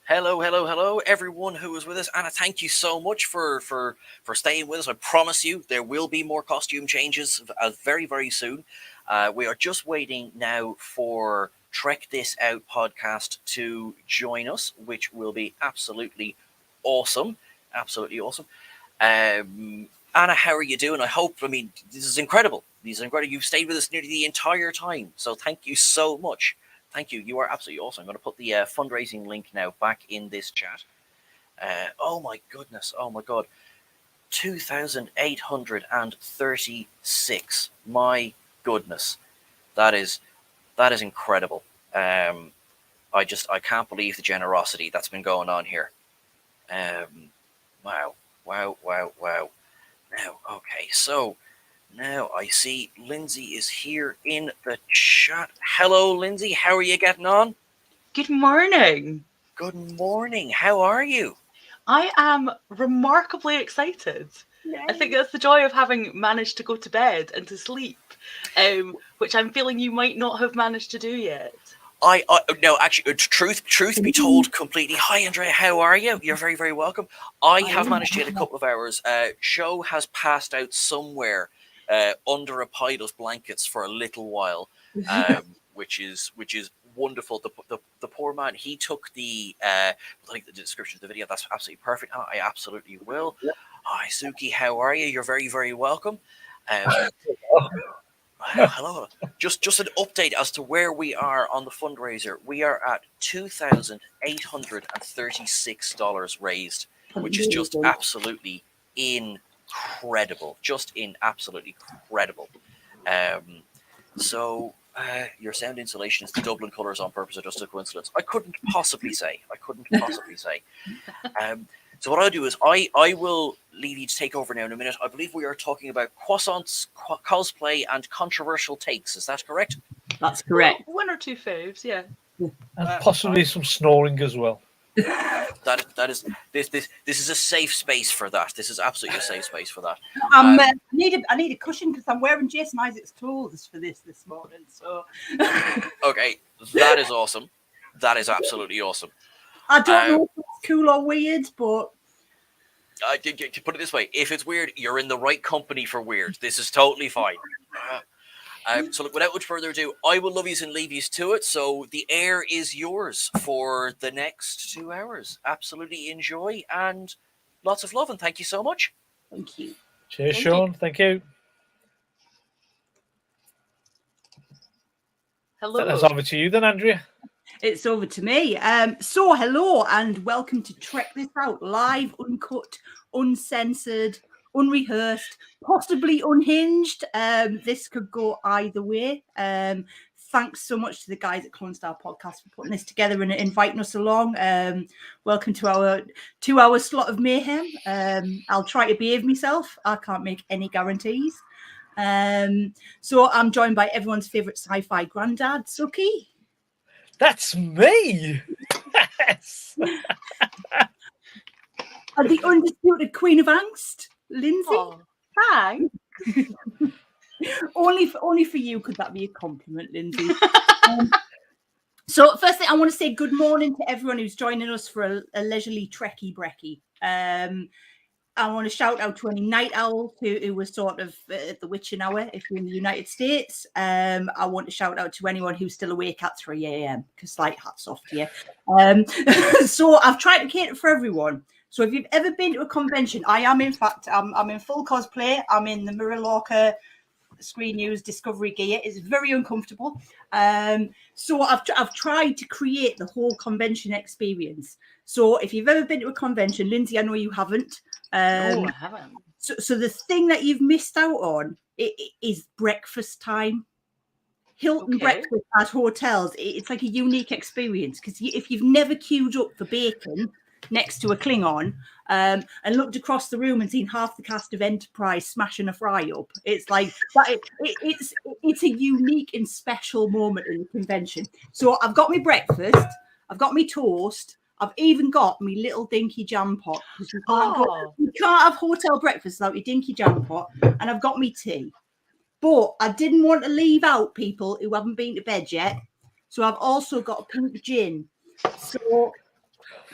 Hello, everyone who is with us. Anna, thank you so much for staying with us. I promise you there will be more costume changes very, very soon. We are just waiting now for Trek This Out podcast to join us, which will be absolutely awesome. Absolutely awesome. Anna, how are you doing? This is incredible. These are incredible. You've stayed with us nearly the entire time. So thank you so much. Thank you. You are absolutely awesome. I'm going to put the fundraising link now back in this chat. Oh my goodness. Oh my God. 2,836. My goodness. That is incredible. I can't believe the generosity that's been going on here. Wow. Now, okay, so now I see Lindsay is here in the chat. Hello, Lindsay. How are you getting on? Good morning. Good morning. How are you? I am remarkably excited. Yay. I think that's the joy of having managed to go to bed and to sleep, which I'm feeling you might not have managed to do yet. No, actually, truth be told, completely. Hi, Andrea. How are you? You're very, very welcome. I have managed to get a couple of hours. Show has passed out somewhere under a pile of blankets for a little while, which is wonderful. The poor man. He took the link the description of the video. That's absolutely perfect. I absolutely will. Hi, Suki. How are you? You're very, very welcome. Hello. Just an update as to where we are on the fundraiser. We are at $2,836 raised, which is just absolutely incredible. Absolutely incredible. Your sound insulation is the Dublin colours on purpose or just a coincidence? I couldn't possibly say. So what I'll do is I will leave you to take over now in a minute. I believe we are talking about croissants, cosplay, and controversial takes. Is that correct? That's correct. One or two faves, yeah. And possibly some snoring as well. That is this is a safe space for that. This is absolutely a safe space for that. I need a cushion because I'm wearing Jason Isaac's clothes for this morning. So okay, that is awesome. That is absolutely awesome. I don't know if it's cool or weird, but to put it this way, if it's weird, you're in the right company for weird. This is totally fine. So look, without much further ado, I will love yous and leave yous to it. So the air is yours for the next 2 hours. Absolutely enjoy and lots of love, and thank you so much. Thank you. Cheers, Sean. Thank you. Hello. That's over to you then, Andrea. It's over to me. So hello and welcome to Trek This Out, live, uncut, uncensored, unrehearsed, possibly unhinged. This could go either way. Thanks so much to the guys at Clone Star Podcast for putting this together and inviting us along. Welcome to our 2 hour slot of mayhem. I'll try to behave myself. I can't make any guarantees. So I'm joined by everyone's favorite sci-fi granddad, Suki. That's me. Yes. And the undisputed queen of angst, Lindsay. Oh, thanks. only for you could that be a compliment, Lindsay. So first thing, I want to say good morning to everyone who's joining us for a leisurely trekkie brekkie. I want to shout out to any night owls who was sort of at the witching hour if you're in the United States. I want to shout out to anyone who's still awake at 3 a.m. because like hats off to you. So I've tried to cater for everyone. So if you've ever been to a convention, I'm in full cosplay. I'm in the Mirror Locker Screen News Discovery gear. It's very uncomfortable. So I've tried to create the whole convention experience. So if you've ever been to a convention, Lindsay, I know you haven't. No, I haven't. So the thing that you've missed out on is breakfast time. Hilton breakfast at hotels. It's like a unique experience because if you've never queued up for bacon next to a Klingon and looked across the room and seen half the cast of Enterprise smashing a fry up, it's like that. It's a unique and special moment in the convention. So I've got my breakfast, I've got my toast. I've even got my little dinky jam pot because you can't have hotel breakfast without your dinky jam pot. And I've got my tea. But I didn't want to leave out people who haven't been to bed yet. So I've also got a pink gin. So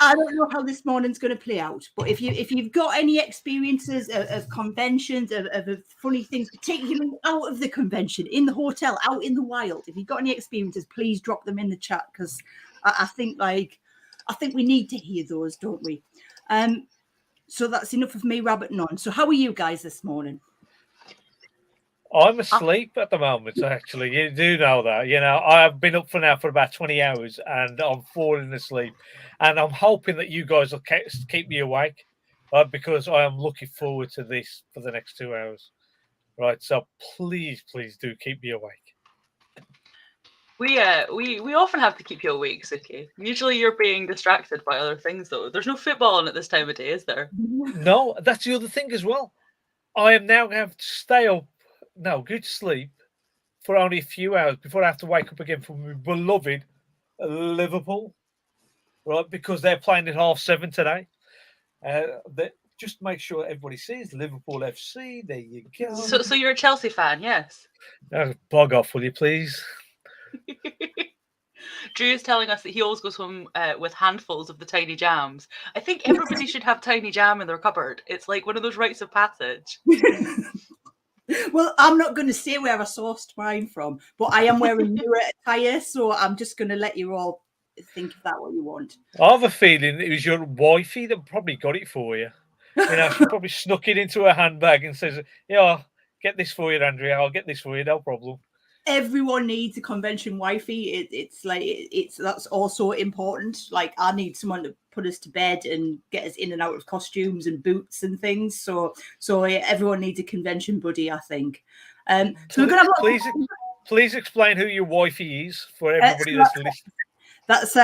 I don't know how this morning's going to play out, but if you've got any experiences of conventions, of funny things, particularly out of the convention, in the hotel, out in the wild, if you've got any experiences, please drop them in the chat, because I think we need to hear those, don't we? So that's enough of me rabbiting on. So how are you guys this morning? I'm asleep at the moment, actually. You do know that. I've been up for about 20 hours and I'm falling asleep. And I'm hoping that you guys will keep me awake, right? Because I am looking forward to this for the next 2 hours. Right. So please do keep me awake. We often have to keep you awake, Suki. Usually you're being distracted by other things, though. There's no football on at this time of day, is there? No, that's the other thing as well. I am now going to have to stay up. No, go to sleep for only a few hours before I have to wake up again for my beloved Liverpool, right? Because they're playing at 7:30 today. Just make sure everybody sees Liverpool FC. There you go. So you're a Chelsea fan, yes? Bog off, will you please? Drew is telling us that he always goes home with handfuls of the tiny jams. I think everybody should have tiny jam in their cupboard. It's like one of those rites of passage. Well, I'm not going to say where I sourced mine from, but I am wearing newer attire, so I'm just going to let you all think of that what you want. I have a feeling it was your wifey that probably got it for you. She probably snuck it into her handbag and says, "Yeah, get this for you, Andrea. I'll get this for you, no problem." Everyone needs a convention wifey. That's also important. Like, I need someone to put us to bed and get us in and out of costumes and boots and things. So everyone needs a convention buddy, I think. So we're gonna have please explain who your wifey is for everybody that's listening. That's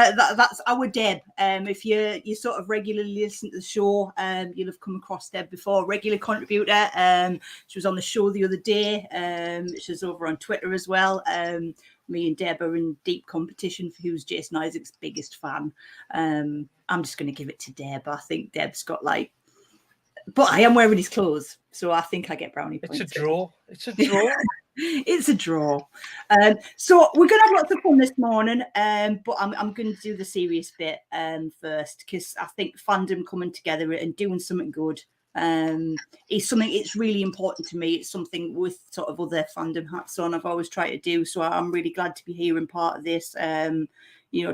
our Deb. If you sort of regularly listen to the show, you'll have come across Deb before. Regular contributor. She was on the show the other day. She's over on Twitter as well. Me and Deb are in deep competition for who's Jason Isaac's biggest fan. I'm just going to give it to Deb. I think Deb's got but I am wearing his clothes, so I think I get brownie points. It's a draw. It's a draw. It's a draw. So we're going to have lots of fun this morning, but I'm going to do the serious bit first, because I think fandom coming together and doing something good is something. It's really important to me. It's something with sort of other fandom hats on I've always tried to do. So I'm really glad to be here and part of this.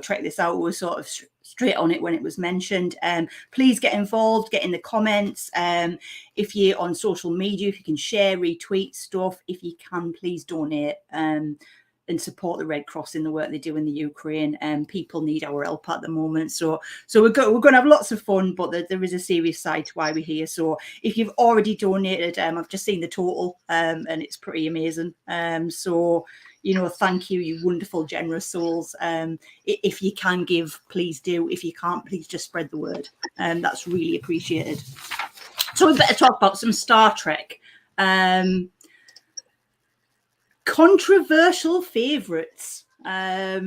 Check this out. We're sort of straight on it when it was mentioned. Please get involved, get in the comments. If you're on social media, if you can share, retweet stuff. If you can, please donate and support the Red Cross in the work they do in the Ukraine. People need our help at the moment. So we're going to have lots of fun, but there is a serious side to why we're here. So if you've already donated, I've just seen the total and it's pretty amazing. Thank you, you wonderful, generous souls. If you can give, please do. If you can't, please just spread the word. That's really appreciated. So we better talk about some Star Trek. Controversial favourites. I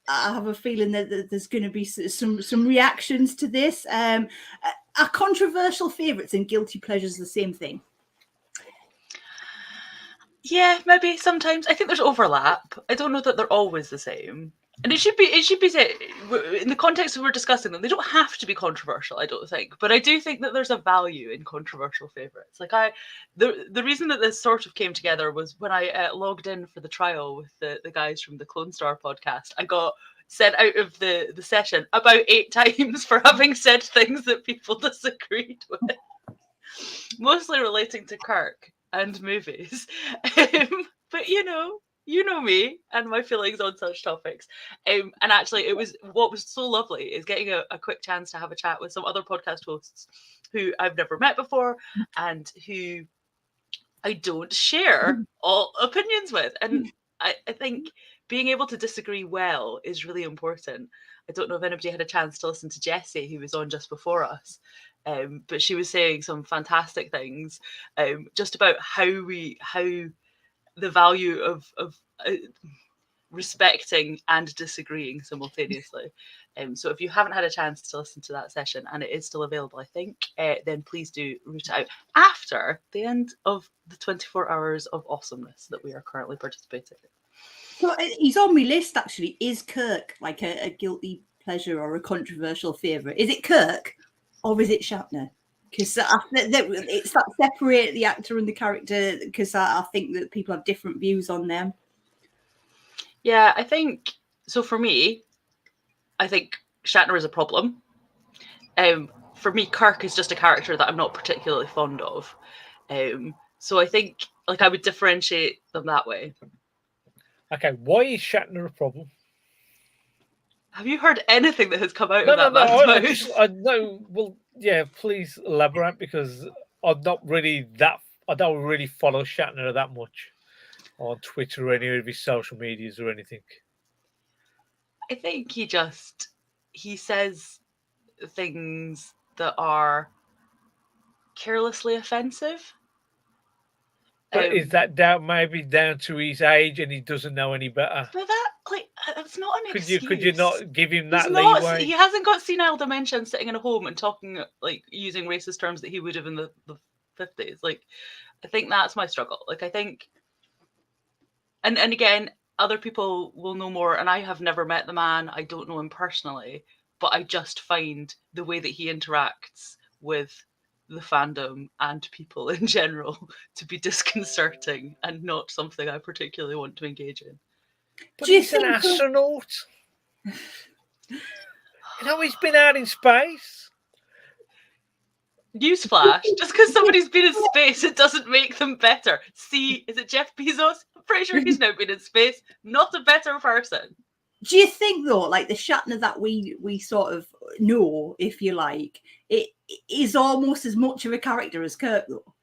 have a feeling that there's going to be some reactions to this. Are controversial favourites and guilty pleasures the same thing? Yeah, maybe sometimes. I think there's overlap. I don't know that they're always the same. And it should be said, in the context that we're discussing them, they don't have to be controversial, I don't think. But I do think that there's a value in controversial favourites. The reason that this sort of came together was when I logged in for the trial with the guys from the Clone Star podcast. I got sent out of the session about 8 times for having said things that people disagreed with. Mostly relating to Kirk and movies. But you know me and my feelings on such topics. And actually, what was so lovely is getting a quick chance to have a chat with some other podcast hosts who I've never met before and who I don't share all opinions with. And I think being able to disagree well is really important. I don't know if anybody had a chance to listen to Jessie, who was on just before us. But she was saying some fantastic things just about how the value of respecting and disagreeing simultaneously. So if you haven't had a chance to listen to that session, and it is still available, I think, then please do root it out after the end of the 24 hours of awesomeness that we are currently participating in. So he's on my list, actually. Is Kirk like a guilty pleasure or a controversial favourite? Is it Kirk or is it Shatner? Because it's that separate the actor and the character, because I think that people have different views on them. Yeah, I think so. For me, I think Shatner is a problem. For me, Kirk is just a character that I'm not particularly fond of. So I think like I would differentiate them that way. Okay, why is Shatner a problem? Have you heard anything that has come out No, of that no, man's I mouth? just, I know. Well, yeah, please elaborate, because I'm not really that. I don't really follow Shatner that much on Twitter or any of his social medias or anything. I think he says things that are carelessly offensive. But is that maybe down to his age and he doesn't know any better? But that's not an excuse. Could you not give him that He leeway? hasn't got senile dementia and sitting in a home and talking like using racist terms that he would have in the 50s. Like, I think that's my struggle. Like, I think, and again, other people will know more, and I have never met the man. I don't know him personally, but I just find the way that he interacts with the fandom and people in general to be disconcerting and not something I particularly want to engage in. But he's an astronaut. You know, he's been out in space. Newsflash, just because somebody's been in space, it doesn't make them better. See, is it Jeff Bezos? I'm pretty sure he's now been in space. Not a better person. Do you think, though, like the Shatner that we sort of know, if you like, it is almost as much of a character as Kirk, though?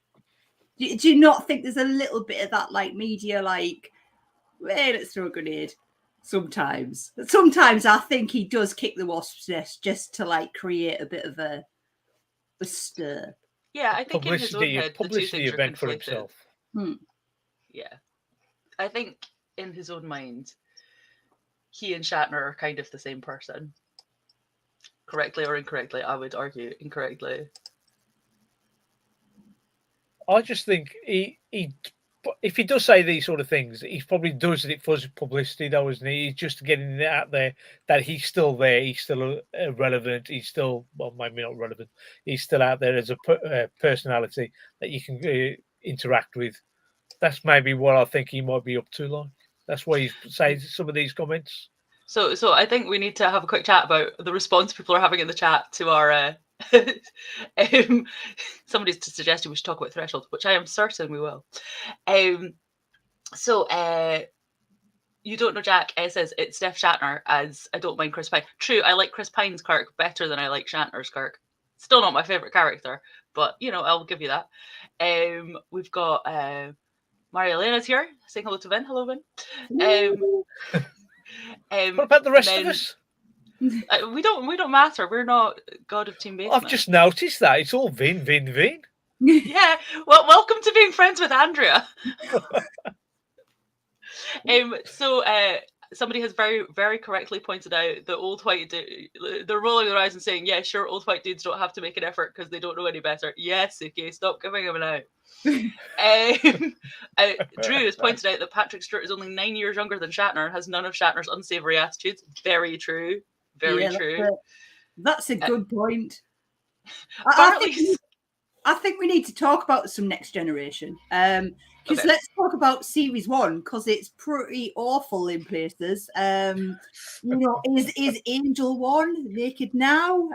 Do you not think there's a little bit of that, like, media, like, hey, let's throw a grenade? Sometimes I think he does kick the wasp's nest just to, like, create a bit of a stir. Yeah, I think in his own head, the two things are event for conflated. himself. Yeah, I think in his own mind, he and Shatner are kind of the same person. Correctly or incorrectly, I would argue incorrectly. I just think if he does say these sort of things, he probably does it for his publicity, though, isn't he? He's just getting it out there that he's still there, he's still relevant, he's still, well, maybe not relevant, he's still out there as a personality that you can interact with. That's maybe what I think he might be up to, like. That's why he's saying some of these comments. So I think we need to have a quick chat about the response people are having in the chat to our somebody's suggested we should talk about Threshold, which I am certain we will. You don't know Jack says it's Steph Shatner, as I don't mind Chris Pine. True, I like Chris Pine's Kirk better than I like Shatner's Kirk. Still not my favorite character, but you know, I'll give you that. We've got Maria Elena's here saying hello to Vin. Hello, Vin. What about the rest of us? We don't matter. We're not God of Team Basement. I've just noticed that it's all Vin. Yeah. Well, welcome to being friends with Andrea. Somebody has very, very correctly pointed out that old white they're rolling their eyes and saying, yeah, sure, old white dudes don't have to make an effort because they don't know any better. Yes, okay, stop giving them an out. Drew has pointed out that Patrick Stewart is only 9 years younger than Shatner and has none of Shatner's unsavory attitudes. Very true. Very true. That's a good point. I think we need to talk about some Next Generation. Because let's talk about Series 1, because it's pretty awful in places. You know, is Angel 1 naked now?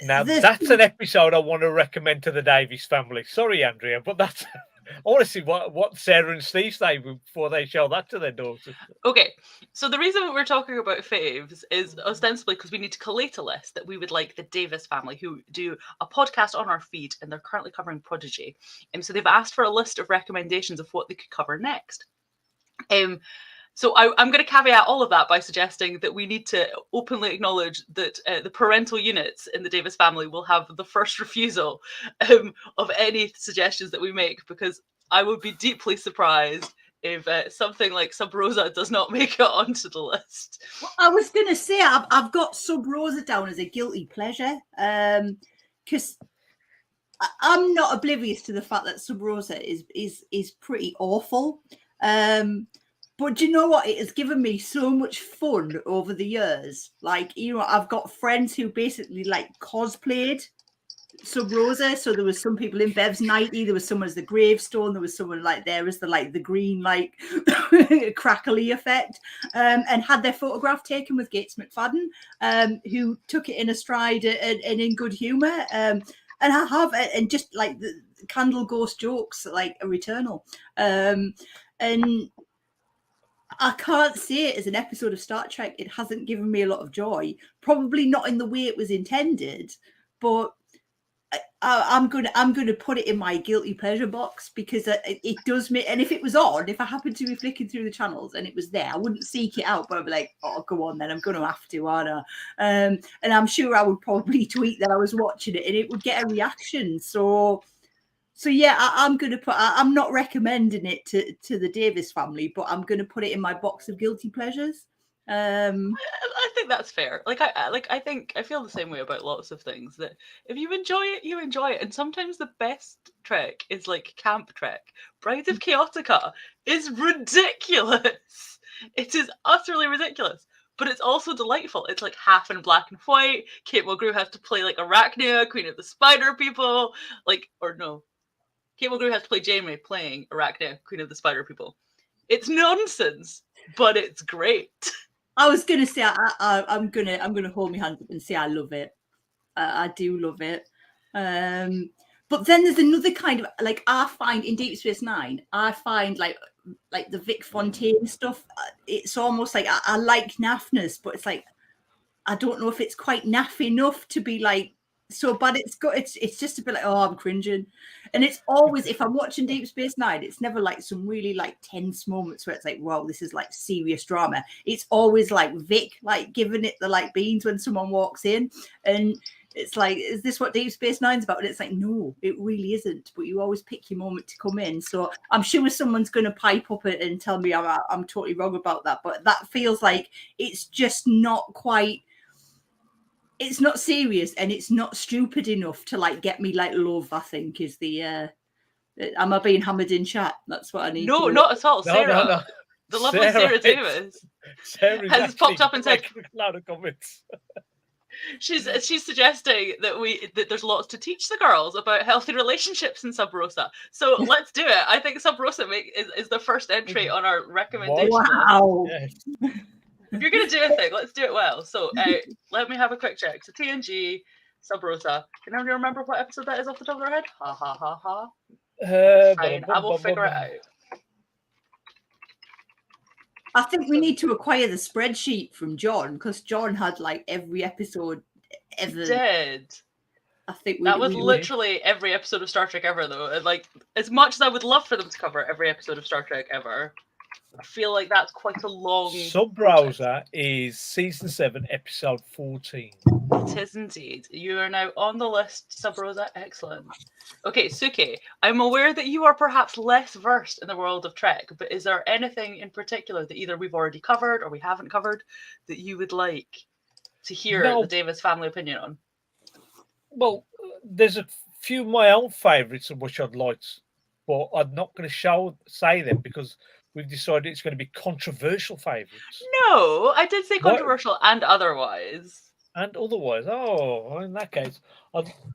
Now, that's an episode I want to recommend to the Davies family. Sorry, Andrea, but that's... I want to see what Sarah and Steve say before they show that to their daughters. Okay, so the reason we're talking about faves is ostensibly because we need to collate a list that we would like the Davis family, who do a podcast on our feed, and they're currently covering Prodigy. So they've asked for a list of recommendations of what they could cover next. So I'm going to caveat all of that by suggesting that we need to openly acknowledge that the parental units in the Davis family will have the first refusal of any suggestions that we make, because I would be deeply surprised if something like Sub Rosa does not make it onto the list. Well, I was going to say, I've got Sub Rosa down as a guilty pleasure, because I'm not oblivious to the fact that Sub Rosa is pretty awful. But do you know what? It has given me so much fun over the years. Like, I've got friends who basically like cosplayed Sub Rosa. So there was some people in Bev's 90, there was someone as the gravestone, there was someone like there as the green like crackly effect, and had their photograph taken with Gates McFadden, who took it in a stride and in good humour. And I have, and just like the candle ghost jokes like are eternal. And I can't say it as an episode of Star Trek. It hasn't given me a lot of joy. Probably not in the way it was intended, but I'm gonna put it in my guilty pleasure box because it does me. And if it was on, if I happened to be flicking through the channels and it was there, I wouldn't seek it out, but I'd be like, oh, go on then, I'm gonna have to, aren't I? And I'm sure I would probably tweet that I was watching it and it would get a reaction. So yeah, I'm gonna put. I'm not recommending it to the Davis family, but I'm gonna put it in my box of guilty pleasures. I think that's fair. I think I feel the same way about lots of things. That if you enjoy it, you enjoy it. And sometimes the best Trek is like Camp Trek. Brides of Chaotica is ridiculous. It is utterly ridiculous. But it's also delightful. It's like half in black and white. Kate Mulgrew has to play like Arachnia, Queen of the Spider People. Kate Mulgrew has to play Janeway playing Arachnia, Queen of the Spider People. It's nonsense, but it's great. I was gonna say I'm gonna hold my hand up and say I love it. I do love it. But then there's another kind of like I find in Deep Space Nine. I find like the Vic Fontaine stuff. It's almost like I like naffness, but it's like I don't know if it's quite naff enough to be like so bad. It's just a bit like, oh, I'm cringing. And it's always, if I'm watching Deep Space Nine, it's never like some really like tense moments where it's like, wow, this is like serious drama. It's always like Vic like giving it the like beans when someone walks in, and it's like, is this what Deep Space Nine's about? And it's like, no, it really isn't. But you always pick your moment to come in. So I'm sure someone's going to pipe up and tell me I'm totally wrong about that. But that feels like it's just not quite. It's not serious and it's not stupid enough to like get me like love. I think is the. Am I being hammered in chat? That's what I need. No, not at all, Sarah. No. The lovely Sarah Davis has popped up and said, "Loud of comments." She's suggesting that there's lots to teach the girls about healthy relationships in Sub Rosa. So let's do it. I think Sub Rosa is the first entry on our recommendation. Wow. Yes. If you're going to do a thing, let's do it well. So let me have a quick check. So TNG, Sub Rosa. Can anyone remember what episode that is off the top of their head? Ha ha ha ha. Fine, I will figure it out. I think we need to acquire the spreadsheet from John because John had like every episode ever. He did. I think that was literally every episode of Star Trek ever, though. And like, as much as I would love for them to cover every episode of Star Trek ever, I feel like that's quite a long. Sub Rosa is season 7, episode 14. It is indeed. You are now on the list, Sub Rosa. Excellent. Okay, Suki, I'm aware that you are perhaps less versed in the world of Trek, but is there anything in particular that either we've already covered or we haven't covered that you would like to hear the Davis family opinion on? Well, there's a few of my own favourites of which I'd like, but I'm not going to say them because we've decided it's going to be controversial favourites. No, I did say controversial and otherwise. And otherwise, in that case,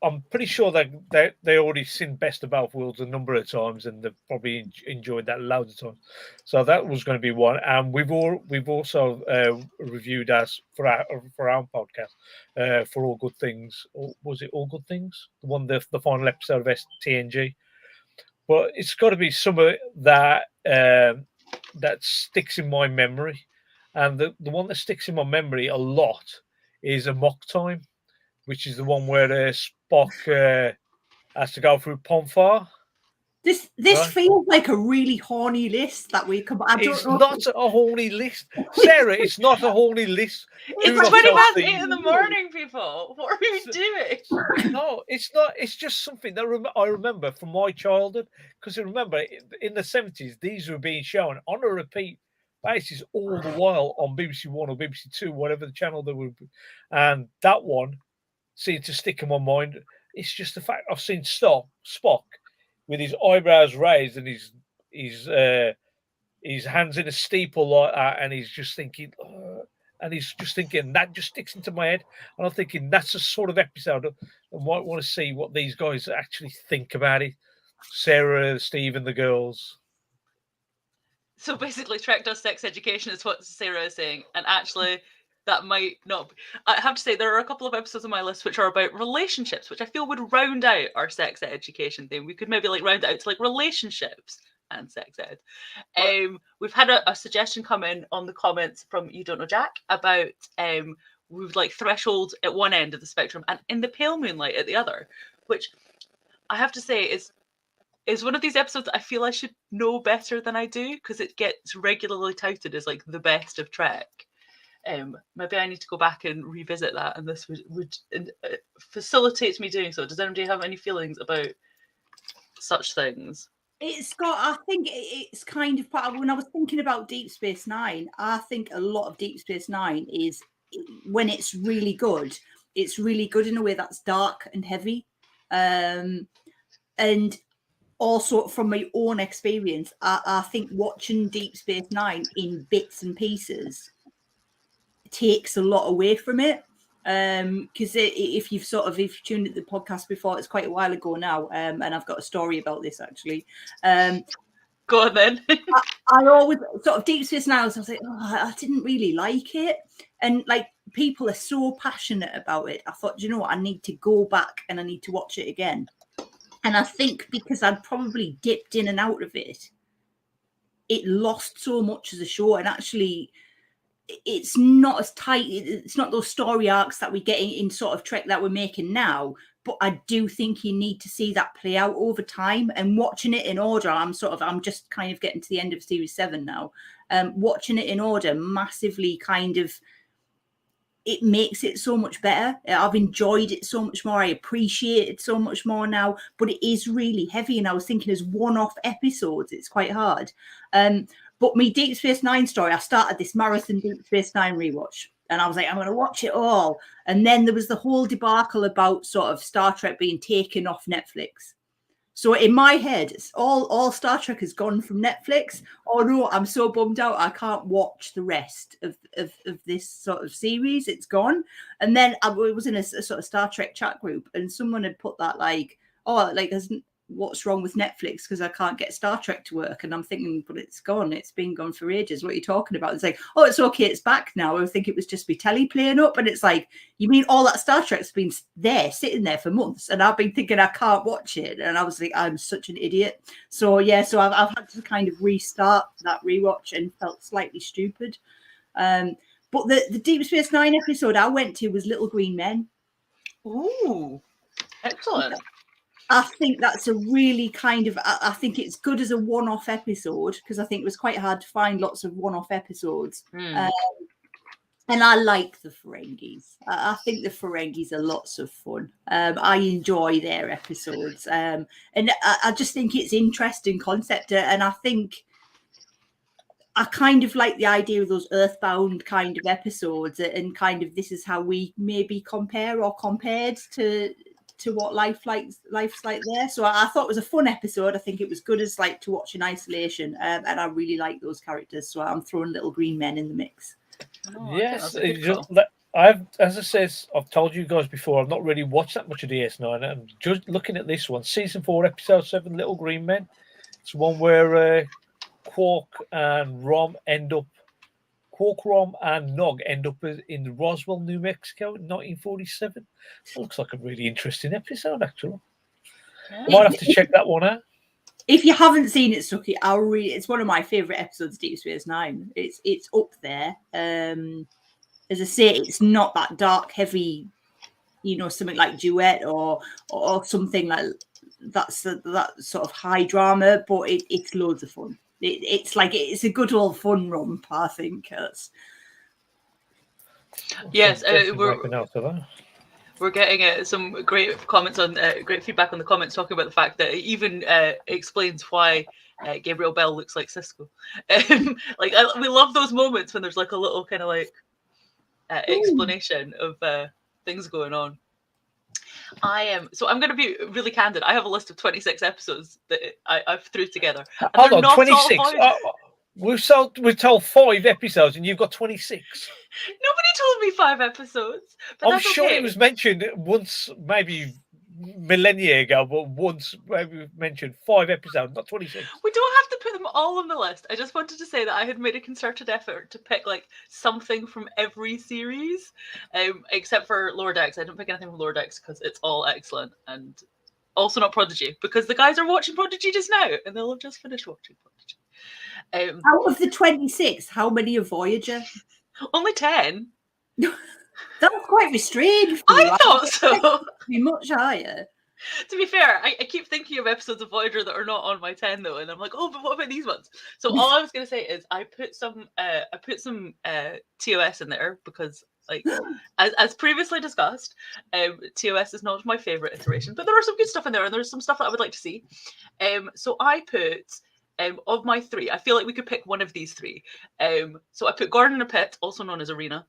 I'm pretty sure that they already seen Best of Both Worlds a number of times, and they've probably enjoyed that loads of times. So that was going to be one. And we've also reviewed us for our own podcast for All Good Things. Was it All Good Things? The final episode of TNG. But it's got to be something that that sticks in my memory, and the one that sticks in my memory a lot is a mock time, which is the one where Spock has to go through Pomfar. This right? Feels like a really horny list that we come. It's not a horny list, Sarah. It's not a horny list. It's 8:20 in the morning, people. What are you doing? No, it's not. It's just something that I remember from my childhood. Because remember, in the 70s, these were being shown on a repeat basis all the while on BBC One or BBC Two, whatever the channel they would be. And that one seemed to stick in my mind. It's just the fact I've seen Spock with his eyebrows raised and his his hands in a steeple like that, and he's just thinking, that just sticks into my head. And I'm thinking that's the sort of episode I might want to see what these guys actually think about it. Sarah, Steve, and the girls. So basically, Trek does sex education, is what Sarah is saying, and actually, that might not be. I have to say, there are a couple of episodes on my list which are about relationships, which I feel would round out our sex education thing. We could maybe like round it out to like relationships and sex ed. We've had a suggestion come in on the comments from You Don't Know Jack about we've like threshold at one end of the spectrum and In the Pale Moonlight at the other, which I have to say is one of these episodes I feel I should know better than I do, because it gets regularly touted as like the best of Trek. Maybe I need to go back and revisit that, and this would facilitate me doing so. Does anybody have any feelings about such things? It's got, I think it's kind of part of, when I was thinking about Deep Space Nine, I think a lot of Deep Space Nine is, when it's really good in a way that's dark and heavy. And also from my own experience, I think watching Deep Space Nine in bits and pieces takes a lot away from it. Because if you've tuned into the podcast before, it's quite a while ago now, and I've got a story about this actually. Go on then. I always sort of Deep Space Nine, I was like, oh, I didn't really like it, and like people are so passionate about it. I thought, you know what, I need to go back and I need to watch it again. And I think because I'd probably dipped in and out of it, it lost so much as a show, and actually it's not as tight. It's not those story arcs that we get in sort of Trek that we're making now. But I do think you need to see that play out over time. And watching it in order, I'm just kind of getting to the end of Series 7 now. Watching it in order massively kind of, it makes it so much better. I've enjoyed it so much more. I appreciate it so much more now. But it is really heavy. And I was thinking as one-off episodes, it's quite hard. But me Deep Space Nine story, I started this marathon Deep Space Nine rewatch, and I was like, I'm going to watch it all. And then there was the whole debacle about sort of Star Trek being taken off Netflix. So in my head, it's all Star Trek has gone from Netflix. Oh no, I'm so bummed out. I can't watch the rest of this sort of series. It's gone. And then I was in a sort of Star Trek chat group, and someone had put that like, oh, like, what's wrong with Netflix because I can't get Star Trek to work. And I'm thinking, but it's gone. It's been gone for ages. What are you talking about? It's like, oh, it's okay. It's back now. I think it was just my telly playing up. And it's like, you mean all that Star Trek's been there, sitting there for months. And I've been thinking I can't watch it. And I was like, I'm such an idiot. So yeah, so I've had to kind of restart that rewatch and felt slightly stupid. But the Deep Space Nine episode I went to was Little Green Men. Ooh, excellent. I think that's a really kind of, I think it's good as a one-off episode, because I think it was quite hard to find lots of one-off episodes. And I like the Ferengis. I think the Ferengis are lots of fun. I enjoy their episodes. And I just think it's interesting concept. And I think I kind of like the idea of those earthbound kind of episodes, and kind of this is how we maybe compare or compared to what life's like there. So I thought it was a fun episode. I think it was good as like to watch in isolation, and I really like those characters. So I'm throwing Little Green Men in the mix. Oh, yes, as I said, I've told you guys before, I've not really watched that much of DS9. I'm just looking at this one, season 4, episode 7, Little Green Men. It's one where Quark, Rom, and Nog end up in Roswell, New Mexico in 1947. Looks like a really interesting episode, actually. Yeah. Might have to check that one out. If you haven't seen it, Suki, it's one of my favourite episodes of Deep Space Nine. It's up there. As I say, it's not that dark, heavy, something like Duet or something like that's that sort of high drama, but it's loads of fun. It's a good old fun romp, I think. Yes, we're getting some great comments on great feedback on the comments, talking about the fact that it even explains why Gabriel Bell looks like Cisco. We love those moments when there's like a little kind of like explanation of things going on. So I'm going to be really candid. I have a list of 26 episodes that I've threw together. Hold on, 26. We're told 5 episodes, and you've got 26. Nobody told me 5 episodes, but I'm that's sure okay. it was mentioned once, maybe millennia ago, but once maybe mentioned 5 episodes, not 26. We don't have to put them all on the list. I just wanted to say that I had made a concerted effort to pick like something from every series, except for Lower Decks. I don't pick anything from Lower Decks because it's all excellent, and also not Prodigy because the guys are watching Prodigy just now, and they'll have just finished watching Prodigy. Out of the 26, how many are Voyager? Only 10. That's quite restrained. For I you. thought so. Be much higher. To be fair, I keep thinking of episodes of Voyager that are not on my 10 though, and I'm like, oh, but what about these ones? So all I was gonna say is I put some TOS in there because, like, as previously discussed, TOS is not my favorite iteration, but there are some good stuff in there, and there's some stuff that I would like to see. So I put of my 3, I feel like we could pick one of these 3. So I put Gordon in a Pit, also known as Arena,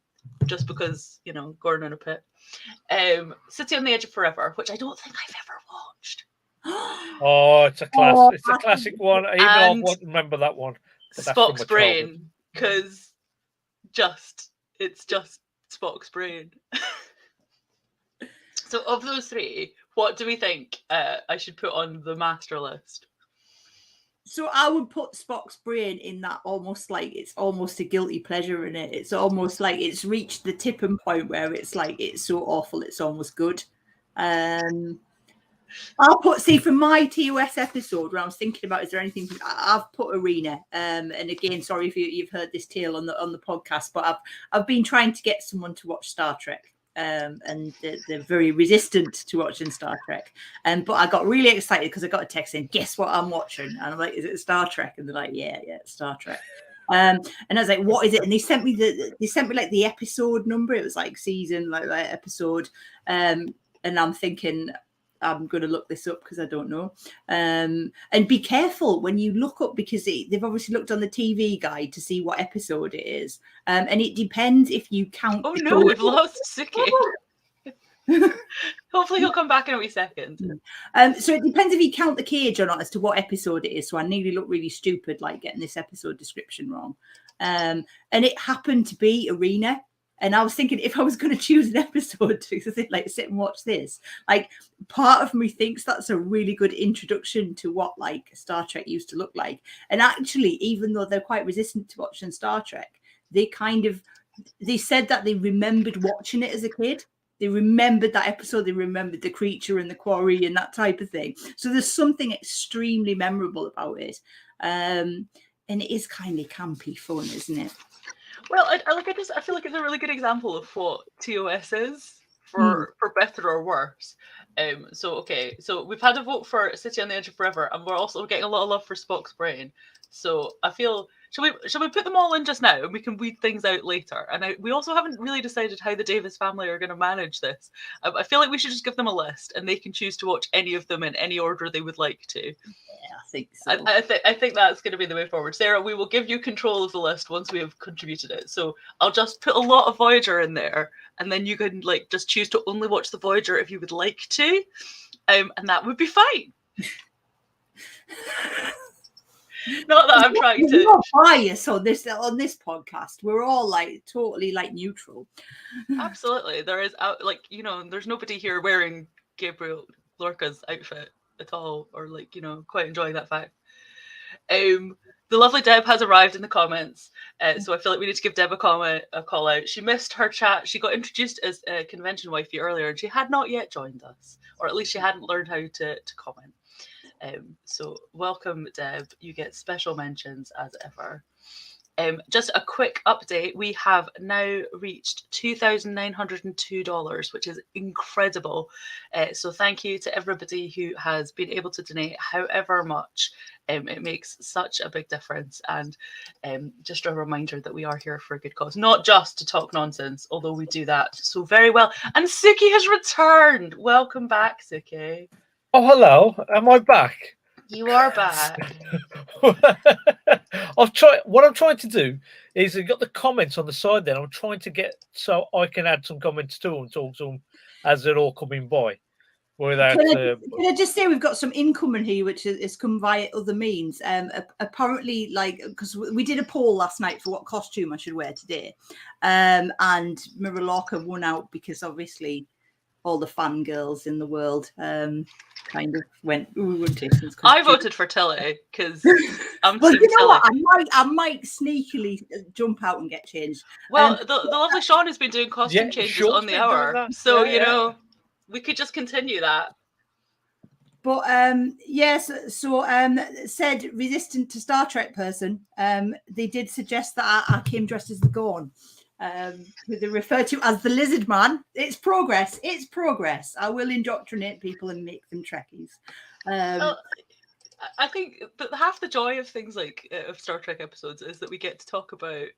just because, you know, Gordon in a Pit. City on the Edge of Forever, which I don't think I've ever watched. Oh, it's a classic one. Even I won't remember that one. Spock's Brain, because it's just Spock's Brain. So of those 3, what do we think I should put on the master list? So I would put Spock's Brain in that almost like it's almost a guilty pleasure in it. It's almost like it's reached the tipping point where it's like it's so awful it's almost good. I'll put from my TOS episode where I was thinking about is there anything I've put Arena. And again, sorry if you've heard this tale on the podcast, but I've been trying to get someone to watch Star Trek. And they're very resistant to watching Star Trek. But I got really excited because I got a text saying, "Guess what I'm watching?" And I'm like, "Is it Star Trek?" And they're like, "Yeah, it's Star Trek." And I was like, "What is it?" And they sent me like the episode number. It was like season, like episode. And I'm thinking, I'm going to look this up because I don't know. And be careful when you look up because they've obviously looked on the TV guide to see what episode it is. And it depends if you count. Oh no, we've lost Suki. Hopefully he'll come back in a wee second. So it depends if you count the cage or not as to what episode it is. So I nearly look really stupid like getting this episode description wrong. And it happened to be Arena. And I was thinking if I was going to choose an episode to sit and watch this, like part of me thinks that's a really good introduction to what like Star Trek used to look like. And actually, even though they're quite resistant to watching Star Trek, they said that they remembered watching it as a kid. They remembered that episode. They remembered the creature and the quarry and that type of thing. So there's something extremely memorable about it. And it is kind of campy fun, isn't it? Well, I feel like it's a really good example of what TOS is for better or worse. So we've had a vote for City on the Edge of Forever, and we're also getting a lot of love for Spock's Brain. So I feel shall we put them all in just now, and we can weed things out later. And we also haven't really decided how the Davis family are going to manage this. I feel like we should just give them a list, and they can choose to watch any of them in any order they would like to. Yeah, I think so. I think that's going to be the way forward. Sarah, we will give you control of the list once we have contributed it. So I'll just put a lot of Voyager in there, and then you can like just choose to only watch the Voyager if you would like to, and that would be fine. Not that I'm trying to. We're not biased on this podcast. We're all like totally like neutral. Absolutely, there is there's nobody here wearing Gabriel Lorca's outfit at all, or like quite enjoying that fact. The lovely Deb has arrived in the comments, so I feel like we need to give Deb a call out. She missed her chat. She got introduced as a convention wifey earlier, and she had not yet joined us, or at least she hadn't learned how to comment. So welcome, Deb. You get special mentions as ever. Just a quick update. We have now reached $2,902, which is incredible. So thank you to everybody who has been able to donate however much. It makes such a big difference. And just a reminder that we are here for a good cause, not just to talk nonsense, although we do that so very well. And Suki has returned. Welcome back, Suki. Oh, hello. Am I back? You are back. What I'm trying to do is I've got the comments on the side there. I'm trying to get so I can add some comments to them, talk to them as they're all coming by. Without, Can I just say we've got some incoming here, which has come via other means. Apparently, like, because we did a poll last night for what costume I should wear today, and Miralorca won out because obviously all the fangirls in the world kind of went, "Ooh, we wouldn't take this I costume." voted for Tilly because I'm Well, Team you know Tilly. what? I might sneakily jump out and get changed. Well, the lovely Sean has been doing costume Yeah, changes Sean's on the been doing hour, that. so Yeah. we could just continue that. But yes, so said resistant to Star Trek person, they did suggest that I came dressed as the Gorn, who they refer to as the Lizard Man. It's progress. It's progress. I will indoctrinate people and make them Trekkies. Well, I think that half the joy of things like of Star Trek episodes is that we get to talk about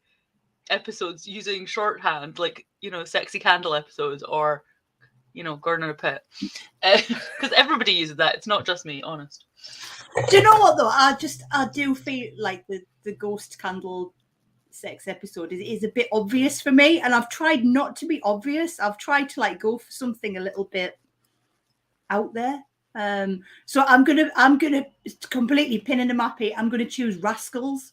episodes using shorthand, like sexy candle episodes or Gordon in a pit, because everybody uses that. It's not just me, honest. Do you know what though? I do feel like the ghost candle sex episode is a bit obvious for me, and I've tried not to be obvious. I've tried to like go for something a little bit out there. So I'm gonna completely pin in the mappy. I'm gonna choose Rascals.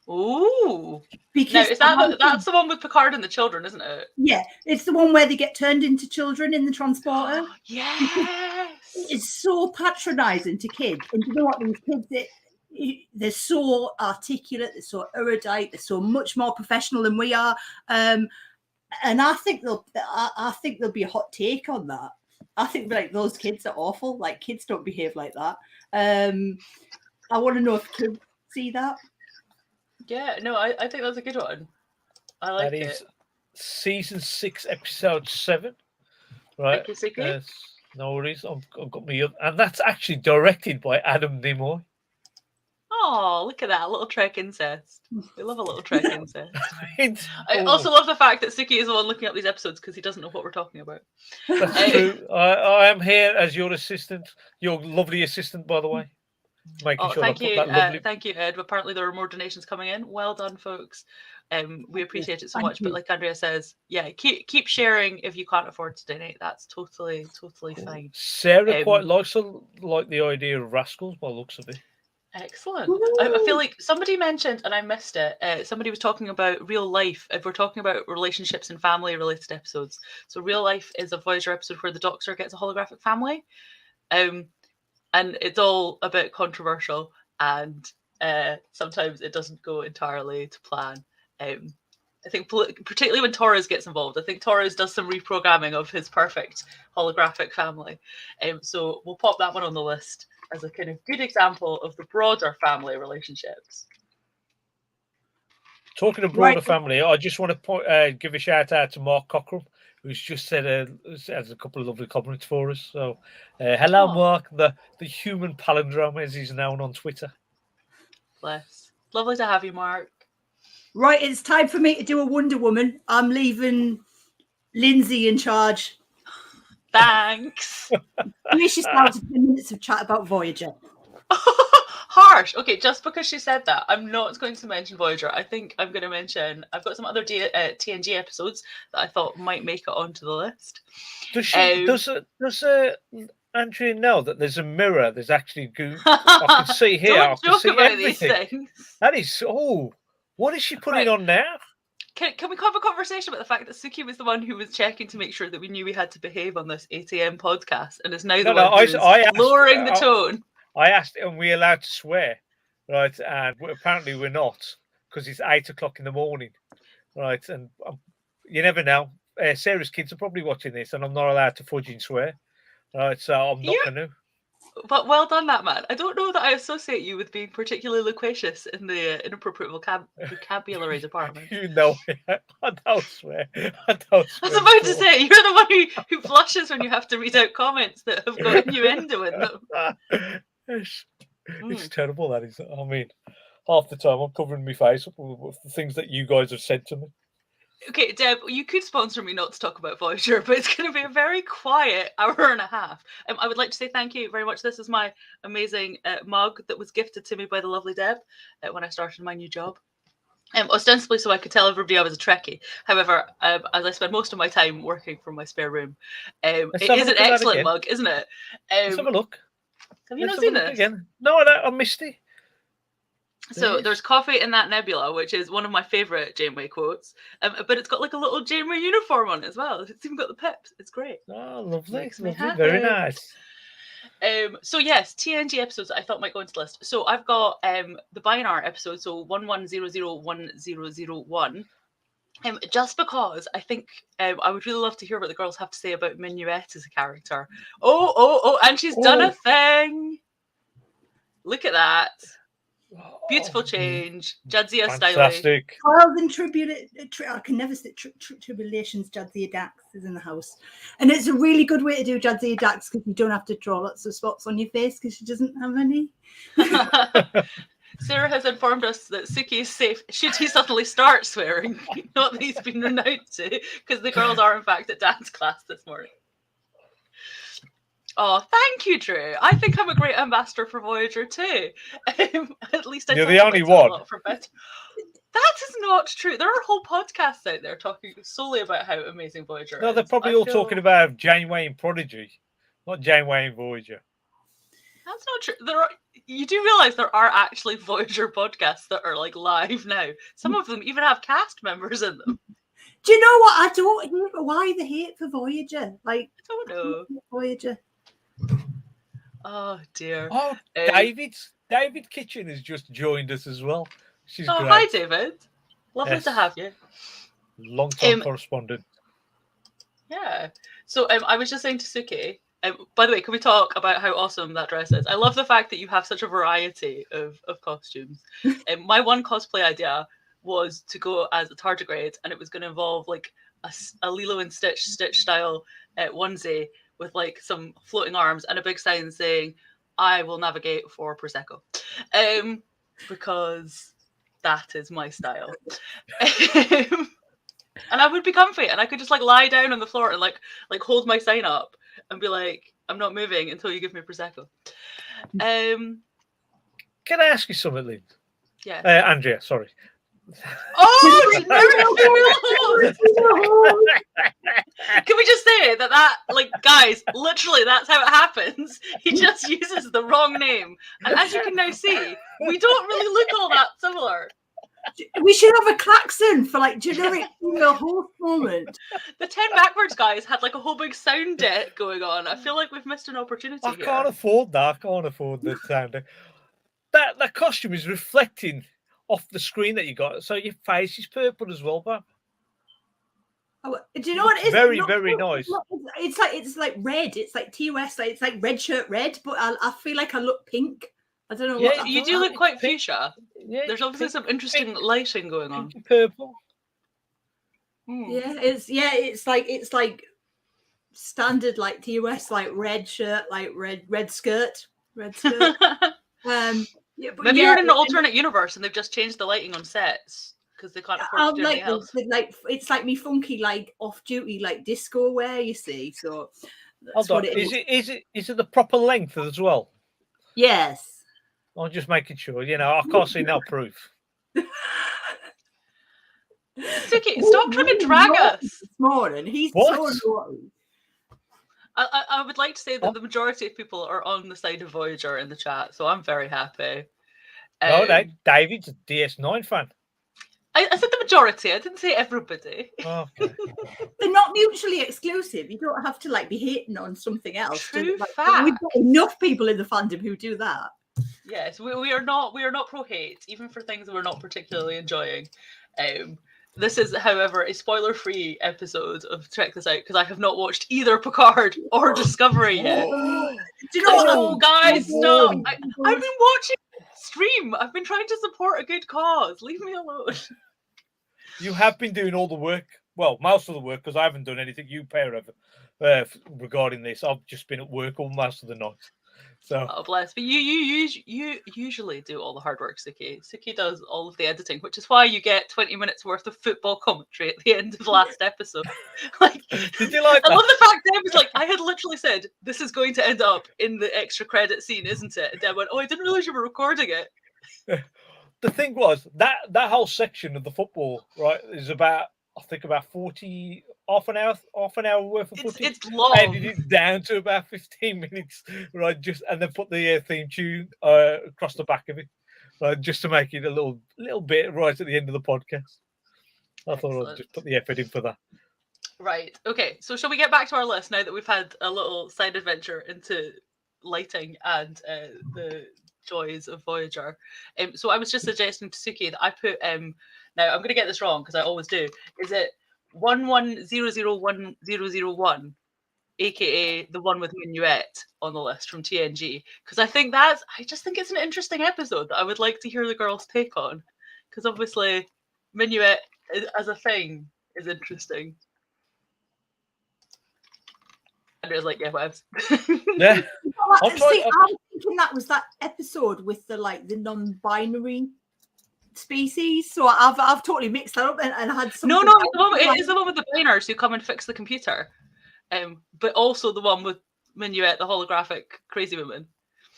Ooh. Because now is that's the one with Picard and the children, isn't it? Yeah, it's the one where they get turned into children in the transporter. Yes. It's so patronizing to kids, and you know what? These kids, they're so articulate, they're so erudite, they're so much more professional than we are. And I think there'll be a hot take on that. I think like those kids are awful. Like kids don't behave like that. I want to know if kids see that. Yeah, no, I think that's a good one. I like that it. is season 6, episode 7. Right. Thank you, Suki. No worries. I've got me up, and that's actually directed by Adam Nimoy. Oh, look at that little Trek incest. We love a little Trek incest. I Oh, also love the fact that Suki is the one looking up these episodes because he doesn't know what we're talking about. that's true. I am here as your assistant, your lovely assistant, by the way. Making sure thank I you, put that lovely. thank you, Ed. Apparently there are more donations coming in. Well done, folks. We appreciate it so much. you. But like Andrea says, yeah, keep sharing if you can't afford to donate. That's totally fine. Sarah quite likes the idea of Rascals by the looks of it. Excellent. I feel like somebody mentioned, and I missed it. Somebody was talking about real life. If we're talking about relationships and family-related episodes, so real life is a Voyager episode where the Doctor gets a holographic family, and it's all a bit controversial, and sometimes it doesn't go entirely to plan. I think particularly when Torres gets involved, I think Torres does some reprogramming of his perfect holographic family. So we'll pop that one on the list as a kind of good example of the broader family relationships. Talking of broader family, I just want to give a shout out to Mark Cockrell, who's just said has a couple of lovely comments for us. So, hello, Mark, the human palindrome, as he's known on Twitter. Bless. Lovely to have you, Mark. Right, it's time for me to do a Wonder Woman. I'm leaving Lindsay in charge. Thanks. Finish yourselves 10 minutes of chat about Voyager. Harsh. Okay, just because she said that, I'm not going to mention Voyager. I think I'm going to mention, I've got some other TNG episodes that I thought might make it onto the list. Does she? Does Andrea know that there's a mirror? There's actually I can see here. Don't I can joke see about everything. these things. That is what is she putting on now? Can we have a conversation about the fact that Suki was the one who was checking to make sure that we knew we had to behave on this 8 a.m. podcast, and is now the one who's lowering the tone? I asked, are we allowed to swear? Right, and apparently we're not, because it's 8 o'clock in the morning. Right, and you never know. Sarah's kids are probably watching this, and I'm not allowed to fudge and swear. Right, so I'm not going to. But well done, that man. I don't know that I associate you with being particularly loquacious in the inappropriate vocabulary department. You know, I don't swear. I was about to say, you're the one who blushes when you have to read out comments that have got innuendo in them. It's terrible, that is. I mean, half the time I'm covering my face up with the things that you guys have said to me. Okay, Deb, you could sponsor me not to talk about Voyager, but it's going to be a very quiet hour and a half. I would like to say thank you very much. This is my amazing mug that was gifted to me by the lovely Deb when I started my new job. Ostensibly so I could tell everybody I was a Trekkie. However, as I spend most of my time working from my spare room, Let's it have a is look an at that excellent again. mug, isn't it? Let's have a look. Have you Let's not have a seen look this? again. No, I missed it. So Yes. there's coffee in that nebula, which is one of my favourite Janeway quotes. But it's got like a little Janeway uniform on it as well. It's even got the pips. It's great. Oh, lovely, Makes me lovely, very happy. nice. So yes, TNG episodes I thought might go into the list. So I've got the Binar episode, so 11001001. Just because I think I would really love to hear what the girls have to say about Minuet as a character. Oh, and she's done a thing. Look at that. Beautiful change. Jadzia styling. Fantastic. Trials and I can never say tribulations. Jadzia Dax is in the house, and it's a really good way to do Jadzia Dax because you don't have to draw lots of spots on your face because she doesn't have any. Sarah has informed us that Suki is safe should he suddenly start swearing. Not that he's been renowned to, because the girls are in fact at dance class this morning. Oh, thank you, Drew. I think I'm a great ambassador for Voyager too. At least I You're talk the only about it a one. lot for better. That is not true. There are whole podcasts out there talking solely about how amazing Voyager No, is. they're probably all talking about Janeway and Prodigy, not Janeway and Voyager. That's not true. You do realize there are actually Voyager podcasts that are like live now. Some of them even have cast members in them. Do you know what? I don't hate why the hate for Voyager. Like, I don't know. Voyager. Oh dear. Oh, David Kitchen has just joined us as well. She's great. Hi, David. Lovely Yes. to have you. Long-time correspondent. Yeah. So I was just saying to Suki, by the way, can we talk about how awesome that dress is? I love the fact that you have such a variety of costumes. My one cosplay idea was to go as a tardigrade, and it was going to involve like a Lilo and Stitch style onesie with like some floating arms and a big sign saying, "I will navigate for Prosecco," because that is my style. And I would be comfy, and I could just like lie down on the floor and like hold my sign up and be like, "I'm not moving until you give me Prosecco." Can I ask you something, Lynn? Yeah. Andrea, sorry. Oh, can we just say that like, guys, literally that's how it happens. He just uses the wrong name, and as you can now see, we don't really look all that similar. We should have a klaxon for like generic female host moment. The 10 Backwards guys had like a whole big sound deck going on. I feel like we've missed an opportunity I here. can't afford that. I can't afford the sound. That costume is reflecting off the screen that you got, so your face is purple as well, but Oh, do you know what it is? Very, very nice. It's like red. It's like TOS. It's like red shirt red, but I feel like I look pink. I don't know. Yeah, what You do look quite fuchsia. yeah, There's obviously some interesting lighting going on. pinky purple. Yeah, it's like standard like TOS, like red shirt, like red skirt. Yeah, but Maybe yeah, you're in an alternate universe and they've just changed the lighting on sets because they can't afford to do anything else. It's like me funky like off duty like disco wear, you see. So that's Hold on. what it is. Is it the proper length as well? Yes. I'm just making sure. You know, I can't see no proof. Suki, stop trying to drag us. This morning, he's What? so naughty. I would like to say that the majority of people are on the side of Voyager in the chat, so I'm very happy. No, David's a DS9 fan. I said the majority. I didn't say everybody. Okay. They're not mutually exclusive. You don't have to like be hating on something else. True Like, fact. we've got enough people in the fandom who do that. Yes, we are not pro hate, even for things that we're not particularly enjoying. This is, however, a spoiler-free episode of Check This Out because I have not watched either Picard or Discovery yet. Do you know what? Oh, guys, stop! I've been watching stream. I've been trying to support a good cause. Leave me alone. You have been doing all the work. Well, most of the work because I haven't done anything. You pair of regarding this. I've just been at work all most of the night. So Oh bless! But you usually do all the hard work, Suki. Suki does all of the editing, which is why you get 20 minutes worth of football commentary at the end of the last episode. Like, did you like I that? love the fact Deb was like, I had literally said, "This is going to end up in the extra credit scene, isn't it?" And Deb went, "Oh, I didn't realize you were recording it." the thing was that whole section of the football, right, is about, I think, about 40, half an hour worth of footage. It's long. Edited it down to about 15 minutes, right? And then put the theme tune across the back of it, right, just to make it a little bit right at the end of the podcast. I thought I'd just put the effort in for that. Right. Okay. So shall we get back to our list now that we've had a little side adventure into lighting and the joys of Voyager? So I was just suggesting to Suki that I put now I'm going to get this wrong because I always do. Is it 11001001, aka the one with Minuet on the list from TNG? Because I just think it's an interesting episode that I would like to hear the girls' take on. Because obviously, Minuet as a thing is interesting. And it was like, yeah, whatever. Yeah. I'm thinking that was that episode with the non-binary species. So I've totally mixed that up and had some. No, it is the one with the biners who come and fix the computer. But also the one with Minuet, the holographic crazy woman.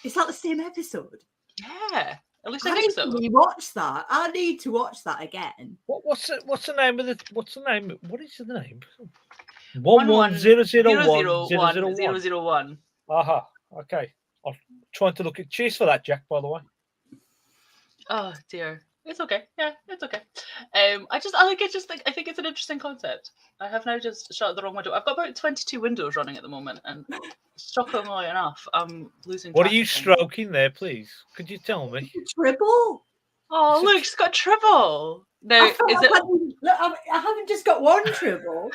Is that the same episode? Yeah, at least I think so. Watch that. I need to watch that again. What's the name of the? What's the name? What is the name? 11001001. Aha. Okay. I'm trying to look at. Cheers for that, Jack. By the way. Oh dear. It's okay. Yeah, it's okay. I think it's an interesting concept. I have now just shut the wrong window. I've got about 22 windows running at the moment, and shockingly enough, I'm losing. What are you stroking there, please? Could you tell me? Tribble. Oh, look, she's got Tribble. Now, is it? Look, I haven't just got one Tribble.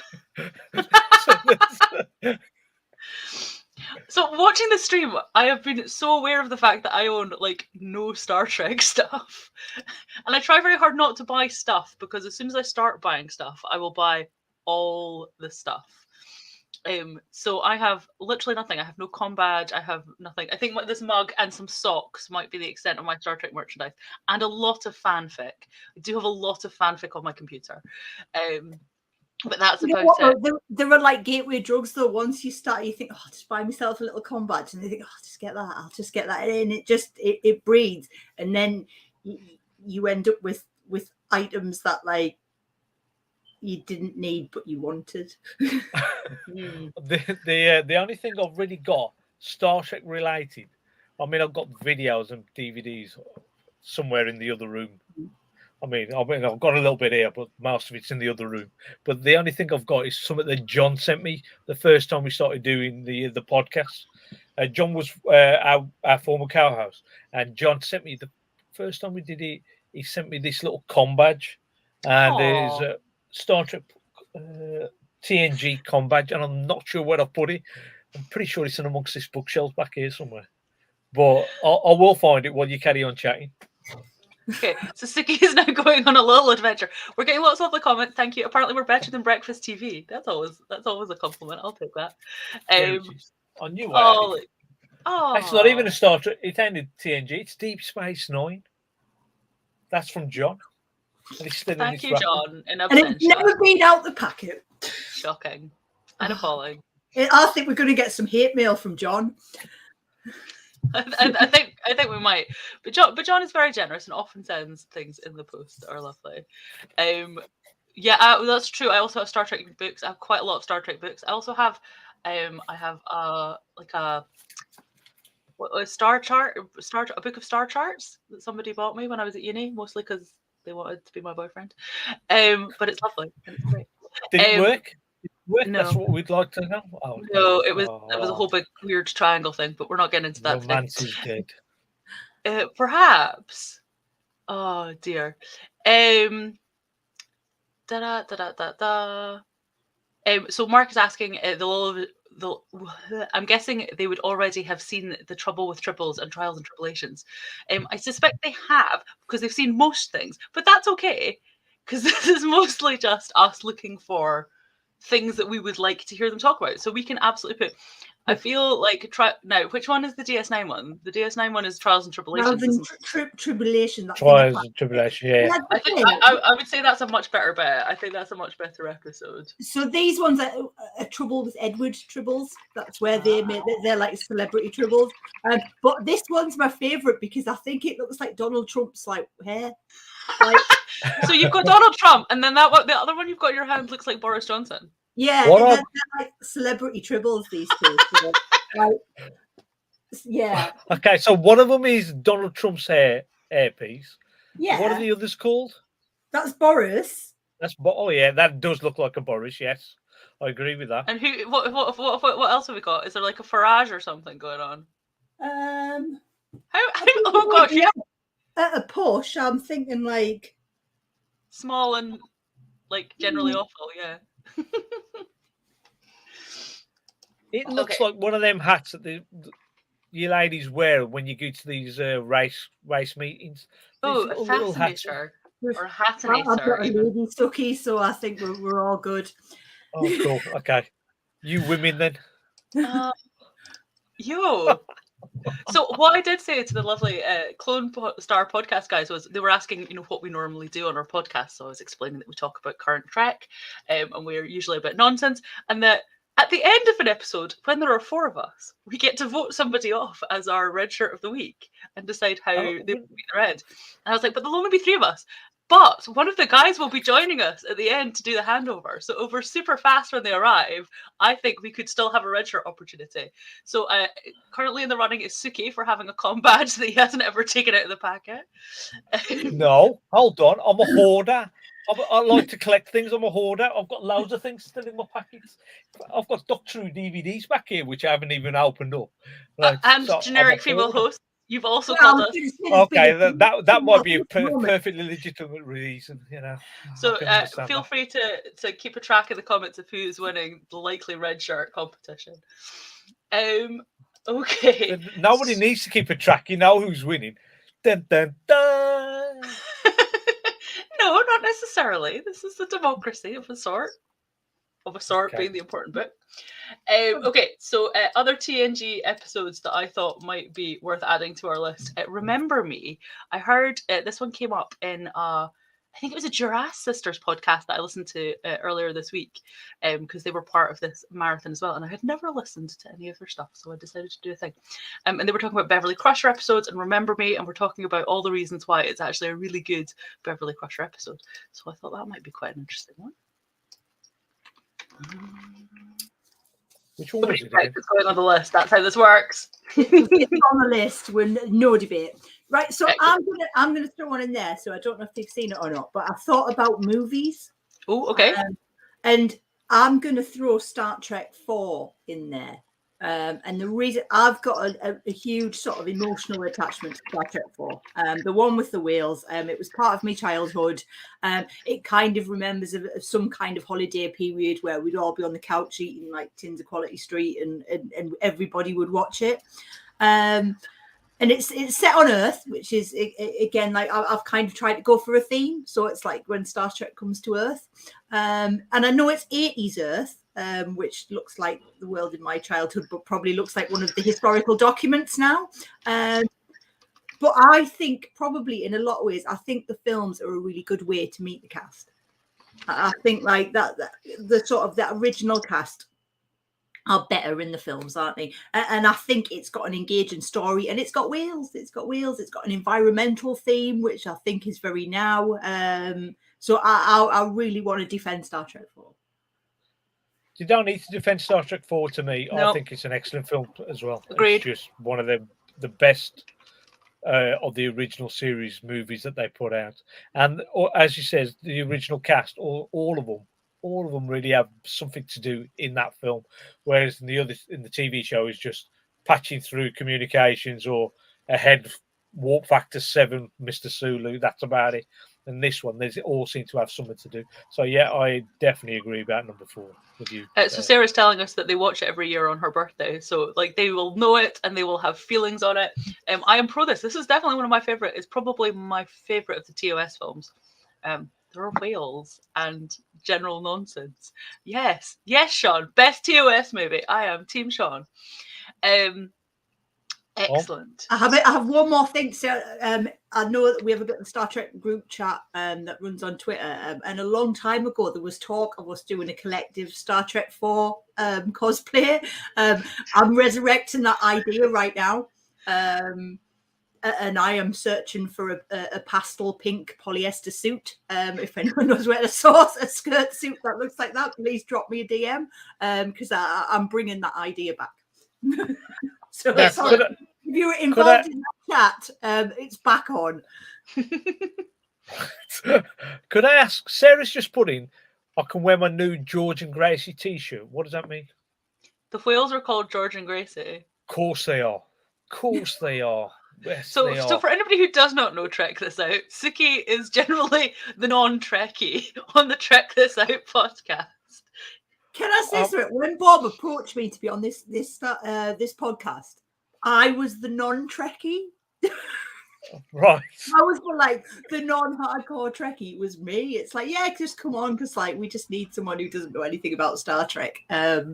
So watching the stream, I have been so aware of the fact that I own no Star Trek stuff, and I try very hard not to buy stuff because as soon as I start buying stuff, I will buy all the stuff. So I have literally nothing. I have no comm badge. I have nothing. I think this mug and some socks might be the extent of my Star Trek merchandise, and a lot of fanfic. I do have a lot of fanfic on my computer. But that's about it. There are gateway drugs though. Once you start, you think, oh, I'll just buy myself a little comm badge, and they think, oh, I'll just get that. I'll just get that, and it breeds, and then you end up with items that you didn't need but you wanted. The only thing I've really got Star Trek related. I mean, I've got videos and DVDs somewhere in the other room. I mean, I've got a little bit here, but most of it's in the other room. But the only thing I've got is something that John sent me the first time we started doing the podcast. John was our former co-host, and John sent me the first time we did it. He sent me this little comm badge, and there's a Star Trek TNG comm badge, and I'm not sure where I put it. I'm pretty sure it's in amongst this bookshelf back here somewhere. But I will find it while you carry on chatting. Okay, so Suki is now going on a little adventure. We're getting lots of lovely comments. Thank you. Apparently, we're better than breakfast TV. That's always a compliment. I'll take that. I knew it. It's not even a Star Trek. It ended TNG. It's Deep Space Nine. That's from John. Thank you, John. And it's never been out the packet. Shocking and appalling. I think we're going to get some hate mail from John. I think we might, but John is very generous and often sends things in the post that are lovely. That's true. I also have Star Trek books. I have quite a lot of Star Trek books. I also have a book of star charts that somebody bought me when I was at uni, mostly because they wanted to be my boyfriend. But it's lovely and it's great. Did it work? No. That's what we'd like to know. Oh, no, it was a whole big weird triangle thing, but we're not getting into that Romance today. is dead. Perhaps. Oh dear. So Mark is asking I'm guessing they would already have seen The Trouble with Triples and Trials and Tribulations. I suspect they have because they've seen most things, but that's okay because this is mostly just us looking for things that we would like to hear them talk about. So we can absolutely put I feel like now. Which one is the DS9 one? The DS9 one is Trials and Tribulations. Rather than Isn't it? tribulation. That's Trials and Tribulation. Yeah. That's I the think thing. I would say that's a much better bet. I think that's a much better episode. So these ones are Trouble with Edward Tribbles. That's where they make they're like celebrity Tribbles. But this one's my favourite because I think it looks like Donald Trump's like hair. Like, So you've got Donald Trump, and then that one, the other one you've got in your hand looks like Boris Johnson. yeah, What they're, are- they're like celebrity Tribbles. These two. So, like, yeah, Okay, so one of them is Donald Trump's hairpiece. yeah. What are the others called? That's Boris. Oh yeah, that does look like a Boris. Yes, I agree with that. And who? What else have we got? Is there like a Farage or something going on? I How think oh gosh, yeah. At a push, I'm thinking like small and like generally awful. Yeah. It looks Okay. like one of them hats that you ladies wear when you go to these race meetings. Oh, These a little hats. fascinator or a I've got hatinator. a Even. lady sucky, so I think we're all good. Oh, cool. Okay, you women then. Yo. So what I did say to the lovely Clone Star podcast guys was they were asking, what we normally do on our podcast. So I was explaining that we talk about current Trek, and we're usually about nonsense, and that at the end of an episode, when there are 4 of us, we get to vote somebody off as our red shirt of the week and decide how they will be the red. And I was like, but there'll only be 3 of us. But one of the guys will be joining us at the end to do the handover. So if we're super fast when they arrive, I think we could still have a red shirt opportunity. So currently in the running is Suki for having a com badge that he hasn't ever taken out of the packet. No, hold on. I'm a hoarder. I like to collect things. I'm a hoarder. I've got loads of things still in my packets. I've got Doctor Who DVDs back here, which I haven't even opened up. Right, and so I'm generic a female hoarder. host. You've also called us. Okay, that might be a perfectly legitimate reason, So I can feel understand free to keep a track in the comments of who's winning the likely red shirt competition. Okay. that. Nobody needs to keep a track. You know who's winning. Dun, dun, dun. No, not necessarily. This is a democracy of a sort. Okay. Being the important bit. Okay, so other TNG episodes that I thought might be worth adding to our list. Remember Me. I heard this one came up in I think it was a Duras Sisters podcast that I listened to earlier this week, because they were part of this marathon as well, and I had never listened to any of their stuff, so I decided to do a thing. And they were talking about Beverly Crusher episodes and Remember Me, and we're talking about all the reasons why it's actually a really good Beverly Crusher episode. So I thought that might be quite an interesting one. Which one was it Right, again? it's going on the list. That's how this works. It's on the list with no debate. Right, so I'm gonna throw one in there. So I don't know if you've seen it or not, but I thought about movies. Oh, okay. And I'm gonna throw Star Trek 4 in there. And the reason I've got a huge sort of emotional attachment to Star Trek 4, the one with the whales, it was part of my childhood. It kind of remembers of some kind of holiday period where we'd all be on the couch eating like tins of Quality Street, and everybody would watch it. And it's set on Earth, which is again like I've kind of tried to go for a theme, so it's like when Star Trek comes to Earth, and I know it's 80s Earth. Which looks like the world in my childhood, but probably looks like one of the historical documents now. But I think probably in a lot of ways, I think the films are a really good way to meet the cast. I think like that the sort of that original cast are better in the films, aren't they? And I think it's got an engaging story, and it's got whales. It's got an environmental theme, which I think is very now. So I really want to defend Star Trek 4. You don't need to defend Star Trek 4 to me. No. I think it's an excellent film as well. Agreed. It's just one of the best of the original series movies that they put out. And as you said, the original cast, all of them really have something to do in that film. Whereas in the TV show is just patching through communications or ahead warp factor 7, Mr. Sulu. That's about it. And this one, they all seem to have something to do. So yeah, I definitely agree about number 4 with you. So Sarah's telling us that they watch it every year on her birthday, so like they will know it and they will have feelings on it. I am pro this. This is definitely one of my favorite. It's probably my favorite of the TOS films. there are whales and general nonsense. Yes, Sean, best TOS movie. I am Team Sean. Excellent. I have one more thing. So I know that we have a bit of a Star Trek group chat that runs on Twitter, and a long time ago there was talk of us doing a collective Star Trek 4 cosplay. I'm resurrecting that idea right now, and I am searching for a pastel pink polyester suit. If anyone knows where to source a skirt suit that looks like that, please drop me a DM, because I'm bringing that idea back. So Now, sorry. If you were involved in that chat, it's back on. Could I ask? Sarah's just put in, I can wear my new George and Gracie t-shirt. What does that mean? The whales are called George and Gracie. Of course they are. Of course they are. Yes, So, they so are. for anybody who does not know Trek This Out, Suki is generally the non-Trekkie on the Trek This Out podcast. Can I say something? When Bob approached me to be on this podcast, I was the non-Trekkie. Right. I was the non-hardcore Trekkie. It was me. It's like, yeah, just come on, because we just need someone who doesn't know anything about Star Trek. I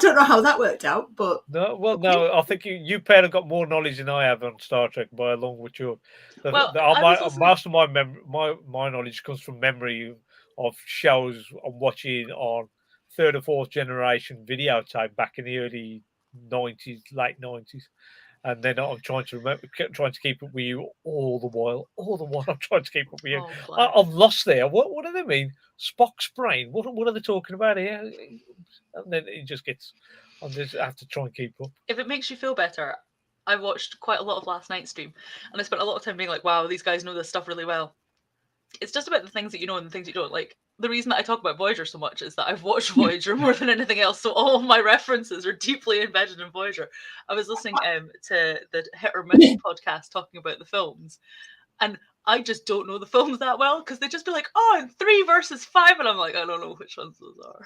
don't know how that worked out, but no. I think you pair have got more knowledge than I have on Star Trek by along with your. Most of my knowledge comes from memory of shows I'm watching on third or fourth generation videotape back in the early 90s, late 90s. And then I'm trying to keep up with you all the while. I'm trying to keep up with you. I'm lost there. What do they mean? Spock's brain. What are they talking about here? And then it just gets. I just have to try and keep up. If it makes you feel better, I watched quite a lot of last night's stream, and I spent a lot of time being like, "Wow, these guys know this stuff really well." It's just about the things that you know and the things you don't. Like, the reason that I talk about Voyager so much is that I've watched Voyager more than anything else, so all of my references are deeply embedded in Voyager. I was listening to the Hit or Miss podcast talking about the films, and I just don't know the films that well, because they just be like, "Oh, and 3 versus 5," and I'm like, I don't know which ones those are.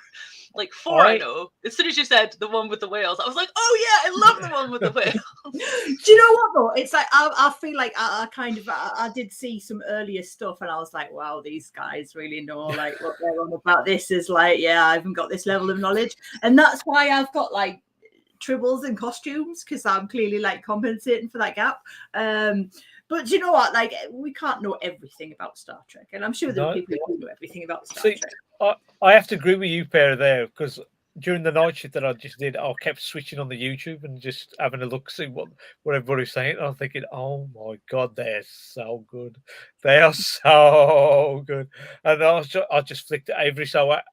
Like 4, I know. As soon as you said the one with the whales, I was like, "Oh yeah, I love the one with the whales." Do you know what though? It's like I feel like I did see some earlier stuff, and I was like, "Wow, these guys really know what they're on about." This is I haven't got this level of knowledge, and that's why I've got tribbles and costumes, because I'm clearly compensating for that gap. But you know what? We can't know everything about Star Trek, and I'm sure there are people who know everything about Star Trek. I have to agree with you, pair, there, because during the night shift that I just did, I kept switching on the YouTube and just having a look, see what everybody's saying. And I'm thinking, oh my God, they're so good. They are so good. And I just flicked it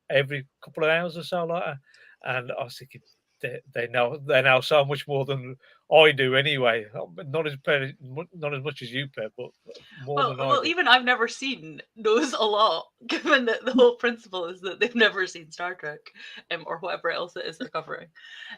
every couple of hours or so like that. And I was thinking, they know so much more than I do anyway. Not as much as you, Pep, but more than I do. Well, even I've never seen knows a lot, given that the whole principle is that they've never seen Star Trek, or whatever else it is they're covering.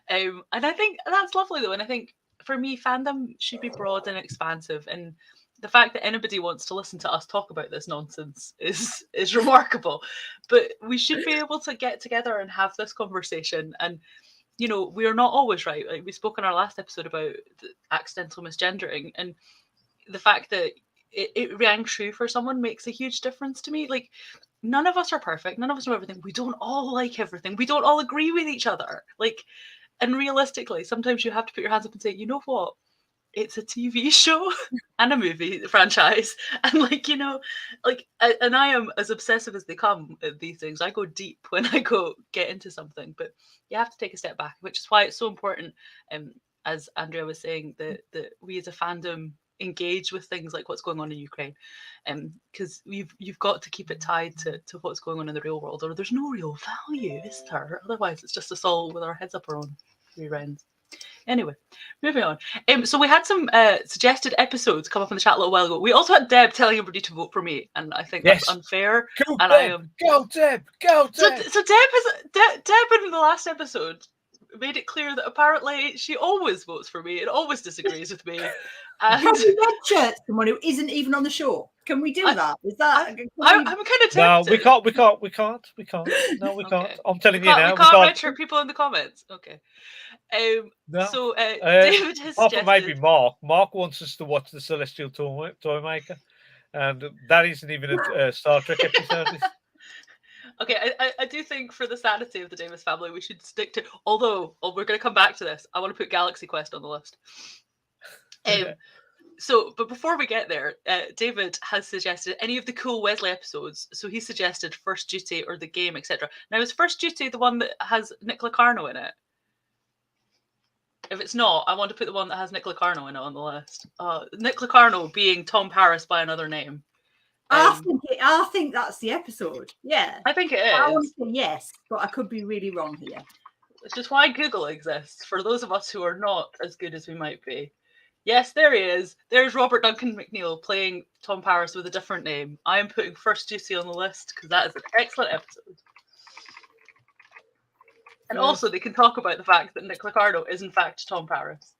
And I think that's lovely though. And I think for me, fandom should be broad and expansive. And the fact that anybody wants to listen to us talk about this nonsense is remarkable. But we should be able to get together and have this conversation. And we are not always right. Like we spoke in our last episode about the accidental misgendering, and the fact that it rang true for someone makes a huge difference to me. Like, none of us are perfect. None of us know everything. We don't all like everything. We don't all agree with each other. Like, and realistically, sometimes you have to put your hands up and say, you know what? It's a TV show and a movie franchise. And and I am as obsessive as they come at these things. I go deep when I get into something, but you have to take a step back, which is why it's so important. As Andrea was saying, that we as a fandom engage with things like what's going on in Ukraine, because you've got to keep it tied to what's going on in the real world, or there's no real value, is there? Otherwise, it's just us all with our heads up our own rear ends. Anyway, moving on. So we had some suggested episodes come up in the chat a little while ago. We also had Deb telling everybody to vote for me, and I think that's unfair. Go, and Deb. Go, Deb! Go, Deb! So Deb in the last episode made it clear that apparently she always votes for me and always disagrees with me. And can we red shirt someone who isn't even on the show? Can we do that? Is that? I'm kind of tempted. No, we can't. No, we can't. I'm telling you now. We can't red shirt people in the comments. Okay. No. So David has apart suggested... from maybe Mark. Mark wants us to watch the Celestial Toymaker. and that isn't even a Star Trek episode. Okay, I do think for the sanity of the Davis family, we should stick to. Although, we're going to come back to this. I want to put Galaxy Quest on the list. But before we get there, David has suggested any of the cool Wesley episodes. So he suggested First Duty or The Game, etc. Now, is First Duty the one that has Nick Locarno in it? If it's not, I want to put the one that has Nick Locarno in it on the list. Nick Locarno being Tom Paris by another name. I think that's the episode. Yeah, I think it is. I want to say yes, but I could be really wrong here. It's just why Google exists, for those of us who are not as good as we might be. Yes, there he is. There's Robert Duncan McNeil playing Tom Paris with a different name. I am putting First Duty on the list because that is an excellent episode. And also, they can talk about the fact that Nick Locarno is in fact Tom Paris.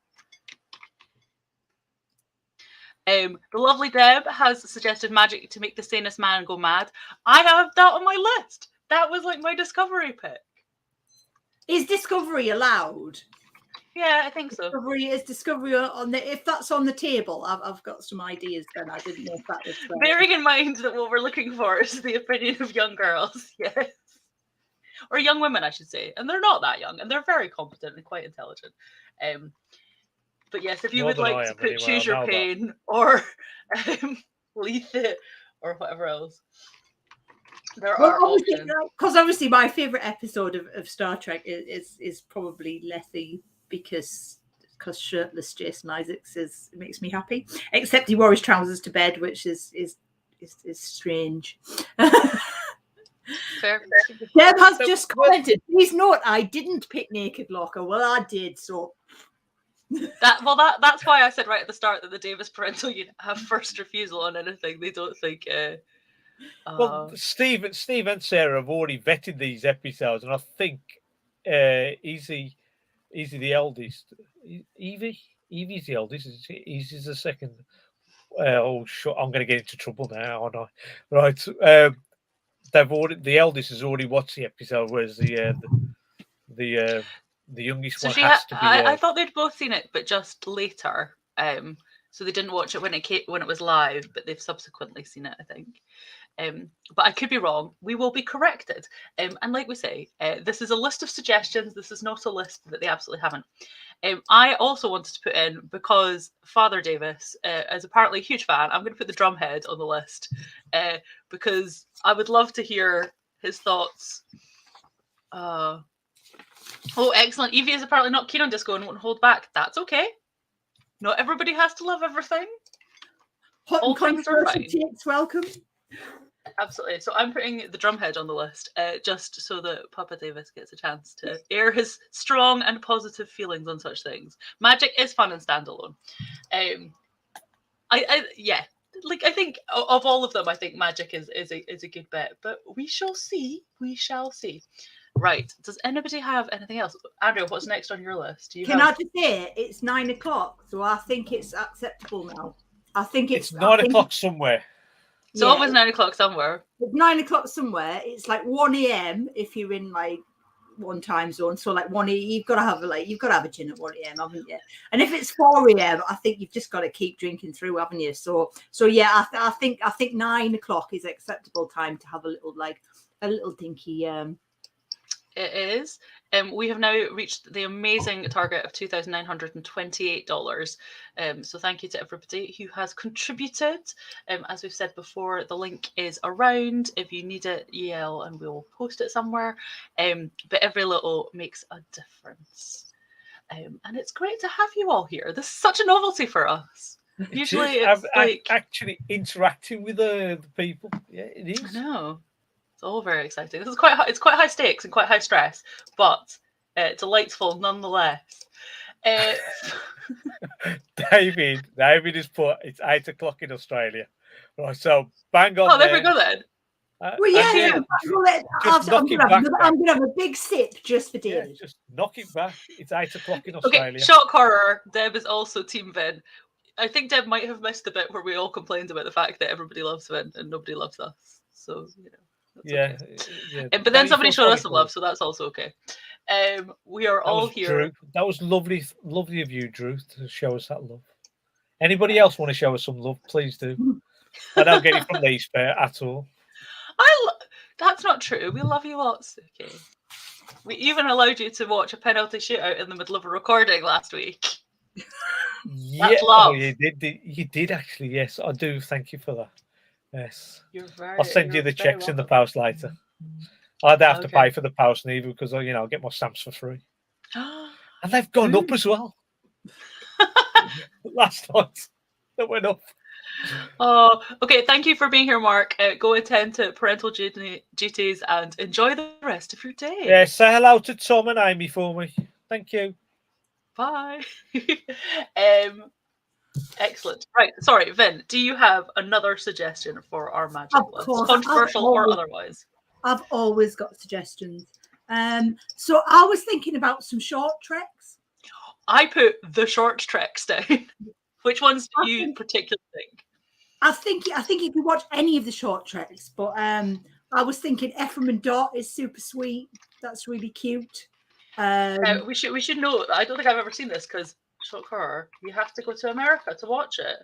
The lovely Deb has suggested magic to make the sanest man go mad. I have that on my list. That was like my Discovery pick. Is Discovery allowed? Yeah, I think so. Discovery on the, if that's on the table, I've got some ideas. Then I didn't know if that was bearing in mind that what we're looking for is the opinion of young girls. Yes. Or young women, I should say. And they're not that young, and they're very competent and quite intelligent. But yes, if you would like to put Choose Your Pain or Lethe or whatever else, there are options. Because obviously my favourite episode of Star Trek is probably Lethe because shirtless Jason Isaacs makes me happy. Except he wore his trousers to bed, which is strange. Fair. Deb has just commented. Please note, I didn't pick Naked Locker. Well, I did, so. That's why I said right at the start that the Davis parental unit have first refusal on anything. They don't think. Well, Steve and Sarah have already vetted these episodes, and I think Easy the eldest. Evie's the eldest. Easy's the second. I'm going to get into trouble now, aren't I? Right. The eldest has already watched the episode, whereas the youngest one has to be. I thought they'd both seen it, but just later. So they didn't watch it when it was live, but they've subsequently seen it, I think. But I could be wrong. We will be corrected. And like we say, this is a list of suggestions. This is not a list that they absolutely haven't. I also wanted to put in, because Father Davis is apparently a huge fan, I'm going to put the Drumhead on the list because I would love to hear his thoughts. Oh, excellent. Evie is apparently not keen on disco and won't hold back. That's okay. Not everybody has to love everything. Hot and controversial takes welcome. Absolutely. So I'm putting the Drumhead on the list just so that Papa Davis gets a chance to air his strong and positive feelings on such things. Magic is fun and standalone. I think of all of them, I think Magic is a good bet, but we shall see. We shall see. Right. Does anybody have anything else? Andrew, what's next on your list? Can I just say it's 9 o'clock, so I think it's acceptable now. I think it's 9 o'clock somewhere. So yeah, always 9 o'clock somewhere. It's 9 o'clock somewhere. It's like 1 a.m. if you're in like one time zone. So like 1 a.m. you've got to have a gin at 1 a.m. haven't you? And if it's 4 a.m. I think you've just got to keep drinking through, haven't you? So yeah, I think 9 o'clock is acceptable time to have a little dinky. It is. We have now reached the amazing target of $2,928. So thank you to everybody who has contributed. As we've said before, the link is around. If you need it, yell and we'll post it somewhere. But every little makes a difference. And it's great to have you all here. This is such a novelty for us. Usually it's like actually interacting with the people. Yeah, it is. I know. It's all very exciting. This is quite high stakes and quite high stress, but delightful nonetheless. David has put it's 8 o'clock in Australia. Right, so bang on. Oh, there we go then. Well, yeah. I'm gonna have a big sip just for David. Yeah, just knock it back. It's 8 o'clock in Australia. Okay, shock horror. Deb is also Team Vin. I think Deb might have missed the bit where we all complained about the fact that everybody loves Vin and nobody loves us. So Yeah, okay. Yeah. But then somebody showed us some love, so that's also okay. We are all here. Drew. That was lovely of you, Drew, to show us that love. Anybody else want to show us some love? Please do. I don't get it from these pair at all. That's not true. We love you lots, okay? We even allowed you to watch a penalty shootout in the middle of a recording last week. Yeah, love. you did actually. Yes, I do. Thank you for that. Yes, You're very. I'll send you you're the very checks in the welcome. post later. I'd have to Okay. pay for the post neither because I get my stamps for free, and they've gone up as well. Last night they went up. Oh, okay. Thank you for being here, Mark. Go attend to parental duties and enjoy the rest of your day. Yeah, say hello to Tom and Amy for me. Thank you. Bye. Excellent. Right. Sorry, Vin. Do you have another suggestion for our magic Of list, course, controversial or otherwise? I've always got suggestions. So I was thinking about some short treks. I put the short treks down. Which ones do you particularly think? I think you can watch any of the short treks, but I was thinking Ephraim and Dot is super sweet. That's really cute. We should note that I don't think I've ever seen this because shock horror. You have to go to America to watch it.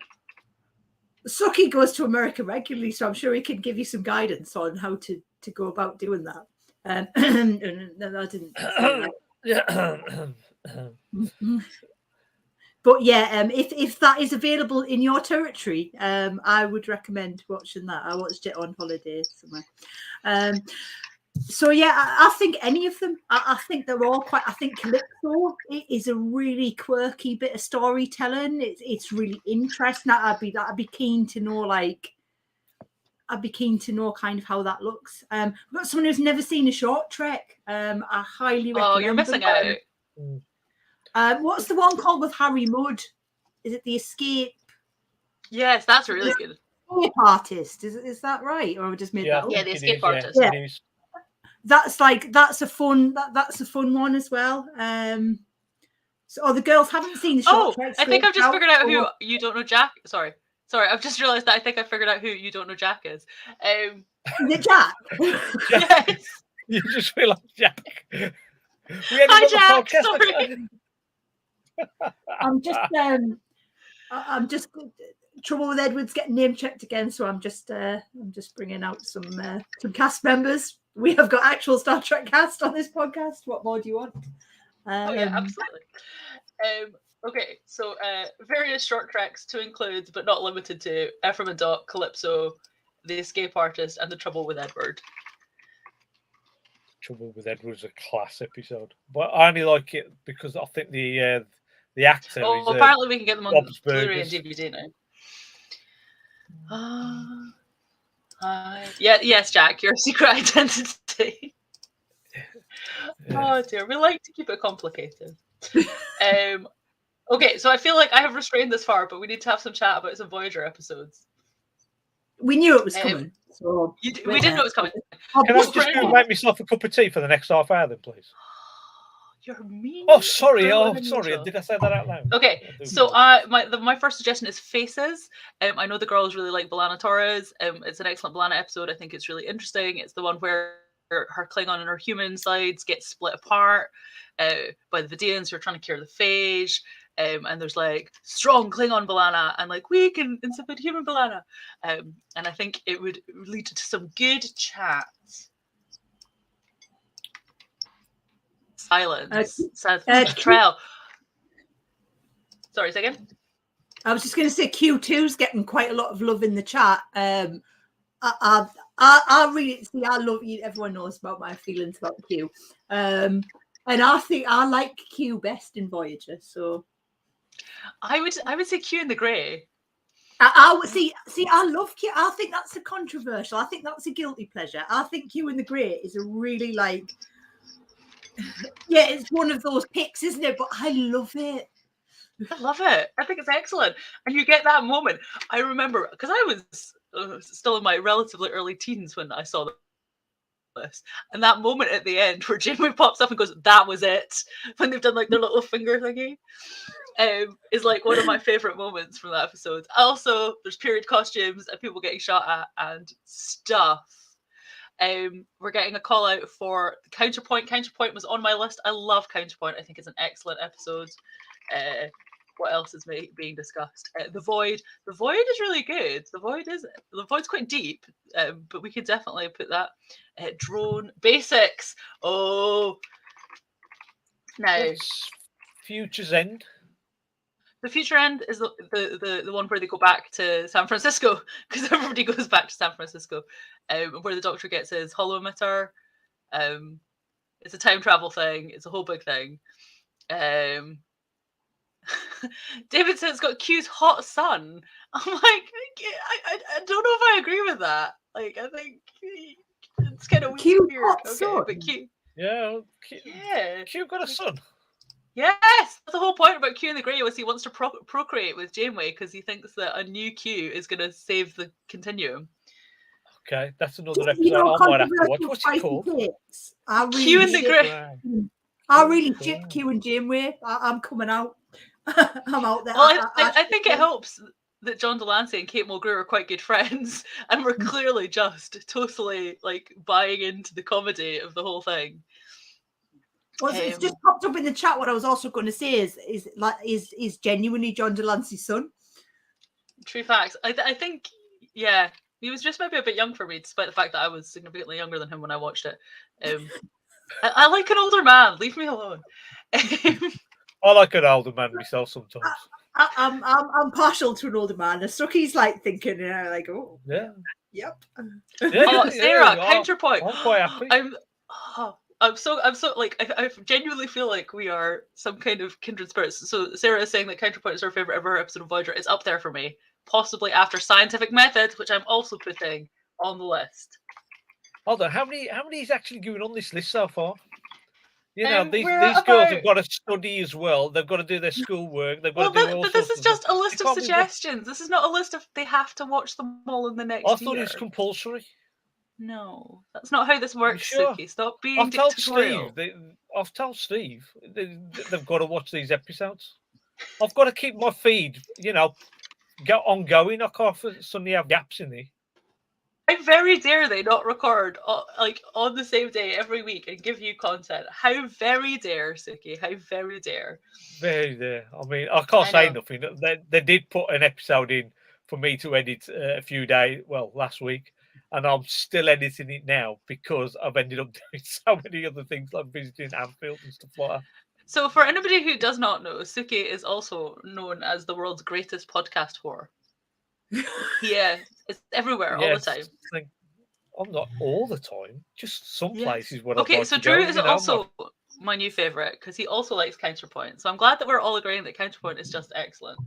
Suki goes to America regularly, so I'm sure he can give you some guidance on how to go about doing that. No, I didn't say that. But yeah, if that is available in your territory, I would recommend watching that. I watched it on holiday somewhere. So yeah, I think any of them. I think they're all quite. I think Calypso is a really quirky bit of storytelling. It's really interesting. I'd be keen to know I'd be keen to know kind of how that looks. I've got someone who's never seen a short trek. I highly recommend. Oh, you're missing out. What's the one called with Harry Mudd? Is it The Escape? Yes, that's really good. Escape Artist. Is that right? Or have I just made that up? Yeah, The Escape Artist. Yeah. That's a fun one as well. So the girls haven't seen the short trek. I think I've just figured out who You Don't Know Jack. Sorry, I've just realised that I think I figured out who You Don't Know Jack is. Is it Jack? Yes. You just feel like Jack. Hi, Jack. Sorry. I'm just trouble with Edward's getting name checked again, so I'm just bringing out some cast members. We have got actual Star Trek cast on this podcast. What more do you want? Oh yeah, absolutely. Okay, so various short treks to include, but not limited to, Ephraim and Dot, Calypso, The Escape Artist, and The Trouble with Edward. Trouble with Edward was a class episode, but I only like it because I think the actor. Oh, is, apparently we can get them on Bob's Blu-ray and Burgers. DVD now. Yes, Jack, your secret identity. Oh dear, we like to keep it complicated. Okay, so I feel like I have restrained this far, but we need to have some chat about some Voyager episodes. We knew it was coming. So we didn't know it was coming. Can I just go make myself a cup of tea for the next half hour, then, please? You're mean. Oh, sorry. Did I say that out loud? Okay, so my first suggestion is Faces. I know the girls really like B'Elanna Torres. It's an excellent B'Elanna episode. I think it's really interesting. It's the one where her Klingon and her human sides get split apart by the Vidians who are trying to cure the phage. And there's like strong Klingon B'Elanna and like weak and insipid human B'Elanna. And I think it would lead to some good chat. Silence. Betrayal. Sorry, say again? I was just going to say Q2's getting quite a lot of love in the chat. I really see. I love you. Everyone knows about my feelings about Q, and I think I like Q best in Voyager. So I would say Q in the Grey. I would see. I love Q. I think that's a controversial. I think that's a guilty pleasure. I think Q in the Grey is a really like. Yeah, it's one of those picks, isn't it? But I love it. I love it. I think it's excellent. And you get that moment. I remember, because I was still in my relatively early teens when I saw this. And that moment at the end where Janeway pops up and goes, that was it. When they've done like their little finger thingy. Is like one of my favourite moments from that episode. Also, there's period costumes and people getting shot at and stuff. We're getting a call out for Counterpoint. Counterpoint was on my list. I love Counterpoint. I think it's an excellent episode. what else is being discussed? The Void. The Void is really good. The Void's quite deep, but we could definitely put that. Drone basics. Oh, now What's Future's End? the Future End is the one where they go back to San Francisco, because everybody goes back to San Francisco, where the Doctor gets his holo emitter. It's a time travel thing. It's a whole big thing. David says it's got Q's hot son. I'm like, I don't know if I agree with that. Like, I think it's kind of weird. Q's hot okay, son? but Q. Yeah, Yeah. Q got a son. Yes, that's the whole point about Q in the Grey was he wants to procreate with Janeway because he thinks that a new Q is going to save the continuum. Okay, that's another You episode know, I might have to watch. controversial What's it called? takes. I Q in really the Grey. Right. I really ship Q and Janeway. I'm coming out. I'm out there. Well, I think it helps that John Delancey and Kate Mulgrew are quite good friends, and we're clearly just totally like buying into the comedy of the whole thing. Well, it's just popped up in the chat. What I was also going to say is genuinely John Delancey's son. True facts. I think, yeah, he was just maybe a bit young for me, despite the fact that I was significantly younger than him when I watched it. I like an older man. Leave me alone. I like an older man myself sometimes. I'm partial to an older man. Sucky's like thinking, like, oh, Yeah. Yep. Oh, Sarah, counterpoint. I'm quite happy. I'm so like I genuinely feel like we are some kind of kindred spirits. So Sarah is saying that Counterpoint is her favorite ever episode of Voyager. It's up there for me, possibly after Scientific Method, which I'm also putting on the list. Hold on, how many is actually going on this list so far? You know, these we're girls have got to study as well. They've got to do their schoolwork. They've got to do all but sorts this is of just stuff. a list of suggestions. This is not a list of they have to watch them all in the next year. I thought it was compulsory. No, that's not how this works, sure? Suki. Stop being dictatorial. I've told Steve they've got to watch these episodes. I've got to keep my feed, go ongoing. I can't suddenly have gaps in there. How very dare they not record like on the same day every week and give you content? How very dare, Suki? How very dare? Very dare. I mean, I can't say nothing. They did put an episode in for me to edit last week, and I'm still editing it now because I've ended up doing so many other things like visiting Anfield and stuff like that. So, for anybody who does not know, Suki is also known as the world's greatest podcast whore. Yeah, it's everywhere all the time. I'm not all the time, just some places where okay, I'd like so to Drew go, is also my new favorite because he also likes Counterpoint. So I'm glad that we're all agreeing that Counterpoint is just excellent.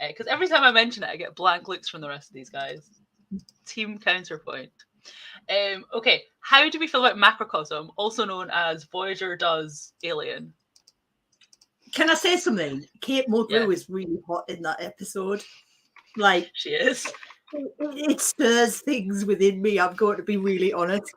Because every time I mention it, I get blank looks from the rest of these guys. Team Counterpoint. Okay, how do we feel about Macrocosm, also known as Voyager Does Alien? Can I say something? Kate Mulgrew is really hot in that episode. Like, she is. It stirs things within me. I'm going to be really honest.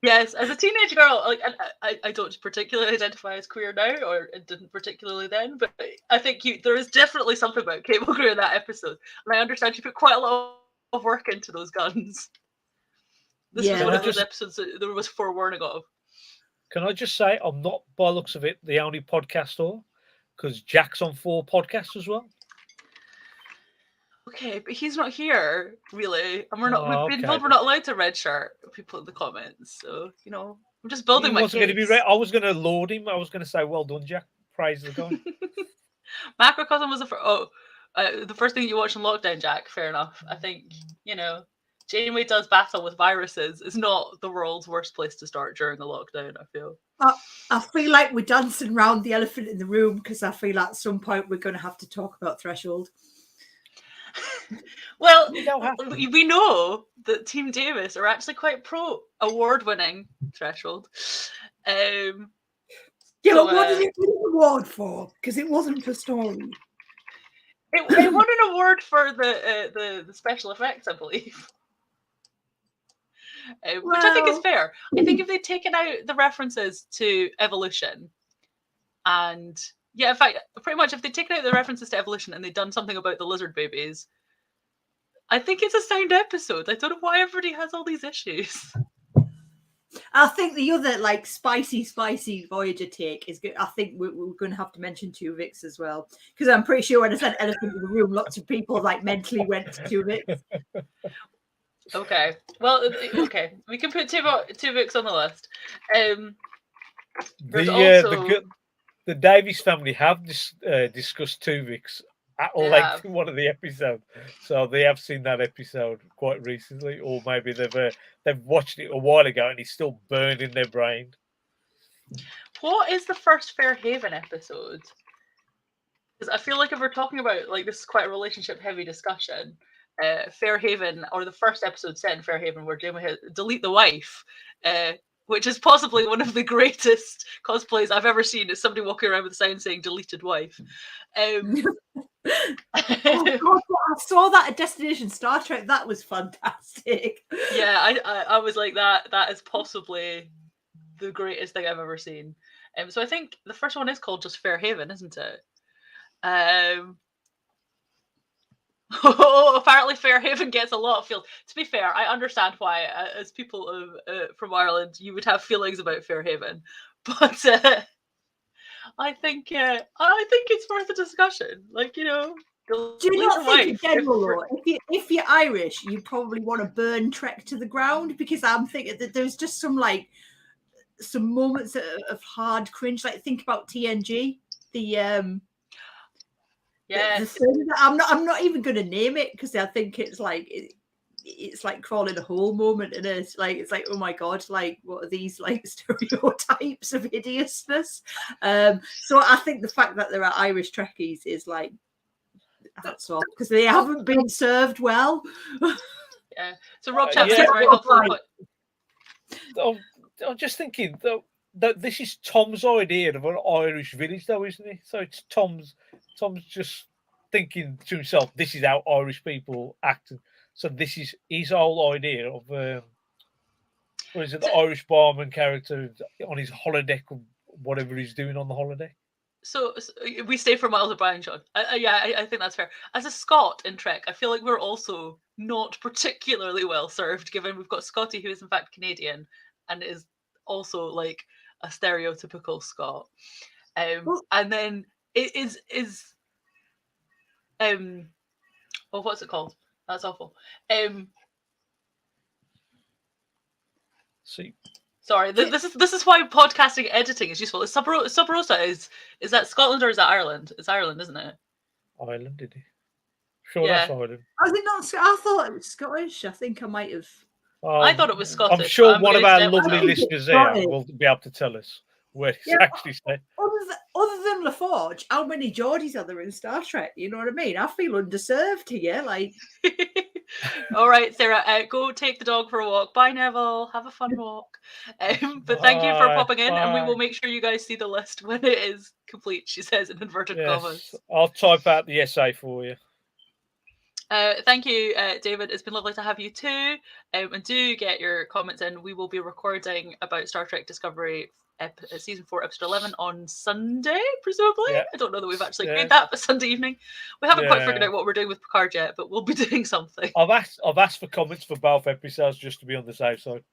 Yes, as a teenage girl, like I don't particularly identify as queer now, or didn't particularly then, but I think there is definitely something about Kate Mulgrew in that episode, and I understand she put quite a lot of work into those guns. This was one of those episodes that there was forewarning of. Can I just say, I'm not, by looks of it, the only podcaster, because Jack's on 4 podcasts as well. Okay, but he's not here, really, and we're not. We've been told we're not allowed to redshirt people in the comments, so I'm just building my case. I was going to laud him. I was going to say, "Well done, Jack. Praise the guy." Macrocosm was the first thing you watched in lockdown, Jack. Fair enough. I think Janeway Does Battle with Viruses is not the world's worst place to start during the lockdown. I feel. I feel like we're dancing around the elephant in the room because I feel at some point we're going to have to talk about Threshold. Well, we know that Team Davis are actually quite pro award-winning Threshold. Yeah, but what did it win an award for? Because it wasn't for story. It won an award for the special effects, I believe. Which I think is fair. I think if they'd taken out the references to evolution and in fact, pretty much if they'd taken out the references to evolution and they'd done something about the lizard babies, I think it's a sound episode. I don't know why everybody has all these issues. I think the other like spicy Voyager take is good. I think we're going to have to mention Tuvix as well, because I'm pretty sure when I said Elephant in the Room, lots of people like mentally went to Tuvix. Okay. Well, okay. We can put Tuvix on the list. There's also the Davies family have discussed Tuvix at length in one of the episodes, so they have seen that episode quite recently, or maybe they've watched it a while ago and it's still burned in their brain. What is the first Fairhaven episode? Because I feel like if we're talking about like this is quite a relationship heavy discussion. Fairhaven, or the first episode set in Fairhaven, where Jamie has delete the wife, which is possibly one of the greatest cosplays I've ever seen. Is somebody walking around with a sign saying "deleted wife." Oh God, I saw that at Destination Star Trek. That was fantastic. Yeah, I was like that. That is possibly the greatest thing I've ever seen. So I think the first one is called just Fairhaven, isn't it? Apparently Fairhaven gets a lot of feel. To be fair, I understand why, as people from Ireland, you would have feelings about Fairhaven, but I think it's worth a discussion. Like, you know, do you not think in general, though, if you're Irish, you probably want to burn Trek to the ground? Because I'm thinking that there's just some moments of hard cringe. Like, think about TNG, I'm not even going to name it, because I think it's like crawling a hole moment, and it's like oh my god, like what are these like stereotypes of hideousness? So I think the fact that there are Irish Trekkies is like hats off, because they haven't been served well. Yeah. So Rob Chapman is very helpful. I'm just thinking though that this is Tom's idea of an Irish village, though, isn't it? So it's Tom's just thinking to himself, this is how Irish people act. So this is his whole idea of what is it, the Irish barman character on his holodeck, or whatever he's doing on the holodeck. So we stay for Miles O'Brien, Sean. I think that's fair. As a Scot in Trek, I feel like we're also not particularly well served, given we've got Scotty, who is in fact Canadian and is also like a stereotypical Scot. And then it is what's it called? That's awful. See. Sorry, this is why podcasting editing is useful. Sub Rosa is that Scotland or is that Ireland? It's Ireland, isn't it? Ireland, did he? Sure, that's Ireland. I think not. I thought it was Scottish. I think I might have. I thought it was Scottish. I'm sure one of our lovely listeners there will be able to tell us where it's actually said. Other than LaForge, how many Geordies are there in Star Trek? You know what I mean? I feel underserved here. Like, all right, Sarah, go take the dog for a walk. Bye, Neville. Have a fun walk. But thank you for popping in, and we will make sure you guys see the list when it is complete. She says in inverted commas. I'll type out the essay for you. Thank you, David. It's been lovely to have you too. And do get your comments in. We will be recording about Star Trek Discovery season 4, episode 11 on Sunday, presumably. Yeah. I don't know that we've actually made that, but Sunday evening. We haven't quite figured out what we're doing with Picard yet, but we'll be doing something. I've asked for comments for both episodes just to be on the safe side.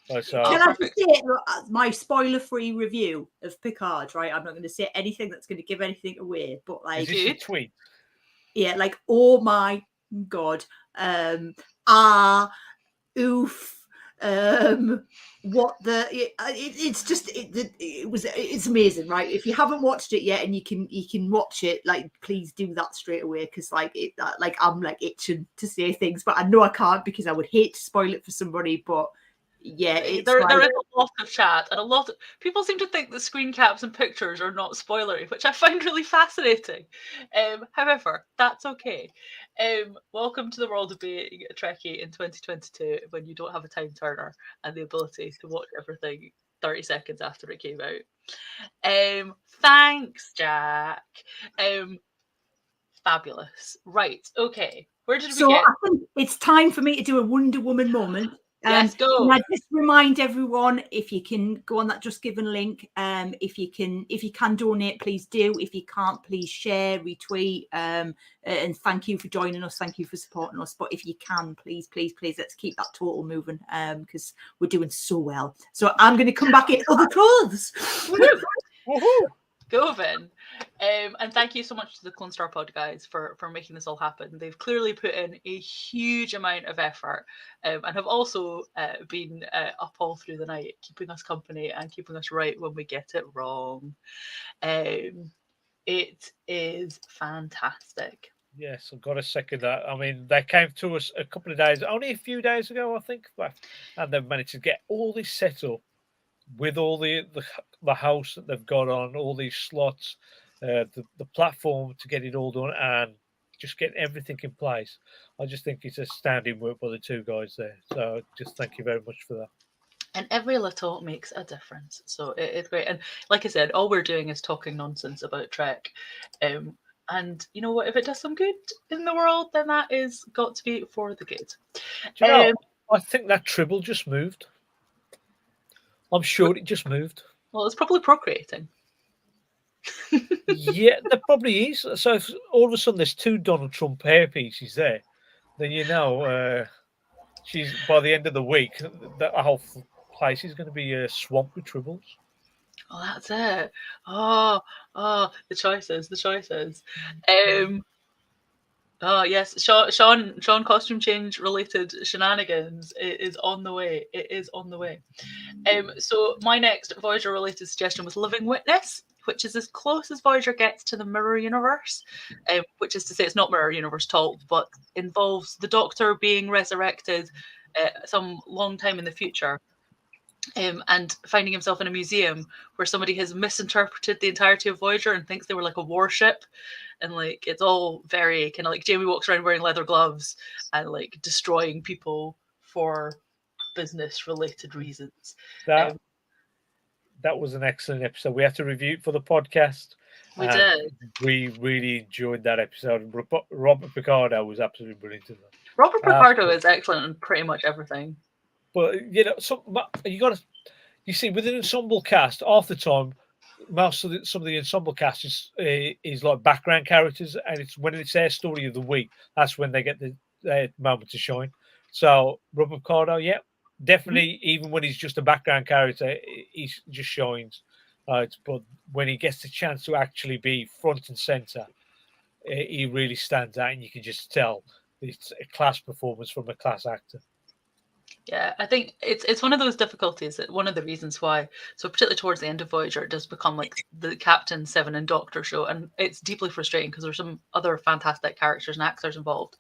So, can I just say my spoiler-free review of Picard? Right, I'm not going to say anything that's going to give anything away, but like, is this a tweet? Yeah, like, oh my god, oof. It's amazing, right? If you haven't watched it yet and you can watch it, like, please do that straight away, because like I'm like itching to say things, but I know I can't because I would hate to spoil it for somebody. But yeah, there is a lot of chat, and a lot of people seem to think that screen caps and pictures are not spoilery, which I find really fascinating. However, that's okay. Welcome to the world of being a Trekkie in 2022, when you don't have a time turner and the ability to watch everything 30 seconds after it came out. Thanks, Jack. Fabulous. Right. Okay. Where did we get? I think it's time for me to do a Wonder Woman moment. Yes, go. And I just remind everyone, if you can go on that Just Given link, if you can donate, please do. If you can't, please share, retweet, and thank you for joining us. Thank you for supporting us. But if you can, please, let's keep that total moving, because we're doing so well. So I'm going to come back in other clothes. Woohoo! Go, Vin. And thank you so much to the Clone Star Pod guys for making this all happen. They've clearly put in a huge amount of effort, and have also been up all through the night, keeping us company and keeping us right when we get it wrong. It is fantastic. Yes, I've got to second that. I mean, they came to us a couple of days, only a few days ago, I think, and they've managed to get all this set up with all the house that they've got on, all these slots, the platform to get it all done, and just get everything in place. I just think it's astounding work by the two guys there. So just thank you very much for that. And every little makes a difference. So it's great. And like I said, all we're doing is talking nonsense about Trek. And you know what? If it does some good in the world, then that is got to be for the good. Do you know, I think that Tribble just moved. I'm sure it just moved. Well, it's probably procreating. Yeah, there probably is. So if all of a sudden there's two Donald Trump hairpieces there, then you know she's by the end of the week, the whole place is going to be swamped with Tribbles. Oh, that's it. Oh, the choices. Oh yes, Sean, costume change related shenanigans is on the way. It is on the way. So my next Voyager related suggestion was Living Witness, which is as close as Voyager gets to the Mirror Universe, which is to say it's not Mirror Universe at all, but involves the Doctor being resurrected some long time in the future. And finding himself in a museum where somebody has misinterpreted the entirety of Voyager and thinks they were like a warship, and like it's all very kind of like Jamie walks around wearing leather gloves and like destroying people for business related reasons. That was an excellent episode. We had to review it for the podcast. We did. We really enjoyed that episode. Robert Picardo was absolutely brilliant in that. Robert Picardo is excellent in pretty much everything. But you know, you see, with an ensemble cast, half the time, some of the ensemble cast is like background characters, and it's when it's their story of the week, that's when they get their moment to shine. So Robert Picardo, yeah, definitely. Even when he's just a background character, he just shines. But when he gets the chance to actually be front and center, he really stands out, and you can just tell it's a class performance from a class actor. Yeah, I think it's one of those difficulties. That one of the reasons why, so particularly towards the end of Voyager, it does become like the Captain, Seven, and Doctor show, and it's deeply frustrating because there's some other fantastic characters and actors involved.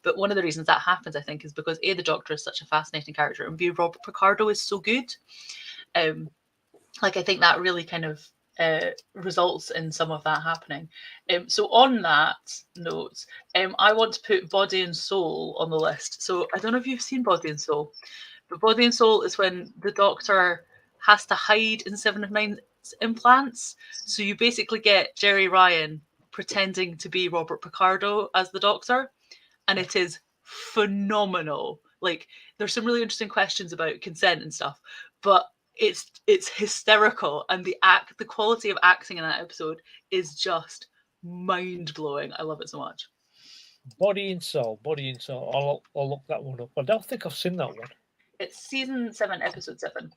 But one of the reasons that happens, I think, is because A, the Doctor is such a fascinating character, and B, Robert Picardo is so good. Like I think that really kind of results in some of that happening. So on that note, I want to put Body and Soul on the list. So I don't know if you've seen Body and Soul, but Body and Soul is when the Doctor has to hide in Seven of Nine's implants. So you basically get Jerry Ryan pretending to be Robert Picardo as the Doctor, and it is phenomenal. Like there's some really interesting questions about consent and stuff, but it's hysterical, and the quality of acting in that episode is just mind-blowing. I love it so much. Body and Soul. I'll look that one up. I don't think I've seen that one. It's season 7, episode 7.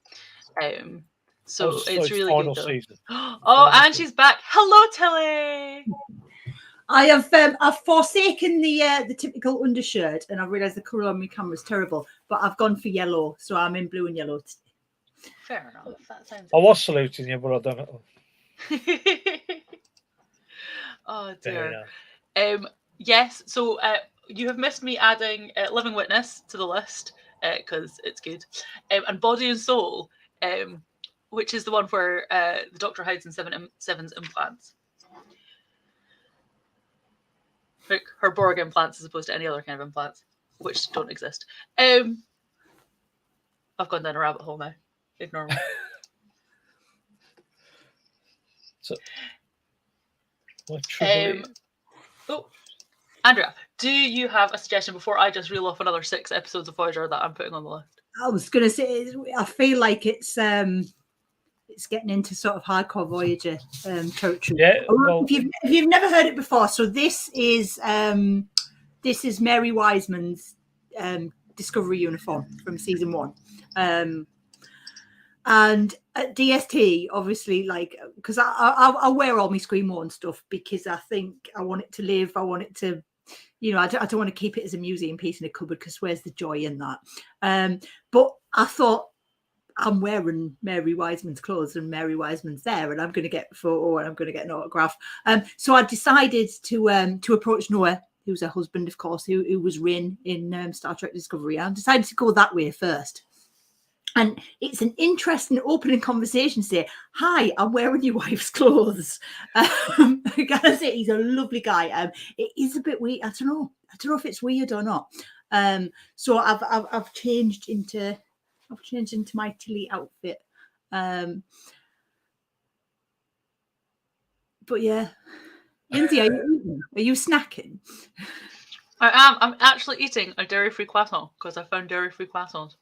So it's really final good. Season. Oh, and she's back. Hello, Tilly. I have I've forsaken the typical undershirt, and I've realised the colour on my camera is terrible. But I've gone for yellow, so I'm in blue and yellow today. Fair enough. That sounds. I was saluting you, but I don't know. Oh dear. Yes. So you have missed me adding Living Witness to the list because it's good, and Body and Soul, which is the one where the Doctor hides in Seven's implants. Like her Borg implants as opposed to any other kind of implants, which don't exist. I've gone down a rabbit hole now. Ignore me. So, Andrea, do you have a suggestion before I just reel off another 6 episodes of Voyager that I'm putting on the list? I was going to say, I feel like it's getting into sort of hardcore Voyager territory. Yeah, well, if you've never heard it before, so this is Mary Wiseman's Discovery uniform from season 1. And at DST, obviously, like, because I wear all my Screamo and stuff because I think I want it to live. I want it to, I don't want to keep it as a museum piece in a cupboard because where's the joy in that? But I thought, I'm wearing Mary Wiseman's clothes and Mary Wiseman's there, and I'm going to get a photo and I'm going to get an autograph. So I decided to approach Noah, who's her husband, of course, who was Rin in Star Trek Discovery. I decided to go that way first. And it's an interesting opening conversation to say, hi, I'm wearing your wife's clothes. I gotta say, he's a lovely guy. It is a bit weird. I don't know if it's weird or not. So I've changed into my Tilly outfit. But yeah. Lindsay, are you eating? Are you snacking? I am. I'm actually eating a dairy-free croissant because I found dairy-free croissants.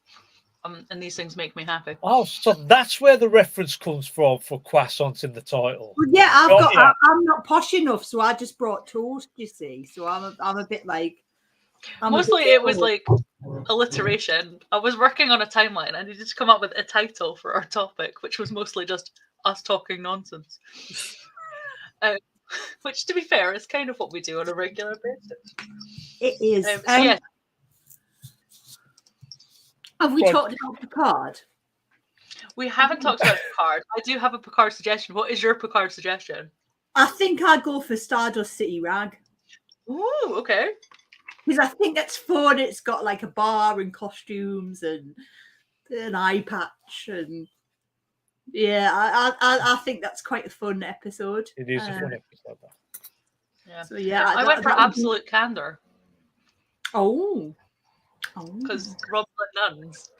And these things make me happy. Oh, so that's where the reference comes from for croissants in the title. Well, yeah, I'm not posh enough, so I just brought toast. You see, so I'm a bit like. Mostly, it was like alliteration. I was working on a timeline. I needed to come up with a title for our topic, which was mostly just us talking nonsense. Which, to be fair, is kind of what we do on a regular basis. It is. Yeah. Have we talked about Picard? We haven't talked about Picard. I do have a Picard suggestion. What is your Picard suggestion? I think I'd go for Stardust City Rag. Ooh, okay. Because I think that's fun. It's got like a bar and costumes and an eye patch, and yeah, I think that's quite a fun episode. It is a fun episode. Yeah. So yeah, I went for Absolute Candor. Oh. Because Romulan nuns.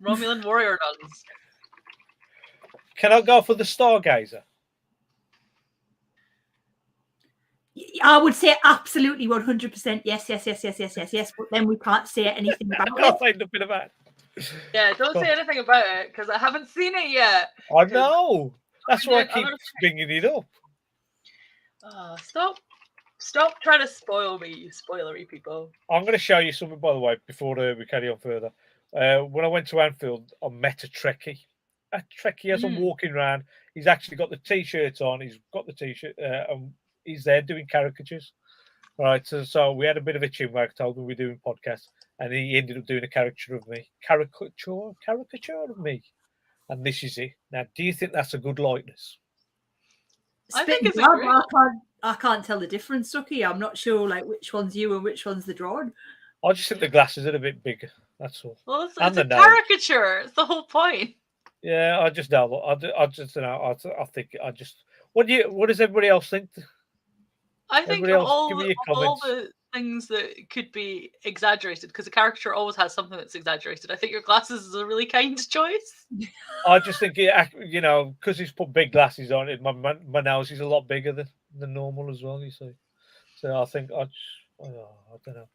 Romulan warrior nuns. Can I go for the Stargazer? I would say absolutely 100% yes. But then we can't say anything about it. I can't say nothing about it. Yeah, don't say anything about it because I haven't seen it yet. I know. That's why I keep bringing it up. Stop trying to spoil me, you spoilery people. I'm going to show you something, by the way, before we carry on further. When I went to Anfield, I met a Trekkie. A Trekkie, as I'm walking around, he's actually got the T-shirt on. He's got the T-shirt, and he's there doing caricatures. All right, so we had a bit of a chinwag. I told him we're doing podcasts, and he ended up doing a caricature of me. Caricature of me. And this is it. Now, do you think that's a good likeness? I think it's I can't tell the difference, Suki. I'm not sure like which one's you and which one's the drawing. I just think the glasses are a bit bigger. That's all. Well, it's a caricature. It's the whole point. Yeah, I just know. I just know. I think I just. What does everybody else think? I think of all the things that could be exaggerated, because a caricature always has something that's exaggerated. I think your glasses is a really kind choice. I just think because he's put big glasses on it, my nose is a lot bigger than normal as well. You see, so I think I don't know.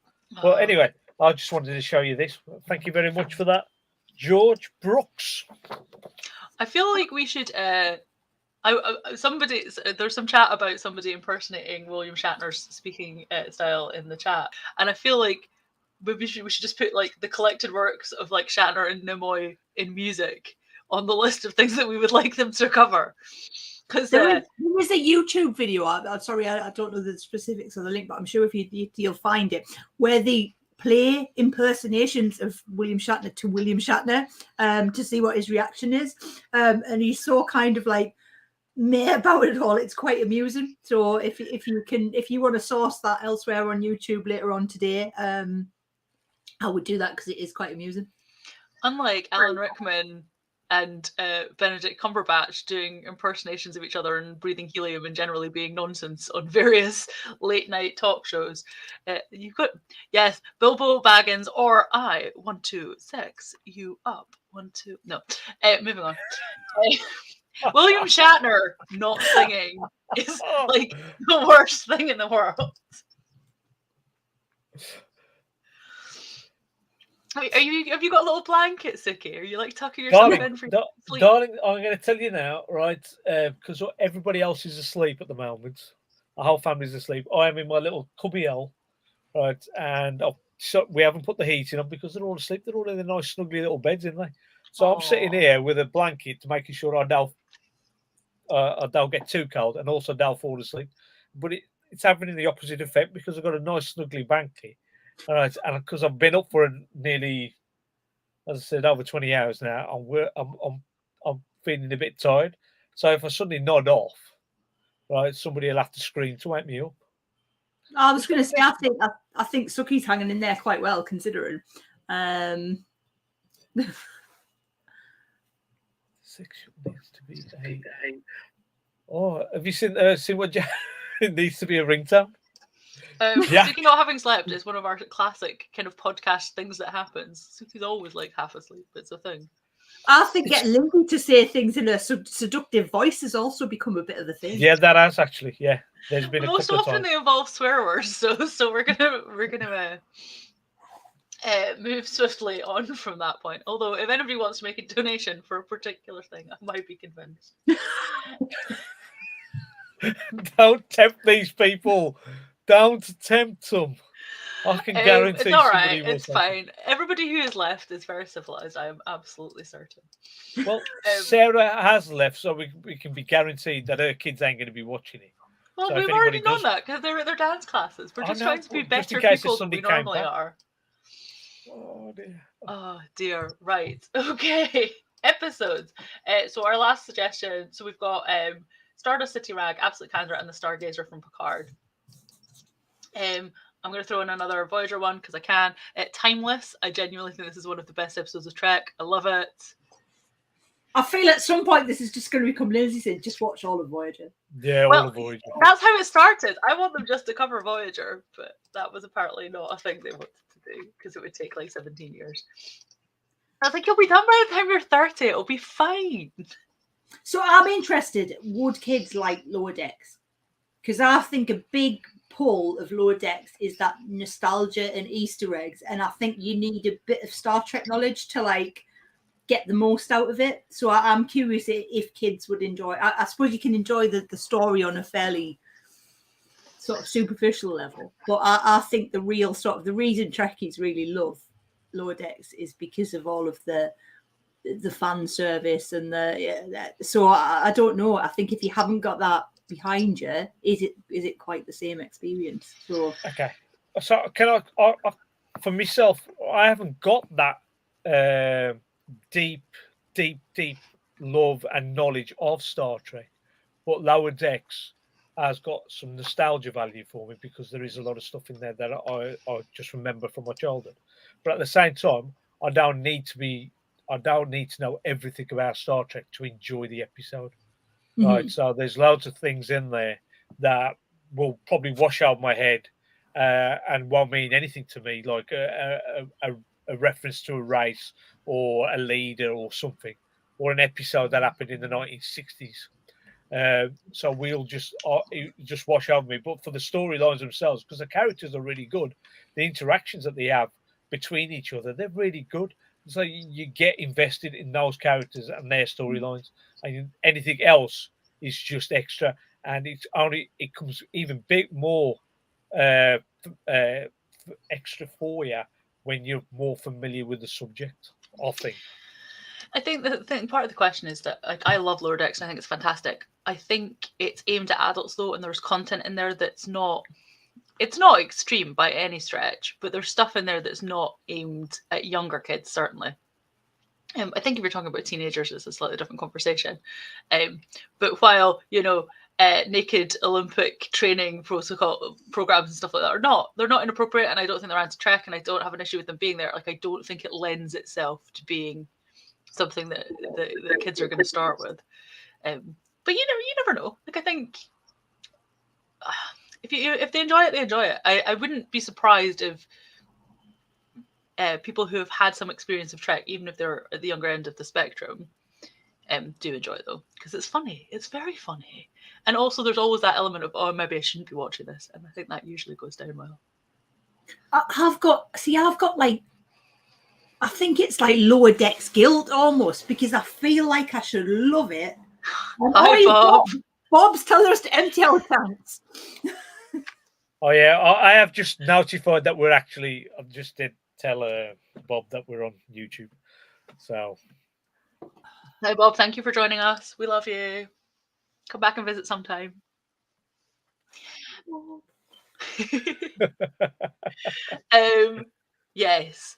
Well, anyway, I just wanted to show you this. Thank you very much for that, George Brooks. I feel like we should. There's some chat about somebody impersonating William Shatner's speaking style in the chat, and I feel like we should just put like the collected works of like Shatner and Nimoy in music on the list of things that we would like them to cover. Because there is a YouTube video. I'm sorry, I don't know the specifics of the link, but I'm sure if you'll find it, where they play impersonations of William Shatner to William Shatner to see what his reaction is, and he's so kind of like meh about it all. It's quite amusing. So if you want to source that elsewhere on YouTube later on today, I would do that because it is quite amusing. Unlike Alan Rickman and Benedict Cumberbatch doing impersonations of each other and breathing helium and generally being nonsense on various late night talk shows, you could, yes, Bilbo Baggins or I want to sex you up. Moving on. William Shatner not singing is like the worst thing in the world. Have you got a little blanket, Suki? Are you like tucking yourself in for sleep? Darling, I'm going to tell you now, right? Because everybody else is asleep at the moment. The whole family's asleep. I am in my little cubbyhole, right? And we haven't put the heating on because they're all asleep. They're all in their nice, snuggly little beds, aren't they? So I'm sitting here with a blanket to making sure I don't get too cold and also don't fall asleep. But it's having the opposite effect because I've got a nice, snuggly blanket. All right, and because I've been up for nearly, as I said, over 20 hours now, I'm feeling a bit tired. So if I suddenly nod off, right, somebody will have to scream to wake me up. I was going to say, I think Suki's hanging in there quite well, considering. Sexual needs to be a. Oh, have you seen what it needs to be a ringtone? Suki not having slept is one of our classic kind of podcast things that happens. Suki's always like half asleep. It's a thing. I think getting Lindsay to say things in a seductive voice has also become a bit of a thing. Yeah, that has actually. Yeah, there's been most often they involve swear words, so we're gonna move swiftly on from that point. Although, if anybody wants to make a donation for a particular thing, I might be convinced. Don't tempt these people. Don't tempt them. I can guarantee it's all right. somebody will. It's fine. Everybody who is left is very civilized. I am absolutely certain. Well, Sarah has left, so we can be guaranteed that her kids ain't going to be watching it. Well, so we've already known that because they're at their dance classes. We're just trying to be better people than we normally are. Oh dear. Oh dear. Right. Okay. Episodes. So our last suggestion. So we've got Stardust City Rag, Absolute Candor, and the Stargazer from Picard. I'm going to throw in another Voyager one because I can. Timeless. I genuinely think this is one of the best episodes of Trek. I love it. I feel at some point this is just going to become Lindsay said, just watch all of Voyager. Yeah, all of Voyager. That's how it started. I want them just to cover Voyager, but that was apparently not a thing they wanted to do because it would take like 17 years. I was like, you'll be done by the time you're 30. It'll be fine. So I'm interested, would kids like Lower Decks? Because I think a big pull of Lower Decks is that nostalgia and Easter eggs, and I think you need a bit of Star Trek knowledge to like get the most out of it. So I'm curious if kids would enjoy. I suppose you can enjoy the story on a fairly sort of superficial level, but I think the real sort of the reason Trekkies really love Lower Decks is because of all of the fan service and so I don't know. I think if you haven't got that behind you, is it quite the same experience? So okay, so can I for myself, I haven't got that deep love and knowledge of Star Trek, but Lower Decks has got some nostalgia value for me because there is a lot of stuff in there that I just remember from my childhood. But at the same time, I don't need to know everything about Star Trek to enjoy the episode. Right, so there's loads of things in there that will probably wash out my head and won't mean anything to me, like a reference to a race or a leader or something, or an episode that happened in the 1960s. So we'll just wash over me. But for the storylines themselves, because the characters are really good, the interactions that they have between each other, they're really good. So you get invested in those characters and their storylines, and anything else is just extra. And it comes even more extra for you when you're more familiar with the subject. I think part of the question is that like I love Lower Decks and I think it's fantastic. I think it's aimed at adults though, and there's content in there that's not. It's not extreme by any stretch, but there's stuff in there that's not aimed at younger kids, certainly. I think if you're talking about teenagers, it's a slightly different conversation. But while, naked Olympic training protocol programs and stuff like that they're not inappropriate, and I don't think they're anti-Trek, and I don't have an issue with them being there. Like, I don't think it lends itself to being something that the kids are going to start with. But you never know. Like, I think if they enjoy it, they enjoy it. I wouldn't be surprised if people who have had some experience of Trek, even if they're at the younger end of the spectrum, do enjoy it though, because it's funny. It's very funny, and also there's always that element of maybe I shouldn't be watching this, and I think that usually goes down well. I've got like I think it's like Lower Decks guilt almost, because I feel like I should love it. And Hi, Bob. Bob's telling us to empty our tanks. Oh yeah, I have just notified that we're actually. I just did tell Bob that we're on YouTube. So Hi, Bob. Thank you for joining us. We love you. Come back and visit sometime. Yes.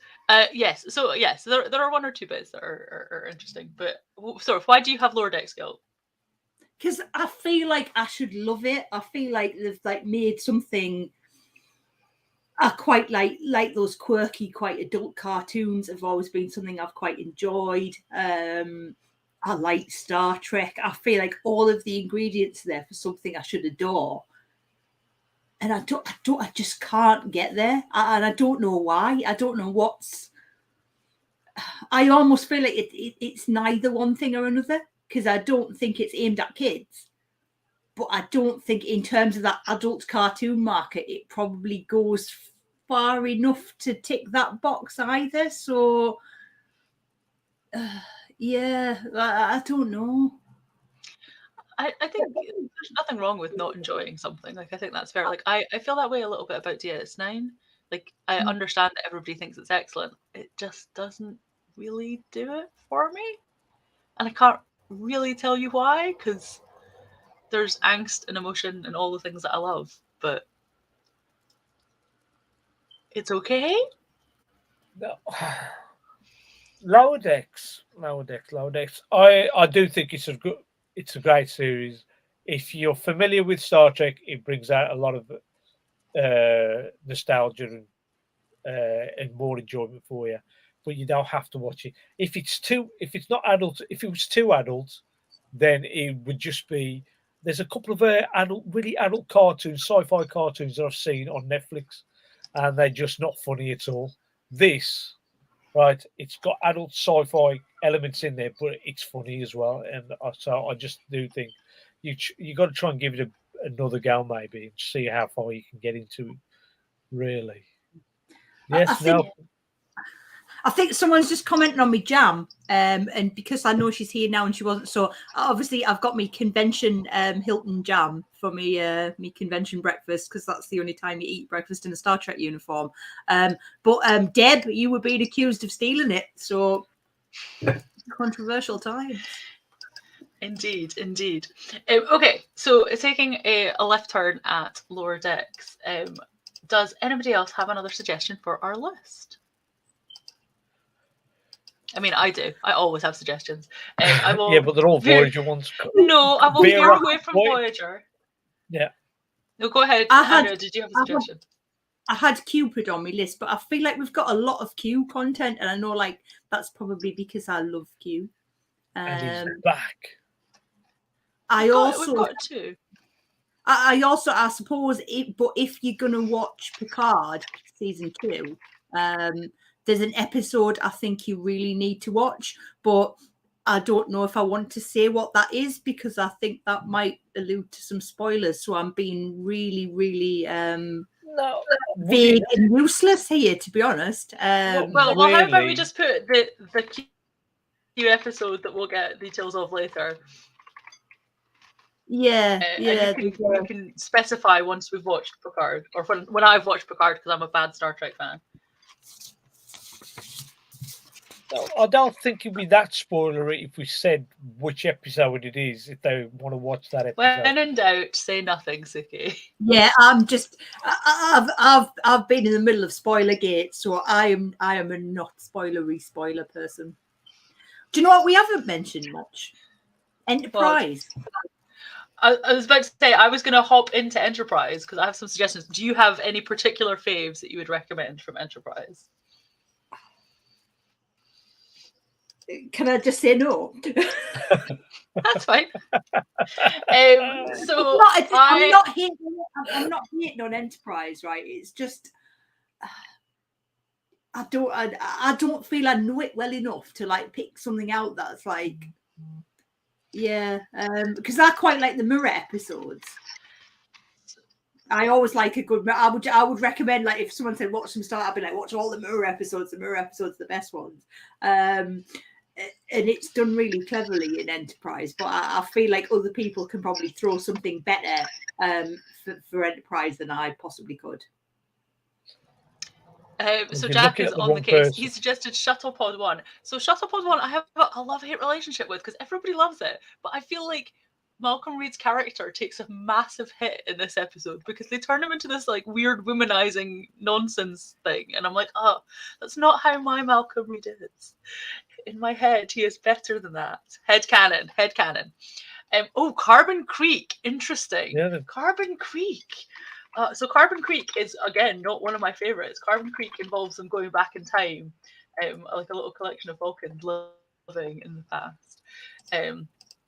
Yes. So yes, there are one or two bits that are interesting. But sort of, why do you have Lower Decks guilt? Because I feel like I should love it. I feel like they've like made something. I quite like those quirky, quite adult cartoons. Have always been something I've quite enjoyed. I like Star Trek. I feel like all of the ingredients are there for something I should adore. And I just can't get there. And I don't know why. I don't know what's. I almost feel like it's neither one thing or another, because I don't think it's aimed at kids. But I don't think in terms of that adult cartoon market, it probably goes far enough to tick that box either. So, yeah, I don't know. I think there's nothing wrong with not enjoying something. Like, I think that's fair. Like, I feel that way a little bit about DS9. Like, I understand that everybody thinks it's excellent. It just doesn't really do it for me. And I can't really tell you why, because there's angst and emotion and all the things that I love. But it's okay. no. Lower Decks. I do think it's a great series. If you're familiar with Star Trek, it brings out a lot of nostalgia and more enjoyment for you. But you don't have to watch it. If it's not adult, if it was too adult, then it would just be. There's a couple of really adult cartoons, sci-fi cartoons that I've seen on Netflix, and they're just not funny at all. This, right? It's got adult sci-fi elements in there, but it's funny as well. And so I just do think you got to try and give it another go, maybe, and see how far you can get into it. Really. Yes. I think someone's just commenting on me jam, and because I know she's here now and she wasn't, so obviously I've got me convention Hilton jam for me convention breakfast, because that's the only time you eat breakfast in a Star Trek uniform. But Deb, you were being accused of stealing it, so controversial times. Indeed. Okay, so taking a left turn at Lower Decks, does anybody else have another suggestion for our list? I mean, I do. I always have suggestions. I will Yeah, but they're all Voyager ones. No, I will veer away from Voyager. Yeah. No, go ahead. Anna, did you have a suggestion? I had Cupid on my list, but I feel like we've got a lot of Q content, and I know like that's probably because I love Q. And he's back. We've got two. I suppose, if you're gonna watch Picard season 2, there's an episode I think you really need to watch, but I don't know if I want to say what that is, because I think that might allude to some spoilers. So I'm being really, really vague and useless here, to be honest. Well, how about we just put the Q episode that we'll get details of later. Yeah. You can specify once we've watched Picard, or when I've watched Picard, because I'm a bad Star Trek fan. No, I don't think it'd be that spoilery if we said which episode it is, if they want to watch that episode. When in doubt, say nothing, Suki. Yeah, I'm just I've been in the middle of spoiler gate, so I am a not spoiler person. Do you know what we haven't mentioned much? Enterprise. I was about to say, I was going to hop into Enterprise because I have some suggestions. Do you have any particular faves that you would recommend from Enterprise? Can I just say no? That's fine. So I'm not hating on Enterprise, right? It's just I don't feel I know it well enough to like pick something out that's like, yeah, because I quite like the mirror episodes. I always like a good. I would recommend, like, if someone said watch some Star, I'd be like, watch all the Mirror episodes. The Mirror episodes are the best ones. And it's done really cleverly in Enterprise. But I feel like other people can probably throw something better for Enterprise than I possibly could. So You're Jack looking is at the on the wrong case. person. He suggested Shuttlepod 1. So Shuttlepod 1, I have a love-hate relationship with because everybody loves it. But I feel like Malcolm Reed's character takes a massive hit in this episode because they turn him into this like weird womanizing nonsense thing. And I'm like, oh, that's not how my Malcolm Reed is. In my head, he is better than that. Headcanon. Oh, Carbon Creek. Interesting. Yeah. Carbon Creek. So Carbon Creek is, again, not one of my favorites. Carbon Creek involves them going back in time, like a little collection of Vulcans living in the past.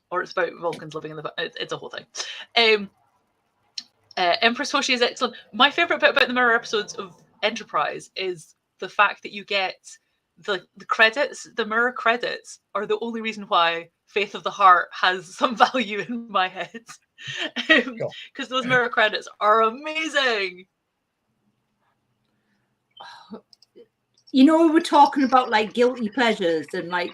Or it's about Vulcans living in the past. It's a whole thing. Empress Hoshi is excellent. My favorite bit about the Mirror episodes of Enterprise is the fact that you get the credits. The Mirror credits are the only reason why Faith of the Heart has some value in my head. Because those Mirror credits are amazing. You know, we were talking about like guilty pleasures and like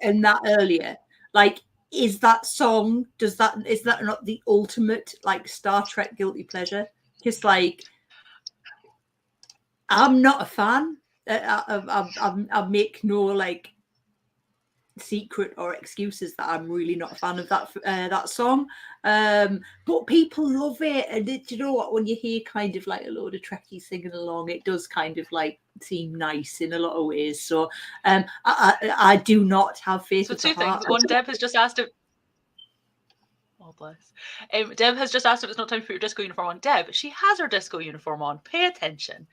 and that earlier. Like, is that song? Is that not the ultimate like Star Trek guilty pleasure? Just like, I'm not a fan. I make no like secret or excuses that I'm really not a fan of that song, but people love it. And you know what, when you hear kind of like a load of Trekkies singing along, it does kind of like seem nice in a lot of ways. So I do not have faith. So two things. One, Deb has just asked if oh bless. Deb has just asked if it's not time to put your disco uniform on. Deb, she has her disco uniform on. Pay attention.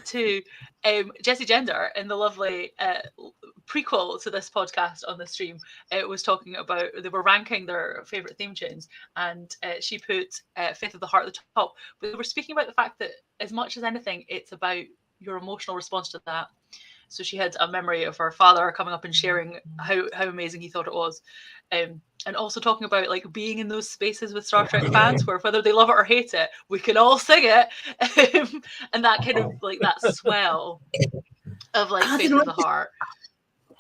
To Jessie Gender in the lovely prequel to this podcast on the stream, was talking about, they were ranking their favourite theme tunes, and she put Faith of the Heart at the top. But they were speaking about the fact that as much as anything, it's about your emotional response to that. So she had a memory of her father coming up and sharing how amazing he thought it was. And also talking about like being in those spaces with Star Trek fans where whether they love it or hate it, we can all sing it. And that kind of like that swell of like Faith of the Heart.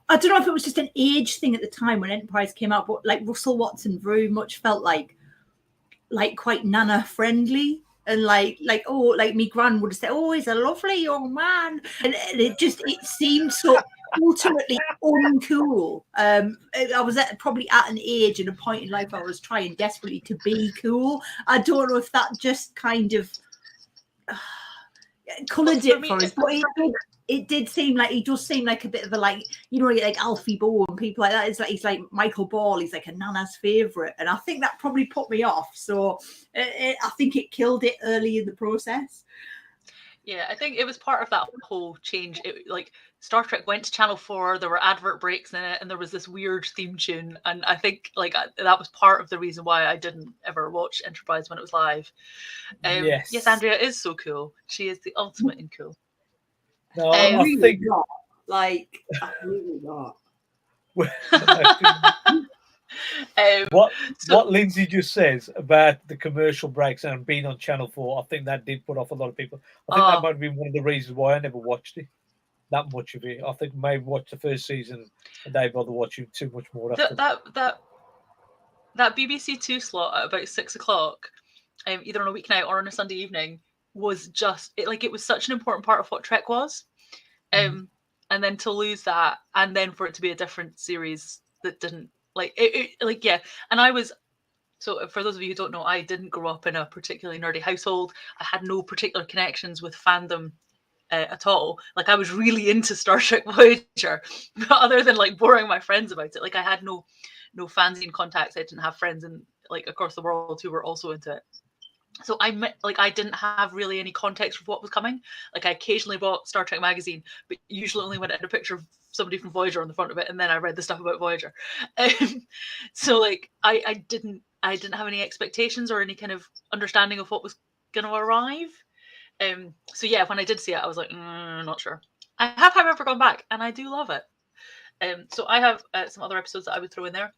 I don't know if it was just an age thing at the time when Enterprise came out, but like Russell Watson very much felt like quite Nana friendly. And like me gran would say, oh, he's a lovely young man. And it seemed so ultimately uncool. I was probably at an age and a point in life I was trying desperately to be cool. I don't know if that just kind of coloured it for us, but it did seem like he does seem like a bit of a like, you know, like Alfie Bow and people like that. It's like he's like Michael Ball. He's like a Nana's favourite, and I think that probably put me off. So I think it killed it early in the process. Yeah, I think it was part of that whole change. Like Star Trek went to Channel 4, there were advert breaks in it, and there was this weird theme tune. And I think like that was part of the reason why I didn't ever watch Enterprise when it was live. Yes, Andrea is so cool. She is the ultimate in cool. No, I really think not. Like, I'm really not. What Lindsay just says about the commercial breaks and being on Channel 4, I think that did put off a lot of people. I think that might have been one of the reasons why I never watched it, that much of it. I think I maybe watched the first season and they bother watching too much more. That BBC Two slot at about 6 o'clock, either on a weeknight or on a Sunday evening, was just it was such an important part of what Trek was. And then to lose that, and then for it to be a different series that didn't and I was, so for those of you who don't know, I didn't grow up in a particularly nerdy household. I had no particular connections with fandom at all. Like I was really into Star Trek Voyager, but other than like boring my friends about it, like I had no fanzine contacts. I didn't have friends in like across the world who were also into it. So I didn't have really any context of what was coming. Like I occasionally bought Star Trek magazine, but usually only when it had a picture of somebody from Voyager on the front of it, and then I read the stuff about Voyager. So like I didn't have any expectations or any kind of understanding of what was going to arrive. So yeah, when I did see it, I was like, not sure. I have, however, gone back, and I do love it. So I have some other episodes that I would throw in there.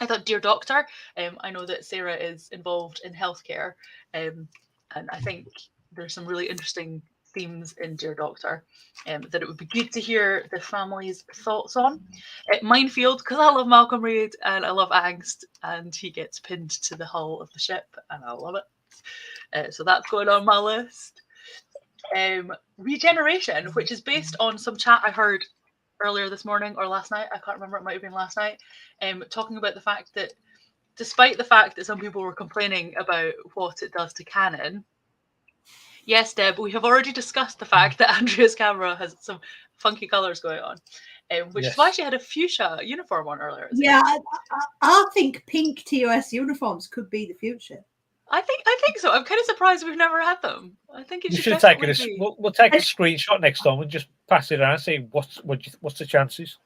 I thought Dear Doctor. I know that Sarah is involved in healthcare, and I think there's some really interesting themes in Dear Doctor that it would be good to hear the family's thoughts on. Minefield, because I love Malcolm Reed and I love Angst, and he gets pinned to the hull of the ship, and I love it. So that's going on my list. Regeneration, which is based on some chat I heard earlier this morning or last night, I can't remember, it might have been last night, talking about the fact that despite the fact that some people were complaining about what it does to canon, yes, Deb, we have already discussed the fact that Andrea's camera has some funky colours going on, which is why she had a fuchsia uniform on earlier. Yeah, I think pink TOS uniforms could be the future. I think so. I'm kind of surprised we've never had them. I think it You should should have taken definitely be. We'll take a screenshot next time and just pass it around and see what's the chances.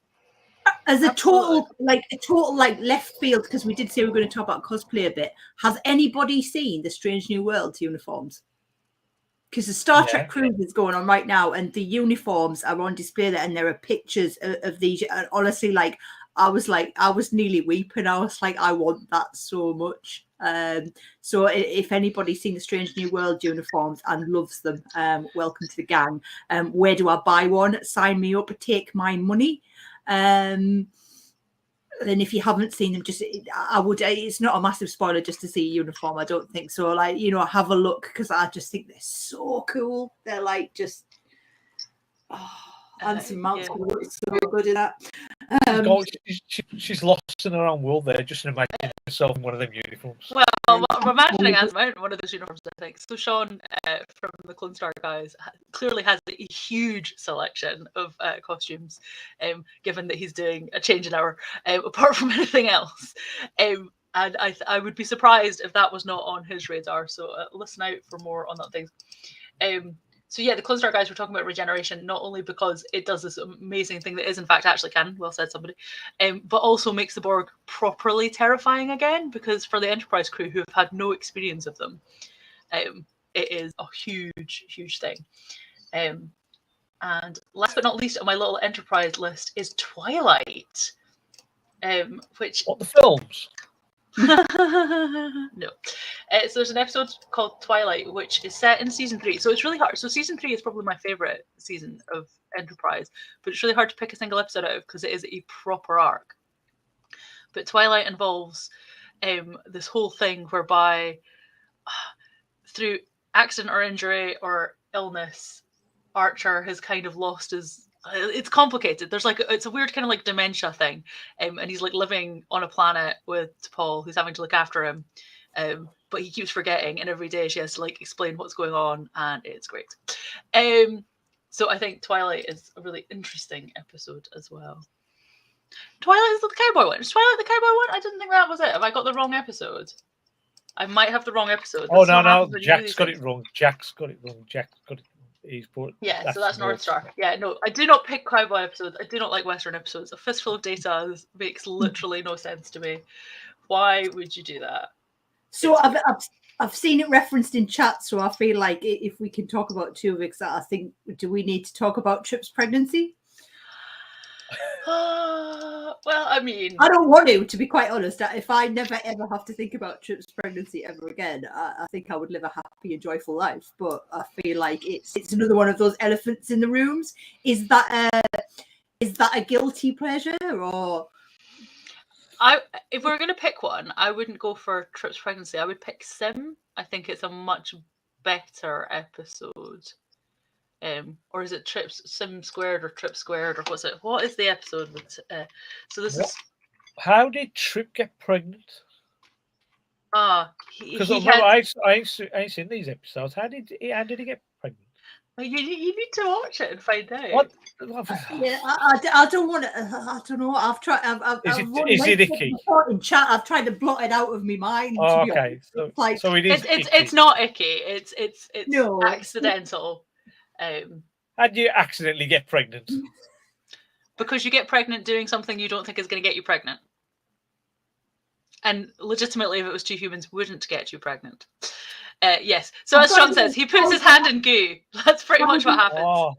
As a total left field, because we did say we were going to talk about cosplay a bit. Has anybody seen the Strange New Worlds uniforms? Because the Star Trek cruise is going on right now, and the uniforms are on display there, and there are pictures of these. And honestly, I was nearly weeping. I was like, I want that so much. So if anybody's seen the Strange New World uniforms and loves them, welcome to the gang. Where do I buy one? Sign me up, take my money. And if you haven't seen them, it's not a massive spoiler just to see a uniform. I don't think so. Have a look, because I just think they're so cool. They're just Anson Mount's so good in that. She's lost in her own world there. Just imagine herself in one of them uniforms. Well, I'm imagining Anson Mount in one of those uniforms, I think. So Sean from the Clone Star guys clearly has a huge selection of costumes, given that he's doing a change an hour, apart from anything else. And I would be surprised if that was not on his radar. So listen out for more on that thing. So yeah, the Clone Star guys were talking about regeneration, not only because it does this amazing thing that is in fact actually canon, well said somebody, but also makes the Borg properly terrifying again, because for the Enterprise crew who have had no experience of them, it is a huge, huge thing. And last but not least on my little Enterprise list is Twilight, which... What, the films? No. So there's an episode called Twilight, which is set in season 3. So it's really hard. So season 3 is probably my favorite season of Enterprise, but it's really hard to pick a single episode out of because it is a proper arc. But Twilight involves this whole thing whereby through accident or injury or illness, Archer has kind of lost his... It's complicated. It's a weird kind of dementia thing, and he's living on a planet with T'Pol, who's having to look after him, but he keeps forgetting, and every day she has to explain what's going on, and it's great. So I think Twilight is a really interesting episode as well. Twilight is the cowboy one. Is Twilight the cowboy one? I didn't think that was it. Have I got the wrong episode? I might have the wrong episode. Oh no, Jack's got it wrong. Jack's got it wrong. Yeah, so that's North Star. Yeah, no, I do not pick cowboy episodes. I do not like Western episodes. A fistful of data makes literally no sense to me. Why would you do that? So I've seen it referenced in chat, so I feel like if we can talk about two of it, I think, do we need to talk about Trip's pregnancy? Well, I mean, I don't want to be quite honest. If I never ever have to think about Trip's pregnancy ever again, I think I would live a happy and joyful life. But I feel like it's another one of those elephants in the rooms. Is that a guilty pleasure, or? If we were going to pick one, I wouldn't go for Trip's pregnancy. I would pick Sim. I think it's a much better episode. Or is it Sim Squared or Trip Squared, or what's it? What is the episode? How did Trip get pregnant? Because I ain't seen these episodes. How did he get pregnant? You need to watch it and find out. What? Yeah, I don't want to. I don't know. I've tried. Is it icky? In chat, I've tried to blot it out of my mind. Oh, okay, so it is. It's not icky. It's no, accidental. How do you accidentally get pregnant? Because you get pregnant doing something you don't think is going to get you pregnant. And legitimately, if it was two humans, wouldn't get you pregnant. Yes. So as Sean says, he puts his hand in goo. That's pretty much what happens.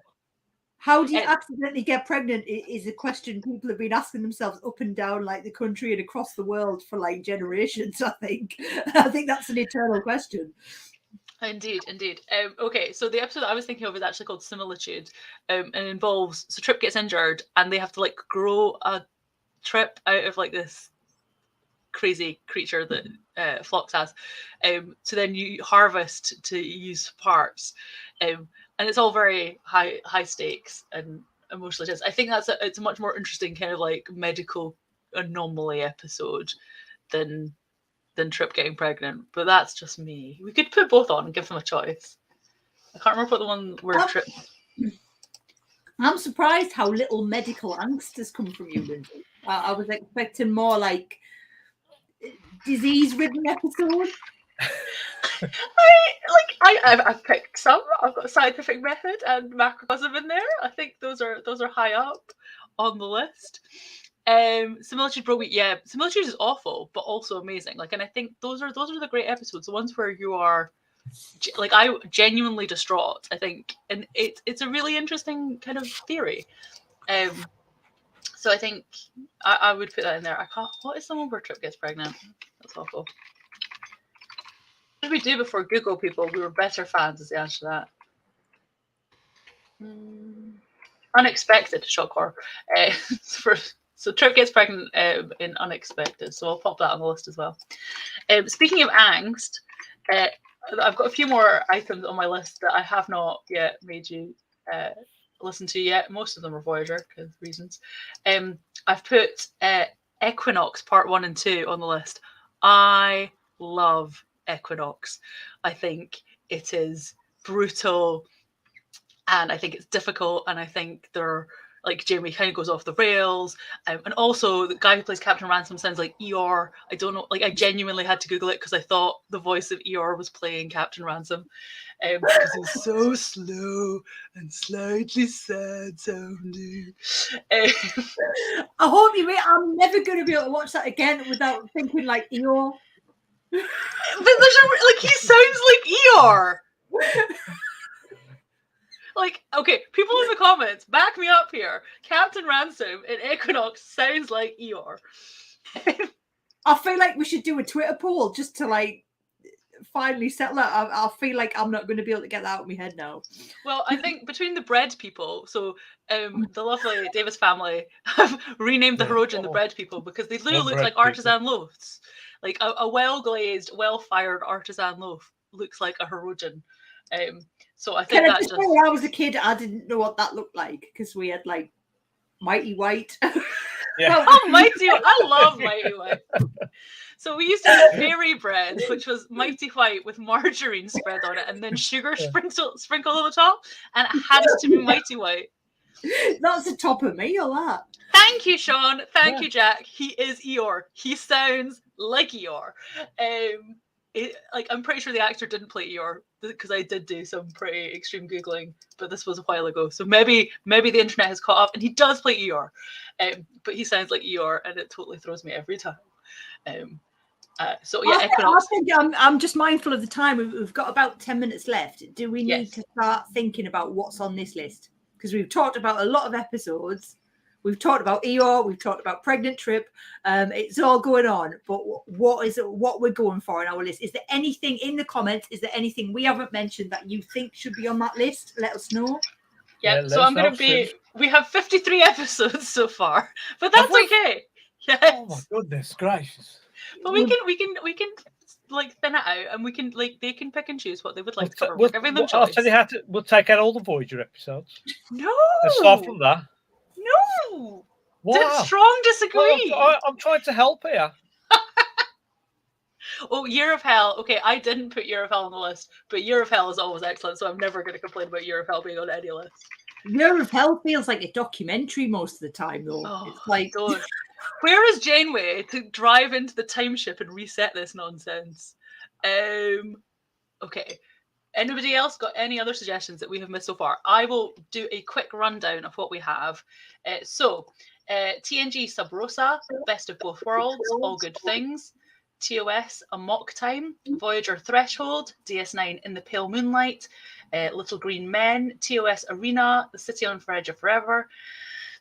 How do you accidentally get pregnant is a question people have been asking themselves up and down like the country and across the world for like generations, I think. I think that's an eternal question. Indeed. Okay, so the episode that I was thinking of is actually called Similitude, and involves, so Trip gets injured and they have to like grow a Trip out of like this crazy creature that Phlox has, so then you harvest to use parts, and it's all very high stakes and emotionally tense. I think it's a much more interesting kind of like medical anomaly episode than Trip getting pregnant, but that's just me. We could put both on and give them a choice. I can't remember what the one where Trip. I'm surprised how little medical angst has come from you, Lindsay. I was expecting more like disease-ridden episodes. I've picked some. I've got scientific method and macrocosm in there. I think those are high up on the list. Similitude broke me. Yeah, Similitude is awful, but also amazing. Like, and I think those are the great episodes. The ones where you are like, I genuinely distraught. I think, and it's a really interesting kind of theory. So I think I would put that in there. I can't. What is someone where Trip gets pregnant? That's awful. What did we do before Google, people? We were better fans as the answer to that. Unexpected, shock horror. So Trip gets pregnant in Unexpected, so I'll pop that on the list as well. Speaking of angst, I've got a few more items on my list that I have not yet made you listen to yet. Most of them are Voyager, because reasons. I've put Equinox Part 1 and 2 on the list. I love Equinox. I think it is brutal, and I think it's difficult, and I think they're like Jamie kind of goes off the rails, and also the guy who plays Captain Ransom sounds like Eeyore. I don't know, like I genuinely had to Google it because I thought the voice of Eeyore was playing Captain Ransom, because he's so slow and slightly sad sounding. I hope you wait. I'm never going to be able to watch that again without thinking like Eeyore. But he sounds like Eeyore. Like, okay, people in the comments, back me up here. Captain Ransom in Equinox sounds like Eeyore. I feel like we should do a Twitter poll just to like finally settle it. I feel like I'm not going to be able to get that out of my head now. Well, I think between the bread people, so the lovely Davis family have renamed the Herogen the bread people because they literally look like artisan loaves. Like a well-glazed, well-fired artisan loaf looks like a Herogen. So I think that when I was a kid, I didn't know what that looked like because we had like Mighty White. Yeah. Oh, Mighty! I love Mighty White. So we used to have fairy bread, which was Mighty White with margarine spread on it, and then sugar sprinkled on the top, and it had to be Mighty White. That's the top of me, all that. Thank you, Sean. Thank you, Jack. He is Eeyore. He sounds like Eeyore. I'm pretty sure the actor didn't play Eeyore because I did do some pretty extreme Googling, but this was a while ago. So maybe the internet has caught up and he does play Eeyore, but he sounds like Eeyore and it totally throws me every time. So yeah, Equinox. I'm just mindful of the time. We've got about 10 minutes left. Do we need to start thinking about what's on this list? Because we've talked about a lot of episodes. We've talked about Eeyore. We've talked about Pregnant Trip. It's all going on. But what we're going for on our list? Is there anything in the comments? Is there anything we haven't mentioned that you think should be on that list? Let us know. Yeah. So I'm going to be. We have 53 episodes so far, but that's okay. Yes. Oh my goodness gracious! But we can like thin it out, and we can like they can pick and choose what they would like to cover. We'll, We're giving them I'll choice. tell you how to. We'll take out all the Voyager episodes. No. Let's start from that. No. Wow. Strong disagree. Well, I'm trying to help here. Oh, Year of Hell. Okay, I didn't put Year of Hell on the list, but Year of Hell is always excellent, so I'm never going to complain about Year of Hell being on any list. Year of Hell feels like a documentary most of the time, though. Oh, it's like, where is Janeway to drive into the time ship and reset this nonsense? Okay. Anybody else got any other suggestions that we have missed so far? I will do a quick rundown of what we have. TNG Sub Rosa, Best of Both Worlds, All Good Things. TOS, A Mock Time. Voyager Threshold. DS9, In the Pale Moonlight. Little Green Men, TOS Arena, The City on Edge of Forever,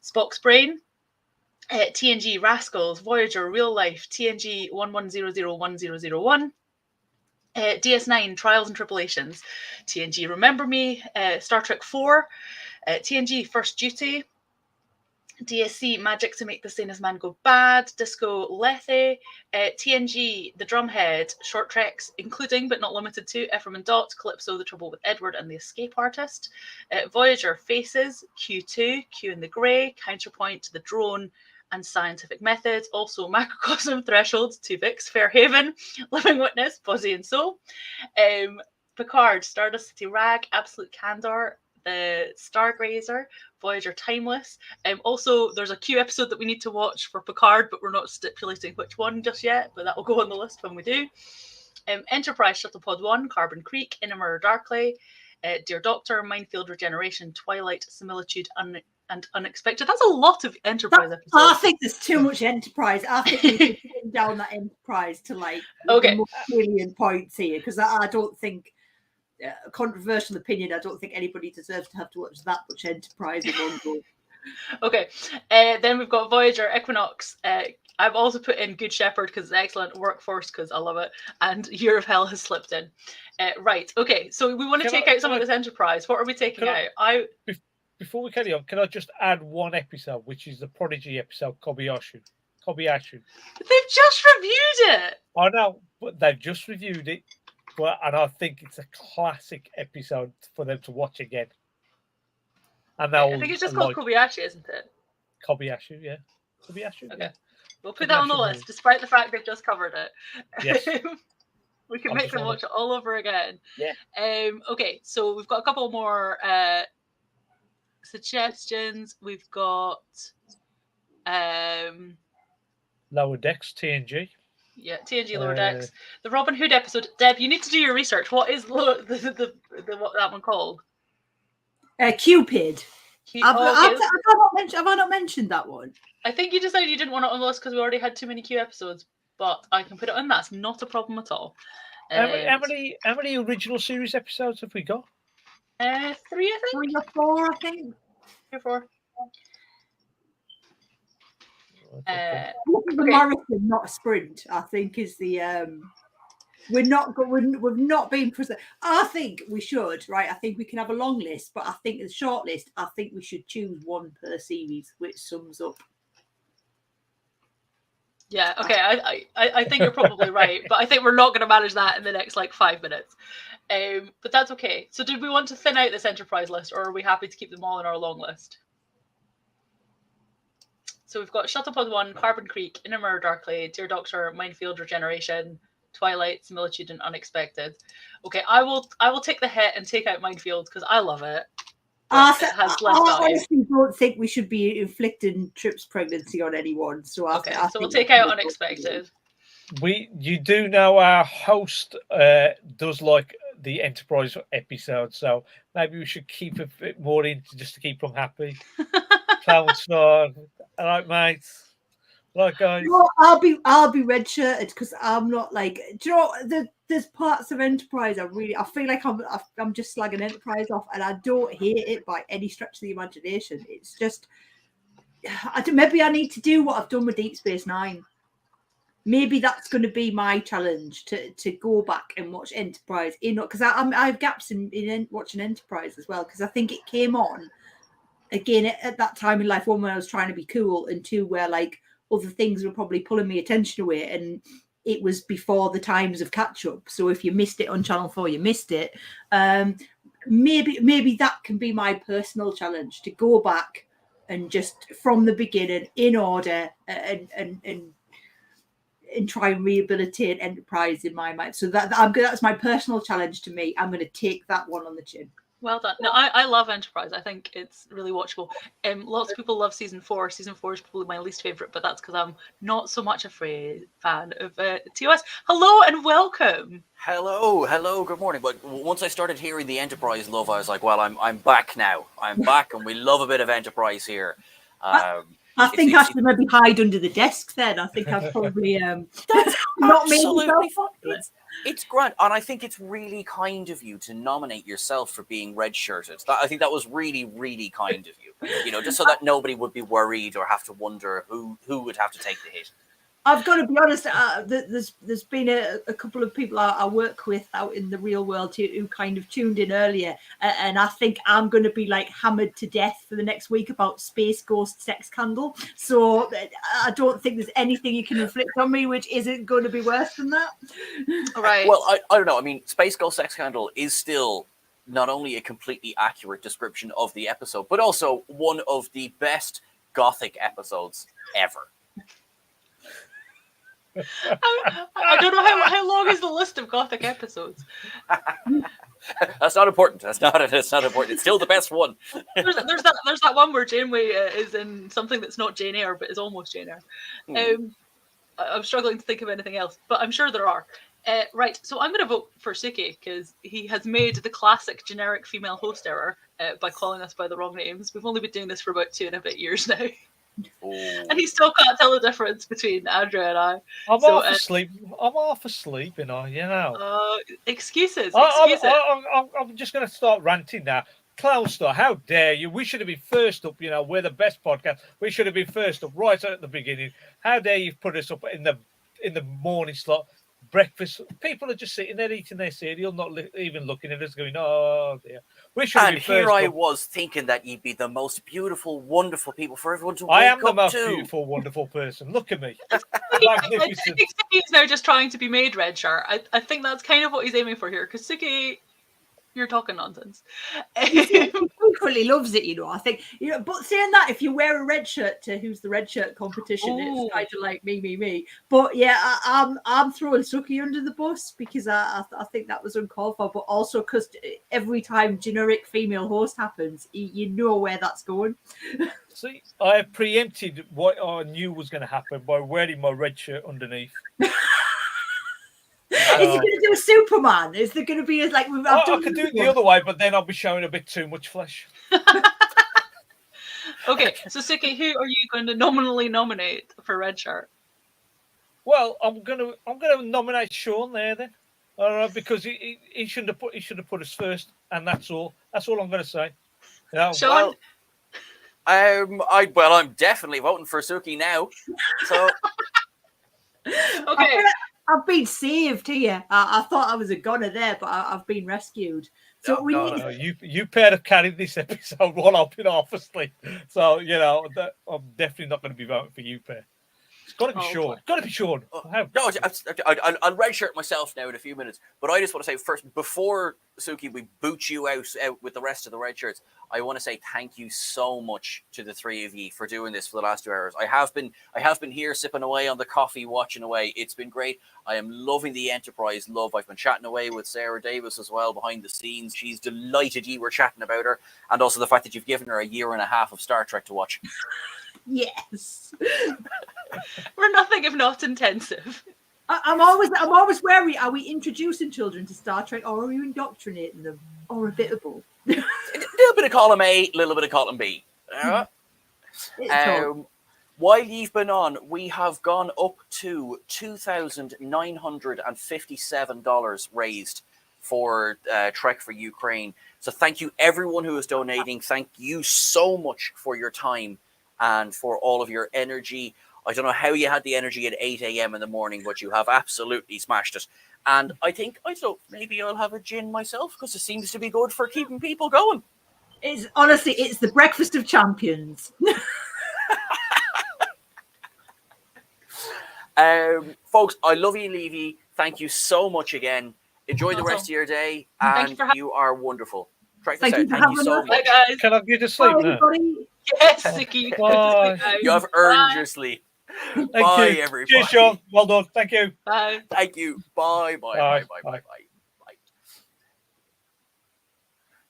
Spock's Brain, TNG Rascals, Voyager, Real Life, TNG 11001001, DS9 Trials and Tribulations, TNG Remember Me, Star Trek 4, TNG First Duty, DSC Magic to Make the Sanest Man Go Bad, Disco Lethe, TNG The Drumhead, Short Treks, including but not limited to Ephraim and Dot, Calypso, The Trouble with Edward and the Escape Artist, Voyager Faces, Q2, Q in the Grey, Counterpoint, The Drone, and Scientific Methods. Also Macrocosm, Threshold, Tuvix, Fairhaven, Living Witness, Body and Soul, Picard, Stardust City Rag, Absolute Candor, The Stargazer, Voyager Timeless. Also, there's a Q episode that we need to watch for Picard, but we're not stipulating which one just yet, but that will go on the list when we do. Enterprise Shuttlepod 1, Carbon Creek, In a Mirror Darkly, Dear Doctor, Minefield Regeneration, Twilight, Similitude, and Unexpected. That's a lot of Enterprise episodes. I think there's too much Enterprise. I think we should pin down that Enterprise to like Okay. the most brilliant points here, because I don't think, a controversial opinion, I don't think anybody deserves to have to watch that much Enterprise in one go. Okay, then we've got Voyager, Equinox. I've also put in Good Shepherd because it's excellent, Workforce because I love it, and Year of Hell has slipped in. Right, okay, so we want to take out some of this Enterprise. What are we taking out? Before we carry on, can I just add one episode, which is the Prodigy episode, Kobayashi? They've just reviewed it! I know, but they've just reviewed it, and I think it's a classic episode for them to watch again. And I think it's just called Kobayashi, isn't it? Kobayashi, yeah. Kobayashi, okay. Yeah. We'll put that on the list, despite the fact they've just covered it. Yes. We can make them watch it all over again. Yeah. Okay, so we've got a couple more suggestions. We've got Lower Decks, TNG. Yeah, TNG Lower Decks. The Robin Hood episode. Deb, you need to do your research. What is what that one called? Cupid. Have I not mentioned that one? I think you decided you didn't want it on the list because we already had too many Q episodes, but I can put it on. That's not a problem at all. How many original series episodes have we got? 3, I think. 3 or 4, I think. 3 or 4. The marathon, not a sprint, I think is the we've not been present. I think we should, right? I think we can have a long list, but I think the short list, I think we should choose one per series, which sums up. Yeah, okay, I think you're probably right, but I think we're not going to manage that in the next 5 minutes. But that's okay. So did we want to thin out this Enterprise list, or are we happy to keep them all in our long list? So we've got Shuttlepod 1, Carbon Creek, In a Mirror Darkly, Dear Doctor, Minefield Regeneration, Twilight, Similitude, and Unexpected. Okay, I will take the hit and take out Minefield because I love it. I honestly don't think we should be inflicting Trip's pregnancy on anyone. So so we'll take out Unexpected. You do know our host does like the Enterprise episode, so maybe we should keep a bit more in just to keep them happy. Clown Star, all right, mates. Like guys. No, I'll be redshirted because I'm not like. Do you know there's parts of Enterprise I feel like I'm just slagging Enterprise off, and I don't hate it by any stretch of the imagination. It's just maybe I need to do what I've done with Deep Space Nine. Maybe that's going to be my challenge to go back and watch Enterprise. Because I have gaps in watching Enterprise as well, because I think it came on again at that time in life, one where I was trying to be cool, and two where other things were probably pulling me attention away, and it was before the times of catch up. So if you missed it on Channel 4, you missed it. Maybe that can be my personal challenge, to go back and just from the beginning in order and try and rehabilitate Enterprise in my mind. So that's my personal challenge to me. I'm going to take that one on the chin. Well done. No, I love Enterprise. I think it's really watchable. Lots of people love season 4. Season 4 is probably my least favorite, but that's because I'm not so much a fan of TOS. Hello and welcome. Hello. Good morning. But once I started hearing the Enterprise love, I was like, well, I'm back now. I'm back, and we love a bit of Enterprise here. I think I should maybe hide under the desk then. I think I've probably That's not made myself absolutely popular. It's grand, and I think it's really kind of you to nominate yourself for being red-shirted. I think that was really, really kind of you. You know, just so that nobody would be worried or have to wonder who would have to take the hit. I've got to be honest. There's been a couple of people I work with out in the real world who kind of tuned in earlier, and I think I'm going to be like hammered to death for the next week about Space Ghost Sex Candle. So I don't think there's anything you can inflict on me which isn't going to be worse than that. Right. Well, I don't know. I mean, Space Ghost Sex Candle is still not only a completely accurate description of the episode, but also one of the best gothic episodes ever. I don't know how long is the list of gothic episodes. That's not important. That's not important. It's still the best one. There's that one where Janeway is in something that's not Jane Eyre but is almost Jane Eyre. I'm struggling to think of anything else, but I'm sure there are. Right, so I'm going to vote for Suki because he has made the classic generic female host error by calling us by the wrong names. We've only been doing this for about 2 and a bit years now. And he still can't tell the difference between Andrea and I. I'm half asleep. I'm half asleep, you know. Excuses. I'm just going to start ranting now. Clownstar, how dare you? We should have been first up. You know, we're the best podcast. We should have been first up right at the beginning. How dare you put us up in the morning slot? Breakfast. People are just sitting there eating their cereal, not even looking at us, going, "Oh dear." We should. And here I was thinking that you'd be the most beautiful, wonderful people for everyone to wake up to. I am the most beautiful, wonderful person. Look at me. Magnificent. I think Suki is now just trying to be made red shirt. I think that's kind of what he's aiming for here. Because Suki, you're talking nonsense. He secretly loves it, you know. I think, you know. But saying that, if you wear a red shirt to Who's the Red Shirt competition, it's kind of like me. But yeah, I'm throwing Suki under the bus because I think that was uncalled for. But also because every time generic female host happens, you know where that's going. See, I preempted what I knew was going to happen by wearing my red shirt underneath. Is he going to do a Superman? Is there going to be like I could do it the other way, but then I'll be showing a bit too much flesh. Okay, so Suki, who are you going to nominally nominate for red shirt? Well, I'm gonna nominate Sean there then, because he shouldn't have put us first, and that's all. That's all I'm going to say. Yeah, Sean. Well, I'm definitely voting for Suki now. So okay. I've been saved here. I thought I was a goner there, but I've been rescued. So you pair have carried this episode while I've been half asleep. So you know I'm definitely not going to be voting for you, pair. It's got to be Sean. Got to be Sean. No, I'll redshirt myself now in a few minutes. But I just want to say first, before Suki, we boot you out with the rest of the red shirts. I want to say thank you so much to the three of you for doing this for the last 2 hours. I have been here sipping away on the coffee, watching away. It's been great. I am loving the Enterprise love. I've been chatting away with Sarah Davis as well behind the scenes. She's delighted you were chatting about her, and also the fact that you've given her a 1.5 years of Star Trek to watch. Yes. We're nothing if not intensive. I'm always wary. Are we introducing children to Star Trek, or are we indoctrinating them, or a bit of both? A little bit of column A, a little bit of column B. While you've been on, we have gone up to $2,957 raised for Trek for Ukraine. So thank you everyone who is donating. Thank you so much for your time and for all of your energy. I don't know how you had the energy at 8 a.m. in the morning, but you have absolutely smashed it. And I don't know, maybe I'll have a gin myself because it seems to be good for keeping people going. It's the breakfast of champions. Folks, I love you, leave you. Thank you so much again. Enjoy the rest of your day, and you are wonderful. Thank you so much. Bye, guys. Can I get to sleep now? Yes, Suki. You have earned your sleep. Bye, everybody. Cheers, Sean. Well done. Thank you. Bye. Thank you. Bye.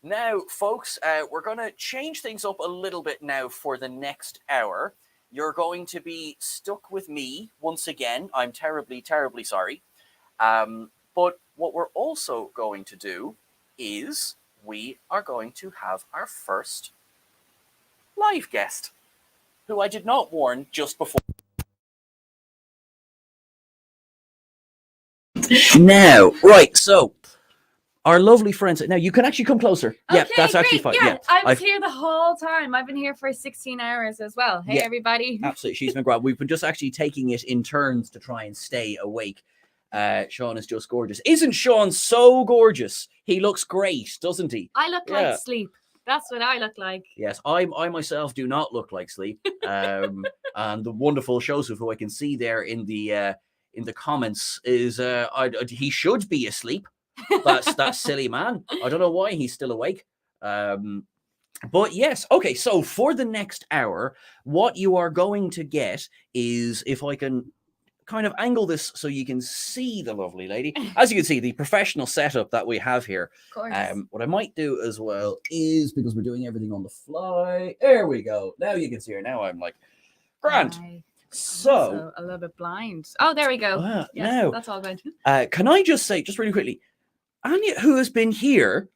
Now, folks, we're going to change things up a little bit now for the next hour. You're going to be stuck with me once again. I'm terribly, terribly sorry. But what we're also going to do is we are going to have our first live guest. who I did not warn just before. Now, right, so our lovely friends. Now you can actually come closer. Yeah, that's actually fine. Yeah, Yeah, I was here the whole time. I've been here for 16 hours as well. Hey, Yeah. everybody. Absolutely, she's been great. We've been just actually taking it in turns to try and stay awake. Sean is just gorgeous. Isn't Sean so gorgeous? He looks great, doesn't he? I look like sleep. That's what I look like. Yes, I myself do not look like sleep. And the wonderful Joseph, who I can see there in the comments, is he should be asleep. That's that silly man. I don't know why he's still awake. But yes, okay. So for the next hour, what you are going to get is, if I can kind of angle this so you can see the lovely lady. As you can see, the professional setup that we have here. Of course. What I might do as well is, because we're doing everything on the fly. There we go. Now you can see her. Now I'm like, grand. So a little bit blind. Oh, there we go. Yes, now that's all good. can I just say, just really quickly, Anya, who has been here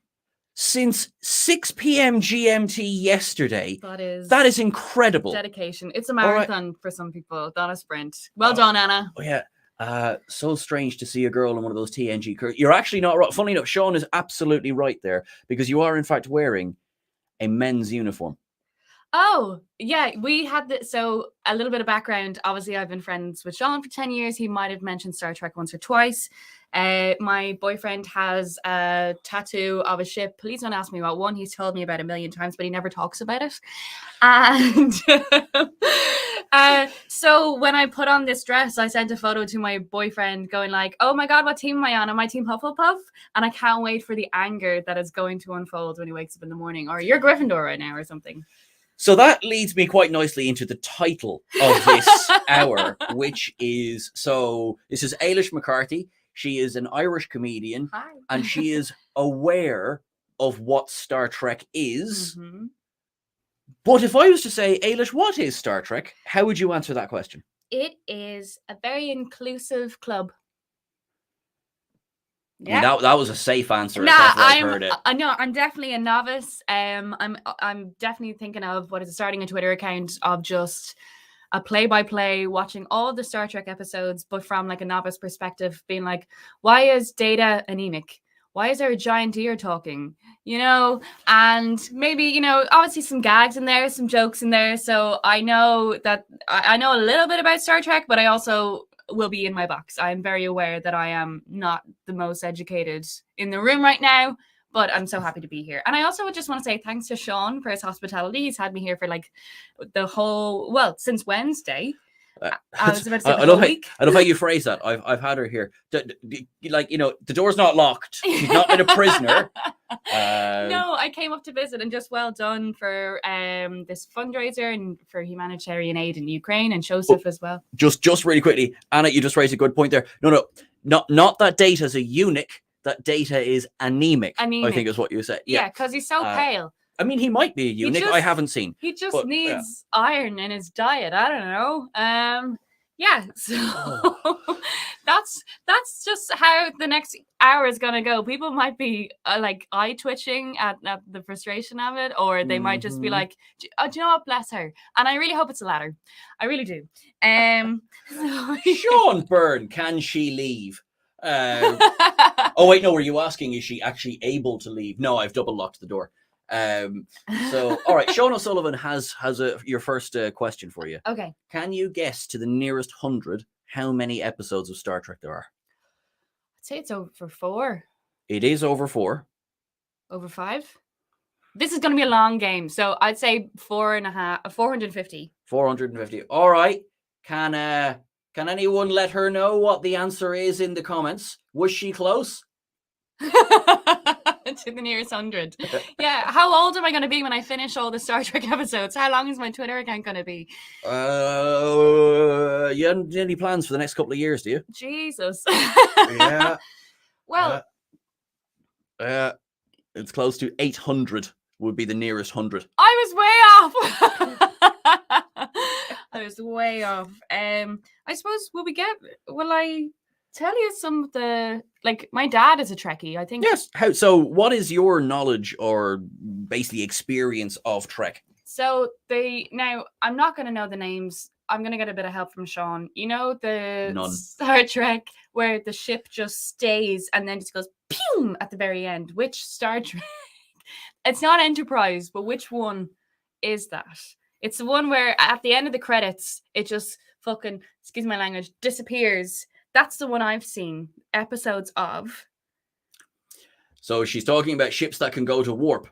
since 6 p.m. GMT yesterday. That is incredible. Dedication. It's a marathon for some people, not a sprint. Well done, Anna. Oh, yeah. So strange to see a girl in one of those TNG curls. You're actually not right. Funny enough, Sean is absolutely right there, because you are in fact wearing a men's uniform. Oh, yeah, we had so a little bit of background. Obviously, I've been friends with Sean for 10 years. He might have mentioned Star Trek once or twice. My boyfriend has a tattoo of a ship. Please don't ask me about one. He's told me about 1,000,000 times, but he never talks about it. And so when I put on this dress, I sent a photo to my boyfriend going like, oh my God, what team am I on? Am I team Hufflepuff? And I can't wait for the anger that is going to unfold when he wakes up in the morning. Or you're Gryffindor right now or something. So that leads me quite nicely into the title of this hour, which is, so this is Ailish McCarthy. She is an Irish comedian. Hi. And she is aware of what Star Trek is. Mm-hmm. But if I was to say, Ailish, what is Star Trek? How would you answer that question? It is a very inclusive club. Yeah, I mean, that was a safe answer. I heard it. No, I'm definitely a novice. I'm definitely thinking of starting a Twitter account of just a play-by-play, watching all the Star Trek episodes, but from like a novice perspective, being like, why is Data anemic? Why is there a giant ear talking? You know, and maybe, you know, obviously some gags in there, some jokes in there. So I know that I know a little bit about Star Trek, but I also will be in my box. I'm very aware that I am not the most educated in the room right now, but I'm so happy to be here. And I also would just want to say thanks to Sean for his hospitality. He's had me here for like the whole, well, since Wednesday. I was about to say I love how you phrase that. I've had her here. Like, you know, the door's not locked. She's not been a prisoner. No, I came up to visit, and just well done for this fundraiser and for humanitarian aid in Ukraine, and Joseph as well. Just really quickly, Anna, you just raised a good point there. No, not that Data's a eunuch. That Data is anemic. I think is what you said. Yeah, because he's so pale. I mean, he might be a eunuch. I haven't seen. He just needs iron in his diet. I don't know. Yeah, so that's just how the next hour is gonna go. People might be like eye twitching at the frustration of it, or they might just be like, do you know what? Bless her. And I really hope it's the latter. I really do. Sean Byrne, can she leave? Oh wait, no. Were you asking, is she actually able to leave? No, I've double locked the door. So all right, Sean O'Sullivan has your first question for you. Okay. Can you guess to the nearest 100 how many episodes of Star Trek there are? I'd say it's over 4. It is over 4. Over 5? This is going to be a long game, so I'd say 450. 450. All right. Can anyone let her know what the answer is in the comments? Was she close? To the nearest 100. Yeah. How old am I going to be when I finish all the Star Trek episodes? How long is my Twitter account going to be? You haven't any plans for the next couple of years, do you? Jesus. Yeah. Well, it's close to 800 would be the nearest 100. I was way off. I was way off. I suppose will I tell you some of the, like, my dad is a Trekkie, I think. Yes. So what is your knowledge or basically experience of Trek? So now I'm not going to know the names. I'm going to get a bit of help from Sean. You know the None. Star Trek where the ship just stays and then just goes pew at the very end. Which Star Trek? It's not Enterprise, but which one is that? It's the one where at the end of the credits, it just fucking, excuse my language, disappears. That's the one I've seen episodes of. So she's talking about ships that can go to warp.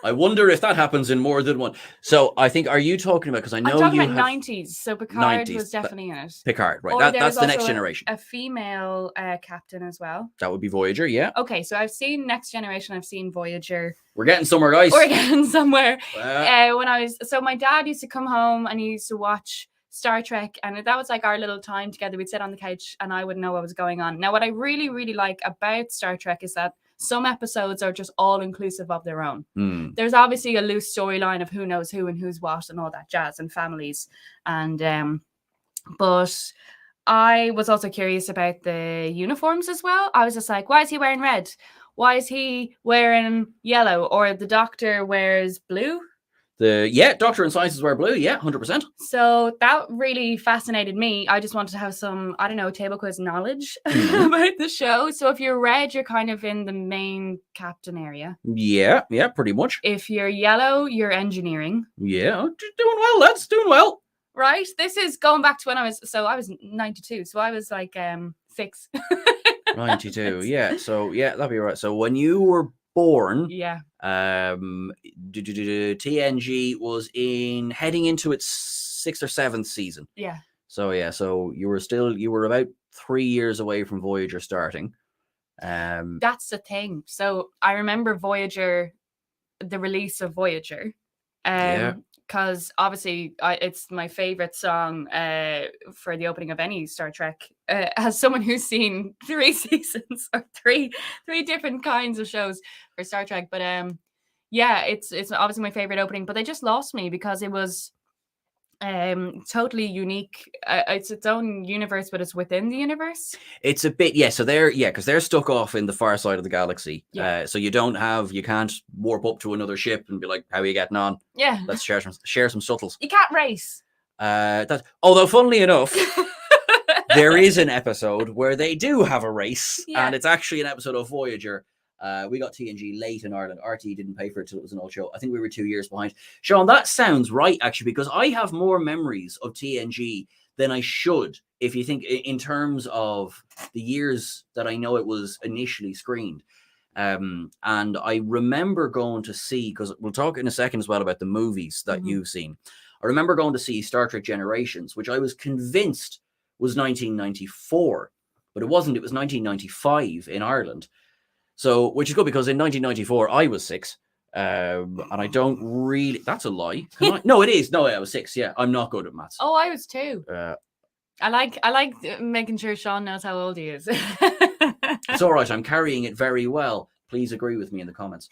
I wonder if that happens in more than one. So I think, are you talking about, because I know I'm talking you about have 90s, so Picard 90s, was definitely in it. Picard, right? Or That's there's the next also generation. A female captain as well. That would be Voyager, yeah. Okay, so I've seen Next Generation, I've seen Voyager. We're getting somewhere, guys. We're getting somewhere. Uh, So my dad used to come home and he used to watch Star Trek, and that was like our little time together. We'd sit on the couch and I wouldn't know what was going on. Now, what I really, really like about Star Trek is that some episodes are just all inclusive of their own. There's obviously a loose storyline of who knows who and who's what and all that jazz and families. And but I was also curious about the uniforms as well. I was just like, why is he wearing red? Why is he wearing yellow? Or the doctor wears blue? Doctor and Sciences wear blue, 100%. So that really fascinated me. I just wanted to have some, I don't know, table quiz knowledge about the show. So if you're red, you're kind of in the main captain area. Yeah, pretty much. If you're yellow, you're engineering. Yeah, doing well, lads, doing well. Right? This is going back to when I was 92. So I was like 6. 92, yeah. So, that'd be right. So when you were born, yeah, TNG was heading into its 6th or 7th season. Yeah. So you were about 3 years away from Voyager starting. That's the thing. So I remember Voyager, the release of Voyager. Because obviously it's my favorite song for the opening of any Star Trek. As someone who's seen 3 seasons or three different kinds of shows for Star Trek, but it's obviously my favorite opening. But they just lost me because it was totally unique. It's its own universe, but it's within the universe. It's a bit, so because they're stuck off in the far side of the galaxy. So you can't warp up to another ship and be like, how are you getting on? Yeah, let's share some shuttles. You can't race. Although funnily enough, there is an episode where they do have a race, and it's actually an episode of Voyager. We got TNG late in Ireland. RT didn't pay for it till it was an old show. I think we were 2 years behind. Sean, that sounds right, actually, because I have more memories of TNG than I should, if you think in terms of the years that I know it was initially screened. And I remember going to see, because we'll talk in a second as well about the movies that you've seen. I remember going to see Star Trek Generations, which I was convinced was 1994, but it wasn't. It was 1995 in Ireland. So, which is good because in 1994 I was 6, and I don't really. That's a lie. No, it is. No, I was 6. Yeah, I'm not good at maths. Oh, I was 2. I like making sure Sean knows how old he is. It's all right. I'm carrying it very well. Please agree with me in the comments.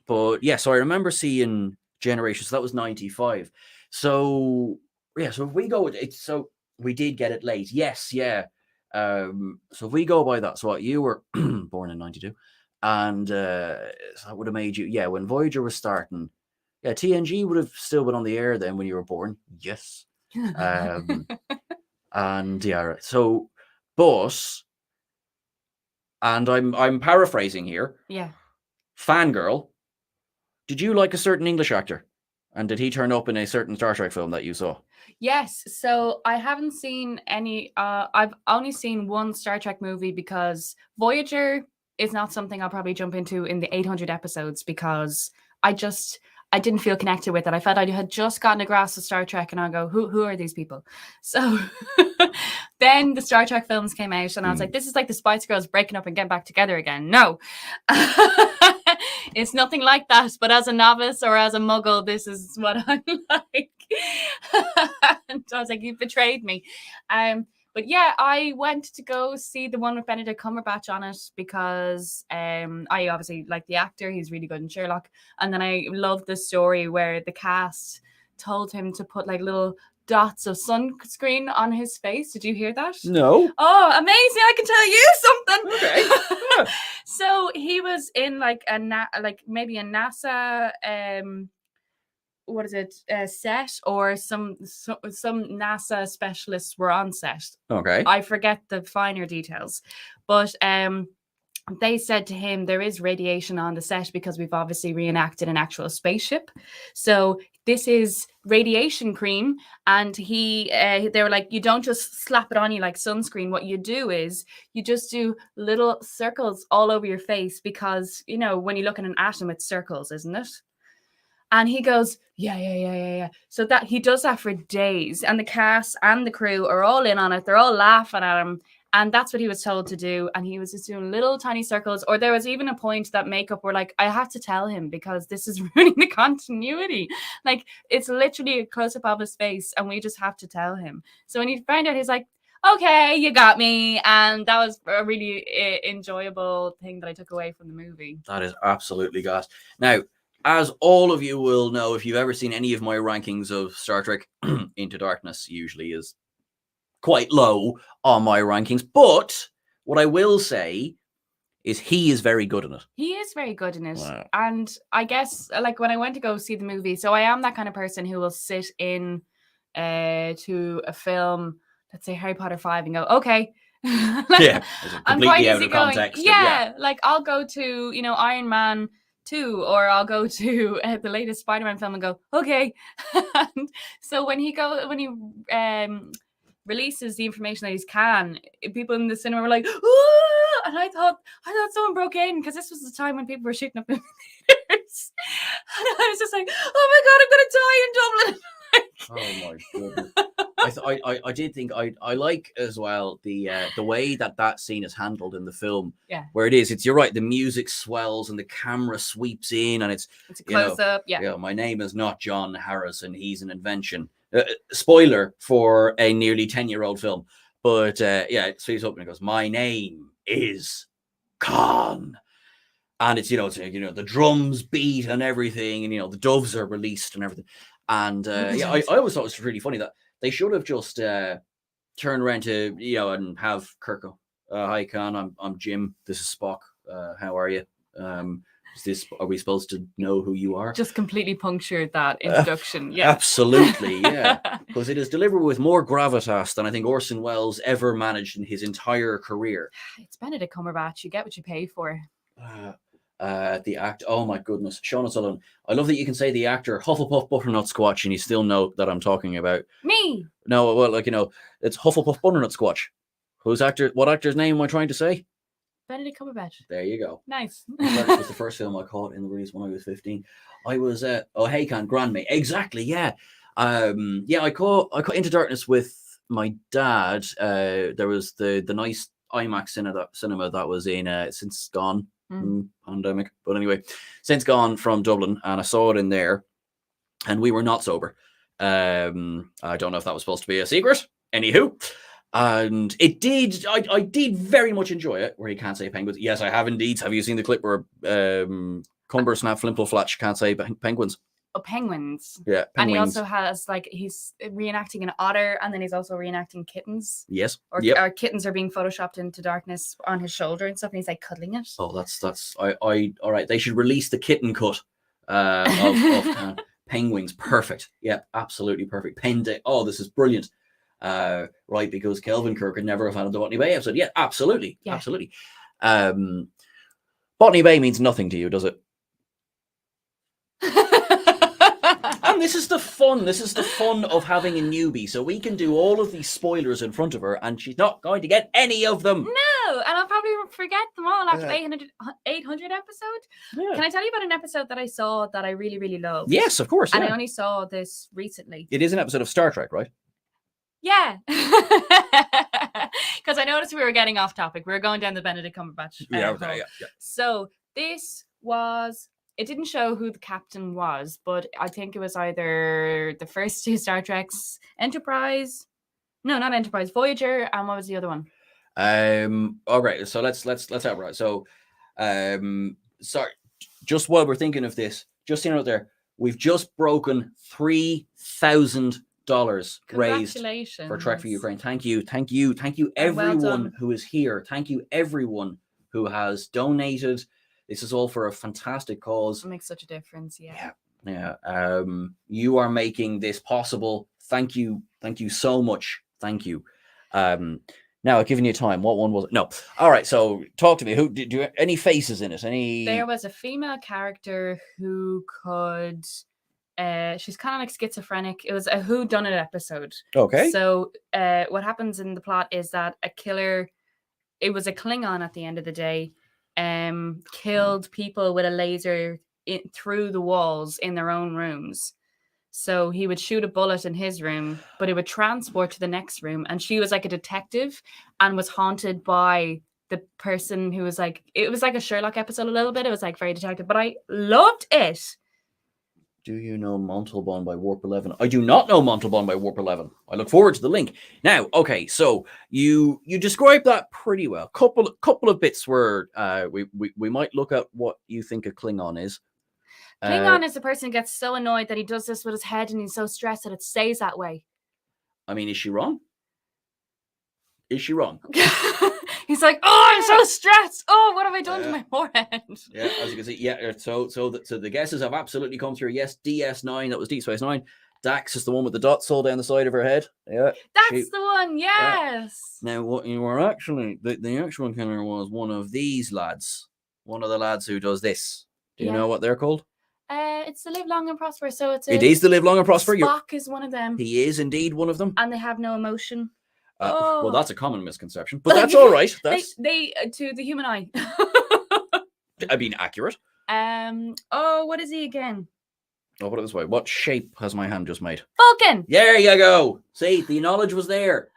But yeah, so I remember seeing Generations. So that was 95. So yeah, so if we go, so we did get it late. Yes, yeah. So if we go by that, so what, you were born in 92, and so that would have made you, when Voyager was starting, TNG would have still been on the air then when you were born. Yes. And so, but, and I'm paraphrasing here. Yeah. Fangirl, did you like a certain English actor? And did he turn up in a certain Star Trek film that you saw? Yes. So I haven't seen any. I've only seen one Star Trek movie because Voyager is not something I'll probably jump into in the 800 episodes because I didn't feel connected with it. I felt I had just gotten a grasp of Star Trek and I go, who are these people? So then the Star Trek films came out and I was like, this is like the Spice Girls breaking up and getting back together again. No. It's nothing like that. But as a novice or as a muggle, this is what I'm like. And I was like, you betrayed me. But yeah, I went to go see the one with Benedict Cumberbatch on it because I obviously like the actor. He's really good in Sherlock. And then I loved the story where the cast told him to put like little dots of sunscreen on his face. Did you hear that? No. Oh, amazing! I can tell you something. Okay. Yeah. So he was in like maybe a NASA what is it set, or some NASA specialists were on set. Okay. I forget the finer details, but they said to him, there is radiation on the set because we've obviously reenacted an actual spaceship. So this is radiation cream. And they were like, you don't just slap it on you like sunscreen. What you do is you just do little circles all over your face because, you know, when you look at an atom, it's circles, isn't it? And he goes, yeah. So that he does that for days. And the cast and the crew are all in on it. They're all laughing at him. And that's what he was told to do. And he was just doing little tiny circles. Or there was even a point that makeup were like, I have to tell him because this is ruining the continuity. Like, it's literally a close-up of his face. And we just have to tell him. So when he found out, he's like, okay, you got me. And that was a really enjoyable thing that I took away from the movie. That is absolutely gas. Now, as all of you will know, if you've ever seen any of my rankings of Star Trek, Into Darkness usually is quite low on my rankings. But what I will say is he is very good in it. He is very good in it. Wow. And I guess, like, when I went to go see the movie, so I am that kind of person who will sit in to a film, let's say Harry Potter 5, and go, okay. Yeah, I'm quite completely out easy of going. context. Yeah, like I'll go to, you know, Iron Man 2, or I'll go to the latest Spider-Man film and go, okay. And so when he releases the information that he can, people in the cinema were like, "Ooh!" And I thought someone broke in, because this was the time when people were shooting up in theaters. And I was just like, oh my God, I'm going to die in Dublin. Oh my goodness. I did think I like as well the way that scene is handled in the film. Yeah. Where you're right, the music swells and the camera sweeps in and it's a close-up. Yeah. My name is not John Harrison, he's an invention. Spoiler for a nearly 10-year-old film. But it sweeps up and it goes, my name is Khan. And it's the drums beat and everything, and the doves are released and everything. And I always thought it was really funny that they should have just turned around to and have Kirk go, hi Khan, I'm Jim, this is Spock, how are you? Are we supposed to know who you are? Just completely punctured that introduction. Yeah, absolutely. Yeah, because it is delivered with more gravitas than I think Orson Welles ever managed in his entire career. It's Benedict Cumberbatch. You get what you pay for. The act. Oh my goodness, Sean O'Sullivan. I love that you can say the actor Hufflepuff Butternut Squatch and you still know that I'm talking about me. No, well, it's Hufflepuff Butternut Squatch. What actor's name am I trying to say? Benedict Cumberbatch. There you go. Nice. That was the first film I caught in the release when I was 15. I was Hey Can Grandme. Exactly, yeah. I caught Into Darkness with my dad. There was the nice IMAX cinema that was in since gone. Pandemic, but anyway, since gone from Dublin, and I saw it in there, and we were not sober. I don't know if that was supposed to be a secret. Anywho, and it did. I did very much enjoy it. Where he can't say penguins. Yes, I have indeed. Have you seen the clip where Cumber Snap Flimple Flatch can't say penguins? Oh, penguins. Yeah, penguins. And he also has, he's reenacting an otter, and then he's also reenacting kittens. Yes. Or kittens are being photoshopped into darkness on his shoulder and stuff, and he's cuddling it. Oh, that's all right. They should release the kitten cut of penguins. Perfect. Yeah, absolutely perfect. Oh, this is brilliant. Right, because Kelvin Kirk could never have had a Botany Bay episode. Yeah, absolutely. Yeah. Absolutely. Botany Bay means nothing to you, does it? And this is the fun of having a newbie, so we can do all of these spoilers in front of her and she's not going to get any of them. No, and I'll probably forget them all after 800 episode. Yeah. Can I tell you about an episode that I saw that I really, really loved? Yes, of course. And I only saw this recently. It is an episode of Star Trek, right? Yeah. Because I noticed we were getting off topic. We were going down the Benedict Cumberbatch. Yeah. So this was... It didn't show who the captain was, but I think it was either the first two Star Treks, Enterprise. No, not Enterprise, Voyager, and what was the other one? All right. So let's have it right. So, sorry. Just while we're thinking of this, just seeing out there, we've just broken 3,000 raised Congratulations. for Trek for Ukraine. Thank you, And well everyone done. who is here. Thank you, everyone who has donated. This is all for a fantastic cause. It makes such a difference. Yeah. Yeah. You are making this possible. Thank you so much. Thank you. Now I've given you time. What one was it? No. All right. So talk to me. Who do you any faces in it? Any? There was a female character who could. She's kind of like schizophrenic. It was a whodunit episode. Okay. So what happens in the plot is that a killer, it was a Klingon at the end of the day, killed people with a laser through the walls in their own rooms. So he would shoot a bullet in his room, but it would transport to the next room. And she was like a detective and was haunted by the person who was like, it was like a Sherlock episode a little bit. It was like very detective, but I loved it. Do you know Montalban by Warp 11? I do not know Montalban by Warp 11. I look forward to the link. Now, okay, so you described that pretty well. Couple of bits where we might look at what you think a Klingon is. Klingon is the person who gets so annoyed that he does this with his head and he's so stressed that it stays that way. I mean, is she wrong? Is she wrong? He's like, oh, I'm so stressed. Oh, what have I done to my forehead? Yeah, as you can see, yeah. So the guesses have absolutely come through. Yes, DS9, that was Deep Space Nine. Dax is the one with the dots all down the side of her head. Yeah, that's the one. Yes. Yeah. Now, what you were actually the actual killer was one of these lads. One of the lads who does this. Do you know what they're called? It's the Live Long and Prosper. So it is the Live Long and Prosper. Spock is one of them. He is indeed one of them. And they have no emotion. Well, that's a common misconception, but that's all right. That's they to the human eye. I mean, accurate. Oh, what is he again? I'll put it this way. What shape has my hand just made? Vulcan. There you go. See, the knowledge was there.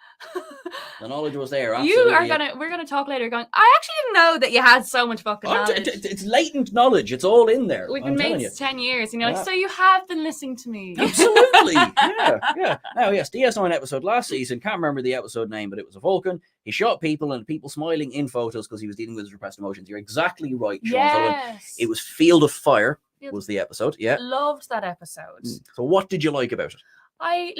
The knowledge was there. Absolutely. We're gonna talk later. Going, I actually didn't know that you had so much fucking knowledge. It's latent knowledge. It's all in there. We've been mates 10 years, you know. Like, so you have been listening to me. Absolutely. Yeah. Now, yes, DS9 episode last season. Can't remember the episode name, but it was a Vulcan. He shot people and people smiling in photos because he was dealing with his repressed emotions. You're exactly right, Sean Sullivan. It was Field of Fire. Was the episode? Yeah. Loved that episode. So, what did you like about it? I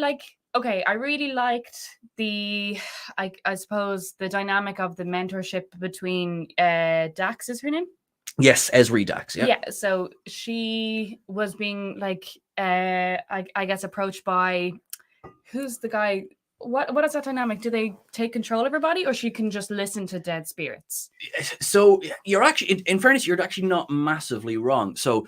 really liked I suppose the dynamic of the mentorship between Dax is her name. Yes, Esri Dax. Yeah. Yeah. So she was being I guess approached by who's the guy? What is that dynamic? Do they take control of her body, or she can just listen to dead spirits? So you're actually, in fairness, you're actually not massively wrong. So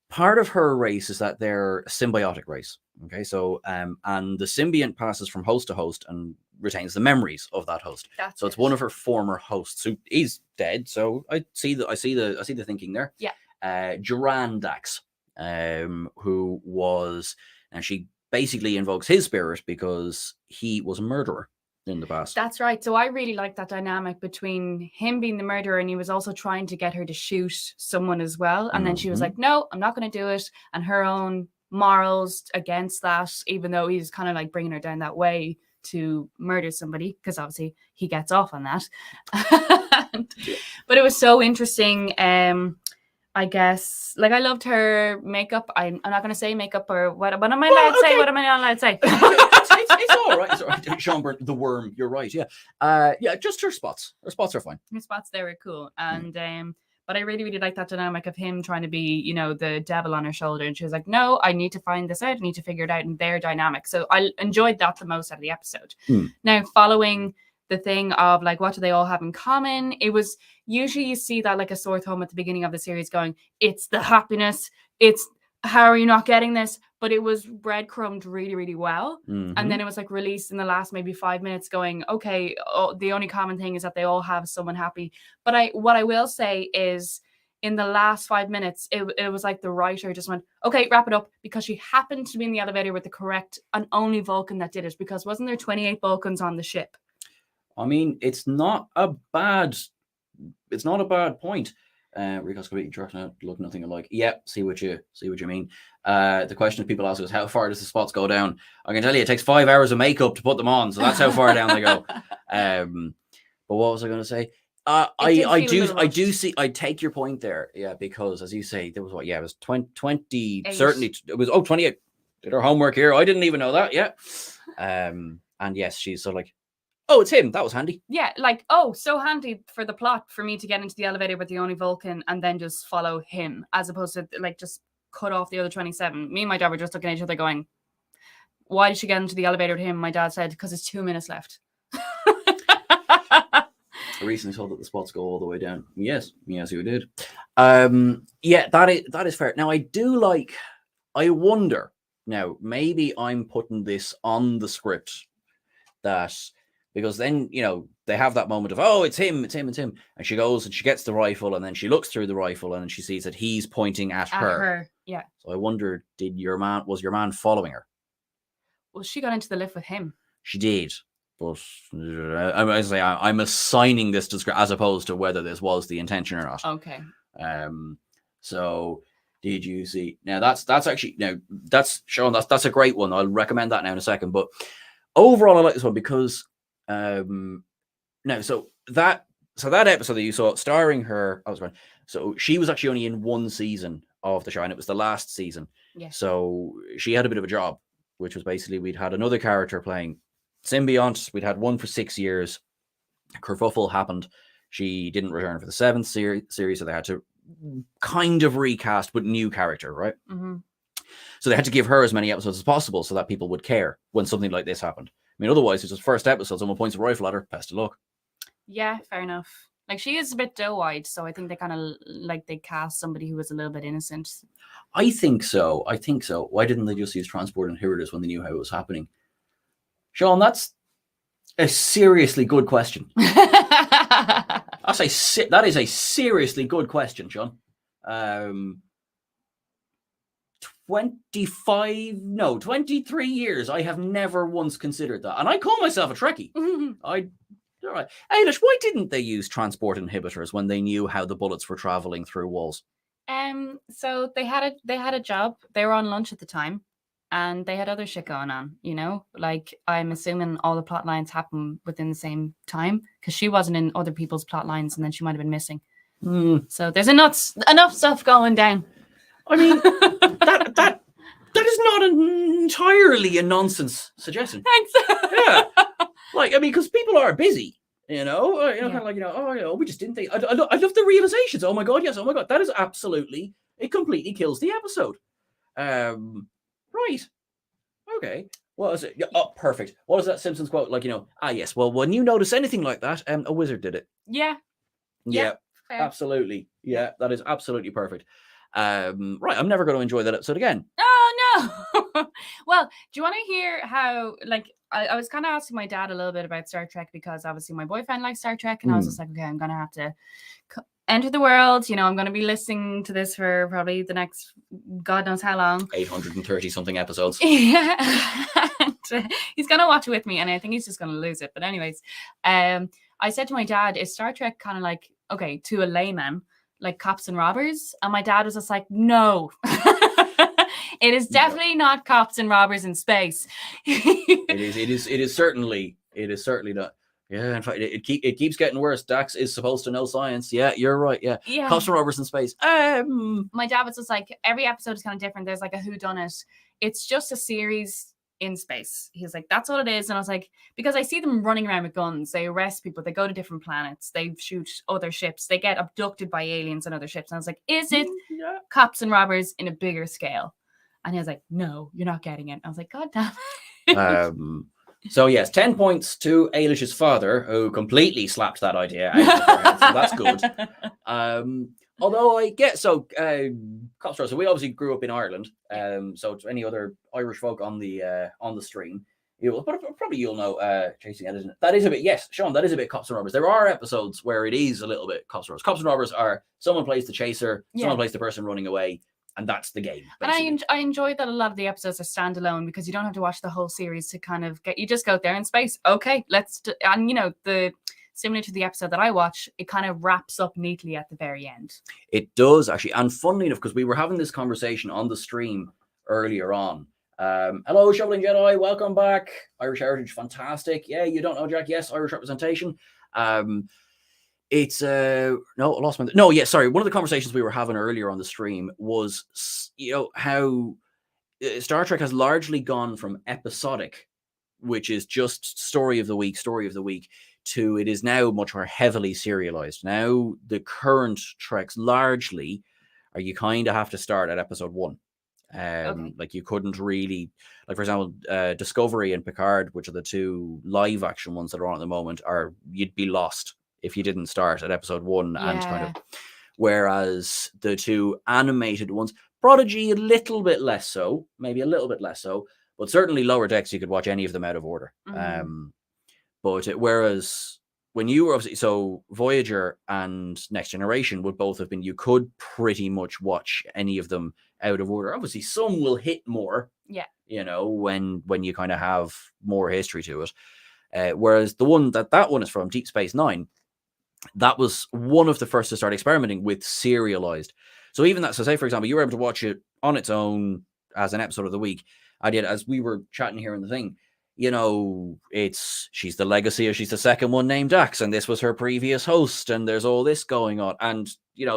part of her race is that they're a symbiotic race. Okay, so and the symbiont passes from host to host and retains the memories of that host. So it's one of her former hosts who is dead. So I see the thinking there. Yeah. Duran Dax, who was, and she basically invokes his spirit because he was a murderer in the past. That's right. So I really like that dynamic between him being the murderer and he was also trying to get her to shoot someone as well. And then she was like, no, I'm not going to do it. And her own morals against that, even though he's kind of like bringing her down that way to murder somebody, because obviously he gets off on that. But it was so interesting. I guess, like, I loved her makeup. I'm not going to say makeup or what am I allowed to say? What am I not allowed to say? It's all right. It's all right. Sean Byrne, the worm. You're right. Yeah. Just her spots. Her spots are fine. Her spots, they were cool. And, but I really, really like that dynamic of him trying to be, you know, the devil on her shoulder. And she was like, no, I need to find this out. I need to figure it out. And their dynamic. So I enjoyed that the most out of the episode. Now, following the thing of like, what do they all have in common? It was usually you see that like a sore thumb at the beginning of the series going, it's the happiness. It's how are you not getting this? But it was breadcrumbed really, really well. And then it was like released in the last maybe 5 minutes going, okay, the only common thing is that they all have someone happy. But what I will say is in the last 5 minutes, it was like the writer just went, okay, wrap it up, because she happened to be in the elevator with the correct and only Vulcan that did it, because wasn't there 28 Vulcans on the ship? I mean, it's not a bad point. Rico's completely tracked out, look nothing alike. Yeah, see what you mean. The question people ask is, how far does the spots go down? I can tell you, it takes 5 hours of makeup to put them on, so that's how far down they go. But what was I going to say? I take your point there. Yeah, because as you say, there was it was 20, certainly it was 28. Did our homework here. I didn't even know that. Yeah. And yes, she's sort of like, oh, it's him. That was handy. Yeah, like, oh, so handy for the plot for me to get into the elevator with the only Vulcan and then just follow him, as opposed to like just cut off the other 27. Me and my dad were just looking at each other going, why did she get into the elevator with him? My dad said, because it's 2 minutes left. I recently saw that the spots go all the way down. Yes, we did. Yeah, that is fair. Now, I wonder, now, maybe I'm putting this on the script that, because then, they have that moment of, oh, it's him. And she goes and she gets the rifle and then she looks through the rifle and she sees that he's pointing at her. Yeah. So I wonder, was your man following her? Well, she got into the lift with him. She did. But I'm assigning this to script as opposed to whether this was the intention or not. Okay. So did you see? Now that's actually, that's Sean. That's a great one. I'll recommend that now in a second. But overall, I like this one because so that episode that you saw starring her, so she was actually only in one season of the show, and it was the last season. Yeah. So she had a bit of a job, which was basically we'd had another character playing Symbiont. We'd had one for 6 years. Kerfuffle happened. She didn't return for the 7th series, so they had to kind of recast with new character, right? Mm-hmm. So they had to give her as many episodes as possible so that people would care when something like this happened. I mean, otherwise, it's just first episode, someone points a rifle at her, best of luck. Yeah, fair enough. Like, she is a bit doe-eyed, so I think they kind of, they cast somebody who was a little bit innocent. I think so. Why didn't they just use transport inhibitors when they knew how it was happening? Sean, that's a seriously good question. That is a seriously good question, Sean. 23 years, I have never once considered that. And I call myself a Trekkie. All right. Ailish, why didn't they use transport inhibitors when they knew how the bullets were traveling through walls? So they had a job. They were on lunch at the time. And they had other shit going on, Like, I'm assuming all the plot lines happen within the same time because she wasn't in other people's plot lines and then she might have been missing. So there's enough stuff going down. I mean, that is not entirely a nonsense suggestion. Thanks. Yeah. Because people are busy, kind of like, we just didn't think. I love the realizations. Oh my God, yes. Oh my God. That is absolutely, it completely kills the episode. Right. Okay. What is it? Oh, perfect. What is that Simpsons quote? Like, yes. Well, when you notice anything like that, a wizard did it. Yeah. Yeah. Fair. Absolutely. Yeah. That is absolutely perfect. Right. I'm never going to enjoy that episode again. Oh, no. Well, do you want to hear how, I was kind of asking my dad a little bit about Star Trek because obviously my boyfriend likes Star Trek and I was just like, okay, I'm going to have to enter the world. I'm going to be listening to this for probably the next God knows how long. 830 something episodes. Yeah. He's going to watch it with me and I think he's just going to lose it. But anyways, I said to my dad, is Star Trek kind of like, okay, to a layman, like Cops and Robbers? And my dad was just like, no. It is definitely not Cops and Robbers in space. It is certainly not. Yeah, in fact, it keeps getting worse. Dax is supposed to know science. Yeah, you're right. Yeah. Cops and Robbers in space. My dad was just like, every episode is kind of different. There's like a whodunit. It's just a series in space. He was like, that's all it is. And I was like, because I see them running around with guns. They arrest people. They go to different planets. They shoot other ships. They get abducted by aliens and other ships. And I was like, is it Cops and Robbers in a bigger scale? And he was like, no, you're not getting it. I was like, God damn it. So yes, 10 points to Ailish's father, who completely slapped that idea out of her head, so that's good. Although I get so we obviously grew up in Ireland. So to any other Irish folk on the stream, you'll know Chasing Edison. That is a bit, yes, Sean, that is a bit Cops and Robbers. There are episodes where it is a little bit Cops and Robbers. Cops and Robbers are someone plays the chaser, someone plays the person running away. And that's the game. Basically. And I enjoyed that a lot of the episodes are standalone because you don't have to watch the whole series to kind of you just go out there in space. Okay, and similar to the episode that I watch, it kind of wraps up neatly at the very end. It does actually. And funnily enough, because we were having this conversation on the stream earlier on. Hello, Shoveling Jedi, welcome back. Irish Heritage, fantastic. Yeah, you don't know Jack? Yes, Irish representation. It's no, I lost my sorry. One of the conversations we were having earlier on the stream was how Star Trek has largely gone from episodic which is just story of the week, to it is now much more heavily serialized. Now the current Treks largely are you kind of have to start at episode 1. Like you couldn't really, like for example, Discovery and Picard, which are the 2 live action ones that are on at the moment, you'd be lost if you didn't start at episode 1 and kind of. Whereas the 2 animated ones, Prodigy a little bit less so, maybe a little bit less so, but certainly Lower Decks you could watch any of them out of order. Whereas when you were obviously, so Voyager and Next Generation would both have been, you could pretty much watch any of them out of order. Obviously, some will hit more, when you kind of have more history to it. Whereas the one that one is from, Deep Space Nine, that was one of the first to start experimenting with serialized. So even that, so say for example, you were able to watch it on its own as an episode of the week. I did, as we were chatting here in the thing. She's the legacy, or she's the second one named Dax, and this was her previous host, and there's all this going on, and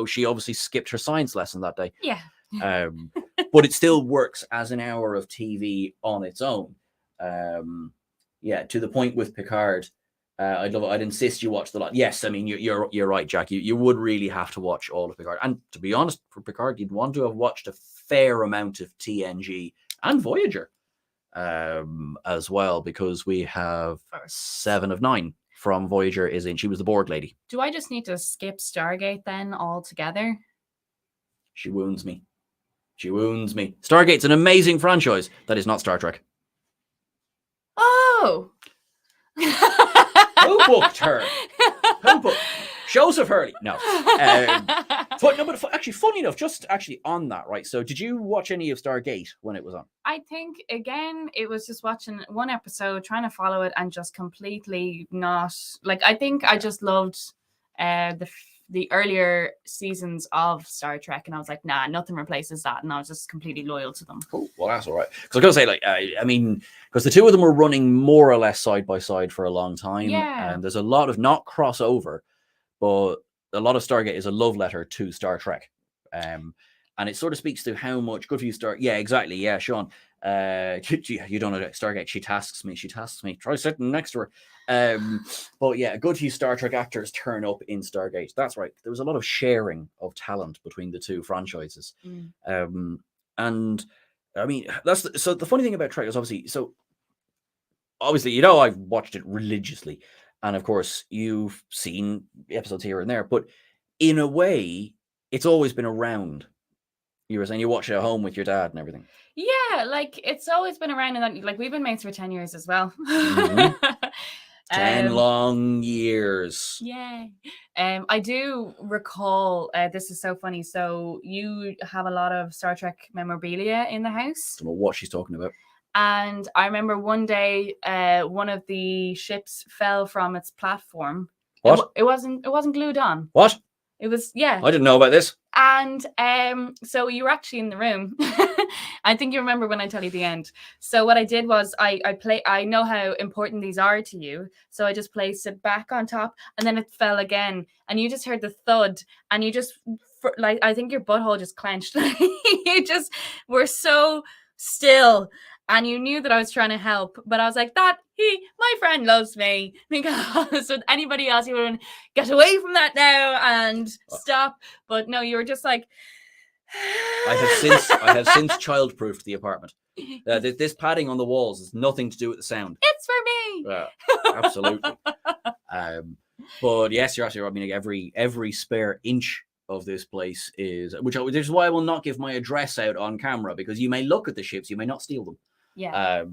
she obviously skipped her science lesson that day. But it still works as an hour of TV on its own. To the point with Picard, I'd love it. I'd insist you watch the lot. Yes, I mean you're right, Jack. You would really have to watch all of Picard, and to be honest, for Picard, you'd want to have watched a fair amount of TNG and Voyager. As well, because we have 7 of 9 from Voyager is in. She was the Borg lady. Do I just need to skip Stargate then altogether? She wounds me. Stargate's an amazing franchise that is not Star Trek. Oh! Who booked her? Joseph Hurley. No. Actually, funny enough, just actually on that, right? So did you watch any of Stargate when it was on? I think, again, it was just watching one episode, trying to follow it, and just completely not... Like, I think I just loved the earlier seasons of Star Trek, and I was like, nah, nothing replaces that, and I was just completely loyal to them. Oh, well, that's all right. Because I was going to say, like, I mean, because the 2 of them were running more or less side by side for a long time, and there's a lot of, not crossover, but a lot of Stargate is a love letter to Star Trek. And it sort of speaks to how much good for you Yeah, exactly. Yeah, Sean. You don't know Stargate. She tasks me. Try sitting next to her. But yeah, good few Star Trek actors turn up in Stargate. That's right. There was a lot of sharing of talent between the 2 franchises. And I mean, so the funny thing about Trek is obviously, I've watched it religiously. And of course, you've seen episodes here and there, but in a way, it's always been around. You were saying you watch it at home with your dad and everything. Yeah, like it's always been around, and that, like we've been mates for 10 years as well. 10 long years. Yeah. I do recall, this is so funny. So you have a lot of Star Trek memorabilia in the house. I don't know what she's talking about. And I remember one day, one of the ships fell from its platform. What? It wasn't glued on. What? It was, yeah. I didn't know about this. And so you were actually in the room. I think you remember when I tell you the end. So what I did was I know how important these are to you. So I just placed it back on top, and then it fell again. And you just heard the thud, and you just, like, I think your butthole just clenched. You just were so still. And you knew that I was trying to help, but I was like, my friend loves me, because with anybody else, you would get away from that now and stop. But no, you were just like, I have since childproofed the apartment. This padding on the walls has nothing to do with the sound. It's for me. Absolutely. But yes, you're absolutely right. I mean, like every spare inch of this place is, which is why I will not give my address out on camera, because you may look at the ships, you may not steal them. Yeah.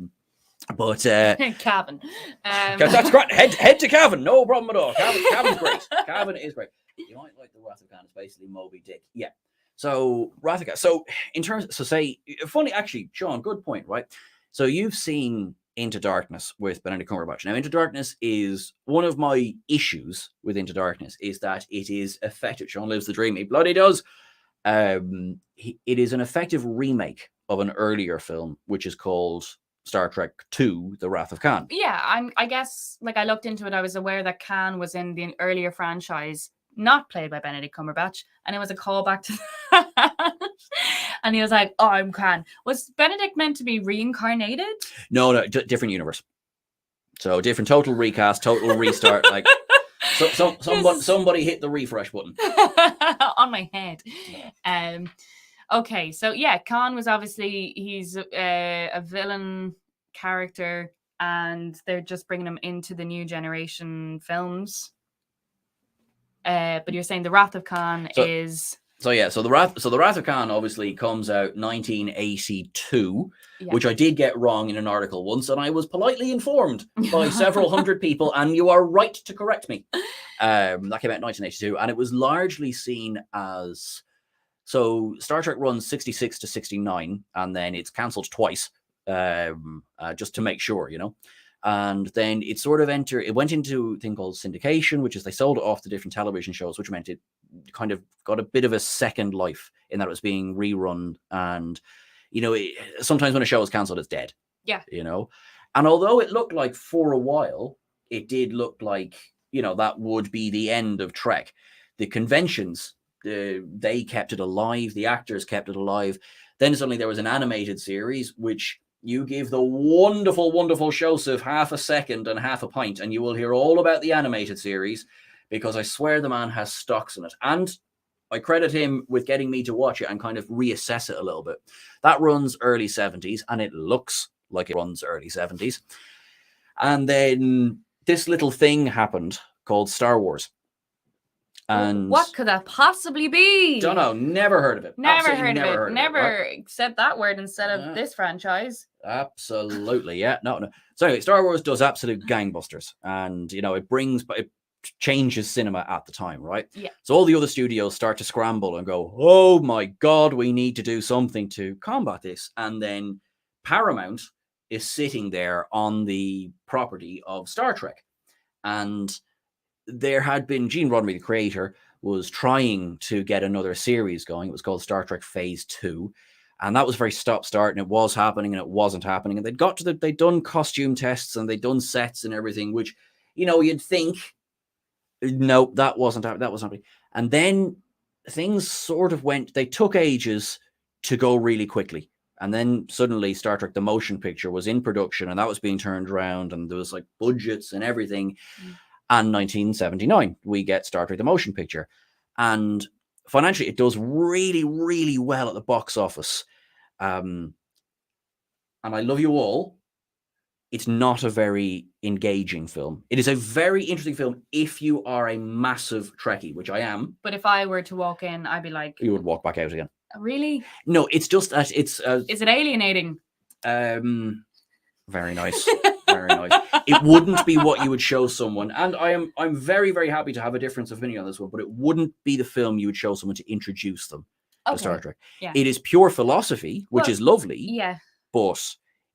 But Cavan. That's great. Head to Cavan, no problem at all. Cavan's great. Cavan is great. You might like the Wrath of Khan. It's basically Moby Dick. Yeah. So Wrath of Khan. So in terms, say, funny actually, Sean, good point, right? So you've seen Into Darkness with Benedict Cumberbatch. Now, Into Darkness is one of my issues with Into Darkness is that it is effective. Sean lives the dream. He bloody does. It is an effective remake of an earlier film, which is called Star Trek II, The Wrath of Khan. Yeah, I guess, like, I looked into it, I was aware that Khan was in the earlier franchise, not played by Benedict Cumberbatch, and it was a callback to that. And he was like, oh, I'm Khan. Was Benedict meant to be reincarnated? No, different universe. So different, total recast, total restart. Like somebody hit the refresh button on my head. Okay, so yeah, Khan was obviously he's a villain character, and they're just bringing him into the new generation films. But you're saying the Wrath of Khan is. So the Wrath of Khan obviously comes out 1982, which I did get wrong in an article once, and I was politely informed by several hundred people, and you are right to correct me. That came out in 1982, and it was largely seen as Star Trek runs 66 to 69, and then it's cancelled twice, just to make sure, And then it sort of went into a thing called syndication, which is they sold it off to different television shows, which meant it kind of got a bit of a second life in that it was being rerun. And, sometimes when a show is cancelled, it's dead. Yeah. And although it looked like for a while, it did look like, that would be the end of Trek. The conventions, they kept it alive. The actors kept it alive. Then suddenly there was an animated series, which... You give the wonderful, wonderful Joseph half a second and half a pint, and you will hear all about the animated series, because I swear the man has stocks in it. And I credit him with getting me to watch it and kind of reassess it a little bit. That runs early 70s, and it looks like it runs early 70s. And then this little thing happened called Star Wars. And what could that possibly be? Don't know. Never heard of it. Never heard of it. Never said that word instead of this franchise. Absolutely, yeah. No. So anyway, Star Wars does absolute gangbusters, and it changes cinema at the time, right? Yeah. So all the other studios start to scramble and go, "Oh my God, we need to do something to combat this." And then Paramount is sitting there on the property of Star Trek, and there had been Gene Roddenberry, the creator, was trying to get another series going. It was called Star Trek Phase 2. And that was very stop-start, and it was happening and it wasn't happening. And they'd done costume tests and they'd done sets and everything, which, you'd think, no, that wasn't happening. And then things sort of they took ages to go really quickly. And then suddenly Star Trek, the motion picture, was in production, and that was being turned around, and there was like budgets and everything. And 1979, we get Star Trek, the motion picture. And financially, it does really, really well at the box office. And I love you all. It's not a very engaging film. It is a very interesting film if you are a massive Trekkie, which I am. But if I were to walk in, I'd be like... You would walk back out again. Really? No, it's just that it's... Is it alienating? Very nice. Very nice. It wouldn't be what you would show someone, and I'm very, very happy to have a difference of opinion on this one, but it wouldn't be the film you would show someone to introduce them to Star Trek. Yeah. It is pure philosophy, which is lovely. Yeah. But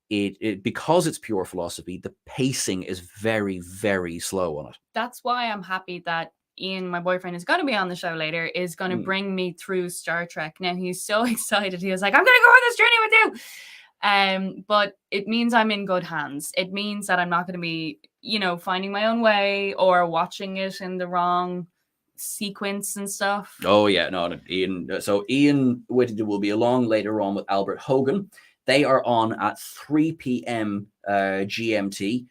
it because it's pure philosophy, the pacing is very, very slow on it. That's why I'm happy that Ian, my boyfriend, is going to be on the show later, is going to bring me through Star Trek. Now he's so excited. He was like, I'm going to go on this journey with you. But it means I'm in good hands. It means that I'm not going to be, finding my own way or watching it in the wrong sequence and stuff. Oh yeah, no, Ian. So Ian Whittington will be along later on with Albert Hogan. They are on at 3 p.m. GMT.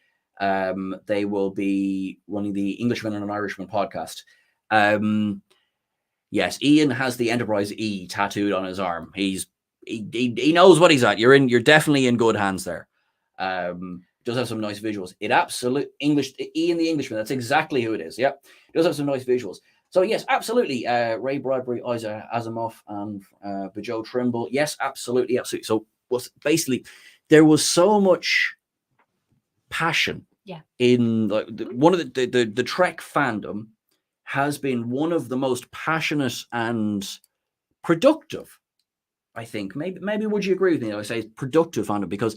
They will be running the Englishman and an Irishman podcast. Yes, Ian has the Enterprise E tattooed on his arm. He knows what he's at. You're definitely in good hands there. Does have some nice visuals. Ian the Englishman. That's exactly who it is. Yep, does have some nice visuals. So yes, absolutely. Ray Bradbury, Isaac Asimov, and Joe Trimble. Yes, absolutely. So basically, there was so much passion. Yeah. In one of the Trek fandom has been one of the most passionate and productive. I think maybe would you agree with me? I say productive fandom, because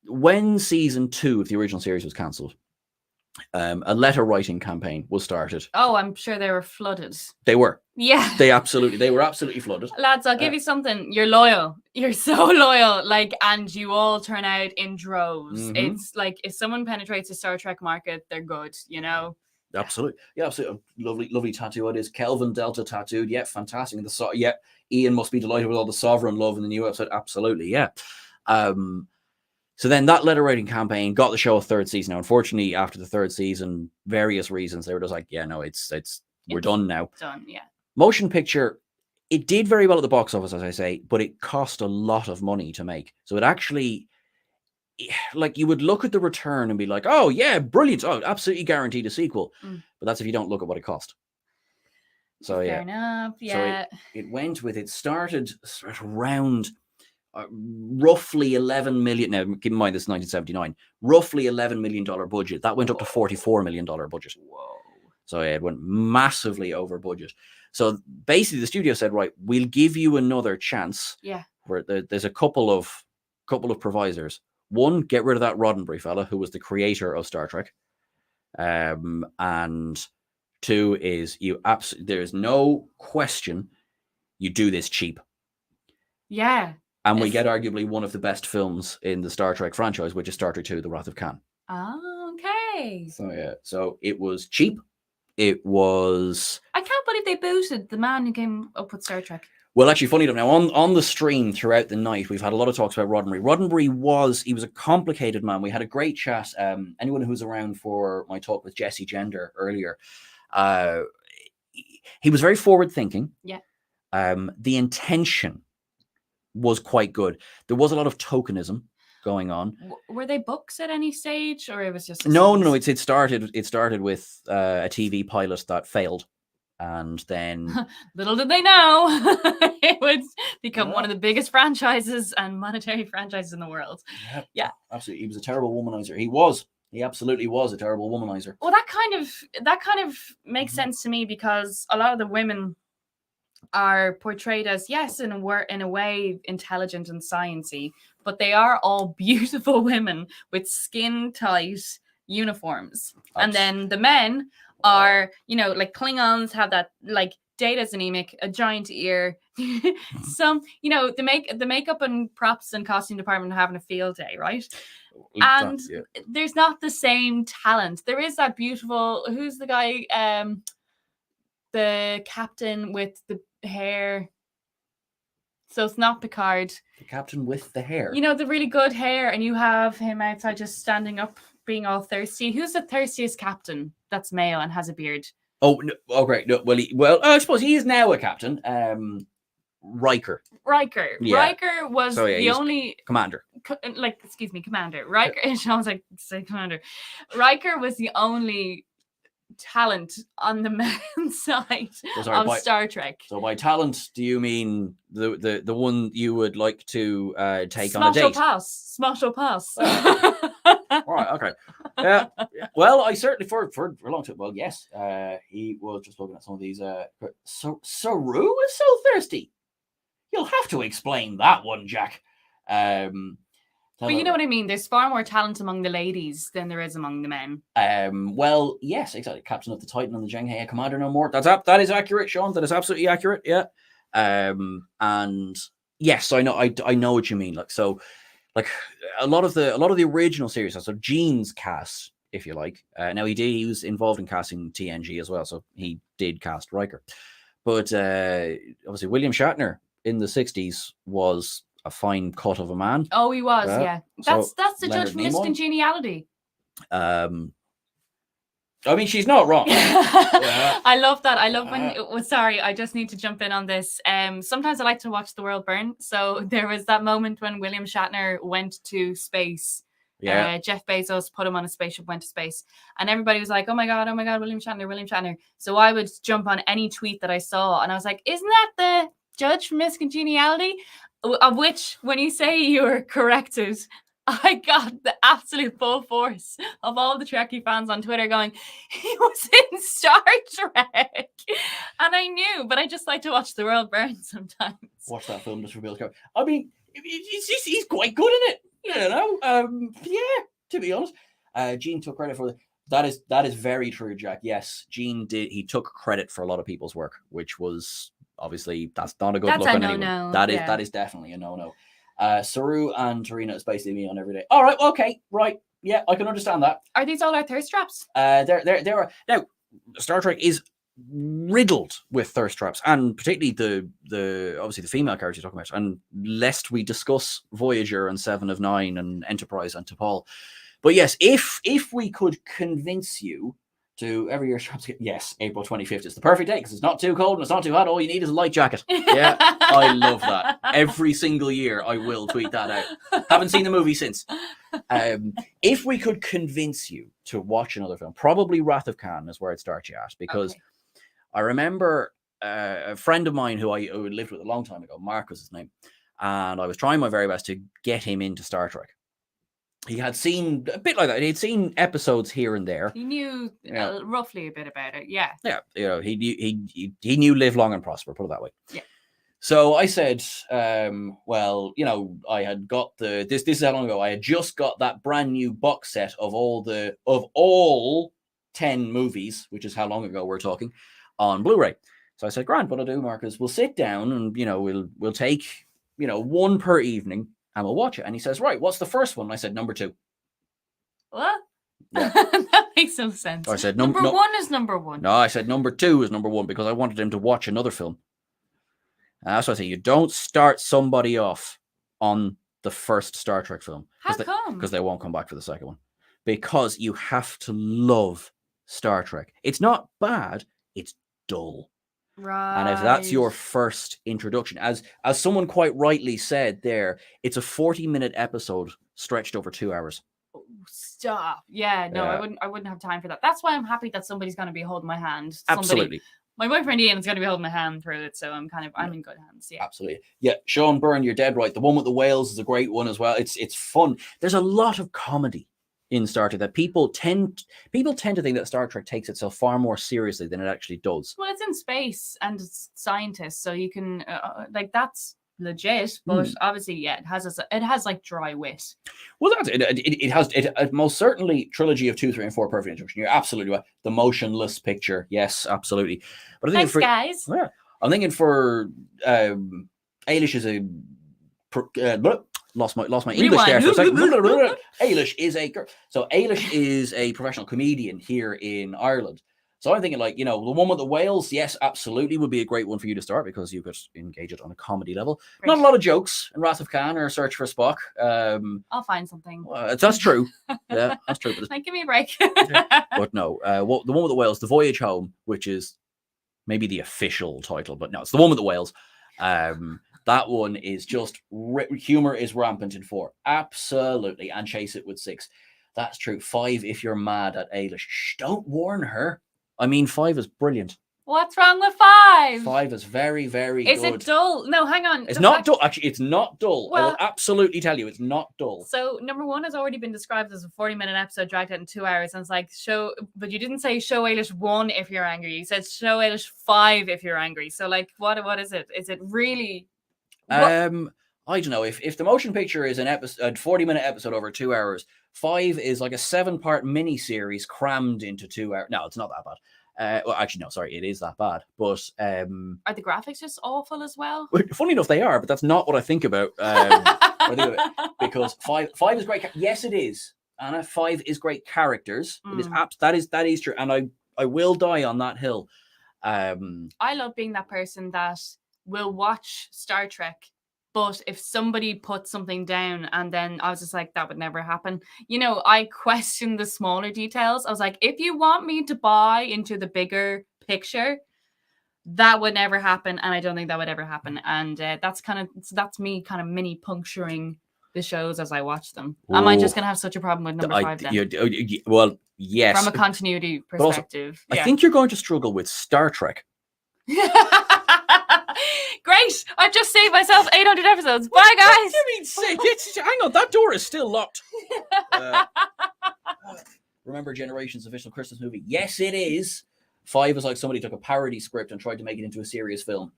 when season 2 of the original series was cancelled, a letter writing campaign was started. Oh, I'm sure they were flooded. They were. Yeah. They were absolutely flooded. Lads, I'll give you something. You're loyal. You're so loyal. And you all turn out in droves. Mm-hmm. It's like if someone penetrates the Star Trek market, they're good, Absolutely. Yeah, absolutely. Lovely tattoo it is. Kelvin Delta tattooed. Yeah, fantastic. And Ian must be delighted with all the Sovereign love in the new episode. Absolutely, yeah. So then that letter writing campaign got the show a third season. Now, unfortunately, after the third season, various reasons, they were just like, yeah, no, we're done now. Done, yeah. Motion picture, it did very well at the box office, as I say, but it cost a lot of money to make. So it actually, like, you would look at the return and be like, oh, yeah, brilliant. Oh, absolutely guaranteed a sequel. Mm. But that's if you don't look at what it cost. So, Fair yeah. enough, yeah. So it started around roughly 11 million. Now, keep in mind, this is 1979. Roughly $11 million budget. That went up to $44 million budget. Whoa. So yeah, it went massively over budget. So basically, the studio said, right, we'll give you another chance. Yeah. Where there's a couple of provisors. One, get rid of that Roddenberry fella who was the creator of Star Trek. And two is there is no question you do this cheap. Yeah. And we get arguably one of the best films in the Star Trek franchise, which is Star Trek II: The Wrath of Khan. Oh, okay. So yeah, so it was cheap. It was. I can't believe they booted the man who came up with Star Trek. Well, actually, funny enough, now on the stream throughout the night, we've had a lot of talks about Roddenberry. Roddenberry was a complicated man. We had a great chat. Anyone who was around for my talk with Jesse Gender earlier, he was very forward thinking. Yeah. The intention was quite good. There was a lot of tokenism going on. Were they books at any stage, or it was just No. It started with a TV pilot that failed, and then little did they know it would become one of the biggest franchises and monetary franchises in the world. Yeah, absolutely. He was a terrible womanizer. He absolutely was a terrible womanizer. Well, that kind of makes sense to me, because a lot of the women are portrayed as, yes, in a way intelligent and sciencey, but they are all beautiful women with skin tight uniforms. And then the men are, like Klingons have that, like Data's anemic, a giant ear. Some, the makeup and props and costume department are having a field day, right? And there's not the same talent. There is that beautiful, who's the guy, the captain with the hair. So it's not Picard. The captain with the hair. The really good hair, and you have him outside just standing up, being all thirsty. Who's the thirstiest captain that's male and has a beard? Oh, no, great. No, I suppose he is now a captain. Riker. Yeah. Riker was the only commander. Commander. Riker. It sounds like say commander. Riker was the only talent on the men's side of Star Trek. So by talent, do you mean the one you would like to take on a date? Smash or pass. Right, okay. Yeah. Well, I certainly for a long time. Well, yes. He was just looking at some of these. Saru is so thirsty. You'll have to explain that one, Jack. But you know what I mean? There's far more talent among the ladies than there is among the men. Well, yes, exactly. Captain of the Titan on the Zheng-He, Commander no more. That is accurate, Sean. That is absolutely accurate. Yeah. And yes, I know what you mean. Like a lot of the original series, so Gene's cast, if you like. Now he was involved in casting TNG as well, so he did cast Riker. But obviously William Shatner in the 60s was a fine cut of a man. Oh, he was, yeah. That's the Leonard judge from Miss Congeniality. I mean, she's not wrong. I love that. I love when. Sorry, I just need to jump in on this. Sometimes I like to watch the world burn. So there was that moment when William Shatner went to space. Yeah. Jeff Bezos put him on a spaceship, went to space, and everybody was like, "Oh my god, William Shatner." So I would jump on any tweet that I saw, and I was like, "Isn't that the judge from Miss Congeniality?" Of which, when you say you're corrected, I got the absolute full force of all the Trekkie fans on Twitter going, he was in Star Trek. And I knew, but I just like to watch the world burn sometimes. Watch that film just for Bill Cowher. I mean, he's quite good in it. Yeah, to be honest. Gene took credit for it. That is very true, Jack. Yes, Gene did. He took credit for a lot of people's work, which was obviously that's not a good look on anyone. That is definitely a no-no. Saru and Tarina is basically me on every day. All right, okay, right, yeah, I can understand that. Are these all our thirst traps? There are now. Star Trek is riddled with thirst traps, and particularly the obviously the female characters you're talking about, and lest we discuss Voyager and Seven of Nine and Enterprise and T'Pol. But yes, if we could convince you to every year, yes, April 25th is the perfect day because it's not too cold and it's not too hot. All you need is a light jacket. Yeah, I love that. Every single year I will tweet that out. Haven't seen the movie since. If we could convince you to watch another film, probably Wrath of Khan is where I'd start you at, because I remember a friend of mine who I lived with a long time ago, Mark was his name, and I was trying my very best to get him into Star Trek. He had seen a bit like that. He'd seen episodes here and there. He knew roughly a bit about it. Yeah. Yeah. You know, he knew Live Long and Prosper, put it that way. Yeah. So I said, well, you know, I had got this is how long ago. I had just got that brand new box set of all 10 movies, which is how long ago we're talking, on Blu-ray. So I said, Grant, what I'll do, Mark, is we'll sit down and, you know, we'll take, you know, one per evening and we'll watch it. And he says, right, what's the first one? And I said, number 2. What? Yeah. That makes no sense. I said, number 1 is number 1. No, I said number 2 is number 1 because I wanted him to watch another film. And that's what I say. You don't start somebody off on the first Star Trek film. How come? Because they won't come back for the second one. Because you have to love Star Trek. It's not bad, it's dull. Right. And if that's your first introduction, as someone quite rightly said there, it's a 40-minute episode stretched over 2 hours. Stop. Yeah, no, Yeah. I wouldn't have time for that. That's why I'm happy that somebody's going to be holding my hand. Absolutely. My boyfriend Ian is going to be holding my hand through it, so I'm in good hands. Yeah. Absolutely. Yeah, Sean Byrne, you're dead right. The one with the whales is a great one as well. It's fun. There's a lot of comedy in Star Trek that people tend to think that Star Trek takes itself far more seriously than it actually does. Well, it's in space and it's scientists, so you can that's legit. But obviously, yeah, it has like dry wit. Well, that's it. It has most certainly trilogy of 2, 3, and 4 perfect introduction. You're absolutely right. The motionless picture, yes, absolutely. But I think Thanks, guys. Yeah, I'm thinking for Ailish is a. Lost my English there for a second. Ailish is a girl. So Ailish is a professional comedian here in Ireland. So I'm thinking, like, you know, the one with the whales, yes, absolutely would be a great one for you to start because you could engage it on a comedy level. Great. Not a lot of jokes in Wrath of Khan or Search for Spock. I'll find something. That's true. Yeah, that's true. But Like, give me a break. but no, the one with the whales, The Voyage Home, which is maybe the official title, but no, it's the one with the whales. That one is just humor is rampant in 4. Absolutely. And chase it with 6. That's true. 5 if you're mad at Ailish. Shh, don't warn her. I mean, 5 is brilliant. What's wrong with 5? 5 is very, very Is good. it dull? No, hang on. It's not dull. Actually, it's not dull. I Well- will absolutely tell you, it's not dull. So number 1 has already been described as a 40-minute episode dragged out in 2 hours, and it's like but you didn't say show Ailish 1 if you're angry. You said show Ailish 5 if you're angry. So like, what is it? Is it really? I don't know. If the motion picture is a 40-minute episode over 2 hours, 5 is like a 7-part mini series crammed into 2 hours. No, it's not that bad. Well, actually, no, sorry, it is that bad. But Are the graphics just awful as well? funny enough, they are. But that's not what I think about. Because 5 is great. Yes, it is. Anna, 5 is great characters. It is that is true, and I will die on that hill. I love being that person that will watch Star Trek, but if somebody puts something down and then I was just like, that would never happen. You know, I question the smaller details. I was like, if you want me to buy into the bigger picture, that would never happen. And I don't think that would ever happen. And that's me kind of mini puncturing the shows as I watch them. Am I just going to have such a problem with number 5 then? Well, yes. From a continuity perspective. Also, I think you're going to struggle with Star Trek. Great! I've just saved myself 800 episodes. Bye, guys. You mean say? Hang on, that door is still locked. Remember Generations' official Christmas movie? Yes, it is. 5 is like somebody took a parody script and tried to make it into a serious film.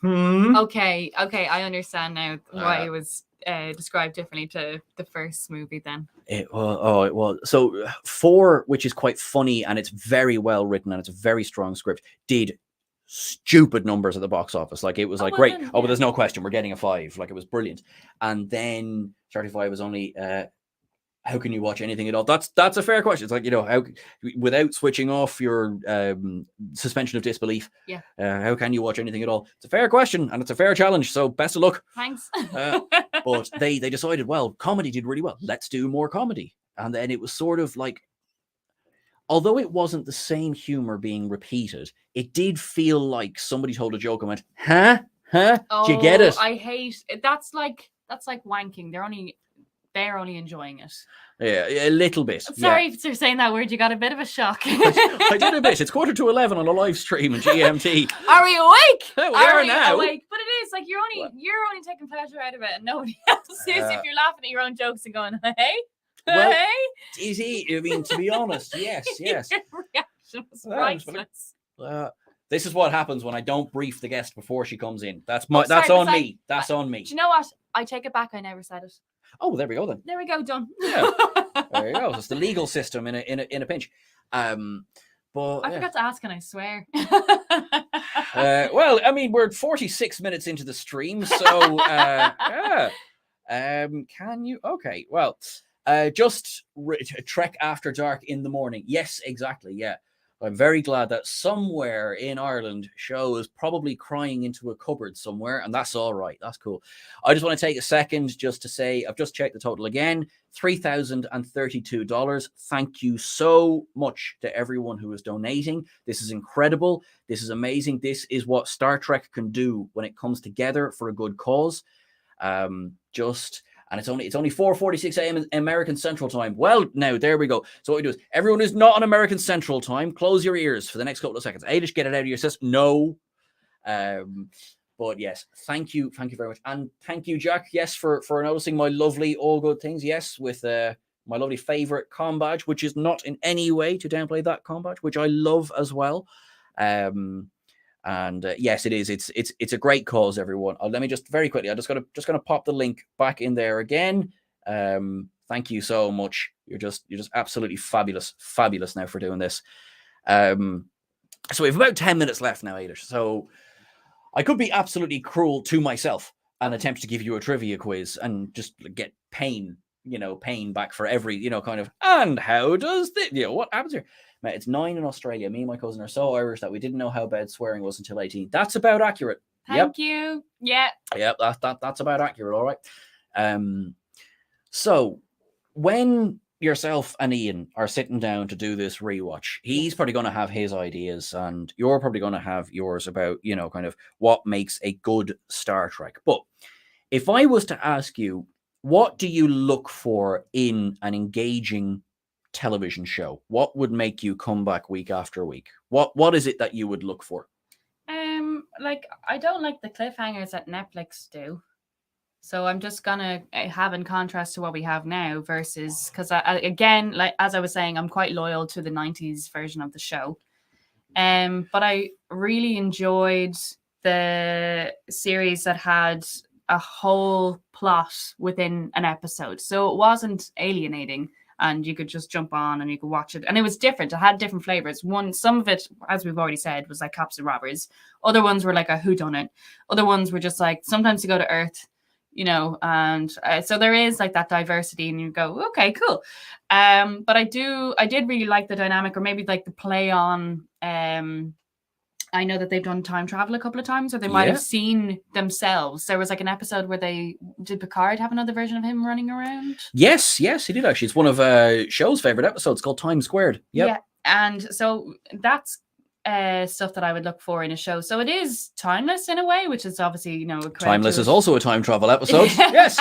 Okay, I understand now why it was described differently to the first movie then. It was. So 4, which is quite funny and it's very well written and it's a very strong script, did stupid numbers at the box office. Like, it was like, great. Then, but there's no question. We're getting a 5. Like, it was brilliant. And then 35 was only how can you watch anything at all? That's a fair question. It's like, how without switching off your suspension of disbelief, how can you watch anything at all? It's a fair question and it's a fair challenge. So best of luck. Thanks. But they decided, well, comedy did really well. Let's do more comedy. And then it was sort of like, although it wasn't the same humor being repeated, it did feel like somebody told a joke and went, huh? Do you get it? I hate that's like wanking. They're only enjoying it. Yeah, a little bit. Sorry for saying that word. You got a bit of a shock. I did a bit. It's 11:15 on a live stream in GMT. Are we awake? We are now. Awake? But it is like you're only taking pleasure out of it, and nobody else is. If you're laughing at your own jokes and going, hey, Well, hey, is he? I mean, to be honest, yes. Your reaction was priceless. This is what happens when I don't brief the guest before she comes in. That's sorry, on me. That's on me. Do you know what? I take it back. I never said it. Oh, there we go then. There we go. Done. Yeah. There you go. It's the legal system in a pinch. But I forgot to ask, and I swear. well, I mean, we're 46 minutes into the stream, so can you? Okay, well, just Trek After Dark in the morning. Yes, exactly. Yeah. I'm very glad that somewhere in Ireland, show is probably crying into a cupboard somewhere, and that's all right. That's cool. I just want to take a second just to say, I've just checked the total again, $3,032. Thank you so much to everyone who is donating. This is incredible. This is amazing. This is what Star Trek can do when it comes together for a good cause. And it's only 4:46 a.m. American Central Time. Well, now there we go. So what we do is, everyone who's not on American Central Time, close your ears for the next couple of seconds. Just get it out of your system. No. But yes, thank you very much, and thank you, Jack. Yes, for noticing my lovely all good things. Yes, with my lovely favorite com badge, which is not in any way to downplay that com badge, which I love as well. And yes, it is. It's a great cause, everyone. Let me just very quickly. I'm just gonna pop the link back in there again. Thank you so much. You're just absolutely fabulous now for doing this. So we have about 10 minutes left now, Ailish. So I could be absolutely cruel to myself and attempt to give you a trivia quiz and just get pain back for every kind of. And how does this? What happens here? Mate, it's 9 in Australia. Me and my cousin are so Irish that we didn't know how bad swearing was until 18. That's about accurate. Thank you. Yeah. Yep, that's about accurate, all right. So when yourself and Ian are sitting down to do this rewatch, he's probably going to have his ideas and you're probably going to have yours about, kind of what makes a good Star Trek. But if I was to ask you, what do you look for in an engaging television show? What would make you come back week after week? What is it that you would look for? Like, I don't like the cliffhangers that Netflix do, so I'm just gonna have in contrast to what we have now versus, because again, like as I was saying, I'm quite loyal to the 90s version of the show, but I really enjoyed the series that had a whole plot within an episode, so it wasn't alienating. And you could just jump on and you could watch it. And it was different. It had different flavors. Some of it, as we've already said, was like cops and robbers. Other ones were like a whodunit. Other ones were just like, sometimes you go to Earth, and so there is like that diversity and you go, okay, cool. But I did really like the dynamic, or maybe like the play on, I know that they've done time travel a couple of times, or they might have seen themselves. There was like an episode where did Picard have another version of him running around? Yes, he did actually. It's one of show's favorite episodes called Time Squared. Yep. Yeah, and so that's stuff that I would look for in a show. So it is timeless in a way, which is obviously Timeless is also a time travel episode. Yes.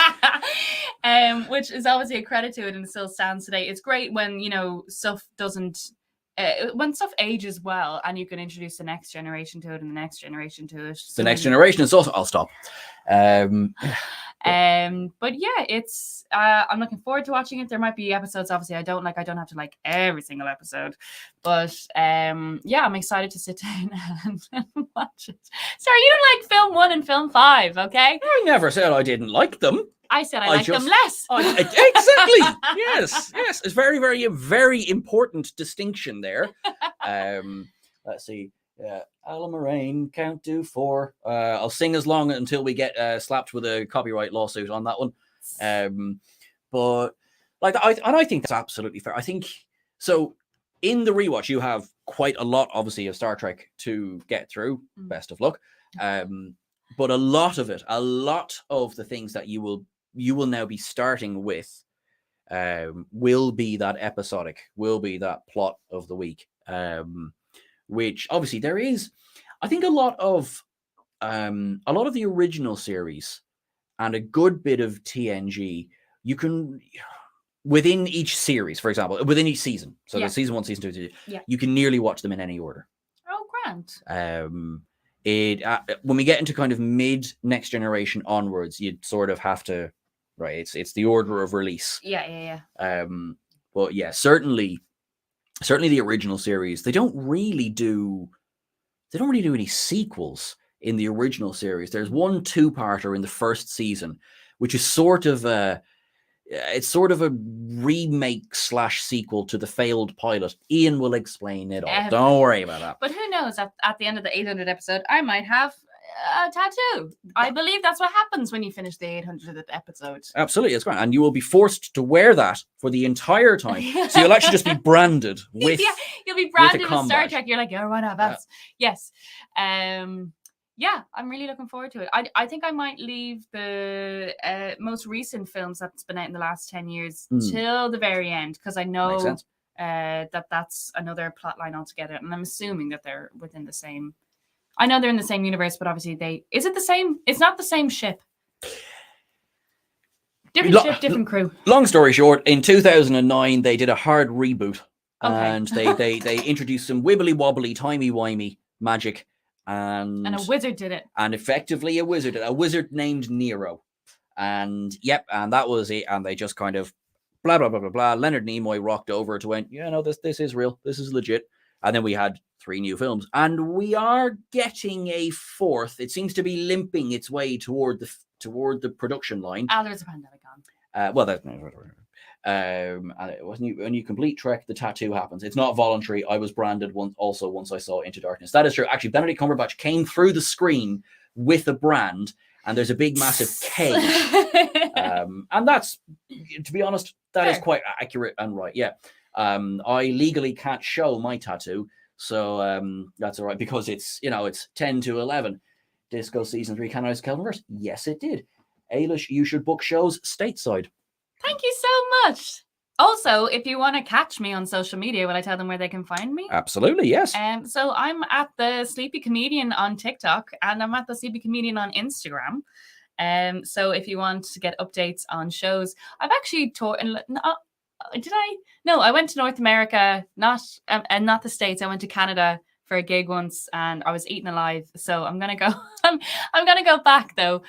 Which is obviously a credit to it, and it still stands today. It's great when stuff doesn't. When stuff ages well, and you can introduce the next generation to it and the next generation to it. The next generation is also. I'll stop. But yeah, it's. I'm looking forward to watching it. There might be episodes. Obviously, I don't have to like every single episode, but yeah, I'm excited to sit down and watch it. Sorry, you don't like film 1 and film 5, okay? I never said I didn't like them. I said I like them less. Exactly. Yes. It's very, very, very important distinction there. Let's see. Alan Moraine, count to 4. I'll sing as long until we get slapped with a copyright lawsuit on that one. But I think that's absolutely fair. I think so. In the rewatch, you have quite a lot, obviously, of Star Trek to get through. Best of luck. But a lot of the things that you will now be starting with will be that episodic, will be that plot of the week. Which obviously there is, I think, a lot of the original series and a good bit of TNG. You can, within each series, for example, within each season. So there's season 1, season 2, you can nearly watch them in any order. Oh, grand. When we get into kind of mid Next Generation onwards, you'd sort of have to, right? It's the order of release. Yeah. But yeah, certainly the original series. They don't really do any sequels in the original series. There's one 2-parter in the first season, which is sort of a remake / sequel to the failed pilot. Ian will explain it all. Don't worry about that. But who knows? At the end of the 800th episode, I might have a tattoo. I believe that's what happens when you finish the 800th episode. Absolutely, it's great, and you will be forced to wear that for the entire time. So you'll actually just be branded with. Yeah, you'll be branded with Star combat. Trek. You're like, you're one of us. Yes. Yeah, I'm really looking forward to it. I think I might leave the most recent films that's been out in the last 10 years till the very end, because I know that's another plot line altogether. And I'm assuming that they're within the same... I know they're in the same universe, but obviously is it the same? It's not the same ship. Different ship, different crew. Long story short, in 2009, they did a hard reboot. Okay. And they introduced some wibbly-wobbly, timey-wimey magic. And a wizard did it. And effectively a wizard named Nero. And and that was it. And they just kind of blah, blah, blah, blah, blah. Leonard Nimoy rocked over to went, this is real. This is legit. And then we had 3 new films. And we are getting a 4th. It seems to be limping its way toward the production line. There's a pandemic on. And when you complete Trek, the tattoo happens. It's not voluntary. I was branded once I saw Into Darkness. That is true. Actually, Benedict Cumberbatch came through the screen with a brand, and there's a big, massive K. And that's, to be honest, that is quite accurate and right. Yeah. I legally can't show my tattoo, so that's all right, because it's 10 to 11. Disco Season 3 canonized Kelvinverse. Yes, it did. Ailish, you should book shows stateside. Thank you so much. Also, if you want to catch me on social media, will I tell them where they can find me? Absolutely, yes. So I'm at the Sleepy Comedian on TikTok, and I'm at the Sleepy Comedian on Instagram. So if you want to get updates on shows, I've actually toured. Did I? No, I went to North America, not the States. I went to Canada for a gig once, and I was eaten alive. So I'm gonna go. I'm gonna go back though.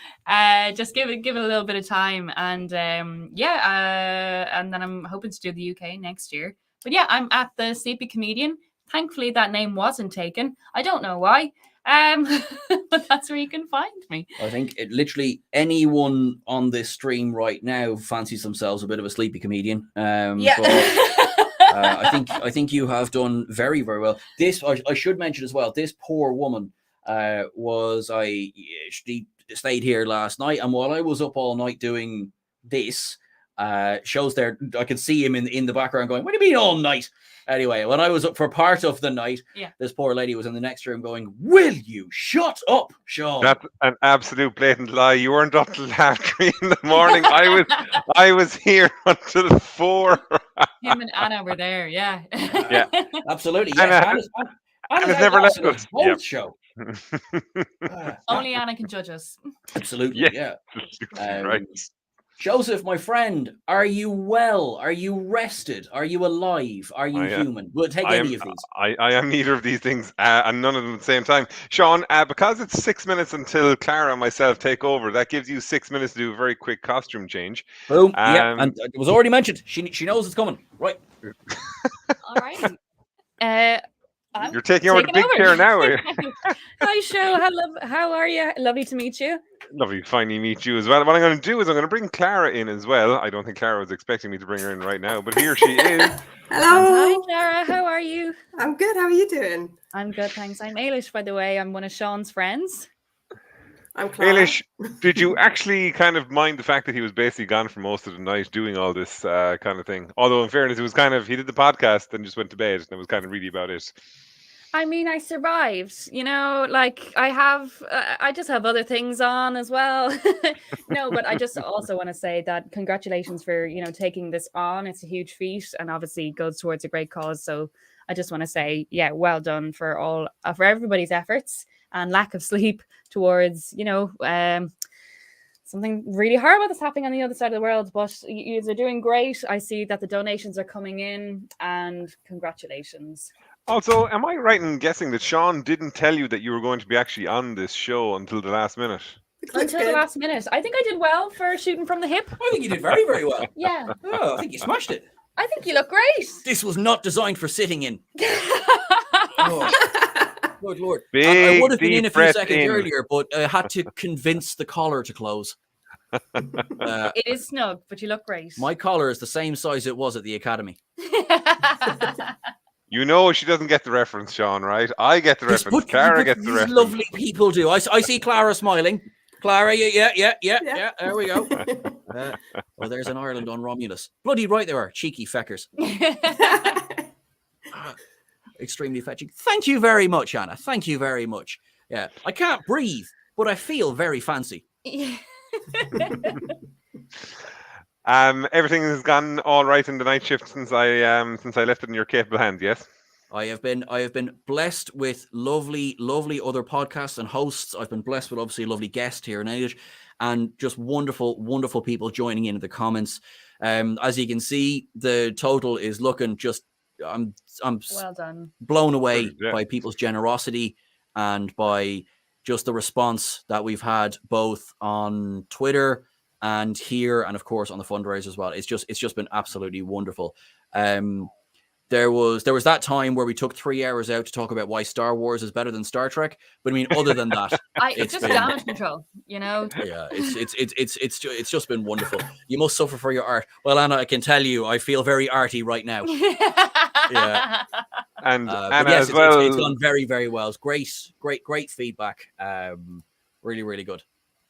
Just give it a little bit of time, and and then I'm hoping to do the UK next year. But yeah, I'm at the Sleepy Comedian. Thankfully, that name wasn't taken. I don't know why. But that's where you can find me. I think literally anyone on this stream right now fancies themselves a bit of a sleepy comedian. I think you have done very, very well. This I should mention as well. This poor woman she stayed here last night, and while I was up all night doing this, shows there, I could see him in the background going, "What do you mean all night?" Anyway, when I was up for part of the night, this poor lady was in the next room going, "Will you shut up, Sean?" That's an absolute blatant lie. You weren't up till 3:30 in the morning. I was here until 4. Him and Anna were there, yeah. Yeah, absolutely. Yes. Anna's never left us. Whole show. Only Anna can judge us. Absolutely, yeah. Right. Joseph, my friend, are you well? Are you rested? Are you alive? Are you human? We'll take any of these. I am neither of these things, and none of them at the same time. Sean, because it's 6 minutes until Clara and myself take over, that gives you 6 minutes to do a very quick costume change. Boom. And it was already mentioned. She knows it's coming. Right. All right. You're taking over the big chair now. Hi, Sho. How are you? Lovely to meet you. Lovely to finally meet you as well. What I'm going to do is I'm going to bring Clara in as well. I don't think Clara was expecting me to bring her in right now, but here she is. Hello. Hi, Clara. How are you? I'm good. How are you doing? I'm good, thanks. I'm Ailish, by the way. I'm one of Sean's friends. I'm Clara. Ailish, did you actually kind of mind the fact that he was basically gone for most of the night doing all this kind of thing? Although, in fairness, it was kind of, he did the podcast and just went to bed, and it was kind of really about it. I mean, I survived, like I just have other things on as well. No, but I just also want to say that congratulations for, taking this on. It's a huge feat and obviously goes towards a great cause. So I just want to say, yeah, well done for everybody's efforts and lack of sleep towards, something really horrible that's happening on the other side of the world. But you are doing great. I see that the donations are coming in, and congratulations. Also, am I right in guessing that Sean didn't tell you that you were going to be actually on this show until the last minute? Until the last minute. I think I did well for shooting from the hip. I think you did very, very well. Yeah. Oh, I think you smashed it. I think you look great. This was not designed for sitting in. Oh, good Lord. I Big would have been in a few deep seconds breath in. earlier, but I had to convince the collar to close. It is snug, but you look great. My collar is the same size it was at the academy. You know she doesn't get the reference, Sean, right? I get the reference. Clara gets the these reference. lovely people do. I see Clara smiling. Clara, yeah. There we go. Well, there's an Ireland on Romulus. Bloody right they are. Cheeky feckers. Extremely fetching. Thank you very much, Anna. Thank you very much. Yeah, I can't breathe, but I feel very fancy. Everything has gone all right in the night shift since I left it in your capable hands. Yes. I have been blessed with lovely other podcasts and hosts. I've been blessed with obviously a lovely guest here in English, and just wonderful people joining in the comments. As you can see, the total is looking just. I'm well done. Blown away by people's generosity and by just the response that we've had both on Twitter and here, and of course on the fundraiser as well. It's just been absolutely wonderful. There was that time where we took 3 hours out to talk about why Star Wars is better than Star Trek. But I mean, other than that, it's just damage control, Yeah, it's just been wonderful. You must suffer for your art. Well, Anna, I can tell you, I feel very arty right now. Yeah, and Anna yes, as well. It's gone very, very well. It's great feedback. Really good.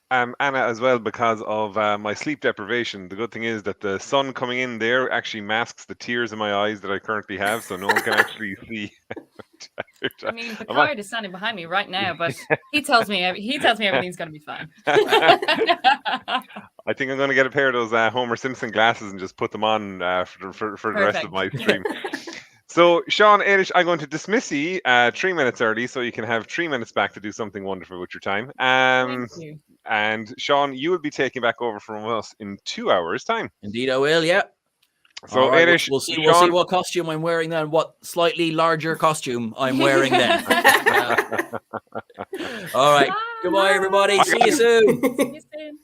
Anna as well, because of my sleep deprivation. The good thing is that the sun coming in there actually masks the tears in my eyes that I currently have, so no one can actually see. I mean, Picard is standing behind me right now, but he tells me everything's going to be fine. I think I'm going to get a pair of those Homer Simpson glasses and just put them on for the rest of my stream. So, Sean, Ailish, I'm going to dismiss you 3 minutes early so you can have 3 minutes back to do something wonderful with your time. Thank you. And, Sean, you will be taking back over from us in 2 hours' time. Indeed, I will, yeah. So, right, Ailish, we'll see what costume I'm wearing then, what slightly larger costume I'm wearing then. All right. Goodbye, everybody. See you soon. See you soon.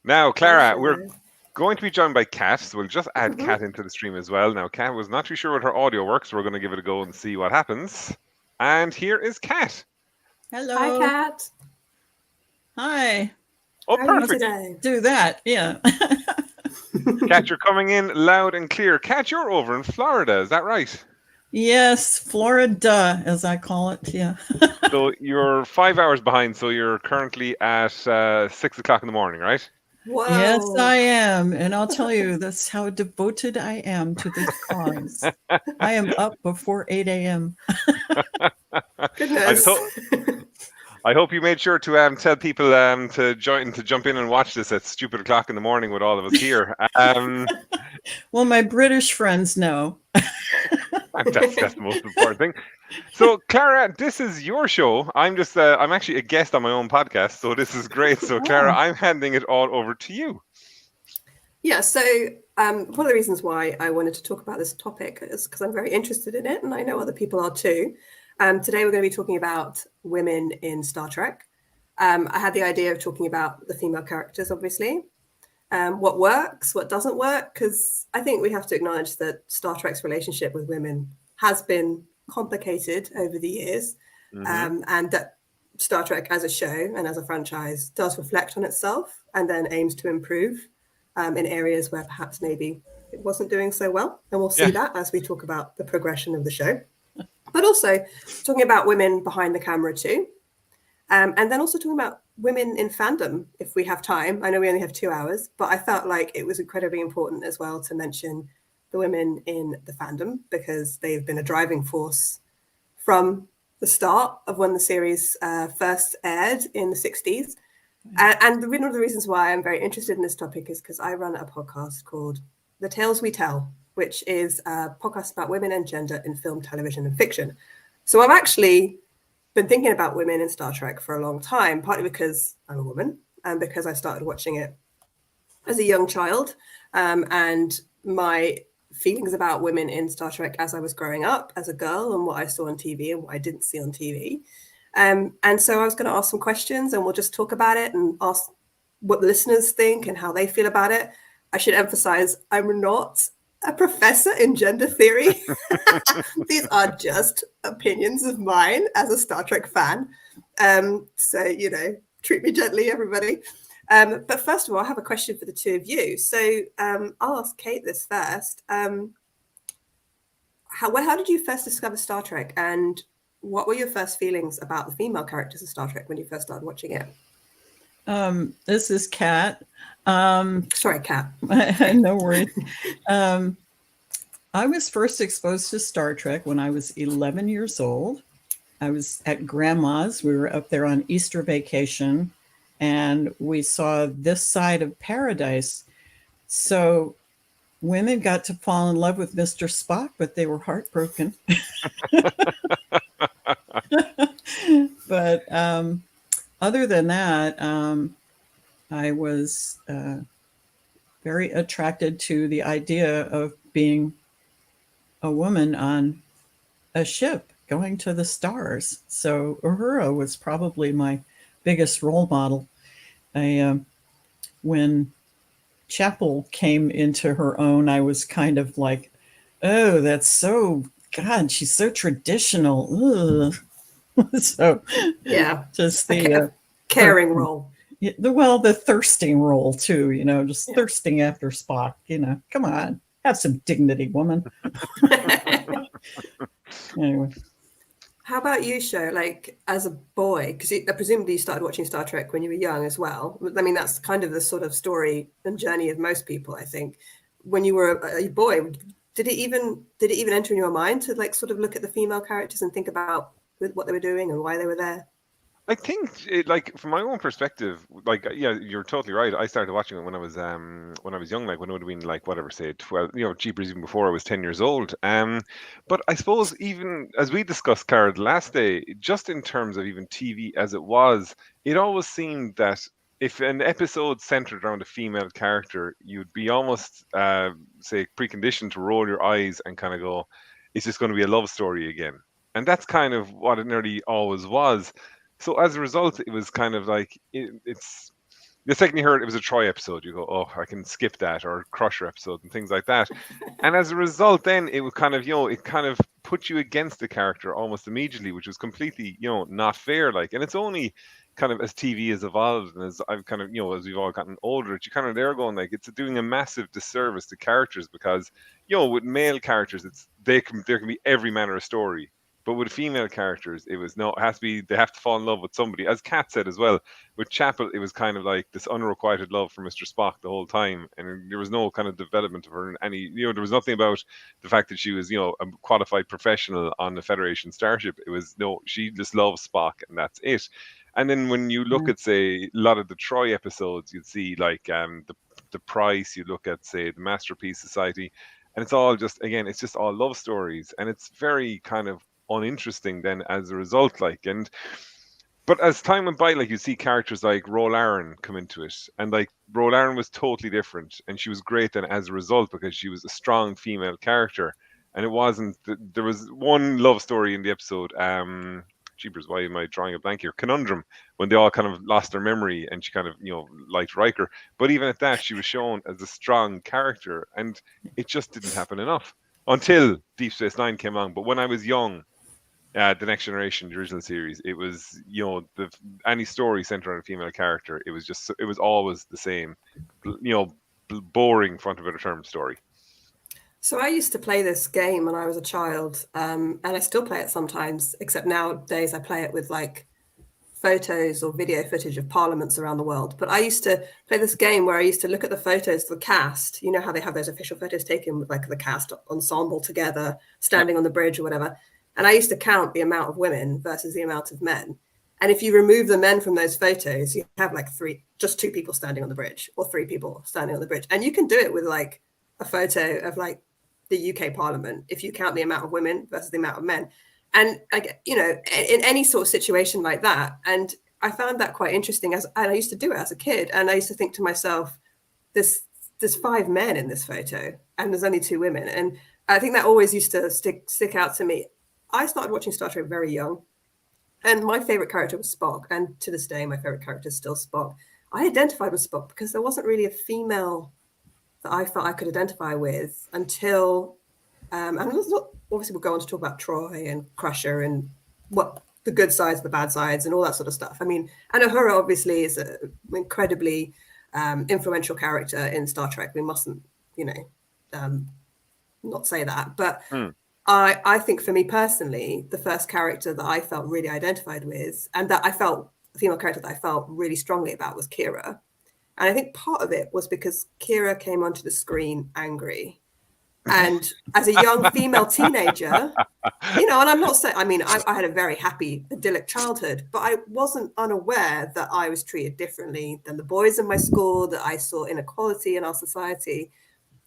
Now, Clara, we're going to be joined by Kat, so we'll just add Kat into the stream as well. Now, Kat was not too sure what her audio works, so we're going to give it a go and see what happens. And here is Kat. Hello. Hi, Kat. Hi. Oh, How perfect. Do that, yeah. Kat, you're coming in loud and clear. Kat, you're over in Florida, is that right? Yes, Florida, as I call it, yeah. So you're 5 hours behind, so you're currently at 6 o'clock in the morning, right? Whoa. Yes, I am. And I'll tell you, that's how devoted I am to this cause. I am up before 8 a.m. Goodness. I hope you made sure to tell people to jump in and watch this at stupid o'clock in the morning with all of us here. Well, my British friends know. That's the most important thing. So, Clara, this is your show. I'm actually a guest on my own podcast, so this is great. So, Clara, I'm handing it all over to you. Yeah, so one of the reasons why I wanted to talk about this topic is because I'm very interested in it, and I know other people are too. Today we're going to be talking about women in Star Trek. I had the idea of talking about the female characters, obviously. What works, what doesn't work, because I think we have to acknowledge that Star Trek's relationship with women has been complicated over the years, and that Star Trek as a show and as a franchise does reflect on itself and then aims to improve in areas where perhaps maybe it wasn't doing so well. And we'll see that as we talk about the progression of the show. But also talking about women behind the camera too. And then also talking about women in fandom, if we have time. I know we only have 2 hours, but I felt like it was incredibly important as well to mention the women in the fandom, because they've been a driving force from the start of when the series first aired in the 60s. And one of the reasons why I'm very interested in this topic is because I run a podcast called The Tales We Tell, which is a podcast about women and gender in film, television, and fiction. So I've actually been thinking about women in Star Trek for a long time, partly because I'm a woman and because I started watching it as a young child. And my feelings about women in Star Trek as I was growing up as a girl, and what I saw on TV and what I didn't see on TV. And so I was going to ask some questions, and we'll just talk about it and ask what the listeners think and how they feel about it. I should emphasize, I'm not a professor in gender theory. These are just opinions of mine as a Star Trek fan. So, treat me gently, everybody. But first of all, I have a question for the two of you. So I'll ask Kate this first. How did you first discover Star Trek, and what were your first feelings about the female characters of Star Trek when you first started watching it? This is Kat. Sorry, Kat. No worries. I was first exposed to Star Trek when I was 11 years old. I was at Grandma's. We were up there on Easter vacation, and we saw This Side of Paradise. So women got to fall in love with Mr. Spock, but they were heartbroken. But other than that, I was very attracted to the idea of being a woman on a ship going to the stars. So Uhura was probably my biggest role model. When Chapel came into her own, I was kind of like, oh, that's so, God, she's so traditional. So yeah, just the caring role. The thirsting role too, just thirsting after Spock, come on, have some dignity, woman. Anyway. How about you, Sho? Like, as a boy, because presumably you started watching Star Trek when you were young as well. I mean, that's kind of the sort of story and journey of most people, I think. When you were a boy, did it even enter in your mind to like sort of look at the female characters and think about what they were doing and why they were there? I think, from my own perspective, you're totally right. I started watching it when I was young, like when it would have been like whatever, say 12, jeepers, even before I was 10 years old. But I suppose even as we discussed, Cara, the last day, just in terms of even TV as it was, it always seemed that if an episode centered around a female character, you'd be almost say preconditioned to roll your eyes and kind of go, "It's just going to be a love story again," and that's kind of what it nearly always was. So as a result, it was kind of like it's the second you heard it was a Troy episode, you go, oh, I can skip that, or Crusher episode and things like that. And as a result, then it would kind of, it kind of put you against the character almost immediately, which was completely, not fair. Like, and it's only kind of as TV has evolved and as I've kind of, as we've all gotten older, you kind of there going like it's doing a massive disservice to characters because, with male characters, there can be every manner of story. But with female characters, it was it has to be, they have to fall in love with somebody. As Kat said as well, with Chapel, it was kind of like this unrequited love for Mr. Spock the whole time. And there was no kind of development of her in any, there was nothing about the fact that she was, a qualified professional on the Federation starship. It was, she just loves Spock and that's it. And then when you look at, say, a lot of the Troy episodes, you'd see like the Price, you look at, say, the Masterpiece Society, and it's all just, again, it's just all love stories. And it's very kind of uninteresting then as a result, but as time went by, like you see characters like Ro Laren come into it, and like Ro Laren was totally different, and she was great then as a result because she was a strong female character, and it wasn't there was one love story in the episode, jeepers, why am I drawing a blank here, Conundrum, when they all kind of lost their memory and she kind of liked Riker, but even at that she was shown as a strong character, and it just didn't happen enough until Deep Space Nine came on. But when I was young, the Next Generation, the original series, it was, any story centered on a female character, it was always the same, boring, for want of a better term, story. So I used to play this game when I was a child, and I still play it sometimes, except nowadays I play it with like photos or video footage of parliaments around the world, but I used to play this game where I used to look at the photos of the cast. You know how they have those official photos taken with like the cast ensemble together, standing on the bridge or whatever. And I used to count the amount of women versus the amount of men. And if you remove the men from those photos, you have like just 2 people standing on the bridge or 3 people standing on the bridge. And you can do it with like a photo of like the UK Parliament if you count the amount of women versus the amount of men. And you know, in any sort of situation like that. And I found that quite interesting. And I used to do it as a kid. And I used to think to myself, there's 5 men in this photo and there's only 2 women. And I think that always used to stick out to me. I started watching Star Trek very young. And my favorite character was Spock. And to this day, my favorite character is still Spock. I identified with Spock because there wasn't really a female that I felt I could identify with until, and obviously we'll go on to talk about Troy and Crusher and what the good sides, the bad sides, and all that sort of stuff. I mean, and Uhura obviously is an incredibly influential character in Star Trek. We mustn't, you know, not say that. But I think for me personally, the first character that I felt really identified with, and that I felt, a female character that I felt really strongly about, was Kira. And I think part of it was because Kira came onto the screen angry. And as a young female teenager, you know, and I'm not saying, I mean, I had a very happy, idyllic childhood, but I wasn't unaware that I was treated differently than the boys in my school, that I saw inequality in our society.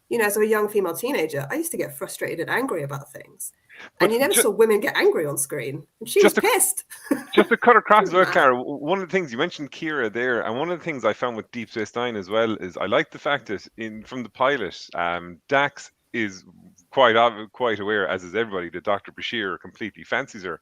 You know, as a young female teenager, I used to get frustrated and angry about things. And you never saw women get angry on screen. And she was pissed. Just to cut across as well, Clara, one of the things you mentioned Kira there, and one of the things I found with Deep Space Nine as well is I like the fact that from the pilot, Dax is quite aware, as is everybody, that Dr. Bashir completely fancies her.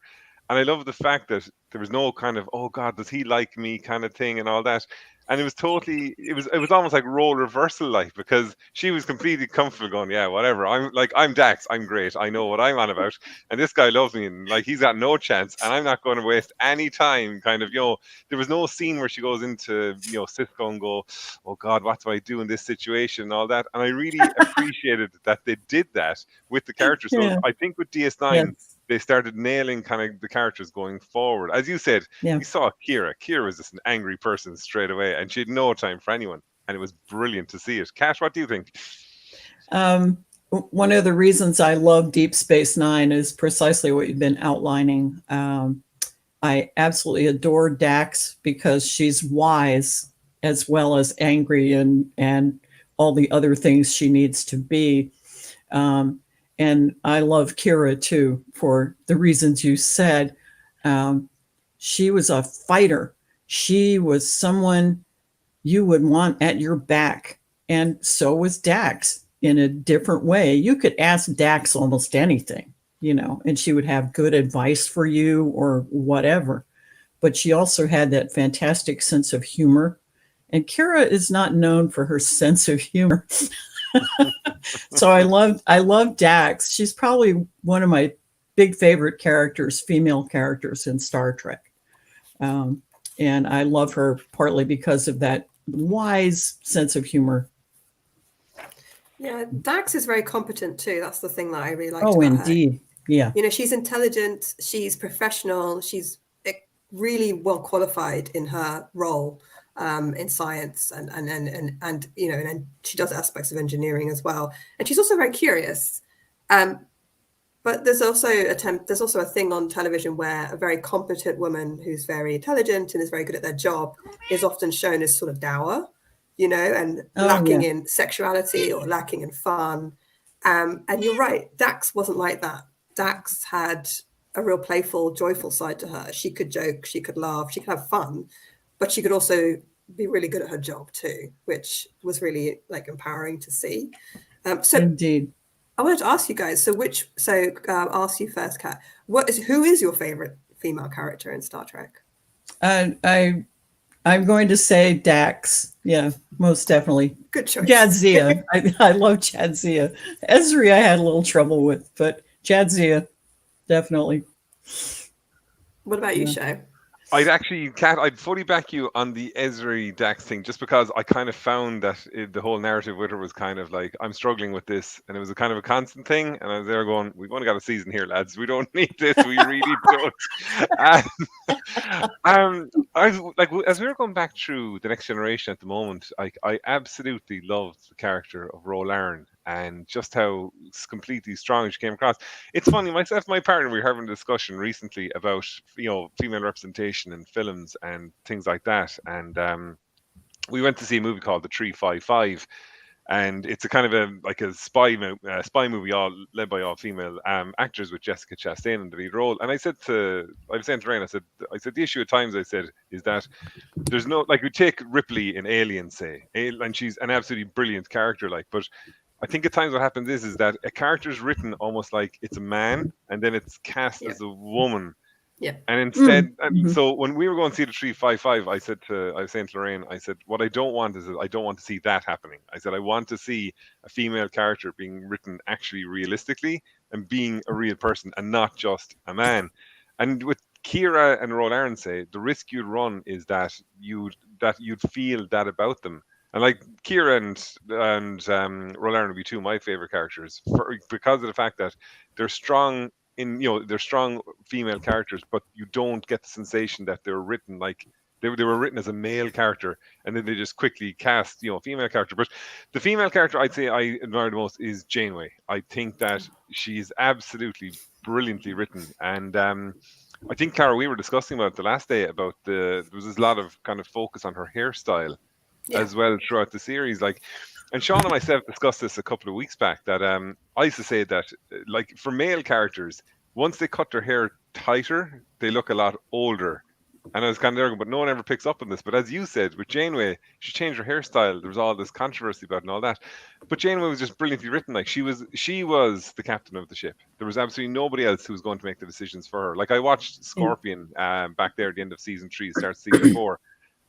And I love the fact that there was no kind of, oh God, does he like me kind of thing and all that. And it was totally, it was almost like role reversal, like, because she was completely comfortable going, yeah, whatever. I'm Dax, I'm great, I know what I'm on about, and this guy loves me, and like he's got no chance, and I'm not going to waste any time. Kind of, you know, there was no scene where she goes into, you know, Cisco and go, oh God, what do I do in this situation and all that. And I really appreciated that they did that with the characters. So I think with DS9. They started nailing kind of the characters going forward. As you said, you saw Kira. Kira was just an angry person straight away, and she had no time for anyone. And it was brilliant to see it. Kat, what do you think? One of the reasons I love Deep Space Nine is precisely what you've been outlining. I absolutely adore Dax because she's wise as well as angry and all the other things she needs to be. And I love Kira, too, for the reasons you said. She was a fighter. She was someone you would want at your back. And so was Dax in a different way. You could ask Dax almost anything, you know, and she would have good advice for you or whatever. But she also had that fantastic sense of humor. And Kira is not known for her sense of humor. So I love Dax. She's probably one of my big favorite characters, female characters in Star Trek. And I love her partly because of that wise sense of humor. Yeah, Dax is very competent too. That's the thing that I really liked about indeed. her. Yeah. You know, she's intelligent, she's professional, she's really well qualified in her role. In science and you know, and she does aspects of engineering as well, and she's also very curious. But there's also a thing on television where a very competent woman who's very intelligent and is very good at their job is often shown as sort of dour, you know, and lacking in sexuality or lacking in fun. And you're right, Dax wasn't like that. Dax had a real playful, joyful side to her. She could joke, she could laugh, she could have fun. But she could also be really good at her job too, which was really like empowering to see. So indeed, I wanted to ask you guys. I'll ask you first, Kat. Who is your favorite female character in Star Trek? I'm going to say Dax. Yeah, most definitely. Good choice. Jadzia. I love Jadzia. Ezri I had a little trouble with, but Jadzia, definitely. What about you, Shay? I'd fully back you on the Ezri Dax thing, just because I kind of found that the whole narrative with her was kind of like, I'm struggling with this, and it was a kind of a constant thing, and I was there going, we've only got a season here, lads, we don't need this, we really don't. I like as we were going back through the Next Generation at the moment, I absolutely loved the character of Roland and just how completely strong she came across. It's funny, myself and my partner, we were having a discussion recently about female representation in films and things like that, and we went to see a movie called The 355. And it's a kind of a spy movie, all led by all female actors, with Jessica Chastain in the lead role. And I was saying to Rain, I said the issue at times, I said, is that there's no, like, we take Ripley in Alien, say, and she's an absolutely brilliant character, like, but I think at times what happens is that a character is written almost like it's a man, and then it's cast as a woman. Yeah. And instead, so when we were going to see the 355, I was saying to Lorraine, I said, what I don't want is, I don't want to see that happening. I said, I want to see a female character being written actually realistically and being a real person and not just a man. And with Kira and Roland, say, the risk you'd run is that you'd feel that about them. And like Kira and Roland would be two of my favorite characters because of the fact that they're strong. They're strong female characters, but you don't get the sensation that they're written like they were written as a male character, and then they just quickly cast a female character. But the female character I'd say I admire the most is Janeway. I think that she's absolutely brilliantly written, and I think, Cara, we were discussing about it the last day about there was a lot of kind of focus on her hairstyle as well throughout the series, like. And Sean and myself discussed this a couple of weeks back, that I used to say that, like, for male characters, once they cut their hair tighter, they look a lot older. And I was kind of arguing, but no one ever picks up on this. But as you said, with Janeway, she changed her hairstyle. There was all this controversy about it and all that. But Janeway was just brilliantly written. Like, she was the captain of the ship. There was absolutely nobody else who was going to make the decisions for her. Like, I watched Scorpion back there at the end of season 3, starts season 4.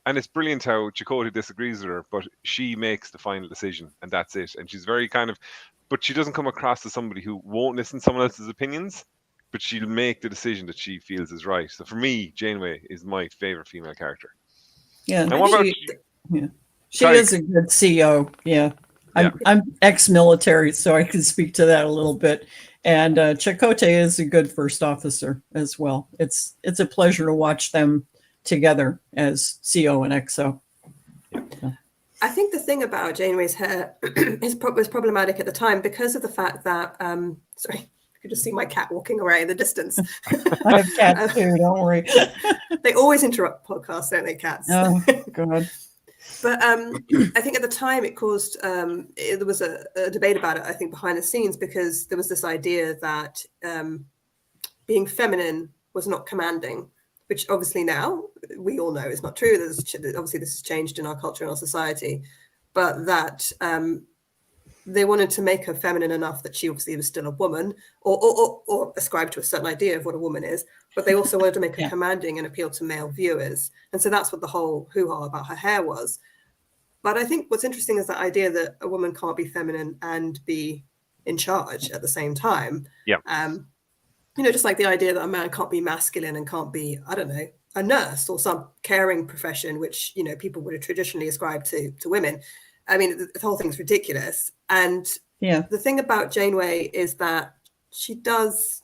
And it's brilliant how Chakotay disagrees with her, but she makes the final decision, and that's it. And she's very but she doesn't come across as somebody who won't listen to someone else's opinions, but she'll make the decision that she feels is right. So for me, Janeway is my favorite female character. Yeah. And what about she is a good CEO. Yeah. I'm ex-military, so I can speak to that a little bit. And Chakotay is a good first officer as well. It's a pleasure to watch them together as CO and XO. I think the thing about Janeway's hair was problematic at the time because of the fact that sorry, you could just see my cat walking away in the distance. I have cats too, don't worry. They always interrupt podcasts, don't they, cats? Oh God. But I think at the time it caused there was a debate about it, I think, behind the scenes, because there was this idea that being feminine was not commanding, which obviously now we all know is not true. Obviously this has changed in our culture and our society, but that they wanted to make her feminine enough that she obviously was still a woman, or ascribe to a certain idea of what a woman is, but they also wanted to make her commanding and appeal to male viewers. And so that's what the whole hoo-ha about her hair was. But I think what's interesting is the idea that a woman can't be feminine and be in charge at the same time. Yeah. Just like the idea that a man can't be masculine and can't be, I don't know, a nurse or some caring profession, which, people would have traditionally ascribed to women. I mean, the whole thing's ridiculous. And the thing about Janeway is that she does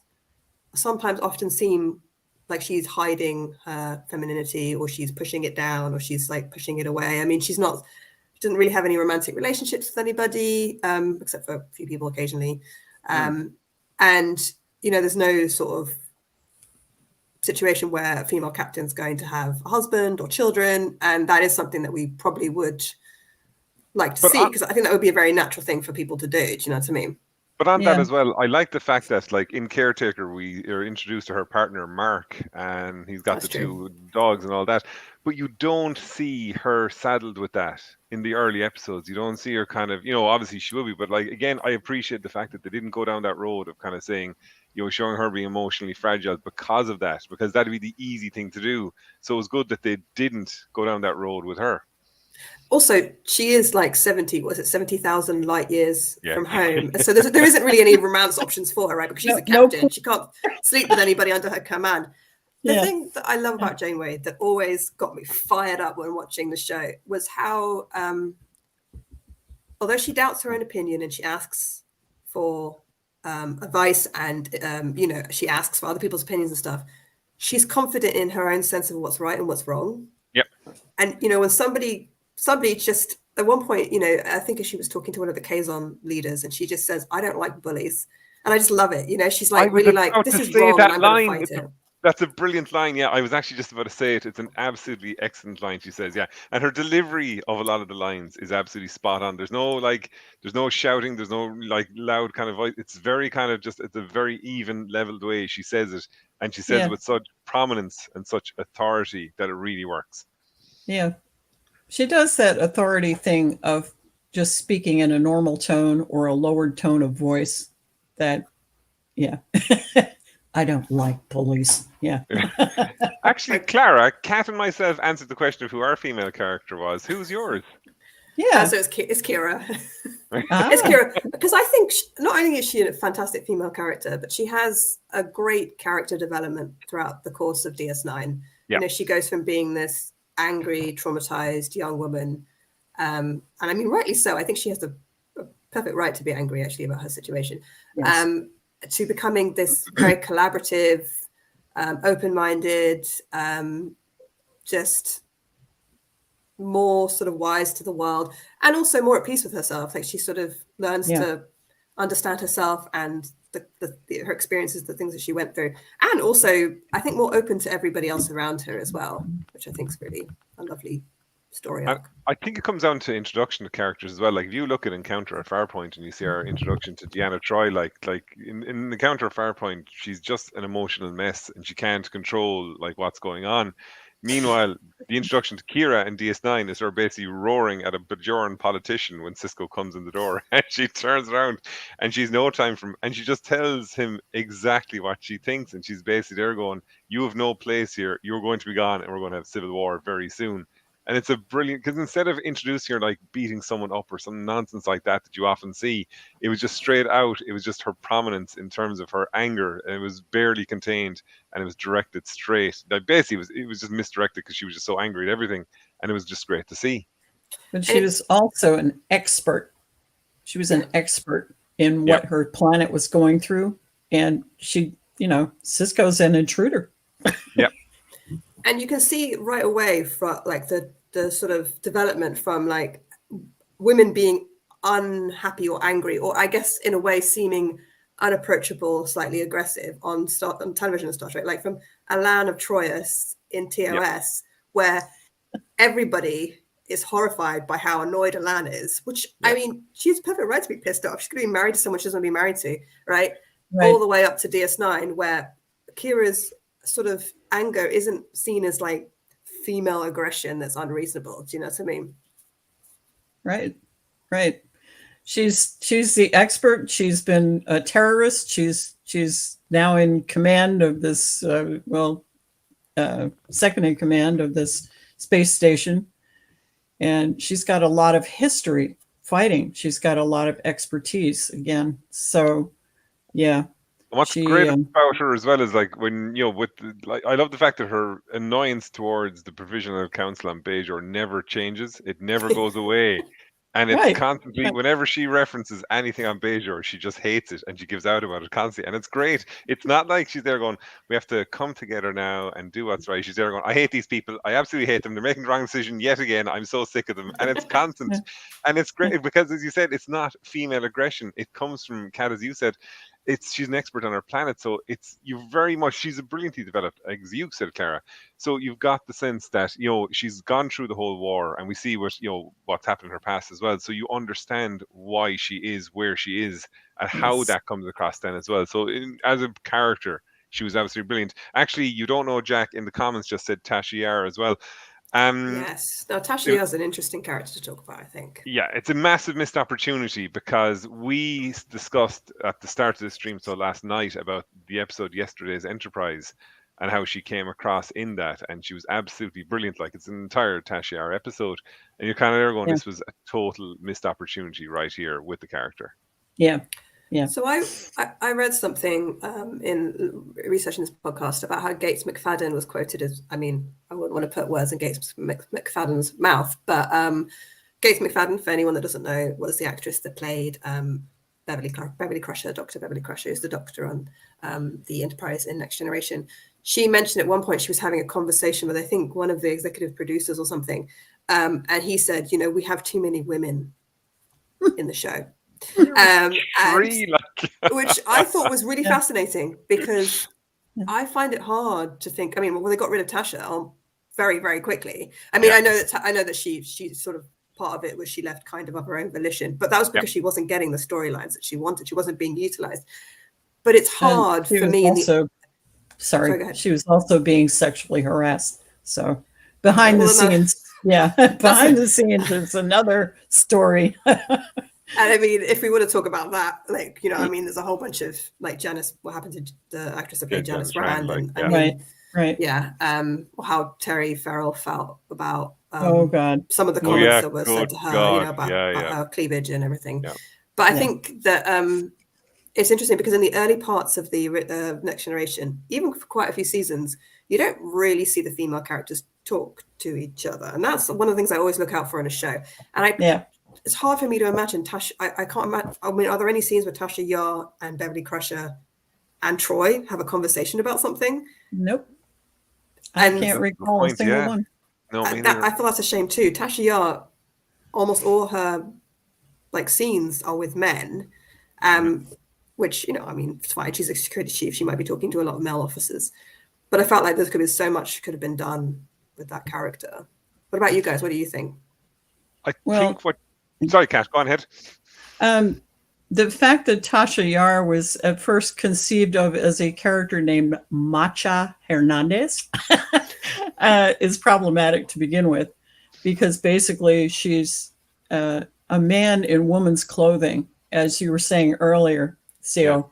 sometimes often seem like she's hiding her femininity, or she's pushing it down, or she's like pushing it away. I mean, she doesn't really have any romantic relationships with anybody, except for a few people occasionally. And there's no sort of situation where a female captain's going to have a husband or children. And that is something that we probably would like to see, because I think that would be a very natural thing for people to do. Do you know what I mean? But on that as well, I like the fact that, like, in Caretaker, we are introduced to her partner, Mark, and he's got two dogs and all that. But you don't see her saddled with that in the early episodes. You don't see her kind of, obviously she will be, but, like, again, I appreciate the fact that they didn't go down that road of kind of saying, showing her being emotionally fragile because of that, because that'd be the easy thing to do. So it was good that they didn't go down that road with her. Also, she is like 70,000 light years from home. So there isn't really any romance options for her, right? Because she's a captain. She can't sleep with anybody under her command. The thing that I love about Janeway that always got me fired up when watching the show was how, although she doubts her own opinion and she asks for advice and, she asks for other people's opinions and stuff, she's confident in her own sense of what's right and what's wrong. Yep. And when somebody just at one point, I think she was talking to one of the Kazon leaders, and she just says, "I don't like bullies," and I just love it. She's like really like, "This is wrong, and I'm going to fight it." That's a brilliant line. Yeah, I was actually just about to say it. It's an absolutely excellent line. She says, yeah, and her delivery of a lot of the lines is absolutely spot on. There's no shouting. There's no like loud kind of voice. It's very kind of it's a very even, leveled way she says it, and she says it with such prominence and such authority that it really works. Yeah, she does that authority thing of just speaking in a normal tone or a lowered tone of voice. That, yeah. I don't like police. Yeah. Actually, Clara, Kat and myself answered the question of who our female character was. Who's yours? Yeah. So it's Kira. It's Kira, because I think not only is she a fantastic female character, but she has a great character development throughout the course of DS9. Yeah. She goes from being this angry, traumatized young woman, and I mean, rightly so. I think she has a perfect right to be angry, actually, about her situation. Yes. To becoming this very collaborative, open-minded, just more sort of wise to the world, and also more at peace with herself. Like she sort of learns to understand herself and her experiences, the things that she went through, and also I think more open to everybody else around her as well, which I think is really a lovely story arc. I think it comes down to introduction to characters as well. Like if you look at Encounter at Farpoint and you see our introduction to Deanna Troi, like in Encounter at Farpoint, she's just an emotional mess and she can't control like what's going on. Meanwhile, the introduction to Kira in DS9 is her basically roaring at a Bajoran politician when Cisco comes in the door, and she turns around and she's no time and she just tells him exactly what she thinks, and she's basically there going, "You have no place here. You're going to be gone, and we're going to have civil war very soon." And it's a brilliant, because instead of introducing her like beating someone up or some nonsense like that you often see, it was just straight out. It was just her prominence in terms of her anger, and it was barely contained, and it was directed straight. Like basically, it was just misdirected because she was just so angry at everything, and it was just great to see. But she was also an expert. She was an expert in what her planet was going through, and she, Cisco's an intruder. Yeah. And you can see right away from like the sort of development from like women being unhappy or angry, or I guess in a way seeming unapproachable, slightly aggressive on television and Star Trek, like from Alan of Troyes in TOS, where everybody is horrified by how annoyed Alan is, which I mean, she has perfect right to be pissed off. She's going to be married to someone she doesn't want to be married to, right? All the way up to DS9, where Kira's sort of anger isn't seen as like female aggression that's unreasonable. Do you know what I mean? Right. She's the expert. She's been a terrorist. She's now in command of this second in command of this space station, and she's got a lot of history fighting. She's got a lot of expertise again. So yeah. What's great about her as well is like when I love the fact that her annoyance towards the Provisional Council on Bajor never changes. It never goes away, and it's constantly whenever she references anything on Bajor, she just hates it and she gives out about it constantly. And it's great. It's not like she's there going, "We have to come together now and do what's right." She's there going, "I hate these people. I absolutely hate them. They're making the wrong decision yet again. I'm so sick of them." And it's constant, and it's great because, as you said, it's not female aggression. It comes from Kat, as you said. She's an expert on her planet, so she's a brilliantly developed, as you said, Clara. So you've got the sense that she's gone through the whole war, and we see what's happened in her past as well. So you understand why she is where she is and how that comes across then as well. So as a character, she was absolutely brilliant. Actually, you don't know, Jack in the comments just said Tasha Yar as well. Yes. Now, Tasha Yar's an interesting character to talk about, I think. Yeah, it's a massive missed opportunity because we discussed at the start of the stream, so last night, about the episode Yesterday's Enterprise and how she came across in that, and she was absolutely brilliant. Like, it's an entire Tasha Yar episode, and you're kind of there going, this was a total missed opportunity right here with the character. Yeah. So I read something in researching this podcast about how Gates McFadden was quoted as, I mean, I wouldn't want to put words in Gates McFadden's mouth, but Gates McFadden, for anyone that doesn't know, was the actress that played Beverly Crusher, Dr. Beverly Crusher, who's the doctor on the Enterprise in Next Generation. she mentioned at one point she was having a conversation with, I think, one of the executive producers or something. And he said, we have too many women in the show. Which I thought was really fascinating, because I find it hard to think. I mean, well, they got rid of Tasha very, very quickly. I mean, I know that she sort of, part of it was she left kind of of her own volition, but that was because she wasn't getting the storylines that she wanted. She wasn't being utilized. But it's hard for me. She was also being sexually harassed. So behind the scenes, behind the scenes, it's another story. And I mean, if we want to talk about that, like, I mean, there's a whole bunch of, like, Janice, what happened to the actress that played Janice Rand, how Terry Farrell felt about some of the comments that were said to her, about her cleavage and everything. But I think that it's interesting, because in the early parts of the Next Generation, even for quite a few seasons, you don't really see the female characters talk to each other, and that's one of the things I always look out for in a show. And it's hard for me to imagine Tasha. I can't imagine. I mean, are there any scenes where Tasha Yar and Beverly Crusher and Troy have a conversation about something? Nope. I can't recall a single one. No, I thought that's a shame too. Tasha Yar, almost all her scenes are with men, which, I mean, it's fine. She's a security chief. She might be talking to a lot of male officers, but I felt like there could be so much could have been done with that character. What about you guys? What do you think? Sorry, Kat, go on ahead. The fact that Tasha Yar was at first conceived of as a character named Macha Hernandez is problematic to begin with, because basically she's a man in woman's clothing, as you were saying earlier, Theo.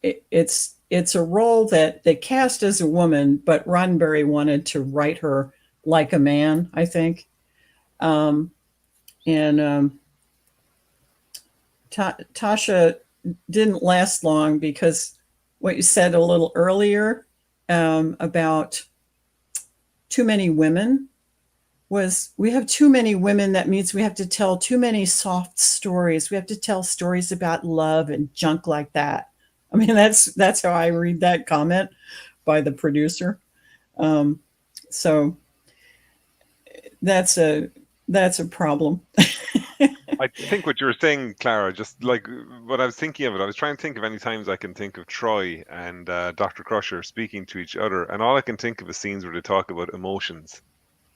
It's a role that they cast as a woman, but Roddenberry wanted to write her like a man, I think. Tasha didn't last long, because what you said a little earlier about too many women was, we have too many women. That means we have to tell too many soft stories. We have to tell stories about love and junk like that. I mean, that's how I read that comment by the producer. So that's a problem. I think what you were saying, Clara, just like what I was thinking of it, I was trying to think of any times I can think of Troy and Dr. Crusher speaking to each other, and all I can think of is scenes where they talk about emotions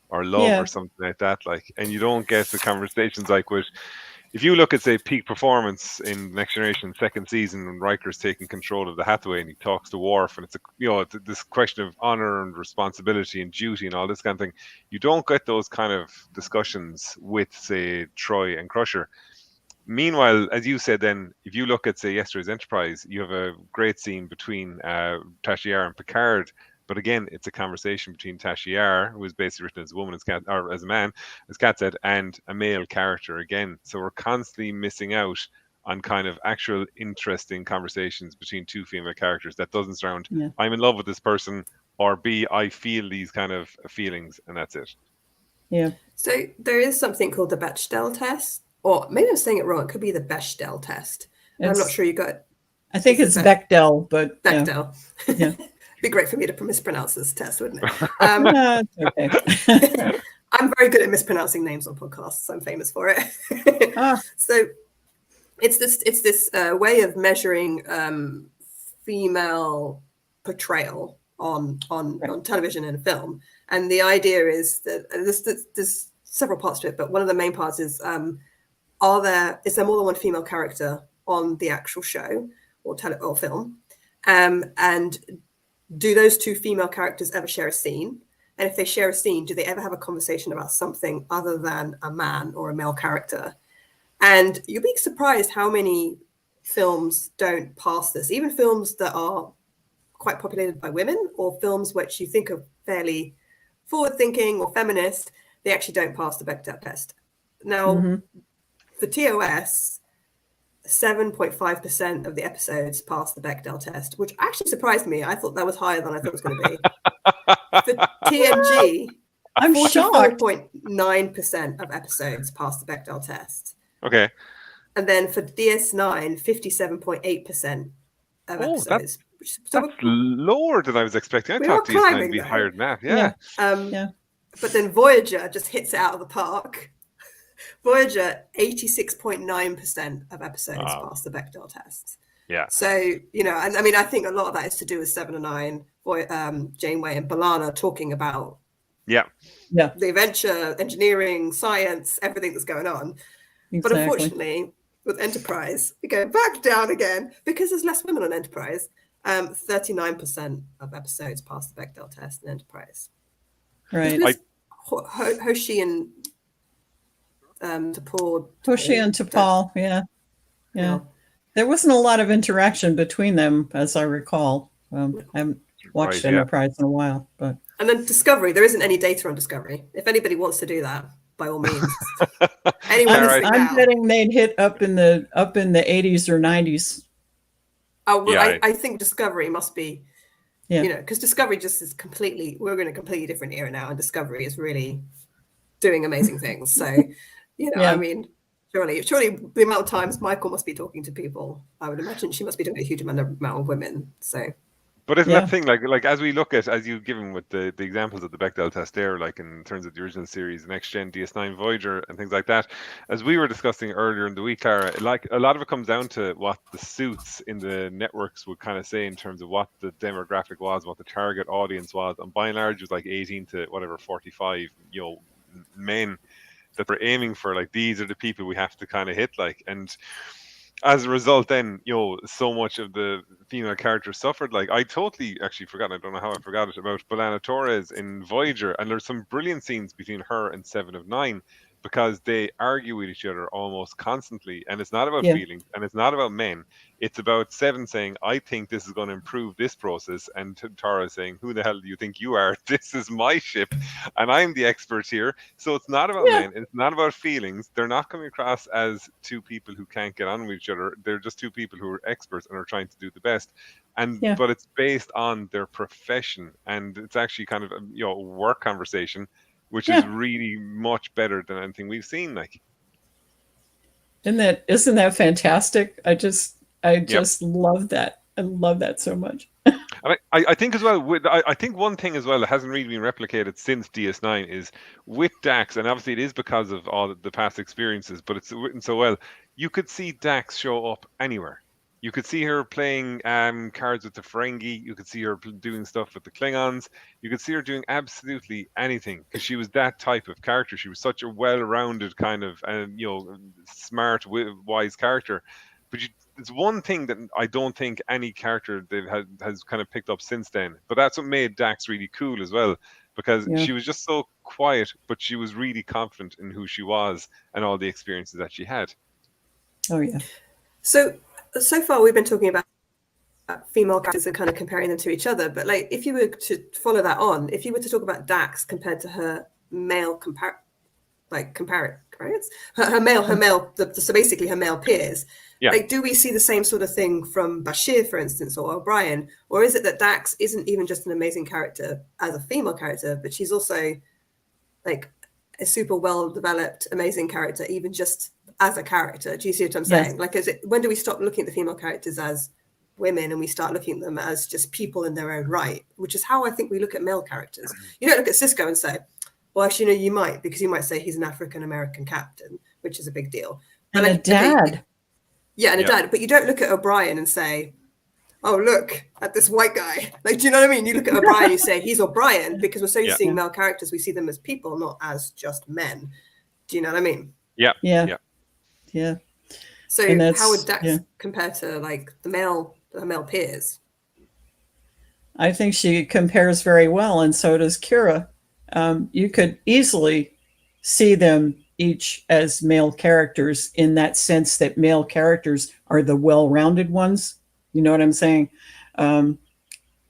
or love or something like that, and you don't get the conversations with. If you look at, say, Peak Performance in Next Generation second season, when Riker's taking control of the Hathaway and he talks to Worf, and it's this question of honor and responsibility and duty and all this kind of thing, you don't get those kind of discussions with, say, Troy and Crusher. Meanwhile, as you said, then if you look at, say, yesterday's Enterprise, you have a great scene between Tasha Yar and Picard. But again, it's a conversation between Tasha Yar, who is basically written as a woman, or as a man, as Kat said, and a male character again. So we're constantly missing out on kind of actual interesting conversations between two female characters that doesn't surround, I'm in love with this person, or B, I feel these kind of feelings, and that's it. Yeah. So there is something called the Bechdel test, or maybe I'm saying it wrong. It could be the Bechdel test. I'm not sure you got it. I think it's Bechdel, but Bechdel. Yeah. Be great for me to mispronounce this test, wouldn't it? Okay. I'm very good at mispronouncing names on podcasts. I'm famous for it. So it's this way of measuring female portrayal on television and film. And the idea is that there's several parts to it, but one of the main parts is is there more than one female character on the actual show or film, and do those two female characters ever share a scene? And if they share a scene, do they ever have a conversation about something other than a man or a male character? And you'll be surprised how many films don't pass this, even films that are quite populated by women, or films which you think are fairly forward-thinking or feminist, they actually don't pass the Bechdel test. Now, for TOS, 7.5% of the episodes passed the Bechdel test, which actually surprised me. I thought that was higher than I thought it was going to be. For TNG, 44.9% of episodes passed the Bechdel test. Okay. And then for DS9, 57.8% of episodes. That's lower than I was expecting. I We thought are DS9 would climbing, be though. higher than that. Yeah. Yeah. But then Voyager just hits it out of the park. Voyager, 86.9% of episodes pass the Bechdel test. Yeah. So, you know, and I mean, I think a lot of that is to do with 7 and 9, Janeway and B'Elanna talking about Yeah. the adventure, engineering, science, everything that's going on. Exactly. But unfortunately, with Enterprise, we go back down again because there's less women on Enterprise. 39% of episodes pass the Bechdel test in Enterprise. Right. Hoshi and T'Pol. Hoshi and T'Pol, yeah. There wasn't a lot of interaction between them, as I recall. I haven't watched Enterprise in a while, but. And then Discovery, there isn't any data on Discovery. If anybody wants to do that, by all means. I'm betting they'd hit up in the 80s or 90s. Oh, well, I think Discovery must be, you know, because Discovery just is we're in a completely different era now, and Discovery is really doing amazing things. So, you know, I mean, surely the amount of times Michael must be talking to people, I would imagine she must be doing a huge amount of women. So. But isn't that thing like as we look at, as you've given with the examples of the Bechdel test there, like in terms of the original series, Next Gen, DS9, Voyager, and things like that, as we were discussing earlier in the week, Clara, like a lot of it comes down to what the suits in the networks would kind of say in terms of what the demographic was, what the target audience was, and by and large it was like 18 to whatever 45, you know, men that they're aiming for. Like, these are the people we have to kind of hit, like, and as a result, then, you know, so much of the female characters suffered. Like, I totally actually forgot, I don't know how I forgot it, about B'Elanna Torres in Voyager, and there's some brilliant scenes between her and 7 of 9 because they argue with each other almost constantly, and it's not about feelings, and it's not about men. It's about 7 saying, I think this is going to improve this process, and Tara saying, who the hell do you think you are? This is my ship, and I'm the expert here. So it's not about men, it's not about feelings. They're not coming across as two people who can't get on with each other. They're just two people who are experts and are trying to do the best. And but it's based on their profession, and it's actually kind of a, you know, work conversation, which is really much better than anything we've seen. Like, isn't that fantastic? I just love that. I love that so much. And I think as well, I think one thing as well that hasn't really been replicated since DS9 is with Dax, and obviously it is because of all the past experiences, but it's written so well. You could see Dax show up anywhere. You could see her playing cards with the Ferengi. You could see her doing stuff with the Klingons. You could see her doing absolutely anything because she was that type of character. She was such a well-rounded kind of, you know, smart, wise character. But it's one thing that I don't think any character has kind of picked up since then. But that's what made Dax really cool as well, because she was just so quiet, but she was really confident in who she was and all the experiences that she had. Oh, yeah. So far we've been talking about female characters and kind of comparing them to each other. But like, if you were to follow that on, if you were to talk about Dax compared to her male so basically her male peers, like, do we see the same sort of thing from Bashir, for instance, or O'Brien? Or is it that Dax isn't even just an amazing character as a female character, but she's also like a super well-developed, amazing character, even just as a character? Do you see what I'm saying? Like, when do we stop looking at the female characters as women and we start looking at them as just people in their own right, which is how I think we look at male characters. You don't look at Cisco and say, well, actually, no, you might, because you might say he's an African-American captain, which is a big deal. And a dad. And a dad. But you don't look at O'Brien and say, oh, look at this white guy. Like, do you know what I mean? You look at O'Brien, you say, he's O'Brien, because we're so used to seeing male characters, we see them as people, not as just men. Do you know what I mean? Yeah. So how would Dax compare to, like, the male peers? I think she compares very well, and so does Kira. You could easily see them each as male characters in that sense that male characters are the well-rounded ones. You know what I'm saying?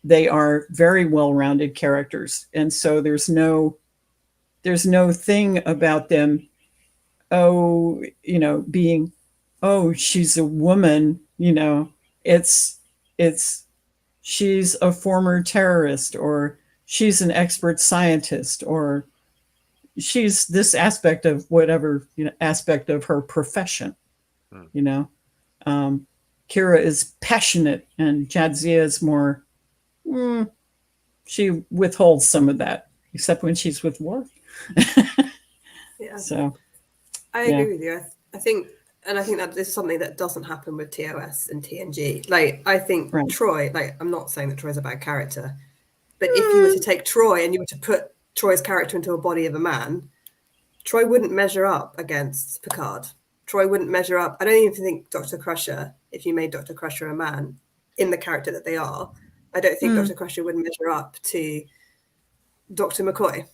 They are very well-rounded characters. And so there's no thing about them, being, she's a woman, it's she's a former terrorist, or she's an expert scientist, or she's this aspect of whatever, aspect of her profession. Kira Kira is passionate and Jadzia is more, she withholds some of that, except when she's with Worf. Yeah. So I agree with you. I think that this is something that doesn't happen with TOS and TNG. Like, I think Troy, like, I'm not saying that Troy's a bad character, but if you were to take Troy and you were to put Troy's character into a body of a man, Troy wouldn't measure up against Picard. Troy wouldn't measure up. I don't even think Dr. Crusher, if you made Dr. Crusher a man in the character that they are, I don't think Dr. Crusher would measure up to Dr. McCoy.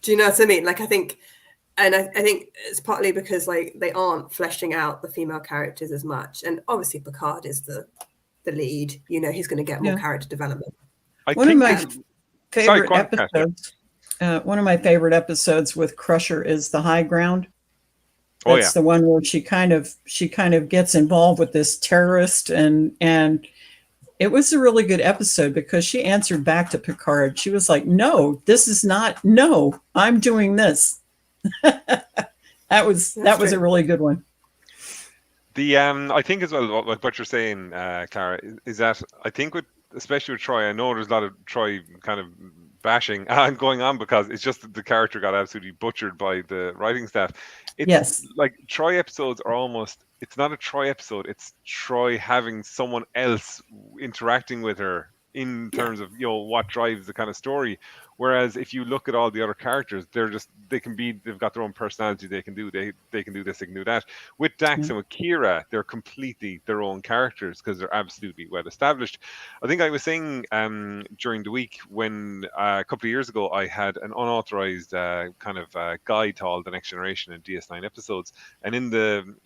Do you know what I mean? Like, I think it's partly because, like, they aren't fleshing out the female characters as much. And obviously Picard is the lead. You know, he's going to get more character development. One of my favorite episodes with Crusher is The High Ground. That's the one where she kind of gets involved with this terrorist, and it was a really good episode because she answered back to Picard. She was like, "No, this is not. No, I'm doing this." that was a really good one. I think as well, like what you're saying, Clara, is that I think especially with Troy, I know there's a lot of Troy kind of bashing and going on because it's just that the character got absolutely butchered by the writing staff. It's like Troy episodes are almost, it's not a Troy episode, it's Troy having someone else interacting with her in terms of, you know, what drives the kind of story. Whereas if you look at all the other characters, they've got their own personality. They can do this, they can do that. With Dax and with Kira, they're completely their own characters because they're absolutely well established. I think I was saying during the week when a couple of years ago I had an unauthorized kind of guide to all the Next Generation and DS9 episodes, and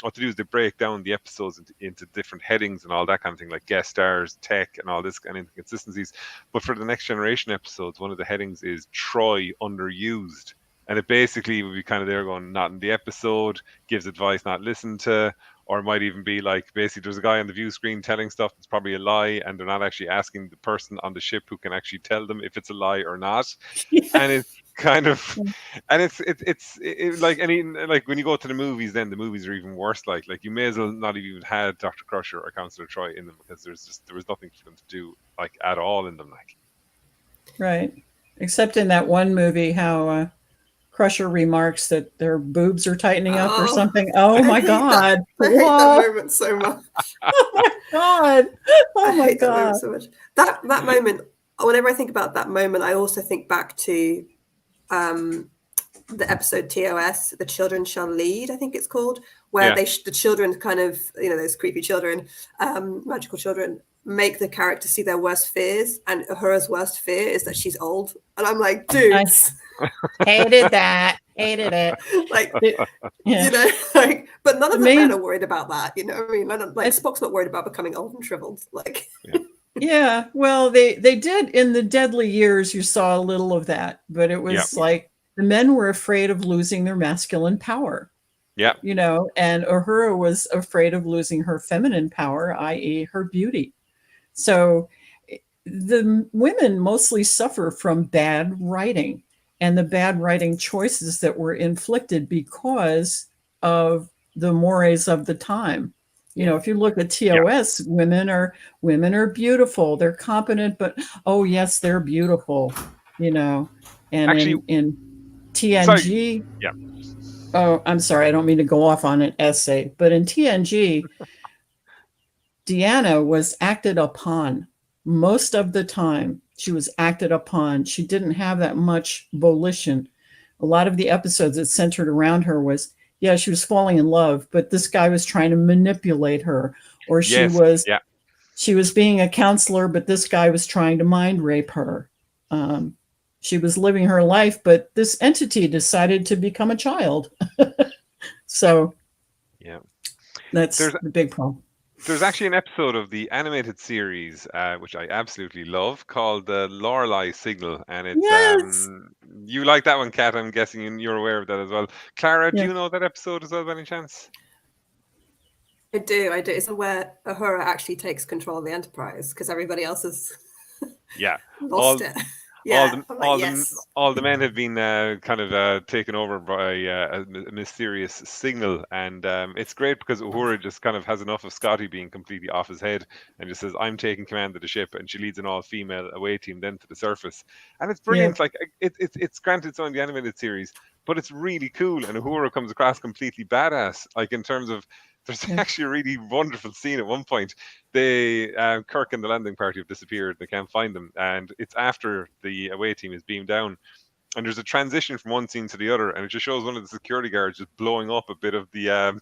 what they do is they break down the episodes into different headings and all that kind of thing, like guest stars, tech, and all this kind of inconsistencies. But for the Next Generation episodes, one of the headings is Troy underused, and it basically would be kind of there going, not in the episode, gives advice not listened to, or it might even be like, basically there's a guy on the view screen telling stuff that's probably a lie, and they're not actually asking the person on the ship who can actually tell them if it's a lie or not. And it's kind of, and it's like, like when you go to the movies, then the movies are even worse. Like you may as well not have even had Dr. Crusher or Counselor Troy in them, because there was nothing for them to do like at all in them, like. Right. Except in that one movie, how Crusher remarks that their boobs are tightening up or something. Oh my God. I hate that moment so much. Oh my God. Oh my God. That moment so much. That moment, whenever I think about that moment, I also think back to the episode TOS, The Children Shall Lead, I think it's called, where the children kind of, you know, those creepy children, magical children, make the character see their worst fears, and Uhura's worst fear is that she's old. And I'm like, dudes. Hated it. Like, you know, like, but none of the men are worried about that. You know what I mean? Like Spock's not worried about becoming old and shriveled. Like, yeah. Well, they did in the Deadly Years. You saw a little of that, but it was like the men were afraid of losing their masculine power. Yeah. You know, and Uhura was afraid of losing her feminine power, i.e., her beauty. So the women mostly suffer from bad writing, and the bad writing choices that were inflicted because of the mores of the time. You know, if you look at TOS, women are beautiful, they're competent, but oh yes, they're beautiful. You know, and actually, in TNG, oh, I'm sorry, I don't mean to go off on an essay, but in TNG. Deanna was acted upon most of the time. She was acted upon. She didn't have that much volition. A lot of the episodes that centered around her was, she was falling in love, but this guy was trying to manipulate her, or she was being a counselor, but this guy was trying to mind rape her. She was living her life, but this entity decided to become a child. So that's the big problem. There's actually an episode of the animated series, which I absolutely love, called the Lorelei Signal, and it's you like that one, Kat? I'm guessing you're aware of that as well. Clara, do you know that episode as well, by any chance? I do. It's where Uhura actually takes control of the Enterprise because everybody else has lost it. Yeah, I'm like, yes. all the men have been kind of taken over by a mysterious signal, and it's great because Uhura just kind of has enough of Scotty being completely off his head and just says, "I'm taking command of the ship," and she leads an all-female away team then to the surface, and it's brilliant. Like it's granted it's on the animated series, but it's really cool, and Uhura comes across completely badass, like in terms of. There's actually a really wonderful scene at one point. They Kirk and the landing party have disappeared. They can't find them, and it's after the away team is beamed down. And there's a transition from one scene to the other, and it just shows one of the security guards just blowing up a bit of the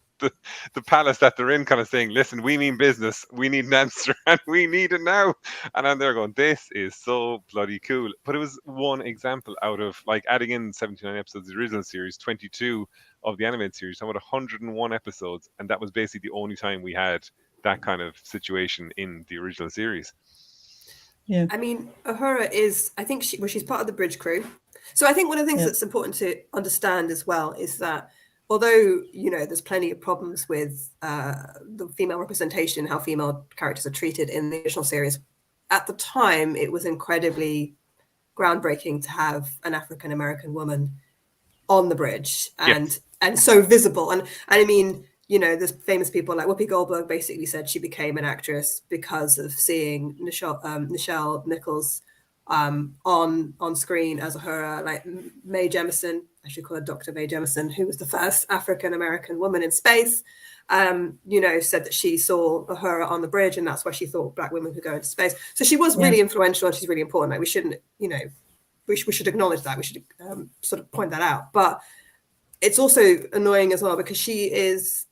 palace that they're in, kind of saying, "Listen, we mean business. We need an answer, and we need it now." And I'm there going, "This is so bloody cool." But it was one example out of like adding in 79 episodes of the original series, 22 of the animated series, about 101 episodes, and that was basically the only time we had that kind of situation in the original series. Yeah. I mean, Uhura is, I think she's part of the bridge crew. So I think one of the things that's important to understand as well is that although, there's plenty of problems with the female representation, how female characters are treated in the original series, at the time, it was incredibly groundbreaking to have an African-American woman on the bridge and so visible. And I mean, there's famous people like Whoopi Goldberg basically said she became an actress because of seeing Nichelle Nichols on screen as Uhura, like Mae Jemison, I should call her Dr. Mae Jemison, who was the first African-American woman in space, said that she saw Uhura on the bridge and that's why she thought Black women could go into space. So she was really influential and she's really important. Like we shouldn't, we should acknowledge that. We should sort of point that out. But it's also annoying as well because she is,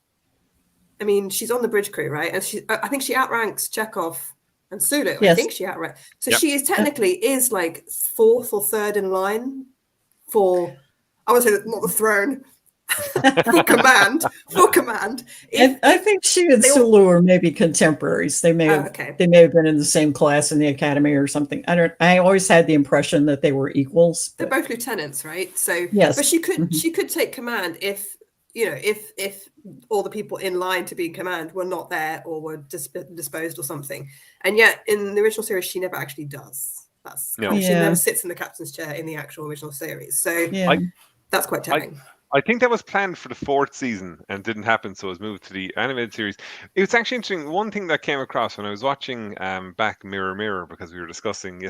I mean, she's on the bridge crew, right? And I think she outranks Chekhov and Sulu. I think she outranks. So she is technically is like fourth or third in line for, I would say not the throne, for command. I think she and Sulu are maybe contemporaries. They may have been in the same class in the academy or something. I always had the impression that they were equals. They're both lieutenants, right? So but she could take command if if all the people in line to be in command were not there or were disposed or something. And yet in the original series, she never actually does. She never sits in the captain's chair in the actual original series. So that's quite telling. I think that was planned for the 4th season and didn't happen, so it was moved to the animated series. It was actually interesting. One thing that came across when I was watching back Mirror Mirror, because we were discussing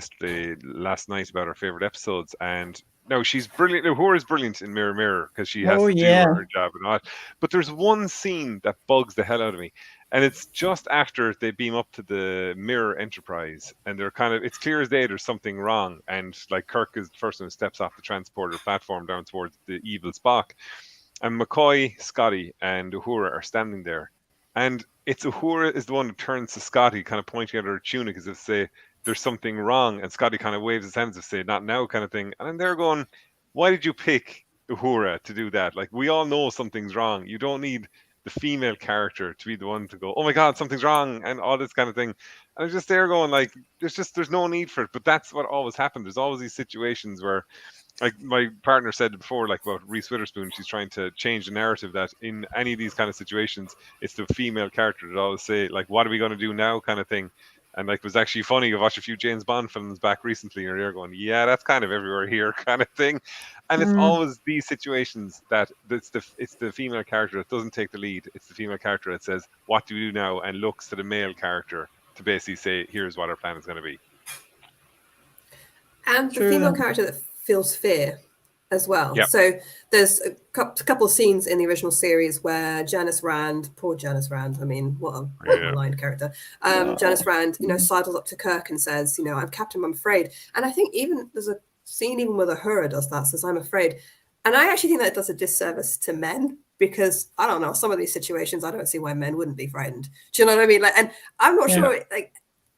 last night about our favorite episodes, and no, she's brilliant. Uhura is brilliant in Mirror Mirror because she has to do her job and all that. But there's one scene that bugs the hell out of me. And it's just after they beam up to the Mirror Enterprise, and they're it's clear as day there's something wrong. And like Kirk is the first one who steps off the transporter platform down towards the evil Spock. And McCoy, Scotty, and Uhura are standing there. And it's Uhura is the one who turns to Scotty, kind of pointing at her tunic as if to say, there's something wrong. And Scotty kind of waves his hands to say, not now, kind of thing. And then they're going, why did you pick Uhura to do that? Like, we all know something's wrong. You don't need the female character to be the one to go, oh my God, something's wrong, and all this kind of thing. And I'm just there going, like, there's no need for it. But that's what always happens. There's always these situations where, like my partner said before, like about Reese Witherspoon, she's trying to change the narrative that in any of these kind of situations, it's the female character that always say, like, what are we going to do now, kind of thing. And like, it was actually funny. I watched a few James Bond films back recently, and you're going, yeah, that's kind of everywhere here, kind of thing. And it's always these situations that it's the female character that doesn't take the lead. It's the female character that says, what do we do now? And looks to the male character to basically say, here's what our plan is going to be. And the female character that feels fear as well. Yep. So there's a couple of scenes in the original series where Janice Rand, poor Janice Rand, I mean, what a maligned character. Janice Rand, sidles up to Kirk and says, I'm Captain, I'm afraid. And I think even there's a scene even where Uhura does that, says, I'm afraid. And I actually think that does a disservice to men because, I don't know, some of these situations, I don't see why men wouldn't be frightened. Do you know what I mean? Like, and I'm not sure, like,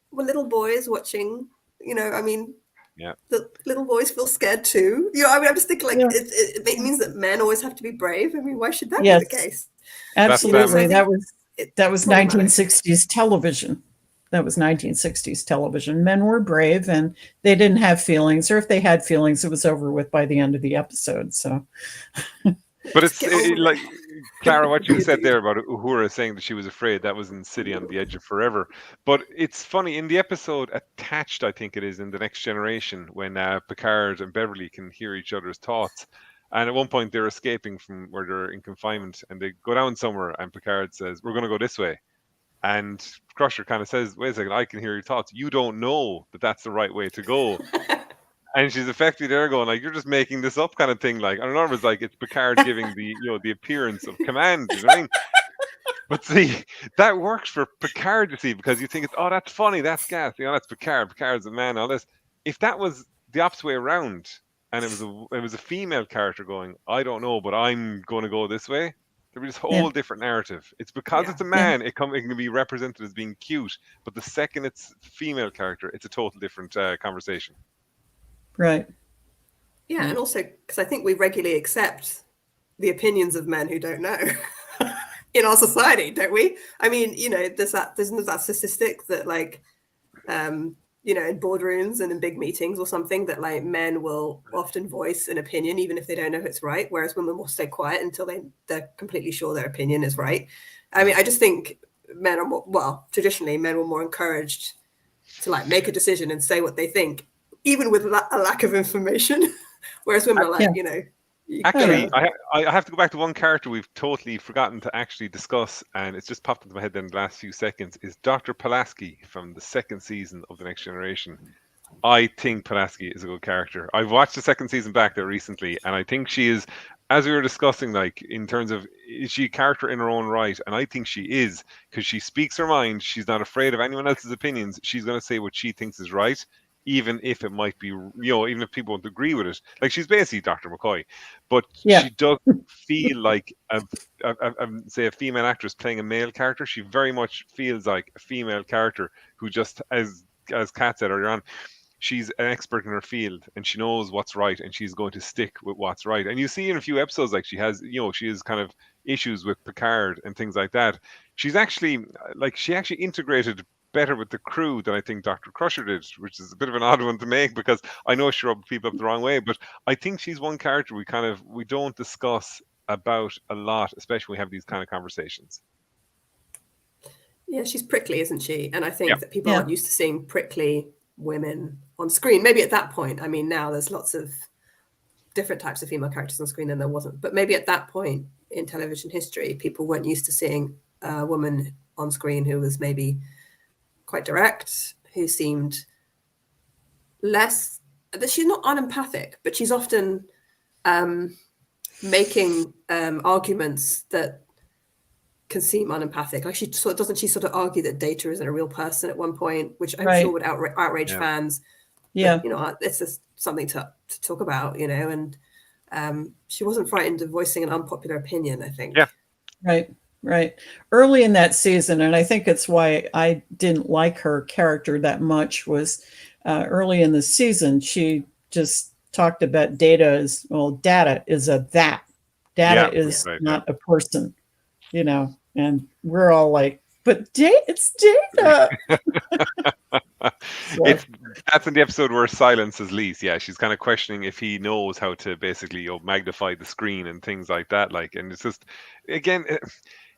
when little boys watching, the little boys feel scared too. I'm just thinking, like, it means that men always have to be brave. I mean, why should that be the case? Absolutely. That was 1960s television. That was 1960s television. Men were brave and they didn't have feelings, or if they had feelings, it was over with by the end of the episode. So, but it's like Clara, what you said there about Uhura saying that she was afraid, that was in City on the Edge of Forever. But it's funny, in the episode Attached, I think it is, in The Next Generation, when Picard and Beverly can hear each other's thoughts. And at one point they're escaping from where they're in confinement and they go down somewhere and Picard says, we're going to go this way. And Crusher kind of says, wait a second, I can hear your thoughts. You don't know that that's the right way to go. And she's effectively there going like, you're just making this up kind of thing. Like, I don't know, it was like it's Picard giving the, you know, the appearance of command. You know what I mean? But see, that works for Picard, you see, because you think it's, oh, that's funny, that's gas, you know, that's Picard. Picard's a man, all this. If that was the opposite way around, and it was a female character going, I don't know, but I'm going to go this way, there'd be this whole different narrative. It's because it's a man, it can be represented as being cute, but the second it's female character, it's a total different conversation. Right. Yeah, and also because I think we regularly accept the opinions of men who don't know in our society, don't we? I mean, you know, there's that statistic that like, you know, in boardrooms and in big meetings or something, that like men will often voice an opinion even if they don't know if it's right, whereas women will stay quiet until they're completely sure their opinion is right. I mean, I just think men are more, well, traditionally men were more encouraged to like make a decision and say what they think, even with a lack of information, whereas women are like, you know. Actually, I have to go back to one character we've totally forgotten to actually discuss, and it's just popped into my head in the last few seconds, is Dr. Pulaski from the second season of The Next Generation. I think Pulaski is a good character. I've watched the second season back there recently, and I think she is, as we were discussing, like, in terms of, is she a character in her own right? And I think she is, because she speaks her mind. She's not afraid of anyone else's opinions. She's going to say what she thinks is right, even if it might be, you know, even if people won't agree with it. Like, she's basically Dr. McCoy, but she doesn't feel like say a female actress playing a male character. She very much feels like a female character who just, as Kat said earlier on, she's an expert in her field and she knows what's right and she's going to stick with what's right. And you see in a few episodes, like, she has, you know, she has kind of issues with Picard and things like that. She's actually, like, she actually integrated better with the crew than I think Dr. Crusher did, which is a bit of an odd one to make because I know she rubbed people up the wrong way, but I think she's one character we don't discuss about a lot, especially when we have these kind of conversations. Yeah, she's prickly, isn't she? And I think that people aren't used to seeing prickly women on screen. Maybe at that point, I mean, now there's lots of different types of female characters on screen than there wasn't, but maybe at that point in television history, people weren't used to seeing a woman on screen who was maybe quite direct, who seemed less, that she's not unempathic, but she's often making arguments that can seem unempathic. Like, doesn't she sort of argue that Data isn't a real person at one point, which I'm sure would outrage fans. But, you know, it's just something to talk about, you know, and she wasn't frightened of voicing an unpopular opinion, I think. Right. Early in that season, and I think it's why I didn't like her character that much, was early in the season, she just talked about Data as, well, Data is a that. Data is not a person, you know, and we're all like, but it's Data. That's in the episode where Silence is least. Yeah, she's kind of questioning if he knows how to basically, you know, magnify the screen and things like that. Like, and it's just, again,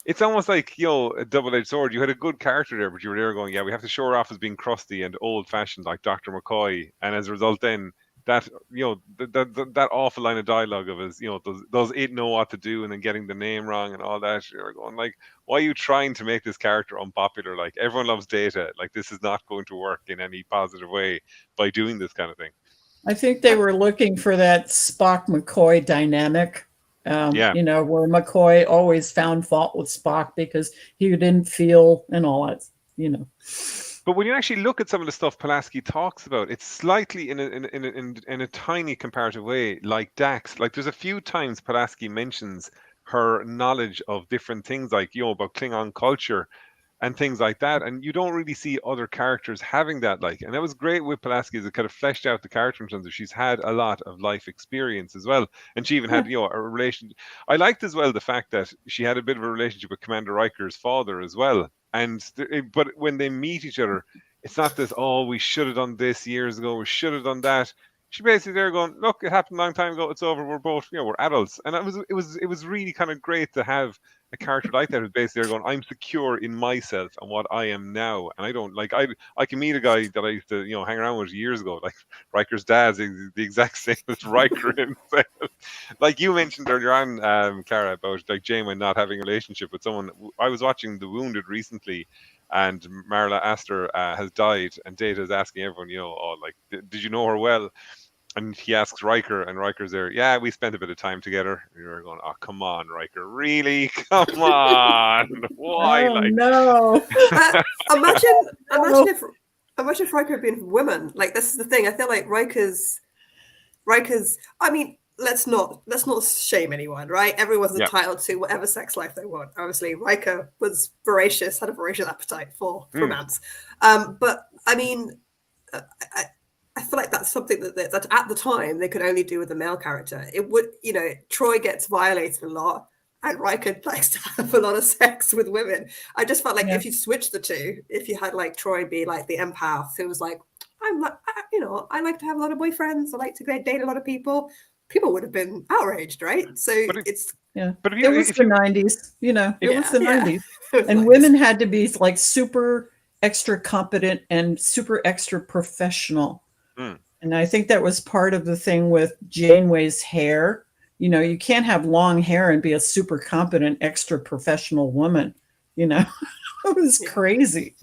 it's almost like, you know, a double-edged sword. You had a good character there, but you were there going, yeah, we have to show her off as being crusty and old-fashioned like Dr. McCoy. And as a result, then that, you know, that awful line of dialogue of his, you know, does it know what to do, and then getting the name wrong and all that. You're going like, why are you trying to make this character unpopular? Like, everyone loves Data. Like, this is not going to work in any positive way by doing this kind of thing. I think they were looking for that Spock McCoy dynamic. You know, where McCoy always found fault with Spock because he didn't feel and all that, you know. But when you actually look at some of the stuff Pulaski talks about, it's slightly in a tiny comparative way like Dax. Like, there's a few times Pulaski mentions her knowledge of different things, like, you know, about Klingon culture and things like that, and you don't really see other characters having that. Like, and that was great with Pulaski, as it kind of fleshed out the character in terms of she's had a lot of life experience as well, and she even had, you know, a relation. I liked as well the fact that she had a bit of a relationship with Commander Riker's father as well. And but when they meet each other, it's not this, oh, we should have done this years ago, we should have done that. she basically there going, look, it happened a long time ago. It's over. We're both, we're adults. And it was really kind of great to have a character like that who's basically there going, I'm secure in myself and what I am now. And I don't like, I can meet a guy that I used to, hang around with years ago. Like Riker's dad's the exact same as Riker himself. Like you mentioned earlier on, Clara, about like Janeway not having a relationship with someone. I was watching The Wounded recently, and Marla Astor has died, and Data is asking everyone, did you know her well? And he asks Riker, and Riker's there, yeah, we spent a bit of time together. And you're going, oh, come on, Riker, really? Come on. Why? Oh, no. Imagine if Riker had been women. Like, this is the thing. I feel like Riker's, I mean, let's not shame anyone, right? Everyone's entitled to whatever sex life they want. Obviously, Riker was voracious, had a voracious appetite for romance. But I mean, I feel like that's something that at the time they could only do with a male character. It would, Troy gets violated a lot, and Riker likes to have a lot of sex with women. I just felt like if you switch the two, if you had like Troy be like the empath who was like, I'm like, I like to have a lot of boyfriends. I like to date a lot of people. People would have been outraged, right? So it was the 90s, it was the 90s. And nice. Women had to be like super extra competent and super extra professional. And I think that was part of the thing with Janeway's hair. You can't have long hair and be a super competent, extra professional woman. It was crazy.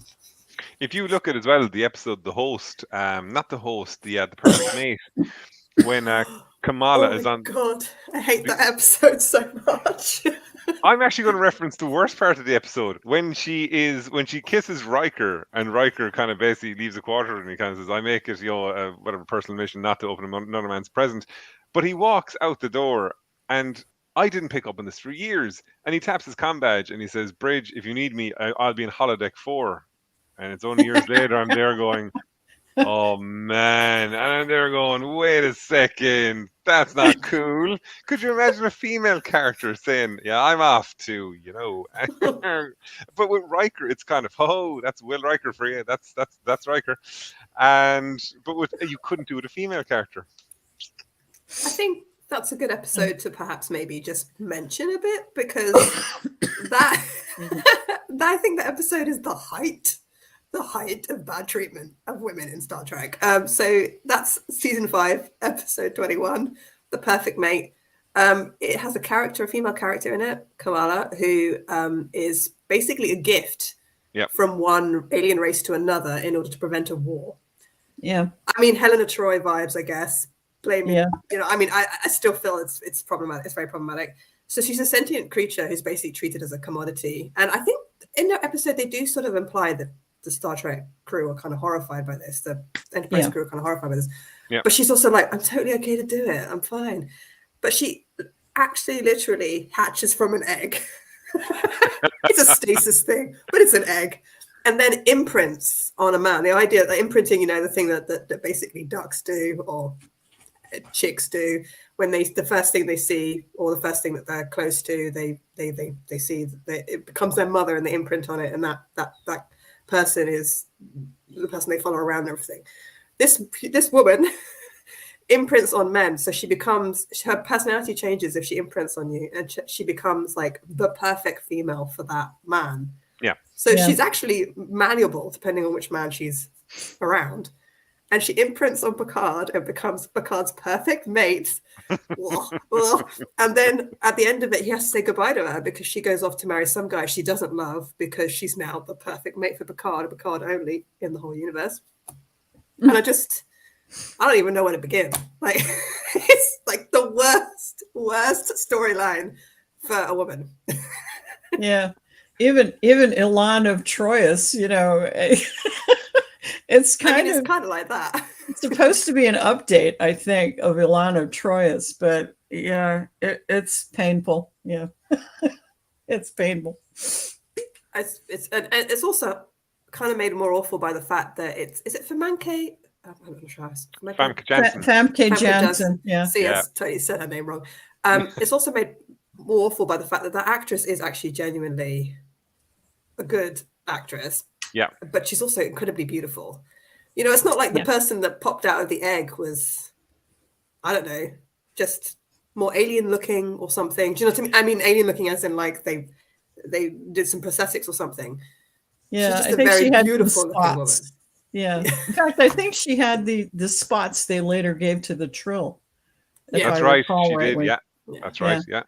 If you look at as well the episode, the host, not the host, the perfect mate, when Kamala is on. God, I hate that episode so much. I'm actually going to reference the worst part of the episode when she kisses Riker, and Riker kind of basically leaves the quarter and he kind of says, I make it, whatever personal mission not to open another man's present. But he walks out the door, and I didn't pick up on this for years. And he taps his comm badge and he says, Bridge, if you need me, I'll be in holodeck 4. And it's only years later I'm there going, oh man. And I'm there going, wait a second, that's not cool. Could you imagine a female character saying, yeah, I'm off too, But with Riker, it's kind of, that's Will Riker for you. That's Riker. But you couldn't do it with a female character. I think that's a good episode to perhaps maybe just mention a bit, because I think that episode is the height of bad treatment of women in Star Trek. So that's season 5, episode 21, The Perfect Mate. It has a female character in it, Kamala, who is basically a gift from one alien race to another in order to prevent a war. Yeah. I mean, Helena Troy vibes, I guess. Blaming, I still feel it's problematic. It's very problematic. So she's a sentient creature who's basically treated as a commodity. And I think in that episode, they do sort of imply that the Star Trek crew are kind of horrified by this. The Enterprise crew are kind of horrified by this. Yeah. But she's also like, I'm totally okay to do it. I'm fine. But she actually literally hatches from an egg. It's a stasis thing, but it's an egg. And then imprints on a man. The idea that imprinting, the thing that basically ducks do or chicks do when the first thing they see, or the first thing that they're close to, they see that it becomes their mother and they imprint on it, and that person is the person they follow around and everything. This woman imprints on men, so her personality changes if she imprints on you, and she becomes like the perfect female for that man. Yeah. So she's actually malleable depending on which man she's around. And she imprints on Picard and becomes Picard's perfect mate. And then at the end of it, he has to say goodbye to her because she goes off to marry some guy she doesn't love, because she's now the perfect mate for Picard, and Picard only in the whole universe. And I don't even know where to begin. Like, it's like the worst storyline for a woman. Yeah. Even Ilan of Troyes, it's kind of like that. It's supposed to be an update, I think, of Ilan of Troyes, but yeah, it's painful. Yeah, it's painful. It's also kind of made more awful by the fact that is it Famke? I'm not sure. Famke Janssen. Famke Janssen. Yeah. See, I totally said her name wrong. It's also made more awful by the fact that actress is actually genuinely a good actress. Yeah. But she's also incredibly beautiful. It's not like the person that popped out of the egg was I don't know, just more alien looking or something. Do you know what I mean? I mean, alien looking as in like they did some prosthetics or something. Yeah, She's just I a think very she had beautiful some looking woman. spots. Yeah. In fact, I think she had the spots they later gave to the Trill. If Yeah. That's I right. recall She did. rightly. Yeah. Yeah. That's right. Yeah. Yeah.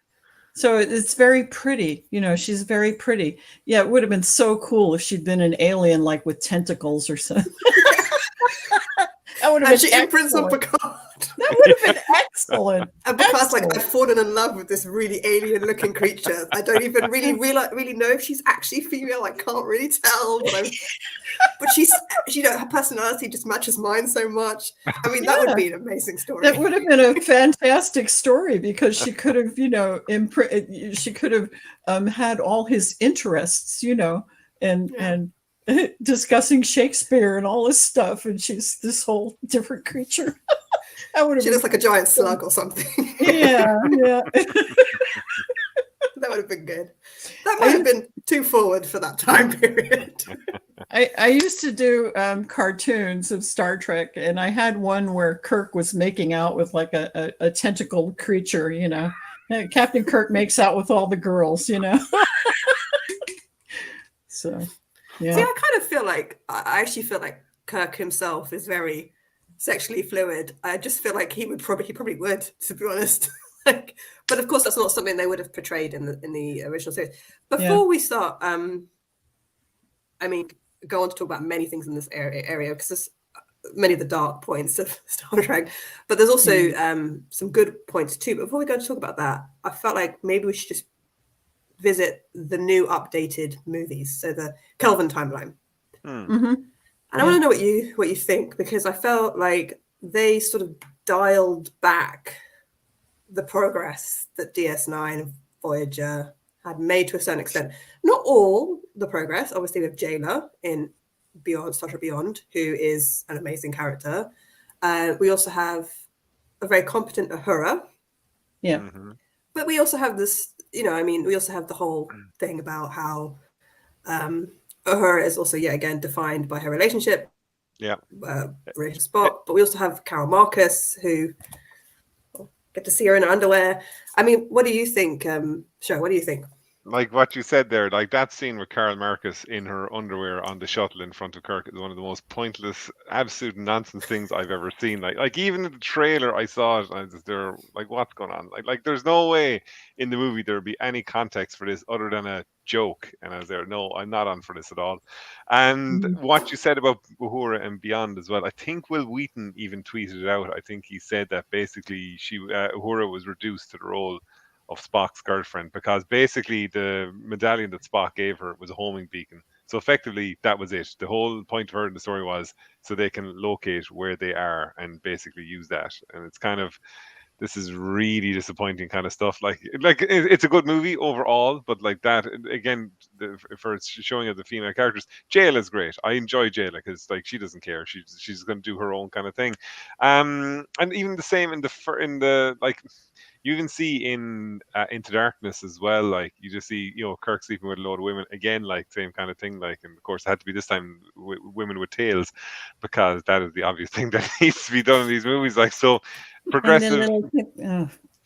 So it's very pretty. You know, she's very pretty. Yeah, it would have been so cool if she'd been an alien, like with tentacles or something. That would have And been she imprints on excellent. Picard. That would have been excellent. And Picard's like, Excellent. I've fallen in love with this really alien-looking creature. I don't even really know if she's actually female. I can't really tell, but she's, you know, her personality just matches mine so much. I mean, that would Yeah. be an amazing story. That would have been a fantastic story because she could have, you know, she could have had all his interests, you know, and discussing Shakespeare and all this stuff, and she's this whole different creature. That would have She been looks like a giant slug or something. yeah. That would have been good. That might have been too forward for that time period. I used to do cartoons of Star Trek, and I had one where Kirk was making out with like a tentacled creature, you know. Captain Kirk makes out with all the girls, you know. So, yeah. See, I kind of feel like, I actually feel like Kirk himself is very sexually fluid. I just feel like he probably would, to be honest. Like, but of course, that's not something they would have portrayed in the original series. Before we start, I mean, go on to talk about many things in this area because there's many of the dark points of Star Trek, but there's also some good points too. But before we go to talk about that, I felt like maybe we should just visit the new updated movies, so the Kelvin timeline. Mm-hmm. And I want to know what you think, because I felt like they sort of dialed back the progress that DS9 and Voyager had made to a certain extent. Not all the progress, obviously, with Jayla in Beyond, Star Trek Beyond, who is an amazing character. We also have a very competent Uhura. Yeah. Mm-hmm. But we also have this, you know, I mean, we also have the whole thing about how Uhura is also, yet again, defined by her relationship. Yeah. Spock. But we also have Carol Marcus, who get to see her in her underwear. I mean, what do you think, Sho? What do you think? Like what you said there, like that scene with Carol Marcus in her underwear on the shuttle in front of Kirk is one of the most pointless, absolute nonsense things I've ever seen. Like even in the trailer, I saw it. I was there, like, what's going on? Like there's no way in the movie there would be any context for this other than a joke. And I was there, no, I'm not on for this at all. And what you said about Uhura and Beyond as well, I think Will Wheaton even tweeted it out. I think he said that basically Uhura was reduced to the role of Spock's girlfriend because basically the medallion that Spock gave her was a homing beacon. So effectively that was it. The whole point of her in the story was so they can locate where they are and basically use that. And it's kind of, this is really disappointing kind of stuff. Like it's a good movie overall, but like that again, for showing of the female characters, Jayla is great. I enjoy Jayla because like she doesn't care. She's going to do her own kind of thing. And even the same in the like. You can see in Into Darkness as well, like you just see, you know, Kirk sleeping with a load of women again, like same kind of thing. Like, and of course, it had to be this time women with tails, because that is the obvious thing that needs to be done in these movies. Like, so progressive.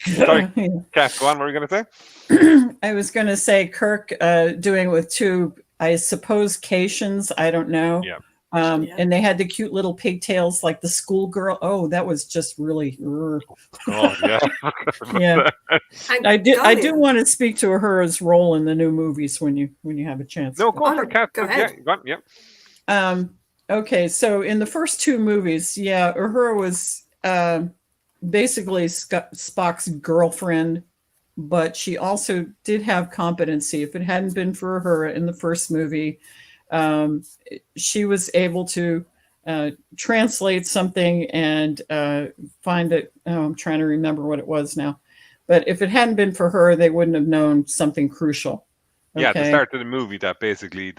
Sorry, Kat, go on. What were you going to say? I was going to say Kirk doing it with two, I suppose, Cations. I don't know. Yeah. And they had the cute little pigtails like the schoolgirl. Oh, that was just really. Oh yeah, yeah. I do want to speak to Uhura's role in the new movies when you have a chance. No, go for it, Kat. Go ahead. Yeah. Okay, so in the first two movies, yeah, Uhura was basically Spock's girlfriend, but she also did have competency. If it hadn't been for Uhura in the first movie, she was able to translate something and find it. Oh, I'm trying to remember what it was now. But if it hadn't been for her, they wouldn't have known something crucial. Okay? Yeah, at the start of the movie, that basically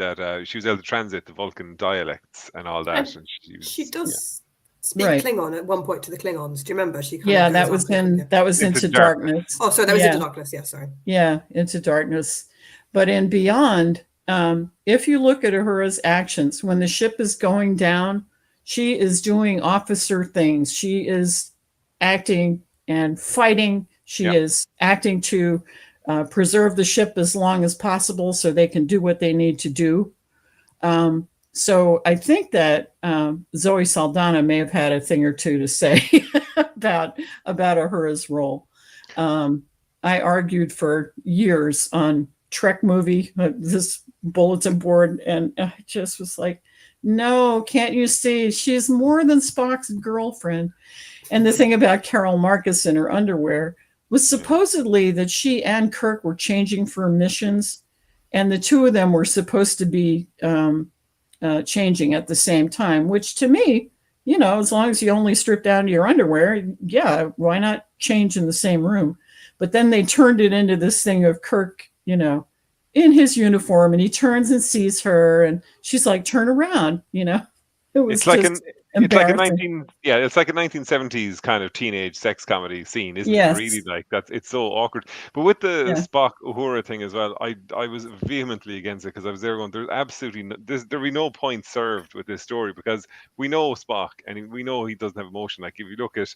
she was able to translate the Vulcan dialects and all that. And she does speak Klingon at one point to the Klingons. Do you remember? That was Into Darkness. Oh, sorry, that was Into Darkness. Yeah, sorry. Yeah, Into Darkness. But in Beyond, if you look at Uhura's actions, when the ship is going down, she is doing officer things. She is acting and fighting. She is acting to preserve the ship as long as possible so they can do what they need to do. So I think that Zoe Saldana may have had a thing or two to say about Uhura's role. I argued for years on Trek movie, this bulletin board, and I just was like, no, can't you see? She's more than Spock's girlfriend. And the thing about Carol Marcus in her underwear was supposedly that she and Kirk were changing for missions, and the two of them were supposed to be changing at the same time, which to me, as long as you only strip down to your underwear, yeah, why not change in the same room? But then they turned it into this thing of Kirk, in his uniform, and he turns and sees her, and she's like, turn around, It was it's like a 1970s kind of teenage sex comedy scene, isn't it? Really, like that's, it's so awkward. But with the Spock Uhura thing as well, I was vehemently against it, because I was there going, there's absolutely there'll be no point served with this story, because we know Spock and we know he doesn't have emotion. Like if you look at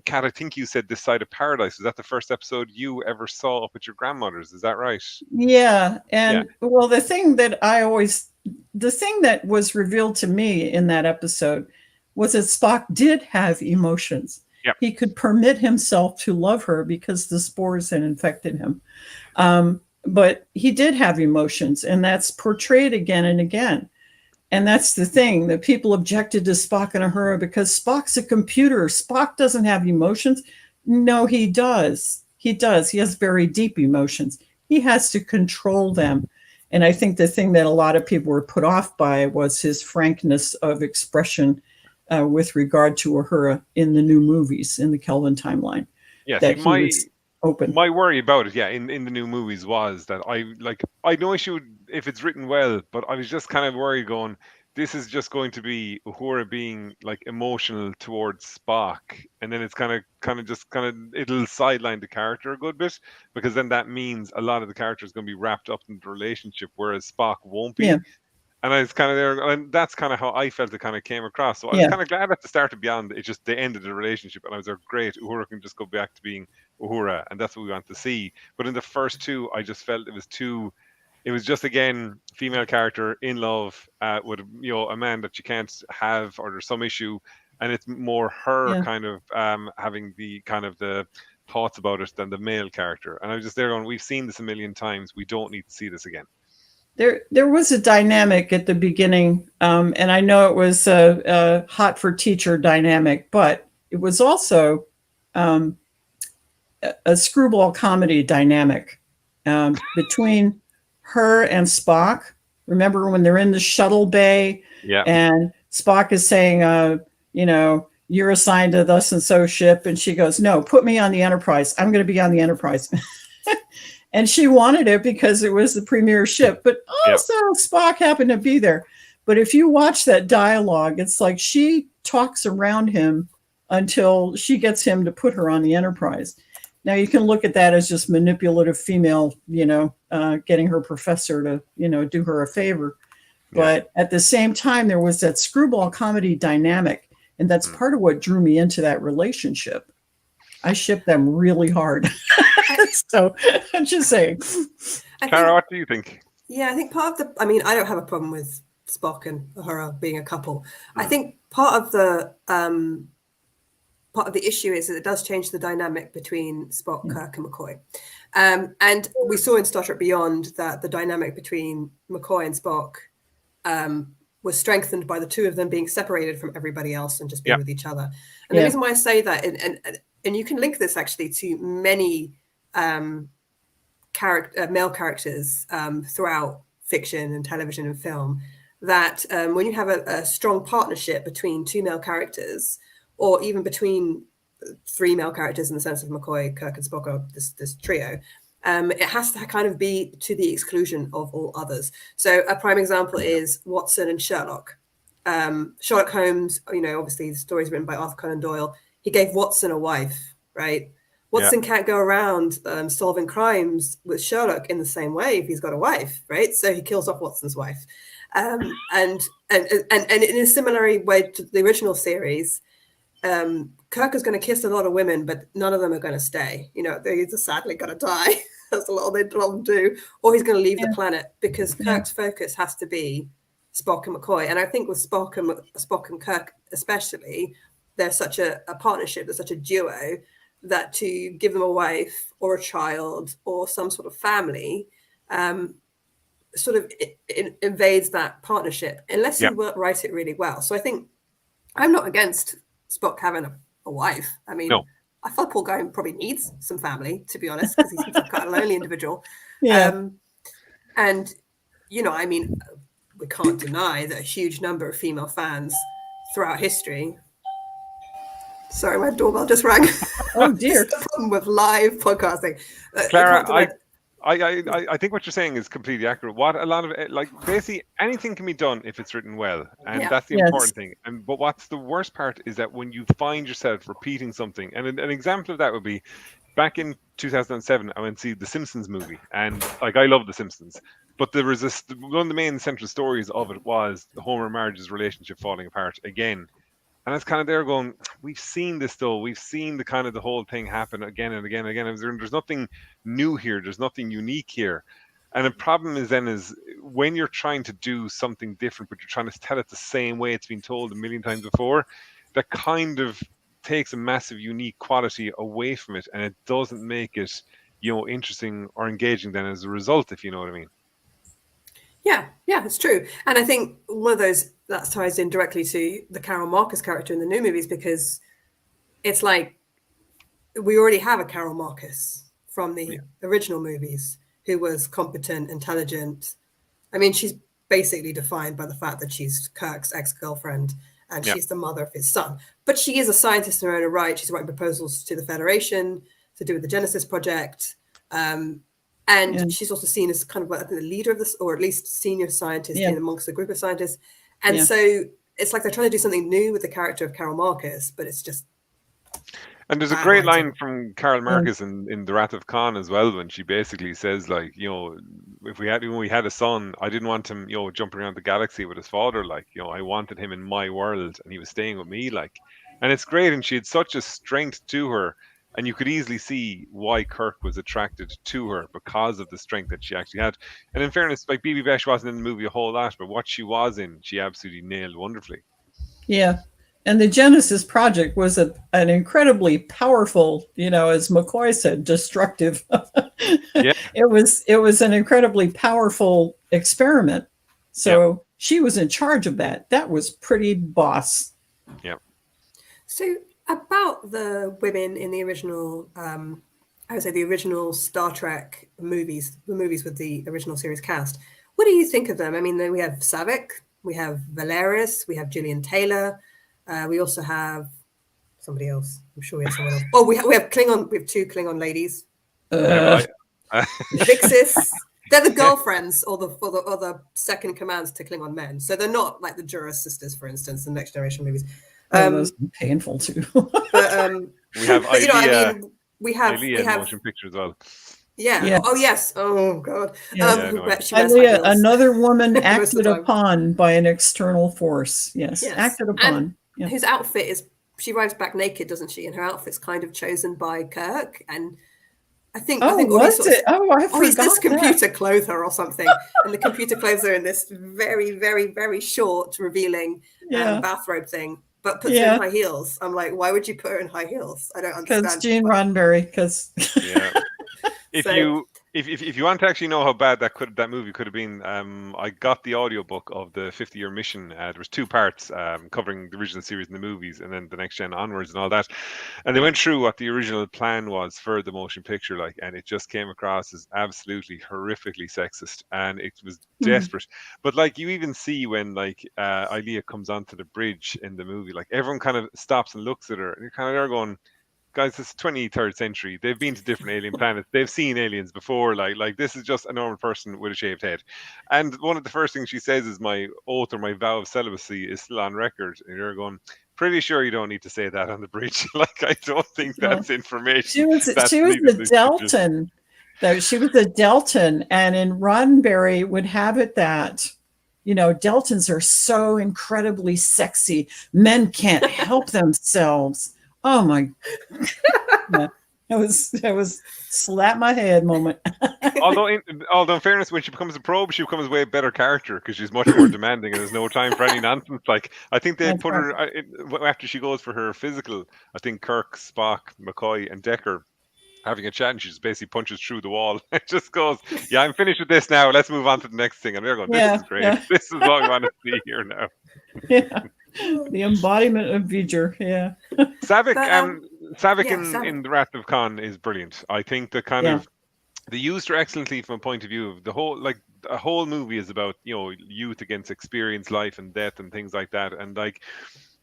Kat, I think you said This Side of Paradise. Was that the first episode you ever saw up at your grandmother's? Is that right? Yeah. And well, the thing that was revealed to me in that episode was that Spock did have emotions. Yep. He could permit himself to love her because the spores had infected him. But he did have emotions, and that's portrayed again and again. And that's the thing, that people objected to Spock and Uhura because Spock's a computer. Spock doesn't have emotions. No, he does. He does. He has very deep emotions. He has to control them. And I think the thing that a lot of people were put off by was his frankness of expression with regard to Uhura in the new movies, in the Kelvin timeline. Yeah, that he was open. My worry about it, in the new movies was that I no issue if it's written well, but I was just kind of worried going, this is just going to be Uhura being like emotional towards Spock, and then it's kind of it'll sideline the character a good bit, because then that means a lot of the character is going to be wrapped up in the relationship, whereas Spock won't be. Yeah. And I was kind of there, and that's kind of how I felt it kind of came across. So I was kind of glad at the start of Beyond, it just, they ended the relationship, and I was like, great, Uhura can just go back to being Uhura, and that's what we want to see. But in the first two, I just felt it was just, again, female character in love with a man that you can't have, or there's some issue, and it's more her kind of having the kind of the thoughts about it than the male character. And I was just there going, we've seen this a million times, we don't need to see this again. There was a dynamic at the beginning, and I know it was a hot for teacher dynamic, but it was also a screwball comedy dynamic between her and Spock. Remember when they're in the shuttle bay, and Spock is saying, you're assigned to thus and so ship, and she goes, no, put me on the Enterprise. I'm going to be on the Enterprise. And she wanted it because it was the premier ship, but also Spock happened to be there. But if you watch that dialogue, it's like she talks around him until she gets him to put her on the Enterprise. Now you can look at that as just manipulative female, getting her professor to, do her a favor. But at the same time, there was that screwball comedy dynamic. And that's part of what drew me into that relationship. I ship them really hard. So I'm just saying. Cara, what do you think? Yeah, I think part of I don't have a problem with Spock and Uhura being a couple. I think part of the issue is that it does change the dynamic between Spock, Kirk, and McCoy. And we saw in Star Trek Beyond that the dynamic between McCoy and Spock was strengthened by the two of them being separated from everybody else and just being with each other. And the reason why I say that, and you can link this actually to many male characters throughout fiction and television and film, that when you have a strong partnership between two male characters, or even between three male characters in the sense of McCoy, Kirk, and Spock, or this trio, it has to kind of be to the exclusion of all others. So a prime example is Watson and Sherlock. Sherlock Holmes, obviously the story is written by Arthur Conan Doyle. He gave Watson a wife, right? Watson can't go around solving crimes with Sherlock in the same way if he's got a wife, right? So he kills off Watson's wife. And in a similar way to the original series, Kirk is going to kiss a lot of women, but none of them are going to stay. You know, they're either sadly going to die, that's a lot of them do, or he's going to leave the planet, because Kirk's focus has to be Spock and McCoy. And I think with Spock and Kirk especially, there's such a partnership, there's such a duo, that to give them a wife or a child or some sort of family sort of it invades that partnership unless you write it really well. So I think I'm not against Spock having a wife. I mean, I thought Paul Guy probably needs some family, to be honest, because he's quite a lonely individual. And, you know, I mean, we can't deny that a huge number of female fans throughout history. Sorry, my doorbell just rang. Oh dear! The problem with live podcasting. Clara, I think what you're saying is completely accurate. What a lot of like basically anything can be done if it's written well, and that's the important thing. And but what's the worst part is that when you find yourself repeating something, and an example of that would be back in 2007, I went to see the Simpsons movie, and like I love the Simpsons, but there was one of the main central stories of it was Homer and Marge's relationship falling apart again. And it's kind of there going, we've seen this though. We've seen the kind of the whole thing happen again and again and again. There's nothing new here. There's nothing unique here. And the problem is when you're trying to do something different, but you're trying to tell it the same way it's been told a million times before, that kind of takes a massive unique quality away from it. And it doesn't make it, you know, interesting or engaging then as a result, if you know what I mean. Yeah, it's true. And I think one of those that ties in directly to the Carol Marcus character in the new movies, because it's like we already have a Carol Marcus from the original movies who was competent, intelligent. I mean, she's basically defined by the fact that she's Kirk's ex-girlfriend and she's the mother of his son. But she is a scientist in her own right. She's writing proposals to the Federation to do with the Genesis Project. And she's also seen as kind of like the leader of this, or at least senior scientist in amongst a group of scientists. And so it's like they're trying to do something new with the character of Carol Marcus, but it's just. And there's a great line from Carol Marcus in The Wrath of Khan as well, when she basically says, like, you know, when we had a son, I didn't want him, you know, jumping around the galaxy with his father. Like, you know, I wanted him in my world and he was staying with me. Like, and it's great. And she had such a strength to her. And you could easily see why Kirk was attracted to her because of the strength that she actually had. And in fairness, like Bibi Besh wasn't in the movie a whole lot, but what she was in, she absolutely nailed wonderfully. Yeah. And the Genesis Project was an incredibly powerful, you know, as McCoy said, destructive. It was an incredibly powerful experiment. So she was in charge of that. That was pretty boss. Yeah. So about the women in the original, I would say the original Star Trek movies, the movies with the original series cast, what do you think of them? I mean, we have Saavik, we have Valeris, we have Gillian Taylor, we also have somebody else. I'm sure we have someone else. Oh, we have Klingon. We have two Klingon ladies. Vixis. They're the girlfriends or the second commands to Klingon men. So they're not like the Juras sisters, for instance, in Next Generation movies. Those are painful too. But we have but, you know, I mean, we have motion picture as well. Yeah. Oh yes. Oh god. Ilea, another woman acted upon by an external force. Yes. Acted upon. And whose outfit is, she arrives back naked, doesn't she? And her outfit's kind of chosen by Kirk. And I think I forgot he's this computer clother or something. And the computer clothes are in this very, very, very short, revealing bathrobe thing. But puts her in high heels. I'm like, why would you put her in high heels? I don't understand. Because Gene Roddenberry. Because if you want to actually know how bad that movie could have been, I got the audiobook of the 50-year mission. There was 2 parts covering the original series and the movies, and then the next gen onwards and all that. And they went through what the original plan was for the motion picture, like, and it just came across as absolutely horrifically sexist, and it was desperate. But like, you even see when like Ilea comes onto the bridge in the movie, like everyone kind of stops and looks at her, and you're kind of there going, guys, it's 23rd century. They've been to different alien planets. They've seen aliens before. Like this is just a normal person with a shaved head. And one of the first things she says is, my oath or my vow of celibacy is still on record. And you're going, pretty sure you don't need to say that on the bridge. Like, I don't think that's information. She was a Deltan. Though she was a Deltan, and in Roddenberry would have it that Deltons are so incredibly sexy. Men can't help themselves. Oh my. That was slap my head moment. although in fairness, when she becomes a probe, she becomes a way better character because she's much more demanding and there's no time for any nonsense. Like, I think they put her after she goes for her physical. I think Kirk, Spock, McCoy, and Decker having a chat, and she just basically punches through the wall. It just goes, "Yeah, I'm finished with this now. Let's move on to the next thing." And they're going, "This is great. This is what we want to see here now." Yeah, the embodiment of V'ger. Yeah, Saavik in The Wrath of Khan is brilliant. I think the kind of they used her excellently from a point of view of the whole movie is about youth against experience, life and death, and things like that. And like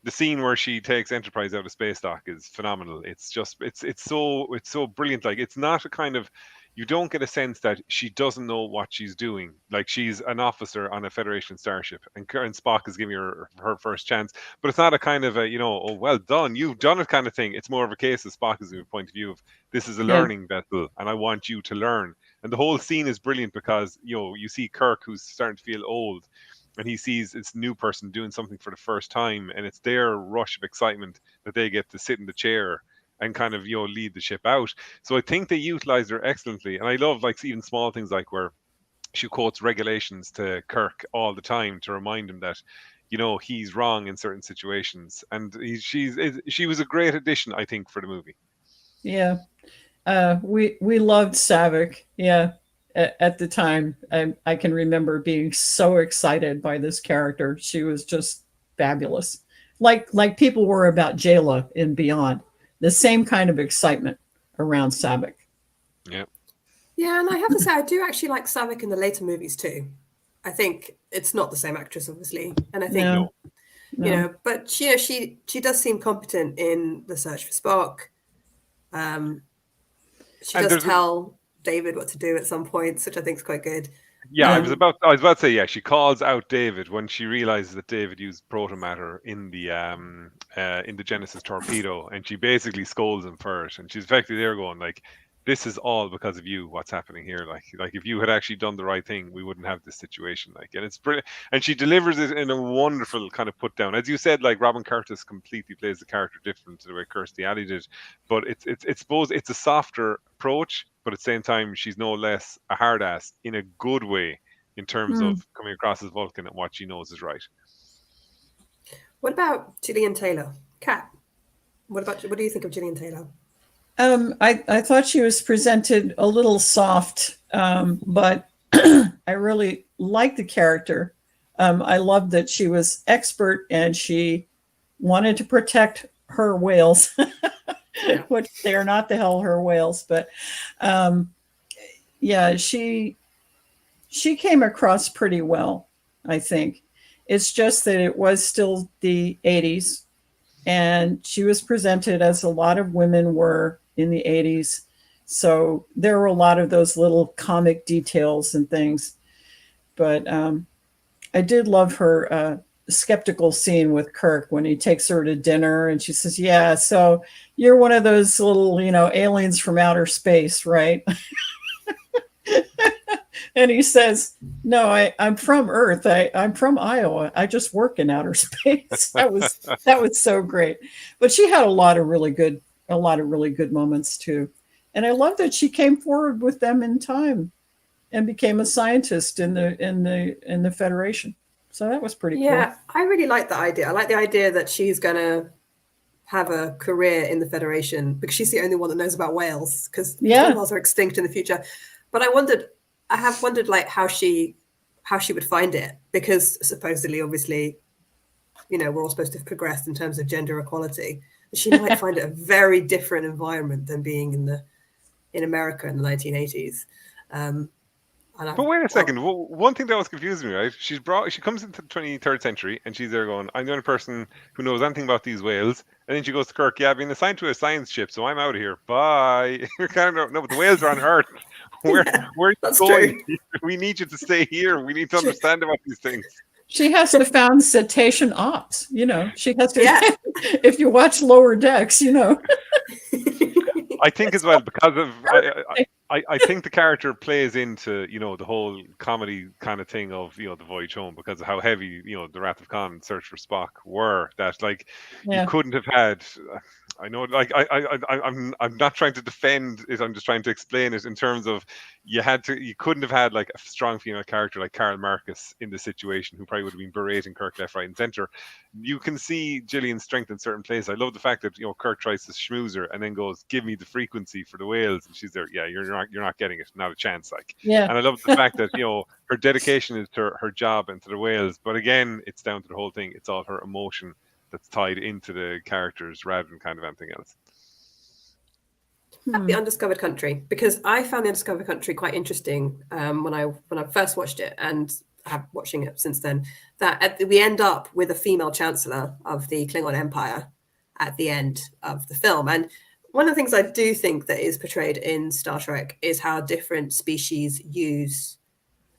the scene where she takes Enterprise out of space dock is phenomenal. It's just it's so brilliant. Like, it's not a kind of, you don't get a sense that she doesn't know what she's doing. Like, she's an officer on a Federation starship, and Spock is giving her first chance. But it's not a kind of a, oh, well done, you've done it kind of thing. It's more of a case of Spock is a point of view of, this is a learning vessel, and I want you to learn. And the whole scene is brilliant because, you see Kirk, who's starting to feel old, and he sees this new person doing something for the first time, and it's their rush of excitement that they get to sit in the chair and kind of lead the ship out. So I think they utilized her excellently, and I love like even small things like where she quotes regulations to Kirk all the time to remind him that he's wrong in certain situations, and she was a great addition, I think, for the movie. Yeah, we loved Saavik. Yeah. At the time, I can remember being so excited by this character. She was just fabulous. Like people were about Jayla in Beyond. The same kind of excitement around Saavik. Yeah. Yeah, and I have to say, I do actually like Saavik in the later movies too. I think it's not the same actress, obviously, and I think but she does seem competent in the search for Spock. She does tell David what to do at some points, which I think is quite good. Yeah, I was about to say, she calls out David when she realizes that David used protomatter in the Genesis torpedo, and she basically scolds him for it, and she's effectively there going like, this is all because of you, what's happening here. Like if you had actually done the right thing, we wouldn't have this situation. Like, and it's brilliant. And she delivers it in a wonderful kind of put down. As you said, like Robin Curtis completely plays the character different to the way Kirstie Alley did. But it's suppose it's a softer approach, but at the same time, she's no less a hard ass in a good way in terms of coming across as Vulcan and what she knows is right. What about Gillian Taylor? Kat, what do you think of Gillian Taylor? I thought she was presented a little soft, but I really liked the character. I loved that she was expert and she wanted to protect her whales, which they are not the hell her whales, but she came across pretty well, I think. It's just that it was still the 80s, and she was presented as a lot of women were in the 80s. So there were a lot of those little comic details and things. But I did love her skeptical scene with Kirk when he takes her to dinner and she says, yeah, so you're one of those little, aliens from outer space, right? And he says, no, I'm from Earth. I'm from Iowa. I just work in outer space. That was so great. But she had a lot of really good moments too. And I love that she came forward with them in time and became a scientist in the Federation. So that was pretty cool. Yeah, I really like that idea. I like the idea that she's going to have a career in the Federation because she's the only one that knows about whales, because whales are extinct in the future. But I have wondered like how she would find it, because supposedly, obviously, we're all supposed to have progressed in terms of gender equality. She might find it a very different environment than being in America in the 1980s. But wait a second. One thing that was confusing me, right? She comes into the 23rd century and she's there going, I'm the only person who knows anything about these whales. And then she goes to Kirk, yeah, I've been assigned to a science ship, so I'm out of here. Bye. No, but the whales are on Earth. Where are you going? True. We need you to stay here. We need to understand about these things. She has to found cetacean ops. She has to. If you watch Lower Decks, I think as well because of I think the character plays into, the whole comedy kind of thing of, the voyage home, because of how heavy, the Wrath of Khan and Search for Spock were. That, like, you couldn't have had. I know, like, I'm not trying to defend it. I'm just trying to explain it in terms of you couldn't have had like a strong female character like Carl Marcus in the situation, who probably would have been berating Kirk left, right, and center. You can see Gillian's strength in certain places. I love the fact that Kirk tries to schmooze her and then goes, "Give me the frequency for the whales," and she's there. Yeah, you're not getting it. Not a chance. Like, and I love the fact that her dedication is to her job and to the whales. But again, it's down to the whole thing. It's all her emotion that's tied into the characters rather than kind of anything else. The Undiscovered Country, because I found the Undiscovered Country quite interesting when I first watched it, and have watching it since then. That we end up with a female chancellor of the Klingon Empire at the end of the film, and one of the things I do think that is portrayed in Star Trek is how different species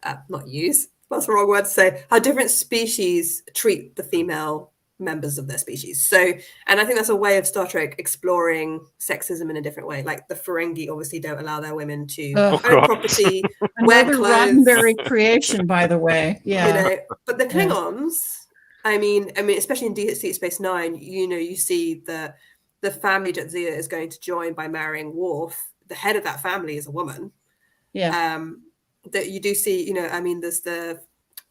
that's the wrong word to say, how different species treat the female members of their species. So, and I think that's a way of Star Trek exploring sexism in a different way. Like the Ferengi obviously don't allow their women to own property, wear Another clothes. Roddenberry creation, by the way. Yeah. But the Klingons, I mean, especially in Deep Space Nine, you see the family Jadzia is going to join by marrying Worf. The head of that family is a woman. Yeah. That you do see, there's I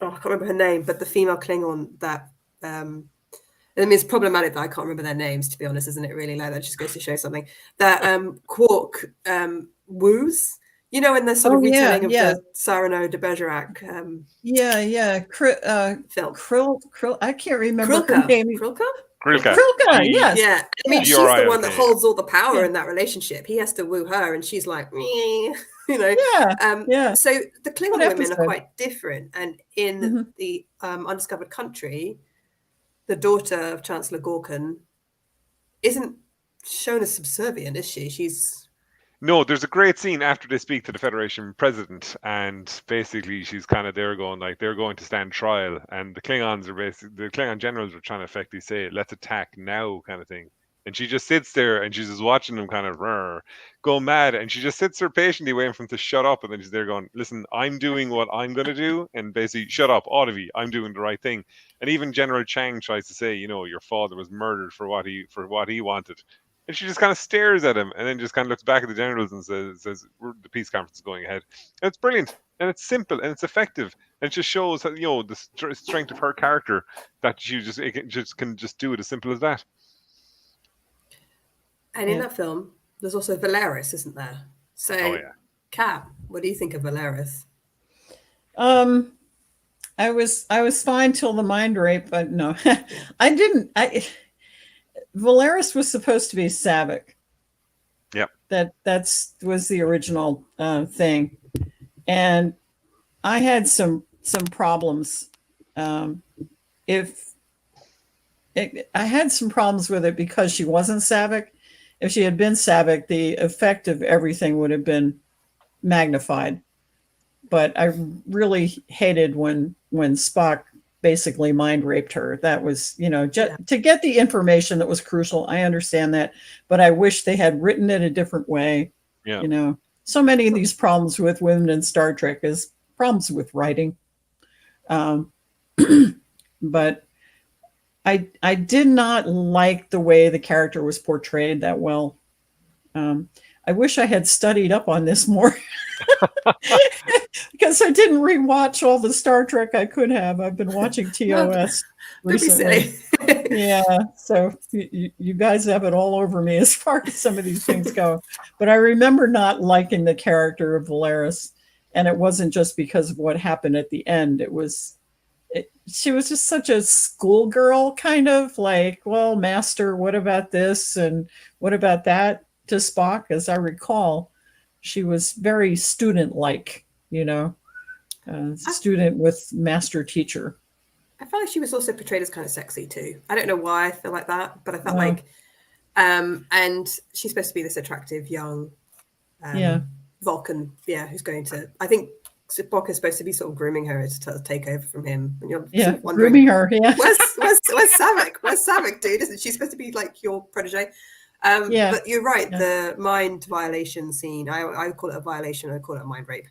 can't remember her name, but the female Klingon that it's problematic that I can't remember their names, to be honest, isn't it? Really, like that just goes to show something. That Quark woos, in the sort of retelling of the Cyrano de Bergerac. Film. Krill. I can't remember her name. Krilka. Yes. Yeah. I mean, she's the one that holds all the power in that relationship. He has to woo her, and she's like, So the Klingon women are quite different, and in the Undiscovered Country, the daughter of Chancellor Gorkon isn't shown as subservient, is she? No, there's a great scene after they speak to the Federation president, and basically she's kind of there going like they're going to stand trial, and the Klingons are the Klingon generals are trying to effectively say, "Let's attack now," kind of thing. And she just sits there and she's just watching them kind of go mad, and she just sits there patiently waiting for them to shut up, and then she's there going, "Listen, I'm doing what I'm going to do, and basically shut up, all of you. I'm doing the right thing." And even General Chang tries to say, your father was murdered for what he wanted. And she just kind of stares at him and then just kind of looks back at the generals and says the peace conference is going ahead. And it's brilliant, and it's simple, and it's effective. And it just shows how, the strength of her character, that she can do it as simple as that. And in that film, there's also Valeris, isn't there? So, Kat, what do you think of Valeris? I was fine till the mind rape, but no, I didn't. Valeris was supposed to be Saavik. Yep. That was the original thing, and I had some problems. I had some problems with it because she wasn't Saavik. If she had been Saavik, the effect of everything would have been magnified. But I really hated when Spock basically mind raped her. That was, to get the information that was crucial. I understand that, but I wish they had written it a different way. Yeah. So many of these problems with women in Star Trek is problems with writing. But I did not like the way the character was portrayed that well. I wish I had studied up on this more because I didn't rewatch all the Star Trek I could have. I've been watching TOS recently. Yeah, so you guys have it all over me as far as some of these things go. But I remember not liking the character of Valeris, and it wasn't just because of what happened at the end. She was just such a schoolgirl, kind of like, well, master, what about this and what about that? To Spock, as I recall, she was very student-like, student with master teacher. I felt like she was also portrayed as kind of sexy too. I don't know why I feel like that, but I felt like, and she's supposed to be this attractive young Vulcan, who's going to, I think Spock is supposed to be sort of grooming her to take over from him. And you're sort of wondering, grooming her, Where's Saavik? Where's Saavik, dude? Isn't she supposed to be like your protege? Yeah. But you're right. Yeah. The mind violation scene, I call it a violation. I call it a mind rape,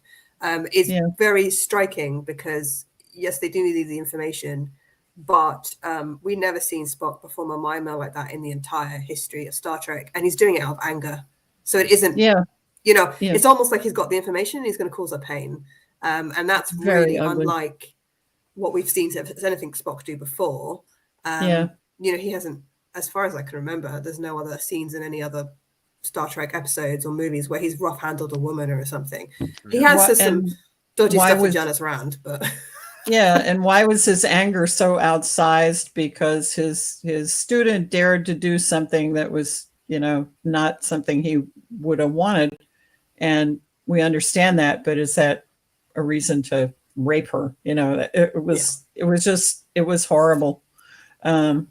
is Yeah. very striking because, yes, they do need the information, but we never seen Spock perform a mind meld like that in the entire history of Star Trek. And he's doing it out of anger. So it isn't, Yeah. yeah. It's almost like he's got the information and he's going to cause her pain. And that's very really ugly. unlike what we've seen anything Spock do before. He hasn't, as far as I can remember, there's no other scenes in any other Star Trek episodes or movies where he's rough handled a woman or something. He has some dodgy stuff with Janice Rand, but yeah. And why was his anger so outsized? Because his student dared to do something that was, not something he would have wanted. And we understand that, but is that a reason to rape her? It was horrible. That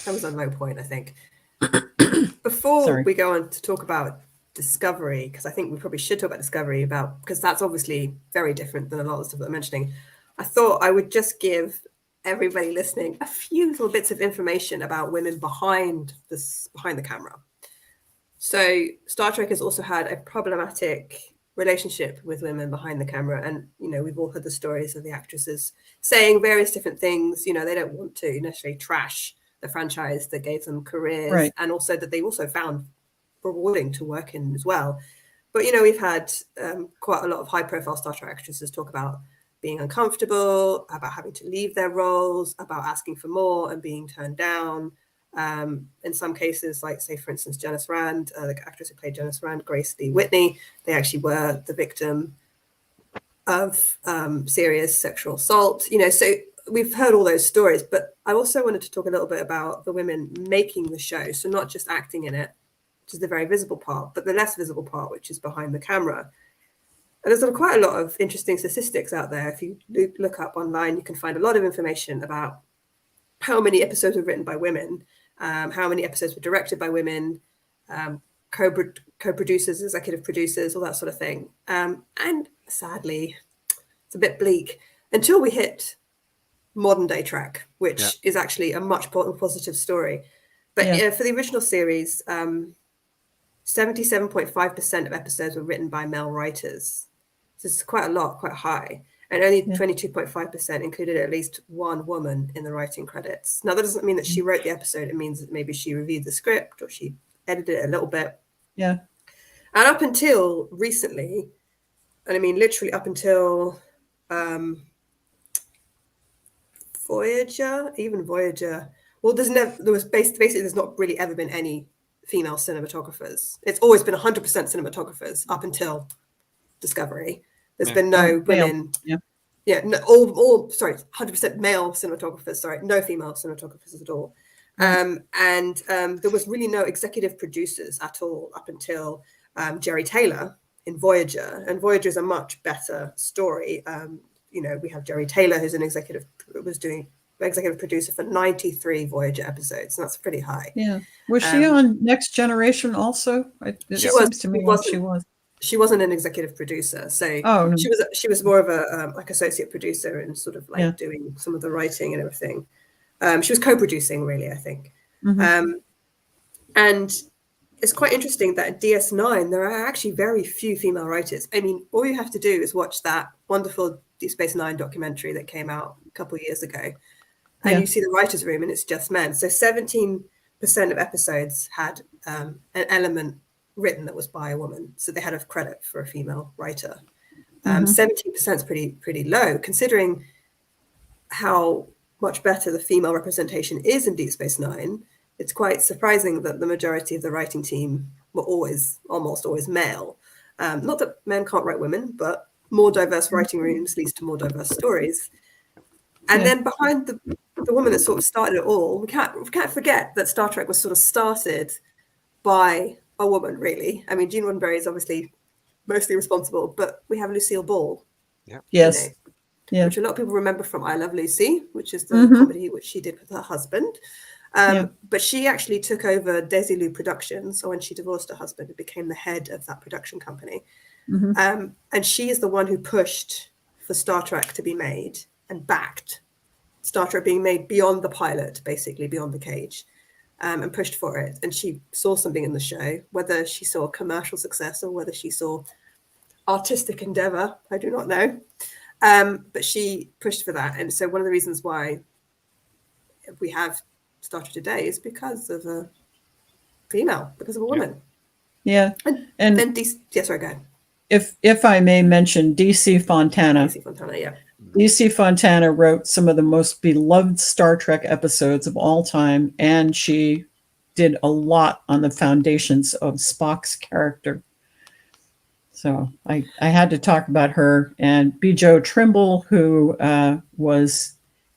was a low point, I think. Before we go on to talk about Discovery, because I think we probably should talk about Discovery because that's obviously very different than a lot of the stuff that I'm mentioning. I thought I would just give everybody listening a few little bits of information about women behind the camera. So Star Trek has also had a problematic relationship with women behind the camera, and we've all heard the stories of the actresses saying various different things. They don't want to necessarily trash the franchise that gave them careers, and also that they also found rewarding to work in as well. But we've had quite a lot of high-profile Star Trek actresses talk about being uncomfortable, about having to leave their roles, about asking for more and being turned down. In some cases, like say for instance Janice Rand, the actress who played Janice Rand, Grace Lee Whitney, they actually were the victim of serious sexual assault. So we've heard all those stories, but I also wanted to talk a little bit about the women making the show. So not just acting in it, which is the very visible part, but the less visible part, which is behind the camera. And there's quite a lot of interesting statistics out there. If you look up online, you can find a lot of information about how many episodes were written by women, how many episodes were directed by women, co-producers, executive producers, all that sort of thing. And sadly, it's a bit bleak until we hit modern day Trek, which is actually a much more positive story. But for the original series, 77.5% of episodes were written by male writers. So it's quite a lot, quite high. And only 22.5% included at least one woman in the writing credits. Now, that doesn't mean that she wrote the episode. It means that maybe she reviewed the script or she edited it a little bit. Yeah. And up until recently, and I mean literally up until Voyager, well, there's not really ever been any female cinematographers. It's always been 100% cinematographers up until Discovery. There's been no women. All 100% male cinematographers. Sorry, no female cinematographers at all. And there was really no executive producers at all up until Jerry Taylor in Voyager. And Voyager is a much better story. We have Jerry Taylor, who's executive producer for 93 Voyager episodes, and that's pretty high. Yeah. Was she on Next Generation also? She wasn't an executive producer, so she was more of a associate producer and sort of doing some of the writing and everything. She was co-producing, really, I think. And it's quite interesting that at DS9 there are actually very few female writers. I mean, all you have to do is watch that wonderful Deep Space Nine documentary that came out a couple of years ago, and you see the writers' room, and it's just men. So 17% of episodes had an element written that was by a woman, so they had a credit for a female writer. 17% is pretty low, considering how much better the female representation is in Deep Space Nine. It's quite surprising that the majority of the writing team were almost always male. Not that men can't write women, but more diverse writing rooms leads to more diverse stories. And then behind the woman that sort of started it all, we can't forget that Star Trek was sort of started by a woman, really. I mean, Gene Roddenberry is obviously mostly responsible, but we have Lucille Ball. Yes. Which a lot of people remember from I Love Lucy, which is the comedy which she did with her husband. But she actually took over Desilu Productions, so when she divorced her husband, it became the head of that production company. And she is the one who pushed for Star Trek to be made and backed Star Trek being made beyond the pilot, basically beyond the cage. and pushed for it. And she saw something in the show, whether she saw commercial success or whether she saw artistic endeavor, I do not know. But she pushed for that. And so one of the reasons why we have Star Trek today is because of a female, because of a woman. Yeah. And then yes, sorry, go ahead. If I may mention DC Fontana. DC Fontana, yeah. DC Fontana wrote some of the most beloved Star Trek episodes of all time, and she did a lot on the foundations of Spock's character. So I had to talk about her, and B. Joe Trimble, who was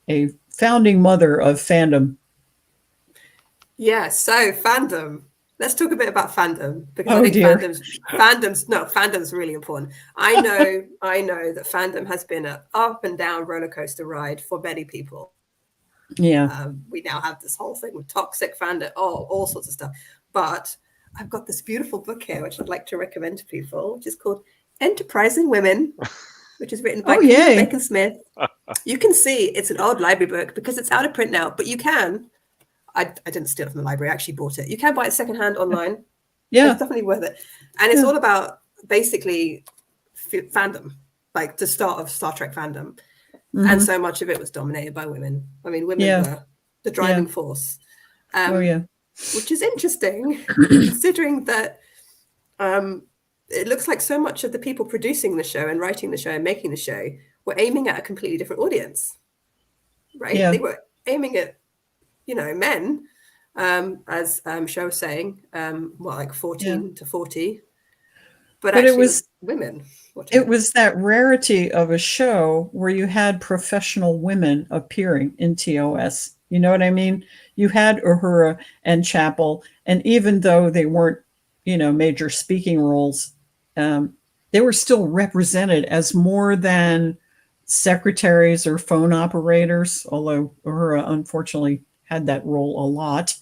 a founding mother of fandom. Yeah, so fandom. Let's talk a bit about fandom, because I think fandom's really important. I know that fandom has been an up and down roller coaster ride for many people. Yeah. We now have this whole thing with toxic fandom, all sorts of stuff. But I've got this beautiful book here, which I'd like to recommend to people, which is called Enterprising Women, which is written by Kate Bacon-Smith. You can see it's an old library book because it's out of print now, but you can. I didn't steal it from the library. I actually bought it. You can buy it secondhand online. Yeah. It's definitely worth it. And it's all about basically fandom, like the start of Star Trek fandom. Mm-hmm. And so much of it was dominated by women. I mean, women were the driving force. Which is interesting, considering that it looks like so much of the people producing the show and writing the show and making the show were aiming at a completely different audience, right? Yeah. They were aiming at, men, as Sho was saying, like 14 to 40. But actually, it was women. It was that rarity of a show where you had professional women appearing in TOS. You know what I mean? You had Uhura and Chapel, and even though they weren't, major speaking roles, they were still represented as more than secretaries or phone operators, although Uhura unfortunately had that role a lot.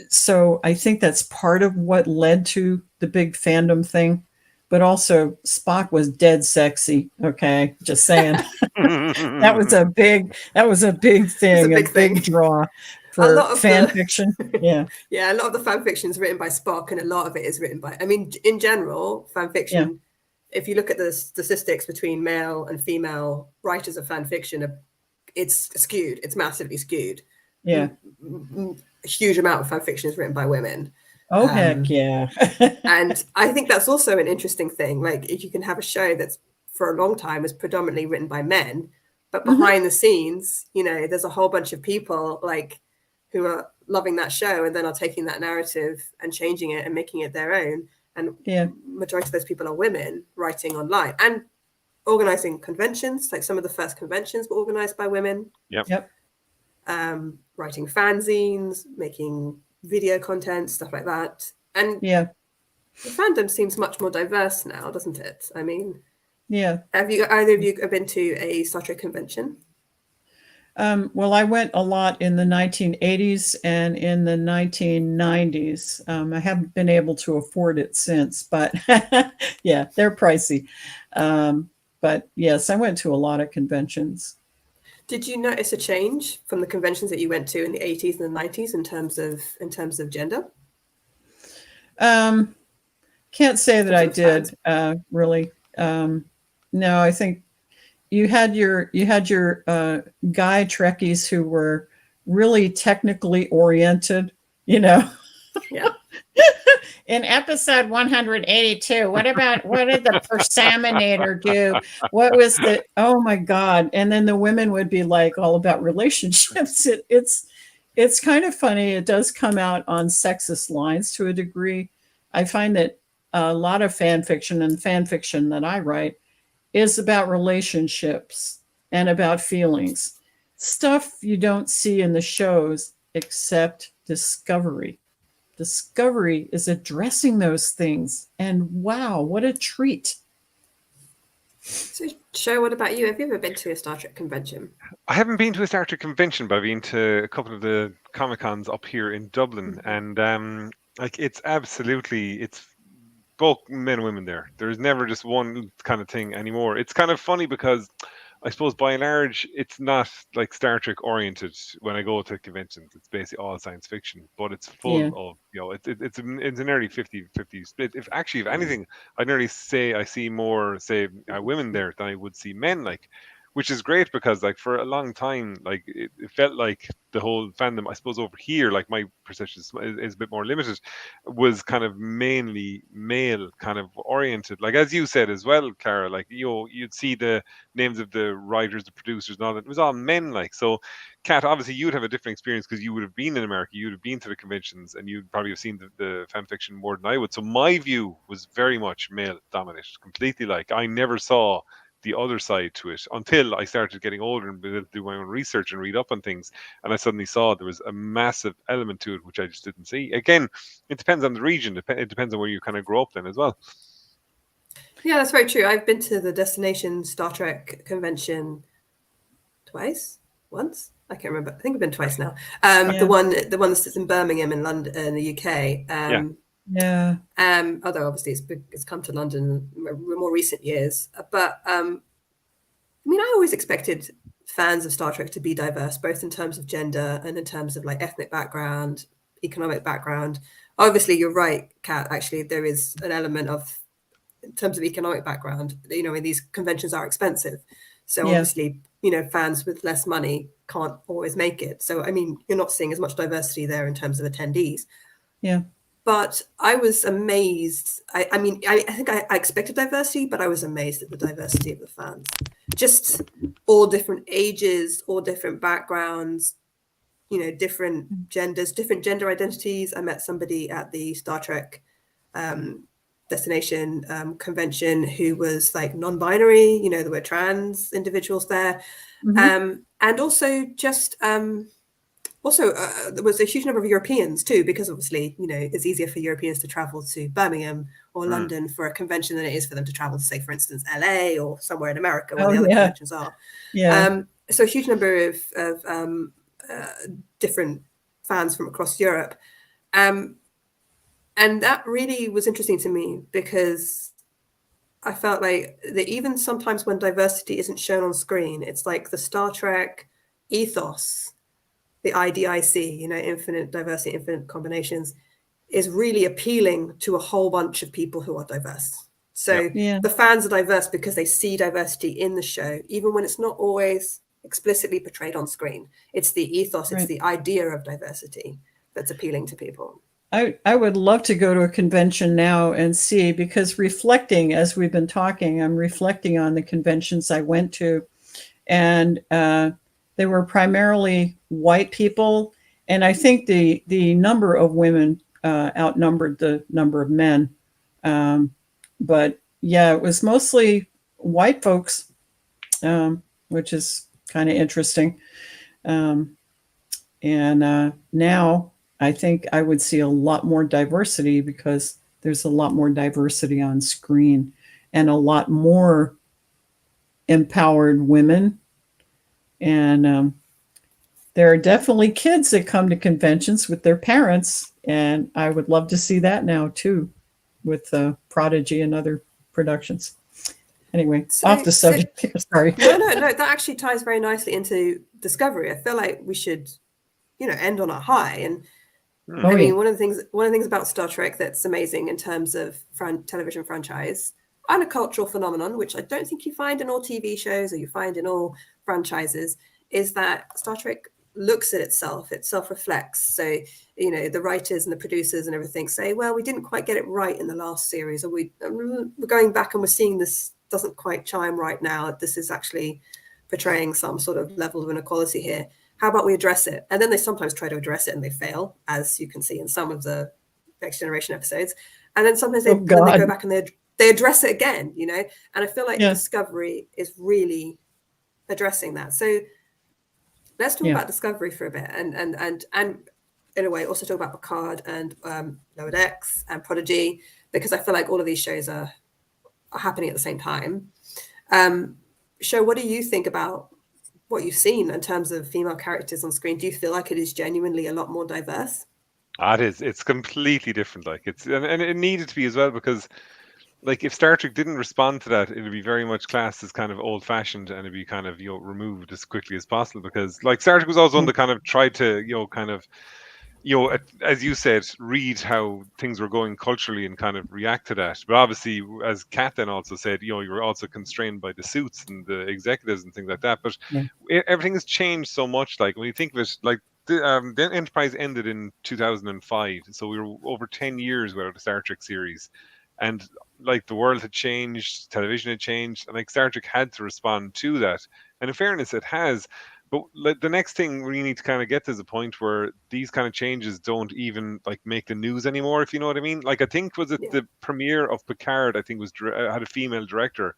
So I think that's part of what led to the big fandom thing. But also Spock was dead sexy. Okay, just saying. that was a big thing, a big draw for fan fiction. Yeah. Yeah, a lot of the fan fiction is written by Spock, and a lot of it is written by, in general, fan fiction, if you look at the statistics between male and female writers of fan fiction, it's skewed. It's massively skewed. Yeah. A huge amount of fan fiction is written by women. Oh, heck yeah. And I think that's also an interesting thing. Like, if you can have a show that's for a long time was predominantly written by men, but behind the scenes, there's a whole bunch of people who are loving that show and then are taking that narrative and changing it and making it their own. And majority of those people are women writing online and organizing conventions. Like some of the first conventions were organized by women. Yep. Writing fanzines, making video content, stuff like that. And the fandom seems much more diverse now, doesn't it? I mean, have either of you been to a Star Trek convention? Well, I went a lot in the 1980s and in the 1990s. I haven't been able to afford it since, but they're pricey. But yes, I went to a lot of conventions. Did you notice a change from the conventions that you went to in the 80s and the 90s in terms of gender? Can't say that I did, really. No, I think you had your guy Trekkies who were really technically oriented, Yeah. In episode 182, what did the Persaminator do? What was oh my God. And then the women would be like all about relationships. It's kind of funny. It does come out on sexist lines to a degree. I find that a lot of fan fiction that I write is about relationships and about feelings. Stuff you don't see in the shows except Discovery. Discovery is addressing those things, and wow, what a treat. So, Sho, what about you? Have you ever been to a Star Trek convention? I haven't been to a Star Trek convention, but I've been to a couple of the Comic-Cons up here in Dublin, and it's both men and women there. There's never just one kind of thing anymore. It's kind of funny because I suppose by and large, it's not like Star Trek oriented when I go to conventions. It's basically all science fiction, but it's full of, it's a nearly 50-50 split. If anything, I'd nearly say I see more, say, women there than I would see men, like, which is great because, like, for a long time, like, it felt like the whole fandom, I suppose, over here, like, my perception is a bit more limited, was kind of mainly male kind of oriented. Like, as you said as well, Clara, like, you'd see the names of the writers, the producers, and all that. It was all men, like. So, Kat, obviously, you'd have a different experience because you would have been in America, you'd have been to the conventions, and you'd probably have seen the fan fiction more than I would. So, my view was very much male dominated, completely. Like, I never saw the other side to it until I started getting older and being able to do my own research and read up on things, and I suddenly saw there was a massive element to it which I just didn't see. Again, it depends on the region. It depends on where you kind of grow up then as well. Yeah, that's very true. I've been to the Destination Star Trek convention once. I can't remember. I think I've been twice now. The one that's in Birmingham in London, in the UK. Yeah. Although obviously it's come to London in more recent years. But I mean, I always expected fans of Star Trek to be diverse, both in terms of gender and in terms of like ethnic background, economic background. Obviously, you're right, Kat. Actually, there is an element of, in terms of economic background, you know, these conventions are expensive. So obviously, you know, fans with less money can't always make it. So, I mean, you're not seeing as much diversity there in terms of attendees. Yeah. But I was amazed. I mean, I think I expected diversity, but I was amazed at the diversity of the fans. Just all different ages, all different backgrounds, you know, different genders, different gender identities. I met somebody at the Star Trek Destination convention who was like non-binary, you know, there were trans individuals there. And also just... there was a huge number of Europeans too, because obviously, you know, it's easier for Europeans to travel to Birmingham or London for a convention than it is for them to travel to, say, for instance, LA or somewhere in America where the other conventions are. So a huge number of different fans from across Europe. And that really was interesting to me because I felt like that even sometimes when diversity isn't shown on screen, it's like the Star Trek ethos, the IDIC, you know, infinite diversity, infinite combinations, is really appealing to a whole bunch of people who are diverse. So the fans are diverse because they see diversity in the show, even when it's not always explicitly portrayed on screen. It's the ethos, it's the idea of diversity that's appealing to people. I would love to go to a convention now and see, because reflecting, as we've been talking, I'm reflecting on the conventions I went to, and they were primarily white people, and I think the number of women outnumbered the number of men. But yeah, it was mostly white folks, which is kind of interesting. And now I think I would see a lot more diversity because there's a lot more diversity on screen and a lot more empowered women. And there are definitely kids that come to conventions with their parents, and I would love to see that now too, with Prodigy and other productions. Anyway, off the subject. Sorry. No. That actually ties very nicely into Discovery. I feel like we should, you know, end on a high. And I mean, one of the things about Star Trek that's amazing in terms of television franchise and a cultural phenomenon, which I don't think you find in all TV shows or you find in all franchises, is that Star Trek looks at itself, it self-reflects. So, you know, the writers and the producers and everything say, well, we didn't quite get it right in the last series, or we're going back and we're seeing this doesn't quite chime right now. This is actually portraying some sort of level of inequality here. How about we address it? And then they sometimes try to address it and they fail, as you can see in some of the Next Generation episodes. And then sometimes they go back and they address it again, you know? And I feel like Discovery is really addressing that. So let's talk about Discovery for a bit, and in a way also talk about Picard and Lower Decks and Prodigy, because I feel like all of these shows are happening at the same time. Sho, what do you think about what you've seen in terms of female characters on screen? Do you feel like it is genuinely a lot more diverse? It is. It's completely different. Like and it needed to be as well, because like if Star Trek didn't respond to that, it would be very much classed as kind of old fashioned, and it'd be kind of removed as quickly as possible, because like Star Trek was always one that kind of tried to kind of as you said, read how things were going culturally and kind of react to that. But obviously, as Kat then also said, you were also constrained by the suits and the executives and things like that. But everything has changed so much. Like when you think of it, like the Enterprise ended in 2005, so we were over 10 years without a Star Trek series, and like the world had changed, television had changed, and like Star Trek had to respond to that. And in fairness, it has. But the next thing we need to kind of get to is a point where these kind of changes don't even like make the news anymore, if you know what I mean. Like I think was it the premiere of Picard? I think was had a female director.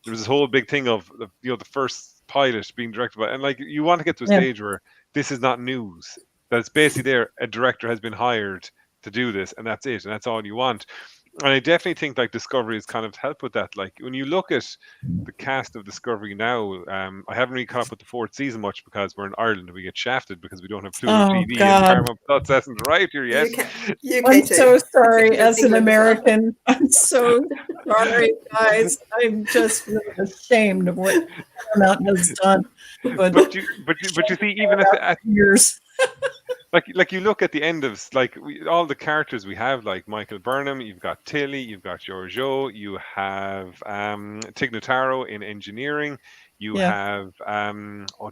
There was this whole big thing of the first pilot being directed by, and like you want to get to a stage where this is not news. That's basically there. A director has been hired to do this, and that's it, and that's all you want. And I definitely think like Discovery has kind of helped with that. Like when you look at the cast of Discovery now, I haven't really caught up with the 4th season much because we're in Ireland and we get shafted because we don't have Pluto TV and Paramount Plus hasn't arrived here yet. I'm so sorry as an American. I'm so sorry, guys. I'm just really ashamed of what Paramount has done. But you see, even at years. like you look at the end of like all the characters we have, like Michael Burnham, you've got Tilly, you've got Giorgio, you have Tig Notaro in engineering, you have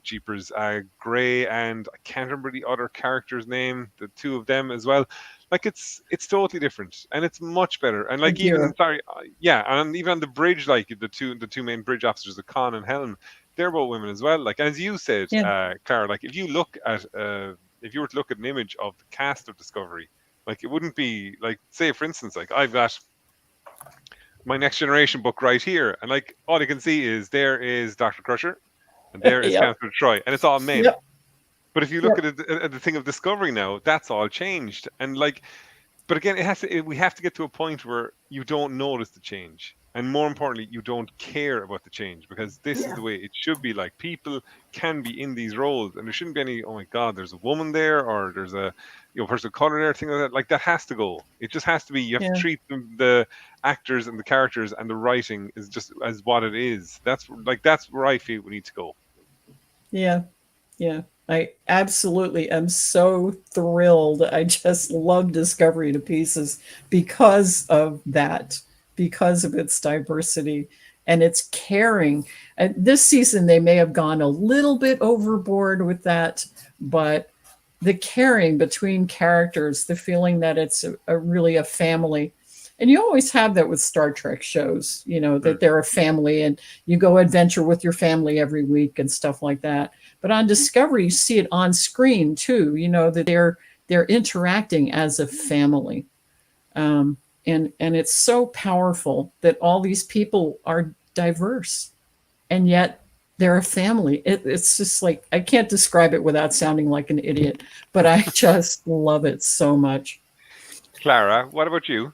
jeepers, Gray, and I can't remember the other character's name, the two of them as well. Like it's totally different and it's much better. And like even and even on the bridge, like the two main bridge officers, the Khan and Helm, they're both women as well. Like as you said, Clara, like if you look at if you were to look at an image of the cast of Discovery, like it wouldn't be like, say for instance, like I've got my Next Generation book right here, and like all you can see is there is Dr. Crusher, and there is Counselor Troy, and it's all men. But if you look at the thing of Discovery now, that's all changed, and like, but again, we have to get to a point where you don't notice the change. And more importantly, you don't care about the change, because this is the way it should be. Like people can be in these roles, and there shouldn't be any, oh my God, there's a woman there, or there's a person of color there, thing like that. Like that has to go. It just has to be. You have to treat the actors and the characters and the writing is just as what it is. That's where I feel we need to go. Yeah. I absolutely am so thrilled. I just love Discovery to pieces because of that. Because of its diversity and its caring. This season, they may have gone a little bit overboard with that, but the caring between characters, the feeling that it's really a family. And you always have that with Star Trek shows, that they're a family and you go adventure with your family every week and stuff like that. But on Discovery, you see it on screen too, that they're interacting as a family. And it's so powerful that all these people are diverse, and yet they're a family. It's just like, I can't describe it without sounding like an idiot, but I just love it so much. Clara, what about you?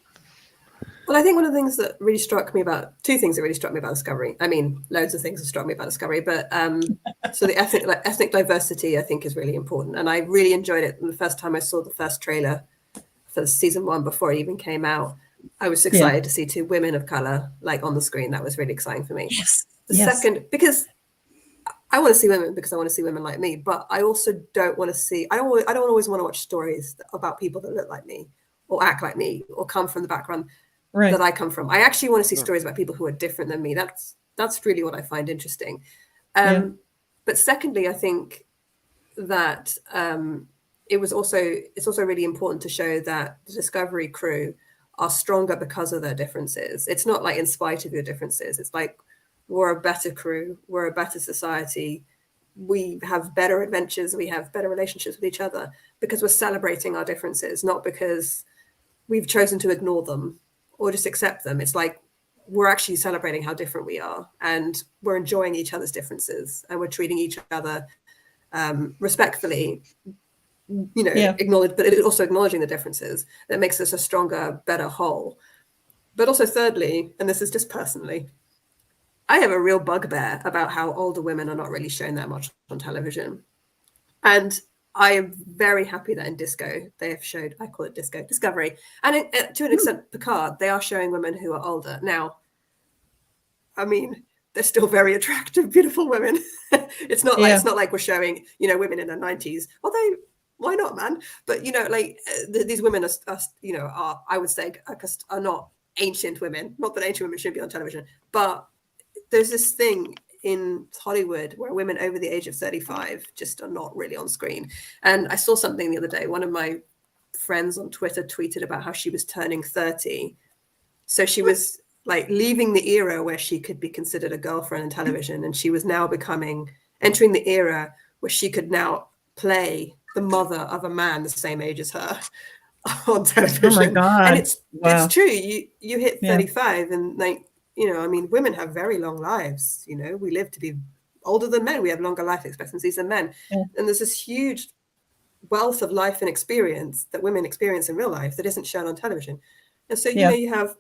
Well, I think one of the things that really struck me about, two things that really struck me about Discovery. I mean, loads of things that struck me about Discovery, but so the ethnic diversity, I think, is really important. And I really enjoyed it the first time I saw the first trailer for season 1 before it even came out. I was excited to see 2 women of color like on the screen. That was really exciting for me. Second, because I want to see women, because I want to see women like me, but I also don't want to see, I don't always want to watch stories about people that look like me or act like me or come from the background that I come from. I actually want to see stories about people who are different than me. That's really what I find interesting. But secondly, I think that it's also really important to show that the Discovery crew are stronger because of their differences. It's not like in spite of your differences. It's like we're a better crew, we're a better society, we have better adventures, we have better relationships with each other because we're celebrating our differences, not because we've chosen to ignore them or just accept them. It's like we're actually celebrating how different we are, and we're enjoying each other's differences, and we're treating each other respectfully, acknowledge, but it also acknowledging the differences that makes us a stronger, better whole. But also thirdly, and this is just personally, I have a real bugbear about how older women are not really shown that much on television. And I am very happy that in Disco they have showed, I call it Disco Discovery, and to an extent Picard, they are showing women who are older. Now, I mean, they're still very attractive, beautiful women. It's not like we're showing, you know, women in their 90s. Although, why not, man? But you know, like these women are, you know, are, I would say, are not ancient women. Not that ancient women should be on television, but there's this thing in Hollywood where women over the age of 35 just are not really on screen. And I saw something the other day. One of my friends on Twitter tweeted about how she was turning 30. So she was like leaving the era where she could be considered a girlfriend in television, and she was now entering the era where she could now play the mother of a man the same age as her on television. Oh my God. And it's Wow. true. You hit 35 and like, you know, I mean, women have very long lives. You know, we live to be older than men. We have longer life expectancies than men. Yeah. And there's this huge wealth of life and experience that women experience in real life that isn't shown on television. And so, you know, you have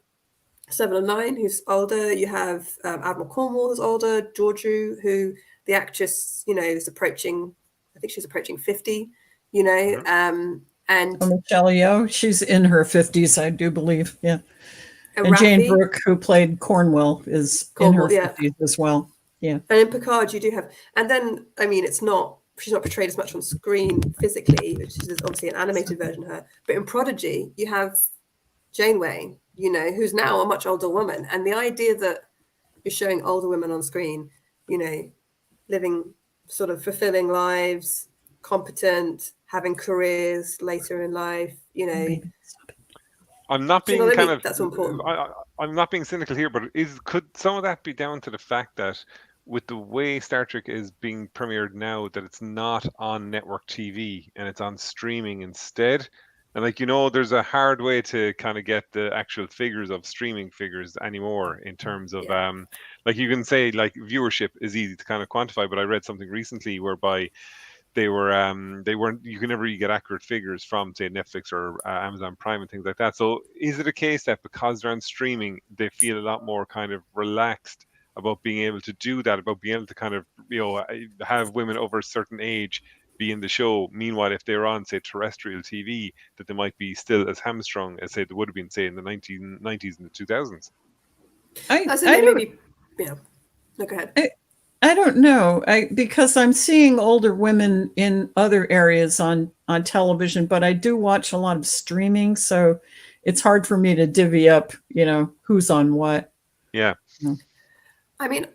709, who's older. You have Admiral Cornwall, who's older. Georgiou, who the actress, you know, is approaching, I think she's approaching 50, you know. And Michelle Yeoh, she's in her 50s, I do believe. Yeah. And Raffi, Jane Brooke, who played Cornwell, is in her 50s as well. Yeah. And in Picard, you do have, and then, I mean, she's not portrayed as much on screen physically, which is obviously an animated version of her. But in Prodigy, you have Janeway, you know, who's now a much older woman. And the idea that you're showing older women on screen, you know, living sort of fulfilling lives, competent, having careers later in life, you know. I'm not being that's important. I'm not being cynical here, but could some of that be down to the fact that with the way Star Trek is being premiered now, that it's not on network TV and it's on streaming instead? And like, you know, there's a hard way to kind of get the actual figures of streaming figures anymore in terms of like you can say like viewership is easy to kind of quantify, but I read something recently whereby they weren't, you can never really get accurate figures from say Netflix or Amazon Prime and things like that. So is it a case that because they're on streaming, they feel a lot more kind of relaxed about being able to do that, about being able to kind of, you know, have women over a certain age be in the show? Meanwhile, if they're on say terrestrial TV, that they might be still as hamstrung as say they would have been say in the 1990s and the 2000s. No, go ahead. I don't know, because I'm seeing older women in other areas on television, but I do watch a lot of streaming, so it's hard for me to divvy up, you know, who's on what. Yeah. I mean,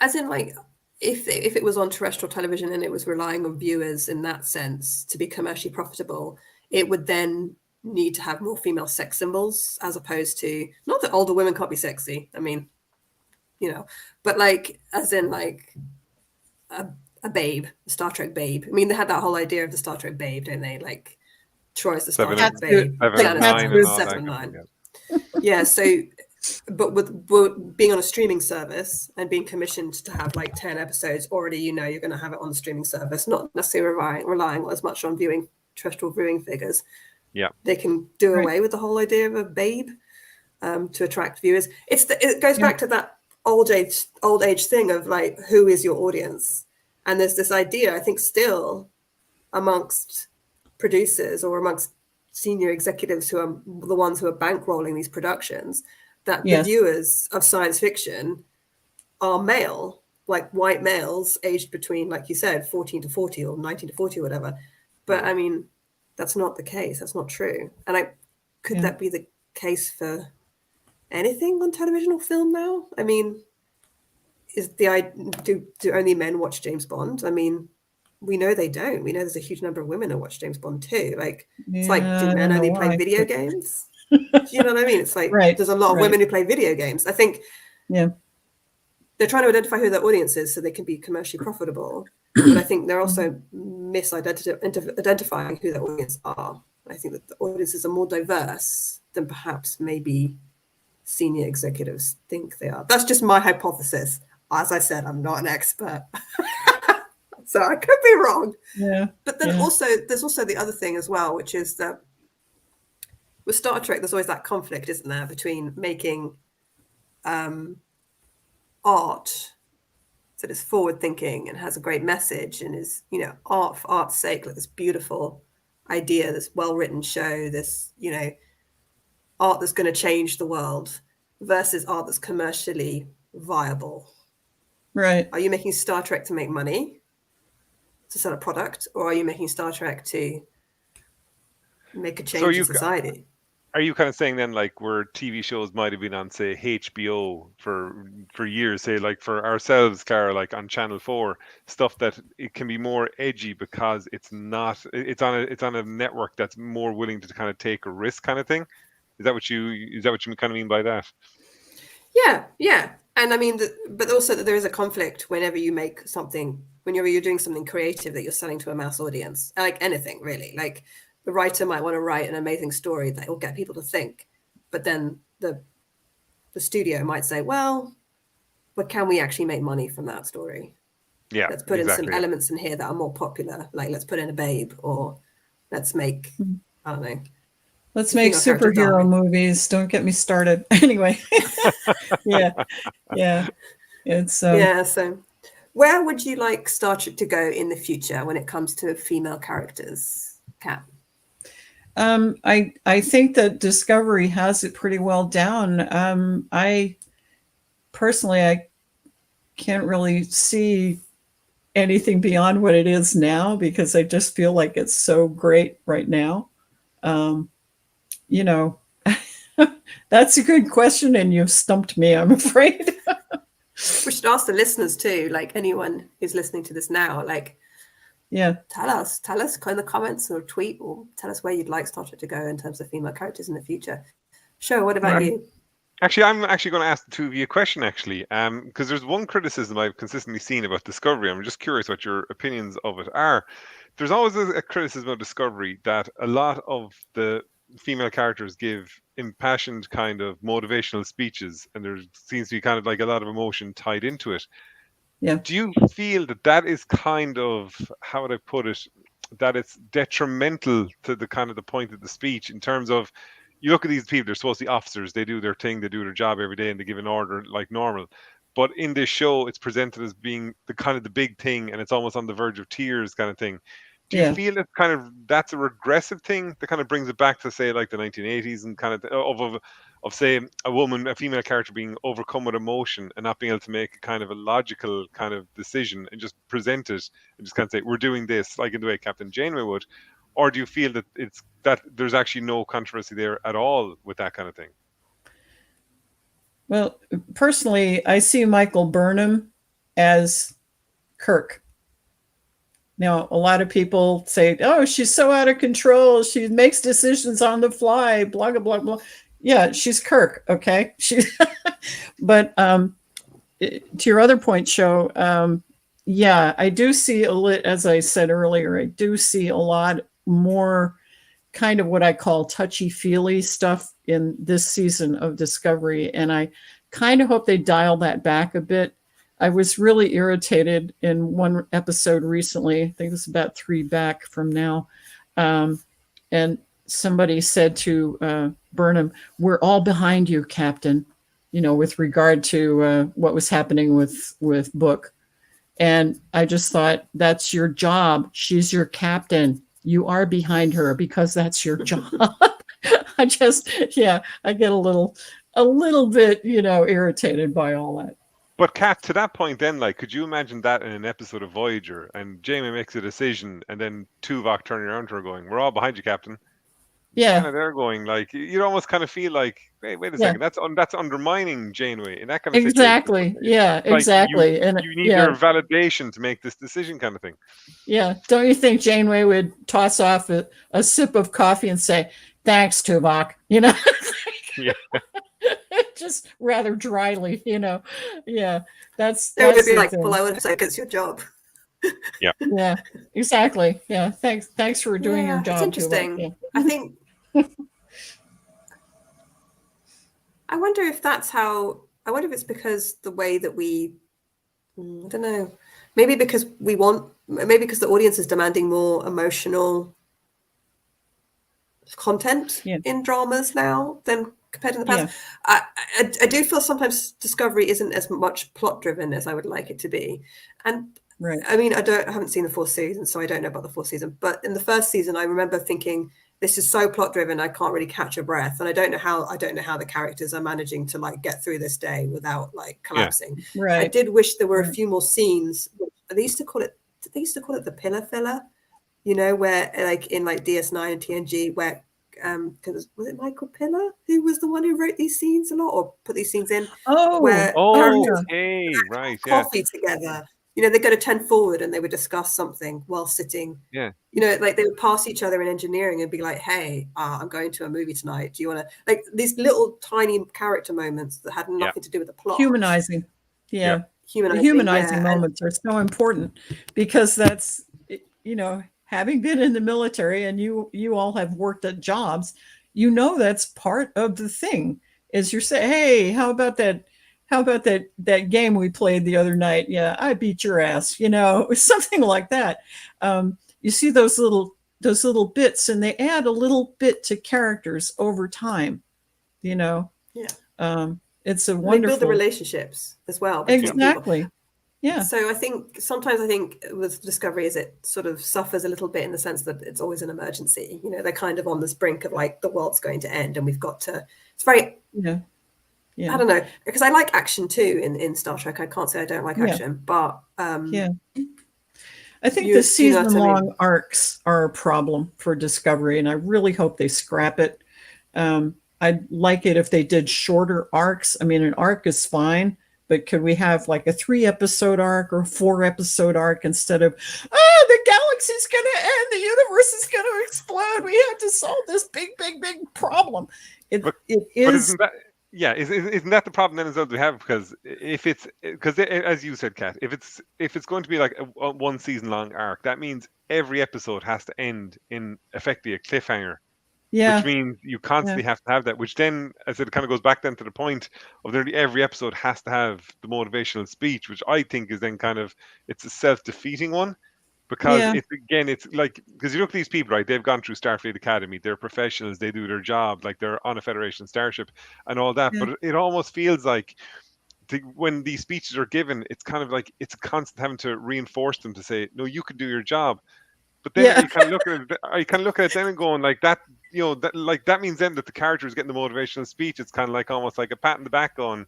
as in like, if it was on terrestrial television and it was relying on viewers in that sense to be commercially profitable, it would then need to have more female sex symbols, as opposed to, not that older women can't be sexy. I mean, you know, but like, as in like a babe, a Star Trek babe. I mean, they had that whole idea of the Star Trek babe, don't they? Like, Troy's the Star Trek babe. 709. Yeah, so, but with being on a streaming service and being commissioned to have like 10 episodes, already, you know, you're going to have it on the streaming service, not necessarily relying as much on terrestrial viewing figures. Yeah. They can do away with the whole idea of a babe to attract viewers. It goes back to that old age thing of like, who is your audience? And there's this idea, I think, still amongst producers or amongst senior executives who are the ones who are bankrolling these productions, that the viewers of science fiction are male, like white males aged between, like you said, 14 to 40 or 19 to 40 or whatever. But I mean, that's not the case. That's not true. And could that be the case for anything on television or film now? I mean, do only men watch James Bond? I mean, we know they don't. We know there's a huge number of women who watch James Bond too. Like, it's like, do men only play video games? Do you know what I mean? It's like, there's a lot of women who play video games. I think they're trying to identify who their audience is so they can be commercially profitable. But I think they're also misidentifying who their audience are. I think that the audiences are more diverse than perhaps maybe senior executives think they are. That's just my hypothesis. As I said, I'm not an expert. So I could be wrong. Yeah. But then also, there's also the other thing as well, which is that with Star Trek, there's always that conflict, isn't there, between making art that is forward thinking and has a great message and is, you know, art for art's sake, like this beautiful idea, this well-written show, this, you know, art that's going to change the world, versus art that's commercially viable. Right. Are you making Star Trek to make money, to sell a product, or are you making Star Trek to make a change in society? Are you kind of saying then, like, where TV shows might have been on, say, HBO for years, say, like for ourselves, Clara, like on Channel 4, stuff that it can be more edgy because it's on a network that's more willing to kind of take a risk, kind of thing? Is that what you kind of mean by that? Yeah. And I mean, but also that there is a conflict whenever you make something, whenever you're doing something creative that you're selling to a mass audience, like anything really. Like the writer might want to write an amazing story that will get people to think, but then the studio might say, well, but can we actually make money from that story? Yeah, let's put in some elements in here that are more popular, like let's put in a babe, or let's make, I don't know. Let's make superhero movies. Don't get me started. Anyway, yeah. It's So where would you like Star Trek to go in the future when it comes to female characters, Kat? I think that Discovery has it pretty well down. I can't really see anything beyond what it is now, because I just feel like it's so great right now. You know, that's a good question, and you've stumped me, I'm afraid. We should ask the listeners too, like anyone who's listening to this now, like, tell us in the comments or tweet, or tell us where you'd like Star Trek to go in terms of female characters in the future. Sure, what about you? Actually, I'm actually going to ask the two of you a question, actually, because there's one criticism I've consistently seen about Discovery. I'm just curious what your opinions of it are. There's always a criticism of Discovery that a lot of the female characters give impassioned kind of motivational speeches, and there seems to be kind of like a lot of emotion tied into it. Yeah. Do you feel that is kind of, how would I put it, that it's detrimental to the kind of the point of the speech, in terms of, you look at these people, they're supposed to be officers, they do their thing, they do their job every day, and they give an order like normal. But in this show, it's presented as being the kind of the big thing, and it's almost on the verge of tears kind of thing. Do you feel that's a regressive thing that kind of brings it back to, say, like the 1980s, and kind of say a female character being overcome with emotion and not being able to make a kind of a logical kind of decision and just present it and just kind of say, we're doing this, like in the way Captain Janeway would? Or do you feel that there's actually no controversy there at all with that kind of thing? Well, personally, I see Michael Burnham as Kirk. Now, a lot of people say, oh, she's so out of control, she makes decisions on the fly, blah, blah, blah, blah. Yeah, she's Kirk, okay? But to your other point, Sho, I do see as I said earlier, I do see a lot more kind of what I call touchy-feely stuff in this season of Discovery, and I kind of hope they dial that back a bit. I was really irritated in one episode recently, I think it was about 3 back from now, and somebody said to Burnham, we're all behind you, Captain, with regard to what was happening with Book. And I just thought, that's your job. She's your captain. You are behind her because that's your job. I get a little bit, irritated by all that. But Kat, to that point then, like, could you imagine that in an episode of Voyager, and Jamie makes a decision, and then Tuvok turning around to her going, we're all behind you, Captain. Yeah. Kind of there going, like, you'd almost kind of feel like, hey, wait a second, that's undermining Janeway in that kind of exactly. situation. Yeah, like exactly. You need your validation to make this decision, kind of thing. Yeah. Don't you think Janeway would toss off a sip of coffee and say, thanks, Tuvok? Yeah. Just rather dryly, Yeah, that's. They would be like, well, I would say it's your job. Yeah. Yeah. Exactly. Yeah. Thanks for doing your job. It's interesting. Yeah. I think. I wonder if it's because the way that we. I don't know. Maybe because the audience is demanding more emotional content in dramas now than compared to the past. I do feel sometimes Discovery isn't as much plot driven as I would like it to be. And Right. I mean, I haven't seen the fourth season, so I don't know about the fourth season. But in the first season, I remember thinking, this is so plot driven, I can't really catch a breath, and I don't know how the characters are managing to like get through this day without like collapsing. Right. I did wish there were a Right. few more scenes. They used to call it the pillar filler, you know, where like in like DS9 and TNG, where because was it Michael Pillar who was the one who wrote these scenes a lot or put these scenes in? Oh, where characters Okay, right, yeah. coffee together. You know, they go to 10 forward and they would discuss something while sitting. Yeah. You know, like they would pass each other in engineering and be like, hey, I'm going to a movie tonight. Do you want to, like these little tiny character moments that had nothing to do with the plot. Humanizing. Yeah. Humanizing, The humanizing yeah. moments are so important because that's, you know, having been in the military and you all have worked at jobs, you know, that's part of the thing is you're saying, hey, how about that game we played the other night? Yeah, I beat your ass, you know, something like that. You see those little bits and they add a little bit to characters over time, you know. Yeah. It's a wonderful. They build the relationships as well. Exactly. Yeah. So I think with Discovery is it sort of suffers a little bit in the sense that it's always an emergency. You know, they're kind of on this brink of like the world's going to end and we've got to, it's very, yeah. I don't know, because I like action too in Star Trek. I can't say I don't like action, but yeah. I think the season-long arcs are a problem for Discovery, and I really hope they scrap it. I'd like it if they did shorter arcs. I mean, an arc is fine, but could we have like a 3-episode arc or 4-episode arc instead of, the galaxy's going to end, the universe is going to explode, we have to solve this big problem. It is. Isn't that the problem then as well we have? Because as you said, Kat, if it's going to be like a 1 season long arc, that means every episode has to end in effectively a cliffhanger. Yeah. Which means you constantly have to have that, which then, as it kind of goes back then to the point of nearly every episode has to have the motivational speech, which I think is then kind of, it's a self-defeating one. Because it's like, because you look at these people, right? They've gone through Starfleet Academy. They're professionals. They do their job. Like they're on a Federation starship and all that. But it almost feels like when these speeches are given, it's kind of like it's constant having to reinforce them to say, no, you can do your job. But then you kind of look at it then and going like that, you know, that means then that the character is getting the motivational speech. It's kind of like almost like a pat in the back going,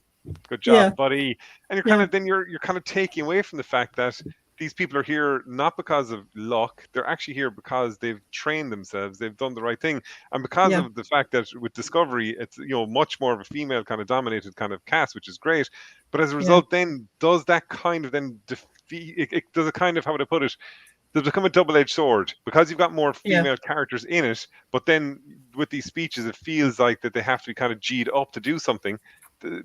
good job, buddy. And you're kind of then you're kind of taking away from the fact that these people are here not because of luck. They're actually here because they've trained themselves. They've done the right thing. And because of the fact that with Discovery, it's, you know, much more of a female kind of dominated kind of cast, which is great. But as a result, then does that kind of then defeat, it does a kind of, how would I put it? They become a double-edged sword because you've got more female characters in it. But then with these speeches, it feels like that they have to be kind of G'd up to do something.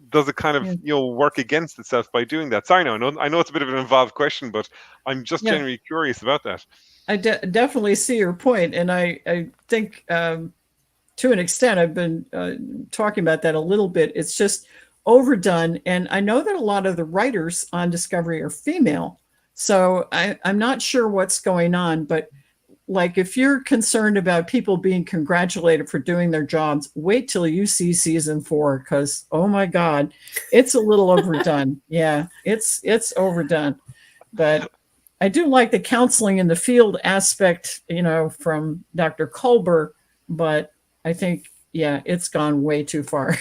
Does it kind of work against itself by doing that? Sorry, I know it's a bit of an involved question, but I'm just genuinely curious about that. I definitely see your point, and I think to an extent I've been talking about that a little bit. It's just overdone, and I know that a lot of the writers on Discovery are female, so I'm not sure what's going on, but like if you're concerned about people being congratulated for doing their jobs, wait till you see season 4, because oh my God, it's a little overdone. Yeah, it's overdone. But I do like the counseling in the field aspect, you know, from Dr. Culber, but I think, it's gone way too far.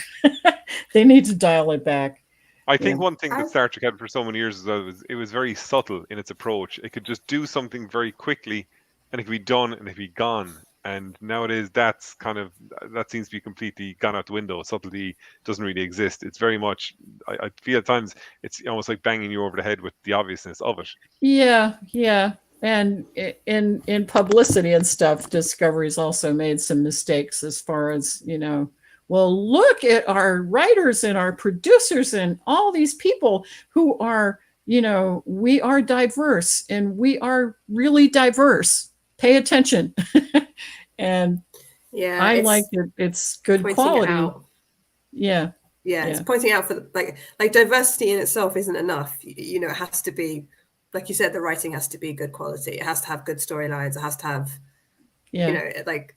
They need to dial it back. I think one thing that Star Trek had for so many years as well was it was very subtle in its approach. It could just do something very quickly and it could be done and it could be gone. And nowadays that seems to be completely gone out the window. Subtlety doesn't really exist. It's very much, I feel at times it's almost like banging you over the head with the obviousness of it. Yeah. And in publicity and stuff, Discovery's also made some mistakes as far as, you know, well, look at our writers and our producers and all these people who are, you know, we are diverse and we are really diverse. Pay attention. And I like it. It's good quality. Yeah. It's pointing out for like diversity in itself isn't enough. You know, it has to be, like you said, the writing has to be good quality. It has to have good storylines. It has to have, you know, like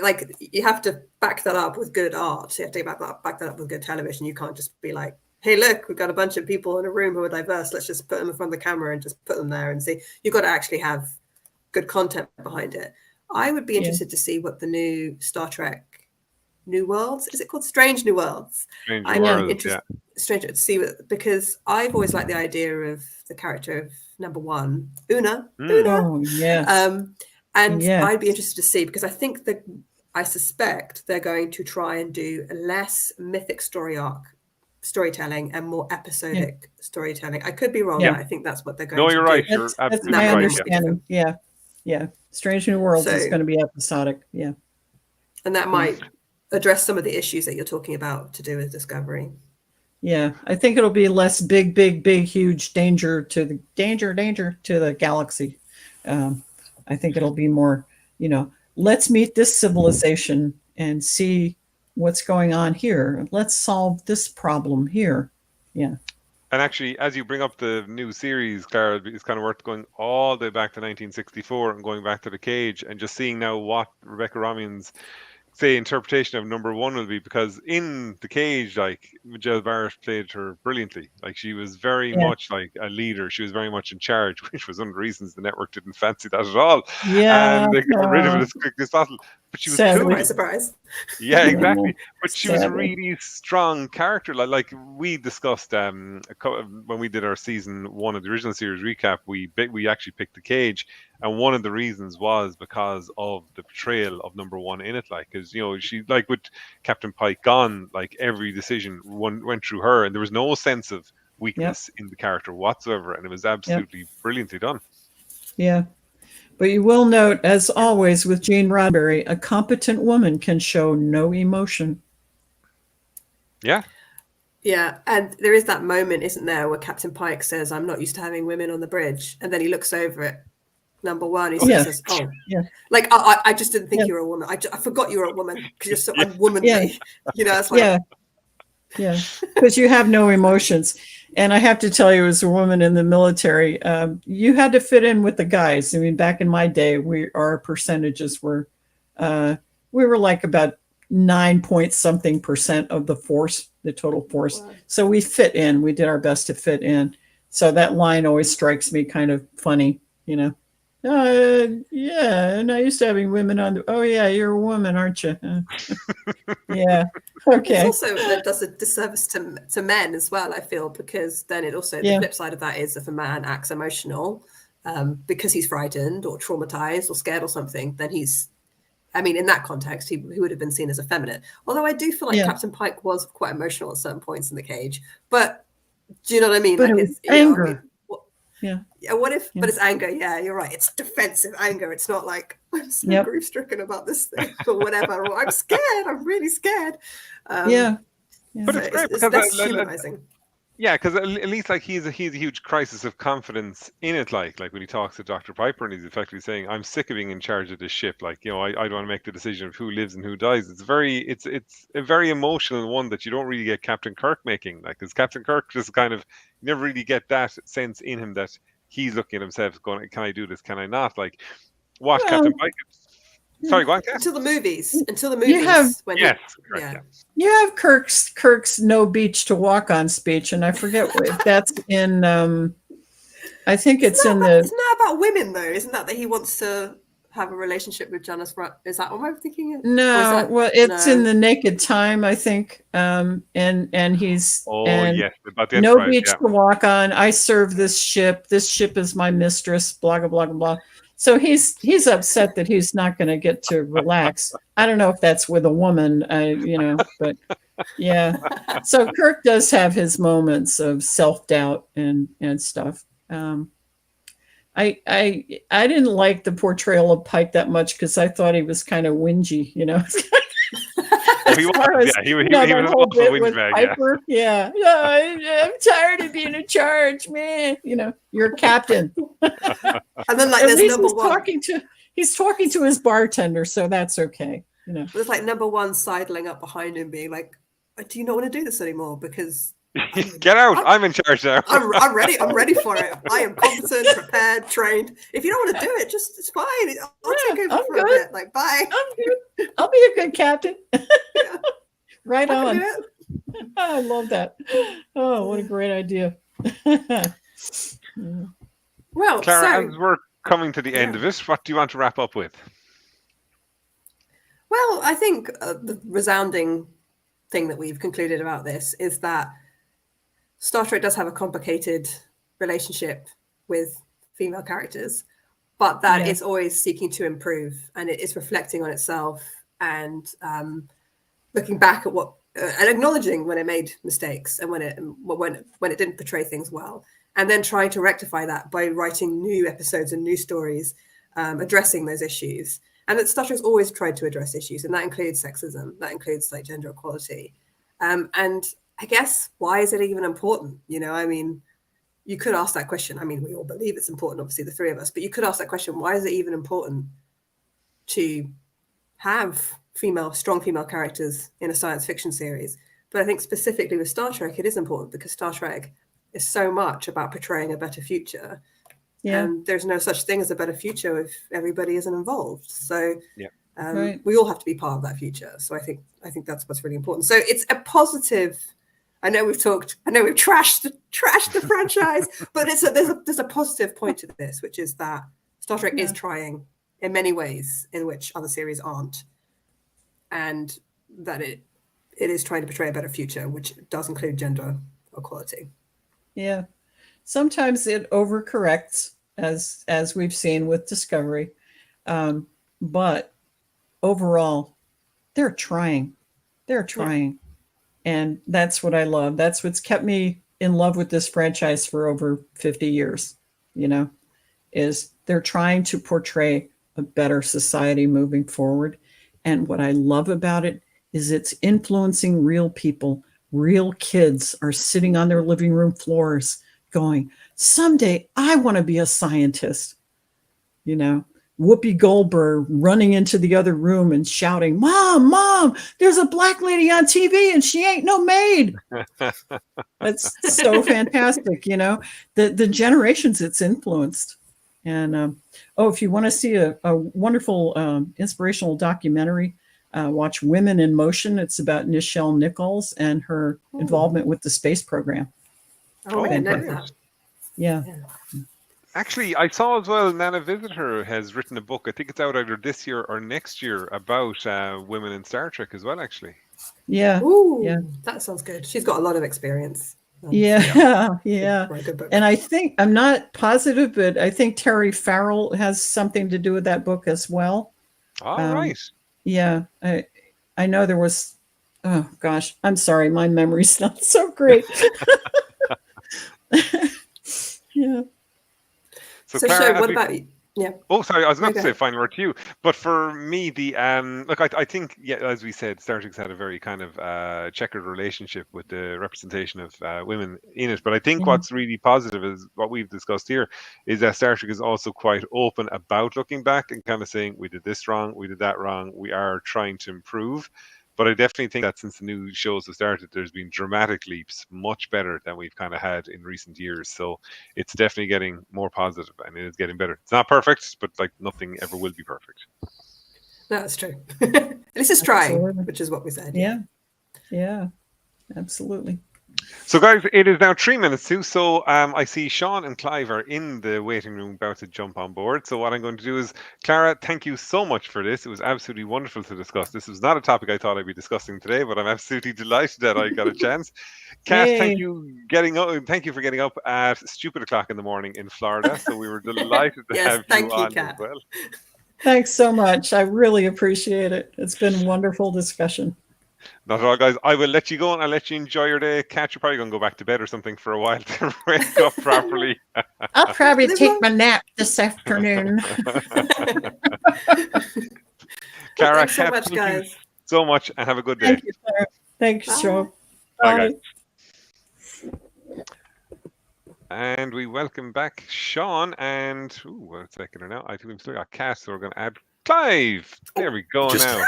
Like you have to back that up with good art. You have to back that up with good television. You can't just be like, hey, look, we've got a bunch of people in a room who are diverse. Let's just put them in front of the camera and just put them there and see. You've got to actually have good content behind it. I would be interested to see what the new Star Trek New Worlds, is it called Strange New Worlds? Strange Worlds, yeah. Strange to see because I've always liked the idea of the character of number one, Una. Oh, yes. And I'd be interested to see, because I suspect they're going to try and do a less mythic story arc storytelling and more episodic storytelling. I could be wrong, but I think that's what they're going to do. No, you're right. You're That's absolutely my right. understanding. Yeah. Strange New Worlds is going to be episodic. Yeah. And that might address some of the issues that you're talking about to do with Discovery. Yeah, I think it'll be less big, huge danger to the galaxy. I think it'll be more, let's meet this civilization and see what's going on here. Let's solve this problem here. Yeah. And actually, as you bring up the new series, Clara, it's kind of worth going all the way back to 1964 and going back to The Cage and just seeing now what Rebecca Romijn's interpretation of number one will be, because in The Cage, like, Michelle Barrett played her brilliantly. Like, she was very much like a leader. She was very much in charge, which was one of the reasons the network didn't fancy that at all. Yeah, and they got rid of it as quickly as possible. But she was cool. Surprise. Yeah, exactly. But she was a really strong character. Like we discussed when we did our season one of the original series recap, we actually picked The Cage, and one of the reasons was because of the portrayal of number one in it. Like, because she, like with Captain Pike gone, like every decision went through her, and there was no sense of weakness in the character whatsoever, and it was absolutely brilliantly done. Yeah. But you will note, as always with Gene Roddenberry, a competent woman can show no emotion. Yeah. Yeah, and there is that moment, isn't there, where Captain Pike says, "I'm not used to having women on the bridge," and then he looks over at number one. He says, "Oh, like I just didn't think you were a woman. I forgot you were a woman because you're so unwomanly." It's like, yeah, because you have no emotions. And I have to tell you, as a woman in the military, you had to fit in with the guys. I mean, back in my day, our percentages were, we were like about 9-point-something% of the force, the total force. Wow. So we fit in. We did our best to fit in. So that line always strikes me kind of funny, and I used to having women on. Oh yeah, you're a woman, aren't you? Yeah. Okay. It's also, that does a disservice to men as well, I feel, because then it also, the flip side of that is, if a man acts emotional because he's frightened or traumatized or scared or something, then in that context, he would have been seen as effeminate. Although I do feel like Captain Pike was quite emotional at certain points in The Cage. But do you know what I mean? But like, it's anger. What if? But it's anger. Yeah, you're right. It's defensive anger. It's not like, I'm so grief stricken about this thing or whatever. Or I'm scared. I'm really scared. But it's great because that's humanizing. Yeah, because at least like he's a huge crisis of confidence in it. Like when he talks to Dr. Piper and he's effectively saying, "I'm sick of being in charge of this ship. Like, I don't want to make the decision of who lives and who dies." It's a very emotional one that you don't really get Captain Kirk making. Like, because Captain Kirk just kind of, you never really get that sense in him that he's looking at himself going, "Can I do this? Can I not?" Like, what Captain Pike. Sorry, go on. Until the movies. You have, you have Kirk's no beach to walk on speech, and I forget if that's in. I think it's in the. Isn't that about women though? Isn't that he wants to have a relationship with Janice? Is that what I'm thinking? No, it's in The Naked Time, I think. And he's about the no beach to walk on. I serve this ship. This ship is my mistress. Blah blah blah blah. So he's upset that he's not going to get to relax. I don't know if that's with a woman, but yeah. So Kirk does have his moments of self-doubt and stuff. I didn't like the portrayal of Pike that much because I thought he was kind of whingy, he was a whole windbag. Yeah. I'm tired of being in charge, man. You're a captain. And then there's number one. He's talking to his bartender, so that's okay. There's number one sidling up behind him, being like, "Do you not want to do this anymore? Because Get out! I'm in charge now. I'm ready. I'm ready for it. I am competent, prepared, trained. If you don't want to do it, just it's fine. I'll take over for a bit. Like, bye. I'm good. I'll be a good captain. Yeah. Right I can on. do it. I love that. Oh, what a great idea. Well, Clara, so as we're coming to the end of it, what do you want to wrap up with? well, I think the resounding thing that we've concluded about this is that Star Trek does have a complicated relationship with female characters, but that it's always seeking to improve, and it is reflecting on itself and looking back at what and acknowledging when it made mistakes and when it didn't portray things well, and then trying to rectify that by writing new episodes and new stories addressing those issues. And that Star Trek's always tried to address issues, and that includes sexism, that includes like gender equality. And I guess, why is it even important? You know, I mean, you could ask that question. I mean, we all believe it's important, obviously, the three of us, but you could ask that question, why is it even important to have strong female characters in a science fiction series? But I think specifically with Star Trek, it is important because Star Trek is so much about portraying a better future. Yeah. And there's no such thing as a better future if everybody isn't involved. So Right. we all have to be part of that future. So I think that's what's really important. So it's a positive. I know we've trashed the franchise, but there's a positive point to this, which is that Star Trek is trying in many ways in which other series aren't, and that it is trying to portray a better future, which does include gender equality. Yeah. Sometimes it overcorrects, as we've seen with Discovery. But overall, they're trying. They're trying. And that's what I love. That's what's kept me in love with this franchise for over 50 years, you know, is they're trying to portray a better society moving forward. And what I love about it is it's influencing real people. Real kids are sitting on their living room floors going, someday I want to be a scientist. You know, Whoopi Goldberg running into the other room and shouting, Mom, there's a black lady on TV and she ain't no maid. That's so fantastic. You know, the generations it's influenced. And if you want to see a wonderful inspirational documentary, watch Women in Motion. It's about Nichelle Nichols and her involvement with the space program. Oh, I didn't know that. Yeah. Actually, I saw as well, Nana Visitor has written a book. I think it's out either this year or next year about women in Star Trek as well, actually. Yeah. Ooh, yeah. That sounds good. She's got a lot of experience. Yeah. Write a book. And I think, I'm not positive, but I think Terry Farrell has something to do with that book as well. All right. Yeah. I know there was, oh gosh, I'm sorry. My memory's not so great. Yeah. So Clara, what about you? Yeah. Oh, sorry. I was going to say a final word to you, but for me, the look, I think, as we said, Star Trek's had a very kind of checkered relationship with the representation of women in it. But I think what's really positive is what we've discussed here is that Star Trek is also quite open about looking back and kind of saying we did this wrong, we did that wrong, we are trying to improve. But I definitely think that since the new shows have started, there's been dramatic leaps, much better than we've kind of had in recent years. So it's definitely getting more positive and it is getting better. It's not perfect, but like nothing ever will be perfect. That's true. This is trying, which is what we said. Yeah, absolutely. So guys, it is now 3 minutes to, so I see Sean and Clive are in the waiting room about to jump on board. So what I'm going to do is, Clara, thank you so much for this. It was absolutely wonderful to discuss. This was not a topic I thought I'd be discussing today, but I'm absolutely delighted that I got a chance. Cass, thank you for getting up at stupid o'clock in the morning in Florida. So we were delighted to have you on as well. Thanks so much. I really appreciate it. It's been a wonderful discussion. Not at all, guys. I will let you go and I'll let you enjoy your day. Kat, you're probably going to go back to bed or something for a while to wake up properly. I'll probably take my nap this afternoon. Clara, thanks so much, guys. Thank you so much and have a good day. Thank you, Clara. Thanks, Joe. Bye, guys. And we welcome back Sean and, what's second now? I think we've still got Cass, so we're going to add Clive. There we go now.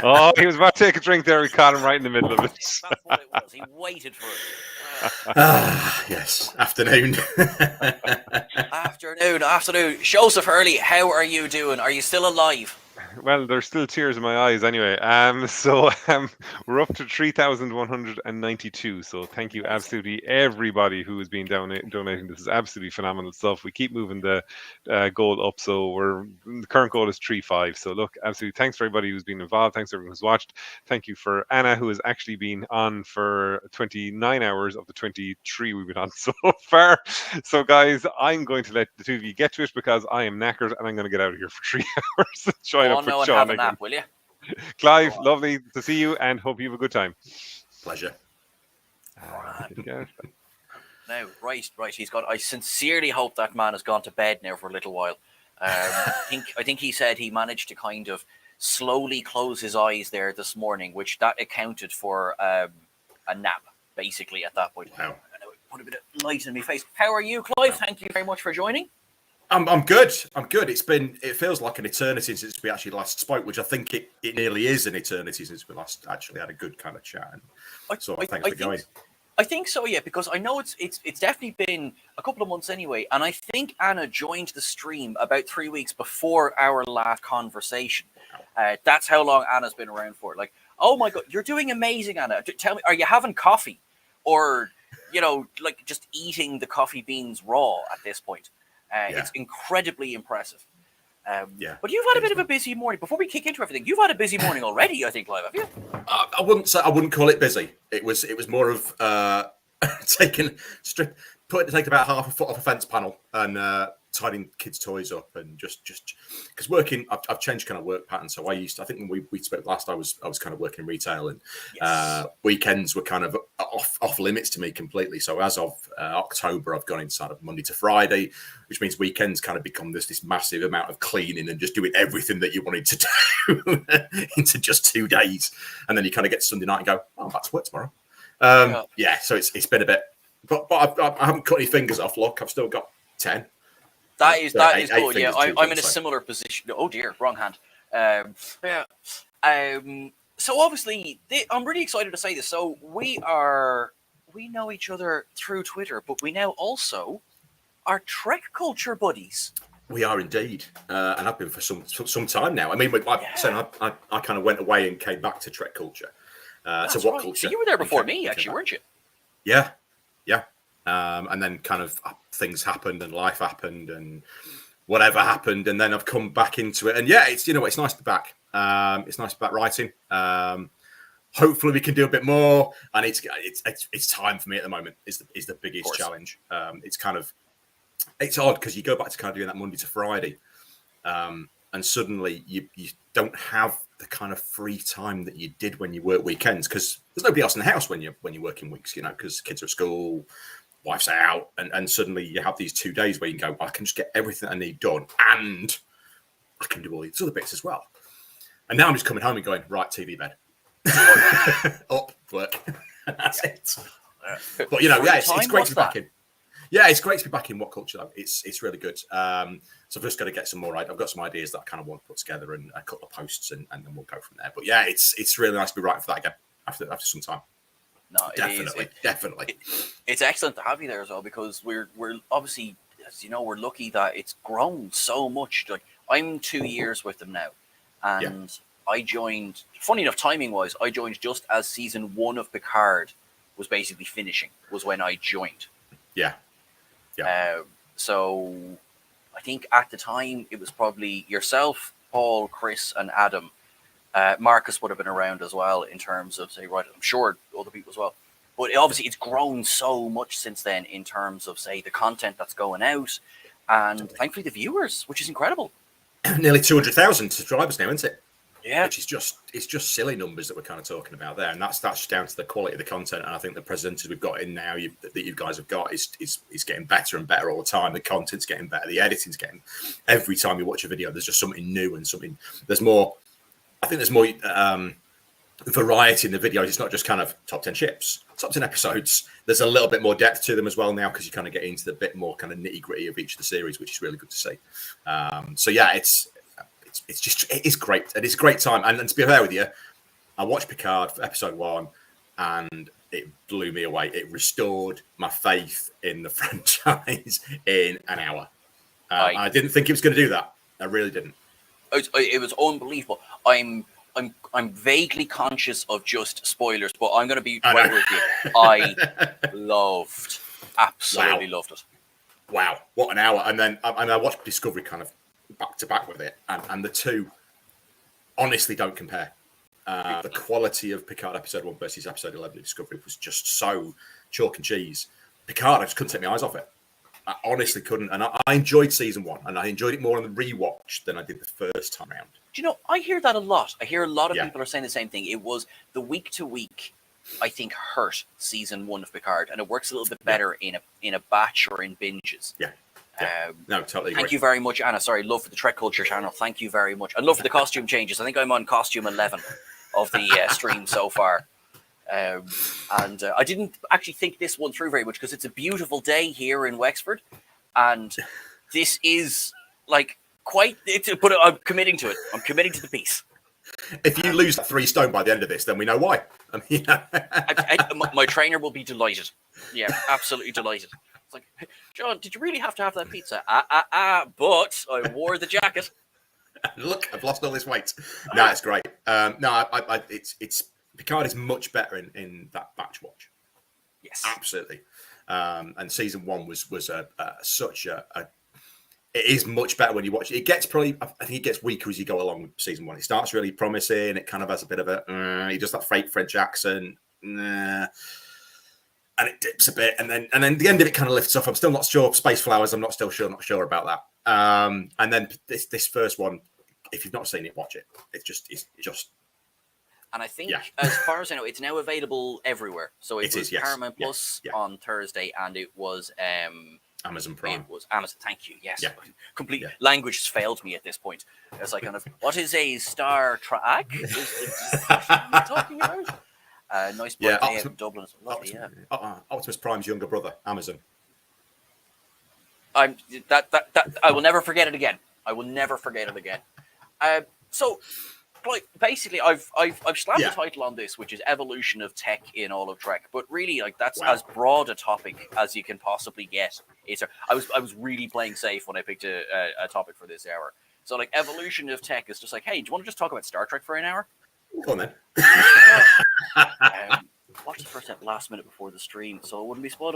Oh, he was about to take a drink there. We caught him right in the middle of it. That's what it was. He waited for it. Yes. Afternoon. Afternoon. Joseph Hurley, how are you doing? Are you still alive? Well, there's still tears in my eyes anyway. We're up to 3,192. So thank you, absolutely everybody who has been donating. This is absolutely phenomenal stuff. We keep moving the goal up. So the current goal is 3.5. So look, absolutely thanks for everybody who's been involved. Thanks to everyone who's watched. Thank you for Anna, who has actually been on for 29 hours of the 23 we've been on so far. So guys, I'm going to let the two of you get to it because I am knackered and I'm going to get out of here for 3 hours. Join up with and Sean have a again. nap, will you? Clive, lovely to see you and hope you have a good time. Pleasure. Now, right. He's gone. I sincerely hope that man has gone to bed now for a little while. I think he said he managed to kind of slowly close his eyes there this morning, which that accounted for a nap, basically, at that point. Wow. Put a bit of light in my face. How are you, Clive? Thank you very much for joining. I'm good. It feels like an eternity since we actually last spoke, which I think it nearly is an eternity since we last actually had a good kind of chat. So thanks for going. I think so, yeah, because I know it's definitely been a couple of months anyway, and I think Anna joined the stream about 3 weeks before our last conversation. That's how long Anna's been around for. Like, oh my God, you're doing amazing, Anna. Tell me, are you having coffee, or like just eating the coffee beans raw at this point? It's incredibly impressive. But you've had a bit of a busy morning. Before we kick into everything, you've had a busy morning already, I think, Clive, have you? I wouldn't call it busy. It was more of taking about half a foot off a fence panel and tidying kids' toys up, and just because working, I've changed kind of work pattern. So I think when we spoke last, I was kind of working retail, and weekends were kind of off limits to me completely. So as of October, I've gone inside of Monday to Friday, which means weekends kind of become this massive amount of cleaning and just doing everything that you wanted to do into just 2 days, and then you kind of get to Sunday night and go, oh, I'm back to work tomorrow. So it's been a bit, but I haven't cut any fingers off. Look, I've still got 10. That is good. Yeah, I'm in a similar position. Oh dear, wrong hand. So obviously, I'm really excited to say this. So we know each other through Twitter, but we now also are Trek culture buddies. We are indeed, and I've been for some time now. I mean, I kind of went away and came back to Trek culture. So what culture? So you were there before me, actually, weren't you? Yeah. And then kind of things happened and life happened and whatever happened, and then I've come back into it. And it's it's nice to be back. It's nice to be back writing. Hopefully we can do a bit more. And it's time for me at the moment. Is the biggest challenge. It's odd because you go back to kind of doing that Monday to Friday, and suddenly you don't have the kind of free time that you did when you work weekends, because there's nobody else in the house when you're working weeks, because kids are at school, wife's out, and suddenly you have these 2 days where you can go, I can just get everything I need done, and I can do all these other bits as well. And now I'm just coming home and going, right, TV, bed, up, work. That's it. But it's great to be back in. Yeah, it's great to be back in What Culture though. It's really good. So I've just got to get some more. I've got some ideas that I kind of want to put together and a couple of posts, and then we'll go from there. But yeah, it's really nice to be writing for that again after some time. No, definitely. It's excellent to have you there as well, because we're obviously, as you know, we're lucky that it's grown so much. Like, I'm 2 years with them now, and I joined. Funny enough, timing wise, I joined just as season 1 of Picard was basically finishing. Was when I joined. Yeah. So I think at the time it was probably yourself, Paul, Chris, and Adam. Marcus would have been around as well in terms of, say, right, I'm sure other people as well. But obviously it's grown so much since then in terms of, say, the content that's going out and thankfully the viewers, which is incredible. Nearly 200,000 subscribers now, isn't it? Yeah. Which is just silly numbers that we're kind of talking about there. And that's just down to the quality of the content. And I think the presenters we've got in now that you guys have got is getting better and better all the time. The content's getting better. The editing's getting, every time you watch a video, there's just something new and there's more variety in the videos. It's not just kind of top 10 ships, top 10 episodes. There's a little bit more depth to them as well now, because you kind of get into the bit more kind of nitty gritty of each of the series, which is really good to see. So yeah, it's it is great, and it's a great time. And to be fair with you, I watched Picard for episode 1, and it blew me away. It restored my faith in the franchise in an hour. I didn't think it was going to do that. I really didn't. It was unbelievable. I'm vaguely conscious of just spoilers, but I'm going to be right with you. I absolutely loved it. Wow, what an hour! And then I watched Discovery kind of back to back with it, and the two honestly don't compare. The quality of Picard episode 1 versus episode 11 of Discovery was just so chalk and cheese. Picard, I just couldn't take my eyes off it. I honestly couldn't. And I enjoyed season 1, and I enjoyed it more on the rewatch than I did the first time around. Do you know, I hear that a lot. I hear a lot of people are saying the same thing. It was the week to week, I think, hurt season 1 of Picard, and it works a little bit better in a batch or in binges. Yeah. No, totally agree. Thank you very much, Anna. Sorry, love for the Trek Culture channel. Thank you very much. And love for the costume changes. I think I'm on costume 11 of the stream so far. And I didn't actually think this one through very much because it's a beautiful day here in Wexford. And this is like but I'm committing to it. I'm committing to the piece. If you lose 3 stone by the end of this, then we know why. I mean, my trainer will be delighted. Yeah, absolutely delighted. It's like, John, did you really have to have that pizza? But I wore the jacket. Look, I've lost all this weight. No, it's great. It's Picard is much better in that batch watch. Yes, absolutely. And season 1 was such a. It is much better when you watch it. It gets I think it gets weaker as you go along with season 1. It starts really promising. It kind of has a bit of he does that fake French accent, and it dips a bit, and then the end of it kind of lifts off. I'm still not sure. Space Flowers. I'm not sure about that. And then this first one, if you've not seen it, watch it. It's just. And I think, as far as I know, it's now available everywhere. So it was yes. Paramount Plus on Thursday, and it was Amazon Prime. It was Amazon. Thank you. Yes. Yeah. Complete language has failed me at this point. It's like kind of what is a Star Trek? Talking about? Nice day out in Dublin. Lovely, Optimus Prime's younger brother, Amazon. I will never forget it again. I will never forget it again. So, like, basically, I've slammed the title on this, which is evolution of tech in all of Trek. But really, like, that's as broad a topic as you can possibly get. I was really playing safe when I picked a topic for this hour. So, like, evolution of tech is just like, hey, do you want to just talk about Star Trek for an hour? Go on then. Watch the first last minute before the stream, so it wouldn't be spoiled.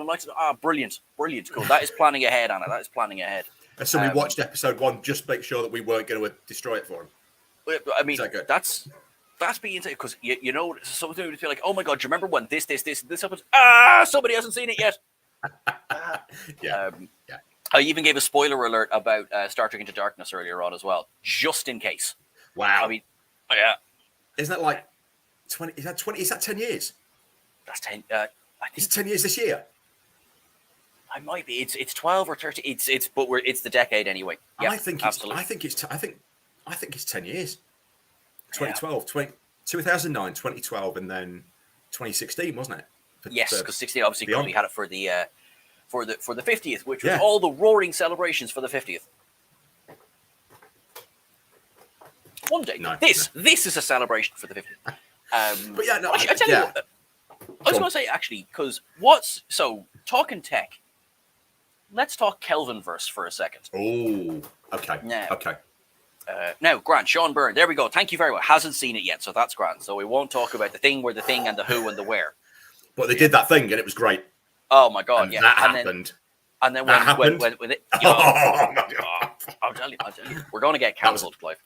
Brilliant, cool. That is planning ahead, Anna. That is planning ahead. So we watched episode 1 just to make sure that we weren't going to destroy it for him. I mean, that's being said because you know something would feel like, oh my god, do you remember when this happened? Somebody hasn't seen it yet. I even gave a spoiler alert about Star Trek Into Darkness earlier on as well, just in case. Wow. I mean, yeah. Isn't that like 20? Is that 20? Is that 10 years? That's 10. I think it's 10 years this year. I might be. It's 12 or 13. It's the decade anyway. Yeah, I think absolutely. I think it's 10 years. 2012, 2009, 2012, and then 2016, wasn't it? Yes, because 16 obviously because we had it for the 50th, which was Yeah. all the roaring celebrations for the 50th. One day, this is a celebration for the 50th. But yeah, no, I tell you what, I was going to say actually, because talking tech. Let's talk Kelvinverse for a second. Oh, okay. Now, Grant, Sean Byrne, there we go. Thank you very much. Hasn't seen it yet, so that's Grant. So we won't talk about the thing where the thing and the who and the where. But they did that thing and it was great. Oh my god, and that happened. And then when it, I'll tell you, we're going to get cancelled, Clive.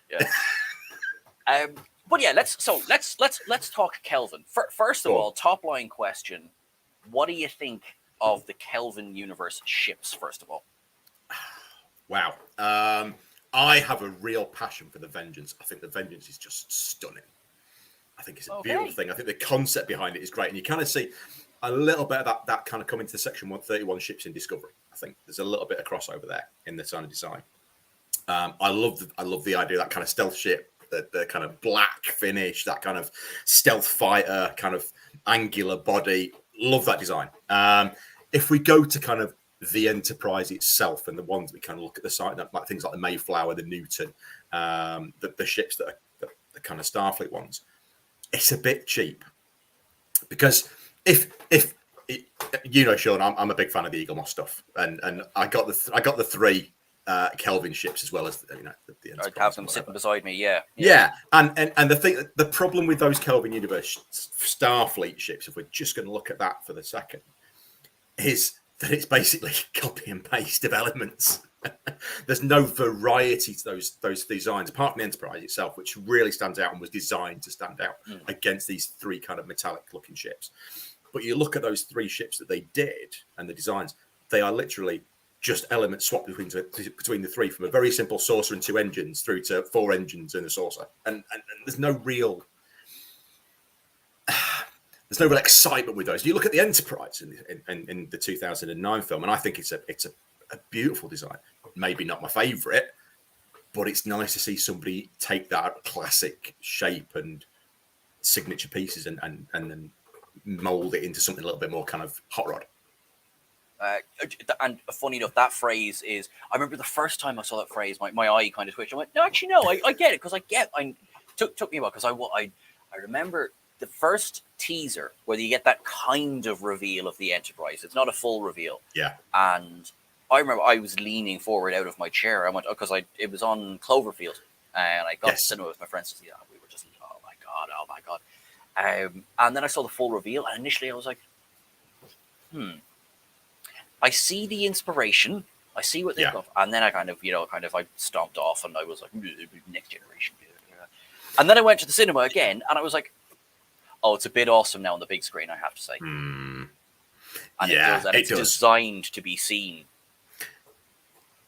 Yeah. But yeah, let's talk Kelvin. First of all, top line question: what do you think of the Kelvin universe ships? First of all, wow. I have a real passion for the Vengeance. I think the Vengeance is just stunning. I think it's a beautiful thing. I think the concept behind it is great, and you kind of see a little bit of that kind of come into the Section 131 ships in Discovery. I think there's a little bit of crossover there in the kind of design. I love the idea of that kind of stealth ship, the kind of black finish, that kind of stealth fighter, kind of angular body. Love that design. If we go to kind of the Enterprise itself and the ones we kind of look at the side, like things like the Mayflower, the Newton, the ships that are the kind of Starfleet ones, it's a bit cheap. Because if you know, Sean, I'm a big fan of the Eagle Moss stuff, and I got the 3 Kelvin ships as well as the Enterprise. I'd have them sitting beside me. Yeah. And the problem with those Kelvin universe Starfleet ships, if we're just going to look at that for the second, is that it's basically copy and paste of elements. There's no variety to those designs, apart from the Enterprise itself, which really stands out and was designed to stand out against these 3 kind of metallic looking ships. But you look at those 3 ships that they did and the designs, they are literally just elements swapped between the 3, from a very simple saucer and 2 engines through to 4 engines and a saucer. And there's no real excitement with those. You look at the Enterprise in the 2009 film, and I think it's a beautiful design. Maybe not my favorite, but it's nice to see somebody take that classic shape and signature pieces and then mold it into something a little bit more kind of hot rod. And funny enough, that phrase is, I remember the first time I saw that phrase, my eye kind of twitched. I went, no, actually, no, I get it, because took me a while, because I remember the first teaser where you get that kind of reveal of the Enterprise. It's not a full reveal. Yeah. And I remember I was leaning forward out of my chair. I went, because it was on Cloverfield, and I got to cinema with my friends to see that. We were just, oh my god. And then I saw the full reveal, and initially I was like, I see the inspiration. I see what they've got, and then I kind of I stomped off, and I was like, next generation. And then I went to the cinema again, and I was like, oh, it's a bit awesome now on the big screen, I have to say. And it's designed to be seen.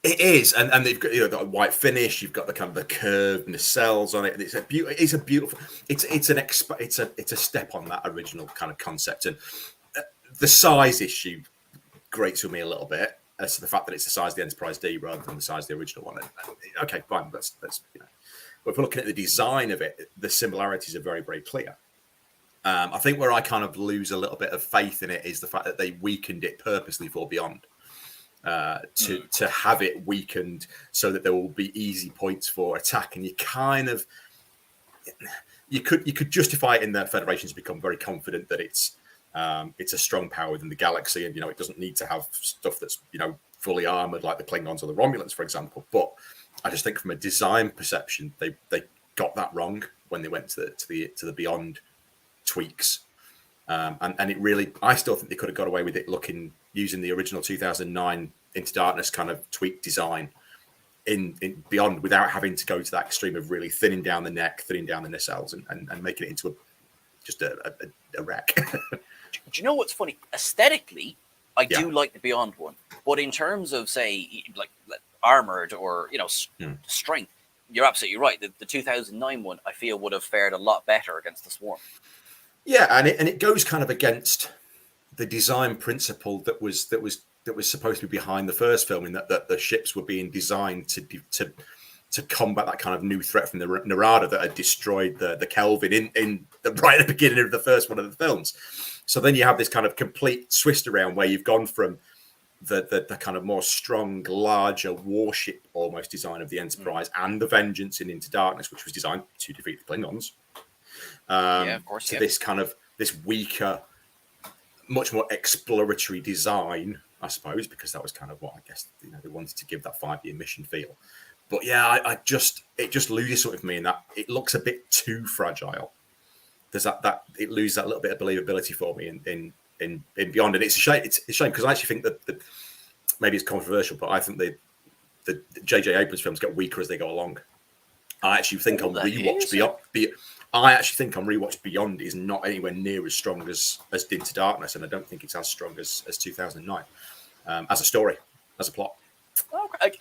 It is, and they've got a white finish. You've got the kind of the curved nacelles on it, and it's a beautiful. It's a step on that original kind of concept, and the size issue grates with me a little bit as to the fact that it's the size of the Enterprise D rather than the size of the original one. Okay, fine, that's but if we're looking at the design of it, the similarities are very, very clear. I think where I kind of lose a little bit of faith in it is the fact that they weakened it purposely for Beyond. To have it weakened so that there will be easy points for attack, and you could justify it in that Federation's become very confident that it's a strong power within the galaxy, and it doesn't need to have stuff that's fully armored like the Klingons or the Romulans, for example. But I just think from a design perception, they got that wrong when they went to the Beyond tweaks. And it really, I still think they could have got away with it using the original 2009 Into Darkness kind of tweak design in Beyond, without having to go to that extreme of really thinning down the neck, thinning down the nacelles, and making it into just a wreck. Do you know what's funny? Aesthetically, I do like the Beyond one, but in terms of, say, like armored or strength, you're absolutely right. The 2009 one, I feel, would have fared a lot better against the Swarm. Yeah, and it goes kind of against the design principle that was supposed to be behind the first film, in that the ships were being designed to combat that kind of new threat from the Narada that had destroyed the Kelvin right at the beginning of the first one of the films. So then you have this kind of complete twist around where you've gone from the kind of more strong, larger warship almost design of the Enterprise and the Vengeance in Into Darkness, which was designed to defeat the Klingons. Of course, this kind of this weaker, much more exploratory design, I suppose, because that was kind of what I guess they wanted to give that 5-year mission feel. But yeah, it just loses something for me in that it looks a bit too fragile. There's that it loses that little bit of believability for me in Beyond, and it's a shame. It's a shame because I actually think that maybe it's controversial, but I think the J.J. Abrams films get weaker as they go along. I actually think on rewatch Beyond is not anywhere near as strong as Into Darkness, and I don't think it's as strong as 2009 as a story, as a plot.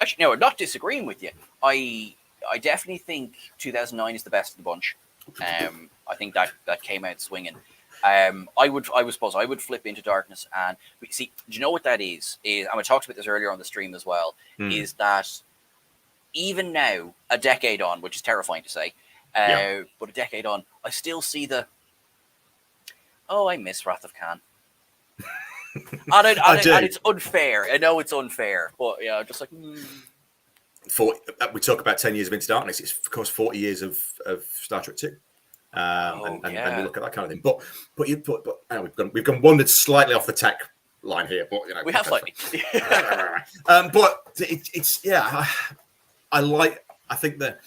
Actually, no, I'm not disagreeing with you. I definitely think 2009 is the best of the bunch. I think that came out swinging. I would flip Into Darkness, and see, do you know what that is? And I talked about this earlier on the stream as well. Is that even now, a decade on, which is terrifying to say, but a decade on, I still see I miss Wrath of Khan. and it's unfair. I know it's unfair, but just like we talk about 10 years of Into Darkness. It's of course 40 years of Star Trek 2. And we look at that kind of thing. But we've wandered slightly off the tech line here, but we have slightly. But I think that.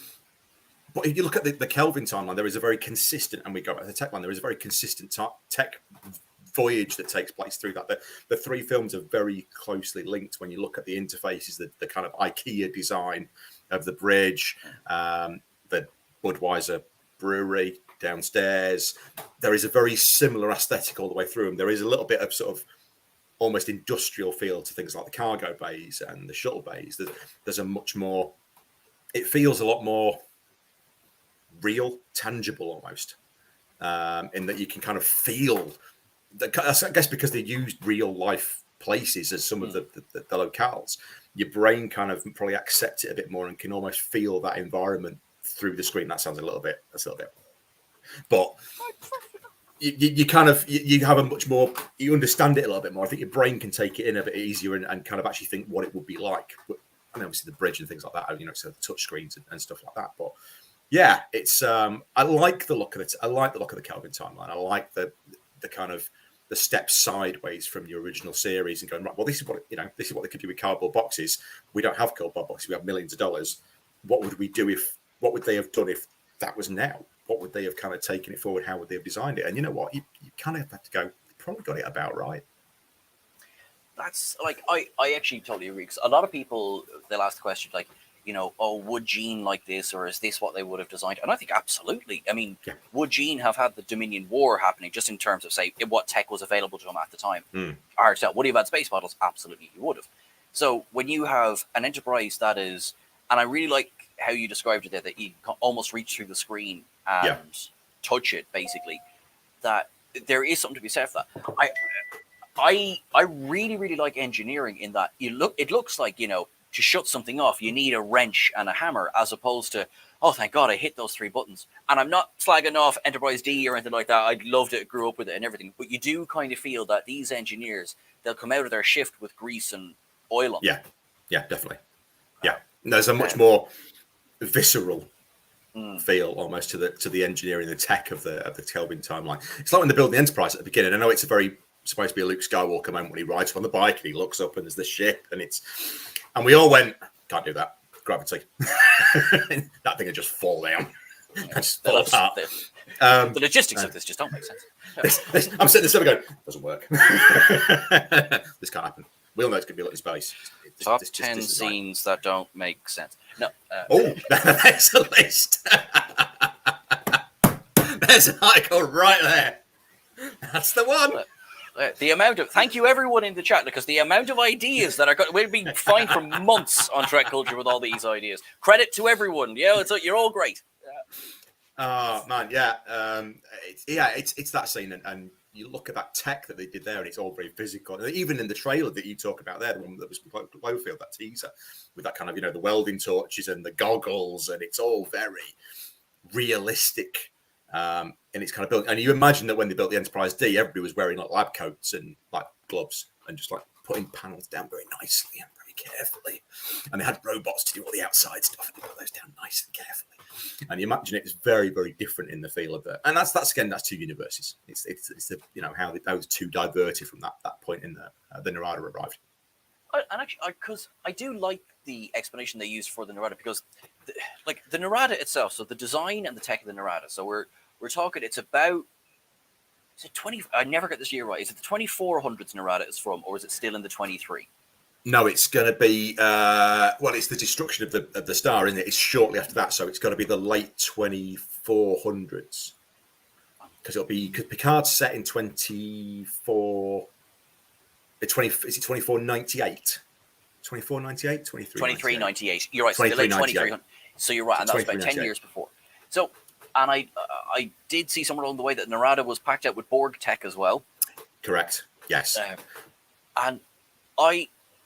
But if you look at the Kelvin timeline, there is a very consistent, and we go back to the tech line. There is a very consistent tech voyage that takes place through that. The three films are very closely linked when you look at the interfaces, the kind of IKEA design of the bridge, the Budweiser brewery downstairs. There is a very similar aesthetic all the way through them. There is a little bit of sort of almost industrial feel to things like the cargo bays and the shuttle bays. There's a much more, it feels a lot more real, tangible almost, in that you can kind of feel, I guess because they used real life places as some of the locales, your brain kind of probably accepts it a bit more and can almost feel that environment through the screen. That's a little bit, but you kind of, you have a much more, you understand it a little bit more. I think your brain can take it in a bit easier and kind of actually think what it would be like. And obviously the bridge and things like that, so the touch screens and stuff like that. But yeah, it's I like the look of it. I like the look of the Kelvin timeline. I like the kind of the steps sideways from the original series and going, right, well, this is what they could do with cardboard boxes. We don't have cardboard boxes. We have millions of dollars. What would they have done if that was now? What would they have kind of taken it forward? How would they have designed it? And you know what? You kind of have to go, they probably got it about right. That's like, I actually totally agree. Because a lot of people, they'll ask the question, like, would Gene like this, or is this what they would have designed? And I think absolutely. I mean, would Gene have had the Dominion War happening just in terms of, say, what tech was available to him at the time? Hard to tell. Would he have had space battles? Absolutely, he would have. So when you have an Enterprise that is, and I really like how you described it there, that you can almost reach through the screen and touch it, basically, that there is something to be said for that. I really, really like engineering in that it looks like, to shut something off, you need a wrench and a hammer, as opposed to, oh, thank God I hit those three buttons. And I'm not slagging off Enterprise D or anything like that. I loved it, grew up with it and everything. But you do kind of feel that these engineers, they'll come out of their shift with grease and oil on them. Yeah, definitely. Yeah. There's a much more visceral feel almost to the engineering, the tech of the Kelvin timeline. It's like when they build the Enterprise at the beginning. I know it's supposed to be a Luke Skywalker moment when he rides on the bike and he looks up and there's the ship and we all went, can't do that. Gravity. That thing would just fall down. Just fall apart. The logistics of this just don't make sense. I'm sitting there going, doesn't work. This can't happen. We all know it's going to be like in space. Top 10 scenes that don't make sense. No. There's a list. There's an article right there. That's the one. The amount of, thank you everyone in the chat, because the amount of ideas that are going, we'll be fine for months on Trek Culture with all these ideas. Credit to everyone. You're all great. Oh man, it's that scene, and you look at that tech that they did there, and it's all very physical. And even in the trailer that you talk about there, the one that was Blowfield, that teaser with that kind of the welding torches and the goggles, and it's all very realistic. And it's kind of built, and you imagine that when they built the Enterprise D, everybody was wearing like lab coats and like gloves and just like putting panels down very nicely and very carefully. And they had robots to do all the outside stuff and put those down nice and carefully. And you imagine it's very, very different in the feel of that. And that's two universes. It's the how those two diverted from that point in the Narada arrived. And actually, because I do like the explanation they used for the Narada, because the Narada itself, so the design and the tech of the Narada. So we're talking, it's about, is it 20? I never get this year right. Is it the 2400s Narada is from, or is it still in the 23? No, it's going to be it's the destruction of the star, isn't it? It's shortly after that, so it's going to be the late 2400s, because Picard's set in 24. Is it 2498? 2498, 2398. You're right. So the late 2300. So you're right, and that was about 10 years before. So, and I did see somewhere along the way that Narada was packed out with Borg tech as well. Correct. Yes. And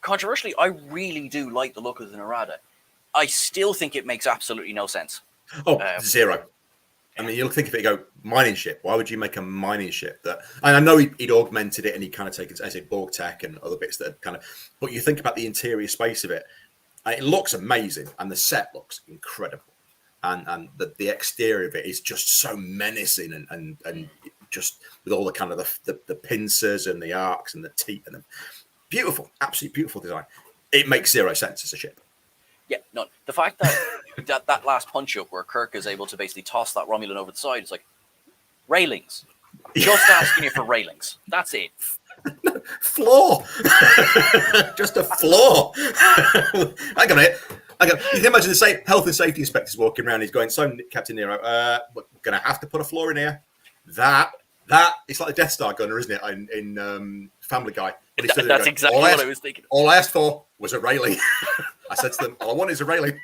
controversially, I really do like the look of the Narada. I still think it makes absolutely no sense. Zero. I mean, you'll think of it and go, mining ship. Why would you make a mining ship that? And I know he'd augmented it and he'd kind of taken, as I say, Borg tech and other bits that kind of. But you think about the interior space of it. And it looks amazing, and the set looks incredible, and the exterior of it is just so menacing, and just with all the kind of the pincers and the arcs and the teeth and the beautiful, absolutely beautiful design. It makes zero sense as a ship. Yeah, no. The fact that that last punch up where Kirk is able to basically toss that Romulan over the side, it's like railings. Just asking you for railings. That's it. Floor, just a floor. Hang on a minute. You can imagine the health and safety inspectors walking around. He's going, "So, Captain Nero, we're going to have to put a floor in here." That it's like the Death Star gunner, isn't it? In Family Guy. That's exactly what I was thinking. All I asked for was a railing. I said to them, "All I want is a railing."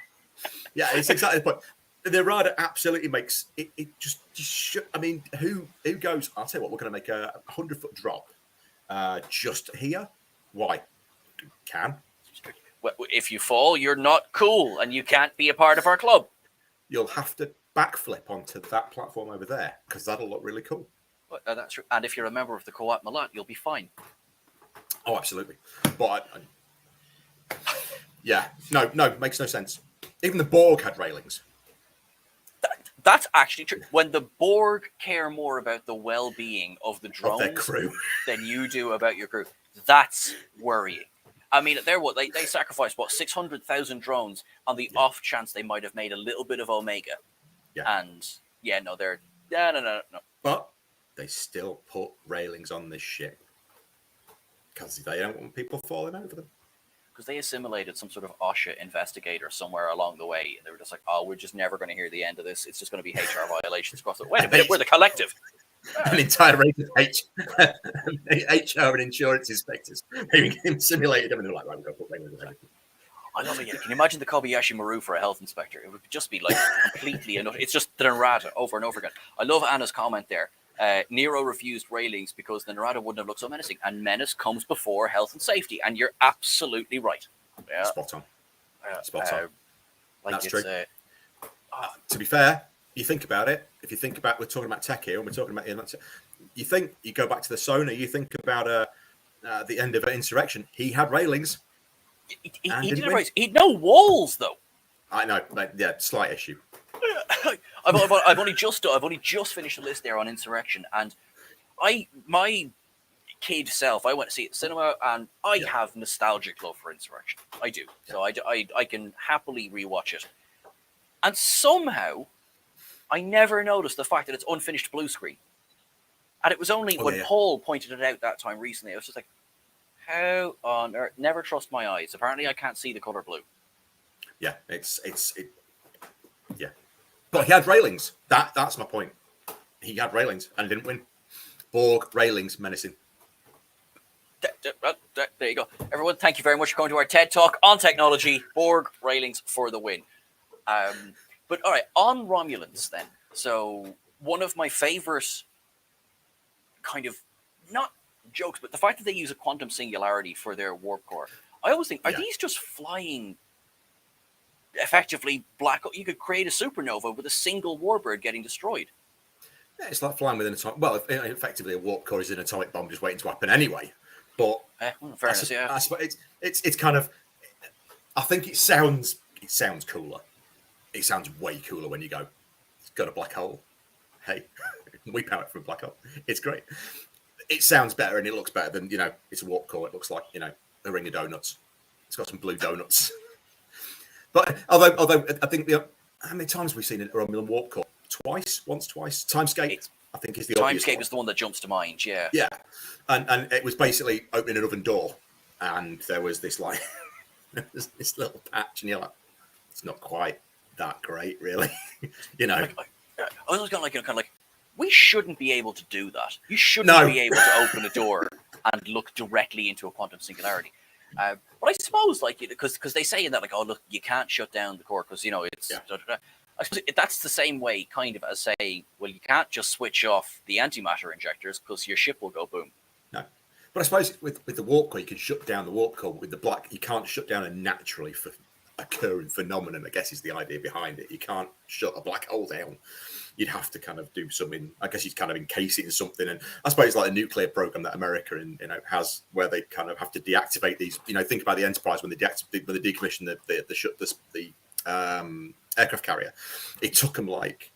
Yeah, it's exactly the point. The Narada absolutely makes it. I mean, who goes? I'll tell you what. We're going to make a 100-foot drop. Just here. Why? Can. Well, if you fall, you're not cool, and you can't be a part of our club. You'll have to backflip onto that platform over there because that'll look really cool. Well, that's true. And if you're a member of the Coat Malat, you'll be fine. Oh, absolutely. But yeah, no, makes no sense. Even the Borg had railings. That's actually true. When the Borg care more about the well-being of the drones of their crew than you do about your crew, that's worrying. I mean, they sacrificed 600,000 drones on the off chance they might have made a little bit of Omega. Yeah. And yeah, no, they're no. But they still put railings on this ship because they don't want people falling over them. Because they assimilated some sort of OSHA investigator somewhere along the way. They were just like, "Oh, we're just never going to hear the end of this. It's just going to be HR violations across the." Wait a minute, we're the collective. An entire race of HR and insurance inspectors. They simulated them, and they're like, "Right, we've got to put railings on." I love it. Yeah. Can you imagine the Kobayashi Maru for a health inspector? It would just be like completely enough. It's just the Narada over and over again. I love Anna's comment there. Nero refused railings because the Narada wouldn't have looked so menacing, and menace comes before health and safety. And you're absolutely right. Yeah. Spot on. Spot on. Like that's true. To be fair, you think about it. If you think about, we're talking about tech here, and we're talking about you think you go back to the Sona. You think about the end of Insurrection. He had railings. He did it right. He had no walls though. I know. Yeah, slight issue. I've only just finished the list there on Insurrection, and my kid self, I went to see it in cinema, and I have nostalgic love for Insurrection. I do. So I can happily rewatch it. And somehow, I never noticed the fact that it's unfinished blue screen. And it was only when Paul pointed it out that time recently, I was just like, how on earth? Never trust my eyes. Apparently, I can't see the color blue. Yeah, yeah. But he had railings. That's my point. He had railings and didn't win. Borg, railings, menacing. There you go. Everyone, thank you very much for coming to our TED Talk on technology. Borg, railings for the win. But all right, on Romulans then. So one of my favorite kind of, not jokes, but the fact that they use a quantum singularity for their warp core. I always think, are these just flying effectively black? You could create a supernova with a single warbird getting destroyed. Yeah, it's like flying with an atomic. Well, effectively, a warp core is an atomic bomb just waiting to happen anyway. But fairness, it's kind of. I think it sounds cooler. It sounds way cooler when you go. It's got a black hole. Hey, we power it from a black hole. It's great. It sounds better and it looks better than it's a warp core. It looks like a ring of donuts. It's got some blue donuts. But although I think how many times have we seen a Romulan warp core? Twice. Timescape, I think, is the obvious one. Timescape is the one that jumps to mind. Yeah. Yeah, and it was basically opening an oven door, and there was this this little patch, and you're like, it's not quite that great, really. I was kind of like, we shouldn't be able to do that. You shouldn't be able to open a door and look directly into a quantum singularity. But I suppose, because they say in that, oh, look, you can't shut down the core because, it's... Yeah. I suppose that's the same way, kind of, as saying, well, you can't just switch off the antimatter injectors because your ship will go boom. No. But I suppose with the warp core, you can shut down the warp core. With the black, you can't shut down it naturally for occurring phenomenon, I guess, is the idea behind it. You can't shut a black hole down. You'd have to kind of do something. I guess you'd kind of encase it in something. And I suppose it's like a nuclear program that America has, where they kind of have to deactivate these. Think about the Enterprise when they decommissioned the aircraft carrier. It took them like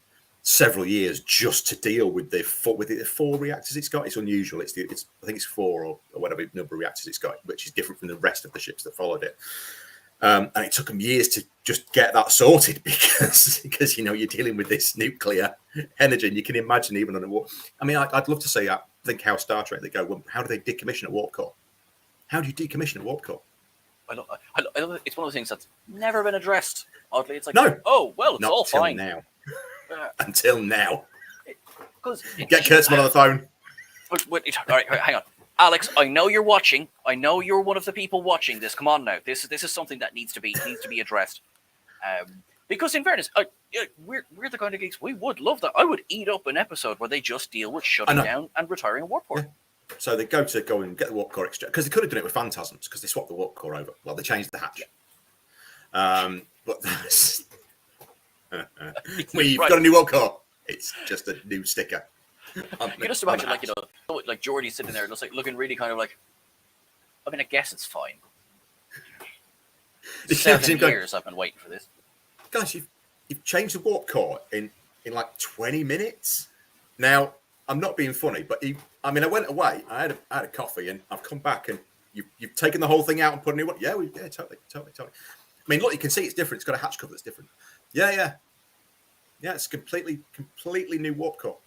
several years just to deal with the four reactors it's got. It's unusual. I think it's 4 or whatever number of reactors it's got, which is different from the rest of the ships that followed it. And it took them years to just get that sorted because you're dealing with this nuclear energy, and you can imagine even on a war. I mean, I'd love to say think how Star Trek they go. Well, how do they decommission a warp core? How do you decommission a warp core? I don't. It's one of the things that's never been addressed. Oddly, it's like, no. Oh well, it's not all fine now. Until now. Get Kurtzman on the phone. Wait, all right, hang on. Alex, I know you're watching. I know you're one of the people watching this. Come on now. This is something that needs to be addressed. Because in fairness, we're the kind of geeks. We would love that. I would eat up an episode where they just deal with shutting down and retiring a warp core. Yeah. So they go and get the warp core extra, because they could have done it with Phantasms, because they swapped the warp core over. Well, they changed the hatch. But that's we've got a new warp core. It's just a new sticker. You just imagine, like Geordie sitting there, looking really kind of like. I mean, I guess it's fine. 7 years I've been waiting for this. Guys, you've changed the warp core in like 20 minutes. Now, I'm not being funny, but I went away. I had a coffee, and I've come back, and you've taken the whole thing out and put a new one. Yeah, totally. I mean, look, you can see it's different. It's got a hatch cover that's different. Yeah. It's completely new warp core.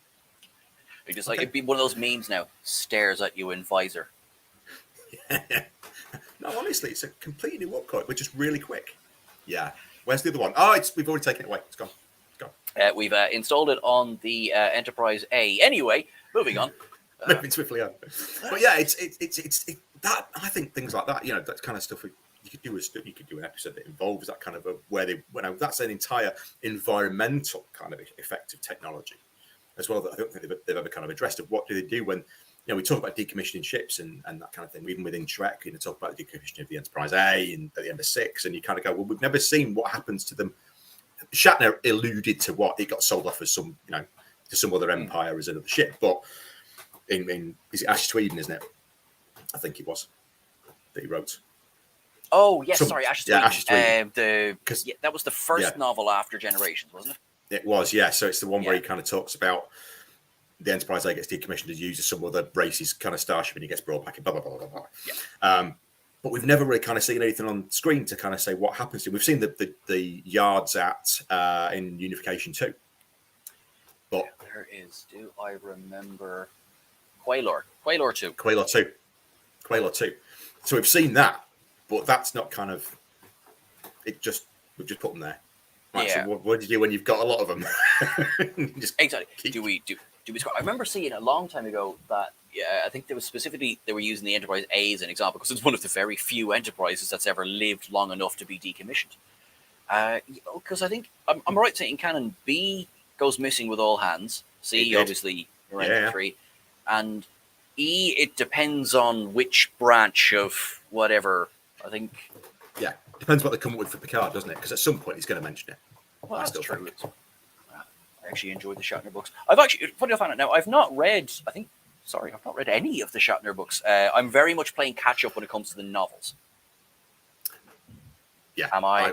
It's like it'd be one of those memes now. Stares at you in visor. No, honestly, it's a completely new warp core, but just really quick. Yeah. Where's the other one? Oh, we've already taken it away. It's gone. We've installed it on the Enterprise A. Anyway, moving on. Moving swiftly on. But yeah, it's that. I think things like that. That kind of stuff. You could do an episode that involves that kind of that's an entire environmental kind of effective technology as well, that I don't think they've ever kind of addressed. Of what do they do when we talk about decommissioning ships and that kind of thing. Even within Trek, talk about the decommissioning of the Enterprise A and at the end of 6, and you kind of go, well, we've never seen what happens to them. Shatner alluded to what it got sold off as some, to some other empire as another ship, but in is it Ash to Eden, isn't it? I think it was that he wrote. Oh yes, sorry, Ash to Eden. Ash to Eden. That was the first novel after Generations, wasn't it? It was, yeah. So it's the one where he kind of talks about the Enterprise A gets decommissioned and used as some other race's kind of starship, and he gets brought back and blah blah blah blah blah. Yeah. But we've never really kind of seen anything on screen to kind of say what happens to him. We've seen the yards in Unification 2. But there is. Do I remember Quailor 2? Quailor 2. So we've seen that, but that's not kind of. We've just put them there. Right, yeah. So what do you do when you've got a lot of them? Exactly. Do we? I remember seeing a long time ago that I think there was specifically they were using the Enterprise A as an example because it's one of the very few Enterprises that's ever lived long enough to be decommissioned. Because I think I'm right saying canon B goes missing with all hands. C obviously around 3, and E it depends on which branch of whatever. I think. Yeah, depends what they come up with for Picard, doesn't it? Because at some point he's going to mention it. Well, that's true. I actually enjoyed the Shatner books. I've actually, funny enough, now I've not read. I've not read any of the Shatner books. I'm very much playing catch up when it comes to the novels. Yeah. Am I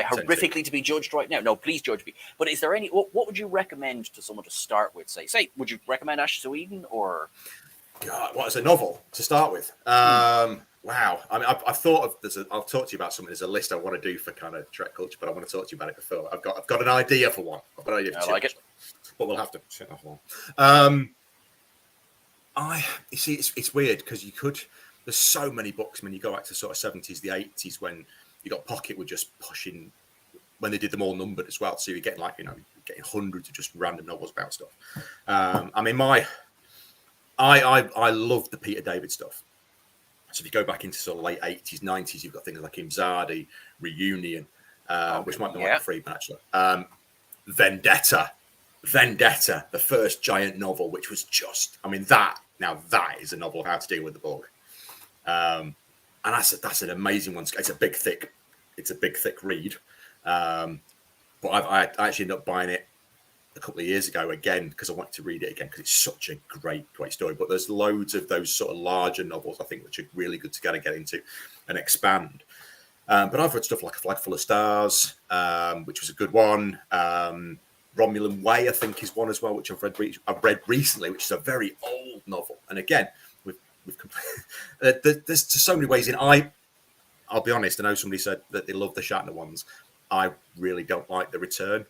horrifically to be judged right now? No, please judge me. But is there any? What would you recommend to someone to start with? Say, would you recommend Ash to Eden or? God, what is a novel to start with? Wow. I mean, I've thought of I'll talk to you about something. There's a list I want to do for kind of Trek culture, but I want to talk to you about it before. I've got an idea for one. I've got an idea for I like it. But we'll have to sit off long. You see, it's weird because there's so many books when you go back to sort of 70s, the 80s when you got Pocket were just pushing when they did them all numbered as well. So you're getting getting hundreds of just random novels about stuff. I mean, I love the Peter David stuff. So if you go back into sort of late 80s, 90s, you've got things like Imzadi, Reunion, which might be like Friedman actually. Vendetta, the first giant novel, which was just, that is a novel of how to deal with the Borg. And that's an amazing one. It's a big, thick it's a big thick read. But I actually ended up buying it a couple of years ago again because I wanted to read it again because it's such a great story. But there's loads of those sort of larger novels I think which are really good to kind of get into and expand. But I've read stuff like A Flag Full of Stars, which was a good one. Romulan Way, I think, is one as well, which I've read recently, which is a very old novel. And again, there's so many ways in. I'll be honest. I know somebody said that they love the Shatner ones. I really don't like The Return.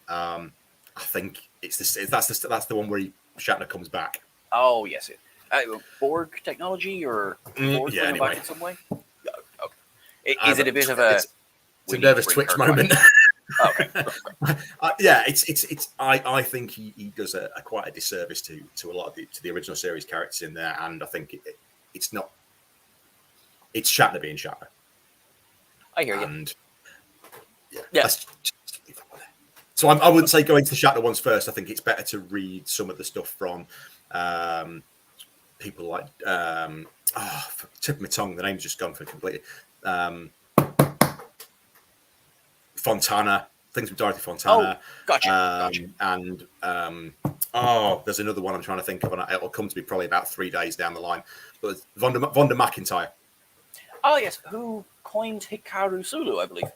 I think that's the one where Shatner comes back. Oh yes, Borg technology or Borg yeah. Anyway, back in some way. Okay. Is it a bit of a? It's a nervous twitch moment. Okay. Yeah, I think he does quite a disservice to a lot of the original series characters in there, and I think it's not. It's Shatner being Shatner. I hear you. And yeah. So I wouldn't say go into the Shatner ones first. I think it's better to read some of the stuff from people like tip of my tongue. The name's just gone for completely. Fontana, things with Dorothy Fontana. Oh, gotcha. And there's another one I'm trying to think of, and it'll come to me probably about 3 days down the line. But Vonda McIntyre. Oh yes, who coined Hikaru Sulu, I believe.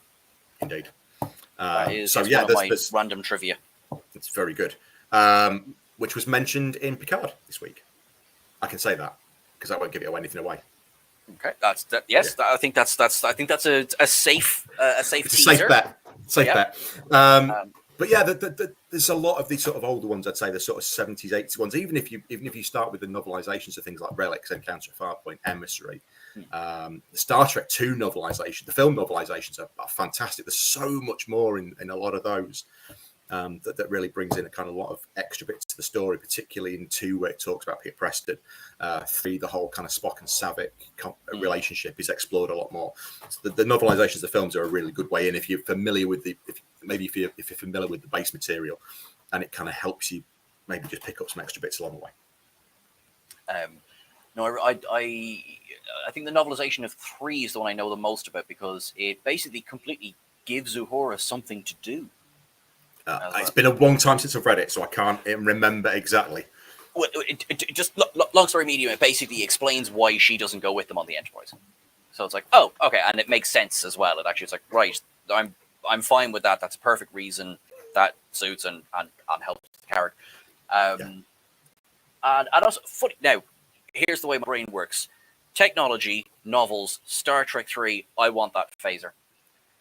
Indeed. That is one of my random trivia. It's very good. Which was mentioned in Picard this week. I can say that because I won't give anything away. Okay, that's that. Yes, yeah. I think that's a safe it's teaser. A safe bet. Safe bet. But yeah, there's a lot of these sort of older ones. I'd say the sort of 70s, 80s ones. Even if you start with the novelizations of things like Relics, Encounter at Farpoint, Emissary, the Star Trek II novelization, the film novelizations are fantastic. There's so much more in a lot of those that really brings in a kind of lot of extra bits to the story, particularly in 2 where it talks about Peter Preston. 3, the whole kind of Spock and Savick relationship is explored a lot more. So the novelizations of the films are a really good way in if you're familiar with if you're familiar with the base material, and it kind of helps you maybe just pick up some extra bits along the way. No, I think the novelization of 3 is the one I know the most about because it basically completely gives Uhura something to do. It's been a long time since I've read it, so I can't remember exactly. Well, it just long story medium. It basically explains why she doesn't go with them on the Enterprise. So it's like, oh, okay, and it makes sense as well. It actually, it's like, right, I'm fine with that. That's a perfect reason that suits and helps the character. And also, funny now, here's the way my brain works: technology, novels, Star Trek 3. I want that phaser.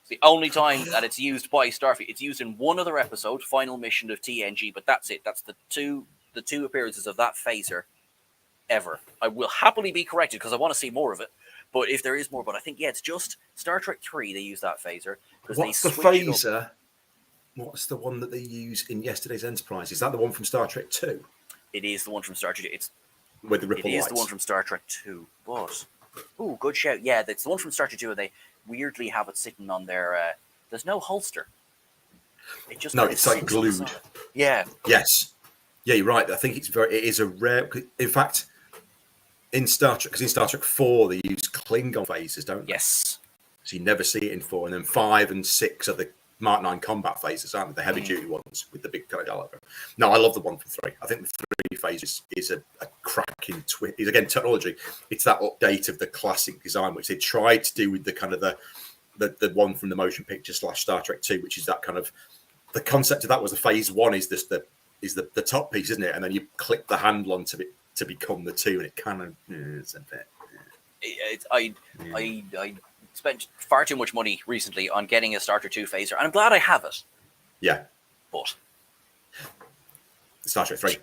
It's the only time that it's used by Starfleet. It's used in one other episode, Final Mission of TNG, but that's it. That's the two appearances of that phaser ever. I will happily be corrected because I want to see more of it. But if there is more, but I think it's just Star Trek 3 they use that phaser. What's the phaser? What's the one that they use in Yesterday's Enterprise? Is that the one from Star Trek 2? It is the one from Star Trek. It's with the ripple lights. It is the one from Star Trek 2. But good shout. Yeah, it's the one from Star Trek 2. And they weirdly have it sitting on their. There's no holster. It's like glued. Yeah. Yes. Yeah, you're right. I think it is a rare. In fact, in Star Trek, because in Star Trek 4 they use Klingon phasers, don't they? Yes. So you never see it in 4, and then 5 and 6 are the Mark 9 combat phasers, aren't they? The heavy duty ones with the big kind of logo. No, I love the one from 3. I think the 3 phase is a cracking twist. Again, technology. It's that update of the classic design, which they tried to do with the kind of the one from the motion picture / Star Trek 2, which is that kind of the concept of that was the phase 1 is this the top piece, isn't it? And then you click the handle onto it to become the 2, and it kind of it's a bit. I spent far too much money recently on getting a Starter 2 phaser, and I'm glad I have it. Yeah. But Star Trek 3.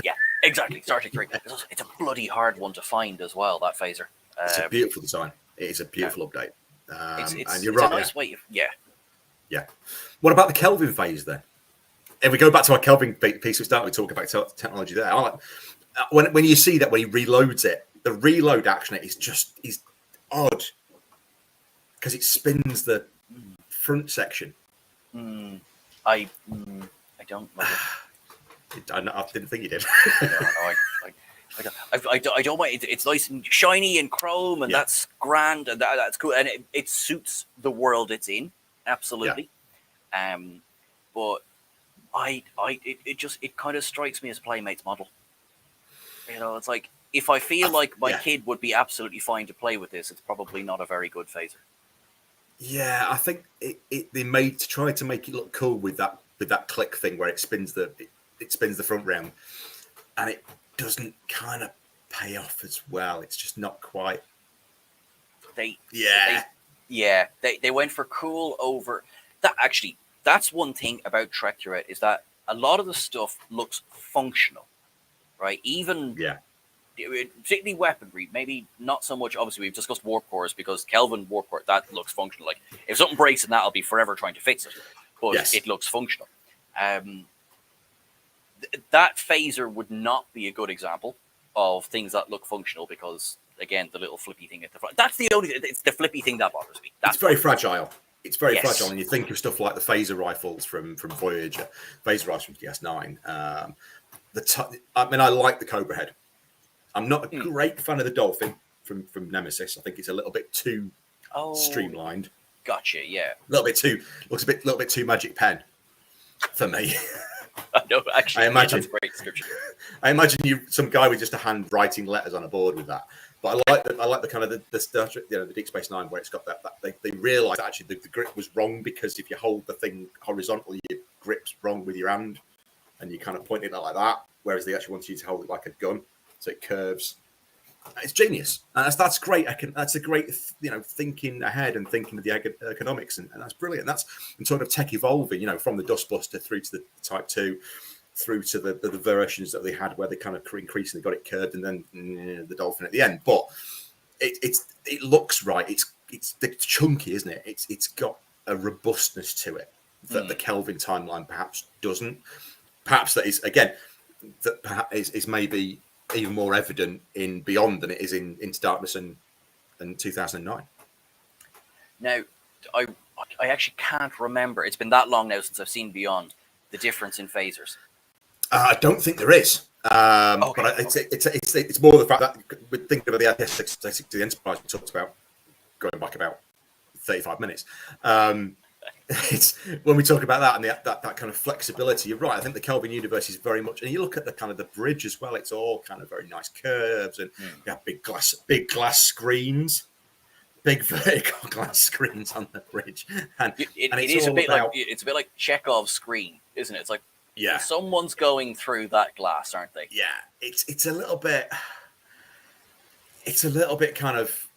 Yeah, exactly. Star Trek 3. It's a bloody hard one to find as well, that phaser. It's a beautiful design. It is a beautiful update. And you're right. It's a nice way. Yeah. What about the Kelvin phase then? If we go back to our Kelvin piece, we start with talking about technology there. When you see that when he reloads it, the reload action is odd because it spins the front section. I don't know. I didn't think you did. I don't mind. It's nice and shiny and chrome, and that's grand, and that's cool, and it suits the world it's in, absolutely. But it kind of strikes me as a Playmates model. It's like, if I feel like my kid would be absolutely fine to play with this, it's probably not a very good phaser. Yeah, I think they tried to make it look cool with that click thing where it spins the front round, and it doesn't kind of pay off as well. It's just not quite. They went for cool over that. Actually, that's one thing about Trek Tourette, is that a lot of the stuff looks functional, right? Even particularly weaponry, maybe not so much. Obviously, we've discussed warp cores, because Kelvin warp core, that looks functional. Like, if something breaks in that, I'll be forever trying to fix it, but it looks functional. That phaser would not be a good example of things that look functional, because, again, the little flippy thing at the front. That's it's the flippy thing that bothers me. It's very fragile. It's very fragile, and you think of stuff like the phaser rifles from Voyager, phaser rifles from DS9. I like the Cobra head. I'm not a great fan of the Dolphin from Nemesis. I think it's a little bit too streamlined. Gotcha. Yeah. Looks a little bit too Magic Pen for me. No, actually, I imagine that's a great description. I imagine some guy with just a hand writing letters on a board with that. But I like the kind of the Star Trek, the Deep Space Nine, where it's got that they realised actually the grip was wrong, because if you hold the thing horizontally, your grip's wrong with your hand, and you kind of point it out like that. Whereas they actually want you to hold it like a gun, so it curves. It's genius, and that's great. That's a great, thinking ahead and thinking of the economics, and that's brilliant. That's in sort of tech evolving, from the Dustbuster through to the Type 2, through to the versions that they had where they kind of increasingly got it curved, and then the Dolphin at the end. But it looks right. It's chunky, isn't it? It's got a robustness to it that the Kelvin timeline perhaps doesn't. Perhaps that is, again, that perhaps is maybe even more evident in Beyond than it is in Into Darkness and 2009. Now, I actually can't remember. It's been that long now since I've seen Beyond. The difference in phasers. I don't think there is. But it's more the fact that we think about the IPS-60, the Enterprise we talked about going back about 35 minutes. It's when we talk about that and that kind of flexibility, you're right. I think the Kelvin universe is very much, and you look at the kind of the bridge as well. It's all kind of very nice curves, and you have big glass screens, big vertical glass screens on the bridge. And it's a bit like Chekhov's screen, isn't it? It's like someone's going through that glass, aren't they? Yeah, it's a little bit. It's a little bit kind of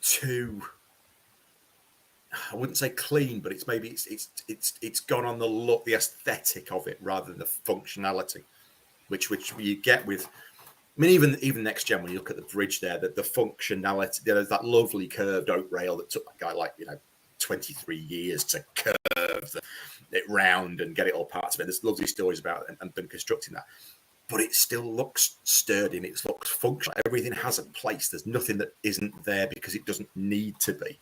too. I wouldn't say clean, but it's maybe it's gone on the look, the aesthetic of it rather than the functionality, which you get with. I mean, even next gen, when you look at the bridge there, the functionality, there's that lovely curved oak rail that took that guy 23 years to curve it round and get it all parts of it. There's lovely stories about it and been constructing that, but it still looks sturdy and it looks functional. Everything has a place. There's nothing that isn't there because it doesn't need to be.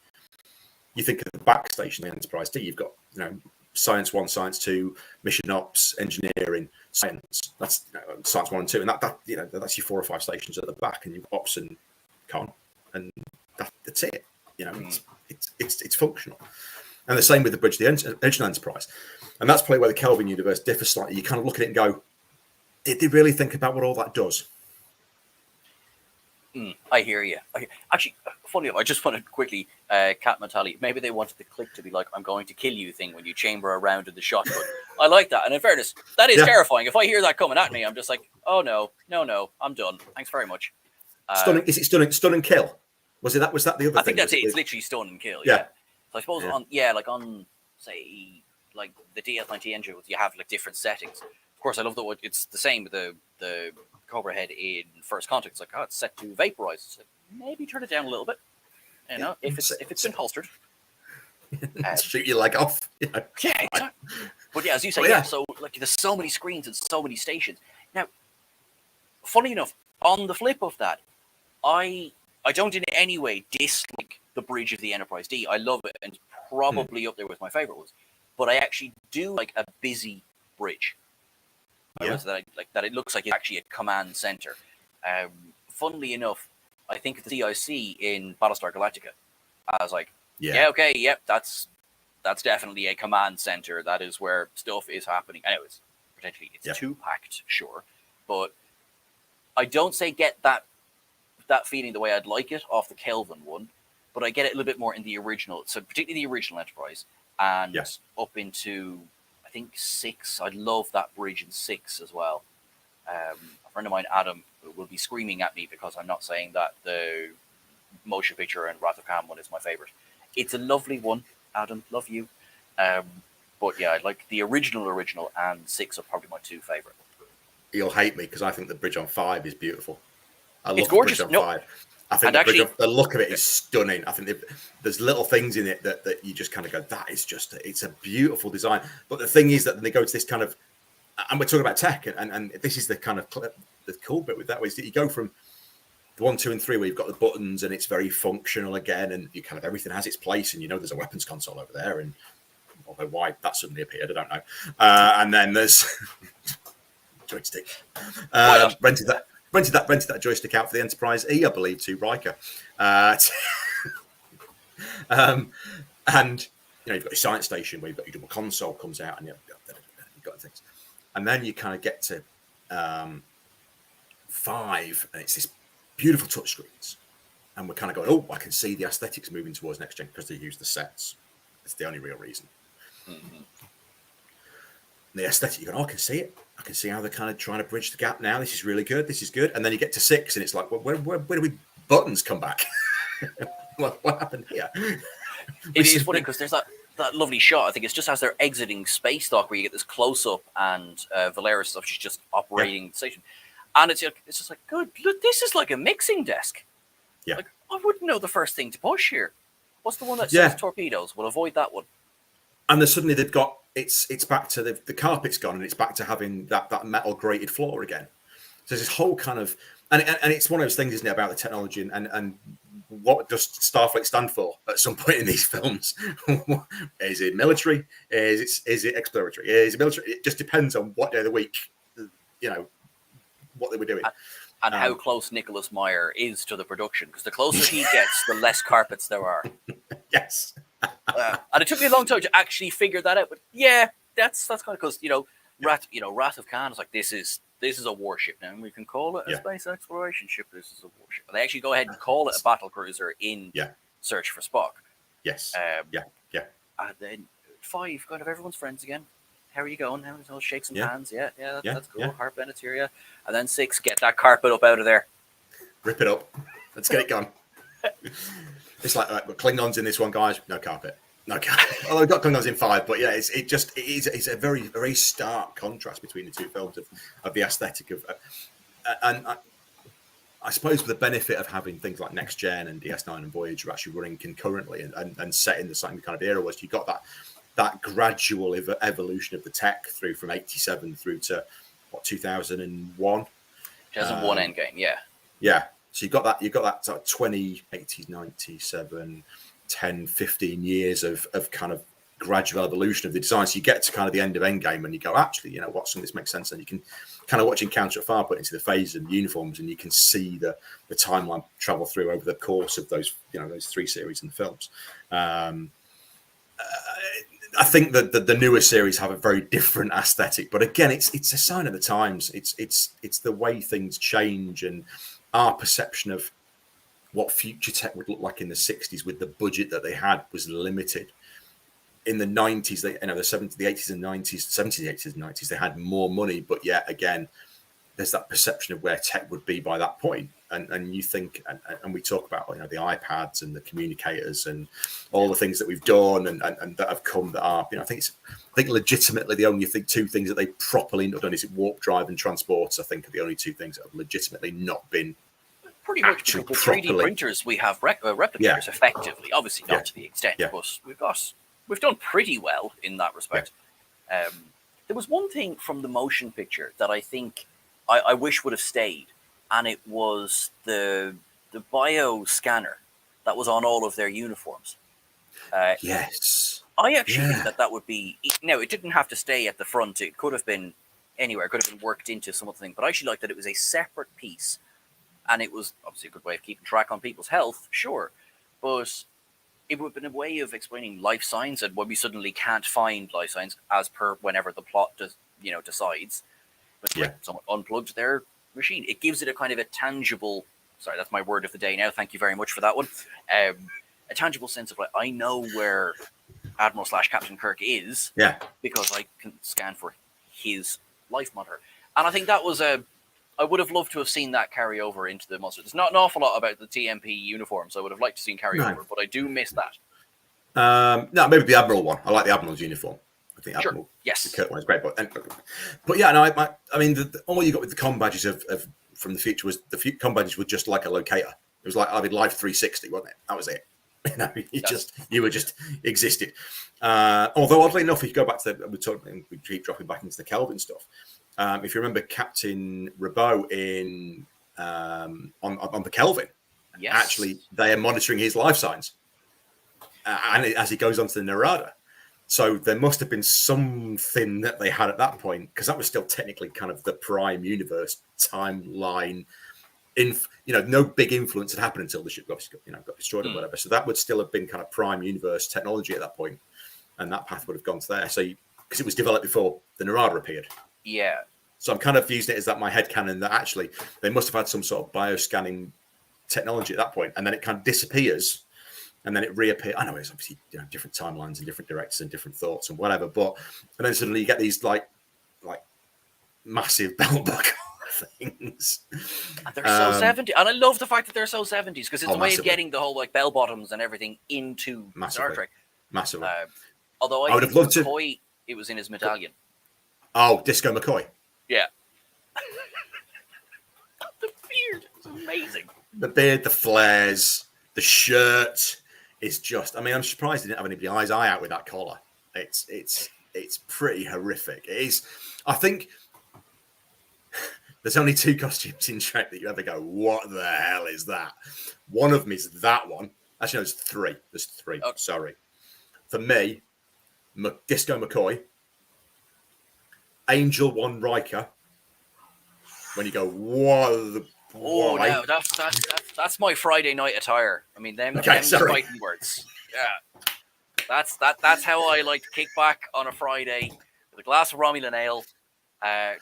You think of the backstation, the Enterprise D, you've got, Science 1, Science 2, Mission Ops, Engineering, Science. That's Science 1 and 2. And that's your 4 or 5 stations at the back, and you've got Ops and Con, and that's it. It's functional. And the same with the bridge, the original Enterprise. And that's probably where the Kelvin universe differs slightly. You kind of look at it and go, did they really think about what all that does? I hear you. Actually, funny enough, I just wanted to quickly, Cat Matali, maybe they wanted the click to be like, I'm going to kill you thing when you chamber around in the shotgun. I like that. And in fairness, that is terrifying. If I hear that coming at me, I'm just like, oh no, I'm done. Thanks very much. Stunning, is it stun and kill? Was that the other thing? I think that's it. It's literally stun and kill. Yeah. So I suppose on say like the DS90 engine, you have different settings. Of course, I love that it's the same with the Cobra head in First Contact. It's like, it's set to vaporize. It's like, maybe turn it down a little bit. If it's been holstered, shoot your leg off. Yeah, exactly. But as you say, so there's so many screens and so many stations. Now, funny enough, on the flip of that, I don't in any way dislike the bridge of the Enterprise D. I love it, and probably up there with my favorite ones. But I actually do like a busy bridge. I was that it looks like it's actually a command center. Funnily enough, I think of the CIC in Battlestar Galactica. I was like, okay, yep, that's definitely a command center. That is where stuff is happening. I know it's too packed, sure, but I don't say get that feeling the way I'd like it off the Kelvin one, but I get it a little bit more in the original. So particularly the original Enterprise and up into I think 6. I love that bridge in 6 as well. A friend of mine, Adam, will be screaming at me because I'm not saying that the motion picture and Wrath of Khan one is my favorite. It's a lovely one, Adam. Love you. But yeah, I like the original, and 6 are probably my 2 favorite. You'll hate me because I think the bridge on 5 is beautiful. I love It's gorgeous. The bridge on 5. I think the look of it is stunning. I think there's little things in it that you just kind of go, that is just, it's a beautiful design. But the thing is that they go to this kind of, and we're talking about tech, and this is the kind of the cool bit with that, is that you go from the 1, 2, and 3 where you've got the buttons and it's very functional again, and you kind of everything has its place, and you know there's a weapons console over there, and although why that suddenly appeared, I don't know. And then there's joystick. Rented that joystick out for the Enterprise E, I believe, to Riker. And you know, you've got your science station where you've got your double console comes out, and you've got things. And then you kind of get to 5, and it's this beautiful touchscreens. And we're kind of going, oh, I can see the aesthetics moving towards next gen because they use the sets. It's the only real reason. Mm-hmm. The aesthetic, you go, oh, I can see it. I can see how they're kind of trying to bridge the gap now. This is really good. This is good. And then you get to 6, and it's like, well, where do we buttons come back? what happened here? It is funny because there's that lovely shot. I think it's just as they're exiting space dock where you get this close up, and Valeris stuff. She's just operating the station, and it's just like, good. Look, this is like a mixing desk. Yeah, like, I wouldn't know the first thing to push here. What's the one that says torpedoes? We'll avoid that one. And then suddenly they've got it's back to the carpet's gone, and it's back to having that metal grated floor again. So there's this whole kind of and it's one of those things, isn't it, about the technology and what does Starfleet stand for at some point in these films? Is it military? Is it exploratory? Is it military? It just depends on what day of the week, you know, what they were doing. And how close Nicholas Meyer is to the production, because the closer he gets, the less carpets there are. Yes. And it took me a long time to actually figure that out. But yeah, that's kind of because Wrath of Khan is like, this is a warship now, and we can call it a space exploration ship. This is a warship. And they actually go ahead and call it a battle cruiser in Search for Spock. Yes. And then 5, kind of everyone's friends again. How are you going? I'll shake some hands. Yeah, that's cool. Heart Bennett's here, And then 6, get that carpet up out of there. Rip it up. Let's get it gone. It's like Klingons in this one, guys. No carpet. No carpet. Although we've got Klingons in 5, but yeah, it's a very, very stark contrast between the two films of the aesthetic of, and I suppose with the benefit of having things like Next Gen and DS9 and Voyager actually running concurrently and set in the same kind of era, was you got that gradual evolution of the tech through from 87 through to 2001. 2001 Endgame, yeah. So you've got that sort of 20, 80s, 97, 10, 15 years of kind of gradual evolution of the design. So you get to kind of the end of Endgame and you go, actually, you know what, some of this makes sense. And you can kind of watch Encounter at Farpoint into the phases and the uniforms, and you can see the timeline travel through over the course of those 3 series and films. I think that the newer series have a very different aesthetic, but again, it's a sign of the times. It's the way things change, and our perception of what future tech would look like in the 60s with the budget that they had was limited. In the 90s, the 70s, the 80s and 90s, 70s, 80s and 90s, they had more money, but yet again, there's that perception of where tech would be by that point. And you think, and we talk about, the iPads and the communicators and all the things that we've done and that have come that are, I think legitimately the only 2 things that they properly not done is warp drive and transports. I think are the only 2 things that have legitimately not been pretty much with the 3D printers. We have replicators effectively, obviously not to the extent, but we've done pretty well in that respect. There was one thing from the motion picture that I think I wish would have stayed, and it was the bio scanner that was on all of their uniforms. Yes. I actually think that would be... Now, it didn't have to stay at the front. It could have been anywhere. It could have been worked into some other thing. But I actually liked that it was a separate piece. And it was obviously a good way of keeping track on people's health, sure. But it would have been a way of explaining life signs, and when we suddenly can't find life signs as per whenever the plot decides. But like someone unplugged their machine. It gives it a kind of a tangible, sorry, that's my word of the day now. Thank you very much for that one. A tangible sense of like, I know where Admiral / Captain Kirk is because I can scan for his life monitor. And I think that was I would have loved to have seen that carry over into the monster. There's not an awful lot about the TMP uniforms. I would have liked to see carry over, but I do miss that. No, maybe the Admiral one. I like the Admiral's uniform. I think Admiral, yes, the Kirk one is great. But yeah, no, I mean, all you got with the comm badges of from the future was the comm badges were just like a locator. It was like I did Live 360, wasn't it? That was it. You know, you were just existed. Although oddly enough, if you go back to we keep dropping back into the Kelvin stuff. If you remember Captain Rabot in on the Kelvin, actually they are monitoring his life signs, and as he goes onto the Narada. So there must have been something that they had at that point, because that was still technically kind of the Prime Universe timeline. No big influence had happened until the ship got destroyed or whatever. So that would still have been kind of Prime Universe technology at that point, and that path would have gone to there. So because it was developed before the Narada appeared. Yeah. So I'm kind of using it as that my headcanon that actually they must have had some sort of bioscanning technology at that point, and then it kind of disappears. And then it reappears. I know it's obviously different timelines and different directors and different thoughts and whatever, and then suddenly you get these like massive belt buckle things. And they're so 70s, and I love the fact that they're so 70s because it's a way of getting the whole like bell bottoms and everything into Star Trek. Massively. Although I would have loved McCoy, it was in his medallion. Oh, Disco McCoy. Yeah. The beard is amazing. The beard, the flares, the shirt. It's just, I mean, I'm surprised he didn't have anybody's eye out with that collar. It's pretty horrific. It is. I think there's only 2 costumes in Trek that you ever go, what the hell is that? One of them is that one. Actually, no, there's 3. There's 3. Oh. Sorry. For me, Disco McCoy, Angel 1 Riker. When you go, what? Oh no, that's my Friday night attire. I mean, them fighting words. Yeah, that's how I like to kick back on a Friday with a glass of Romulan ale,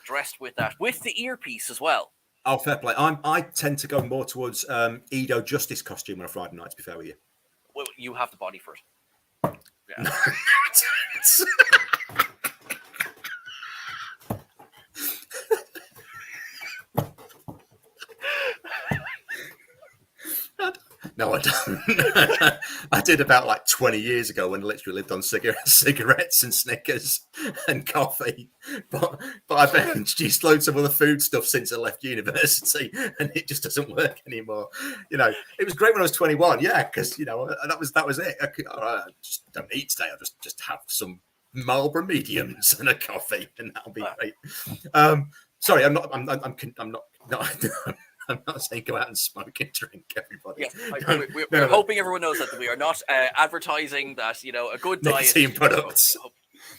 dressed with that, with the earpiece as well. Oh, fair play. I tend to go more towards Edo Justice costume on a Friday night. To be fair with you, well, you have the body for it. Yeah. No, I don't. I did about like 20 years ago when I literally lived on cigarettes and Snickers and coffee. But I've introduced loads of other food stuff since I left university, and it just doesn't work anymore. It was great when I was 21, because that was it. I just don't eat today. I'll just have some Marlboro mediums and a coffee, and that'll be great. Sorry, I'm not saying go out and smoke and drink, everybody. Yes, we're hoping everyone knows that we are not advertising that, a good diet. Nicotine products.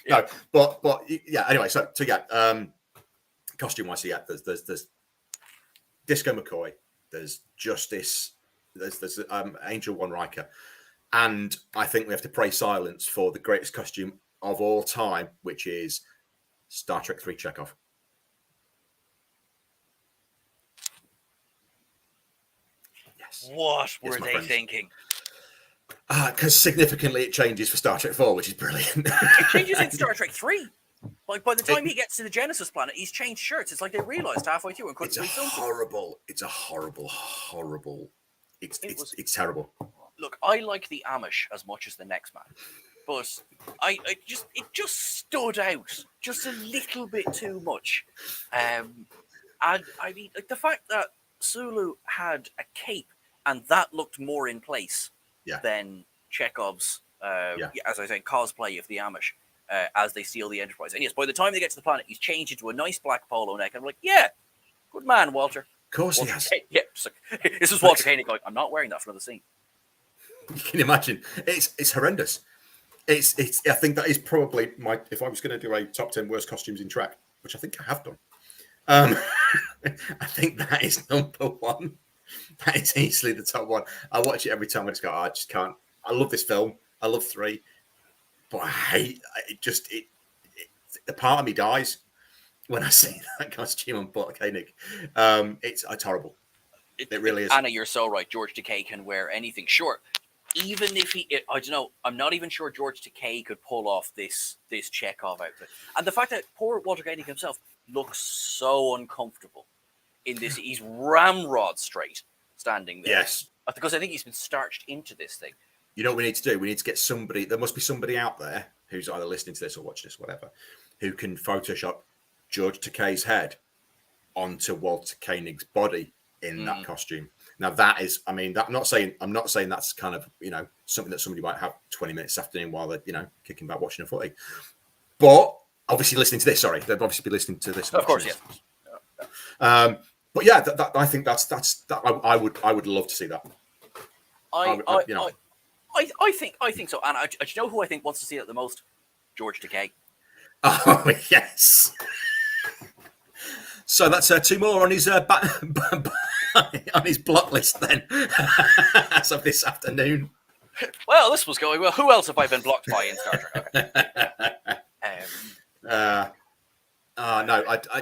Yeah. No, but yeah, anyway, so yeah, costume-wise, yeah, there's Disco McCoy, there's Justice, there's Angel 1 Riker, and I think we have to pray silence for the greatest costume of all time, which is Star Trek 3 Chekhov. What were they thinking? Because significantly it changes for Star Trek 4, which is brilliant. It changes in Star Trek 3. Like by the time he gets to the Genesis planet, he's changed shirts. It's like they realized halfway through and couldn't do something. It's a horrible. It's terrible. Look, I like the Amish as much as the next man, but it just stood out just a little bit too much. And I mean, like the fact that Sulu had a cape and that looked more in place than Chekhov's, as I say, cosplay of the Amish as they steal the Enterprise. And yes, by the time they get to the planet, he's changed into a nice black polo neck. And I'm like, yeah, good man, Walter. Of course Walter he has. This is Walter Koenig going, I'm not wearing that for another scene. You can imagine. It's horrendous. I think that is probably if I was going to do a top 10 worst costumes in Trek, which I think I have done. I think that is number one. That is easily the top one. I watch it every time. I just go, I just can't. I love this film. I love 3, but I hate it. The part of me dies when I see that costume on Butler Koenig. It's horrible. It really is. Anna, you're so right. George Takei can wear anything. Sure, even if I don't know, I'm not even sure George Takei could pull off this Chekhov outfit. And the fact that poor Walter Koenig himself looks so uncomfortable in this, he's ramrod straight standing there. Yes, because I think he's been starched into this thing. You know what we need to do? We need to get somebody. There must be somebody out there who's either listening to this or watching this, whatever, who can Photoshop George Takei's head onto Walter Koenig's body in that costume. Now that is, I mean, I'm not saying that's kind of, something that somebody might have 20 minutes this afternoon while they're, kicking back watching a footy. But obviously listening to this, sorry, they'll obviously be listening to this. Of course, yes. But yeah, I think that's I would love to see that. I think so. And do you know who I think wants to see it the most? George Takei. Oh yes. So that's 2 more on his on his block list then, as of this afternoon. Well, this was going well. Who else have I been blocked by in Star Trek? No,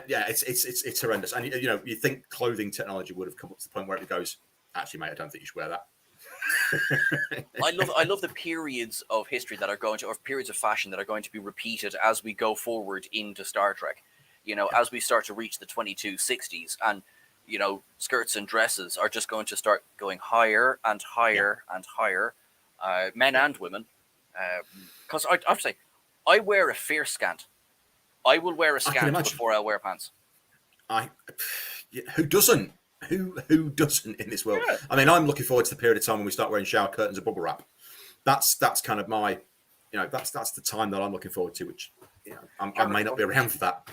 yeah, it's horrendous. And you think clothing technology would have come up to the point where it goes, actually, mate, I don't think you should wear that. I love the periods of history that are going to, or periods of fashion that are going to be repeated as we go forward into Star Trek. As we start to reach the 2260s, and skirts and dresses are just going to start going higher and higher and higher, men and women. Because I have to say, I wear a fierce scant. I will wear a scant before I'll wear pants. Who doesn't? Who doesn't in this world? Yeah. I mean, I'm looking forward to the period of time when we start wearing shower curtains and bubble wrap. That's kind of my, that's the time that I'm looking forward to, which I may not be around for that.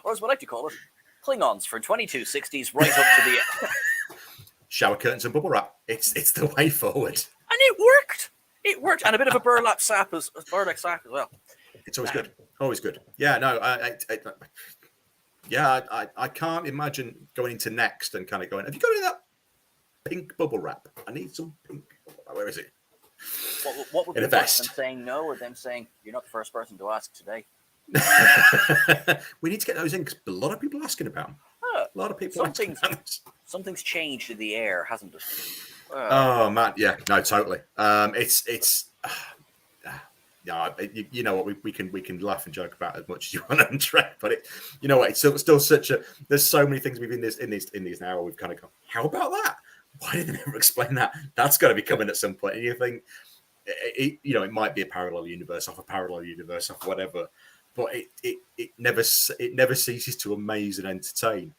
Or as we like to call it, Klingons for 2260s, right up to the shower curtains and bubble wrap. It's the way forward, and it worked. It worked, and a bit of a burlap sack as well. It's always good. Always good. Yeah, no, I can't imagine going into Next and kind of going, have you got any of that pink bubble wrap? I need some pink bubble wrap. Where is it? What would be worse than saying no, or them saying, you're not the first person to ask today? We need to get those in because a lot of people are asking about them. A lot of people something's changed in the air, hasn't it? Oh man, yeah, no, totally. You know what, we can laugh and joke about as much as you want on Trek, but it's still such a. There's so many things within in these now where we've kind of gone, how about that? Why did they never explain that? That's got to be coming at some point. And you think, it might be a parallel universe off whatever, but it never ceases to amaze and entertain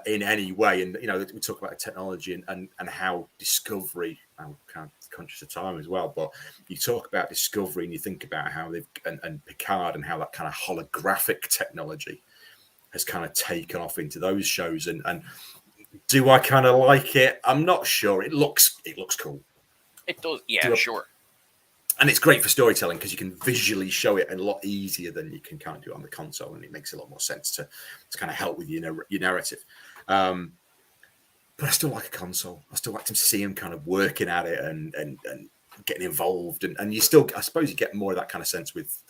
in any way. And we talk about technology and how Discovery. I'm kind of conscious of time as well, but you talk about Discovery and you think about how they've and Picard and how that kind of holographic technology has kind of taken off into those shows. And do I kind of like it? I'm not sure. It looks cool. It does, yeah, sure. And it's great for storytelling because you can visually show it a lot easier than you can kind of do on the console, and it makes a lot more sense to kind of help with your narrative. But I still like a console. I still like to see him kind of working at it and getting involved. And you still, I suppose, you get more of that kind of sense with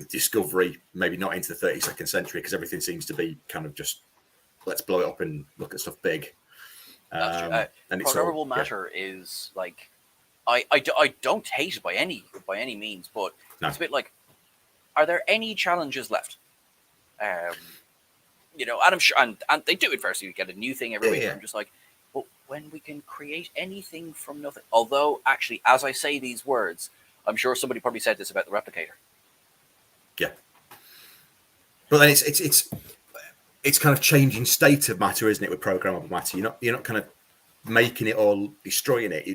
Discovery. Maybe not into the 32nd century because everything seems to be kind of just let's blow it up and look at stuff big. And it's Programmable Matter is like. I don't hate it by any means, but it's a bit like, are there any challenges left? And I'm sure, and they do it first. You get a new thing every week. I'm just like, but when we can create anything from nothing. Although, actually, as I say these words, I'm sure somebody probably said this about the Replicator. Yeah, but then it's kind of changing state of matter, isn't it? With programmable matter, you're not kind of making it or destroying it.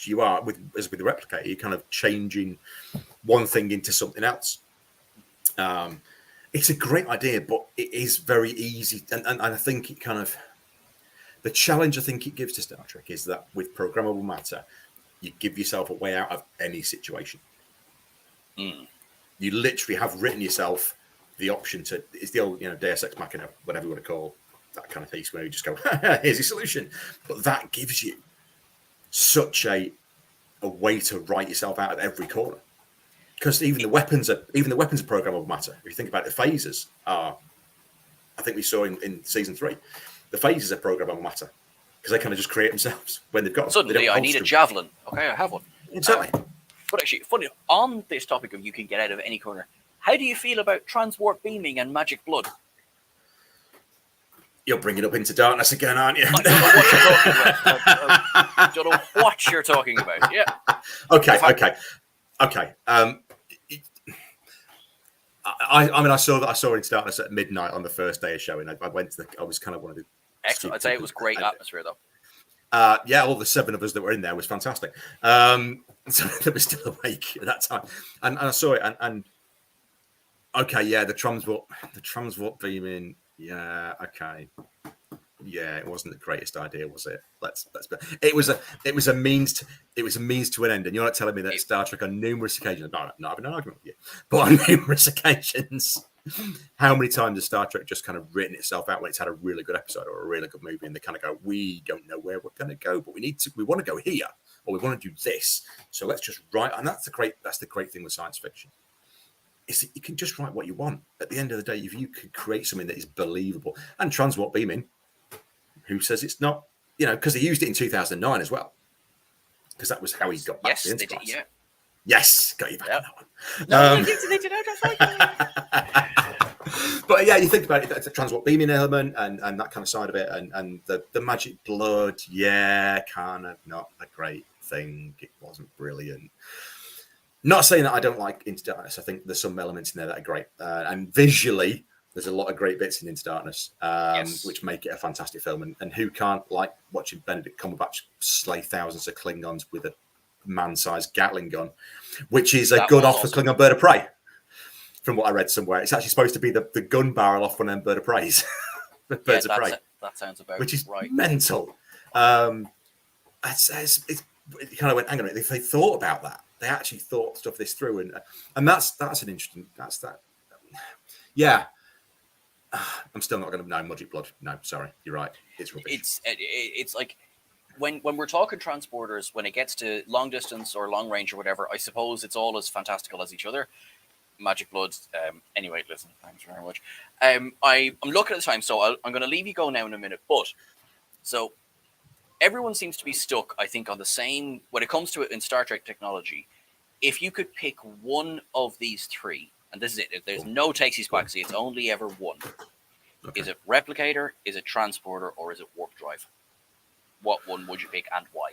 You are with the Replicator. You're kind of changing one thing into something else. It's a great idea, but it is very easy. And I think it kind of the challenge I think it gives to Star Trek is that with programmable matter, you give yourself a way out of any situation. You literally have written yourself the option to, it's the old, Deus Ex Machina, whatever you want to call that kind of piece, where you just go, here's your solution. But that gives you such a way to write yourself out of every corner. Because even the weapons are programmable matter. If you think about it, the phasers are, I think we saw in season 3, the phasers are programmable matter because they kind of just create themselves when they've got them. Suddenly, I need a javelin. Okay, I have one. Exactly. But actually, funny, on this topic of you can get out of any corner, how do you feel about transwarp beaming and magic blood? You're bringing up Into Darkness again, aren't you? I don't know what you're talking about. Yeah. Okay. I saw Into Darkness at midnight on the first day of showing. I was kind of one of the. Excellent. I'd say it was great atmosphere though. All the 7 of us that were in there was fantastic. So they were still awake at that time, and I saw it, and okay, yeah, the transwarp beaming, yeah, okay, yeah, it wasn't the greatest idea, was it? It was a means to an end, and you're not telling me that Star Trek on numerous occasions, not having an argument with you, but on numerous occasions, how many times has Star Trek just kind of written itself out when it's had a really good episode or a really good movie, and they kind of go, we don't know where we're going to go, but we want to go here, or we want to do this, so let's just write. And that's the great thing with science fiction, is that you can just write what you want. At the end of the day, if you can create something that is believable, and transwarp beaming, who says it's not? Because they used it in 2009 as well, because that was how he got back to the Enterprise. They did, yeah. Yes, got you back on that one. But yeah, you think about it, the transwarp beaming element and that kind of side of it, and the magic blood, yeah, kind of not a great thing. It wasn't brilliant. Not saying that I don't like Into Darkness. I think there's some elements in there that are great, and visually, there's a lot of great bits in Into Darkness, which make it a fantastic film. And who can't like watching Benedict Cumberbatch slay thousands of Klingons with a man-sized Gatling gun, which is a gun off a Klingon bird of prey. From what I read somewhere, it's actually supposed to be the gun barrel off one of them bird of preys. Birds of prey. That sounds about which is right. Mental. It kind of went, hang on a minute, if they thought about that, they actually thought stuff this through, and that's an interesting. That's that. Yeah. I'm still not going to know Magic Blood. No, sorry, you're right. It's rubbish. It's like when we're talking transporters, when it gets to long distance or long range or whatever, I suppose it's all as fantastical as each other. Magic Blood. Anyway, listen, thanks very much. I'm looking at the time, so I'm going to leave you go now in a minute. But so everyone seems to be stuck, I think, on the same when it comes to it in Star Trek technology. If you could pick one of these 3. And this is it. There's no takesies backsies. It's only ever one. Okay. Is it replicator? Is it transporter? Or is it warp drive? What one would you pick and why?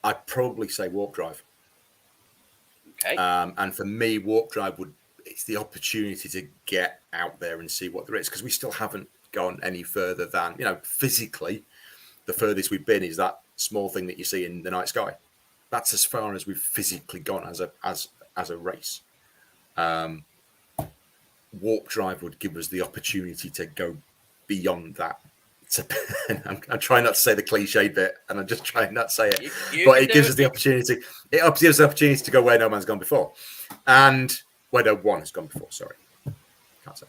I'd probably say warp drive. Okay. And for me, warp drive it's the opportunity to get out there and see what there is, because we still haven't gone any further than, physically, the furthest we've been is that small thing that you see in the night sky. That's as far as we've physically gone as a race. Warp drive would give us the opportunity to go beyond that. I'm trying not to say the cliched bit, and I'm just trying not to say it, but it gives us the opportunity. It gives us the opportunity to go where no man's gone before, and where no one has gone before. Sorry, can't say.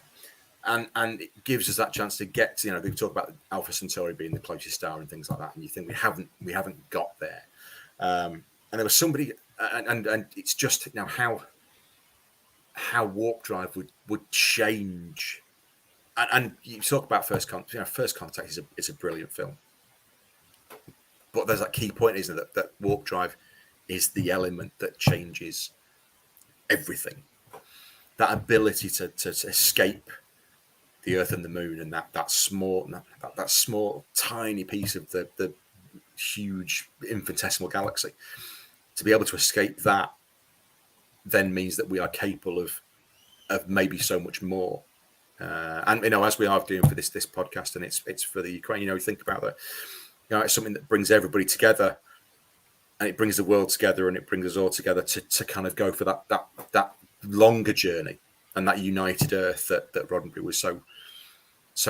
And it gives us that chance to get to, we talk about Alpha Centauri being the closest star and things like that, and you think we haven't got there. And there was somebody, and it's just how warp drive would change. And you talk about First Contact. First Contact is a brilliant film, but there's that key point, isn't it? That warp drive is the element that changes everything. That ability to escape the Earth and the Moon, and that small tiny piece of the huge infinitesimal galaxy, to be able to escape that then means that we are capable of maybe so much more. And as we are doing for this podcast, and it's for the Ukraine, we think about that. It's something that brings everybody together, and it brings the world together, and it brings us all together to kind of go for that longer journey and that united Earth that Roddenberry was so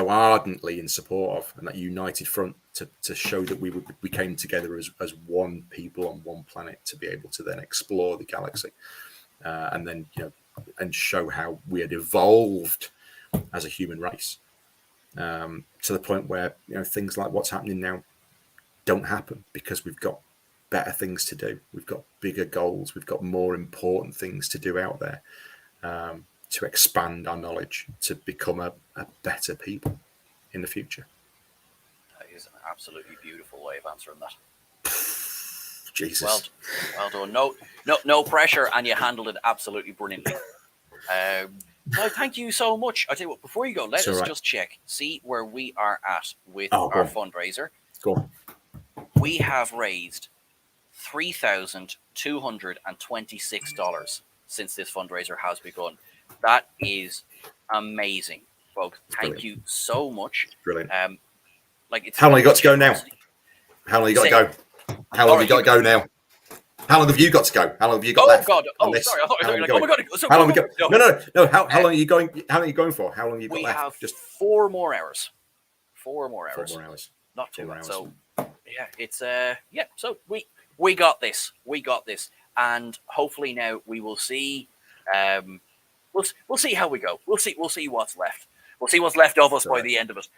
ardently in support of, and that united front to show that we came together as one people on one planet to be able to then explore the galaxy. and then and show how we had evolved as a human race, to the point where things like what's happening now don't happen because we've got better things to do. We've got bigger goals. We've got more important things to do out there, to expand our knowledge, to become a better people in the future. That is an absolutely beautiful way of answering that. Jesus. Well done. No pressure, and you handled it absolutely brilliantly. No, thank you so much. I tell you what, before you go, let us just check, see where we are at with our fundraiser. Go on. We have raised $3,226 since this fundraiser has begun. That is amazing, folks. Thank you so much. Brilliant. It's how long you got to go now? How long you got to go? How long have you got to go now? How long have you got to go? How long have you got left? Oh, God. Oh, sorry. I thought you were like, oh, my God. How long we go? No. How long are you going? How long are you going for? How long have you got left? We have just 4 more hours. 4 more hours. 4 more hours. Not too much. So, yeah, it's So we got this. We got this, and hopefully now we will see. We'll see how we go. We'll see what's left. We'll see what's left of us by the end of it.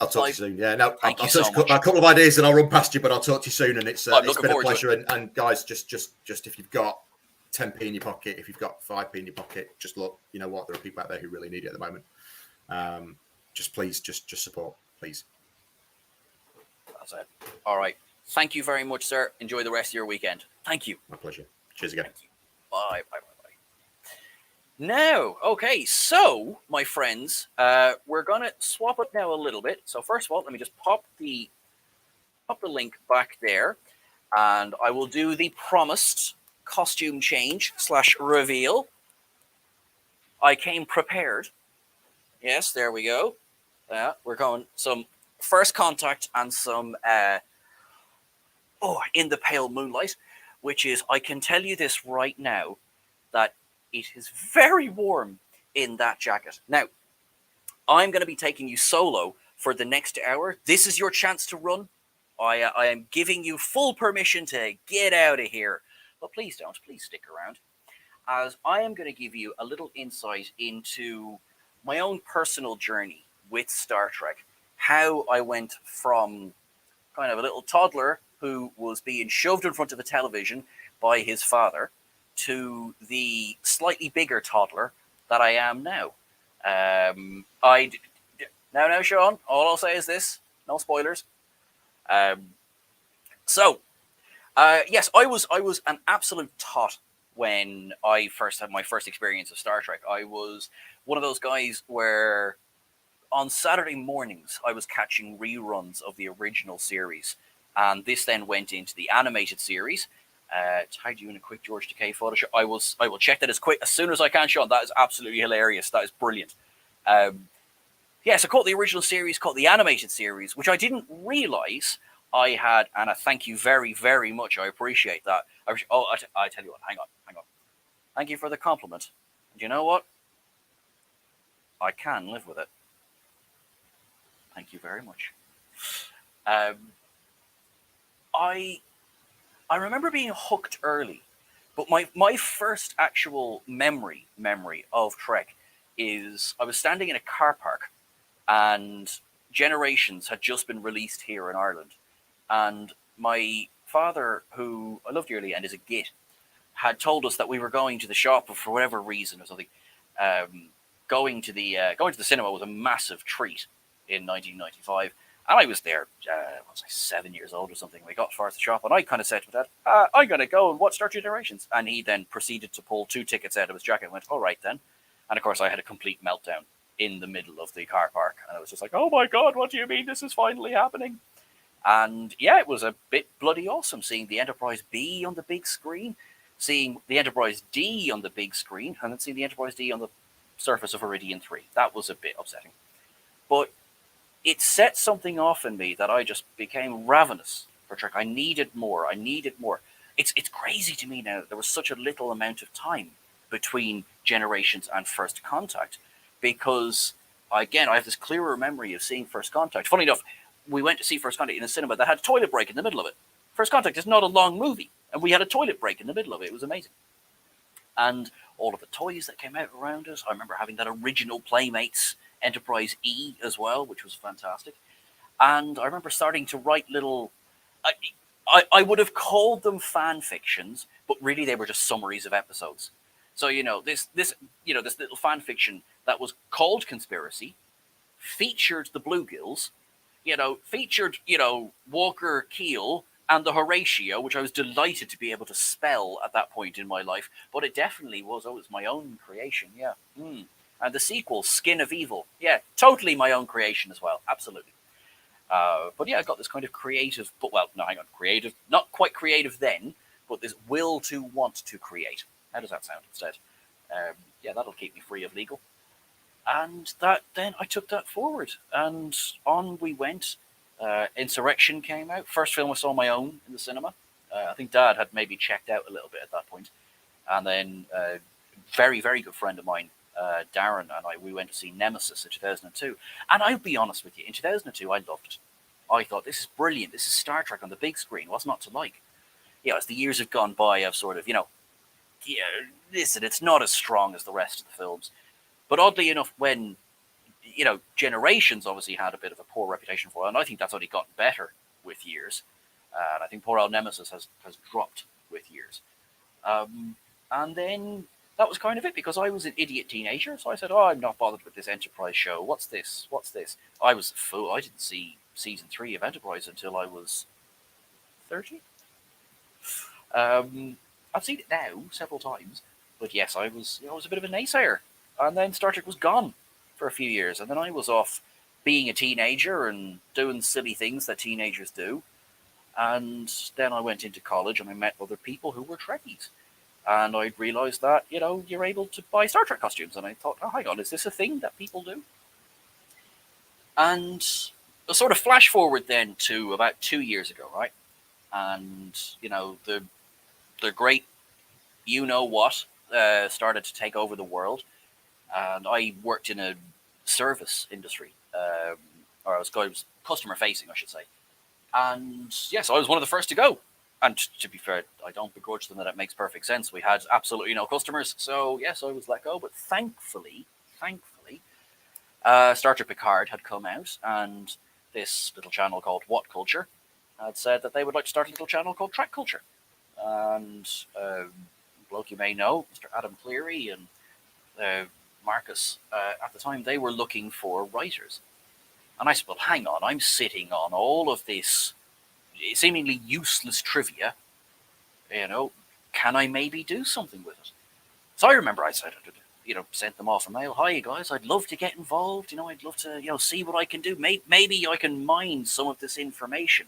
I'll talk to you soon. Yeah, no, I'll so touch a couple of ideas and I'll run past you, but I'll talk to you soon. And it's been a pleasure. And guys, just if you've got 10p in your pocket, if you've got 5p in your pocket, just look. You know what? There are people out there who really need it at the moment. Just please, just support, please. That's it. All right. Thank you very much, sir. Enjoy the rest of your weekend. Thank you. My pleasure. Cheers again. Thank you. Bye. Now, okay, so my friends, we're gonna swap it now a little bit. So first of all, let me just pop the link back there, and I will do the promised costume change / reveal. I came prepared. Yes, there we go. We're going some first contact and some in the pale moonlight, which is, I can tell you this right now, that it is very warm in that jacket. Now, I'm going to be taking you solo for the next hour. This is your chance to run. I am giving you full permission to get out of here. But please don't. Please stick around, as I am going to give you a little insight into my own personal journey with Star Trek. How I went from kind of a little toddler who was being shoved in front of a television by his father to the slightly bigger toddler that I am now. Now, Sean, all I'll say is this: no spoilers. Yes, I was an absolute tot when I first had my first experience of Star Trek. I was one of those guys where on Saturday mornings I was catching reruns of the original series, and this then went into the animated series. Tagged you in a quick George Takei photo shoot. I will check that as soon as I can, Sean. That is absolutely hilarious. That is brilliant. Yes, I caught the original series, caught the animated series, which I didn't realize I had. And I thank you very, very much. I appreciate that. I tell you what. Hang on. Thank you for the compliment. And you know what? I can live with it. Thank you very much. I remember being hooked early, but my first actual memory of Trek is I was standing in a car park, and Generations had just been released here in Ireland, and my father, who I love dearly and is a git, had told us that we were going to the shop for whatever reason or something. Going to the cinema was a massive treat in 1995. And I was there, I was like 7 years old or something. We got as far as the shop, and I kind of said to my dad, I'm going to go and watch Star Trek Generations. And he then proceeded to pull 2 tickets out of his jacket and went, all right then. And of course, I had a complete meltdown in the middle of the car park. And I was just like, oh my God, what do you mean this is finally happening? And yeah, it was a bit bloody awesome seeing the Enterprise B on the big screen, seeing the Enterprise D on the big screen, and then seeing the Enterprise D on the surface of Iridian 3. That was a bit upsetting. But it set something off in me that I just became ravenous for Trek. I needed more. It's crazy to me now that there was such a little amount of time between Generations and First Contact, because, again, I have this clearer memory of seeing First Contact. Funny enough, we went to see First Contact in a cinema that had a toilet break in the middle of it. First Contact is not a long movie, and we had a toilet break in the middle of it. It was amazing. and all of the toys that came out around us. I remember having that original Playmates Enterprise E as well, which was fantastic. And I remember starting to write little. I would have called them fan fictions, but really they were just summaries of episodes. So this little fan fiction that was called Conspiracy featured the Bluegills, featured Walker Keel and the Horatio, which I was delighted to be able to spell at that point in my life. But it definitely was my own creation. Yeah. And the sequel, Skin of Evil, yeah, totally my own creation as well. Absolutely. But yeah, I got this kind of creative, creative, not quite creative then, but this will to want to create. How does that sound instead? Yeah, that'll keep me free of legal. And then I took that forward, and on we went. Insurrection came out. First film I saw on my own in the cinema. I think Dad had maybe checked out a little bit at that point. And then very, very good friend of mine, Darren, and we went to see Nemesis in 2002. And I'll be honest with you, in 2002, I loved it. I thought, this is brilliant. This is Star Trek on the big screen. What's not to like? As the years have gone by, I've sort of, listen, it's not as strong as the rest of the films. But oddly enough, when, Generations obviously had a bit of a poor reputation for it, and I think that's only gotten better with years. And I think poor old Nemesis has dropped with years. And then that was kind of it, because I was an idiot teenager. So I said, I'm not bothered with this Enterprise show. What's this? I was a fool. I didn't see season 3 of Enterprise until I was 30. I've seen it now several times. But yes, I was a bit of a naysayer. And then Star Trek was gone for a few years. And then I was off being a teenager and doing silly things that teenagers do. And then I went into college and I met other people who were Trekkies. And I realized that, you're able to buy Star Trek costumes. And I thought, oh, hang on, is this a thing that people do? And a sort of flash forward then to about 2 years ago, right? And, the great you-know-what started to take over the world. And I worked in a service industry, or I was customer-facing, I should say. And, yes, I was one of the first to go. And to be fair, I don't begrudge them that it makes perfect sense. We had absolutely no customers. So, yes, I was let go. But thankfully, Star Trek Picard had come out, and this little channel called What Culture had said that they would like to start a little channel called Trek Culture. And bloke you may know, Mr. Adam Cleary and Marcus, at the time, they were looking for writers. And I said, well, hang on, I'm sitting on all of this seemingly useless trivia. Can I maybe do something with it? So I remember I said, sent them off a mail. Hi, guys, I'd love to get involved. I'd love to, see what I can do. Maybe I can mine some of this information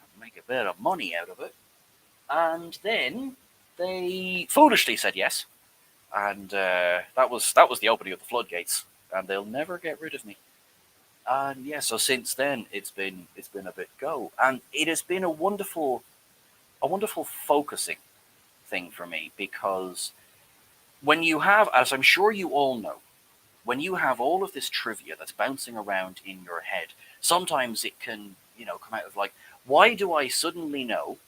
and make a bit of money out of it. And then they foolishly said yes. And that was the opening of the floodgates. And they'll never get rid of me. And yeah, so since then it's been a bit go, and it has been a wonderful focusing thing for me, because when you have, as I'm sure you all know, when you have all of this trivia that's bouncing around in your head, sometimes it can come out of like, why do I suddenly know?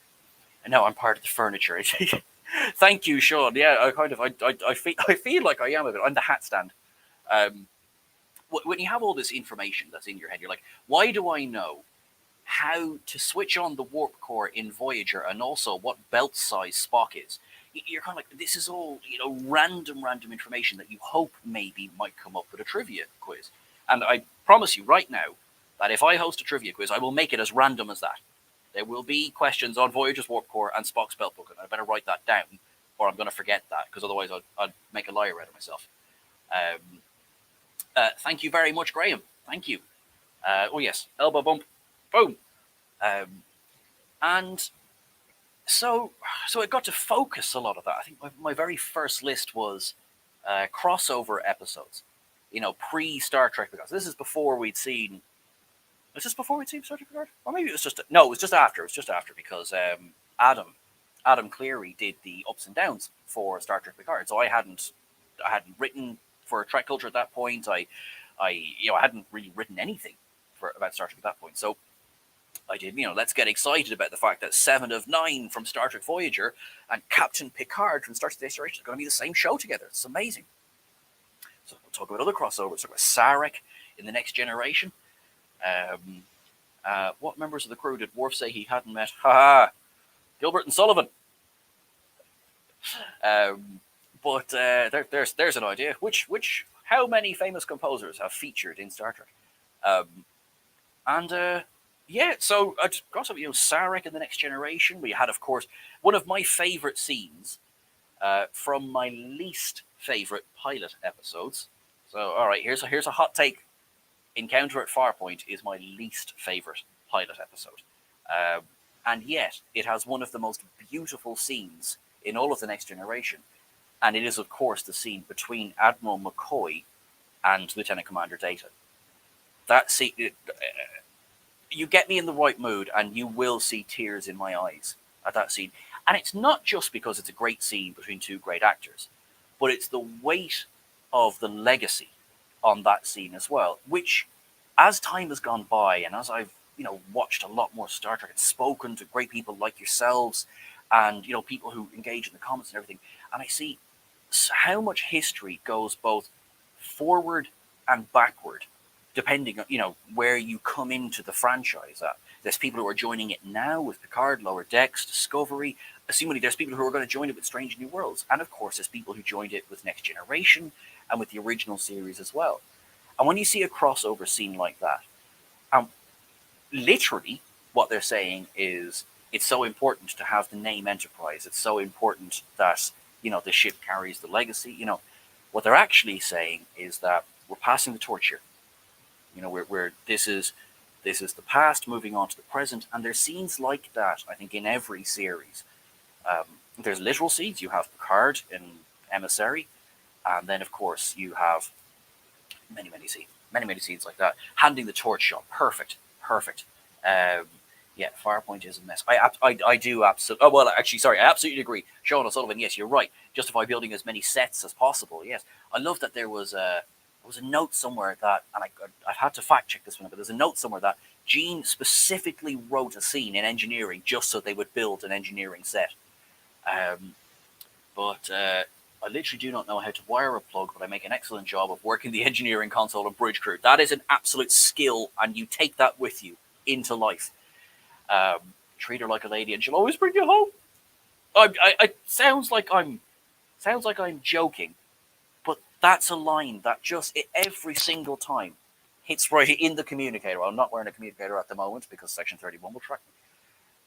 And now I'm part of the furniture. Thank you, Sean. Yeah, I feel like I am a bit. I'm the hat stand. When you have all this information that's in your head, you're like, why do I know how to switch on the warp core in Voyager and also what belt size Spock is? You're kind of like, this is all, random information that you hope maybe might come up with a trivia quiz. And I promise you right now that if I host a trivia quiz, I will make it as random as that. There will be questions on Voyager's warp core and Spock's belt buckle. I better write that down, or I'm going to forget that, because otherwise I'd make a liar out of myself. Thank you very much, Graham. Thank you. Oh, yes. Elbow bump. Boom. And so it got to focus a lot of that. I think my very first list was crossover episodes, pre-Star Trek. Because this is before we'd seen... Was this before we'd seen Star Trek Picard? Or maybe it was just... No, it was just after. It was just after, because Adam Cleary did the ups and downs for Star Trek Picard. So I hadn't written for Trek Culture at that point. I hadn't really written anything about Star Trek at that point. So let's get excited about the fact that 7 of 9 from Star Trek Voyager and Captain Picard from Star Trek Next Generation are going to be the same show together. It's amazing. So we'll talk about other crossovers. We'll talk about Sarek in the Next Generation. What members of the crew did Worf say he hadn't met? Gilbert and Sullivan. But there's an idea. How many famous composers have featured in Star Trek? So I just got some, Sarek in the Next Generation. We had, of course, one of my favorite scenes from my least favorite pilot episodes. So, all right, here's a hot take. Encounter at Farpoint is my least favorite pilot episode, and yet it has one of the most beautiful scenes in all of the Next Generation, and it is, of course, the scene between Admiral McCoy and Lieutenant Commander Data. That scene, you get me in the right mood, and you will see tears in my eyes at that scene. And it's not just because it's a great scene between two great actors, but it's the weight of the legacy on that scene as well, which, as time has gone by and as I've watched a lot more Star Trek and spoken to great people like yourselves and people who engage in the comments and everything, and I see how much history goes both forward and backward depending on where you come into the franchise at. There's people who are joining it now with Picard, Lower Decks, Discovery. Assumingly there's people who are going to join it with Strange New Worlds, and of course there's people who joined it with Next Generation and with the original series as well. And when you see a crossover scene like that, literally what they're saying is it's so important to have the name Enterprise. It's so important that the ship carries the legacy. What they're actually saying is that we're passing the torch here. This is the past moving on to the present, and there's scenes like that. I think in every series, there's literal scenes. You have Picard in Emissary, and then of course you have many scenes like that. Handing the torch shot, perfect. Farpoint is a mess. I do absolutely. Oh well, actually, sorry, I absolutely agree. Sean O'Sullivan, yes, you're right. Justify building as many sets as possible. Yes, I love that there was a note somewhere that, and I've had to fact check this one, but there's a note somewhere that Gene specifically wrote a scene in engineering just so they would build an engineering set. But I literally do not know how to wire a plug, but I make an excellent job of working the engineering console and bridge crew. That is an absolute skill, and you take that with you into life. Treat her like a lady, and she'll always bring you home. It sounds like I'm joking, but that's a line that just every single time hits right in the communicator. I'm not wearing a communicator at the moment because Section 31 will track me,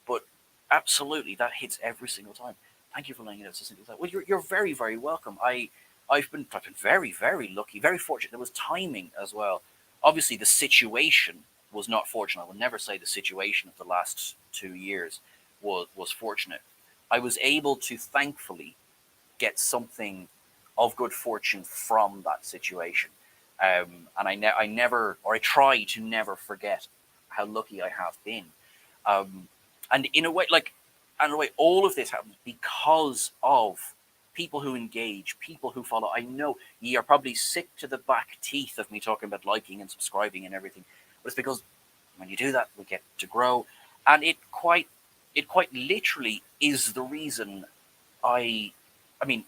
but absolutely that hits every single time. Thank you for letting it out so simple. Well, you're very, very welcome. I've been very, very lucky, very fortunate. There was timing as well. Obviously, the situation was not fortunate. I will never say the situation of the last 2 years was fortunate. I was able to thankfully get something of good fortune from that situation, and I try to never forget how lucky I have been. And in a way, all of this happens because of people who engage, people who follow. I know ye are probably sick to the back teeth of me talking about liking and subscribing and everything, but it's because when you do that, we get to grow, and it quite literally is the reason I mean,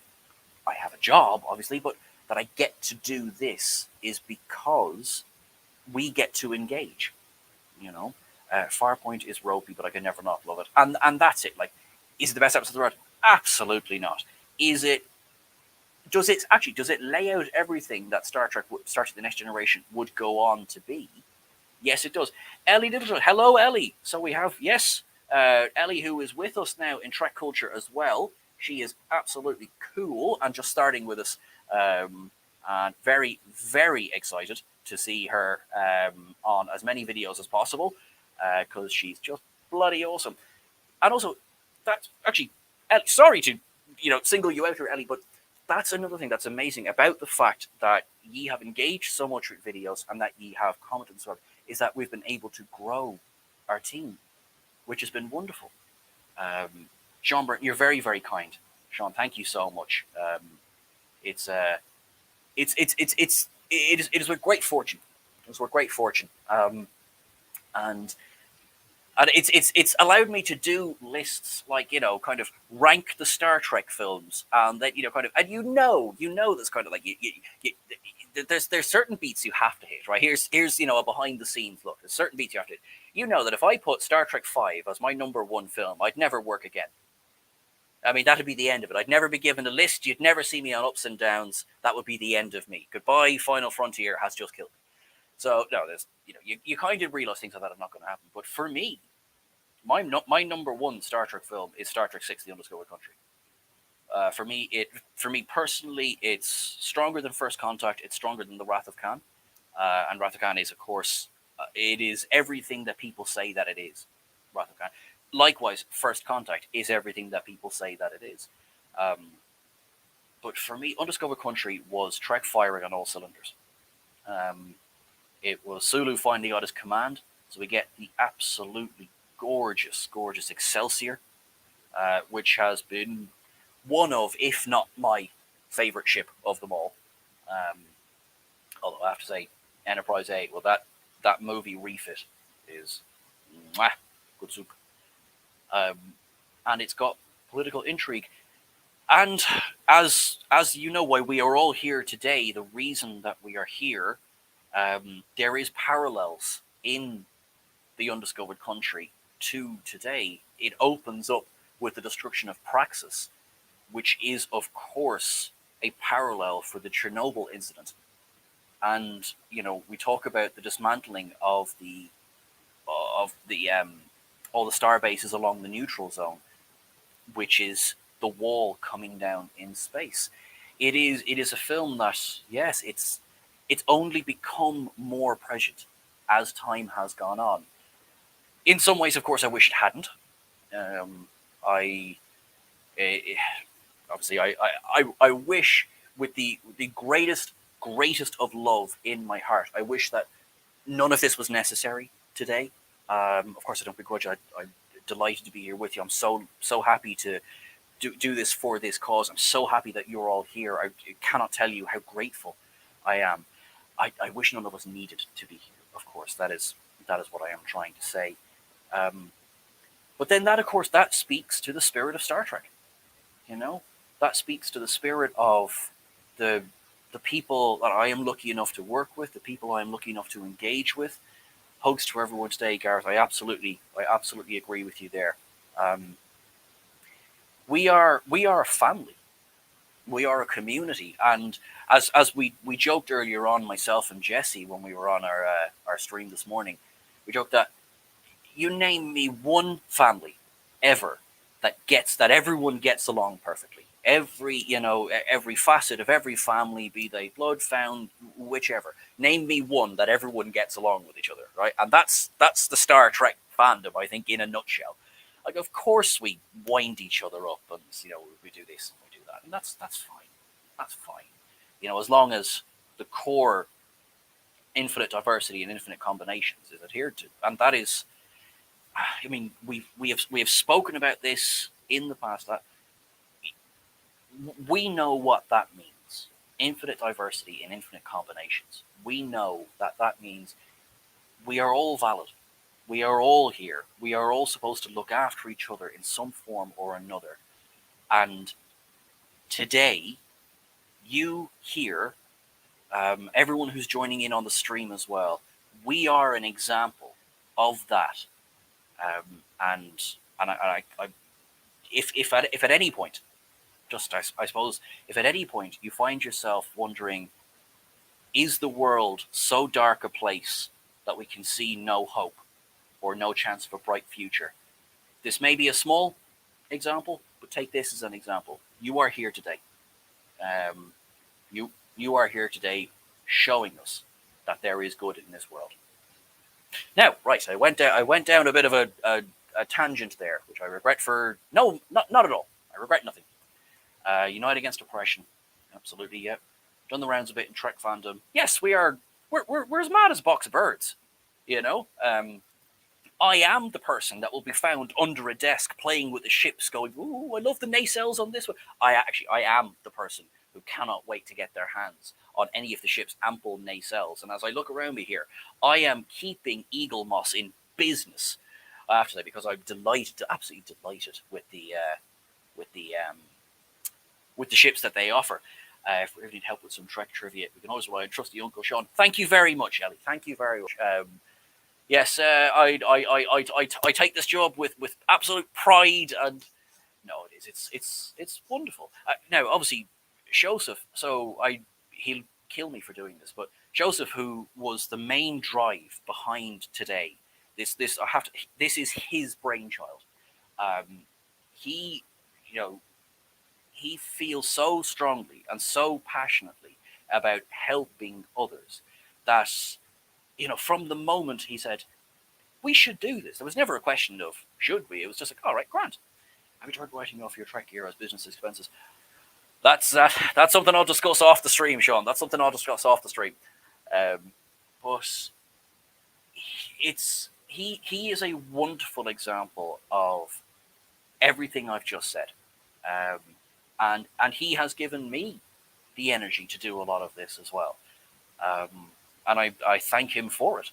I have a job, obviously, but that I get to do this is because we get to engage. Farpoint is ropey, but I can never not love it, and that's it. Like, is it the best episode of the road? Absolutely not. Does it lay out everything that Star Trek The Next Generation would go on to be? Yes, it does. Ellie Littleton. Hello, Ellie. So we have, Ellie, who is with us now in Trek Culture as well. She is absolutely cool and just starting with us. And very, very excited to see her on as many videos as possible because she's just bloody awesome. And also, that's actually, sorry to single you out here, Ellie, but that's another thing that's amazing about the fact that ye have engaged so much with videos and that ye have commented and so on, is that we've been able to grow our team, which has been wonderful. Sean Burton, you're very, very kind. Sean, thank you so much. It is with great fortune. It's with great fortune. And And it's allowed me to do lists like, you know, kind of rank the Star Trek films, and then, you know, kind of, and you know that's kind of like there's certain beats you have to hit, right? Here's you know, a behind the scenes look. There's certain beats you have to hit. You know that if I put Star Trek 5 as my #1 film, I'd never work again. I mean, that'd be the end of it. I'd never be given a list. You'd never see me on Ups and Downs. That would be the end of me. Goodbye, Final Frontier has just killed me. So no, there's, you know, you kind of realize things like that are not going to happen. But for me, my #1 Star Trek film is Star Trek 6: The Undiscovered Country. For me personally, it's stronger than First Contact. It's stronger than The Wrath of Khan, and Wrath of Khan is, of course, it is everything that people say that it is. Wrath of Khan. Likewise, First Contact is everything that people say that it is. But for me, Undiscovered Country was Trek firing on all cylinders. It was Sulu finally got his command, so we get the absolutely gorgeous, gorgeous Excelsior, which has been one of, if not my favorite ship of them all. Although I have to say, Enterprise A, well, that movie refit is good soup. And it's got political intrigue. And as you know why we are all here today, the reason that we are here, there is parallels in the Undiscovered Country to today. It opens up with the destruction of Praxis, which is, of course, a parallel for the Chernobyl incident. And, you know, we talk about the dismantling of all the star bases along the neutral zone, which is the wall coming down in space. It is a film that, yes, it's only become more prescient as time has gone on. In some ways, of course, I wish it hadn't. Obviously, I wish, with the greatest of love in my heart, I wish that none of this was necessary today. Of course, I don't begrudge. I'm delighted to be here with you. I'm so happy to do this for this cause. I'm so happy that you're all here. I cannot tell you how grateful I am. I wish none of us needed to be here. Of course, that is what I am trying to say. But then that, of course, that speaks to the spirit of Star Trek. You know, that speaks to the spirit of the people that I am lucky enough to work with, the people I am lucky enough to engage with. Hugs to everyone today, Gareth. I absolutely agree with you there. We are a family. We are a community, and as we joked earlier on, myself and Jesse, when we were on our stream this morning, we joked that you name me one family ever that everyone gets along perfectly. Every facet of every family, be they blood, found, whichever. Name me one that everyone gets along with each other, right? And that's the Star Trek fandom, I think, in a nutshell. Like, of course we wind each other up, and we do this and we do that, and that's fine. That's fine. As long as the core infinite diversity and infinite combinations is adhered to, and that is. I mean, we have spoken about this in the past. That we know what that means. Infinite diversity and infinite combinations. We know that means we are all valid. We are all here. We are all supposed to look after each other in some form or another. And today, you here, everyone who's joining in on the stream as well, we are an example of that. If at any point, I suppose, if at any point you find yourself wondering, is the world so dark a place that we can see no hope or no chance of a bright future? This may be a small example, but take this as an example. You are here today. You are here today showing us that there is good in this world. Now, right, I went down a bit of a tangent there, which I regret no, not at all. I regret nothing. Unite Against Oppression, absolutely, yeah. Done the rounds a bit in Trek fandom. Yes, we're as mad as a box of birds, I am the person that will be found under a desk playing with the ships, going, "Ooh, I love the nacelles on this one." I am the person who cannot wait to get their hands on any of the ship's ample nacelles. And as I look around me here, I am keeping Eagle Moss in business. I have to say, because I'm delighted, absolutely delighted with the ships that they offer. If we ever need help with some Trek trivia, we can always rely on trusty Uncle Sean. Thank you very much, Ellie. Thank you very much. Yes, I take this job with absolute pride, and no, it is. It's wonderful. Now, obviously, Joseph. So he'll kill me for doing this, but Joseph, who was the main drive behind today, this is his brainchild. He, he feels so strongly and so passionately about helping others that, from the moment he said, we should do this, there was never a question of should we. It was just like, all right, Grant, have you tried writing off your Trek era as business expenses? That's something I'll discuss off the stream, Sean. That's something I'll discuss off the stream. But he is a wonderful example of everything I've just said. And he has given me the energy to do a lot of this as well. And I thank him for it.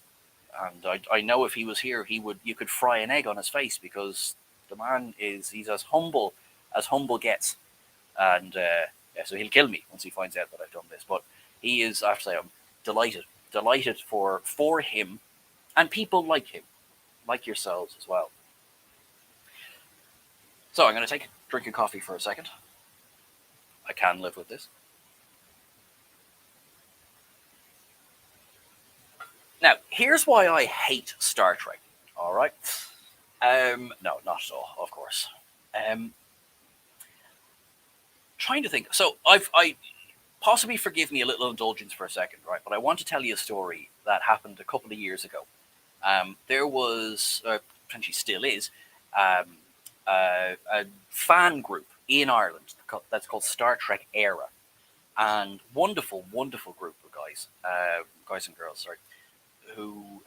And I know if he was here, you could fry an egg on his face, because the man he's as humble gets. And so he'll kill me once he finds out that I've done this. But he is, I have to say, I'm delighted for him and people like him, like yourselves as well. So I'm going to take a drink of coffee for a second. I can live with this. Now, here's why I hate Star Trek. All right. No, not at all, of course. Trying to think. So I possibly forgive me a little indulgence for a second, right? But I want to tell you a story that happened a couple of years ago. There was, potentially still is, a fan group in Ireland that's called Star Trek Era, and wonderful group of guys and girls, sorry, who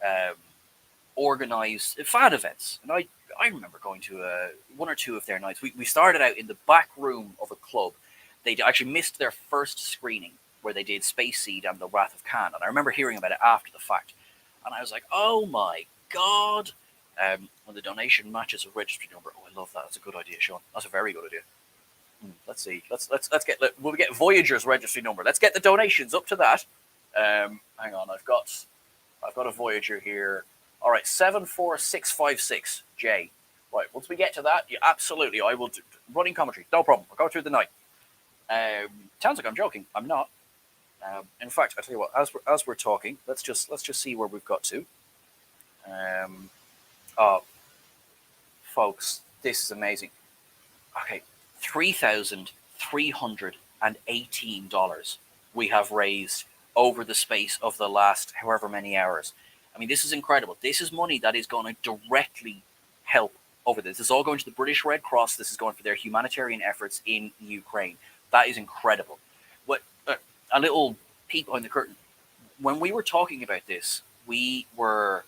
organise fan events. And I remember going to one or two of their nights. We started out in the back room of a club. They actually missed their first screening where they did Space Seed and The Wrath of Khan, and I remember hearing about it after the fact, and I was like, oh my god. When the donation matches a registry number. Oh, I love that. That's a good idea, Sean. That's a very good idea. Let's see. Let's get. Will we get Voyager's registry number? Let's get the donations up to that. Hang on. I've got a Voyager here. All right, 74656 J. Right. Once we get to that, yeah, absolutely, I will do running commentary. No problem. I'll go through the night. Sounds like I'm joking. I'm not. In fact, I tell you what. As we're talking, let's just see where we've got to. Folks, this is amazing. Okay, $3,318 we have raised over the space of the last however many hours. I mean, this is incredible. This is money that is going to directly help over this. This is all going to the British Red Cross. This is going for their humanitarian efforts in Ukraine. That is incredible. What a little peek behind the curtain. When we were talking about this, we were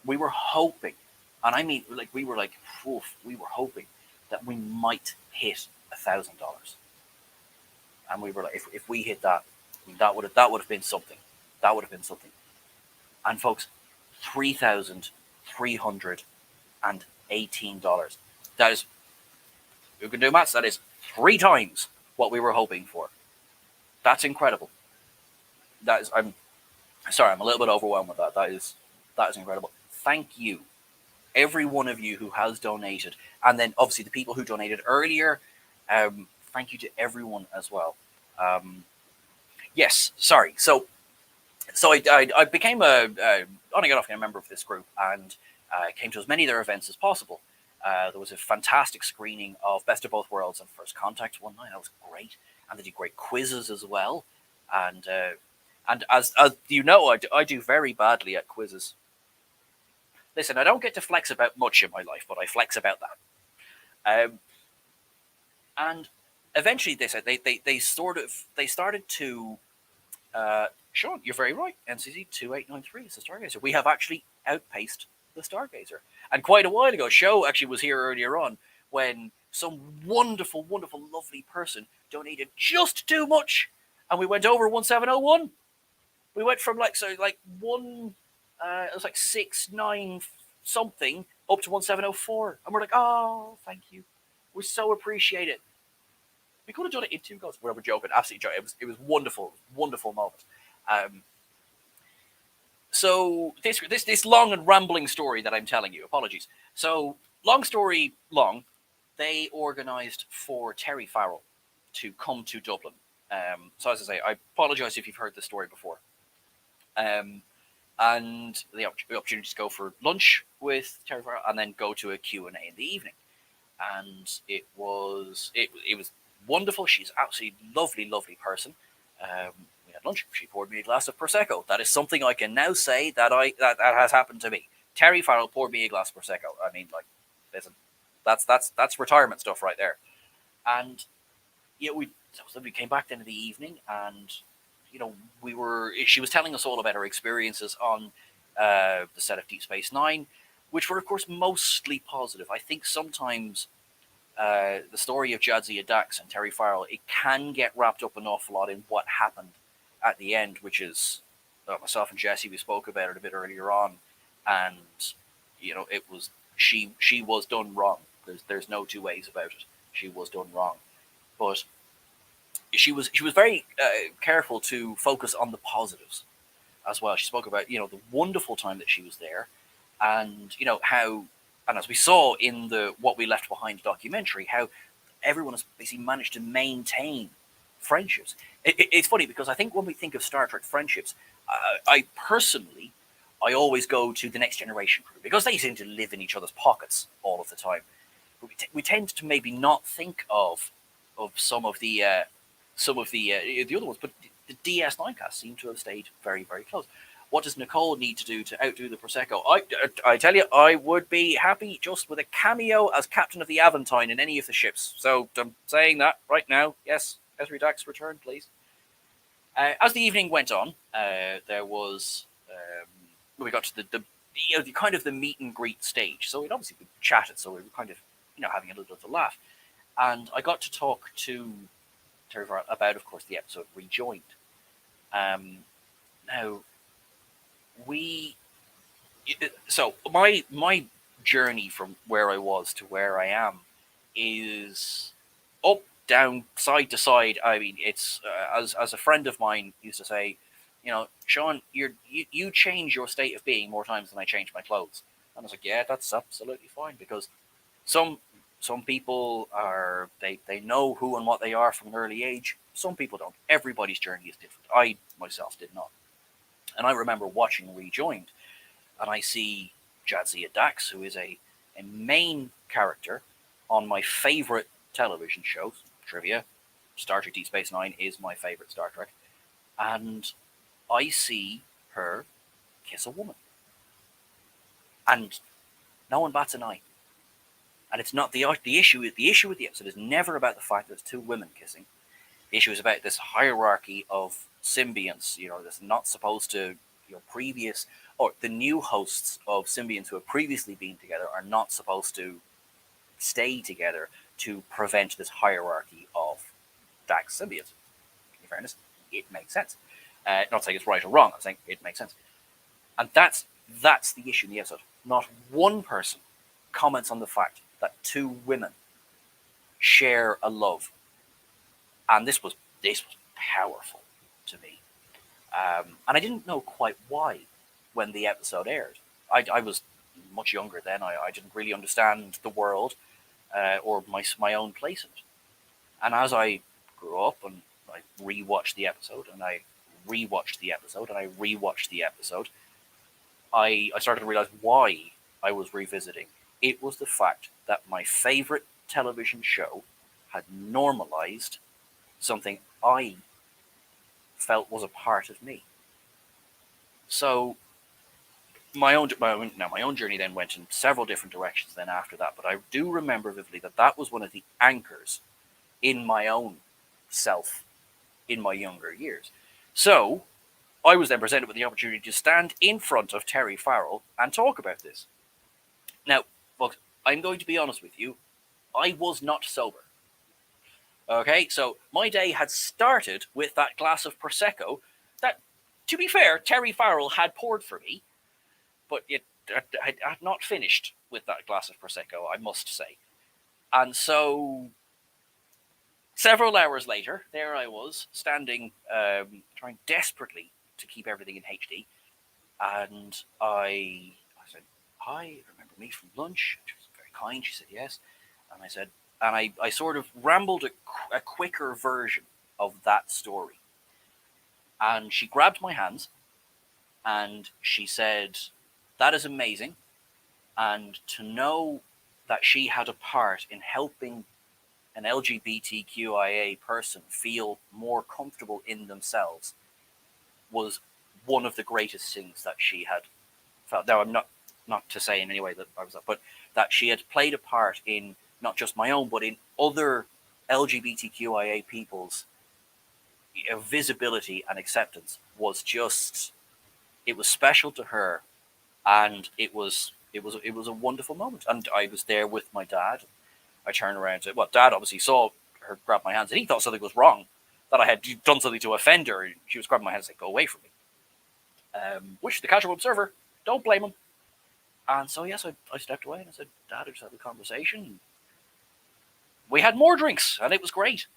hoping, and I mean, like we were hoping that we might hit $1,000, and we were like, if we hit that, I mean, that would have been something. That would have been something. And folks, $3,318. That is, you can do maths. That is 3 times what we were hoping for. That's incredible. That is. I'm sorry. I'm a little bit overwhelmed with that. That is incredible. Thank you, every one of you who has donated, and then obviously the people who donated earlier. Thank you to everyone as well. Yes, sorry. So I became on and off a member of this group, and came to as many of their events as possible. There was a fantastic screening of Best of Both Worlds and First Contact one night. That was great, and they did great quizzes as well. And as you know, I do very badly at quizzes. Listen, I don't get to flex about much in my life, but I flex about that. And eventually, they said they started to. Sean, you're very right. NCC 2893 is the Stargazer. We have actually outpaced the Stargazer. And quite a while ago, Show actually was here earlier on when some wonderful, lovely person donated just too much, and we went over 1701. We went from it was like 6950 something up to 1704. And we're like, oh, thank you. We so appreciate it. We could have done it in 2 goes. We're joking. Absolutely joking. It was wonderful. Wonderful moment. So this long and rambling story that I'm telling you, apologies. So long story long, they organised for Terry Farrell to come to Dublin. So as I say, I apologise if you've heard this story before. And the opportunity to go for lunch with Terry Farrell and then go to a Q&A in the evening. And it was wonderful. She's an absolutely lovely, lovely person. We had lunch. She poured me a glass of Prosecco. That is something I can now say that has happened to me. Terry Farrell poured me a glass of Prosecco. I mean, like, listen, that's retirement stuff right there. And yeah, we came back then in the evening, and she was telling us all about her experiences on the set of Deep Space Nine, which were of course mostly positive. I think sometimes the story of Jadzia Dax and Terry Farrell, it can get wrapped up an awful lot in what happened at the end, which is myself and Jesse, we spoke about it a bit earlier on, and it was she was done wrong. There's no two ways about it. She was done wrong, but she was very careful to focus on the positives as well. She spoke about the wonderful time that she was there, and how, and as we saw in the What We Left Behind documentary, how everyone has basically managed to maintain friendships. It's funny because I think when we think of Star Trek friendships, I personally always go to the Next Generation crew because they seem to live in each other's pockets all of the time. But we tend to maybe not think of some of the other ones, but the DS9 cast seem to have stayed very, very close. What does Nicole need to do to outdo the Prosecco? I tell you, I would be happy just with a cameo as captain of the Aventine in any of the ships. So I'm saying that right now. Yes, Ezri Dax, return, please. As the evening went on, there was we got to the kind of the meet and greet stage. So we'd obviously chatted, so we were kind of having a little bit of a laugh, and I got to talk to Terry Farrell about, of course, the episode Rejoined. Now, so my journey from where I was to where I am is up, down, side to side. I mean, it's as a friend of mine used to say, Sean, you change your state of being more times than I change my clothes. And I was like, yeah, that's absolutely fine, because some people are they know who and what they are from an early age. Some people don't. Everybody's journey is different. I myself did not. And I remember watching Rejoined, and I see Jadzia Dax, who is a main character on my favorite television shows. Trivia: Star Trek Deep Space Nine is my favorite Star Trek. And I see her kiss a woman. And no one bats an eye. And it's not the issue with the episode is never about the fact that it's two women kissing. The issue is about this hierarchy of symbionts, that's not supposed to, previous, or the new hosts of symbionts who have previously been together are not supposed to stay together to prevent this hierarchy of Dax symbionts. In fairness, it makes sense. Not saying it's right or wrong, I'm saying it makes sense. And that's the issue in the episode. Not one person comments on the fact that two women share a love. And this was powerful to me. And I didn't know quite why when the episode aired. I was much younger then. I didn't really understand the world or my own place in it. And as I grew up and I rewatched the episode, and I rewatched the episode, and I rewatched the episode, I started to realize why I was revisiting. It was the fact that my favorite television show had normalized something I felt was a part of me. So my own journey then went in several different directions then after that, but I do remember vividly that was one of the anchors in my own self in my younger years. So I was then presented with the opportunity to stand in front of Terry Farrell and talk about this. Now, folks, I'm going to be honest with you. I was not sober. Okay, so my day had started with that glass of Prosecco that, to be fair, Terry Farrell had poured for me. But had not finished with that glass of prosecco, I must say. And so, several hours later, there I was standing, trying desperately to keep everything in HD, and I said, "Hi, remember me from lunch?" She was very kind. She said yes, and I said, and I sort of rambled a quicker version of that story, and she grabbed my hands, and she said, "That is amazing," and to know that she had a part in helping an LGBTQIA person feel more comfortable in themselves was one of the greatest things that she had felt. Now, I'm not to say in any way that I was, but that she had played a part in not just my own, but in other LGBTQIA people's visibility and acceptance was just, it was special to her, and it was a wonderful moment. And I was there with my dad. I turned around to, well, Dad obviously saw her grab my hands, and he thought something was wrong, that I had done something to offend her. And she was grabbing my hands and saying, "Go away from me." Which the casual observer, don't blame him. And so, yes, I stepped away and I said, "Dad, I just had a conversation." We had more drinks, and it was great.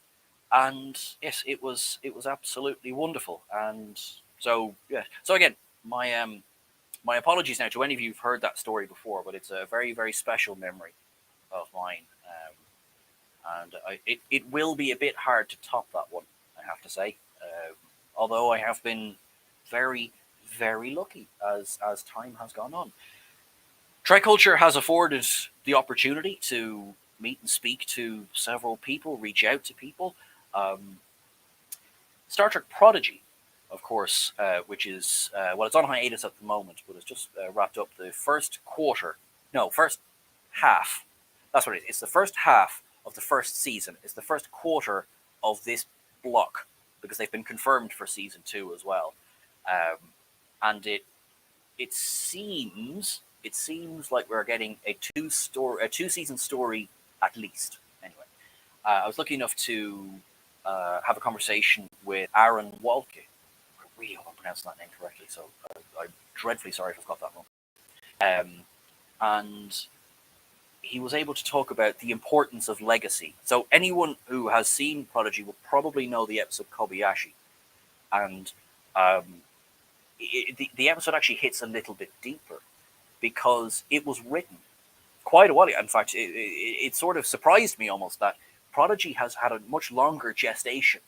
And yes, it was absolutely wonderful. And so, yeah. So again, my apologies now to any of you who've heard that story before, but it's a very, very special memory of mine. And it will be a bit hard to top that one, I have to say. Although I have been very, very lucky as time has gone on. Trek Culture has afforded the opportunity to meet and speak to several people, reach out to people. Star Trek Prodigy, of course, which is, well, it's on hiatus at the moment, but it's just wrapped up the first half. That's what it is. It's the first half of the first season. It's the first quarter of this block, because they've been confirmed for season 2 as well. And it seems like we're getting a two-season story at least. Anyway, I was lucky enough to have a conversation with Aaron Walke. I really hope I'm pronouncing that name correctly, so I'm dreadfully sorry if I've got that wrong. And he was able to talk about the importance of legacy. So anyone who has seen Prodigy will probably know the episode Kobayashi. And the episode actually hits a little bit deeper because it was written quite a while ago. In fact, it sort of surprised me almost that Prodigy has had a much longer gestation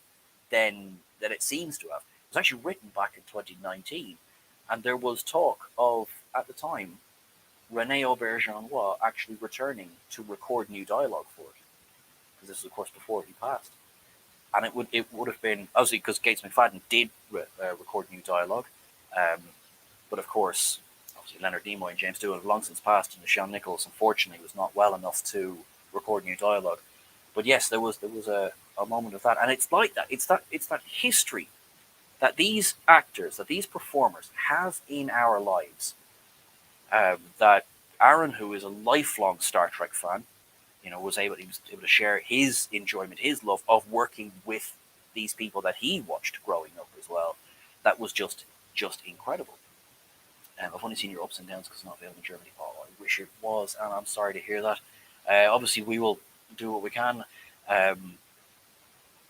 than it seems to have. It was actually written back in 2019, and there was talk of, at the time, René Auberjonois actually returning to record new dialogue for it, because this was, of course, before he passed. And it would have been, obviously, because Gates McFadden did record new dialogue, but of course, obviously Leonard Nimoy and James Doohan have long since passed, and Sean Nichols, unfortunately, was not well enough to record new dialogue. But yes, there was a moment of that, and it's like that. It's that history that these actors, that these performers have in our lives. That Aaron, who is a lifelong Star Trek fan, he was able to share his enjoyment, his love of working with these people that he watched growing up as well. That was just incredible. I've only seen your ups and downs because it's not available in Germany. Oh, I wish it was, and I'm sorry to hear that. Obviously, we will do what we can.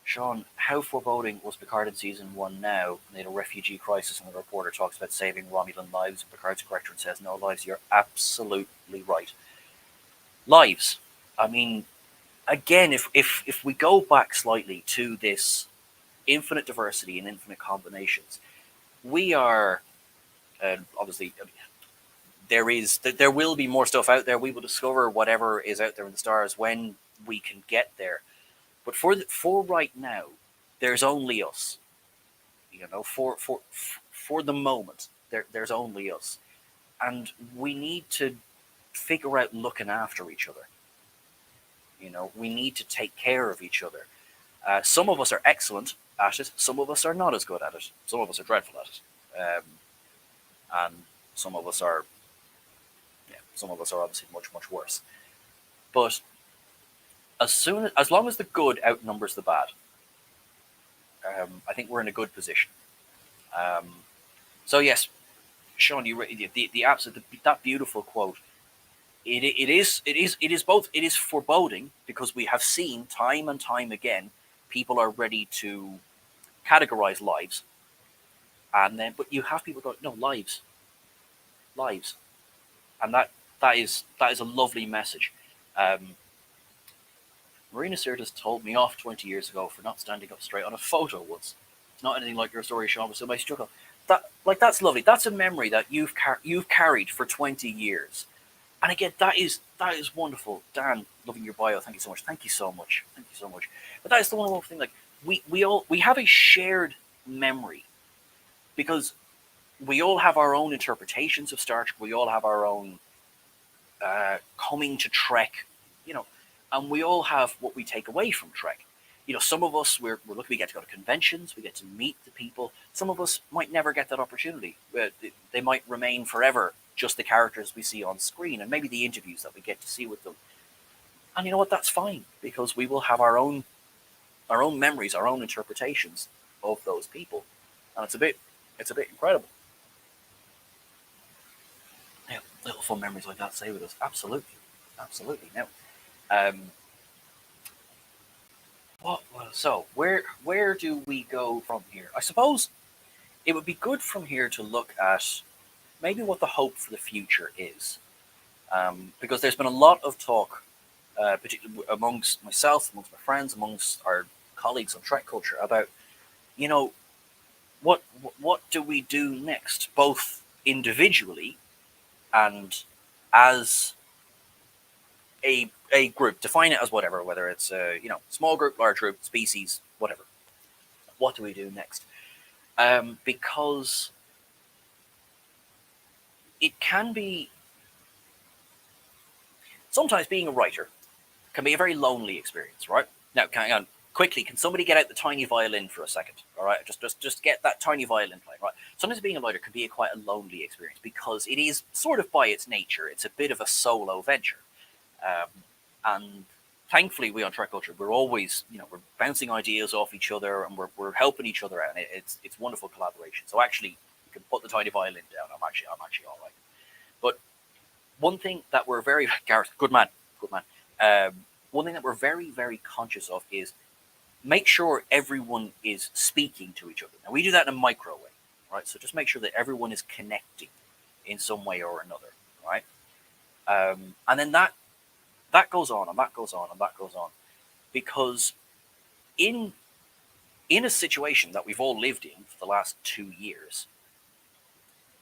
Sean, how foreboding was Picard in season 1 now? They had a refugee crisis, and the reporter talks about saving Romulan lives. Picard's corrector and says, "No lives." You're absolutely right. Lives. I mean, again, if we go back slightly to this infinite diversity and infinite combinations, we are obviously there will be more stuff out there. We will discover whatever is out there in the stars when we can get there. But for right now, there's only us. For the moment, there's only us, and we need to figure out looking after each other. We need to take care of each other. Some of us are excellent at it. Some of us are not as good at it. Some of us are dreadful at it, and some of us are obviously much, much worse. But as long as the good outnumbers the bad, I think we're in a good position. So yes, Sean, the absolute that beautiful quote. It is both. It is foreboding because we have seen time and time again people are ready to categorize lives, and then but you have people go no lives, and that is a lovely message. Um, Marina Sirtis told me off 20 years ago for not standing up straight on a photo once. It's not anything like your story, Sean, but somebody struck up. That's lovely. That's a memory that you've carried for 20 years. And again, that is wonderful. Dan, loving your bio. Thank you so much. Thank you so much. Thank you so much. But that is the one thing. Like we have a shared memory because we all have our own interpretations of Star Trek. We all have our own coming to Trek, you know, and we all have what we take away from Trek. You know, some of us we're lucky we get to go to conventions, we get to meet the people. Some of us might never get that opportunity. They might remain forever just the characters we see on screen, and maybe the interviews that we get to see with them. And you know what? That's fine because we will have our own memories, our own interpretations of those people, and it's a bit incredible. Yeah, little fun memories like that stay with us. Absolutely. Now, so where do we go from here? I suppose it would be good from here to look at maybe what the hope for the future is, because there's been a lot of talk, particularly amongst myself, amongst my friends, amongst our colleagues on Trek Culture about, you know, what do we do next, both individually and as a group. Define it as whatever, whether it's small group, large group, species, whatever. What do we do next? Because it can be sometimes being a writer can be a very lonely experience, right? Now, hang on, quickly, can somebody get out the tiny violin for a second? All right, just get that tiny violin playing, right? Sometimes being a writer can be quite a lonely experience because it is sort of by its nature, it's a bit of a solo venture. And thankfully, we on Trek Culture, we're always, we're bouncing ideas off each other and we're helping each other out. And it's wonderful collaboration. So actually, you can put the tiny violin down. I'm actually all right. But one thing that we're very Gareth, good man. One thing that we're very, very conscious of is make sure everyone is speaking to each other. Now we do that in a micro way, right? So just make sure that everyone is connecting in some way or another, right? And then that goes on and that goes on and that goes on, because in a situation that we've all lived in for the last 2 years,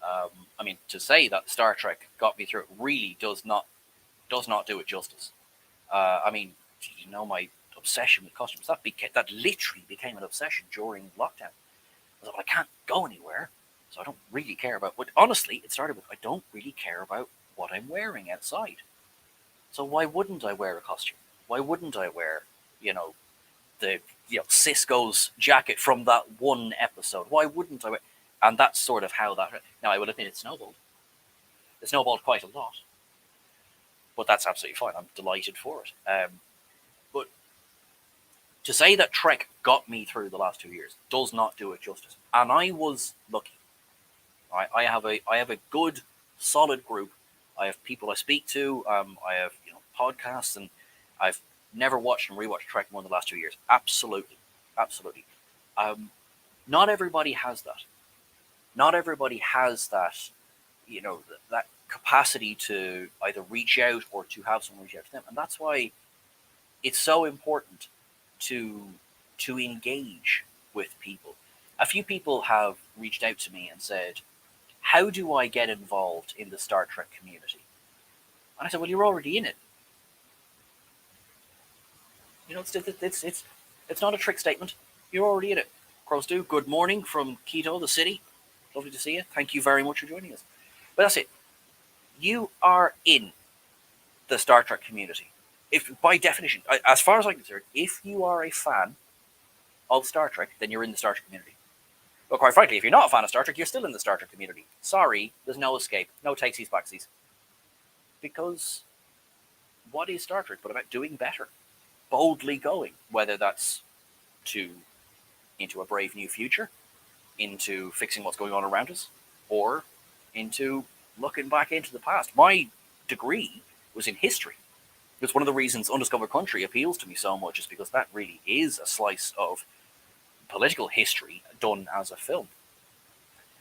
I mean, to say that Star Trek got me through it really does not do it justice. I mean, my obsession with costumes, that literally became an obsession during lockdown. I thought, well, I can't go anywhere, so I don't really care about what. Honestly, it started with I don't really care about what I'm wearing outside. So why wouldn't I wear a costume? Why wouldn't I wear, the Cisco's jacket from that one episode? Why wouldn't I wear? And that's sort of how that. Now I will admit it snowballed. It snowballed quite a lot, but that's absolutely fine. I'm delighted for it. But to say that Trek got me through the last 2 years does not do it justice. And I was lucky. I have a good, solid group. I have people I speak to. I have podcasts, and I've never watched and rewatched Trek more in the last 2 years. Absolutely. Not everybody has that. Not everybody has that, that capacity to either reach out or to have someone reach out to them, and that's why it's so important to engage with people. A few people have reached out to me and said, "How do I get involved in the Star Trek community?" And I said, "Well, you're already in it. It's not a trick statement. You're already in it." Crows do. Good morning from Quito, the city. Lovely to see you. Thank you very much for joining us. But that's it. You are in the Star Trek community. If, by definition, as far as I'm concerned, if you are a fan of Star Trek, then you're in the Star Trek community. But quite frankly, if you're not a fan of Star Trek, you're still in the Star Trek community. Sorry, there's no escape, no takesies, backsies. Because what is Star Trek but about doing better? Boldly going, whether that's into a brave new future, into fixing what's going on around us, or into looking back into the past. My degree was in history. It's one of the reasons Undiscovered Country appeals to me so much, is because that really is a slice of political history done as a film.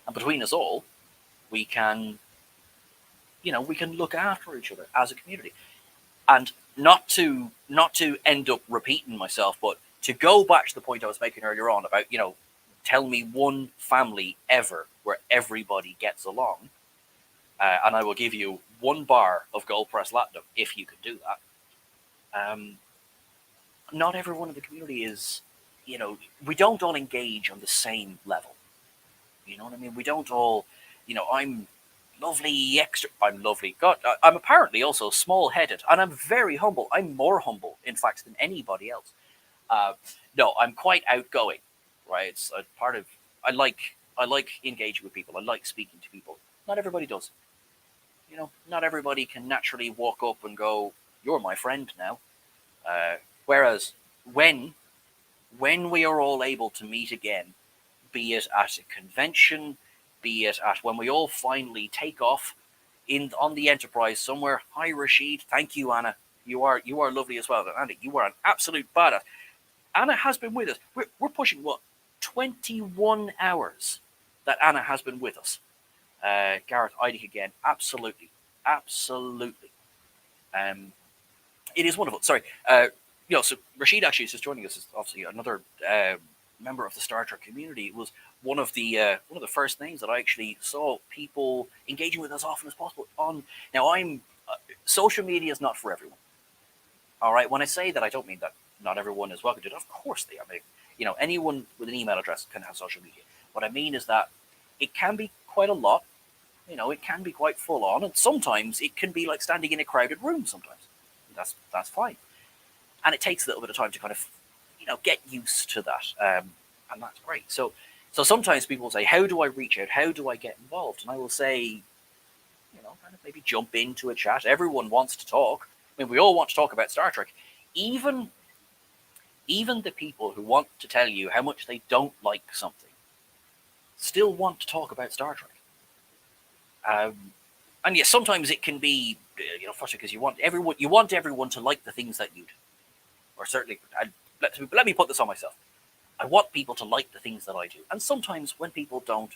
And between us all, we can, we can look after each other as a community. And not to end up repeating myself, but to go back to the point I was making earlier on about, tell me one family ever where everybody gets along, and I will give you 1 bar of gold press latinum if you can do that. Not everyone in the community is, we don't all engage on the same level. You know what I mean? We don't all, I'm lovely, I'm lovely. God, I'm apparently also small-headed, and I'm very humble. I'm more humble, in fact, than anybody else. No, I'm quite outgoing, right? It's a part of, I like engaging with people. I like speaking to people. Not everybody does. Not everybody can naturally walk up and go, "You're my friend now." Whereas when we are all able to meet again, be it at a convention, be it at when we all finally take off on the Enterprise somewhere. Hi, Rashid. Thank you, Anna. You are lovely as well. Andy, you are an absolute badass. Anna has been with us. We're pushing 21 hours that Anna has been with us. Gareth Eidig again. Absolutely. It is wonderful. Sorry. So Rashid actually is just joining us as obviously another member of the Star Trek community. It was one of the first things that I actually saw people engaging with as often as possible on. Now, social media is not for everyone. All right. When I say that, I don't mean that not everyone is welcome to it. Of course they are. I mean, anyone with an email address can have social media. What I mean is that it can be quite a lot. It can be quite full on, and sometimes it can be like standing in a crowded room. Sometimes that's fine, and it takes a little bit of time to kind of get used to that, and that's great. So sometimes people will say, "How do I reach out? How do I get involved?" And I will say, kind of maybe jump into a chat. Everyone wants to talk. I mean, we all want to talk about Star Trek, even the people who want to tell you how much they don't like something still want to talk about Star Trek. And yes, sometimes it can be frustrating because you want everyone to like the things that you do, or certainly. Let me put this on myself. I want people to like the things that I do, and sometimes when people don't,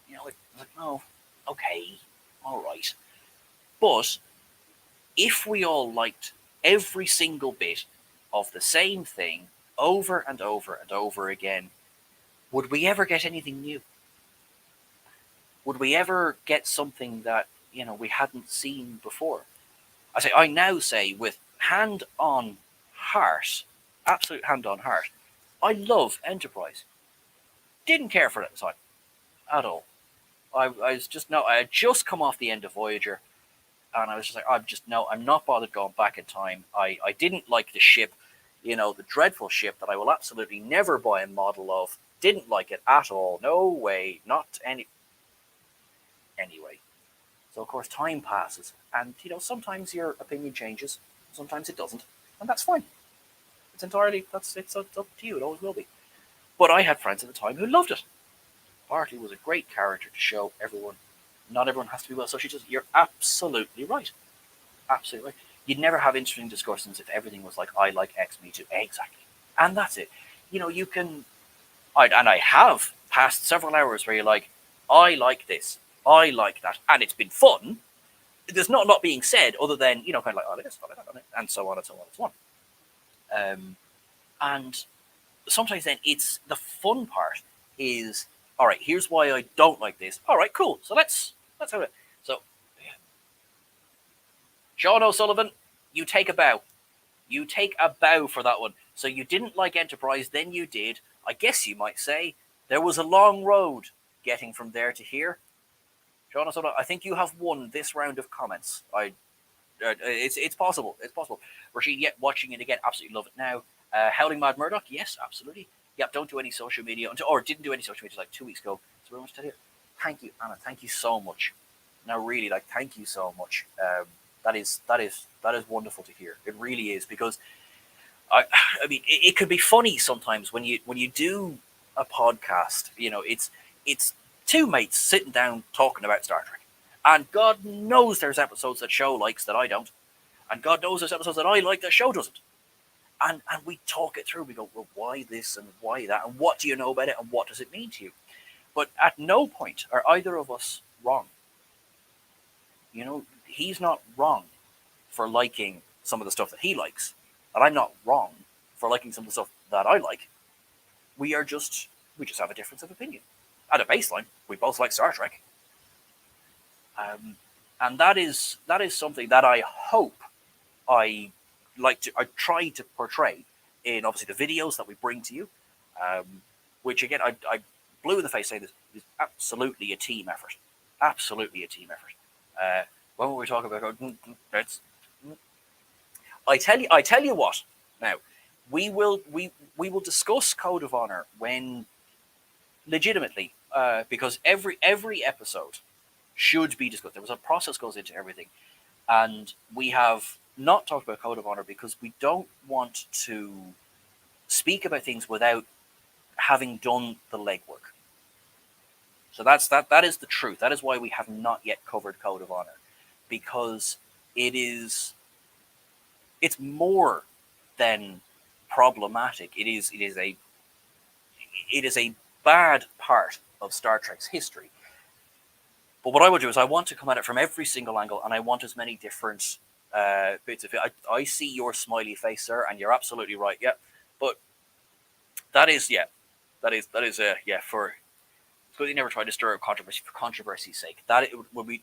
it's like, oh, okay, all right. But if we all liked every single bit of the same thing over and over and over again, would we ever get anything new? Would we ever get something that we hadn't seen before? I now say with hand on heart, absolute hand on heart, I love Enterprise. Didn't care for it at the time at all. I had just come off the end of Voyager, and I was just like, I'm not bothered going back in time. I didn't like the ship, the dreadful ship that I will absolutely never buy a model of. Didn't like it at all. No way, not any. Anyway, so of course time passes, and sometimes your opinion changes, sometimes it doesn't, and that's fine. It's up to you. It always will be. But I had friends at the time who loved it. Bartley was a great character to show everyone. Not everyone has to be well associated. You're absolutely right. Absolutely right. You'd never have interesting discussions if everything was like, I like X, me too. Exactly. And that's it. You can... And I have passed several hours where you're like, I like this. I like that. And it's been fun. There's not a lot being said other than, kind of like, I like this, I like that, and so on and so on and so on. And sometimes then it's the fun part is, all right, here's why I don't like this. All right, cool. So let's have it. So, yeah. Sean O'Sullivan, you take a bow. You take a bow for that one. So you didn't like Enterprise, then you did. I guess you might say there was a long road getting from there to here. Sean O'Sullivan, I think you have won this round of comments. It's possible. It's possible. Rashid, yet watching it again, absolutely love it now. Howling Mad Murdoch, yes, absolutely. Yep, don't do any social media or didn't do any social media like 2 weeks ago. So very much to hear. Thank you, Anna. Thank you so much. Now, really, thank you so much. That is wonderful to hear. It really is, because I mean, it could be funny sometimes when you do a podcast. It's two mates sitting down talking about Star Trek, And God knows there's episodes that show likes that I don't. And God knows there's episodes that I like that show doesn't. And we talk it through. We go, well, why this and why that? And what do you know about it? And what does it mean to you? But at no point are either of us wrong. You know, he's not wrong for liking some of the stuff that he likes. And I'm not wrong for liking some of the stuff that I like. We just have a difference of opinion. At a baseline, we both like Star Trek. And that is something that I hope I try to portray in obviously the videos that we bring to you, which again I blew in the face saying this is absolutely a team effort, absolutely a team effort. When were we talking about? I tell you what. Now we will discuss Code of Honor when legitimately, because every episode should be discussed. There was a process goes into everything, and we have not talked about Code of Honor because we don't want to speak about things without having done the legwork. So that is the truth. That is why we have not yet covered Code of Honor, because it's more than problematic. It is a bad part of Star Trek's history. But what I would do is I want to come at it from every single angle, and I want as many different bits of it. I see your smiley face, sir, and you're absolutely right. Yeah, but that is for. It's good you never tried to stir up controversy for controversy's sake. That it would be.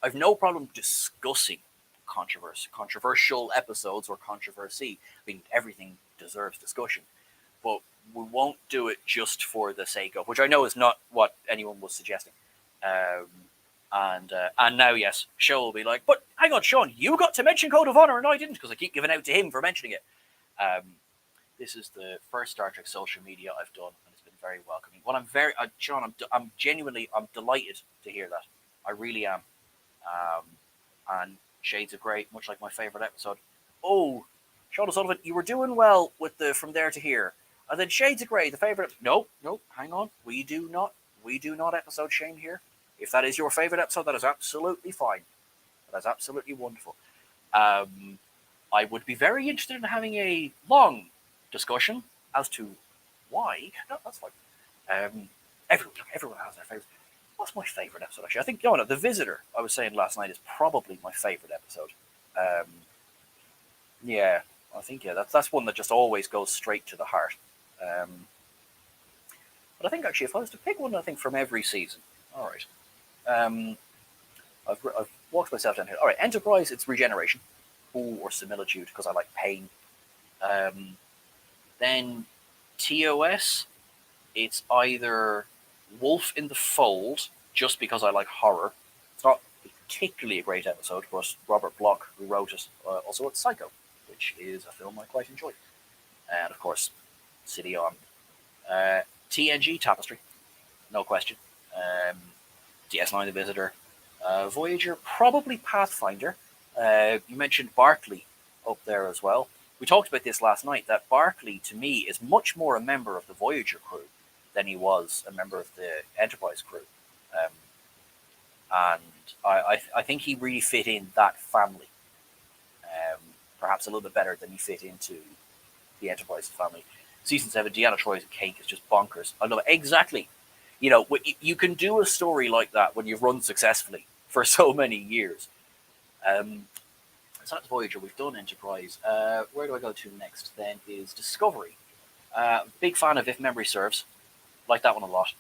I've no problem discussing controversial episodes or controversy. I mean, everything deserves discussion, but we won't do it just for the sake of, which I know is not what anyone was suggesting. And now, yes, Show will be like, but hang on, Sean, you got to mention Code of Honor and I didn't, because I keep giving out to him for mentioning it. This is the first Star Trek social media I've done, and it's been very welcoming. Well, Sean, I'm genuinely, I'm delighted to hear that. I really am. And Shades of Grey, much like my favorite episode. Oh, Sean O'Sullivan, you were doing well with the From There to Here. And then Shades of Grey, the favorite. No, hang on. We do not episode shame here. If that is your favorite episode, that is absolutely fine. That is absolutely wonderful. I would be very interested in having a long discussion as to why. No, that's fine. Everyone has their favorites. What's my favorite episode, actually? I think, The Visitor, I was saying last night, is probably my favorite episode. Yeah, I think, that's one that just always goes straight to the heart. But I think, actually, if I was to pick one, I think, from every season. All right. I've walked myself down here. All right, Enterprise, it's regeneration. Or similitude, because I like pain. Then TOS, it's either Wolf in the Fold, just because I like horror. It's not particularly a great episode, but Robert Bloch, who wrote it, also wrote Psycho, which is a film I quite enjoy. And, of course, City On. TNG, Tapestry, no question. DS9, The Visitor. Voyager, probably Pathfinder. You mentioned Barclay up there as well. We talked about this last night, that Barclay, to me, is much more a member of the Voyager crew than he was a member of the Enterprise crew. And I think he really fit in that family. Perhaps a little bit better than he fit into the Enterprise family. Season 7, Deanna Troy's cake is just bonkers. I love it. Exactly. You can do a story like that when you've run successfully for so many years. So that's Voyager. We've done Enterprise. Where do I go to next? Then is Discovery. Big fan of If Memory Serves. Like that one a lot.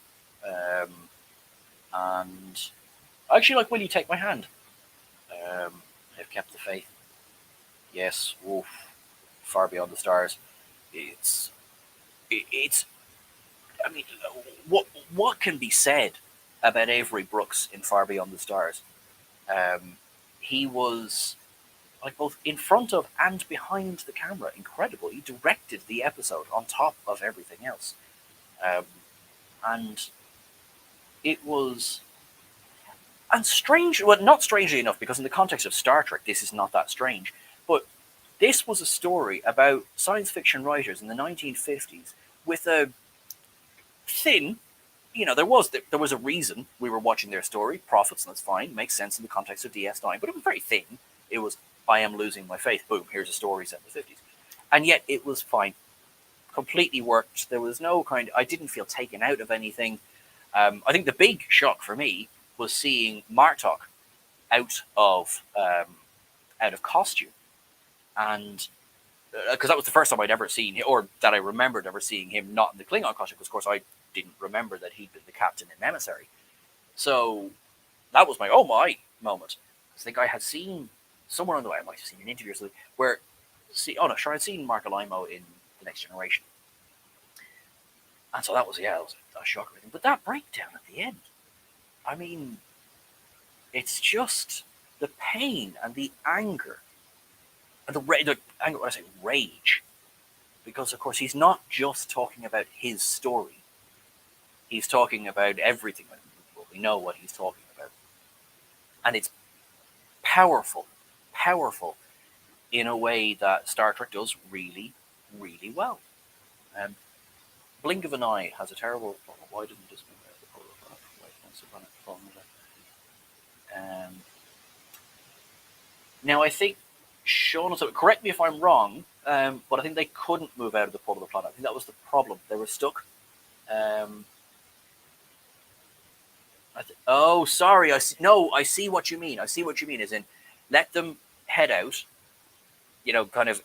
And I actually like Will You Take My Hand? I've Kept the Faith. Yes. Oof. Far Beyond the Stars. It's. I mean, what can be said about Avery Brooks in Far Beyond the Stars? He was like both in front of and behind the camera. Incredible. He directed the episode on top of everything else. And it was... And strange... Well, not strangely enough, because in the context of Star Trek, this is not that strange. But this was a story about science fiction writers in the 1950s with a thin there was a reason we were watching their story, profits, and that's fine, makes sense in the context of DS9, but it was very thin. It was, I am losing my faith, boom, here's a story set in the 50s. And yet it was fine. Completely worked. There was no I didn't feel taken out of anything. I think the big shock for me was seeing Martok out of costume, and because that was the first time I'd ever seen him, or that I remembered ever seeing him not in the Klingon costume, because of course I didn't remember that he'd been the captain in Emissary. So that was my oh my moment. I think I had seen somewhere on the way, I might have seen an interview or something, where I'd seen Mark Alimo in The Next Generation. And so that was a shock. But that breakdown at the end, I mean, it's just the pain and the anger and the anger. When I say rage, because of course he's not just talking about his story; he's talking about everything. Well, we know what he's talking about, and it's powerful in a way that Star Trek does really, really well. Blink of an eye has a terrible. Why didn't this move out of the polar? Wait, once upon a formula. Now I think Sean, correct me if I'm wrong, but I think they couldn't move out of the polar planet. I think that was the problem. They were stuck. Oh, sorry. I see what you mean. I see what you mean. As in, let them head out. Kind of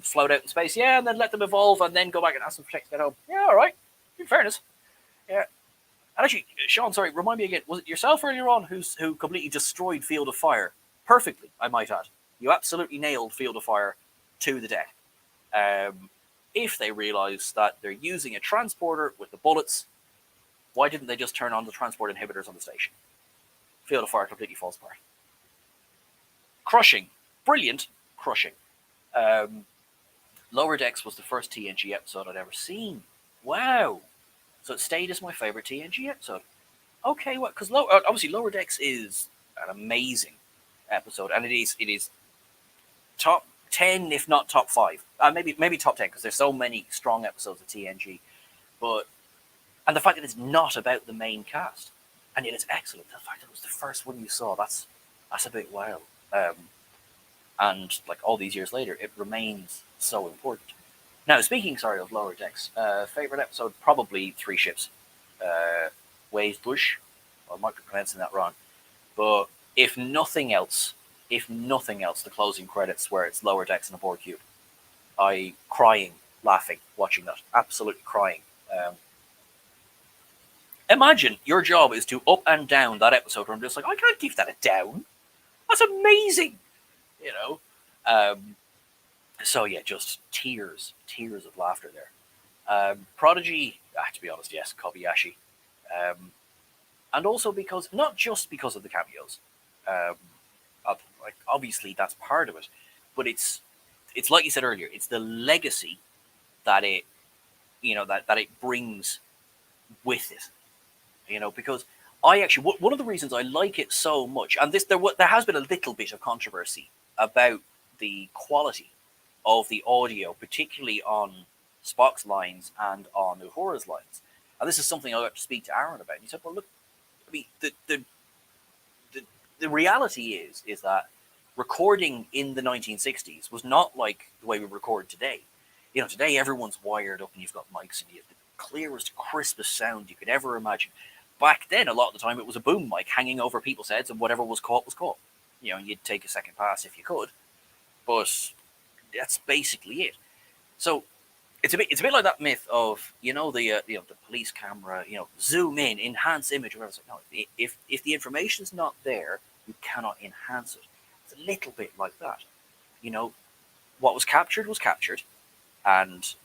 float out in space, and then let them evolve, and then go back and ask them to protect to get home. Yeah, all right. In fairness, yeah. And actually, Sean, sorry, remind me again. Was it yourself earlier on who completely destroyed Field of Fire perfectly? I might add, you absolutely nailed Field of Fire to the deck. If they realise that they're using a transporter with the bullets, why didn't they just turn on the transport inhibitors on the station? Field of Fire completely falls apart. Crushing, brilliant, crushing. Lower Decks was the first TNG episode I'd ever seen. Wow. So it stayed as my favorite TNG episode. Okay, well, because obviously Lower Decks is an amazing episode, and it is top 10, if not top 5. Maybe top 10, because there's so many strong episodes of TNG. And the fact that it's not about the main cast, and yet it's excellent. The fact that it was the first one you saw, that's a big wow. And like all these years later, it remains so important. Now, speaking, of Lower Decks, favorite episode, probably Three Ships. Waves Bush. I might be pronouncing that wrong. But if nothing else, the closing credits where it's Lower Decks and a Borg cube. I crying, laughing, watching that. Absolutely crying. Imagine your job is to up and down that episode where I'm just like, I can't give that a down. That's amazing. So yeah, just tears of laughter there. Prodigy, to be honest, yes, Kobayashi. And also not just because of the cameos. Obviously that's part of it, but it's like you said earlier, it's the legacy that it, that it brings with it. Because I actually, one of the reasons I like it so much, and there has been a little bit of controversy about the quality of the audio, particularly on Spock's lines and on Uhura's lines. And this is something I got to speak to Aaron about. And he said, well, look, I mean, the reality is that recording in the 1960s was not like the way we record today. Today everyone's wired up and you've got mics and you have the clearest, crispest sound you could ever imagine. Back then, a lot of the time, it was a boom mic hanging over people's heads, and whatever was caught was caught. You'd take a second pass if you could, but that's basically it. So it's a bit like that myth of the police camera, zoom in, enhance image, whatever. It's like, no, if the information's not there, you cannot enhance it. It's a little bit like that. What was captured, and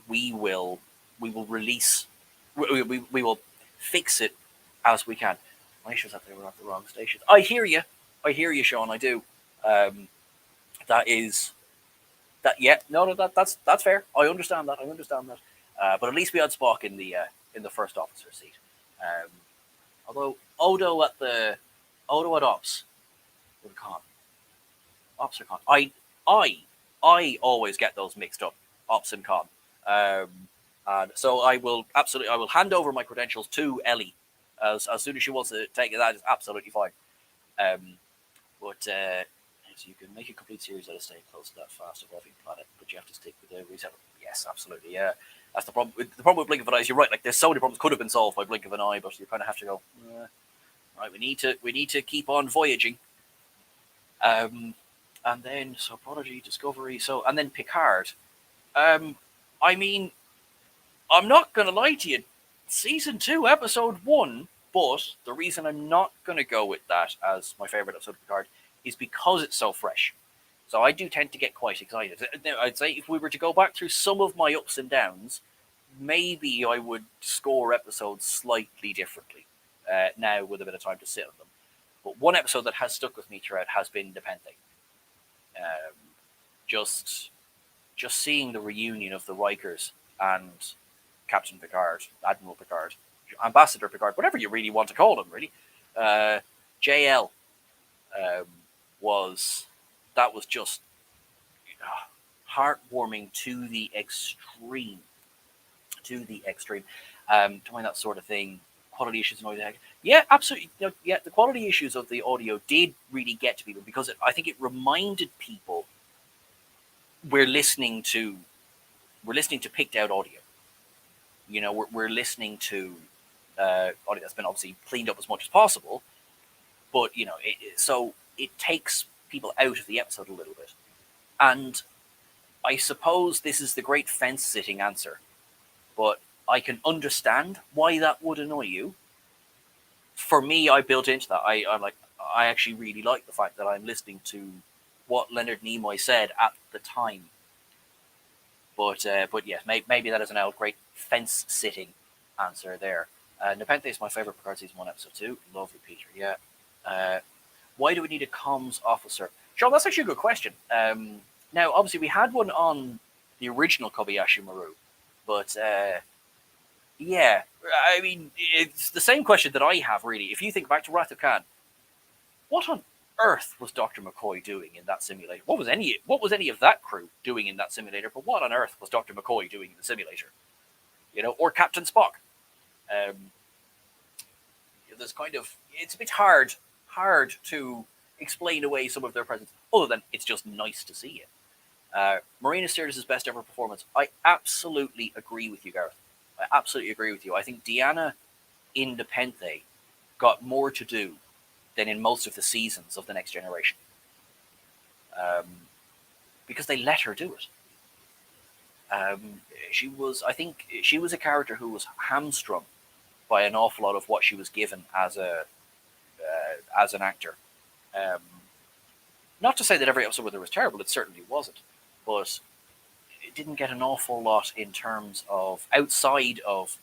we will release, we will fix it as we can. My issue is that they were at the wrong station. I hear you, Sean. I do. That's fair. I understand that. But at least we had Spock in the first officer seat. Although Odo at Ops with Con. Ops or Con. I always get those mixed up, Ops and Con. And so I will hand over my credentials to Ellie as soon as she wants to take it. That is absolutely fine. But so you can make a complete series out of staying close to that fast evolving planet, but you have to stick with the reset. Yes, absolutely. Yeah, that's the problem. The problem with Blink of an Eye is you're right. Like there's so many problems could have been solved by Blink of an Eye, but you kind of have to go. Right, we need to keep on voyaging. And then so Prodigy, Discovery, and then Picard. I mean, I'm not gonna lie to you. Season 2, episode 1. But the reason I'm not going to go with that as my favorite episode of Picard is because it's so fresh. So I do tend to get quite excited. I'd say if we were to go back through some of my ups and downs, maybe I would score episodes slightly differently now with a bit of time to sit on them. But one episode that has stuck with me throughout has been Nepenthe. Just seeing the reunion of the Rikers and Captain Picard, Admiral Picard, Ambassador Picard, whatever you really want to call him, really. JL was just heartwarming to the extreme. Doing that sort of thing. Quality issues annoy the heck. Yeah, absolutely. The quality issues of the audio did really get to people because I think it reminded people we're listening to picked out audio. We're listening to audio that's been obviously cleaned up as much as possible, but so it takes people out of the episode a little bit. And I suppose this is the great fence-sitting answer, but I can understand why that would annoy you. For me, I built into that. I actually really like the fact that I'm listening to what Leonard Nimoy said at the time. But yes, maybe that is an great fence-sitting answer there. Nepenthe is my favorite Picard season 1, episode 2. Lovely, Peter. Yeah. Why do we need a comms officer? Sean, that's actually a good question. Now, obviously, we had one on the original Kobayashi Maru, but yeah, I mean, it's the same question that I have, really. If you think back to Wrath of Khan, what on earth was Dr. McCoy doing in that simulator? What was any of that crew doing in that simulator? But what on earth was Dr. McCoy doing in the simulator? Or Captain Spock? There's it's a bit hard to explain away some of their presence, other than it's just nice to see it. Marina Sirtis' best ever performance. I absolutely agree with you, Gareth. I absolutely agree with you. I think Deanna in Nepenthe got more to do than in most of the seasons of The Next Generation. Because they let her do it. She was a character who was hamstrung by an awful lot of what she was given as an actor. Not to say that every episode with her was terrible, it certainly wasn't, but it didn't get an awful lot in terms of outside of.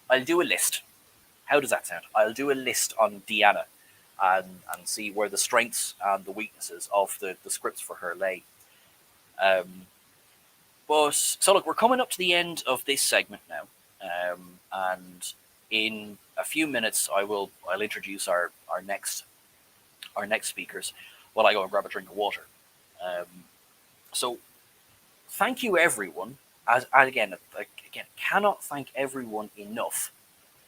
I'll do a list. How does that sound? I'll do a list on Deanna and see where the strengths and the weaknesses of the scripts for her lay. But so look, we're coming up to the end of this segment now, and in a few minutes I'll introduce our next speakers while I go and grab a drink of water. So thank you everyone. As again, cannot thank everyone enough.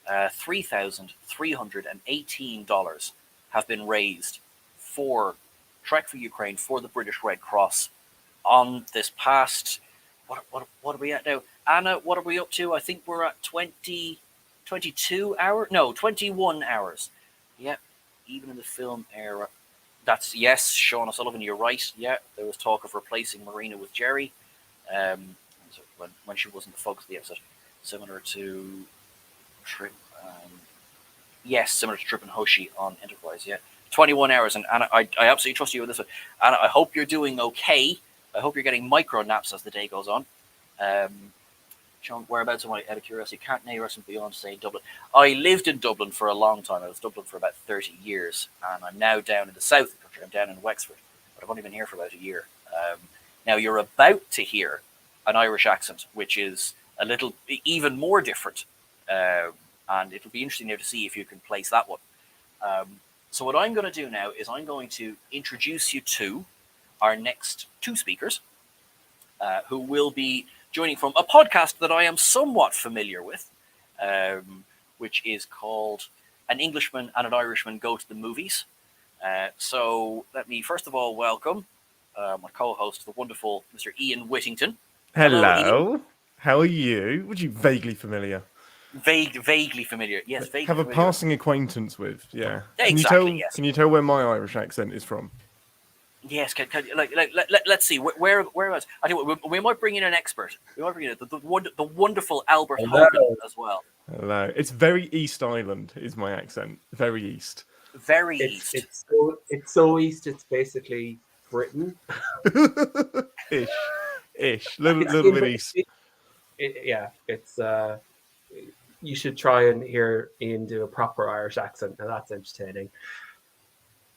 $3,318 have been raised for Trek for Ukraine, for the British Red Cross on this past. What are we at now? Anna, what are we up to? I think we're at 22 hours. No, 21 hours. Yep, even in the film era. That's, yes, Sean O'Sullivan, you're right. Yeah, there was talk of replacing Marina with Jerry when she wasn't the focus of the episode. Similar to Trip. Yes, similar to Trip and Hoshi on Enterprise. Yeah, 21 hours. And Anna, I absolutely trust you with this one. Anna, I hope you're doing okay. I hope you're getting micro naps as the day goes on. Sean, whereabouts am I, out of curiosity? Can't now rest and beyond, say Dublin. I lived in Dublin for a long time. I was in Dublin for about 30 years, and I'm now down in the south of the country. I'm down in Wexford, but I've only been here for about a year. Now you're about to hear an Irish accent, which is a little even more different, and it'll be interesting now to see if you can place that one. So what I'm going to do now is I'm going to introduce you to our next two speakers. who will be joining from a podcast that I am somewhat familiar with, which is called An Englishman and an Irishman Go to the Movies. So let me first of all welcome my co-host, the wonderful Mr. Ian Whittington. Hello. Ian. How are you? Would you vaguely familiar? Vaguely familiar. Yes, vaguely Have a familiar. passing acquaintance with. Yeah. Exactly. Can you tell where my Irish accent is from? Yes. Let's see. Whereabouts? I think we might bring in an expert. We might bring in the wonderful Albert Hogan as well. Hello. It's very East Island. Is my accent very east? Very east. It's so east. It's basically Britain. Ish. Little bit east. It's you should try and hear Ian do a proper Irish accent. Now that's entertaining.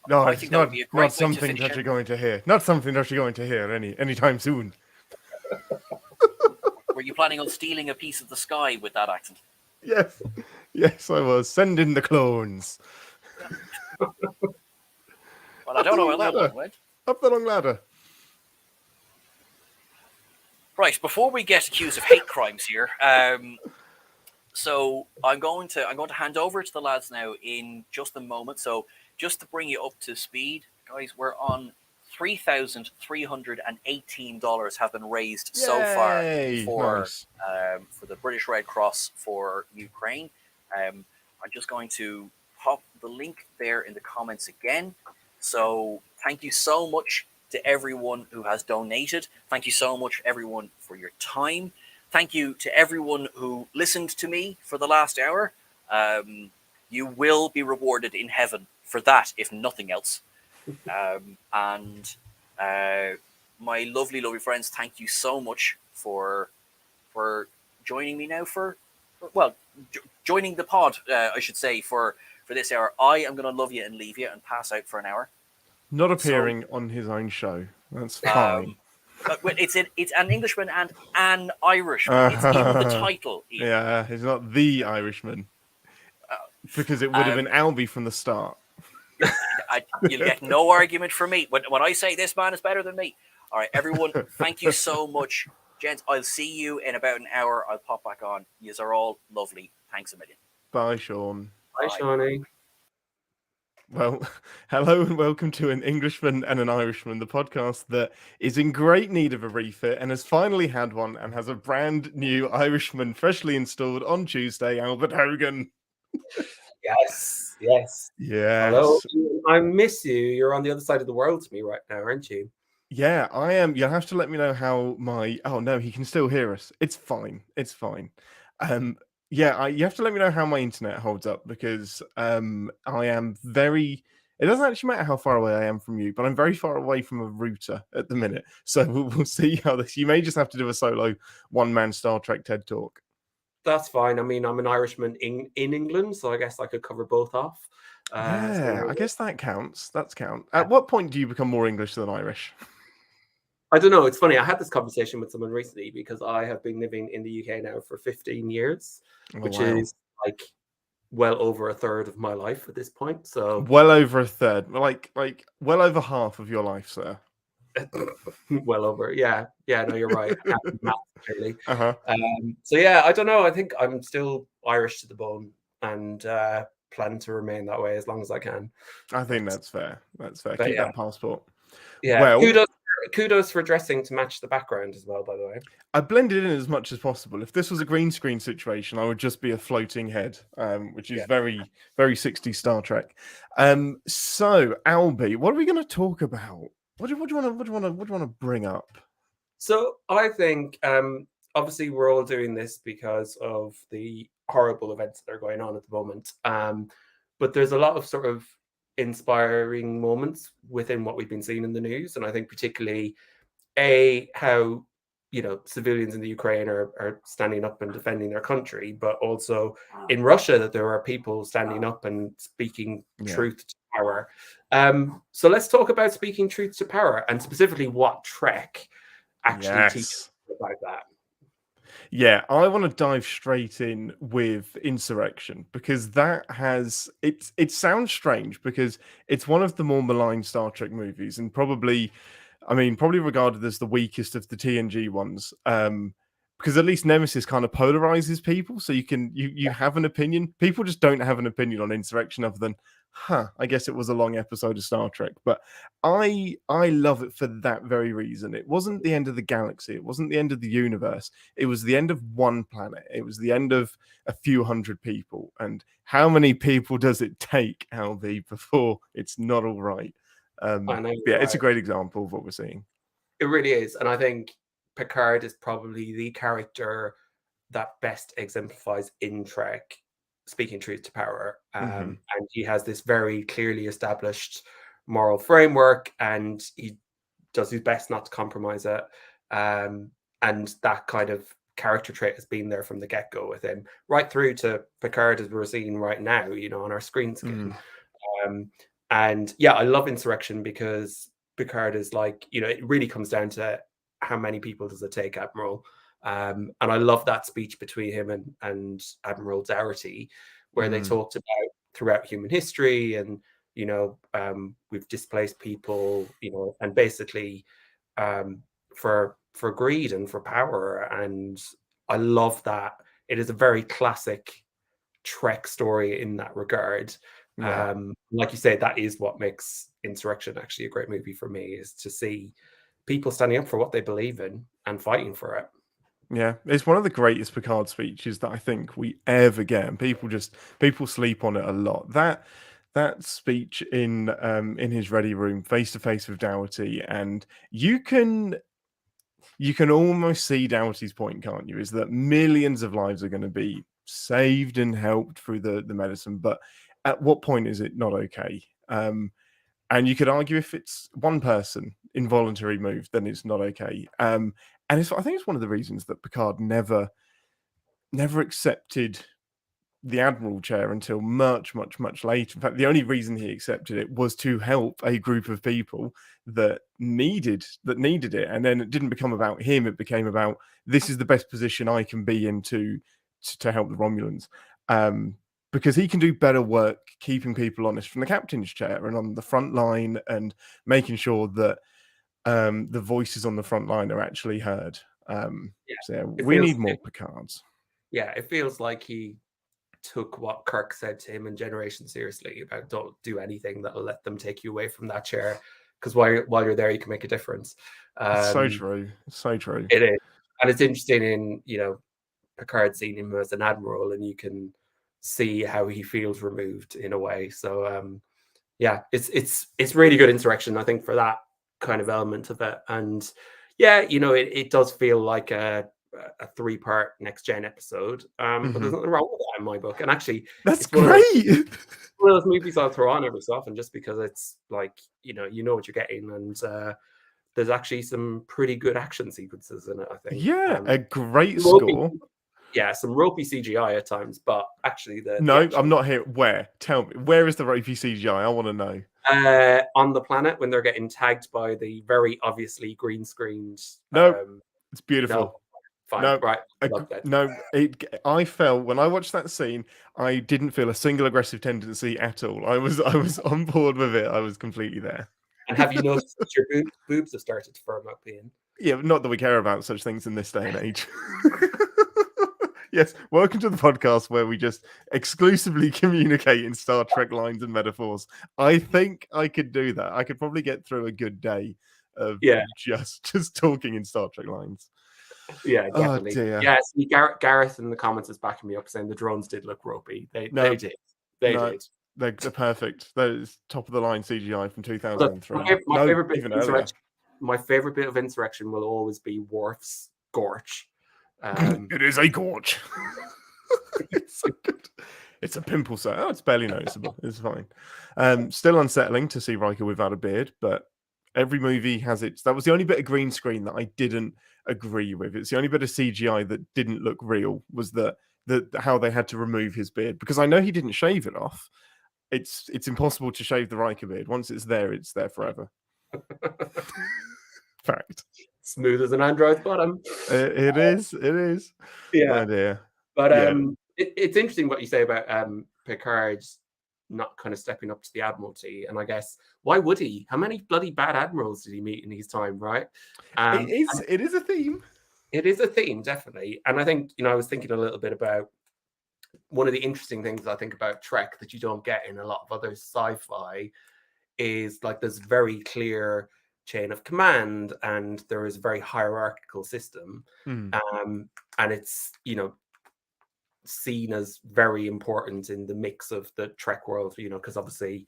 No, I it's think that would not, be a great way not to something finish that it. you're going to hear. Not something that you're going to hear anytime soon. Were you planning on stealing a piece of the sky with that accent? Yes, I was. Send in the clones. Well, I don't know how that one went. Up the long ladder. Right, before we get accused of hate crimes here, so I'm going to hand over to the lads now in just a moment. So just to bring you up to speed, guys, we're on $3,318 have been raised so far for the British Red Cross for Ukraine. I'm just going to pop the link there in the comments again. So thank you so much to everyone who has donated. Thank you so much, everyone, for your time. Thank you to everyone who listened to me for the last hour. You will be rewarded in heaven for that, if nothing else. And my lovely, lovely friends, thank you so much for joining me now joining the pod, I should say, for this hour. I am going to love you and leave you and pass out for an hour. Not appearing on his own show. That's fine. It's an Englishman and an Irishman. It's in the title. Ian. Yeah, he's not the Irishman. Because it would have been Albie from the start. You'll get no argument from me. When I say this man is better than me. All right, everyone, thank you so much. Gents, I'll see you in about an hour. I'll pop back on. Yous are all lovely. Thanks a million. Bye, Sean. Bye, Shawnee. Well, hello and welcome to An Englishman and an Irishman, the podcast that is in great need of a refit and has finally had one and has a brand new Irishman freshly installed on Tuesday, Albert Hogan. Yes. Hello. I miss you. You're on the other side of the world to me right now, aren't you? Yeah, I am. You'll have to let me know how my... Oh, no, he can still hear us. It's fine. Yeah, you have to let me know how my internet holds up because I am very... It doesn't actually matter how far away I am from you, but I'm very far away from a router at the minute. So we'll see how this... You may just have to do a solo one-man Star Trek TED Talk. That's fine. I mean, I'm an Irishman in England, so I guess I could cover both off. I guess that counts. That's count. At what point do you become more English than Irish? I don't know. It's funny. I had this conversation with someone recently because I have been living in the UK now for 15 years, which is like well over a third of my life at this point. So well over a third, like well over half of your life, sir. Well over, yeah. No, you're right. Clearly. So yeah, I don't know. I think I'm still Irish to the bone, and plan to remain that way as long as I can. I think that's fair. Keep that passport. Yeah. Well, kudos for dressing to match the background as well, by the way. I blended in as much as possible. If this was a green screen situation, I would just be a floating head, which is very, very 60s Star Trek. So, Albie, what are we going to talk about? What do you want to bring up? So, I think obviously we're all doing this because of the horrible events that are going on at the moment. But there's a lot of sort of inspiring moments within what we've been seeing in the news, and I think particularly how civilians in the Ukraine are standing up and defending their country, but also in Russia that there are people standing up and speaking truth to power. So let's talk about speaking truth to power, and specifically what Trek actually teaches about that. Yeah, I want to dive straight in with Insurrection because that has it sounds strange because it's one of the more maligned Star Trek movies and probably I mean, probably regarded as the weakest of the TNG ones. Because at least Nemesis kind of polarizes people, so you have an opinion. People just don't have an opinion on Insurrection other than, I guess it was a long episode of Star Trek. But I love it for that very reason. It wasn't the end of the galaxy. It wasn't the end of the universe. It was the end of one planet. It was the end of a few hundred people. And how many people does it take, Alvy, before it's not all right? I know, yeah, right. It's a great example of what we're seeing. It really is. And I think Picard is probably the character that best exemplifies in Trek speaking truth to power. And he has this very clearly established moral framework, and he does his best not to compromise it. And that kind of character trait has been there from the get-go with him, right through to Picard, as we're seeing right now, on our screen skin. And yeah, I love Insurrection because Picard is like, it really comes down to how many people does it take, Admiral. And I love that speech between him and Admiral Dougherty, where they talked about throughout human history, and we've displaced people, and basically for greed and for power. And I love that. It is a very classic Trek story in that regard. Like you say, that is what makes Insurrection actually a great movie for me, is to see people standing up for what they believe in and fighting for it. Yeah, it's one of the greatest Picard speeches that I think we ever get, and people sleep on it a lot. That speech in his ready room, face to face with Dougherty, and you can almost see Dougherty's point, can't you? Is that millions of lives are going to be saved and helped through the medicine, but at what point is it not okay? And you could argue if it's one person involuntary move, then it's not okay. And I think it's one of the reasons that Picard never accepted the Admiral chair until much, much, much later. In fact, the only reason he accepted it was to help a group of people that needed it. And then it didn't become about him. It became about, this is the best position I can be in to help the Romulans. Because he can do better work keeping people honest from the captain's chair and on the front line, and making sure that the voices on the front line are actually heard. We need more Picards. Yeah, it feels like he took what Kirk said to him in Generation seriously about don't do anything that'll let them take you away from that chair, because while you're there, you can make a difference. It's so true. It's so true. It is. And it's interesting in, Picard seeing him as an admiral, and you can see how he feels removed in a way. So yeah, it's really good Insurrection, I think, for that kind of element of it. And yeah, it does feel like a 3-part next gen episode, but there's nothing wrong with that in my book. And actually, that's great. One of those movies I'll throw on every so often, just because it's like, you know what you're getting, and there's actually some pretty good action sequences in it, I think. Yeah, a great score. Yeah, some ropey CGI at times, but actually I'm not here. Where? Tell me, where is the ropey CGI? I want to know. On the planet, when they're getting tagged by the very obviously green screened. No, it's beautiful. No, fine, right. I felt when I watched that scene, I didn't feel a single aggressive tendency at all. I was on board with it. I was completely there. And have you noticed that your boobs have started to firm up, Ian? Yeah, not that we care about such things in this day and age. Yes, welcome to the podcast where we just exclusively communicate in Star Trek lines and metaphors. I think I could do that. I could probably get through a good day of just talking in Star Trek lines. Yeah, definitely. Oh, dear. Yeah, see, Gareth in the comments is backing me up, saying the drones did look ropey. They did. They did. They're perfect. That is top of the line CGI from 2003. My favorite bit of Insurrection will always be Worf's Gorge. It is a gorge. It's so good. It's a pimple, so it's barely noticeable. It's fine. Still unsettling to see Riker without a beard, but every movie has its. That was the only bit of green screen that I didn't agree with. It's the only bit of CGI that didn't look real, was that how they had to remove his beard, because I know he didn't shave it off. It's impossible to shave the Riker beard. Once it's there forever. Fact. Smooth as an android's bottom. It is. Yeah. Oh dear. But it's interesting what you say about Picard's not kind of stepping up to the admiralty. And I guess why would he? How many bloody bad admirals did he meet in his time, right? It is a theme. It is a theme, definitely. And I think, I was thinking a little bit about one of the interesting things I think about Trek that you don't get in a lot of other sci-fi is like this very clear chain of command, and there is a very hierarchical system. And it's, seen as very important in the mix of the Trek world, because obviously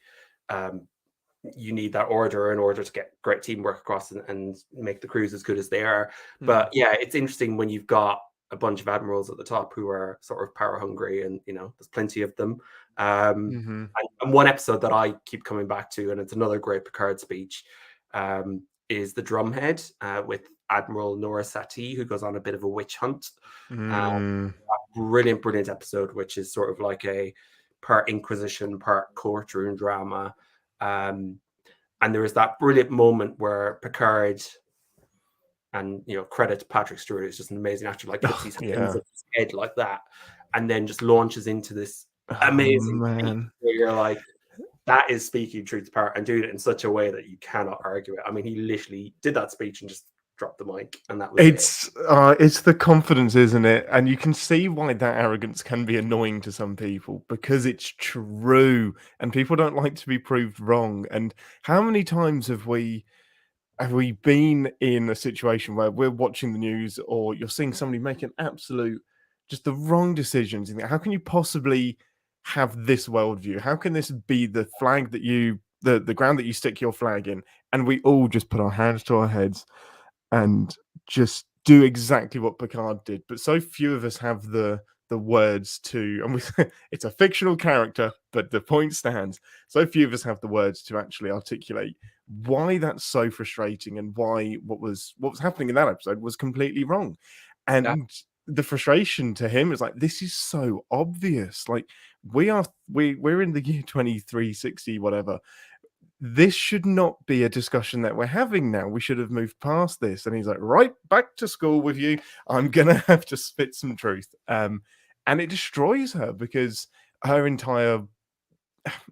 you need that order in order to get great teamwork across and make the crews as good as they are. But yeah, it's interesting when you've got a bunch of admirals at the top who are sort of power hungry, and there's plenty of them. And one episode that I keep coming back to, and it's another great Picard speech, is the Drumhead with Admiral Nora Satie, who goes on a bit of a witch hunt. Brilliant episode, which is sort of like a part Inquisition, part courtroom drama. And there is that brilliant moment where Picard, and credit to Patrick Stewart, is just an amazing actor, like puts his hands at his head like that, and then just launches into this amazing speech where you're like, that is speaking truth to power, and doing it in such a way that you cannot argue it. I mean, he literally did that speech and just dropped the mic, and that was it's the confidence, isn't it? And you can see why that arrogance can be annoying to some people, because it's true, and people don't like to be proved wrong. And how many times have we been in a situation where we're watching the news, or you're seeing somebody make an absolute, just the wrong decisions, and how can you possibly have this worldview? How can this be the flag that the ground that you stick your flag in? And we all just put our hands to our heads and just do exactly what Picard did. But so few of us have the words to, and it's a fictional character, but the point stands. So few of us have the words to actually articulate why that's so frustrating, and why what was happening in that episode was completely wrong. And the frustration to him is like, this is so obvious. Like, we're in the year 2360, whatever. This should not be a discussion that we're having now. We should have moved past this. And he's like, right, back to school with you. I'm gonna have to spit some truth. And it destroys her, because her entire,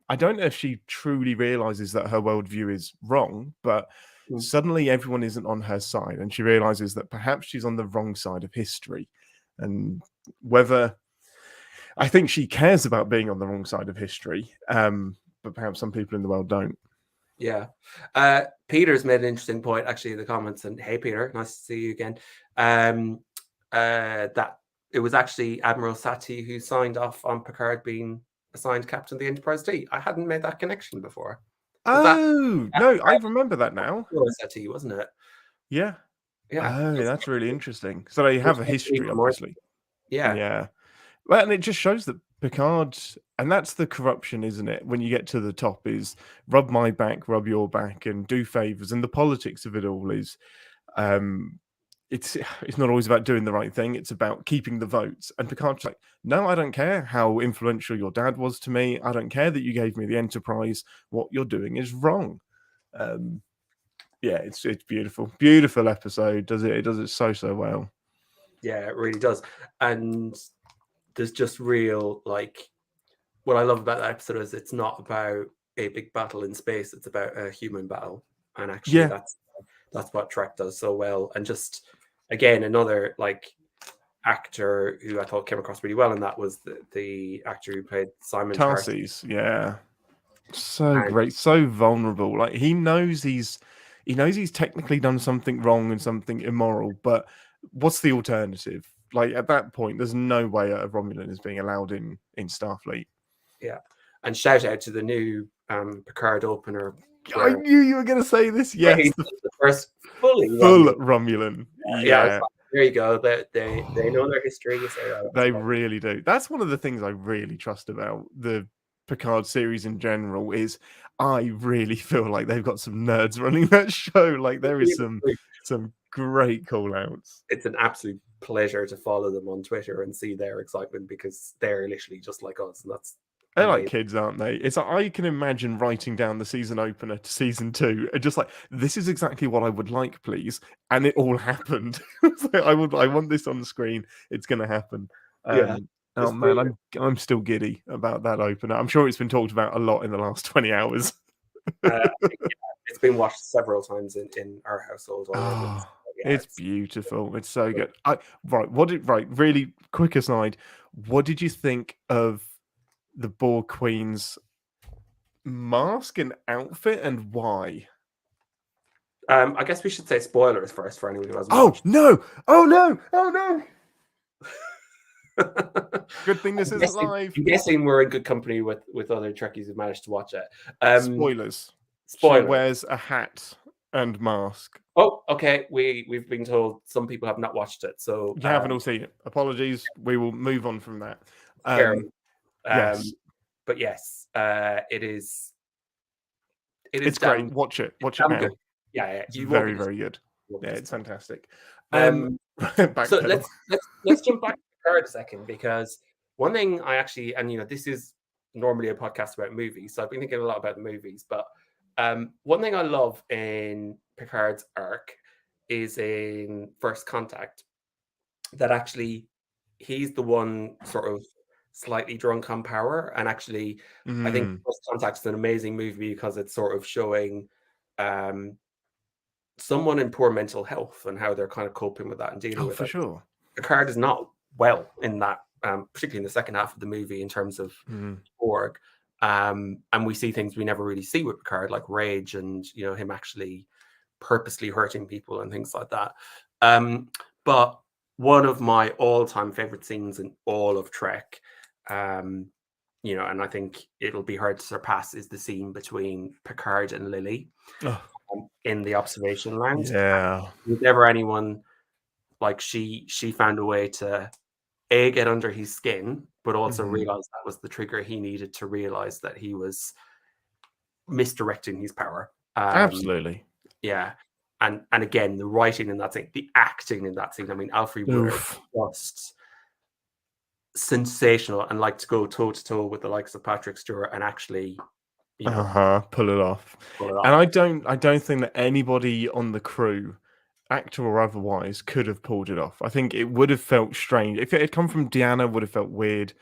I don't know if she truly realizes that her worldview is wrong, but suddenly everyone isn't on her side, and she realizes that perhaps she's on the wrong side of history. And whether, I think she cares about being on the wrong side of history, but perhaps some people in the world don't. Yeah. Peter's made an interesting point actually in the comments, and hey Peter, nice to see you again. That it was actually Admiral Satie who signed off on Picard being assigned captain of the Enterprise D. I hadn't made that connection before. No, I remember that now. Satie, wasn't it? Yeah. Yeah. Oh, that's really interesting. So they have a history, obviously. Yeah. Well, and it just shows that Picard, and that's the corruption, isn't it? When you get to the top, is rub my back, rub your back, and do favors. And the politics of it all is, it's not always about doing the right thing. It's about keeping the votes. And Picard's like, no, I don't care how influential your dad was to me. I don't care that you gave me the Enterprise. What you're doing is wrong. Yeah, it's beautiful episode. It does it so well. Yeah, it really does. And there's just real, like, what I love about that episode is it's not about a big battle in space. It's about a human battle. And actually that's what Trek does so well. And just, again, another, like, actor who I thought came across really well, and that was the actor who played Simon Tarsis. Yeah. So great, so vulnerable. Like, he knows he's technically done something wrong and something immoral, but what's the alternative? Like, at that point, there's no way a Romulan is being allowed in Starfleet. Yeah. And shout out to the new Picard opener. I knew you were going to say this. Yes, the first full Romulan. Yeah. There you go. They know their history. They really do. That's one of the things I really trust about the Picard series in general, is I really feel like they've got some nerds running that show. Like, there is some great call outs. It's an absolute pleasure to follow them on Twitter and see their excitement, because they're literally just like us, and that's they're like kids, aren't they? It's like, I can imagine writing down the season opener to season 2 and just like, this is exactly what I would like, please, and it all happened. Like, I want this on the screen. It's going to happen. And Oh man, I'm still giddy about that opener. I'm sure it's been talked about a lot in the last 20 hours. It's been watched several times in our household already. Oh, it's beautiful. It's so good. Really quick aside, what did you think of the Borg Queen's mask and outfit, and why? I guess we should say spoilers first for anyone who hasn't Oh watched. no! Oh no! Oh no! Good thing this isn't live. I'm guessing we're in good company with other Trekkies who managed to watch it. Spoilers. Spoiler. She wears a hat and mask. Oh, okay. We've been told some people have not watched it, so You haven't all seen it. Apologies. We will move on from that. Yes, but yes, it is. It's great. Watch it. Watch it now. Good. Yeah, it's very, very good. Yeah, it's fantastic. So let's jump back to Picard a second, because one thing I actually, and this is normally a podcast about movies, so I've been thinking a lot about the movies, but one thing I love in Picard's arc is in First Contact, that actually he's the one sort of slightly drunk on power, and actually I think First Contact's an amazing movie because it's sort of showing someone in poor mental health and how they're kind of coping with that and dealing with it. For sure. Picard is not well in that, particularly in the second half of the movie in terms of Borg. And we see things we never really see with Picard, like rage and him actually purposely hurting people and things like that. But one of my all-time favorite scenes in all of Trek, and I think it'll be hard to surpass, is the scene between Picard and Lily in the observation lounge. Yeah. If ever anyone, like, she found a way to get under his skin, but also realize that was the trigger he needed to realize that he was misdirecting his power. Absolutely. Yeah. And again, the writing in that scene, the acting in that scene. I mean, Alfred Wood just sensational, and like to go toe to toe with the likes of Patrick Stewart and actually pull it off. And I don't think that anybody on the crew, actor or otherwise, could have pulled it off. I think it would have felt strange. If it had come from Deanna, it would have felt weird.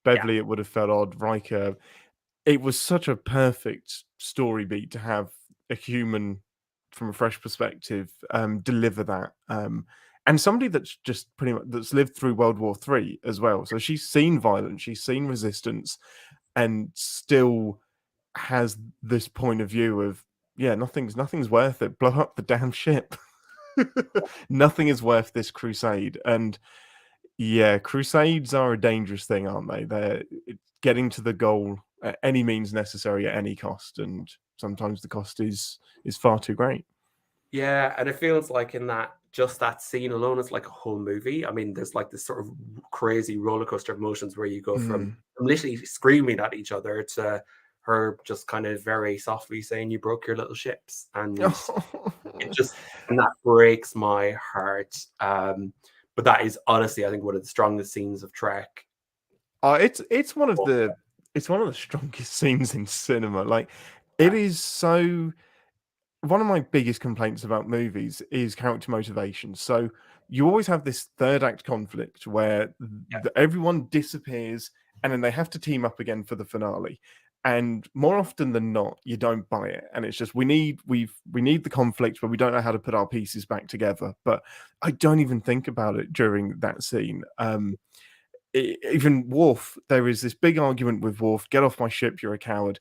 Beverly, it would have felt odd. Riker, it was such a perfect story beat to have a human from a fresh perspective deliver that. And somebody that's just pretty much that's lived through World War III as well. So she's seen violence, she's seen resistance, and still has this point of view of, nothing's worth it. Blow up the damn ship. Nothing is worth this crusade. And crusades are a dangerous thing, aren't they? They're getting to the goal at any means necessary at any cost, and sometimes the cost is far too great. Yeah, and it feels like in that scene alone is like a whole movie. I mean, there's like this sort of crazy roller coaster of emotions where you go from literally screaming at each other to her just kind of very softly saying, "You broke your little ships," and and that breaks my heart. But that is honestly, I think, one of the strongest scenes of Trek. It's one of the strongest scenes in cinema. Like, it is so. One of my biggest complaints about movies is character motivation. So you always have this third act conflict where everyone disappears and then they have to team up again for the finale. And more often than not, you don't buy it. And it's just, we need the conflict, but we don't know how to put our pieces back together. But I don't even think about it during that scene. Even Worf, there is this big argument with Worf, "Get off my ship, you're a coward."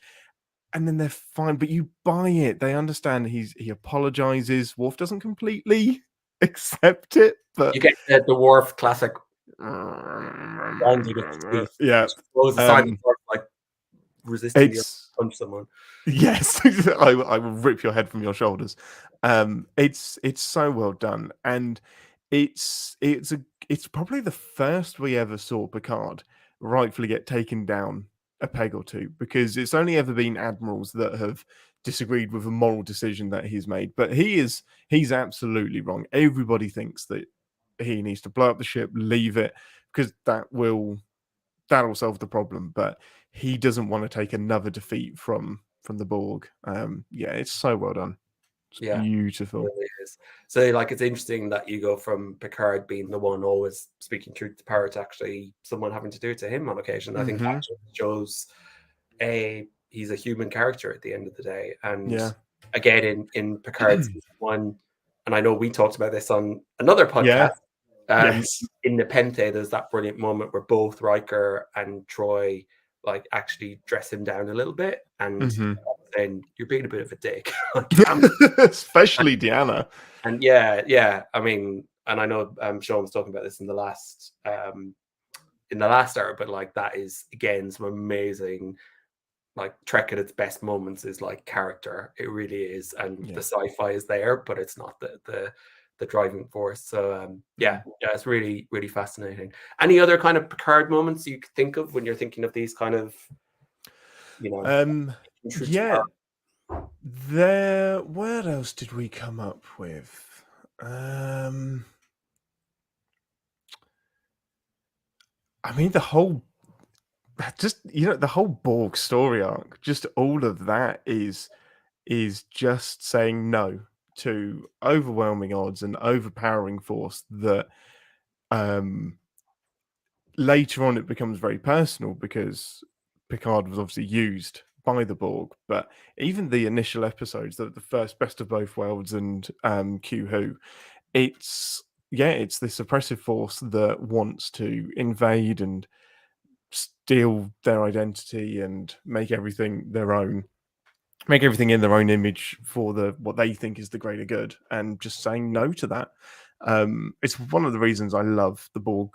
And then they're fine, but you buy it. They understand he apologizes. Worf doesn't completely accept it, but you get the Worf classic. Like resisting to punch someone. Yes, I will rip your head from your shoulders. It's so well done, and it's probably the first we ever saw Picard rightfully get taken down a peg or two, because it's only ever been admirals that have disagreed with a moral decision that he's made. But he's absolutely wrong. Everybody thinks that he needs to blow up the ship, leave it, because that'll solve the problem. But he doesn't want to take another defeat from the Borg. It's so well done. It's Yeah, beautiful. it really is. So like it's interesting that you go from Picard being the one always speaking truth to power to actually someone having to do it to him on occasion. I think that just shows he's a human character at the end of the day. And Yeah. again in Picard season 1, and I know we talked about this on another podcast. Yes. In Nepenthe, there's that brilliant moment where both Riker and Troy like actually dress him down a little bit and saying, "You're being a bit of a dick," especially Deanna. And yeah. I mean, and I know Sean was talking about this in the last hour, but like that is again some amazing, like Trek at its best moments is like character. It really is, and the sci-fi is there, but it's not the driving force. So yeah, it's really, really fascinating. Any other kind of Picard moments you could think of when you're thinking of these kind of, yeah. What else did we come up with? I mean, the whole Borg story arc, just all of that is just saying no to overwhelming odds and overpowering force that later on it becomes very personal because Picard was obviously used by the Borg, but even the initial episodes, the first Best of Both Worlds and Q Who, it's this oppressive force that wants to invade and steal their identity and make everything their own, make everything in their own image for what they think is the greater good, and just saying no to that. It's one of the reasons I love the Borg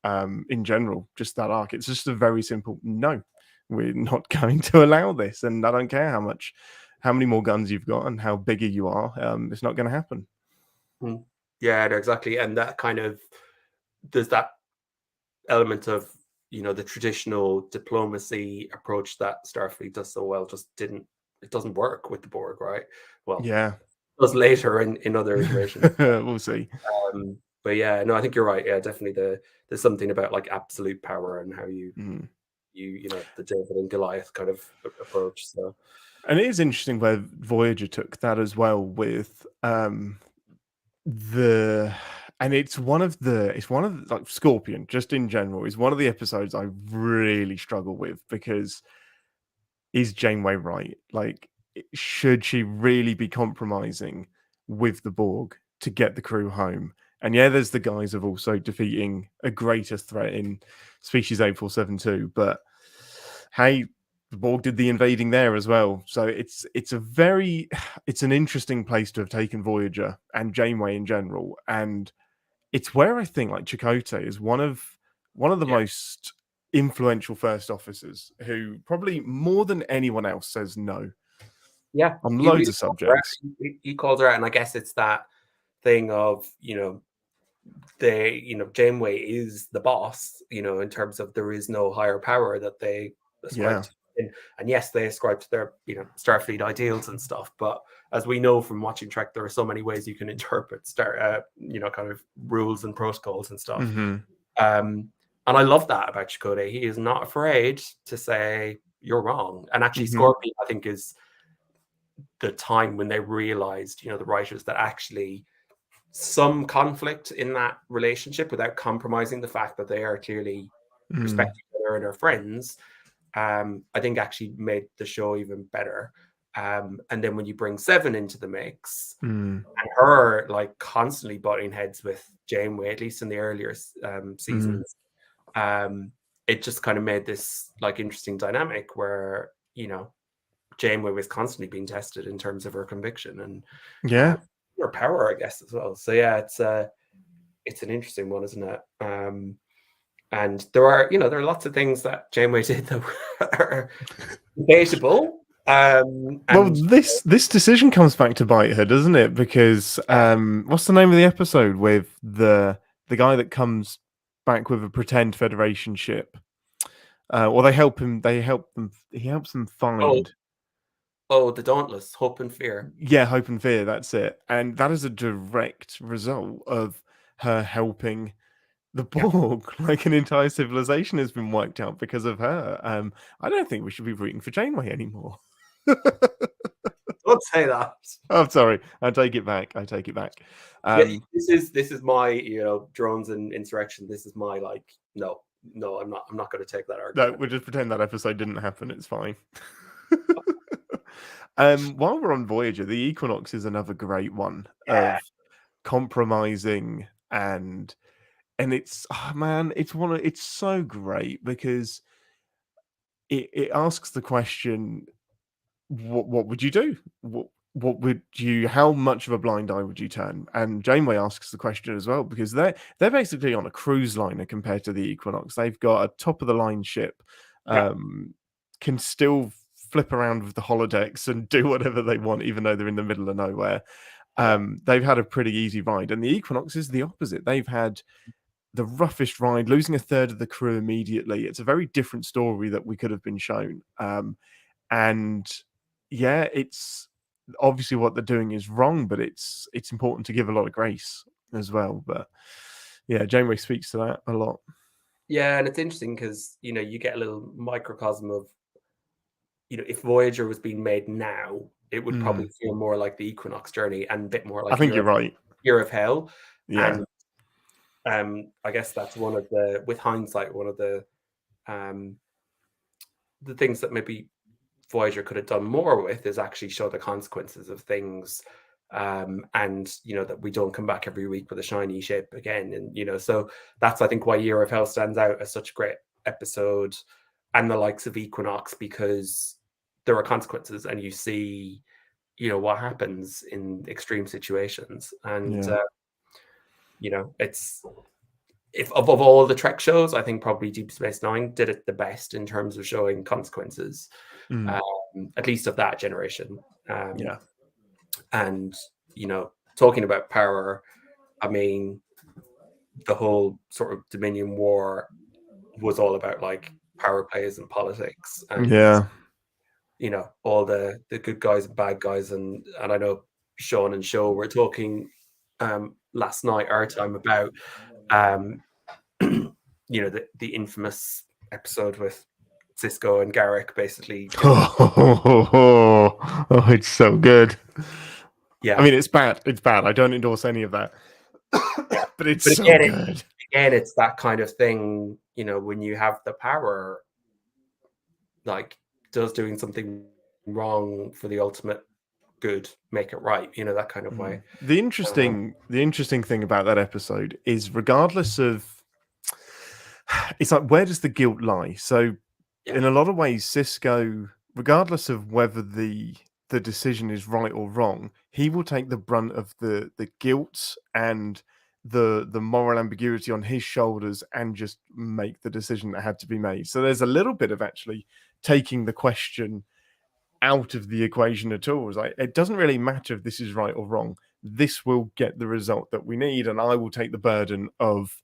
in general, just that arc. It's just a very simple no. We're not going to allow this, and I don't care how many more guns you've got and how bigger you are. It's not going to happen. Yeah, no, exactly. And that kind of there's that element of the traditional diplomacy approach that Starfleet does so well it doesn't work with the Borg, right? Well, yeah, it does later in other iterations. We'll see. But yeah, no, I think you're right. Yeah, definitely. There's something about like absolute power and how you the David and Goliath kind of approach. So, and it is interesting where Voyager took that as well with it's one of the like Scorpion, just in general, is one of the episodes I really struggle with, because is Janeway right? Like, should she really be compromising with the Borg to get the crew home? And yeah, there's the guise of also defeating a greater threat in Species 8472, but hey, the Borg did the invading there as well. So it's an interesting place to have taken Voyager and Janeway in general. And it's where I think like Chakotay is one of the most influential first officers who probably more than anyone else says no. Yeah, on loads of subjects. He called her out, and I guess it's that thing of Janeway is the boss, in terms of there is no higher power that they ascribe to. And yes, they ascribe to their Starfleet ideals and stuff, but as we know from watching Trek, there are so many ways you can interpret kind of rules and protocols and stuff. And I love that about Chakotay. He is not afraid to say you're wrong. And actually, Scorpion, I think, is the time when they realized, the writers, that actually some conflict in that relationship without compromising the fact that they are clearly respect each other and are friends, I think actually made the show even better. And then when you bring Seven into the mix and her like constantly butting heads with Janeway, at least in the earlier seasons, it just kind of made this like interesting dynamic where Janeway was constantly being tested in terms of her conviction and her power, I guess, as well. So yeah, it's an interesting one, isn't it? And there are lots of things that Janeway did that are debatable. Well, this decision comes back to bite her, doesn't it? Because what's the name of the episode with the guy that comes back with a pretend Federation ship? Well, he helps them find. Oh, the Dauntless, Hope and Fear. Yeah, Hope and Fear, that's it. And that is a direct result of her helping the Borg. Like, an entire civilization has been wiped out because of her. I don't think we should be rooting for Janeway anymore. Don't say that. I'm sorry. I take it back. This is my drones and insurrection. This is my no, I'm not going to take that argument. No, we'll just pretend that episode didn't happen. It's fine. While we're on Voyager, the Equinox is another great one of compromising and it's it's so great because it asks the question, what would you do? What would you? How much of a blind eye would you turn? And Janeway asks the question as well because they're basically on a cruise liner compared to the Equinox. They've got a top of the line ship, can still flip around with the holodecks and do whatever they want, even though they're in the middle of nowhere. They've had a pretty easy ride, and the Equinox is the opposite. They've had the roughest ride, losing a third of the crew immediately. It's a very different story that we could have been shown, and yeah, it's obviously what they're doing is wrong, but it's important to give a lot of grace as well. But yeah, Janeway speaks to that a lot. Yeah, and it's interesting because you get a little microcosm of if Voyager was being made now, it would probably feel more like the Equinox journey and a bit more like I think you're right. Year of Hell. Yeah. And I guess that's one of the, with hindsight, one of the things that maybe Voyager could have done more with is actually show the consequences of things, and that we don't come back every week with a shiny ship again, and so that's I think why Year of Hell stands out as such a great episode, and the likes of Equinox, because there are consequences and you see what happens in extreme situations, and it's if of all the Trek shows, I think probably Deep Space Nine did it the best in terms of showing consequences, at least of that generation. And talking about power, I mean, the whole sort of Dominion War was all about power plays and politics, and all the good guys and bad guys, and I know Sean and Show were talking last night our time about the infamous episode with Cisco and Garrick basically. It's so good. Yeah, I mean, it's bad. I don't endorse any of that, but it's so good. Again, it's that kind of thing. When you have the power, does doing something wrong for the ultimate good make it right? That kind of way. The interesting thing about that episode is, regardless of, it's like, where does the guilt lie? So in a lot of ways, Cisco, regardless of whether the decision is right or wrong, he will take the brunt of the guilt and the moral ambiguity on his shoulders and just make the decision that had to be made. So there's a little bit of actually taking the question out of the equation at all. It's like, it doesn't really matter if this is right or wrong. This will get the result that we need, and I will take the burden of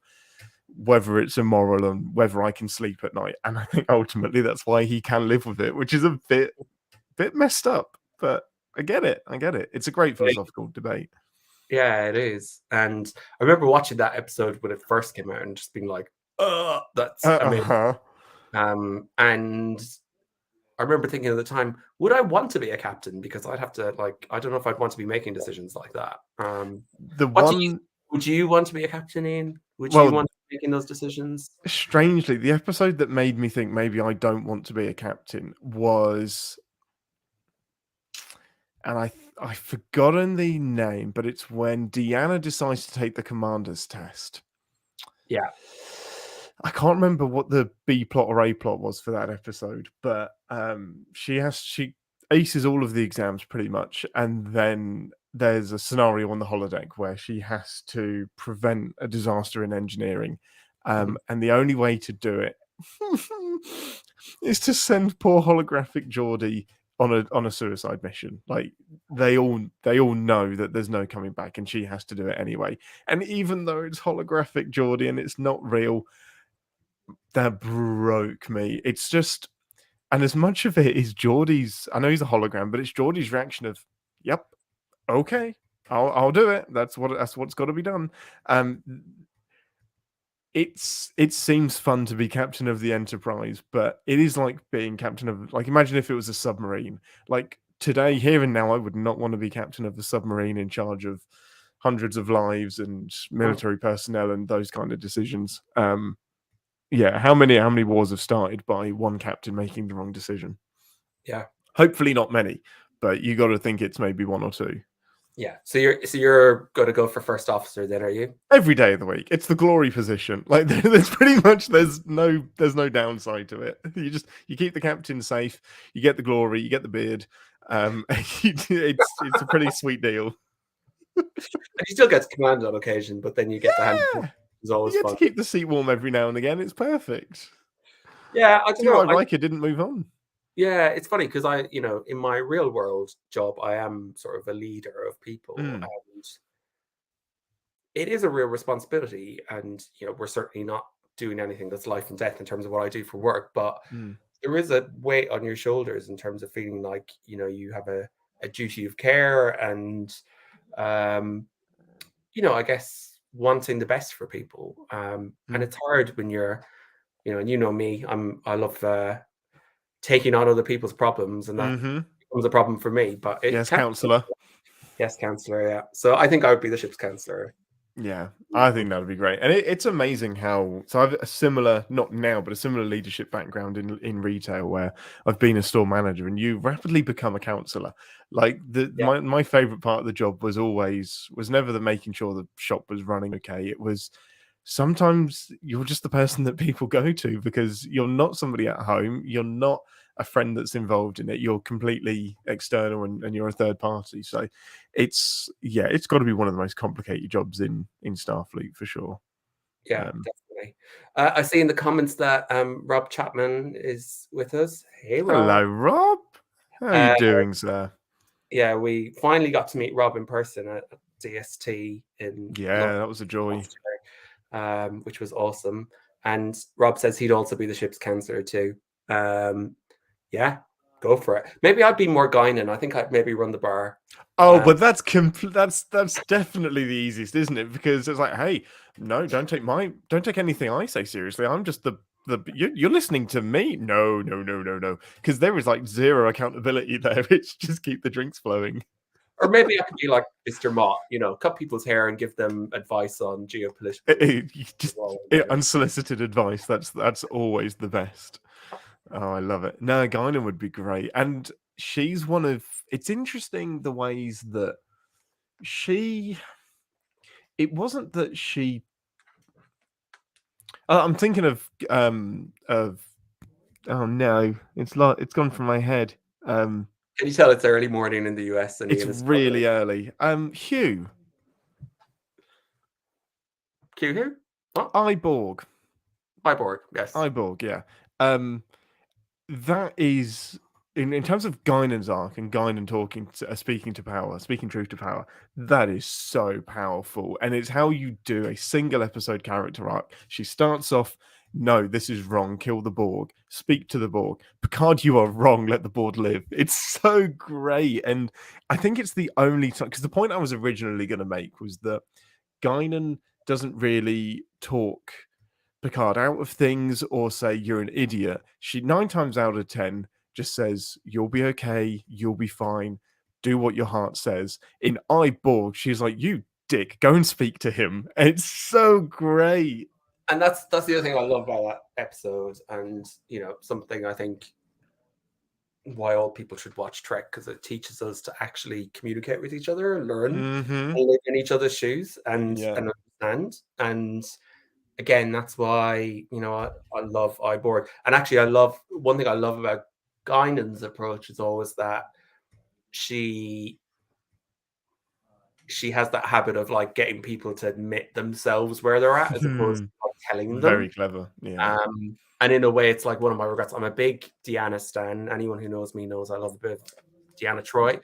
whether it's immoral and whether I can sleep at night. And I think ultimately that's why he can live with it, which is a bit messed up, but I get it. It's a great philosophical debate. Yeah, it is. And I remember watching that episode when it first came out and just being like, that's amazing. And I remember thinking at the time, would I want to be a captain? Because I'd have to I don't know if I'd want to be making decisions like that. Would you want to be a captain, Ian? Would you want to be making those decisions? Strangely, the episode that made me think maybe I don't want to be a captain was, and I've forgotten the name, but it's when Deanna decides to take the commander's test. Yeah. I can't remember what the B plot or A plot was for that episode, but she aces all of the exams pretty much, and then there's a scenario on the holodeck where she has to prevent a disaster in engineering, and the only way to do it is to send poor holographic Geordie on a suicide mission. They all know that there's no coming back, and she has to do it anyway. And even though it's holographic Geordie and it's not real, that broke me. It's just, and as much of it is Geordie's, I know he's a hologram, but it's Geordie's reaction of, "Yep, okay, I'll do it. That's what's got to be done." It seems fun to be captain of the Enterprise, but it is like being captain of, imagine if it was a submarine. today, here and now, I would not want to be captain of the submarine in charge of hundreds of lives and military personnel and those kind of decisions. Yeah, how many wars have started by one captain making the wrong decision? Yeah. Hopefully not many, but you got to think it's maybe one or two. Yeah. So you're going to go for first officer then, are you? Every day of the week. It's the glory position. Like there's pretty much there's no downside to it. You keep the captain safe, you get the glory, you get the beard. It's a pretty sweet deal. And you still get to command on occasion, but then you get to hand. It's always you get fun. to keep the seat warm every now and again. It's perfect. Yeah, I don't know. Why Riker didn't move on. Yeah, it's funny because in my real world job, I am sort of a leader of people, and it is a real responsibility. And we're certainly not doing anything that's life and death in terms of what I do for work, but there is a weight on your shoulders in terms of feeling like you have a duty of care, and I guess wanting the best for people. And it's hard when you're, and me, I love taking on other people's problems, and that becomes a problem for me. But yes, counselor. Yes, counselor. Yeah. So I think I would be the ship's counselor. Yeah, I think that would be great. And it's amazing how, so I have a similar, not now, but a similar leadership background in retail where I've been a store manager, and you rapidly become a counselor. Like my favorite part of the job was never the making sure the shop was running okay. It was sometimes you're just the person that people go to because you're not somebody at home. You're not a friend that's involved in it. You're completely external and you're a third party. So it's got to be one of the most complicated jobs in Starfleet for sure. Yeah, definitely. I see in the comments that Rob Chapman is with us. Hey, Rob. Hello, Rob. How are you doing, sir? Yeah, we finally got to meet Rob in person at DST in London, that was a joy. Which was awesome. And Rob says he'd also be the ship's counselor too. Yeah, go for it. Maybe I'd be more Guinan. I think I'd maybe run the bar. Oh, but that's definitely the easiest, isn't it? Because it's like, hey, no, don't take anything I say seriously. I'm just you're listening to me. No. Because there is like zero accountability there. It's just keep the drinks flowing. Or maybe I could be like Mr. Mott, cut people's hair and give them advice on geopolitical. Unsolicited advice. That's always the best. Oh, I love it. No, Guinan would be great. And she's one of... It's interesting the ways that it wasn't that she... I'm thinking of... Oh, no. It's gone from my head. Can you tell it's early morning in the US? And it's really early. Hugh. Who? What? Iborg. Iborg, yes. Iborg, yeah. That is in terms of Guinan's arc and Guinan speaking truth to power. That is so powerful, and it's how you do a single episode character arc. She starts off, no, this is wrong. Kill the Borg. Speak to the Borg. Picard, you are wrong. Let the Borg live. It's so great, and I think it's the only time, because the point I was originally going to make was that Guinan doesn't really talk Picard out of things or say you're an idiot. She 9 times out of 10 just says you'll be okay, you'll be fine, do what your heart says. In Iborg, she's like, you dick, go and speak to him. It's so great. And that's the other thing I love about that episode, and something I think why all people should watch Trek, because it teaches us to actually communicate with each other and learn and live in each other's shoes and understand. And again, that's why I love Iborg. And actually, one thing I love about Guinan's approach is always that she has that habit of like getting people to admit themselves where they're at, as opposed to like telling them. Very clever, yeah. And in a way, it's like one of my regrets. I'm a big Deanna stan. Anyone who knows me knows I love a bit of Deanna Troi.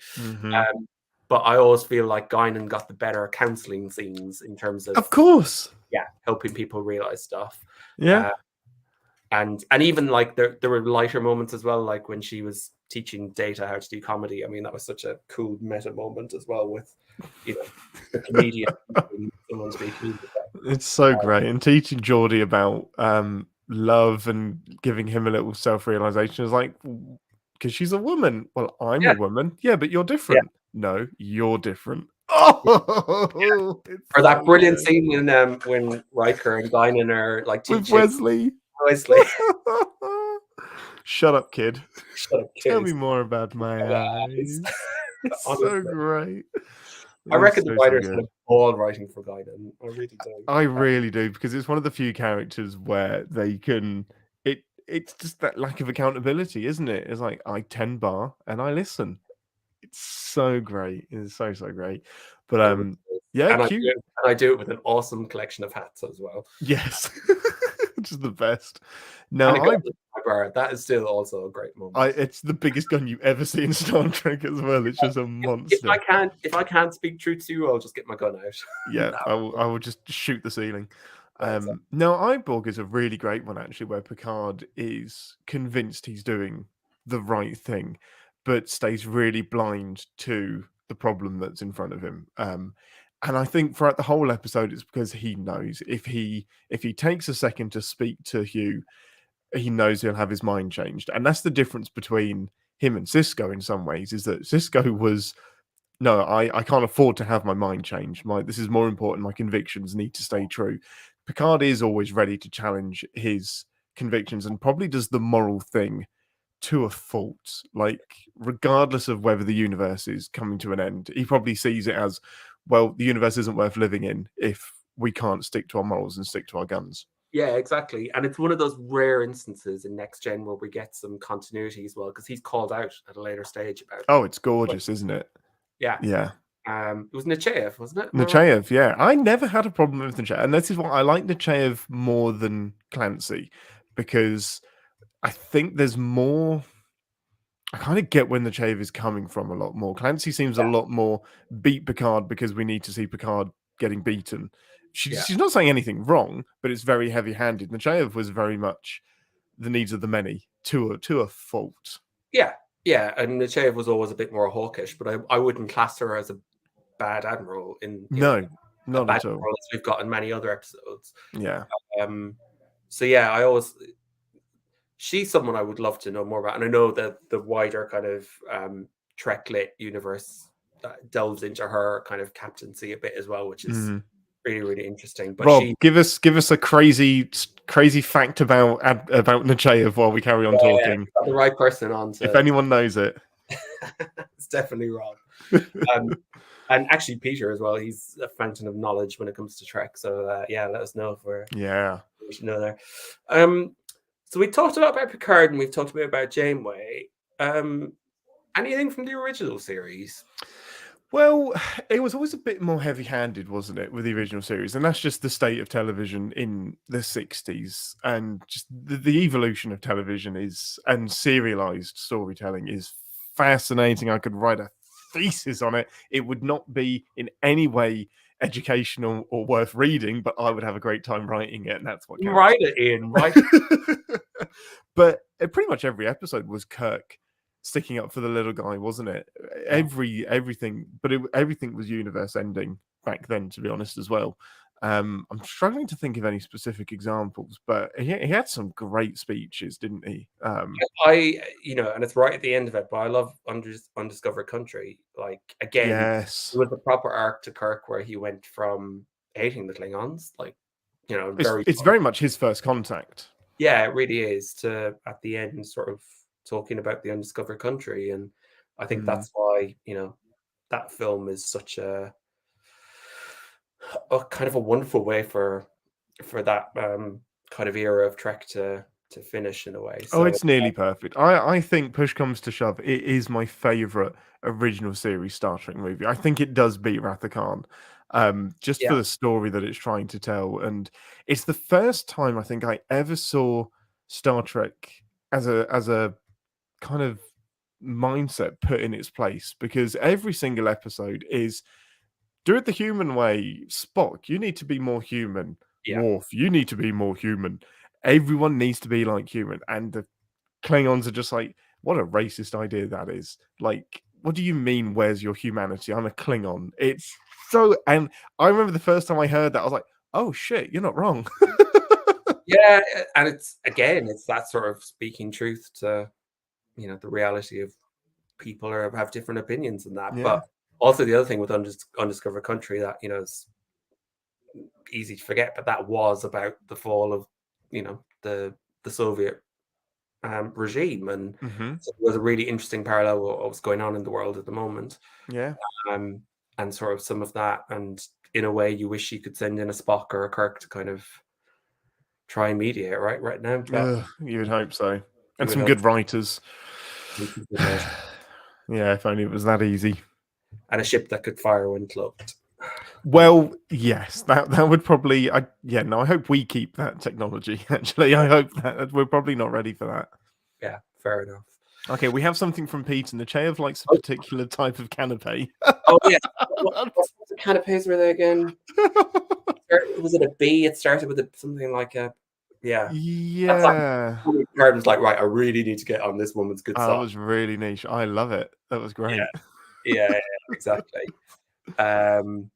But I always feel like Guinan got the better counselling scenes in terms of course, helping people realize stuff. Yeah. And even like there were lighter moments as well, like when she was teaching Data how to do comedy. I mean, that was such a cool meta moment as well with the comedian. It's so great. And teaching Geordie about love and giving him a little self-realization is like, because she's a woman. Well, I'm Yeah. a woman. Yeah, but you're different. No, you're different. Oh, it's Or that so brilliant good. scene when Riker and Guinan are like With teaching Wesley. Wesley. Shut up, kid. Shut up, Tell kids. me more about my eyes. It's so Honestly. great. I reckon the It's so writers had good. a ball writing for Guinan. I really do. I really do, because it's one of the few characters where they can. It's just that lack of accountability, isn't it? It's like I 10 bar and I listen. It's so great. It's so great. But It really is. yeah, and cute. I do it with an awesome collection of hats as well. Yes, which is the best. And Now a gun in my bar, that is still also a great moment. it's the biggest gun you've ever seen in Star Trek as well. It's just a monster. If I can't speak truth to you, I'll just get my gun out. Yeah, I will just shoot the ceiling. Now, Eyeborg is a really great one, actually, where Picard is convinced he's doing the right thing, but stays really blind to the problem that's in front of him. And I think throughout the whole episode, it's because he knows if he takes a second to speak to Hugh, he knows he'll have his mind changed. And that's the difference between him and Sisko in some ways, is that Sisko was, no, I can't afford to have my mind changed. This is more important. My convictions need to stay true. Picard is always ready to challenge his convictions and probably does the moral thing to a fault. Like, regardless of whether the universe is coming to an end, he probably sees it as, well, the universe isn't worth living in if we can't stick to our morals and stick to our guns. Yeah, exactly. And it's one of those rare instances in Next Gen where we get some continuity as well, because he's called out at a later stage about. Oh, it's gorgeous, isn't it? Yeah. Yeah. It was Nechayev, wasn't it? Nechayev, yeah. I never had a problem with Nechayev. And this is why I like Nechayev more than Clancy, because I think there's more. I kind of get where Nechayev is coming from a lot more. Clancy seems a lot more beat Picard because we need to see Picard getting beaten. She's not saying anything wrong, but it's very heavy-handed. Nechayev was very much the needs of the many to a fault. Yeah, and Nechayev was always a bit more hawkish, but I wouldn't class her as a bad admiral in not at all. As we've got in many other episodes. Yeah. So yeah, she's someone I would love to know more about, and I know that the wider kind of Trek lit universe delves into her kind of captaincy a bit as well, which is really, really interesting. But Rob, give us a crazy fact about Nechayev while we carry on talking. Got the right person on. If anyone knows it, it's definitely Rob. And actually Peter as well. He's a fountain of knowledge when it comes to Trek. So let us know if we should know there. So we talked a lot about Picard and we've talked a bit about Janeway. Anything from the original series? Well, it was always a bit more heavy-handed, wasn't it, with the original series? And that's just the state of television in the 60s. And just the evolution of television and serialized storytelling is fascinating. I could write a thesis on it. It would not be in any way educational or worth reading, but I would have a great time writing it, and that's what counts. Write it, Ian. Write it. But pretty much every episode was Kirk sticking up for the little guy, wasn't it? Everything was universe ending back then, to be honest, as well. I'm struggling to think of any specific examples, but he had some great speeches, didn't he? And it's right at the end of it, but I love Undiscovered Country. Like, again, yes, it was a proper arc to Kirk where he went from hating the Klingons, it's very much his first contact. Yeah, it really is, to at the end sort of talking about the Undiscovered Country. And I think that's why, that film is such a kind of a wonderful way for that kind of era of Trek to finish in a way. So, it's nearly perfect. I think push comes to shove, it is my favorite original series Star Trek movie. I think it does beat Wrath of Khan, just for the story that it's trying to tell. And it's the first time I think I ever saw Star Trek as a kind of mindset put in its place, because every single episode is do it the human way. Spock, you need to be more human. Worf, you need to be more human. Everyone needs to be like human. And the Klingons are just like, what a racist idea that is. Like, what do you mean, where's your humanity? I'm a Klingon. It's so... And I remember the first time I heard that, I was like, oh shit, you're not wrong. Yeah, and it's that sort of speaking truth to the reality of people have different opinions in that. Yeah. But also the other thing with Undiscovered Country that is easy to forget, but that was about the fall of the Soviet regime, and so it was a really interesting parallel with what's going on in the world at the moment. Yeah. And sort of some of that, and in a way, you wish you could send in a Spock or a Kirk to kind of try and mediate right now. But you would hope so, and some hope good so. writers. Yeah, if only it was that easy. And a ship that could fire when clubbed. Well, yes, that would probably. I hope we keep that technology. Actually, I hope that we're probably not ready for that. Yeah, fair enough. Okay, we have something from Pete, and the Chev likes a particular type of canapé. Oh yeah, what canapés were they again? Was it a B? It started with something like a Yeah. Card was like, right, I really need to get on this woman's good side. That was really niche. I love it. That was great. Yeah, exactly. And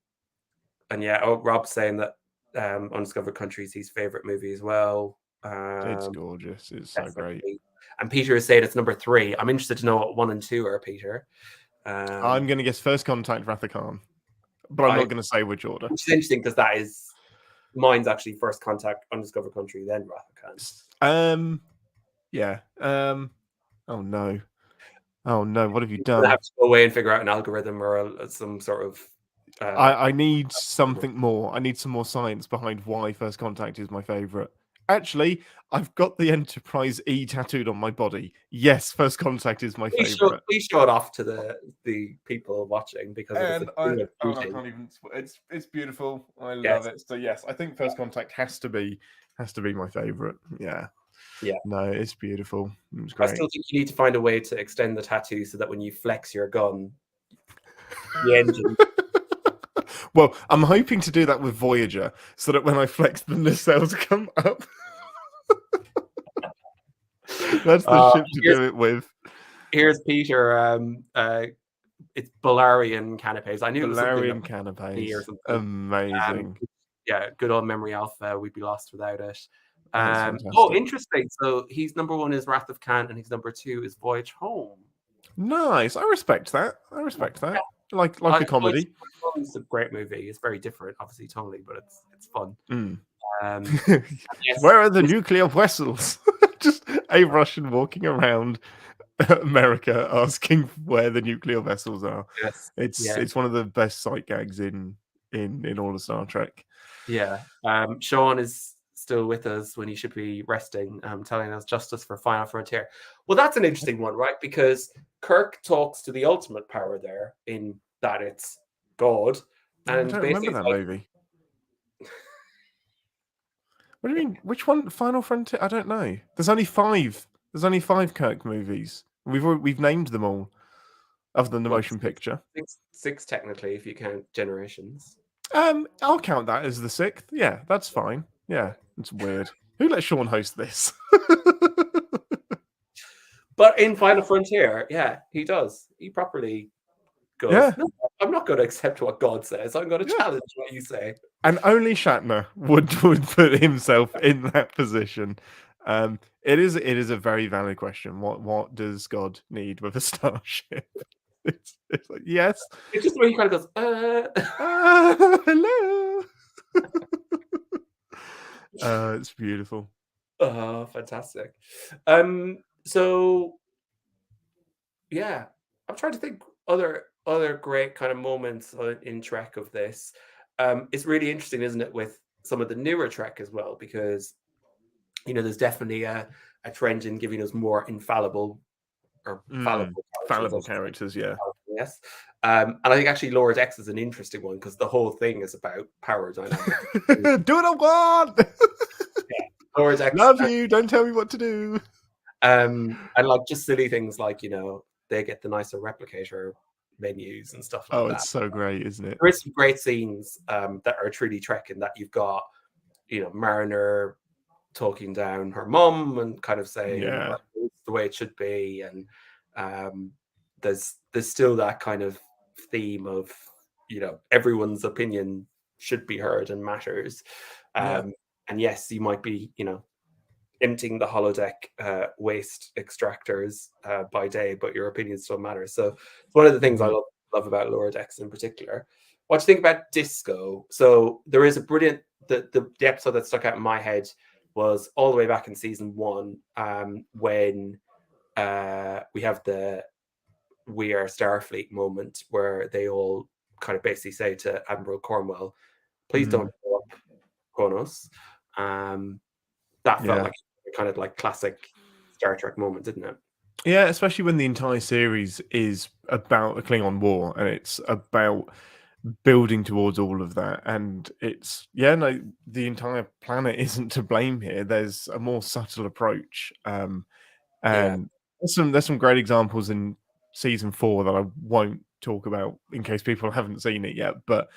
Rob's saying that Undiscovered Country is his favorite movie as well. It's gorgeous. It's so great. And Peter is saying it's number 3. I'm interested to know what 1 and 2 are, Peter. I'm going to guess First Contact, Wrath of Khan, but I'm not going to say which order. Which is interesting because that is mine's actually First Contact, Undiscovered Country, then Wrath of Khan. Yeah. Oh no. What have you I done? have to go away and figure out an algorithm or some sort of. I need something more. I need some more science behind why First Contact is my favorite. Actually, I've got the Enterprise E tattooed on my body. Yes, First Contact is my favorite. Please show it off to the people watching because I can't even. It's beautiful. I love it. So yes, I think First Contact has to be my favorite. Yeah. Yeah. No, it's beautiful. It's great. I still think you need to find a way to extend the tattoo so that when you flex your gun, the engine. Well, I'm hoping to do that with Voyager, so that when I flex, the nacelles come up. That's the ship to do it with. Here's Peter. It's Balarian canapes. I knew Balarian it was canapes. or something. Amazing. Good old memory alpha. We'd be lost without it. Fantastic. Interesting. So he's number 1 is Wrath of Khan, and he's number 2 is Voyage Home. Nice. I respect that. Yeah. Like a comedy. It's a great movie. It's very different, obviously tonally, but it's fun. Where are the nuclear vessels? Just a Russian walking around America asking where the nuclear vessels are. Yes. It's one of the best sight gags in all of Star Trek. Yeah. Sean is still with us when he should be resting, telling us justice for Final Frontier. Well, that's an interesting one, right? Because Kirk talks to the ultimate power there in that it's God. And I don't remember that movie. What do you mean? Which one? Final Frontier? I don't know. There's only 5. There's only 5 Kirk movies. We've named them all, other than the motion picture. 6 technically, if you count Generations. I'll count that as the 6th. Yeah, that's fine. Yeah, it's weird. Who let Sean host this? But in Final Frontier, yeah, he does. He properly goes, no, I'm not going to accept what God says. I'm going to challenge what you say. And only Shatner would put himself in that position. It is a very valid question. What does God need with a starship? It's like, yes. It's just the way he kind of goes, hello. It's beautiful. Oh, fantastic. So yeah, I'm trying to think other great kind of moments in Trek of this. It's really interesting, isn't it, with some of the newer Trek as well, because there's definitely a trend in giving us more infallible or fallible characters, yeah. Yes. And I think actually Lower Decks is an interesting one because the whole thing is about power dynamics. Do what I want. Lower Decks. Love you. Don't tell me what to do. And like just silly things like they get the nicer replicator menus and stuff like that. Oh, it's so great, isn't it? There is some great scenes that are truly Trek in that you've got Mariner talking down her mum and kind of saying it's the way it should be, and there's still that kind of theme of everyone's opinion should be heard and matters. And yes, you might be emptying the holodeck waste extractors by day, but your opinions don't matter. So it's one of the things I love about Lower Decks in particular. What do you think about Disco? So there is a brilliant the episode that stuck out in my head was all the way back in season 1, when we have the "We Are Starfleet" moment where they all kind of basically say to Admiral Cornwell, "Please don't blow up Kronos." That felt like a kind of like classic Star Trek moment, didn't it? Yeah, especially when the entire series is about the Klingon War and it's about building towards all of that. And it's the entire planet isn't to blame here. There's a more subtle approach. And there's some great examples in season 4 that I won't talk about in case people haven't seen it yet. But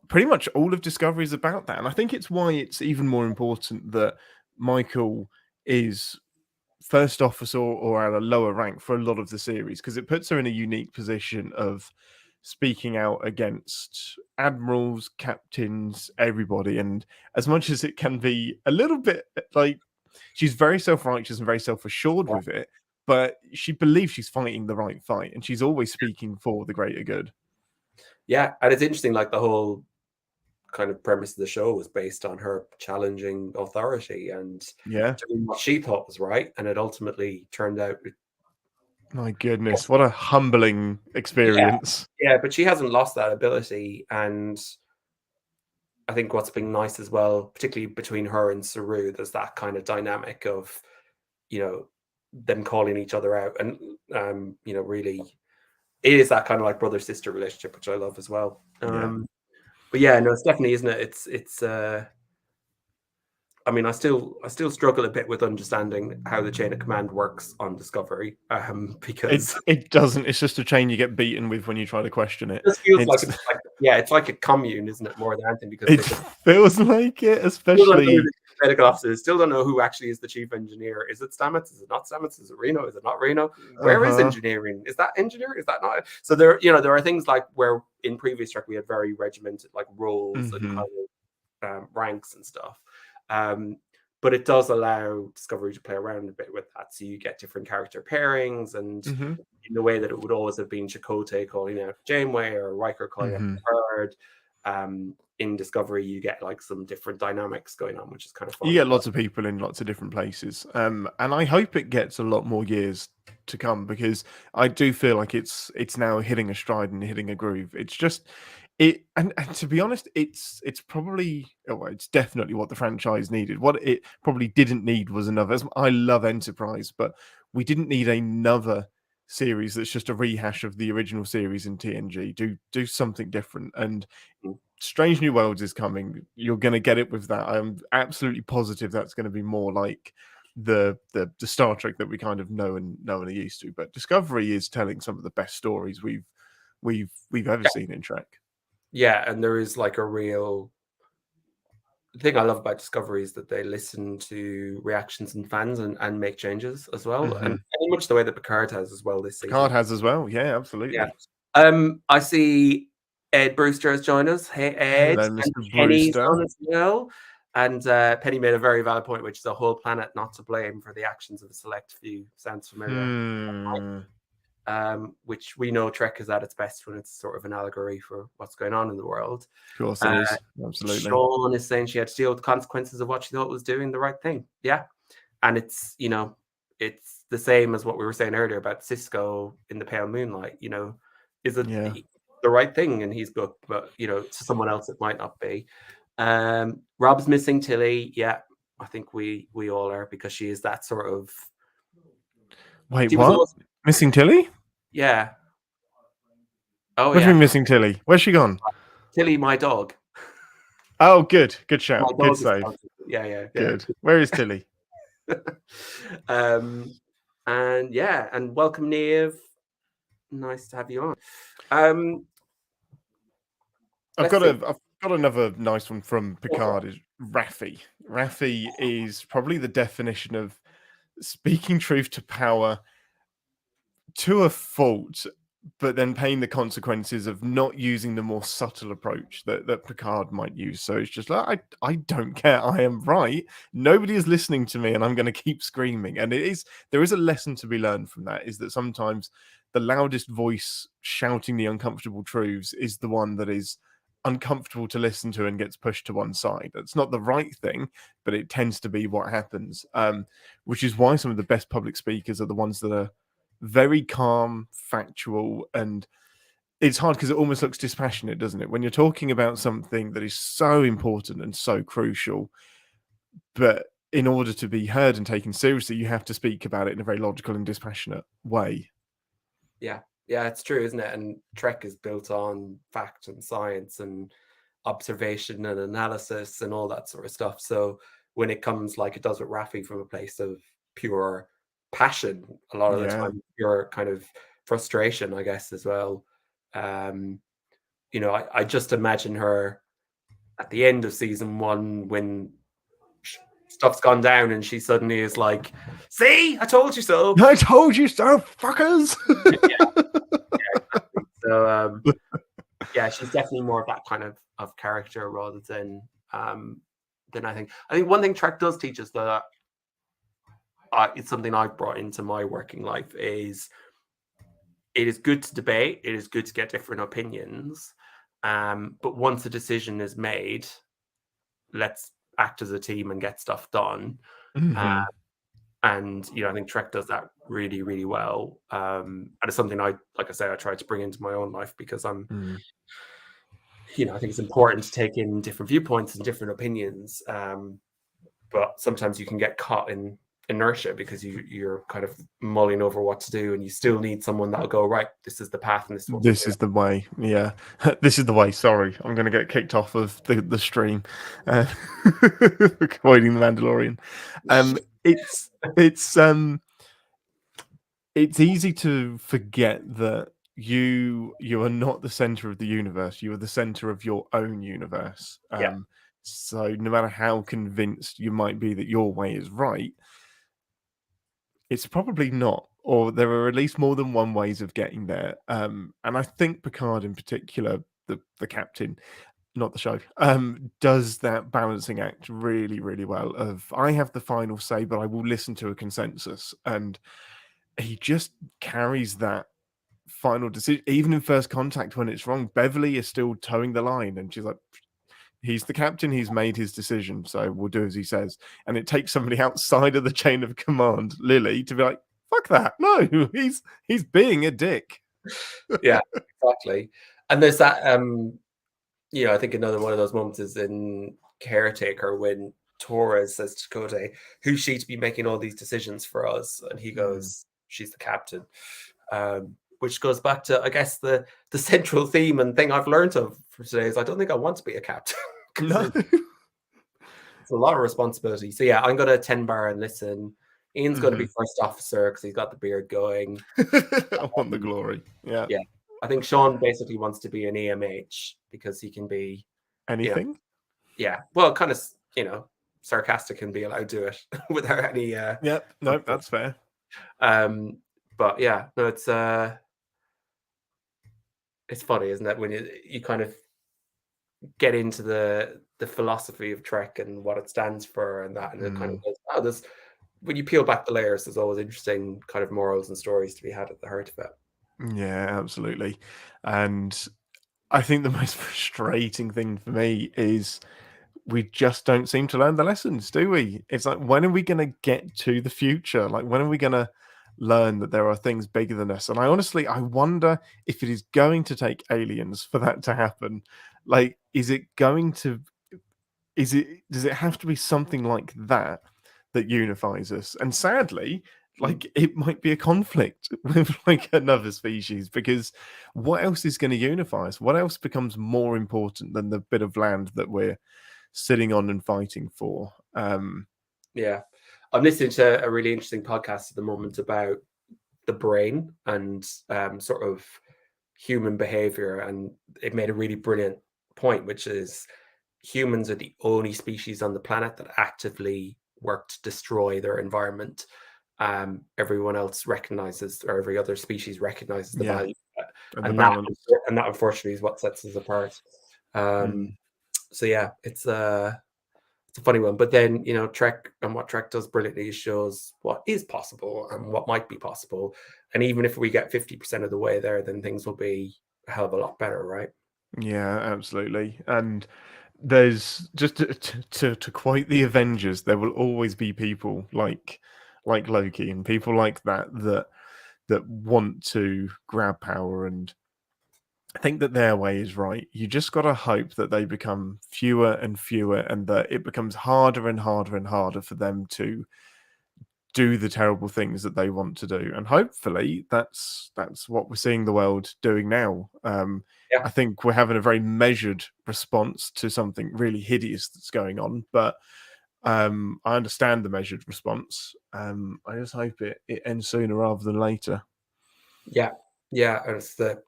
pretty much all of Discovery is about that. And I think it's why it's even more important that Michael is first officer or at a lower rank for a lot of the series, because it puts her in a unique position of speaking out against admirals, captains, everybody. And as much as it can be a little bit like she's very self-righteous and very self-assured with it, but she believes she's fighting the right fight and she's always speaking for the greater good. Yeah, and it's interesting, like the whole kind of premise of the show was based on her challenging authority and doing what she thought was right, and it ultimately turned out. My goodness, what a humbling experience. Yeah, but she hasn't lost that ability, and I think what's been nice as well, particularly between her and Saru, there's that kind of dynamic of, them calling each other out, and really, it is that kind of like brother-sister relationship, which I love as well. But yeah, no, it's definitely, isn't it? It's. I mean, I still struggle a bit with understanding how the chain of command works on Discovery, because it doesn't. It's just a chain you get beaten with when you try to question it. It just feels it's like a commune, isn't it? More than anything, because it feels like it, especially. Medical officers still don't know who actually is the chief engineer. Is it Stamets? Is it not Stamets? Is it Reno? Is it not Reno? Where is engineering? Is that engineer? Is that not? So there are things like where in previous Trek we had very regimented like roles and kind of ranks and stuff. But it does allow Discovery to play around a bit with that, so you get different character pairings, and in the way that it would always have been Chakotay calling out Janeway or Riker calling out Picard. In Discovery, you get like some different dynamics going on, which is kind of fun. You get lots of people in lots of different places, and I hope it gets a lot more years to come, because I do feel like it's now hitting a stride and hitting a groove. It's just and to be honest, it's probably it's definitely what the franchise needed. What it probably didn't need was another. I love Enterprise, but we didn't need another series that's just a rehash of the original series in TNG. Do something different. And Strange New Worlds is coming. You're going to get it with that. I'm absolutely positive that's going to be more like the Star Trek that we kind of know and are used to. But Discovery is telling some of the best stories we've ever seen in Trek. Yeah, and there is like a real. The thing I love about Discovery is that they listen to reactions and fans and make changes as well, and much the way that Picard has as well this season. Picard has as well, yeah, absolutely. Yeah. I see Ed Brewster has joined us. Hey, Ed. Hello, Mr. And Penny's Brewster. on as well. And Penny made a very valid point, which is a whole planet not to blame for the actions of a select few. Sounds familiar. Which we know Trek is at its best when it's sort of an allegory for what's going on in the world. Of course it is. Absolutely. Sean is saying she had to deal with the consequences of what she thought was doing the right thing. Yeah. And it's, it's the same as what we were saying earlier about Cisco in the Pale Moonlight. Is it the right thing in his book? But, to someone else it might not be. Rob's missing Tilly. Yeah, I think we all are, because she is that sort of. Wait, what? Missing Tilly? Yeah. Oh, what do you mean missing Tilly? Where's she gone? Tilly, my dog. Oh, good shout. Good save. Yeah. Good. Where is Tilly? And welcome, Niamh. Nice to have you on. I've got another nice one from Picard. Is Raffi. Raffi is probably the definition of speaking truth to power to a fault. but then paying the consequences of not using the more subtle approach that Picard might use. So it's just like, I don't care. I am right. Nobody is listening to me, and I'm going to keep screaming. And there is a lesson to be learned from that, is that sometimes the loudest voice shouting the uncomfortable truths is the one that is uncomfortable to listen to and gets pushed to one side. That's not the right thing, but it tends to be what happens. Which is why some of the best public speakers are the ones that are very calm, factual, and it's hard because it almost looks dispassionate, doesn't it? When you're talking about something that is so important and so crucial, but in order to be heard and taken seriously, you have to speak about it in a very logical and dispassionate way. Yeah, it's true, isn't it? And Trek is built on fact and science and observation and analysis and all that sort of stuff. So when it comes, like it does with Raffi, from a place of pure passion, a lot of the time pure kind of frustration, I guess, as well. I just imagine her at the end of season 1 when stuff's gone down and she suddenly is like, see, I told you so. I told you so, fuckers. Exactly. So she's definitely more of that kind of character rather than I think one thing Trek does teach us that it's something I've brought into my working life is it is good to debate, it is good to get different opinions, but once a decision is made, let's act as a team and get stuff done. Mm-hmm. And I think Trek does that really, really well. And it's something I try to bring into my own life because I think it's important to take in different viewpoints and different opinions. But sometimes you can get caught in inertia because you're kind of mulling over what to do, and you still need someone that'll go, right, this is the path and this is the way. Yeah, this is the way. Sorry, I'm going to get kicked off of the stream for quoting the Mandalorian. It's easy to forget that you are not the center of the universe. You are the center of your own universe. So no matter how convinced you might be that your way is right, it's probably not, or there are at least more than one ways of getting there. And I think Picard in particular, the captain, not the show, does that balancing act really, really well of, I have the final say, but I will listen to a consensus. And he just carries that final decision. Even in First Contact, when it's wrong, Beverly is still towing the line, and she's like, he's the captain, he's made his decision, so we'll do as he says. And it takes somebody outside of the chain of command, Lily, to be like, fuck that. No, he's being a dick. Yeah, exactly. And there's that I think another one of those moments is in Caretaker when Torres says to Chakotay, who's she to be making all these decisions for us? And he goes, she's the captain. Which goes back to, I guess, the central theme and thing I've learned of for today is I don't think I want to be a captain. No. It's a lot of responsibility. So yeah, I'm going to 10 bar and listen. Ian's going to be first officer because he's got the beard going. I want the glory. Yeah. Yeah. I think Sean basically wants to be an EMH because he can be anything. Yeah. Well, kind of, sarcastic and be allowed to do it without any. Yep. No, that's fair. But yeah, no, it's funny, isn't it, when you kind of get into the philosophy of Trek and what it stands for and that, and it kind of goes, when you peel back the layers, there's always interesting kind of morals and stories to be had at the heart of it. Yeah, absolutely. And I think the most frustrating thing for me is we just don't seem to learn the lessons, do we? It's like, when are we going to get to the future? Like, when are we going to learn that there are things bigger than us? And I wonder if it is going to take aliens for that to happen. Like, does it have to be something like that unifies us? And sadly, like, it might be a conflict with like another species, because what else is going to unify us? What else becomes more important than the bit of land that we're sitting on and fighting for? Yeah. I'm listening to a really interesting podcast at the moment about the brain and sort of human behavior. And it made a really brilliant point, which is humans are the only species on the planet that actively work to destroy their environment. Everyone else recognizes, or every other species recognizes the value of it. And that unfortunately is what sets us apart. Mm. So yeah, it's a funny one. But then, you know, Trek and what Trek does brilliantly is shows what is possible and what might be possible. And even if we get 50% of the way there, then things will be a hell of a lot better, right? Yeah, absolutely. And there's just to quote the Avengers, there will always be people like Loki and people like that want to grab power and think that their way is right. You just got to hope that they become fewer and fewer, and that it becomes harder and harder and harder for them to do the terrible things that they want to do. And hopefully that's what we're seeing the world doing now. I think we're having a very measured response to something really hideous that's going on, but I understand the measured response. I just hope it ends sooner rather than later. Yeah, and it's the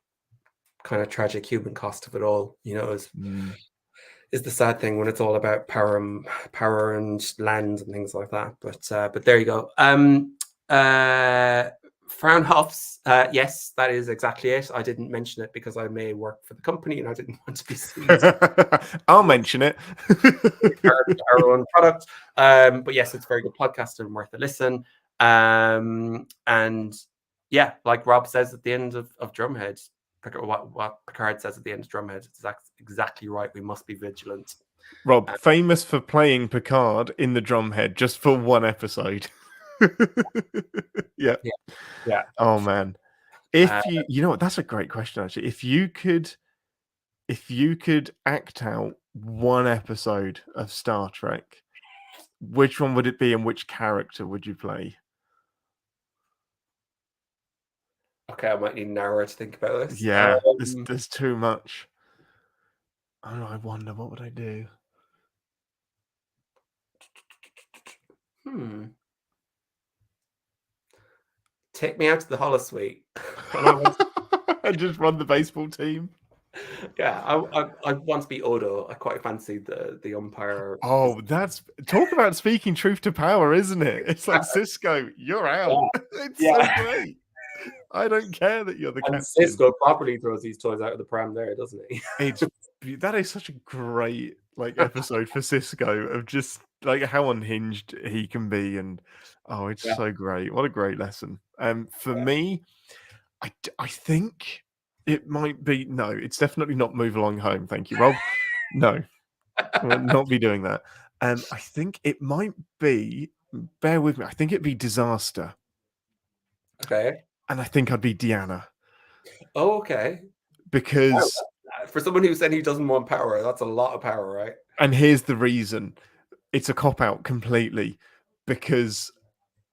kind of tragic human cost of it all, you know, is the sad thing when it's all about power and land and things like that. But there you go. Fraunhof's, yes, that is exactly it. I didn't mention it because I may work for the company and I didn't want to be sued. I'll mention it. Our own product. But yes, it's a very good podcast and worth a listen. And yeah, like Rob says at the end of Drumhead, what Picard says at the end of Drumhead, it's exactly right. We must be vigilant. Rob, famous for playing Picard in the Drumhead just for one episode. Yeah. Oh man, if you know what, that's a great question actually. If you could act out one episode of Star Trek, which one would it be, and which character would you play? Okay, I might need an hour to think about this. Yeah, there's too much. I wonder, what would I do? Take me out to the holosuite. And just run the baseball team. Yeah, I want to be Odo. I quite fancied the umpire. Oh, that's talk about speaking truth to power, isn't it? It's like Cisco, you're out. It's so great. I don't care that you're the captain. Cisco properly throws these toys out of the pram there, doesn't he? That is such a great episode for Cisco of just like how unhinged he can be, and it's so great. What a great lesson. For me, I think it might be it's definitely not Move Along Home. Thank you, Rob. No, we'll not be doing that. I think it might be. Bear with me. I think it'd be Disaster. Okay. And I think I'd be Deanna. Oh, okay. Because for someone who said he doesn't want power, that's a lot of power, right? And here's the reason. It's a cop-out completely. Because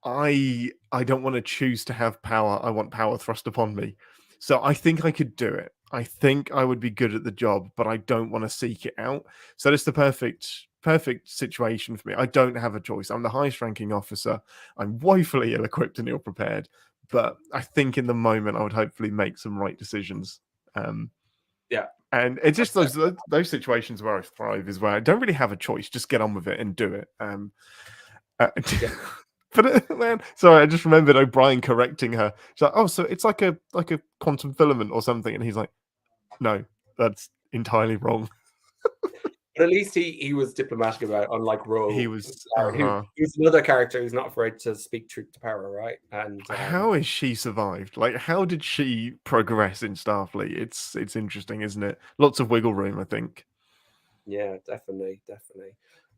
I don't want to choose to have power. I want power thrust upon me. So I think I could do it. I think I would be good at the job, but I don't want to seek it out. So it's the perfect situation for me. I don't have a choice. I'm the highest ranking officer. I'm woefully ill-equipped and ill-prepared. But I think in the moment I would hopefully make some right decisions. Yeah. And it's just those situations where I thrive is where I don't really have a choice. Just get on with it and do it. But man, sorry, I just remembered O'Brien correcting her. She's like, "Oh, so it's like a quantum filament or something," and he's like, "No, that's entirely wrong." But at least he was diplomatic about it, unlike Roe. He was. He's another character who's not afraid to speak truth to power, right? And how has she survived? Like, how did she progress in Starfleet? It's interesting, isn't it? Lots of wiggle room, I think. Yeah, definitely.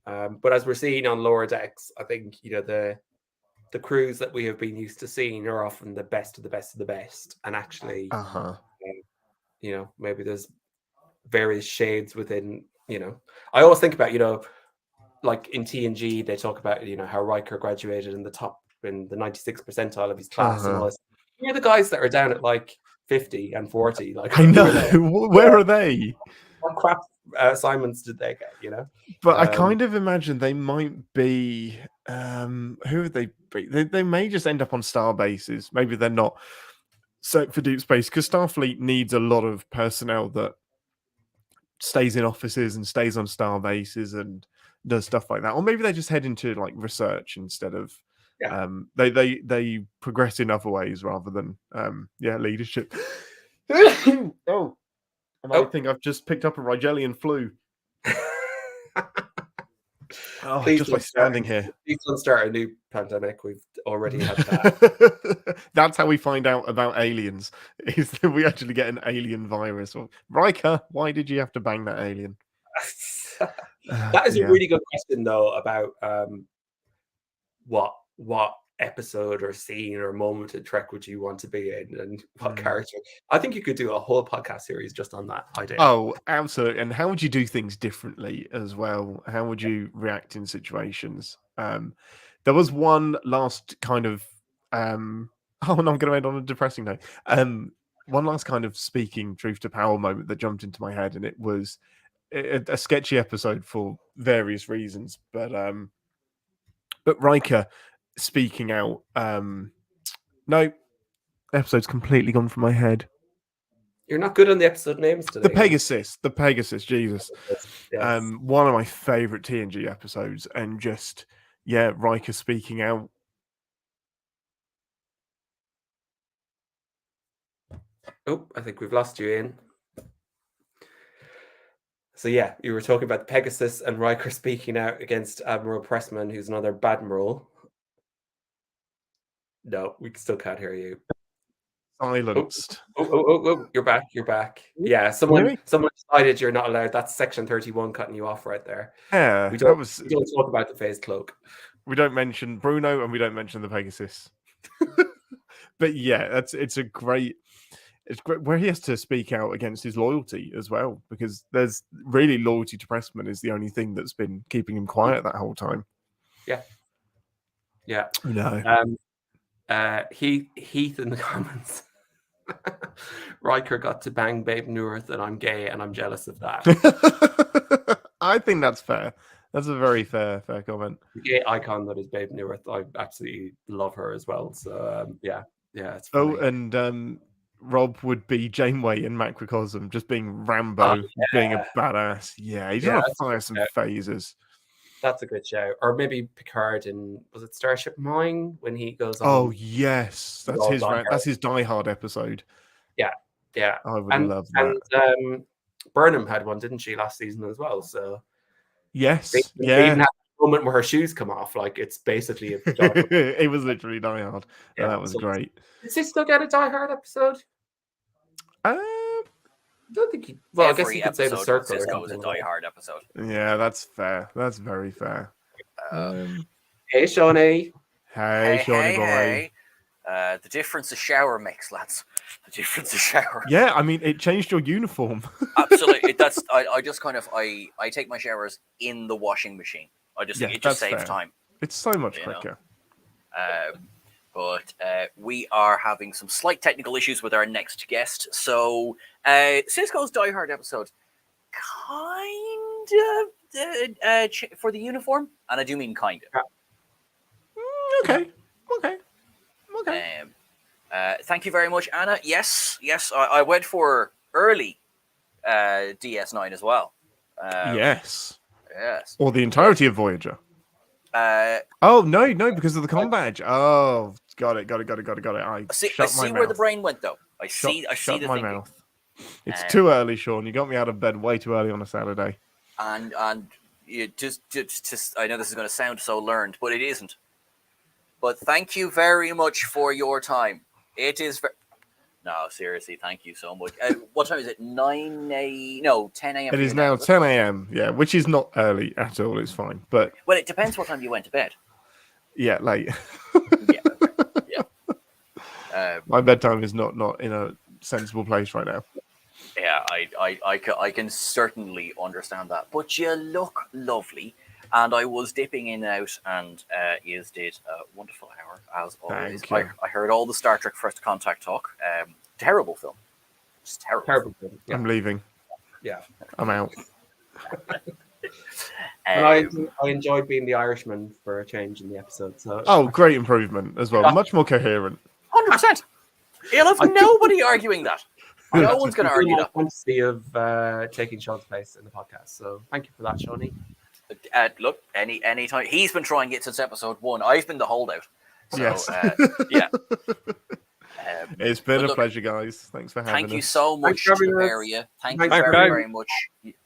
But as we're seeing on lower decks, I think the crews that we have been used to seeing are often the best of the best of the best, and actually, maybe there's various shades within. I always think about, like in TNG, they talk about, how Riker graduated in the 96th percentile of his class and all this. You're the guys that are down at like 50 and 40. Like, I know. Where are they? What crap assignments did they get, But I kind of imagine they might be, who would they be? They may just end up on star bases. Maybe they're not set for deep space, because Starfleet needs a lot of personnel that stays in offices and stays on star bases and does stuff like that. Or maybe they just head into like research instead of they progress in other ways rather than leadership. Oh, and I think I've just picked up a Rigelian flu. Oh, Please just by standing here. Please don't start a new pandemic. We've already had that. That's how we find out about aliens, is that we actually get an alien virus. Riker, why did you have to bang that alien? That is a really good question, though, about what episode or scene or moment in Trek would you want to be in, and what character. I think you could do a whole podcast series just on that idea. Oh, absolutely. And how would you do things differently as well? How would you react in situations? There was one last kind of oh no, I'm going to end on a depressing note. One last kind of speaking truth to power moment that jumped into my head, and it was a sketchy episode for various reasons, but Riker speaking out. No, episode's completely gone from my head. You're not good on the episode names today. The Pegasus, Jesus. Yes. One of my favorite TNG episodes, and just Riker speaking out. Oh, I think we've lost you, Ian. So yeah, you were talking about the Pegasus and Riker speaking out against Admiral Pressman, who's another Badmiral. No, we still can't hear you. Silenced. Oh, you're back. You're back. Yeah, someone decided you're not allowed. That's Section 31 cutting you off right there. Yeah, we don't talk about the phased cloak. We don't mention Bruno, and we don't mention the Pegasus. But yeah, it's great where he has to speak out against his loyalty as well, because there's really loyalty to Pressman is the only thing that's been keeping him quiet that whole time. Yeah. No. Heath in the comments. Riker got to bang Babe Newirth, and I'm gay, and I'm jealous of that. I think that's fair. That's a very fair comment. The gay icon that is Babe Newirth, I absolutely love her as well. So yeah, it's funny. Oh, and Rob would be Janeway in Macrocosm, just being Rambo, being a badass. Yeah, he's gonna fire some phasers. That's a good show. Or maybe Picard in, was it Starship Mine, when he goes on? Oh yes, that's his Die Hard episode. Yeah. I would love that. And Burnham had one, didn't she, last season as well? So yes, they even had a moment where her shoes come off. Like, it's basically it was literally Die Hard. Yeah, that was great. Did he still get a Die Hard episode? I don't think he. Well, I guess you could say the Circle. Cisco was a Die Hard episode. Yeah, that's fair. That's very fair. Hey, Shawnee. Hey, Shawnee boy. Hey. The difference is shower mix, lads. The difference is shower. Yeah, I mean, it changed your uniform. Absolutely. I just kind of I take my showers in the washing machine. I just think it just saves time. It's so much quicker. But we are having some slight technical issues with our next guest. So Cisco's Die Hard episode kind of for the uniform, and I do mean kind of. Okay. Thank you very much, Anna. Yes, I went for early DS9 as well. Yes. Yes. Or the entirety of Voyager. Oh no, because of the com badge. Oh, got it. I see where the brain went though. I see the my thinking. mouth. It's too early, Sean. You got me out of bed way too early on a Saturday. And you just I know this is going to sound so learned, but it isn't. But thank you very much for your time. It is no, seriously, thank you so much. What time is it? 10 a.m. It is now 10 a.m. Yeah, which is not early at all. It's fine, but well, it depends what time you went to bed. Yeah, late. Yeah. My bedtime is not in a sensible place right now. Yeah, I can certainly understand that. But you look lovely, and I was dipping in and out, and you did a wonderful hour as always. I heard all the Star Trek First Contact talk. Terrible film. Just terrible. Film. Yeah. I'm leaving. Yeah, I'm out. And I enjoyed being the Irishman for a change in the episode. So great improvement as well. Much more coherent. 100%. You'll have nobody arguing that. No one's going to argue that. Fantasy of taking Sean's place in the podcast. So thank you for that, Shawnee. Look, any time he's been trying it since episode 1. I've been the holdout. So, yes. Yeah. It's been a look, pleasure, guys. Thanks for having us. Thank you so much Thanks to for the having pair us. of you. Thank Thanks, you very, guys. very much.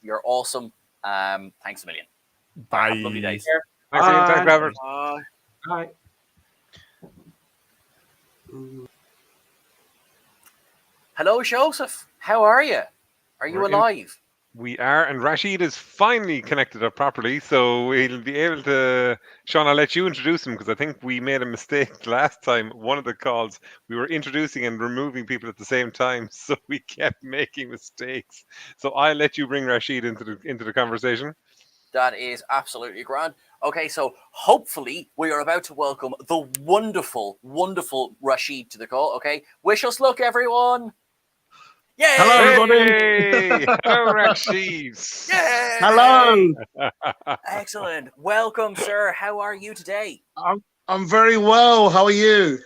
You're awesome. Thanks a million. Bye. Have lovely days. Thanks again. Thanks, Bye. Robert. Bye. Bye. Hello, Joseph. How are you? Are you We're in- alive? We are, and Rashid is finally connected up properly, so we'll be able to. Sean, I'll let you introduce him because I think we made a mistake last time. One of the calls, we were introducing and removing people at the same time, so we kept making mistakes. So I'll let you bring Rashid into the conversation. That is absolutely grand. Okay, so hopefully we are about to welcome the wonderful, wonderful Rashid to the call. Okay, wish us luck, everyone. Yay! Hello, everybody. Hey, hello, Rashid. Yay! Hello. Excellent. Welcome, sir. How are you today? I'm very well. How are you?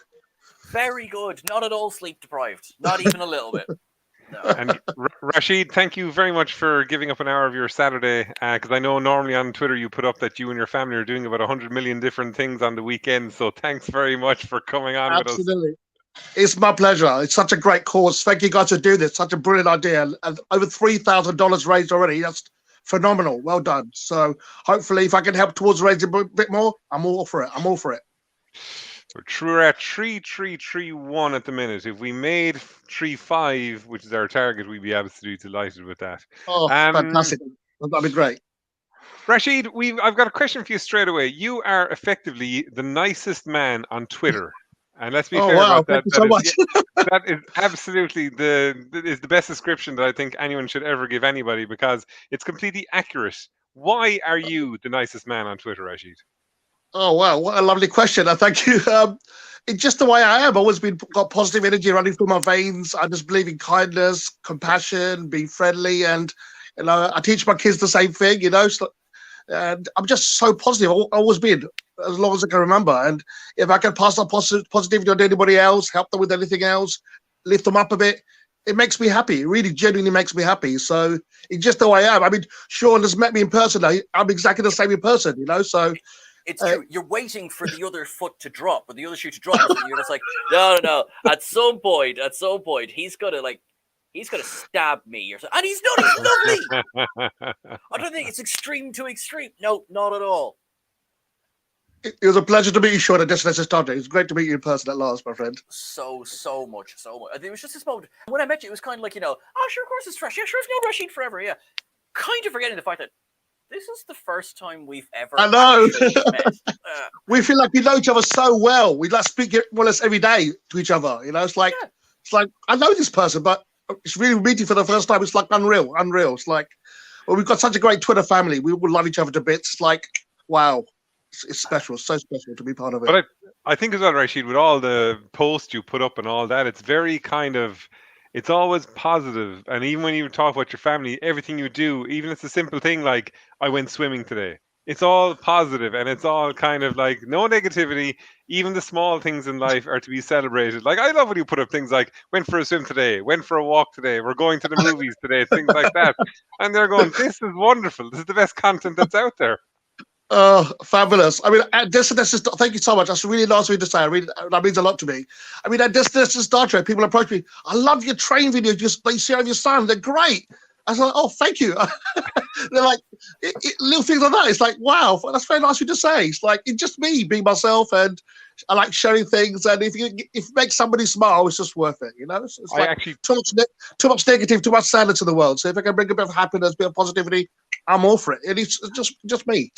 Very good. Not at all sleep deprived. Not even a little bit. No. And Rashid, thank you very much for giving up an hour of your Saturday. Because I know normally on Twitter you put up that you and your family are doing about 100 million different things on the weekend. So thanks very much for coming on with us. Absolutely. It's my pleasure. It's such a great cause. Thank you guys for doing this. Such a brilliant idea. And over $3,000 raised already. That's phenomenal. Well done. So hopefully if I can help towards raising a bit more, I'm all for it. I'm all for it. We're at 3,331 at the minute. If we made 3,500, which is our target, we'd be absolutely delighted with that. Oh, fantastic. That'd be great. Rashid, I've got a question for you straight away. You are effectively the nicest man on Twitter. And let's be fair about that. Thank you so much. That is absolutely the best description that I think anyone should ever give anybody because it's completely accurate. Why are you the nicest man on Twitter, Rashid? Oh, wow. What a lovely question. Thank you. It's just the way I am. I've always got positive energy running through my veins. I just believe in kindness, compassion, being friendly. And, I teach my kids the same thing, and I'm just so positive. I've always been, as long as I can remember. And if I can pass on positivity on anybody else, help them with anything else, lift them up a bit, it makes me happy. It really genuinely makes me happy. So it's just the way I am. I mean, Sean has met me in person. I'm exactly the same in person, so... It's true. You're waiting for the other foot to drop, or the other shoe to drop. And you're just like, no. At some point, he's gonna stab me or something. And he's not. He's lovely. I don't think it's extreme to extreme. No, not at all. It was a pleasure to meet you, Sean, at Destination Saturday. It was great to meet you in person at last, my friend. So much. There was just this moment when I met you. It was kind of like, oh, sure, of course it's fresh. Yeah, sure, it's no Rashid forever. Yeah, kind of forgetting the fact that this is the first time we've ever. I know. Met. We feel like we know each other so well. We speak more or less every day to each other. It's like I know this person, but it's really meeting for the first time. It's like unreal. It's like, well, we've got such a great Twitter family. We all love each other to bits. It's like, wow, it's special. So special to be part of it. But I think as well, Rashid, with all the posts you put up and all that, it's very kind of. It's always positive, and even when you talk about your family, everything you do, even if it's a simple thing like I went swimming today, it's all positive, and it's all kind of like no negativity. Even the small things in life are to be celebrated. Like I love when you put up things like went for a swim today, went for a walk today, we're going to the movies today, things like that, and they're going, this is wonderful. This is the best content that's out there. Oh, fabulous. I mean, this is thank you so much. That's really nice of you to say. That means a lot to me. I mean, this is Star Trek. People approach me. I love your train videos. They share of your son. They're great. I was like, oh, thank you. They're like, little things like that. It's like, wow, that's very nice of you to say. It's like, it's just me being myself, and I like sharing things. And if it makes somebody smile, it's just worth it. It's like too much negative, too much sadness in the world. So if I can bring a bit of happiness, a bit of positivity, I'm all for it. And it's just me.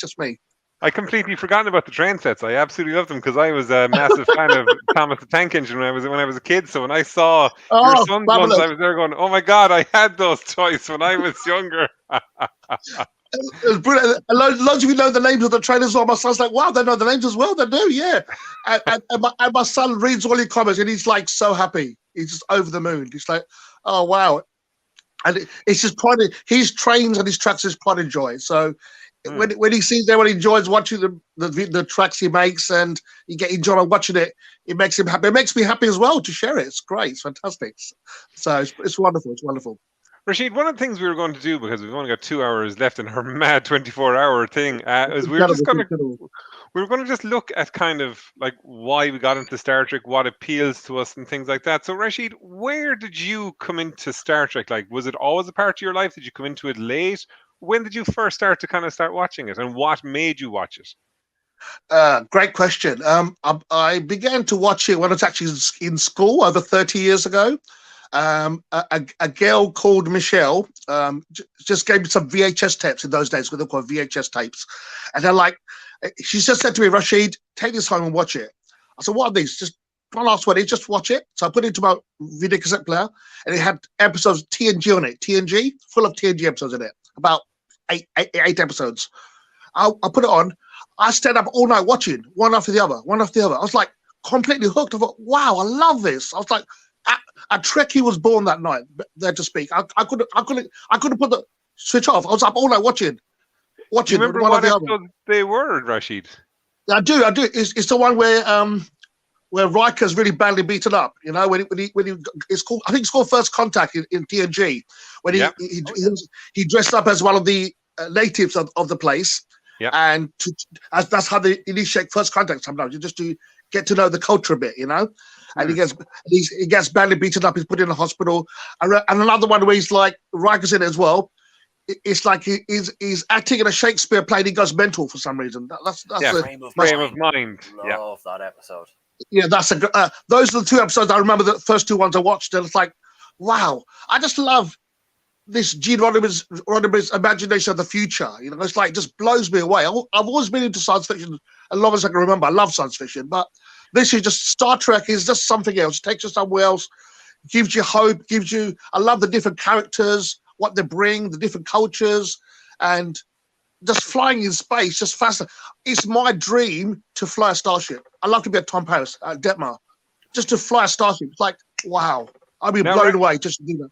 I completely forgotten about the train sets. I absolutely loved them because I was a massive fan of Thomas the Tank Engine when I was a kid. So when I saw your son's ones, I was there going, "Oh my god, I had those toys when I was younger." It was brilliant. Loads of you know the names of the trainers. Well, my son's like, "Wow, they know the names as well." They do, yeah. And my son reads all your comments, and he's like so happy. He's just over the moon. He's like, "Oh wow." And it's just pride. His trains and his tracks is pride and joy. So when he sees them, when he enjoys watching the tracks he makes, and you get enjoyment watching it, it makes him happy. It makes me happy as well to share it. It's great. It's fantastic. So it's wonderful. It's wonderful. Rashid, one of the things we were going to do, because we've only got 2 hours left in our mad 24-hour thing, is we were we're going to just look at kind of like why we got into Star Trek, what appeals to us, and things like that. So, Rashid, where did you come into Star Trek? Like, was it always a part of your life? Did you come into it late? When did you first start watching it, and what made you watch it? Great question. I began to watch it when I was actually in school over 30 years ago. A girl called Michelle just gave me some VHS tapes in those days, what they call VHS tapes. And they're like, she just said to me, Rashid, take this home and watch it. I said, what are these? Just one last one, just watch it. So I put it into my video cassette player, and it had episodes of TNG on it. TNG, full of TNG episodes in it, about eight episodes. I put it on. I stayed up all night watching one after the other. I was like completely hooked. I thought, wow, I love this. I was like, a Trekkie was born that night, there to speak. I couldn't put the switch off. I was up all night watching. Do you remember what episodes they were, Rashid? I do. It's the one where Riker's really badly beaten up. You know, when it's called, I think it's called First Contact in TNG. When he dressed up as one of the natives of the place. Yeah, and that's how they initiate first contact. Sometimes you just to get to know the culture a bit, you know. And he gets badly beaten up. He's put in a hospital. And another one where he's like Riker's in it as well. It's like he's acting in a Shakespeare play. And he goes mental for some reason. That's Frame of Mind. Love that episode. Yeah, those are the two episodes I remember. The first two ones I watched, and it's like, wow, I just love this Gene Roddenberry's imagination of the future. You know, it's like, it just blows me away. I've always been into science fiction as long as I can remember. I love science fiction, but this is just, Star Trek is just something else. It takes you somewhere else, gives you hope, I love the different characters, what they bring, the different cultures, and just flying in space, just fascinating. It's my dream to fly a starship. I love to be at Tom Paris, at Detmar, just to fly a starship. It's like, wow, I'd be blown away just to do that.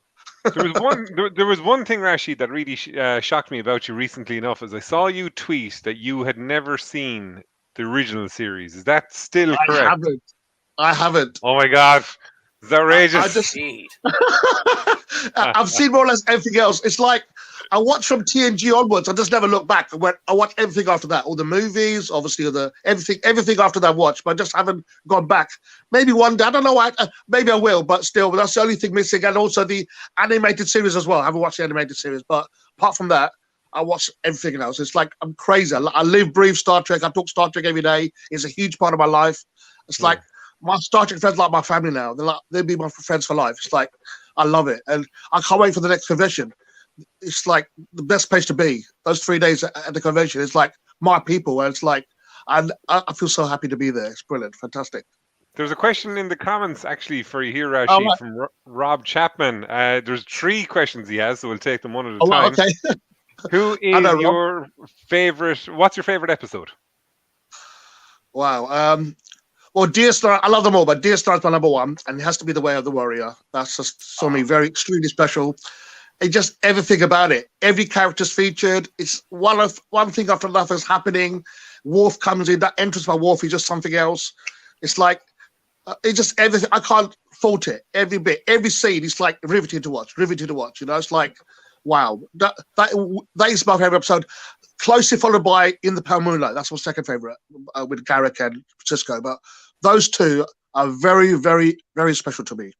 There was one thing, Rashid, that really shocked me about you recently enough, is I saw you tweet that you had never seen the original series. Is that still correct? I haven't. Oh my God, it's outrageous. I've seen more or less everything else. It's like I watched from TNG onwards. I just never looked back. I watched everything after that, all the movies, obviously, everything after that I watched, but I just haven't gone back. Maybe one day, I don't know. Maybe I will, but still, that's the only thing missing. And also the animated series as well. I haven't watched the animated series, but apart from that, I watch everything else. It's like I'm crazy. I live, breathe Star Trek. I talk Star Trek every day. It's a huge part of my life. It's like my Star Trek friends are like my family now. They'll be my friends for life. It's like I love it, and I can't wait for the next convention. It's like the best place to be. Those 3 days at the convention, it's like my people, and it's like I feel so happy to be there. It's brilliant, fantastic. There's a question in the comments actually for you here, Rashid, from Rob Chapman. There's 3 questions he has, so we'll take them one at a time. Okay. Who is your favorite? What's your favorite episode? Wow. Well, Dear Star, I love them all, but Dear Star is my number one, and it has to be The Way of the Warrior. That's just something very extremely special. It just everything about it. Every character's featured. It's one thing after another is happening. Worf comes in. That entrance by Worf is just something else. It's like it's just everything. I can't fault it. Every bit, every scene. It's like riveting to watch. You know, it's like wow. That is my favorite episode. Closely followed by In the Pale Moonlight. That's my second favorite with Garrick and Cisco. But those two are very, very, very special to me.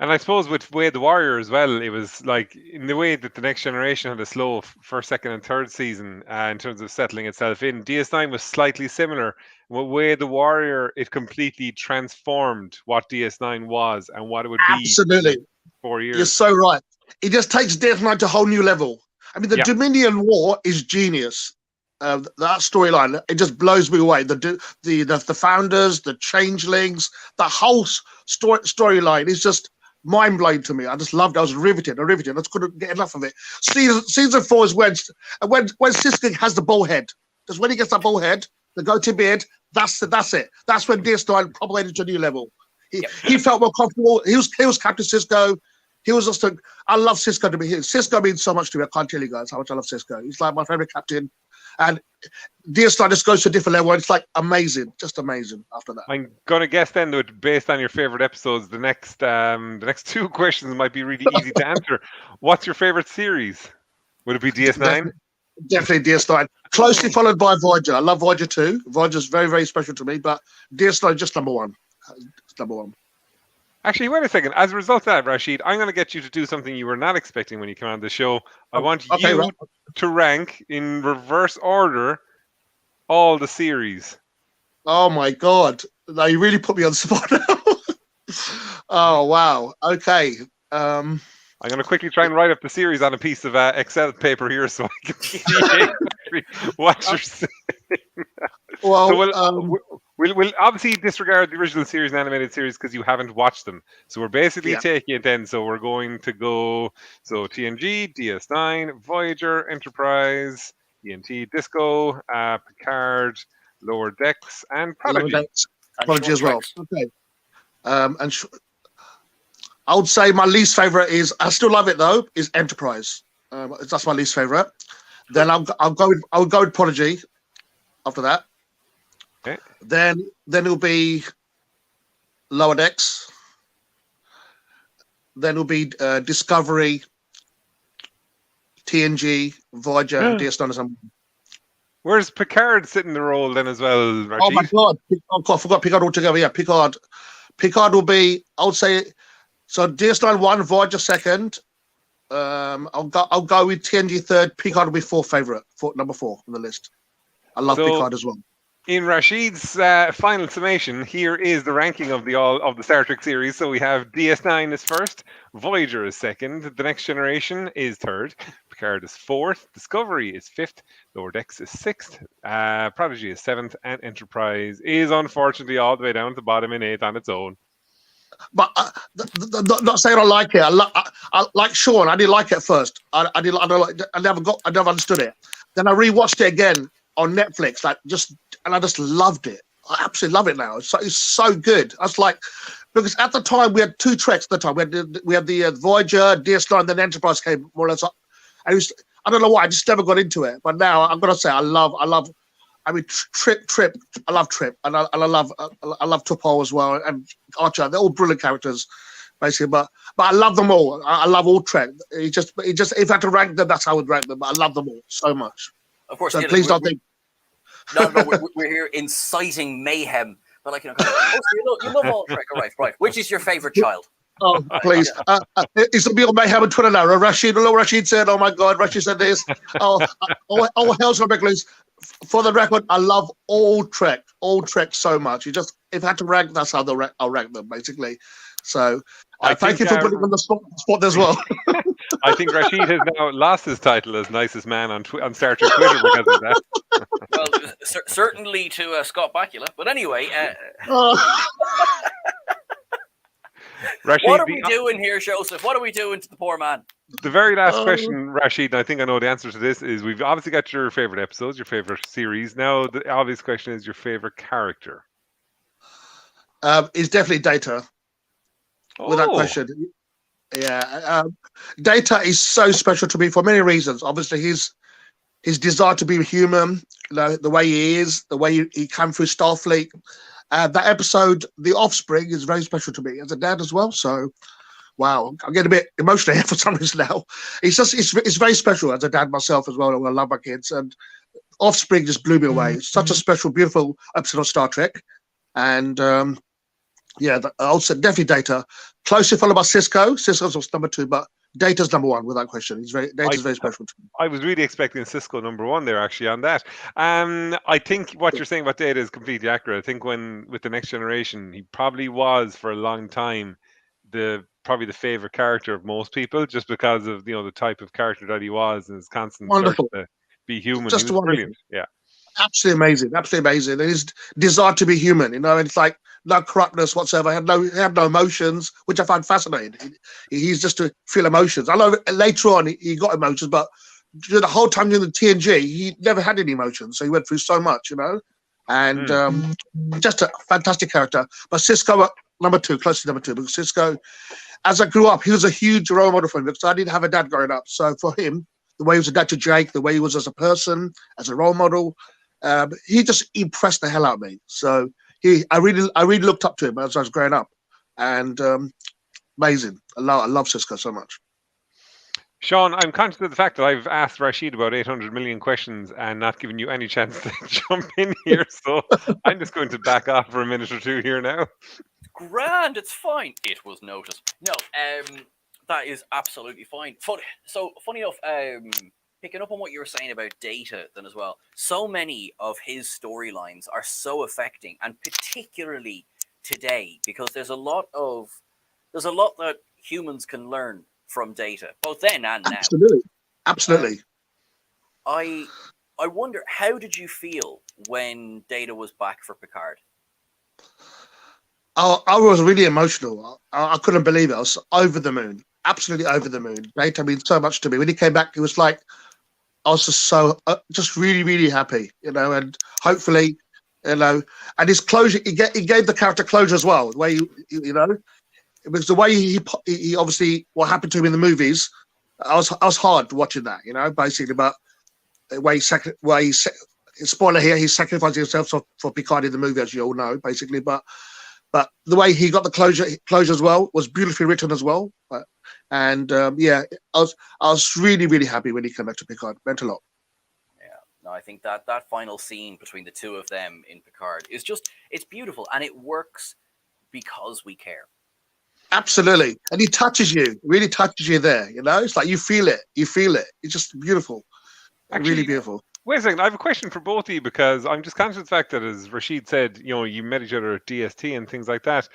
And I suppose with Way of the Warrior as well, it was like in the way that The Next Generation had a slow first, second, and third season in terms of settling itself in. DS9 was slightly similar. With Way of the Warrior, it completely transformed what DS9 was and what it would be. Absolutely. 4 years. You're so right. It just takes DS9 to a whole new level. I mean, the Dominion War is genius. That storyline, it just blows me away. The founders, the changelings, the whole storyline is just mind-blowing to me. I just loved it. I was riveted. I just couldn't get enough of it. Season 4 is when Sisko has the bull head. Just when he gets that bull head, the goatee beard, that's it. That's when DS9 propagated to a new level. He felt more comfortable. He was Captain Sisko. He was just I love Sisko to be here. Sisko means so much to me. I can't tell you guys how much I love Sisko. He's like my favorite captain. And DS9 just goes to a different level. It's like amazing, just amazing after that. I'm going to guess then that based on your favorite episodes, the next 2 questions might be really easy to answer. What's your favorite series? Would it be DS9? Definitely DS9. Closely followed by Voyager. I love Voyager too. Voyager's very, very special to me, but DS9 just number one. It's number one. Actually, wait a second. As a result of that, Rashid, I'm going to get you to do something you were not expecting when you came on the show. I want you right. to rank in reverse order all the series. Oh my God. No, you really put me on the spot now. Oh, wow. Okay. I'm going to quickly try and write up the series on a piece of Excel paper here so I can see what you're saying. Well, so we'll obviously disregard the original series and animated series because you haven't watched them. So we're basically taking it then. So we're going to go TNG, DS9, Voyager, Enterprise, TNT, Disco, Picard, Lower Decks, and Prodigy. Prodigy as well. Okay. I would say my least favorite is, I still love it though, is Enterprise. That's my least favorite. Then I'll go with Prodigy after that. Okay. Then it'll be Lower Decks. Then it'll be Discovery, TNG, Voyager, and DS9 or something. Where's Picard sitting the role then as well, Rashid? Oh my God. I forgot Picard altogether. Yeah, Picard. Picard will be, I would say, so DS9 1, Voyager second. I'll go with TNG third. Picard will be number 4 on the list. I love Picard as well. In Rashid's final summation, here is the ranking of the Star Trek series. So we have DS9 is first, Voyager is second, The Next Generation is third, Picard is fourth, Discovery is fifth, Lower Decks is sixth, Prodigy is seventh, and Enterprise is unfortunately all the way down at the bottom in eighth on its own. But not saying I like it. I like Sean. I didn't like it at first. I never understood it. Then I rewatched it again on Netflix, and I just loved it. I absolutely love it now. It's so good. I was like, because at the time we had 2 Treks. At the time we had the Voyager, DS9, then Enterprise came more or less. And I don't know why. I just never got into it. But now I'm gonna say I love. I mean, Trip. I love Trip, and I love T'Pol as well, and Archer. They're all brilliant characters, basically. But I love them all. I love all Trek. It just if I had to rank them, that's how I would rank them. But I love them all so much. Of course, so please don't think. No, we're here inciting mayhem. But like, so you love all Trek, right? Which is your favorite child? Oh, please. It's the Bill Mayhem on Twitter now. Rashid said, oh my God, Rashid said this. Oh, hell's gonna break loose. For the record, I love all Trek so much. If I had to rank, that's how I'll rank them, basically. So thank you for putting me on the spot as well. I think Rashid has now lost his title as nicest man on Star Trek Twitter because of that. Well, certainly to Scott Bakula. But anyway, Rashid, what are we doing here, Joseph? What are we doing to the poor man? The very last question, Rashid, and I think I know the answer to this, is we've obviously got your favorite episodes, your favorite series. Now, the obvious question is your favorite character. It's definitely Data. Without question. Yeah. Data is so special to me for many reasons. Obviously, his desire to be human, the way he is, the way he came through Starfleet. That episode, The Offspring, is very special to me as a dad as well. So, wow, I'm getting a bit emotional here for some reason now. It's very special as a dad myself as well. I love my kids, and Offspring just blew me away. It's such a special, beautiful episode of Star Trek, and also definitely Data. Closely followed by Cisco. Cisco's was number 2, but Data's number 1 without question. Data's very special to me. I was really expecting Cisco number 1 there, actually, on that. I think what you're saying about Data is completely accurate. I think with the Next Generation, he probably was for a long time probably the favorite character of most people, just because of the type of character that he was and his constant search to be human. Just he was brilliant. Yeah. Absolutely amazing. And his desire to be human, and it's like no corruptness whatsoever. He had no emotions, which I find fascinating. He's just to feel emotions. I know later on he got emotions, but the whole time during the TNG, he never had any emotions. So he went through so much, and just a fantastic character. But Cisco, number 2, close to number 2, because Cisco, as I grew up, he was a huge role model for me because I didn't have a dad growing up. So for him, the way he was a dad to Jake, the way he was as a person, as a role model, he just impressed the hell out of me. So I really looked up to him as I was growing up, and amazing. I love Cisco so much. Sean, I'm conscious of the fact that I've asked Rashid about 800 million questions and not given you any chance to jump in here. So I'm just going to back off for a minute or two here now. Grand, it's fine. It was noticed. No, that is absolutely fine. Funny enough, picking up on what you were saying about Data then as well, so many of his storylines are so affecting, and particularly today, because there's a lot that humans can learn from Data, both then and now. Absolutely. I wonder, how did you feel when Data was back for Picard? I was really emotional. I couldn't believe it. I was over the moon, absolutely over the moon. Data means so much to me. When he came back, it was like I was just really, really happy, and hopefully, and his closure. He gave the character closure as well. The way it was the way he obviously what happened to him in the movies. I was hard watching that, basically, but the way spoiler here, he's sacrificing himself for Picard in the movie, as you all know, basically, but the way he got the closure as well was beautifully written as well. I was really, really happy when he came back to Picard. Meant a lot. Yeah, no, I think that final scene between the two of them in Picard is it's beautiful, and it works because we care. Absolutely, and he really touches you there. It's like you feel it. It's just beautiful. Actually, really beautiful. Wait a second, I have a question for both of you, because I'm just conscious of the fact that, as Rashid said, you met each other at DST and things like that.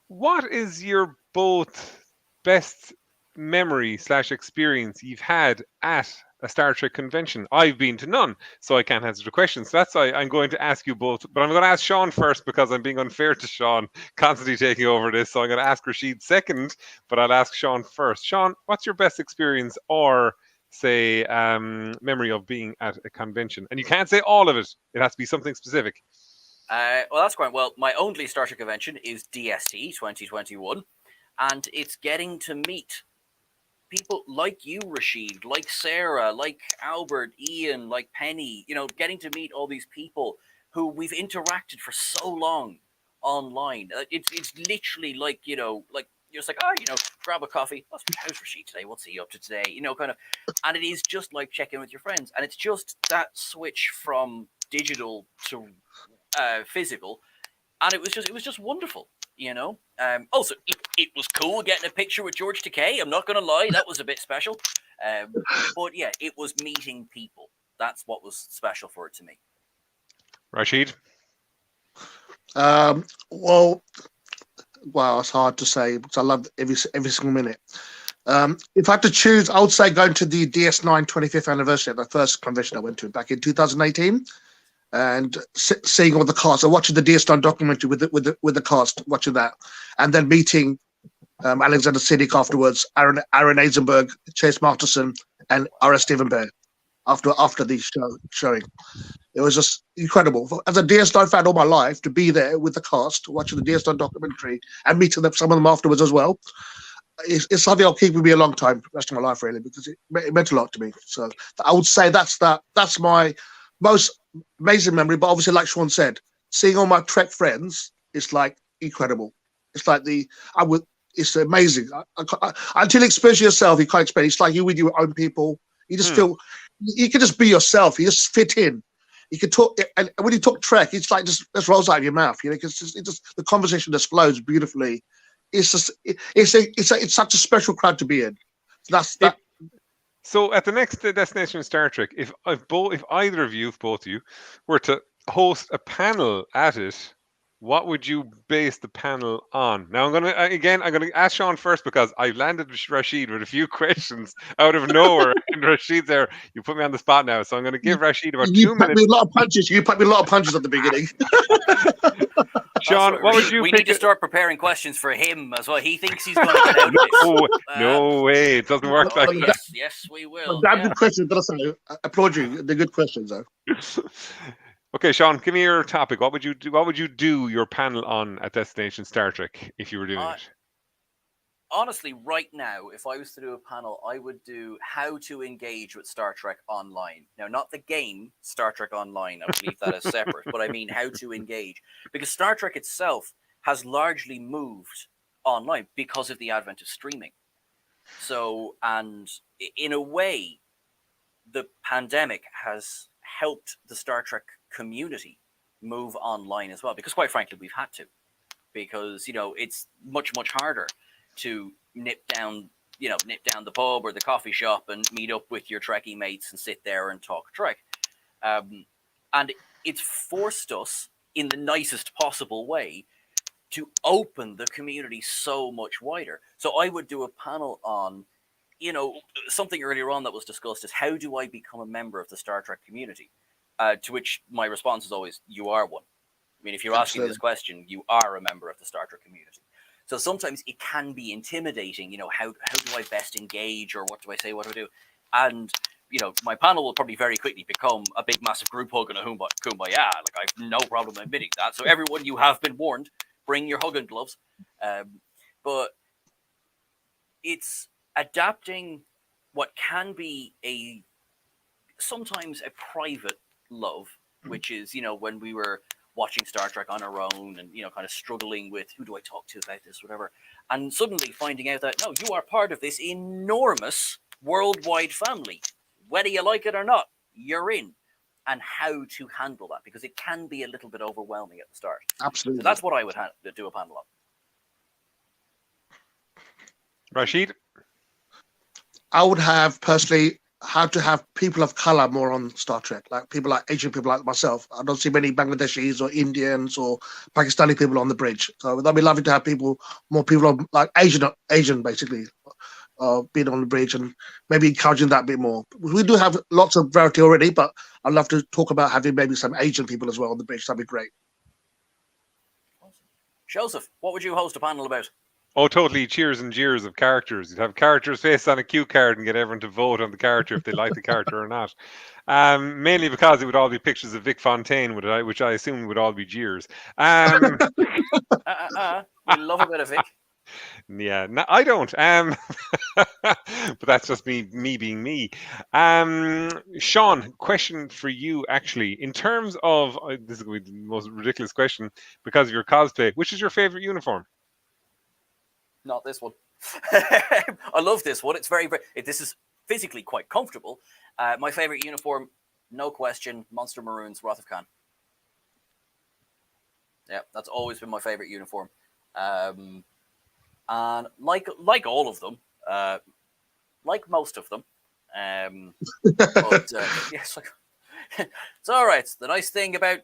What is your both best memory / experience you've had at a Star Trek convention? I've been to none, so I can't answer the question. So that's why I'm going to ask you both. But I'm going to ask Sean first, because I'm being unfair to Sean, constantly taking over this. So I'm going to ask Rashid second, but I'll ask Sean first. Sean, what's your best experience or say memory of being at a convention? And you can't say all of it. It has to be something specific. Well, that's great. Well, my only Star Trek convention is DST 2021, and it's getting to meet people like you, Rashid, like Sarah, like Albert, Ian, like Penny, getting to meet all these people who we've interacted for so long online. It's literally like, you're just like, grab a coffee. How's Rashid today? What's he up to today? Kind of. And it is just like checking with your friends. And it's just that switch from digital to physical. And it was just wonderful, Also, it was cool getting a picture with George Takei. I'm not going to lie. That was a bit special. But yeah, it was meeting people. That's what was special for it to me. Rashid? Well, it's hard to say because I loved every single minute. If I had to choose, I would say going to the DS9 25th anniversary, the first convention I went to back in 2018, and seeing all the cast. I watching the DS9 documentary with the cast, watching that, and then meeting Alexander Siddig afterwards, Aaron Eisenberg, Chase Masterson, and R.S. Stephen Bear after the showing. It was just incredible. As a DS9 fan all my life, to be there with the cast, watching the DS9 documentary and meeting some of them afterwards as well, it's something I'll keep with me a long time, the rest of my life, really, because it meant a lot to me. So I would say that's my most amazing memory. But obviously, like Sean said, seeing all my Trek friends is like incredible. It's like it's amazing. Until you experience yourself, you can't explain. It's like you with your own people. You just feel you can just be yourself. You just fit in. You can talk, and when you talk Trek, it's like just rolls out of your mouth. Because the conversation just flows beautifully. It's such a special crowd to be in. So at the next Destination Star Trek, if either of you, if both of you, were to host a panel at it, what would you base the panel on? Now I'm gonna ask Sean first, because I landed Rashid with a few questions out of nowhere, and Rashid's there. You put me on the spot now, so I'm gonna give Rashid about 2 minutes. You put me a lot of punches at the beginning. Sean, what would you? We need to start preparing questions for him as well. He thinks he's going to get out of this. No way, it doesn't work like that. Yes, we will. Damn good questions. I applaud you. They're good questions, though. Okay, Sean, give me your topic. What would you do? What would you do your panel on at Destination Star Trek if you were doing it? Honestly, right now, if I was to do a panel, I would do how to engage with Star Trek Online. Now, not the game Star Trek Online. I would leave that as separate. But I mean how to engage. Because Star Trek itself has largely moved online because of the advent of streaming. So, and in a way, the pandemic has helped the Star Trek community move online as well, because quite frankly, we've had to, because, you know, it's much harder to nip down the pub or the coffee shop and meet up with your Trekkie mates and sit there and talk Trek. And it's forced us in the nicest possible way to open the community so much wider. So I would do a panel on, you know, something earlier on that was discussed is, how do I become a member of the Star Trek community? To which my response is always, you are one. I mean, if you're asking this question, you are a member of the Star Trek community. So sometimes it can be intimidating, you know, how do I best engage, or what do I say, what do I do? And, you know, my panel will probably very quickly become a big, massive group hug and a kumbaya. Like, I have no problem admitting that. So everyone, you have been warned, bring your hugging gloves. But it's adapting what can be sometimes a private love, which is, you know, when we were watching Star Trek on our own and, you know, kind of struggling with who do I talk to about this, whatever, and suddenly finding out that, no, you are part of this enormous worldwide family, whether you like it or not, you're in, and how to handle that, because it can be a little bit overwhelming at the start. Absolutely. So that's what I would do a panel on. Rashid? I would have personally how to have people of color more on Star Trek, like people like Asian people like myself. I don't see many Bangladeshis or Indians or Pakistani people on the bridge. So that'd be lovely to have more people like Asian basically, being on the bridge, and maybe encouraging that a bit more. We do have lots of variety already, but I'd love to talk about having maybe some Asian people as well on the bridge. That'd be great. Joseph, what would you host a panel about? Oh, totally cheers and jeers of characters. You'd have characters faced on a cue card and get everyone to vote on the character if they like the character or not. Mainly because it would all be pictures of Vic Fontaine, which I assume would all be jeers. We love a bit of Vic. Yeah, no, I don't. But that's just me being me. Sean, question for you actually. In terms of this is going to be the most ridiculous question because of your cosplay. Which is your favorite uniform? Not this one. I love this one. It's very, this is physically quite comfortable. My favorite uniform, no question, Monster Maroons, Wrath of Khan. Yeah, that's always been my favorite uniform. And like all of them, like most of them, but yes, it's all right. The nice thing about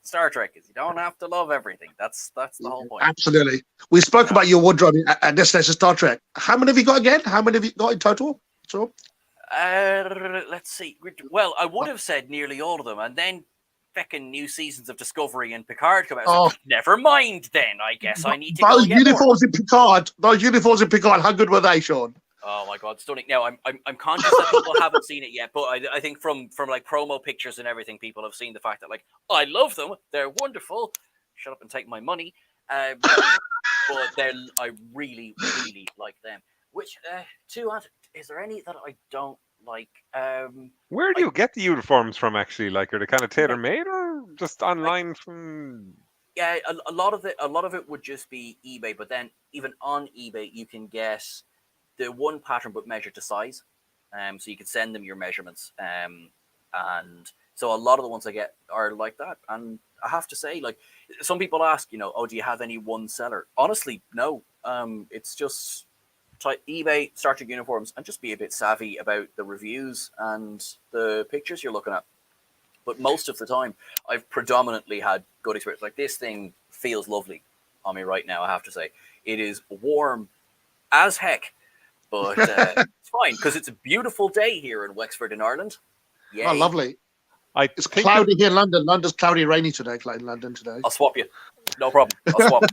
Star Trek is you don't have to love everything. That's the whole point. Absolutely. We spoke about your wardrobe at Destination Star Trek. How many have you got again? How many have you got in total? So, let's see. Well, I would have said nearly all of them, and then feckin' new seasons of Discovery and Picard come out. Like, never mind. Then I guess I need to those go get uniforms more. in Picard. Those uniforms in Picard. How good were they, Sean? Oh my god, stunning! Now I'm conscious that people haven't seen it yet, but I think from like promo pictures and everything, people have seen the fact that, like, I love them. They're wonderful. Shut up and take my money. But I really like them. Which is there any that I don't like? Where do you get the uniforms from? Actually, like, are they kind of tailor made or just online from? Yeah, a lot of it would just be eBay, but then even on eBay you can get the one pattern but measured to size, so you can send them your measurements, and so a lot of the ones I get are like that. And I have to say, like, some people ask, oh, do you have any one seller? Honestly, no. It's just type eBay Star Trek uniforms and just be a bit savvy about the reviews and the pictures you're looking at. But most of the time, I've predominantly had good experience. Like, this thing feels lovely on me right now, I have to say. It is warm as heck. But it's fine because it's a beautiful day here in Wexford in Ireland. Yay. Oh, lovely. It's cloudy here in London. London's cloudy, rainy today. In London today. I'll swap you. No problem. I'll swap.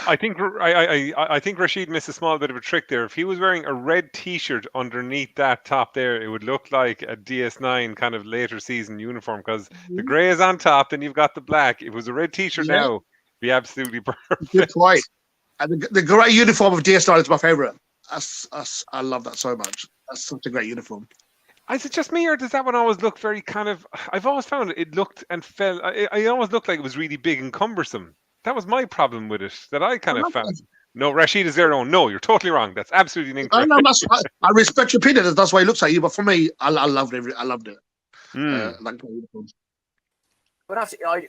I think Rashid missed a small bit of a trick there. If he was wearing a red T-shirt underneath that top there, it would look like a DS9 kind of later season uniform because the grey is on top, then you've got the black. If it was a red T-shirt now, it'd be absolutely perfect. Good point. And the grey uniform of DS9 is my favourite. I love that so much. That's such a great uniform. Is it just me, or does that one always look very kind of? I've always found it looked and felt. I always looked like it was really big and cumbersome. That was my problem with it. That I kind of found. No, Rashid is there. No, you're totally wrong. That's absolutely incorrect. I respect your opinion. That's why he looks at you. But for me, I loved it. I loved it. But I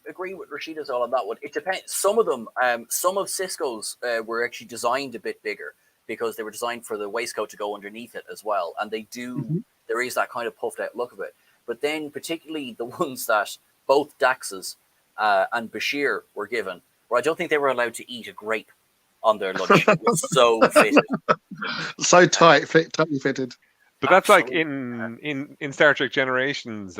agree with Rashid as well on that one. It depends. Some of them, some of Cisco's were actually designed a bit bigger because they were designed for the waistcoat to go underneath it as well, and they do. There is that kind of puffed out look of it. But then, particularly the ones that both Dax's and Bashir were given, where I don't think they were allowed to eat a grape on their lunch. It was so fitted, so tightly fitted. But that's like in Star Trek Generations,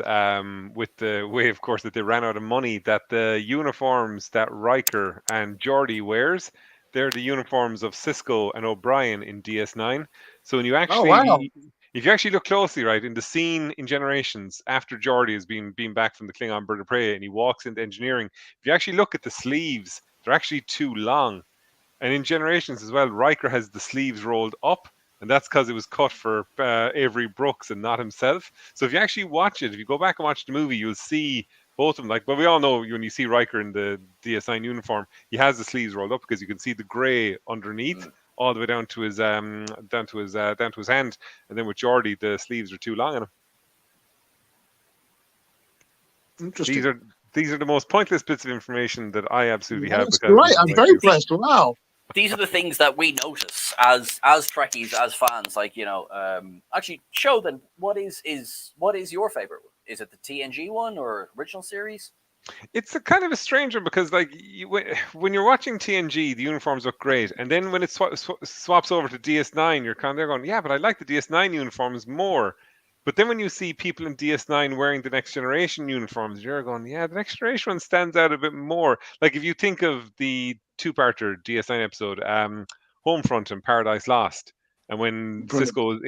with the way, of course, that they ran out of money, that the uniforms that Riker and Geordi wears, they're the uniforms of Sisko and O'Brien in DS9. So when you actually, if you actually look closely, right, in the scene in Generations, after Geordi has been back from the Klingon bird of prey and he walks into engineering, if you actually look at the sleeves, they're actually too long. And in Generations as well, Riker has the sleeves rolled up. And that's because it was cut for Avery Brooks and not himself. So if you actually watch it, if you go back and watch the movie, you'll see both of them. Like, well, we all know when you see Riker in the DS9 uniform, he has the sleeves rolled up because you can see the grey underneath, all the way down to his hand. And then with Geordi, the sleeves are too long on him. Interesting. These are the most pointless bits of information that I absolutely have. That's great. I'm very impressed. Wow. These are the things that we notice as Trekkies, as fans. Like, actually, show them what is your favorite one? Is it the TNG one or original series? It's a kind of a strange one because, like, when you're watching TNG, the uniforms look great, and then when it swaps over to DS9, you're kind of there going, yeah, but I like the DS9 uniforms more. But then when you see people in DS9 wearing the Next Generation uniforms, you're going, yeah, the Next Generation one stands out a bit more. Like, if you think of the two-parter DS9 episode, Homefront and Paradise Lost, and when Sisko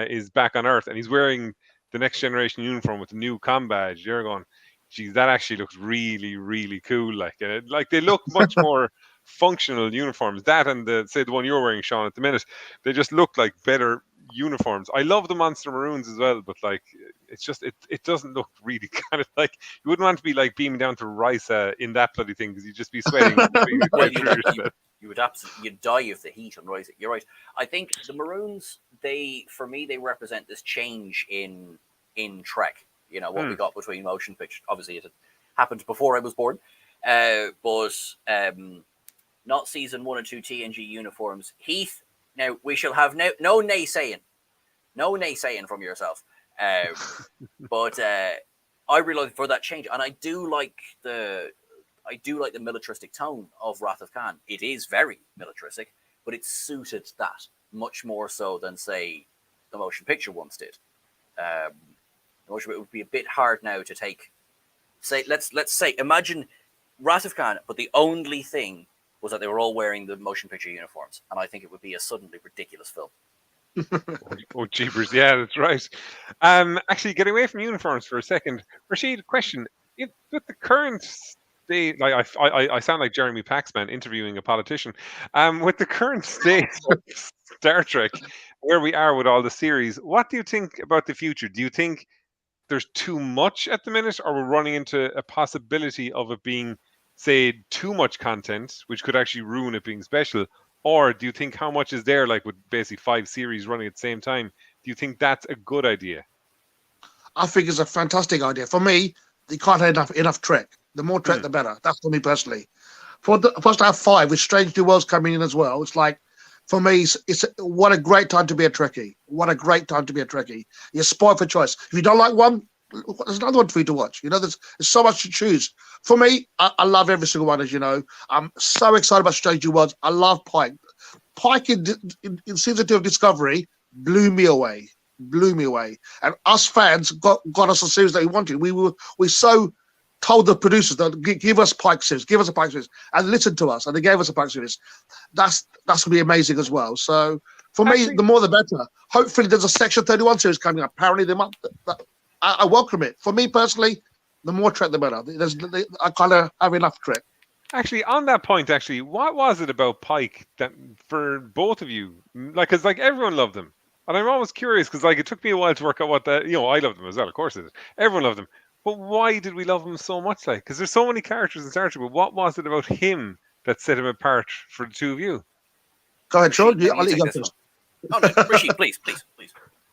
is back on Earth and he's wearing the Next Generation uniform with the new comm badge, you're going, geez, that actually looks really, really cool. Like they look much more functional uniforms. That and the one you're wearing, Sean, at the minute, they just look like better uniforms. I love the Monster Maroons as well, but like it's just it doesn't look really kind of like you wouldn't want to be like beaming down to Risa in that bloody thing because you'd just be sweating. You would absolutely, you'd die of the heat on Risa. You're right. I think the Maroons, for me they represent this change in Trek. You know what we got between motion picture. Obviously, it had happened before I was born, but not season 1 and 2 TNG uniforms. Heath. Now, we shall have no naysaying from yourself. But I really look for that change, and I do like the militaristic tone of Wrath of Khan. It is very militaristic, but it suited that much more so than, say, the motion picture ones did. The motion picture would be a bit hard now to take. Say, let's say, imagine Wrath of Khan, but the only thing was that they were all wearing the motion picture uniforms, and I think it would be a suddenly ridiculous film. Oh, jeepers. Yeah, that's right. Actually, getting away from uniforms for a second, Rashid, question. With the current state, like I sound like Jeremy Paxman interviewing a politician. With the current state of Star Trek, where we are with all the series, what do you think about the future? Do you think there's too much at the minute, or we're running into a possibility of it being, say, too much content, which could actually ruin it being special? Or do you think how much is there, like with basically 5 series running at the same time? Do you think that's a good idea? I think it's a fantastic idea. For me, you can't have enough Trek. The more Trek, the better. That's for me personally. For us to have 5 with Strange New Worlds coming in as well, it's like, for me, it's what a great time to be a Trekkie. What a great time to be a Trekkie. You're spoiled for choice. If you don't like one, there's another one for you to watch. There's so much to choose. For me, I love every single one, as you know. I'm so excited about Strange New Worlds. I love Pike. Pike in season 2 of Discovery blew me away. And us fans got us a series that we wanted. We so told the producers that give us Pike series, and listen to us, and they gave us a Pike series. That's going to be amazing as well. So for me, the more the better. Hopefully, there's a Section 31 series coming up. Apparently, they might. I welcome it. For me personally, the more Trek, the better. I kind of have enough Trek. Actually, on that point, what was it about Pike that for both of you? Like, because everyone loved them, and I'm always curious because it took me a while to work out what I loved them as well. Of course, it is. Everyone loved them, but why did we love them so much? Because there's so many characters in Star Trek. But what was it about him that set him apart for the two of you? Go ahead, Sean. Rashid, I'll let you go take this first. one. Oh no, Rashid, please.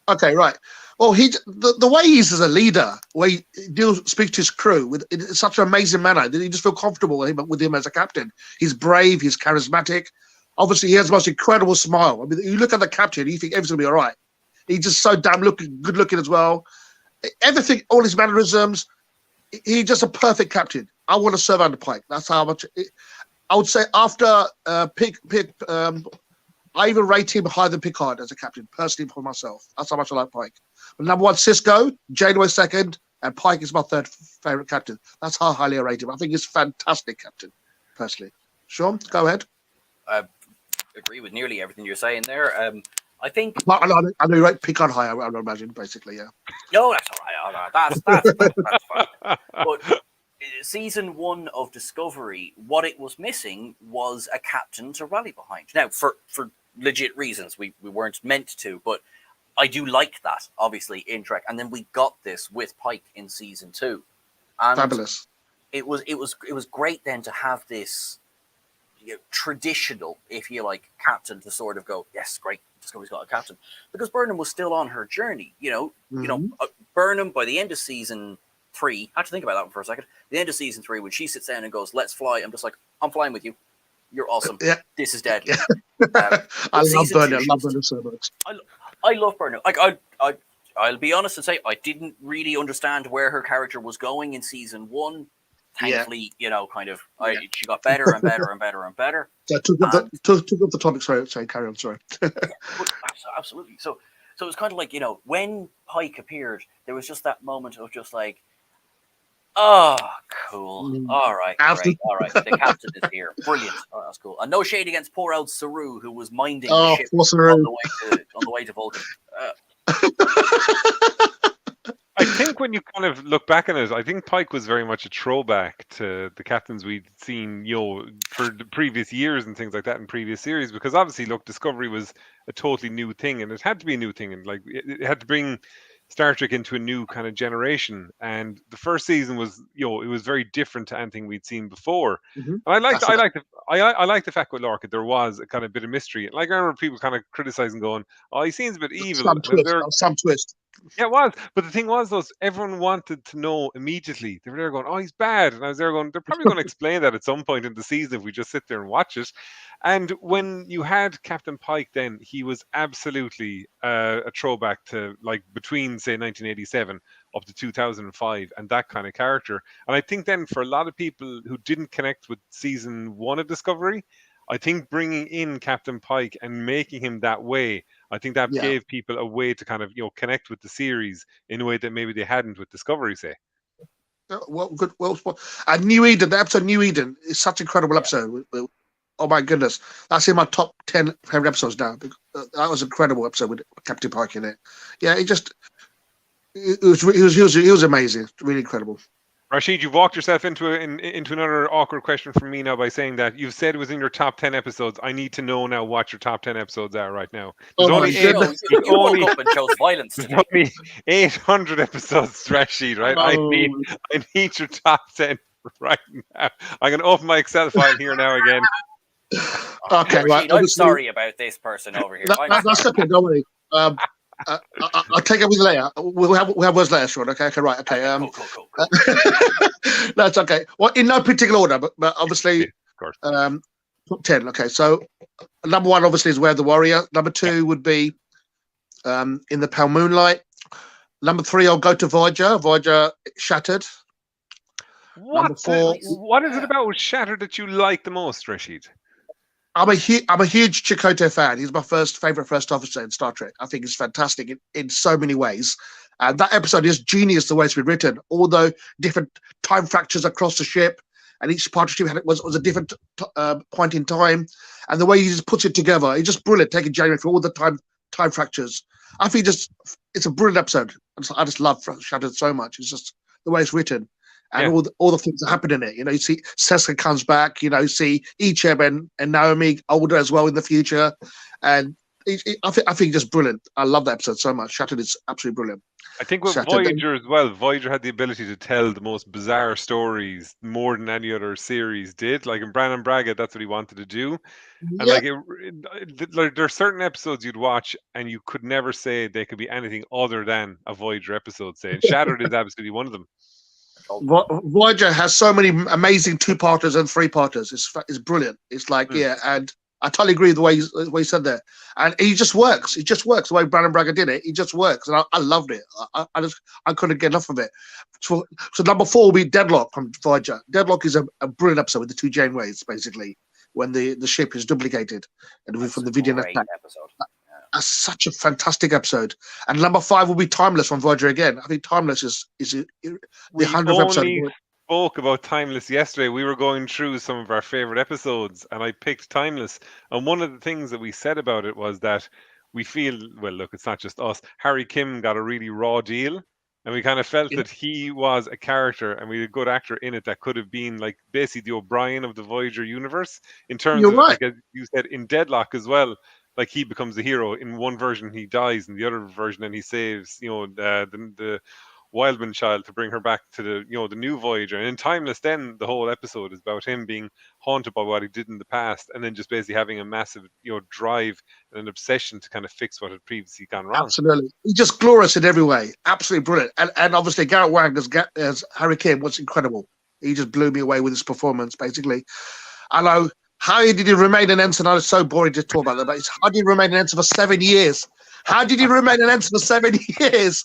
Okay, right. Well, the way he is as a leader, the way he speaks to his crew in such an amazing manner that you just feel comfortable with him as a captain. He's brave, he's charismatic. Obviously, he has the most incredible smile. I mean, you look at the captain, you think everything's gonna be all right. He's just so damn good looking as well. Everything, all his mannerisms. He's just a perfect captain. I want to serve under Pike. That's how much. I would say after I even rate him higher than Picard as a captain, personally for myself. That's how much I like Pike. But number one, Cisco, Janeway second, and Pike is my third favorite captain. That's how highly I rate him. I think he's a fantastic captain, personally. Sean, go ahead. I agree with nearly everything you're saying there. I think. Well, I know you rate Picard higher, I would imagine, basically, yeah. No, that's all right. That's fine. But season 1 of Discovery, what it was missing was a captain to rally behind. Now, for legit reasons, we weren't meant to, but I do like that, obviously, in Trek. And then we got this with Pike in season 2. And fabulous. It was great then to have this traditional, if you like, captain to sort of go, yes, great, Discovery's got a captain. Because Burnham was still on her journey, Burnham, by the end of season 3, I had to think about that one for a second. The end of season 3, when she sits down and goes, let's fly, I'm just like, I'm flying with you. You're awesome. Yeah. This is dead. Yeah. I love Burnham. I love Burnham so much. I love Burnham. Like I'll be honest and say I didn't really understand where her character was going in season 1. Thankfully, she got better and better and better and better. So took up the topic. Sorry, carry on. Sorry. Absolutely. So it was kind of like, when Pike appeared, there was just that moment of just like, oh, cool. All right, great. All right, the captain is here. Brilliant. Oh, that's cool. And no shade against poor old Saru, who was minding the ship on the way to Vulcan. I think when you kind of look back on it, I think Pike was very much a throwback to the captains we'd seen, for the previous years and things like that in previous series. Because obviously, look, Discovery was a totally new thing, and it had to be a new thing, and like it had to bring Star Trek into a new kind of generation. And the first season was, it was very different to anything we'd seen before. Mm-hmm. And I like the fact with Lorca there was a kind of bit of mystery. Like I remember people kind of criticizing, going, "Oh, he seems a bit evil." Some twist. Yeah, it was. But the thing was, everyone wanted to know immediately. They were there going, "Oh, he's bad," and I was there going, "They're probably going to explain that at some point in the season if we just sit there and watch it." And when you had Captain Pike, then he was absolutely a throwback to like between say 1987 up to 2005 and that kind of character. And I think then for a lot of people who didn't connect with season 1 of Discovery, I think bringing in Captain Pike and making him that way, I think that gave people a way to kind of connect with the series in a way that maybe they hadn't with Discovery, say. Well, good. Well, and New Eden, the episode New Eden is such an incredible episode. Oh my goodness, that's in my top 10 favorite episodes now. That was an incredible episode with Captain Pike in it. Yeah, he was amazing, really incredible. Rashid, you've walked yourself into another awkward question from me now by saying that you've said it was in your top 10 episodes. I need to know now what your top 10 episodes are right now. There's only you woke up and chose violence today. Only 800 episodes, Rashid, right? I need your top 10 right now. I'm going to open my Excel file here now again. Okay, right. I'm sorry about this person over here. That's okay, don't worry. I'll take it with you later. We'll have words later, Sean. Okay, right. Okay. Cool. That's okay. Well, in no particular order, but obviously, of course. Top 10. Okay, so number 1 obviously is Where the Warrior. Number 2 would be In the Pale Moonlight. Number 3, I'll go to Voyager. Voyager Shattered. Number 4. What is it about Shattered that you like the most, Rashid? I'm a huge Chakotay fan. He's my favorite first officer in Star Trek. I think he's fantastic in so many ways. And that episode is genius the way it's been written. All the different time fractures across the ship, and each part of the ship was a different point in time. And the way he just puts it together, it's just brilliant. Taking January for all the time fractures. I think it's a brilliant episode. I just love Shattered so much. It's just the way it's written. And all the things that happen in it. You see Seska comes back, you see Icheb and Naomi older as well in the future. And I think just brilliant. I love that episode so much. Shattered is absolutely brilliant. I think with Shattered. Voyager as well, Voyager had the ability to tell the most bizarre stories more than any other series did. Like in Bran and Braga, that's what he wanted to do. And Yeah. like there's certain episodes you'd watch and you could never say they could be anything other than a Voyager episode. Say, and Shattered is absolutely one of them. Voyager has so many amazing 2-parters and 3-parters. It's brilliant. It's like and I totally agree with the way you said there. And he just works. It just works the way Brandon Braga did it. It just works, and I loved it. I couldn't get enough of it. So number 4 will be Deadlock from Voyager. Deadlock is a brilliant episode with the 2 Janeways, basically, when the ship is duplicated and from the Vidian attack. That's such a fantastic episode. And number 5 will be Timeless from Voyager again. I think Timeless is the 100th episode. Spoke about Timeless yesterday. We were going through some of our favorite episodes, and I picked Timeless. And one of the things that we said about it was that we feel, well, look, it's not just us. Harry Kim got a really raw deal, and we kind of felt that he was a character, and we had a good actor in it that could have been like basically the O'Brien of the Voyager universe. In terms of, like as you said, in Deadlock as well. Like he becomes the hero. In one version, he dies. In the other version, and he saves, the Wildman child to bring her back to the new Voyager. And in Timeless, then the whole episode is about him being haunted by what he did in the past, and then just basically having a massive, drive and an obsession to kind of fix what had previously gone wrong. Absolutely, he's just glorious in every way. Absolutely brilliant. And obviously Garrett Wang as Harry Kim was incredible. He just blew me away with his performance. Basically, I know. How did he remain an ensign? I was so boring to talk about that, but how did he remain an ensign for 7 years? How did he remain an ensign for 7 years?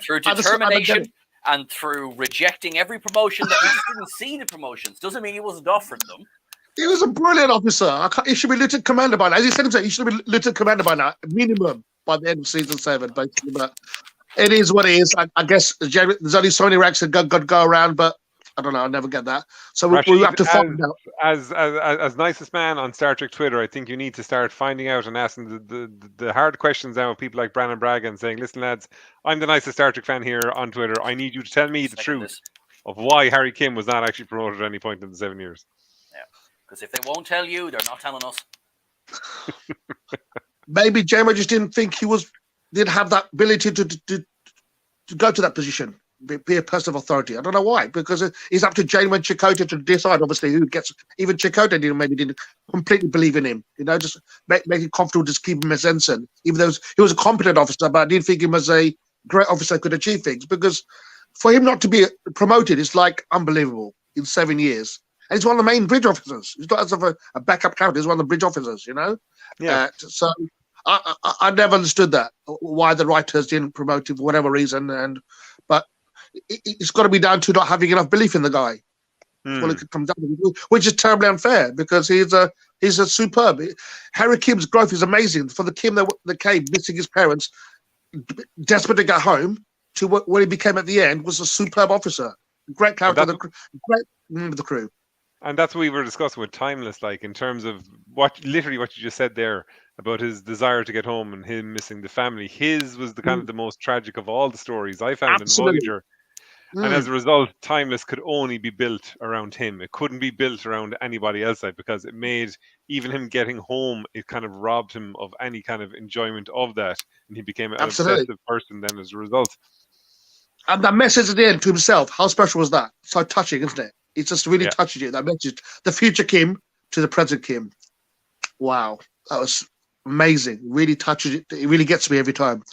Through determination and through rejecting every promotion that he just didn't see the promotions. Doesn't mean he wasn't offered them. He was a brilliant officer. He should be lieutenant commander by now. As he said himself, he should be lieutenant commander by now, minimum by the end of season 7, basically. But it is what it is. I guess there's only so many ranks that go around, but I don't know. I'll never get that. So we'll have to find out. As nicest man on Star Trek Twitter, I think you need to start finding out and asking the hard questions now with people like Brandon Braga and saying, listen, lads, I'm the nicest Star Trek fan here on Twitter. I need you to tell me the truth of why Harry Kim was not actually promoted at any point in the 7 years. Yeah, because if they won't tell you, they're not telling us. Maybe Janeway just didn't think didn't have that ability to go to that position. Be a person of authority. I don't know why, because it's up to Janeway and Chakotay to decide. Obviously, who gets. Even Chakotay didn't completely believe in him. Just make it comfortable, just keep him as ensign. Even though he was a competent officer, but I didn't think him as a great officer could achieve things. Because for him not to be promoted is like unbelievable in 7 years. And he's one of the main bridge officers. He's not as of a backup character. He's one of the bridge officers. Yeah. So I never understood that, why the writers didn't promote him for whatever reason. But it's got to be down to not having enough belief in the guy. Well, it comes down to, which is terribly unfair because he's a superb. Harry Kim's growth is amazing. For the Kim that came missing his parents, desperate to get home, to what he became at the end, was a superb officer. Great character, great member of the crew. And that's what we were discussing with Timeless, like in terms of literally what you just said there about his desire to get home and him missing the family. His was the kind of the most tragic of all the stories I found in Voyager. And as a result, Timeless could only be built around him. It couldn't be built around anybody else, because it made even him getting home, it kind of robbed him of any kind of enjoyment of that. And he became an obsessive person then as a result. And that message at the end to himself, how special was that? So touching, isn't it? It just really touches you, that message. The future Kim to the present Kim. Wow. That was amazing. Really touches it. It really gets me every time.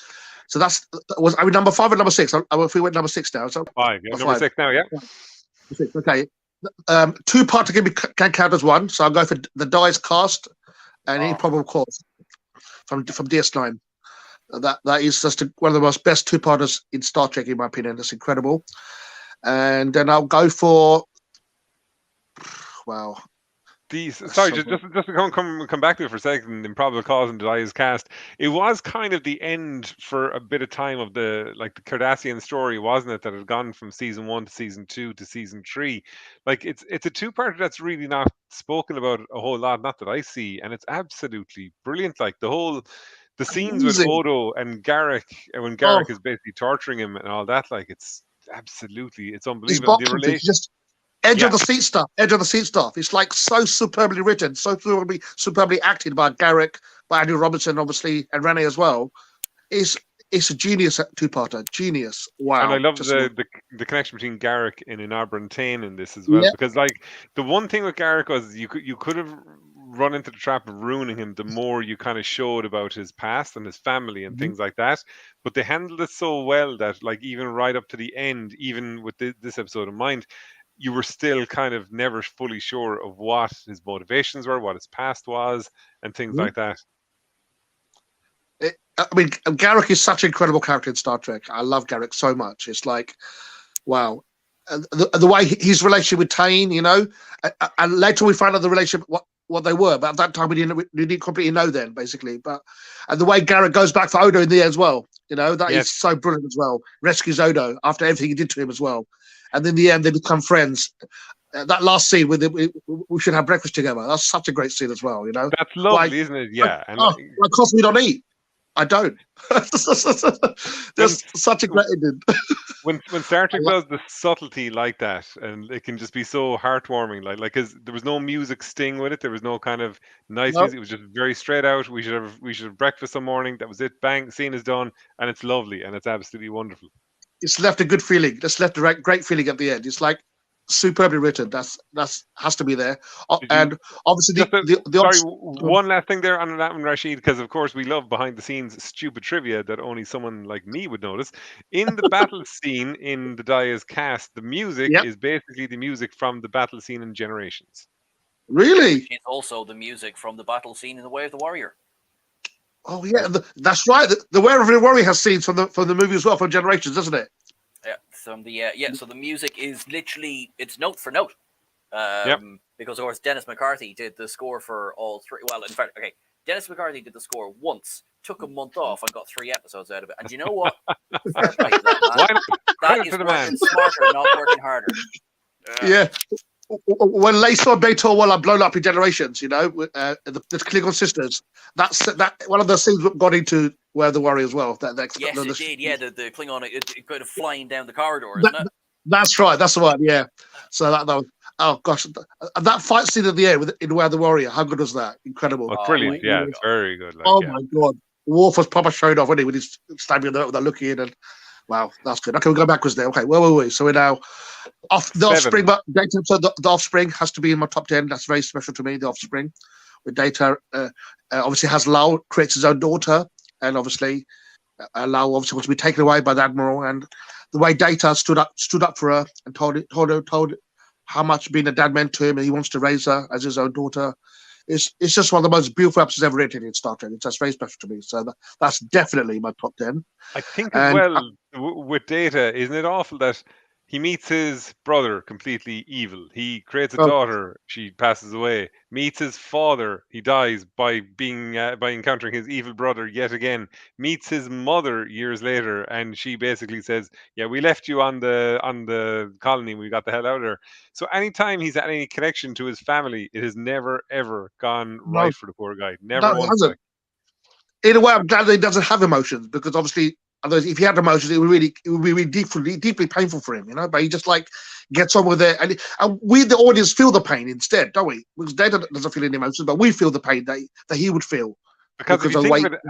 So number 5 and number 6. If we went number 6 now. So 5. Yeah, number 6 now, yeah. 6, okay. 2-part can count as one. So I'll go for the Dice Cast and Improbable Cause from DS9. That is just one of the most best 2-parters in Star Trek, in my opinion. That's incredible. And then I'll go for just to come back to it for a second. Improbable Cause and Dice Cast. It was kind of the end for a bit of time of the Cardassian story, wasn't it? That had gone from season 1 to season 2 to season 3. Like it's a 2-parter that's really not spoken about a whole lot, not that I see, and it's absolutely brilliant. Like the scenes with Odo and Garak, when Garak is basically torturing him and all that, like it's unbelievable. The relation. Edge of the seat stuff. It's like so superbly written, so superbly acted by Garak, by Andrew Robinson, obviously, and Renee as well. It's a genius two-parter. Genius. Wow. And I love Just the connection between Garrick and Inabra Tain in this as well, Yeah. because like the one thing with Garrick was you could have run into the trap of ruining him the more you kind of showed about his past and his family and Mhm. things like that. But they handled it so well that like even right up to the end, even with this episode in mind, you were still kind of never fully sure of what his motivations were, what his past was, and things Mhm. like that. I mean, Garrick is such an incredible character in Star Trek. I love Garrick so much. It's like, wow. The way his relationship with Tain, you know, and later we find out the relationship, what they were, but at that time we didn't completely know then, basically. But and the way Garrick goes back for Odo in the end as well, you know, that Yes. is so brilliant as well. Rescues Odo after everything he did to him as well, and in the end they become friends. That last scene with we should have breakfast together. That's such a great scene as well, you know. That's lovely, Like, isn't it? Yeah. And like course we don't eat. I don't. There's such a great ending. when Star Trek does the subtlety like that, and it can just be so heartwarming, like because there was no music sting with it, there was no kind of nice No. music. It was just very straight out. We should have breakfast some morning. That was it. Bang, scene is done, and it's lovely, and it's absolutely wonderful. It's left a good feeling. It's left a great feeling at the end. It's like superbly written. That's has to be there. And obviously Sorry, one last thing there on that one, Rashid, because of course we love behind the scenes stupid trivia that only someone like me would notice. In the battle scene in the Daya's cast, the music Yep. is basically the music from the battle scene in Generations. Really? It's also the music from the battle scene in The Way of the Warrior. Oh yeah, that's right. The Way of the Warrior has scenes from the movie as well, from Generations, doesn't it? Yeah, from the so the music is literally it's note for note. Because of course Dennis McCarthy did the score for all three. Well, in fact, okay, Dennis McCarthy did the score once, took a month off, and got 3 episodes out of it. And you know what? Fair play to that, man. That is working smarter, not working harder. Yeah. When Lisa and Beto while I'm blown up in Generations, you know, the Klingon sisters. That's that one of the scenes got into Where the Warrior as well. Yes, it did. Yeah, the Klingon, it kind of flying down the corridor, isn't it? That's right. That's the one. Yeah. So that was, oh gosh, that fight scene at the end in Where the Warrior. How good was that? Incredible. Oh, brilliant. Yeah, it's very good. Like, oh my God, Worf was proper showed off, when he's stabbing with that looking in, and wow, that's good. Okay, we'll go backwards there. Okay, where were we? So we're now off the Offspring, but Data. So the Offspring has to be in my top 10. That's very special to me. The Offspring, with Data, obviously has Lau, creates his own daughter, and obviously Lau obviously wants to be taken away by the Admiral, and the way Data stood up for her and told how much being a dad meant to him, and he wants to raise her as his own daughter. It's just one of the most beautiful episodes ever written in Star Trek. It's just very special to me. So that's definitely my top 10. I think as well with Data, isn't it awful that he meets his brother completely evil. He creates a daughter, she passes away. Meets his father, he dies by encountering his evil brother yet again. Meets his mother years later, and she basically says, "Yeah, we left you on the colony. We got the hell out of there." So anytime he's had any connection to his family, it has never ever gone right for the poor guy. Never once. In a way, I'm glad that he doesn't have emotions, because obviously, otherwise, if he had emotions, it would be really deeply painful for him, you know. But he just like gets on with it, and we, the audience, feel the pain instead, don't we? Because Data doesn't feel any emotions, but we feel the pain that he would feel. Because if you think of it,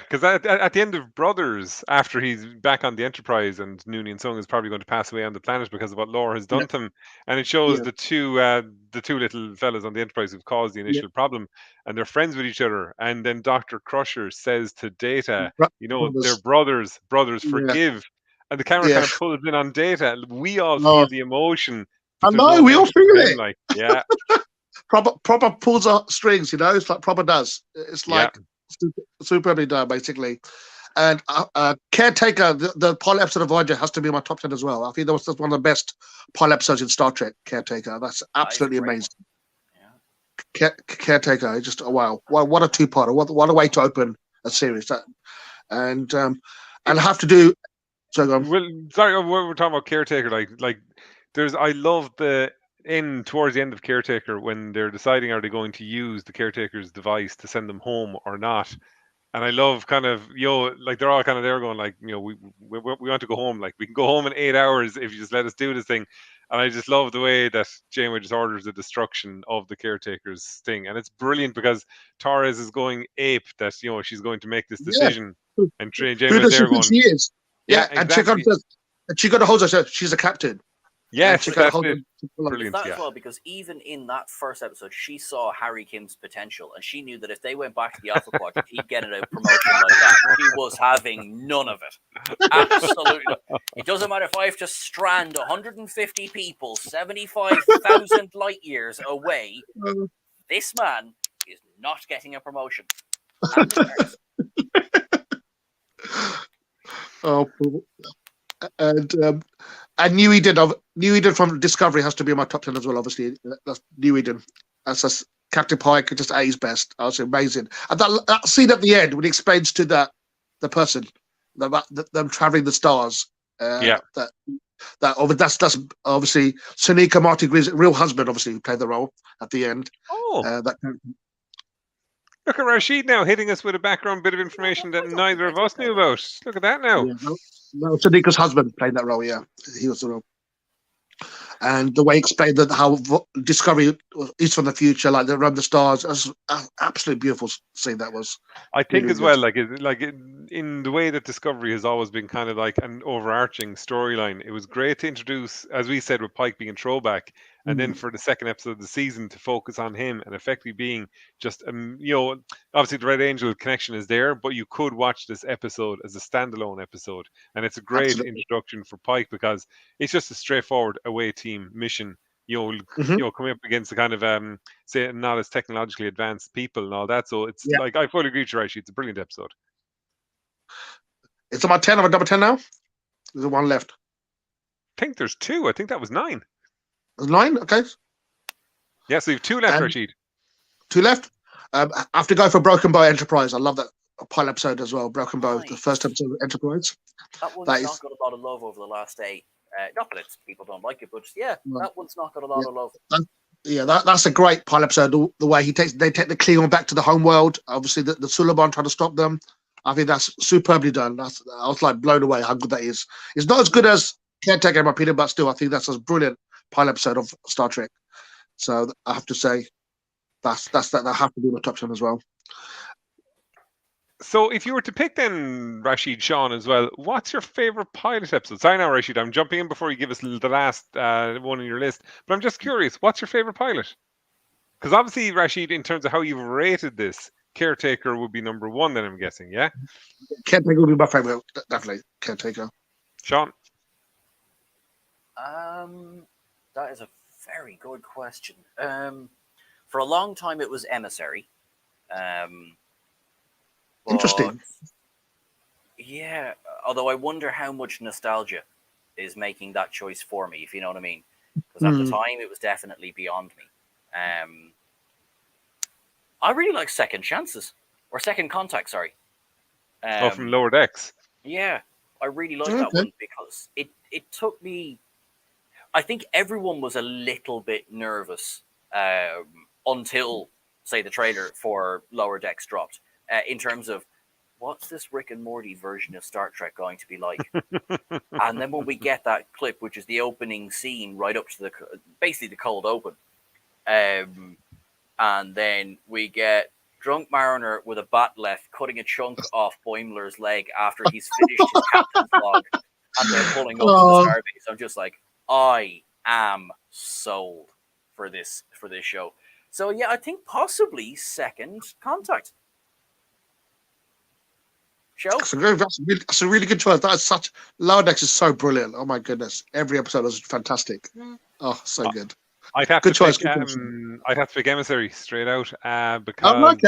because at the end of Brothers, after he's back on the Enterprise, and Noonien and Sung is probably going to pass away on the planet because of what Laura has done to him, and it shows the two little fellas on the Enterprise who've caused the initial problem, and they're friends with each other, and then Dr. Crusher says to Data, you know, they're brothers, forgive, and the camera kind of pulls in on Data. We all feel the emotion. I know, we all feel it. Like, yeah, proper pulls out strings, you know. It's like proper does. It's like. Superbly done, basically. And Caretaker, the pilot episode of Voyager, has to be my top 10 as well. I think that was one of the best pilot episodes in Star Trek. Caretaker, that's absolutely amazing. Caretaker, just wow, what a two-parter! What a way to open a series. And I have to do. Well, sorry, we're talking about Caretaker. Like I love the towards the end of Caretaker, when they're deciding are they going to use the Caretaker's device to send them home or not, And I love kind of, like they're all kind of there going like, we want to go home. Like we can go home in 8 hours if you just let us do this thing. And I just love the way that Janeway just orders the destruction of the caretakers thing. And it's brilliant because Torres is going ape that, she's going to make this decision. And Who Janeway's does she there think going, she is? yeah, And exactly. she got to hold herself. She's a captain. Yes, she got to that's hold it. her. Brilliant, That yeah. as well, because even in that first episode, she saw Harry Kim's potential, and she knew that if they went back to the Alpha Quadrant, he'd get a promotion like that. He was having none of it. Absolutely. It doesn't matter if I have to strand 150 people 75,000 light years away. This man is not getting a promotion. Oh, and New Eden from Discovery has to be in my top 10 as well. Obviously, that's New Eden. That's Captain Pike, just at his best. I was amazing. And that scene at the end when he explains to the person them traveling the stars. That's obviously Sonequa Martin Green's real husband. Obviously, who played the role at the end. Look at Rashid now hitting us with a background bit of information that neither of us knew about. Look at that now. Yeah, no, Sonequa's husband played that role. Yeah, he was the role. And the way he explained that how Discovery is from the future, like they run the stars, that's absolutely beautiful scene. That was. I think really as well, good. in the way that Discovery has always been kind of like an overarching storyline. It was great to introduce, as we said, with Pike being a throwback, and then for the second episode of the season to focus on him and effectively being just obviously the Red Angel connection is there, but you could watch this episode as a standalone episode, and it's a great introduction for Pike because it's just a straightforward away team mission. Coming up against the kind of say not as technologically advanced people and all that. So it's like I fully agree with you, Raishi. It's a brilliant episode. It's about 10. I'm at number 10 now. There's one left. I think there's 2. I think that was 9. There's 9. Okay. Yeah, so you have 2 left, Rashid. 2 left. I have to go for Broken Bow Enterprise. I love that pilot episode as well. Broken Bow, the first episode of Enterprise. That one's not got a lot of love over the last day. Not that people don't like it, but that one's not got a lot of love. That's a great pilot episode. The way they take the Klingon back to the home world. Obviously, the Suliban trying to stop them. I think that's superbly done. I was like blown away how good that is. It's not as good as Caretaker, in my opinion, but still, I think that's a brilliant pilot episode of Star Trek. So I have to say, that have to be my top 10 as well. So if you were to pick then, Rashid, Sean as well, what's your favourite pilot episode? Sorry now, Rashid, I'm jumping in before you give us the last one on your list, but I'm just curious, what's your favourite pilot? Because obviously, Rashid, in terms of how you've rated this, Caretaker would be number 1 then, I'm guessing, yeah? Caretaker would be my favourite, definitely, Caretaker. Sean? That is a very good question. For a long time, it was Emissary. Interesting. Yeah, although I wonder how much nostalgia is making that choice for me, if you know what I mean. Because at the time, it was definitely beyond me. I really like Second Chances, or Second Contact, sorry. From Lower Decks. Yeah, I really like that one because it took me... I think everyone was a little bit nervous until, say, the trailer for Lower Decks dropped. In terms of what's this Rick and Morty version of Star Trek going to be like? And then when we get that clip, which is the opening scene right up to basically the cold open, and then we get Drunk Mariner with a bat left cutting a chunk off Boimler's leg after he's finished his captain's log, and they're pulling up to the starbase. I'm just like, I am sold for this show. So yeah, I think possibly Second Contact. Show? That's a really good choice. Lower Decks is so brilliant. Oh my goodness, every episode was fantastic. Oh, so good. I'd have good to choice. Pick, I'd have to pick Emissary straight out because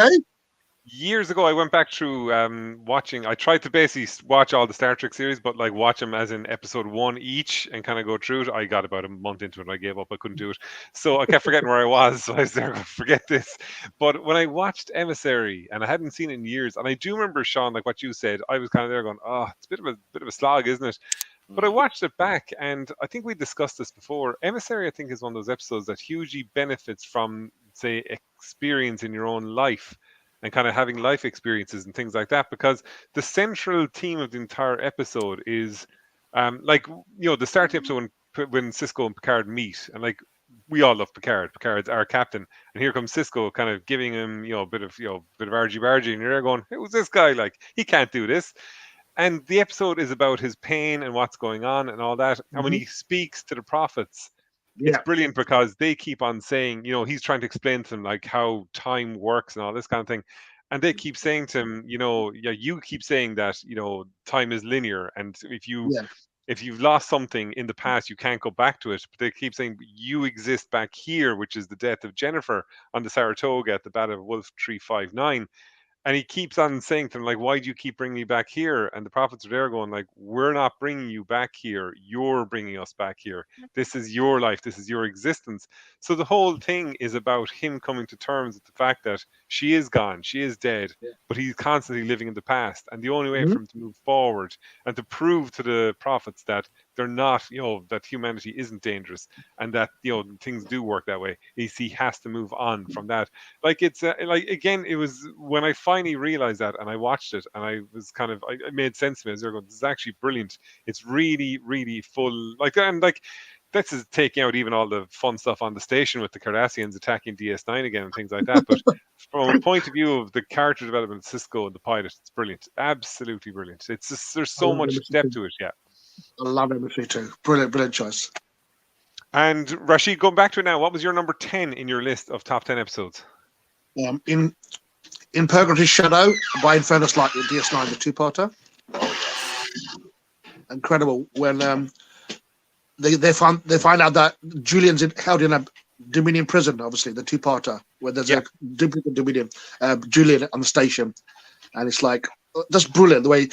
years ago I went back through watching. I tried to basically watch all the Star Trek series, but like watch them as in episode 1 each and kind of go through it. I got about a month into it and I gave up. I couldn't do it. So I kept forgetting where I was. So I was there, forget this. But when I watched Emissary, and I hadn't seen it in years, and I do remember, Sean, like what you said, I was kind of there going, oh, it's a bit of a slog, isn't it? But I watched it back, and I think we discussed this before. Emissary, I think, is one of those episodes that hugely benefits from, say, experience in your own life. and kind of having life experiences and things like that, because the central theme of the entire episode is like, you know, the start of the episode when Cisco and Picard meet, and like we all love Picard. Picard's our captain, and here comes Cisco, kind of giving him, you know, a bit of argy-bargy, and you're there going, who's this guy? Like, he can't do this. And the episode is about his pain and what's going on and all that. And when he speaks to the prophets, it's brilliant, because they keep on saying, you know, he's trying to explain to them like how time works and all this kind of thing. And they keep saying to him, you know, yeah, you keep saying that, you know, time is linear, and if you've lost something in the past, you can't go back to it. But they keep saying you exist back here, which is the death of Jennifer on the Saratoga at the Battle of Wolf 359. And he keeps on saying to them, like, why do you keep bringing me back here? And the prophets are there going, like, we're not bringing you back here. You're bringing us back here. This is your life. This is your existence. So the whole thing is about him coming to terms with the fact that she is gone. She is dead. But he's constantly living in the past. And the only way for him to move forward and to prove to the prophets that they're not, you know, that humanity isn't dangerous and that, you know, things do work that way, is he has to move on from that. Like, it's like, again, it was when I finally realized that and I watched it, and I was kind of, it made sense to me. I was going, this is actually brilliant. It's really, really full. Like, and like, this is taking out even all the fun stuff on the station with the Cardassians attacking DS9 again and things like that. But from a point of view of the character development of Cisco and the pilot, it's brilliant. Absolutely brilliant. It's just, there's so much depth to it. Yeah. I love MSV too. Brilliant choice. And Rashid, going back to it now, what was your number 10 in your list of top 10 episodes? In Purgatory's Shadow by Infernus Light with DS9, the two-parter. Incredible. When they find out that Julian's held in a Dominion prison, obviously, the two-parter, where there's a duplicate Dominion, Julian on the station. And it's like, that's brilliant, the way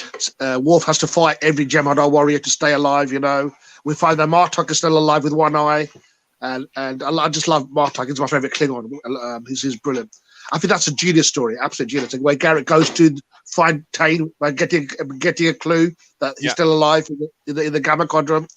Worf has to fight every Jem'Hadar warrior to stay alive, you know. We find that Martok is still alive with one eye. And I just love Martok. He's my favourite Klingon. He's brilliant. I think that's a genius story, absolute genius. The way Garrett goes to find Tane by getting a clue that he's still alive in the Gamma Quadrant.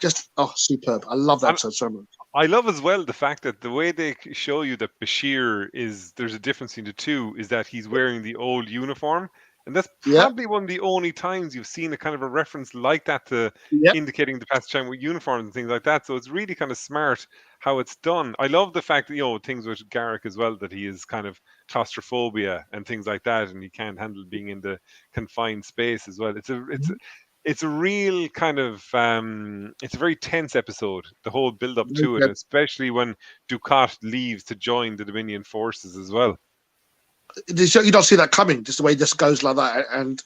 Just, superb. I love that episode so much. I love as well the fact that the way they show you that Bashir there's a difference between the two, is that he's wearing the old uniform. And that's probably one of the only times you've seen a kind of a reference like that to indicating the passage time with uniforms and things like that. So it's really kind of smart how it's done. I love the fact that, you know, things with Garak as well, that he is kind of claustrophobia and things like that, and he can't handle being in the confined space as well. It's a real kind of it's a very tense episode, the whole build up to it, especially when Dukat leaves to join the Dominion forces as well. You don't see that coming, just the way this goes like that, and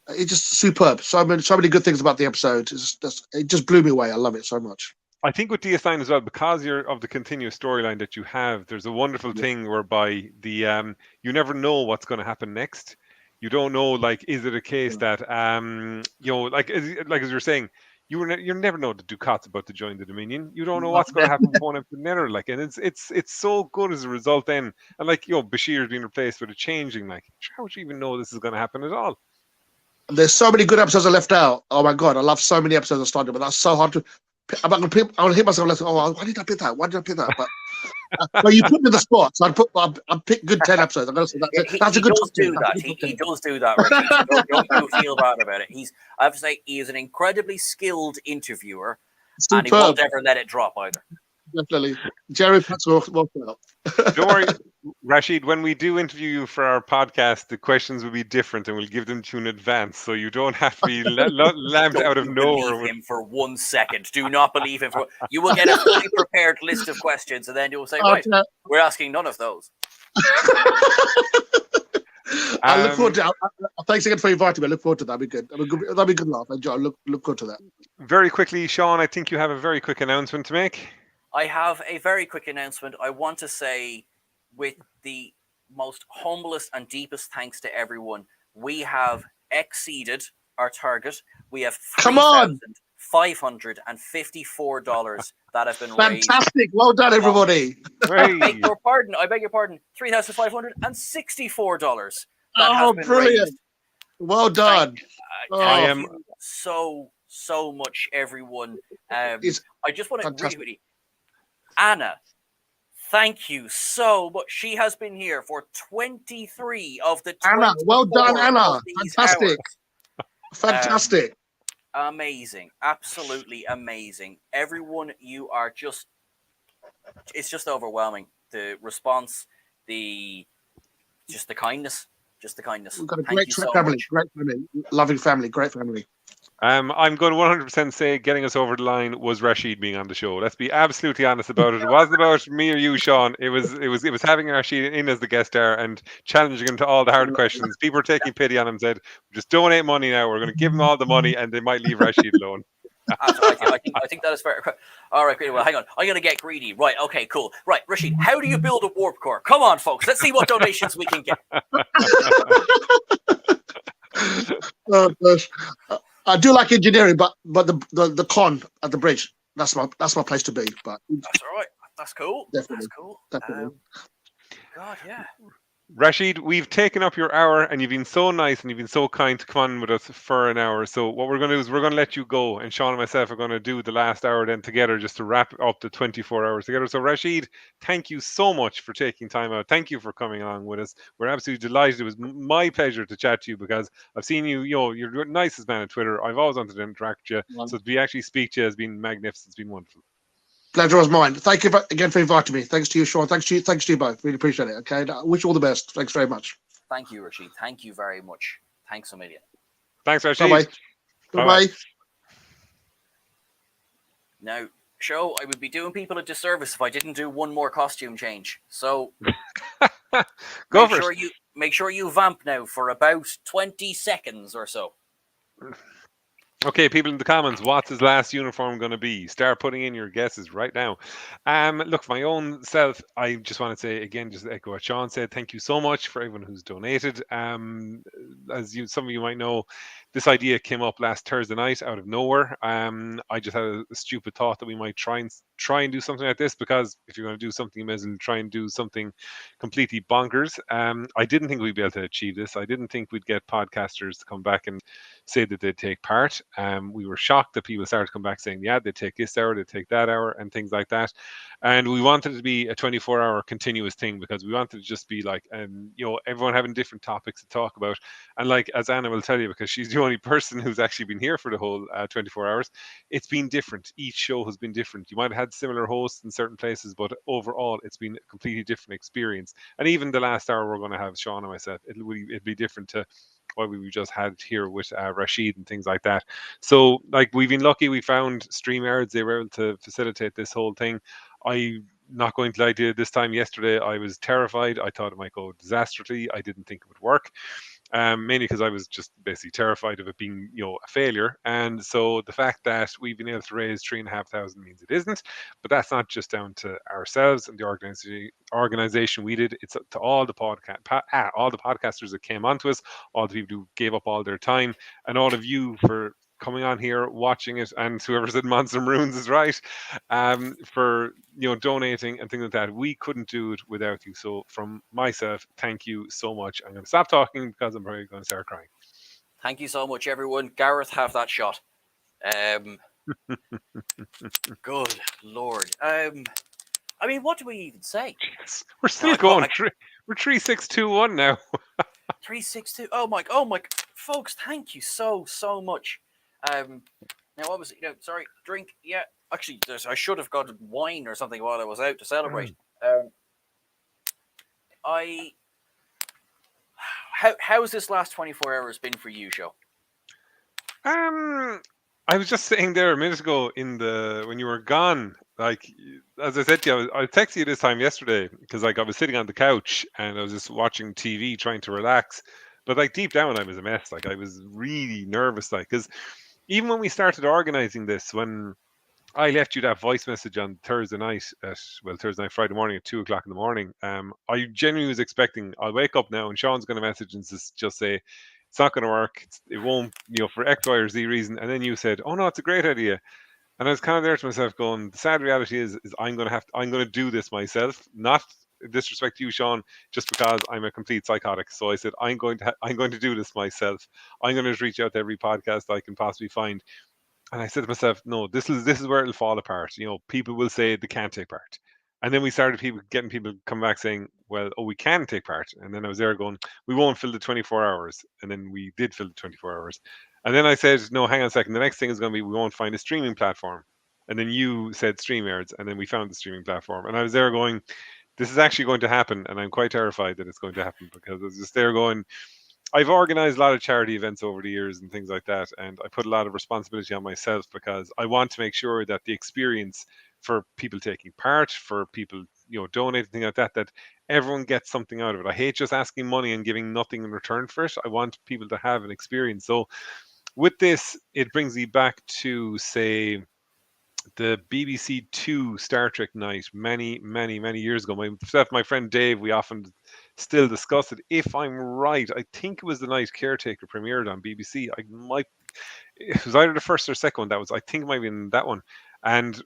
it's just superb. So many good things about the episode. It just blew me away. I love it so much. I think with DS9 as well, because you're of the continuous storyline that you have, there's a wonderful thing whereby the you never know what's going to happen next. You don't know, like, is it a case that you know, like as you're saying, you never know that Dukat's about to join the Dominion. You don't know what's going to happen with one episode another. Like, and it's so good as a result then. And like, you know, Bashir's being replaced with a changeling. Like, how would you even know this is going to happen at all? There's so many good episodes I left out. Oh my god, I love so many episodes I started, but that's so hard to. I'm gonna hit myself. Like, oh, why did I pick that? Why did I pick that? But well, you put me in the spot, so I picked good 10 episodes. I'm gonna say that's a good. He does do that. Richard. So don't feel bad about it. I have to say, he is an incredibly skilled interviewer, and he won't ever let it drop either. Definitely, Jerry Pat's walked out. Don't worry, Rashid. When we do interview you for our podcast, the questions will be different, and we'll give them to you in advance, so you don't have to be lamped out of nowhere. Believe him for 1 second. Do not believe him. You will get a fully prepared list of questions, and then you will say, "Right, we're asking none of those." I look forward to it. Thanks again for inviting me. I look forward to that. That'd be good. That'd be a good laugh. Enjoy. Look forward to that. Very quickly, Sean, I think you have a very quick announcement to make. I have a very quick announcement. I want to say, with the most humblest and deepest thanks to everyone, we have exceeded our target. We have $3,554 that have been raised. Fantastic! Well done, everybody. I beg your pardon. $3,564. Oh, brilliant! Well done. Thank you so much, everyone. I just want to agree with you. Anna, thank you so much. She has been here for 23 of the Anna, 24 well done, Anna. of these Fantastic. hours. Fantastic. Amazing. Absolutely amazing. Everyone, you are just, it's just overwhelming. The response, the kindness. Just the kindness. We've got a Thank great you so family, much. great family, loving family, great family. I'm going to 100% say getting us over the line was Rashid being on the show. Let's be absolutely honest about it. It wasn't about me or you, Sean. It was having Rashid in as the guest star and challenging him to all the hard questions. People were taking pity on him, said, "Just donate money now. We're going to give him all the money, and they might leave Rashid alone." I think that is fair. All right, great. Well, hang on. I'm going to get greedy. Right. Okay. Cool. Right, Rashid. How do you build a warp core? Come on, folks. Let's see what donations we can get. I do like engineering, but the con at the bridge, that's my place to be. But that's all right. That's cool. Definitely. That's cool. Definitely. God, yeah. Rashid, we've taken up your hour, and you've been so nice and you've been so kind to come on with us for an hour. So what we're going to do is we're going to let you go, and Sean and myself are going to do the last hour then together, just to wrap up the 24 hours together. So Rashid, thank you so much for taking time out. Thank you for coming along with us. We're absolutely delighted. It was my pleasure to chat to you because I've seen you. You're the nicest man on Twitter. I've always wanted to interact with you. So to actually speak to you has been magnificent. It's been wonderful. Pleasure was mine. Thank you again for inviting me. Thanks to you, Sean. Thanks to you both. Really appreciate it. Okay. I wish you all the best. Thanks very much. Thank you, Rashid. Thank you very much. Thanks a million. Thanks, Rashid. Bye-bye. Bye-bye. Now, show, I would be doing people a disservice if I didn't do one more costume change. So make sure you vamp now for about 20 seconds or so. Okay, people in the comments, what's his last uniform going to be? Start putting in your guesses right now. Look, for my own self, I just want to say again, just echo what Sean said. Thank you so much for everyone who's donated. As some of you might know, this idea came up last Thursday night out of nowhere. I just had a stupid thought that we might try and do something like this, because if you're going to do something, you may as well try and do something completely bonkers. I didn't think we'd be able to achieve this. I didn't think we'd get podcasters to come back and say that they'd take part. We were shocked that people started to come back saying, yeah, they'd take this hour, they'd take that hour, and things like that. And we wanted it to be a 24-hour continuous thing, because we wanted to just be like, everyone having different topics to talk about. And like, as Anna will tell you, because she's the only person who's actually been here for the whole 24 hours, it's been different. Each show has been different. You might have had similar hosts in certain places, but overall, it's been a completely different experience. And even the last hour we're going to have, Sean and myself, it'll be different to what we just had here with Rashid and things like that. So like, we've been lucky. We found StreamYards. They were able to facilitate this whole thing. I'm not going to lie to you, this time yesterday I was terrified. I thought it might go disastrously. I didn't think it would work. Mainly because I was just basically terrified of it being, a failure. And so the fact that we've been able to raise 3,500 means it isn't. But that's not just down to ourselves and the organization we did. It's to all the podcasters that came onto us, all the people who gave up all their time, and all of you for coming on here, watching it, and whoever said Monster Maroons is right, for donating and things like that. We couldn't do it without you. So from myself, thank you so much. I'm going to stop talking because I'm probably going to start crying. Thank you so much, everyone. Gareth, have that shot. Good Lord. I mean, what do we even say? Jeez, we're still going. We're 3621 now. 362. Oh my, folks! Thank you so much. Now, what was it? Sorry, drink. Yeah, actually, I should have got wine or something while I was out to celebrate. How's this last 24 hours been for you, Joe? I was just saying there a minute ago when you were gone. Like, as I said to you, I texted you this time yesterday because I was sitting on the couch and I was just watching TV, trying to relax. But like, deep down, I was a mess. Like, I was really nervous. Like, because even when we started organizing this, when I left you that voice message on Thursday night, Friday morning at 2 o'clock in the morning, I genuinely was expecting, I'll wake up now and Sean's going to message and just say, it's not going to work. It won't, for X, Y, or Z reason. And then you said, oh no, it's a great idea. And I was kind of there to myself going, the sad reality is I'm going to do this myself, not disrespect to you, Sean, just because I'm a complete psychotic. So I said, I'm going to do this myself. I'm going to reach out to every podcast I can possibly find. And I said to myself, no, this is where it'll fall apart. People will say they can't take part. And then we started getting people come back saying, well, oh, we can take part. And then I was there going, we won't fill the 24 hours. And then we did fill the 24 hours. And then I said, no, hang on a second. The next thing is going to be, we won't find a streaming platform. And then you said StreamYards, and then we found the streaming platform. And I was there going, this is actually going to happen. And I'm quite terrified that it's going to happen, because I was just there going, I've organized a lot of charity events over the years and things like that. And I put a lot of responsibility on myself, because I want to make sure that the experience for people taking part, for people, donating, things like that, that everyone gets something out of it. I hate just asking money and giving nothing in return for it. I want people to have an experience. So with this, it brings me back to, say, the BBC Two Star Trek night many, many, many years ago. My friend Dave, we often still discuss it. If I'm right, I think it was the night Caretaker premiered on BBC. It was either the first or second one. I think it might be in that one. And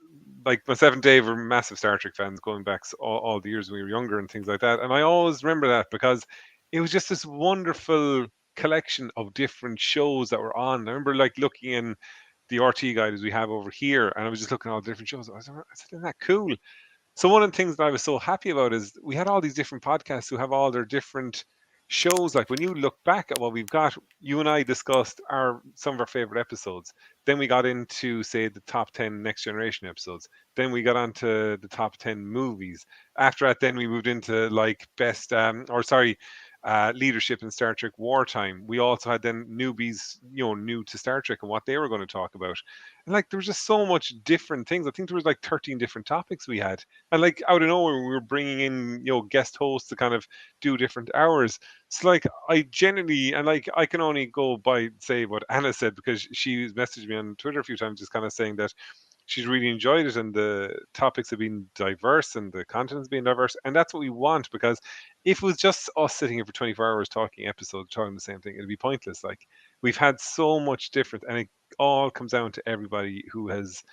like myself and Dave were massive Star Trek fans going back all the years when we were younger and things like that. And I always remember that, because it was just this wonderful collection of different shows that were on. I remember like looking in the RT guide as we have over here, and I was just looking at all the different shows. I said, isn't that cool? So one of the things that I was so happy about is we had all these different podcasts who have all their different shows. Like when you look back at what we've got, you and I discussed some of our favorite episodes. Then we got into, say, the top 10 Next Generation episodes. Then we got onto the top 10 movies. After that, then we moved into like leadership in Star Trek wartime. We also had then newbies, new to Star Trek and what they were going to talk about. And like there was just so much different things. I think there was like 13 different topics we had. And like out of nowhere, we were bringing in, guest hosts to kind of do different hours. So like I genuinely, and like I can only go by say what Anna said, because she messaged me on Twitter a few times just kind of saying that she's really enjoyed it, and the topics have been diverse and the content's been diverse, and that's what we want. Because if it was just us sitting here for 24 hours talking the same thing, it'd be pointless. Like we've had so much different, and it all comes down to everybody who has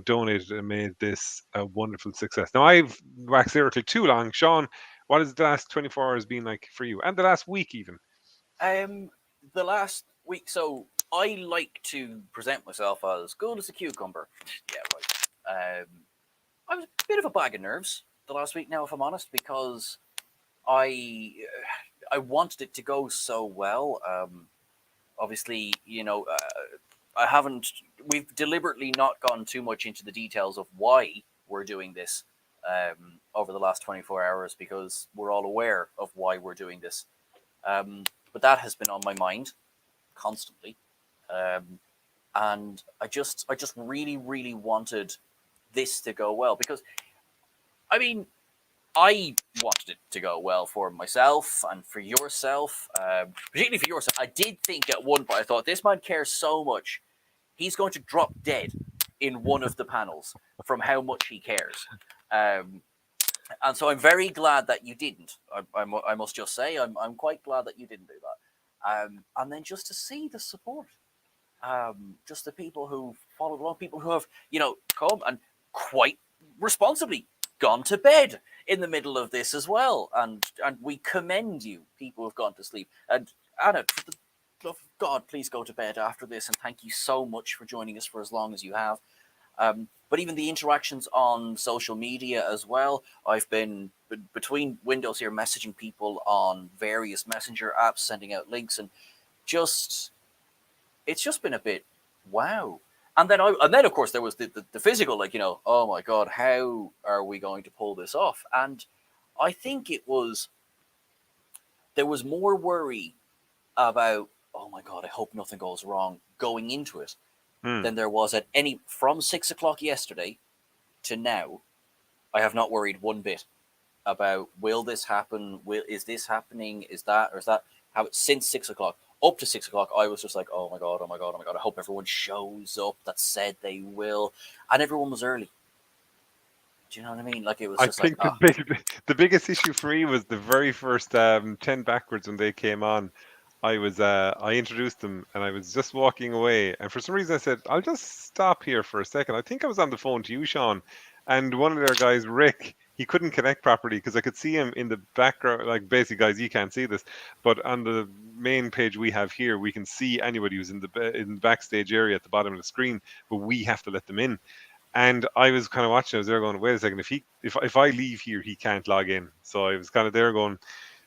donated and made this a wonderful success. Now I've waxed lyrically too long. Sean, what has the last 24 hours been like for you, and the last week even? The last week, so I like to present myself as cool as a cucumber. Yeah, right. I was a bit of a bag of nerves the last week now, if I'm honest, because I wanted it to go so well. Obviously, we've deliberately not gone too much into the details of why we're doing this over the last 24 hours, because we're all aware of why we're doing this. But that has been on my mind constantly. And I just really, really wanted this to go well, because I mean, I wanted it to go well for myself and for yourself, particularly for yourself. I did think at one point, I thought, this man cares so much, he's going to drop dead in one of the panels from how much he cares. And so I'm very glad that you didn't. I must just say, I'm quite glad that you didn't do that. And then just to see the support, just the people who followed along, people who have, come and quite responsibly gone to bed in the middle of this as well. And we commend you, people who've gone to sleep. And Anna, for the love of God, please go to bed after this. And thank you so much for joining us for as long as you have. But even the interactions on social media as well. I've been between windows here messaging people on various messenger apps, sending out links, and it's just been a bit wow. And then of course there was the physical, like, oh my God, how are we going to pull this off? And I think there was more worry about, oh my God, I hope nothing goes wrong going into it than there was from 6 o'clock yesterday to now. I have not worried one bit about, will this happen? Is this happening? Is that, or is that how since 6 o'clock up to 6 o'clock, I was just like, oh my God, oh my God, oh my God. I hope everyone shows up that said they will. And everyone was early. Do you know what I mean? Like, it was just I think the biggest issue for me was the very first 10 backwards when they came on. I introduced them and I was just walking away, and for some reason I said, I'll just stop here for a second. I think I was on the phone to you, Sean, and one of their guys, Rick, he couldn't connect properly because I could see him in the background. Like, basically, guys, you can't see this, but on the main page we have here, we can see anybody who's in the backstage area at the bottom of the screen, but we have to let them in. And I was kind of watching. I was there going, wait a second. If I leave here, he can't log in. So I was kind of there going.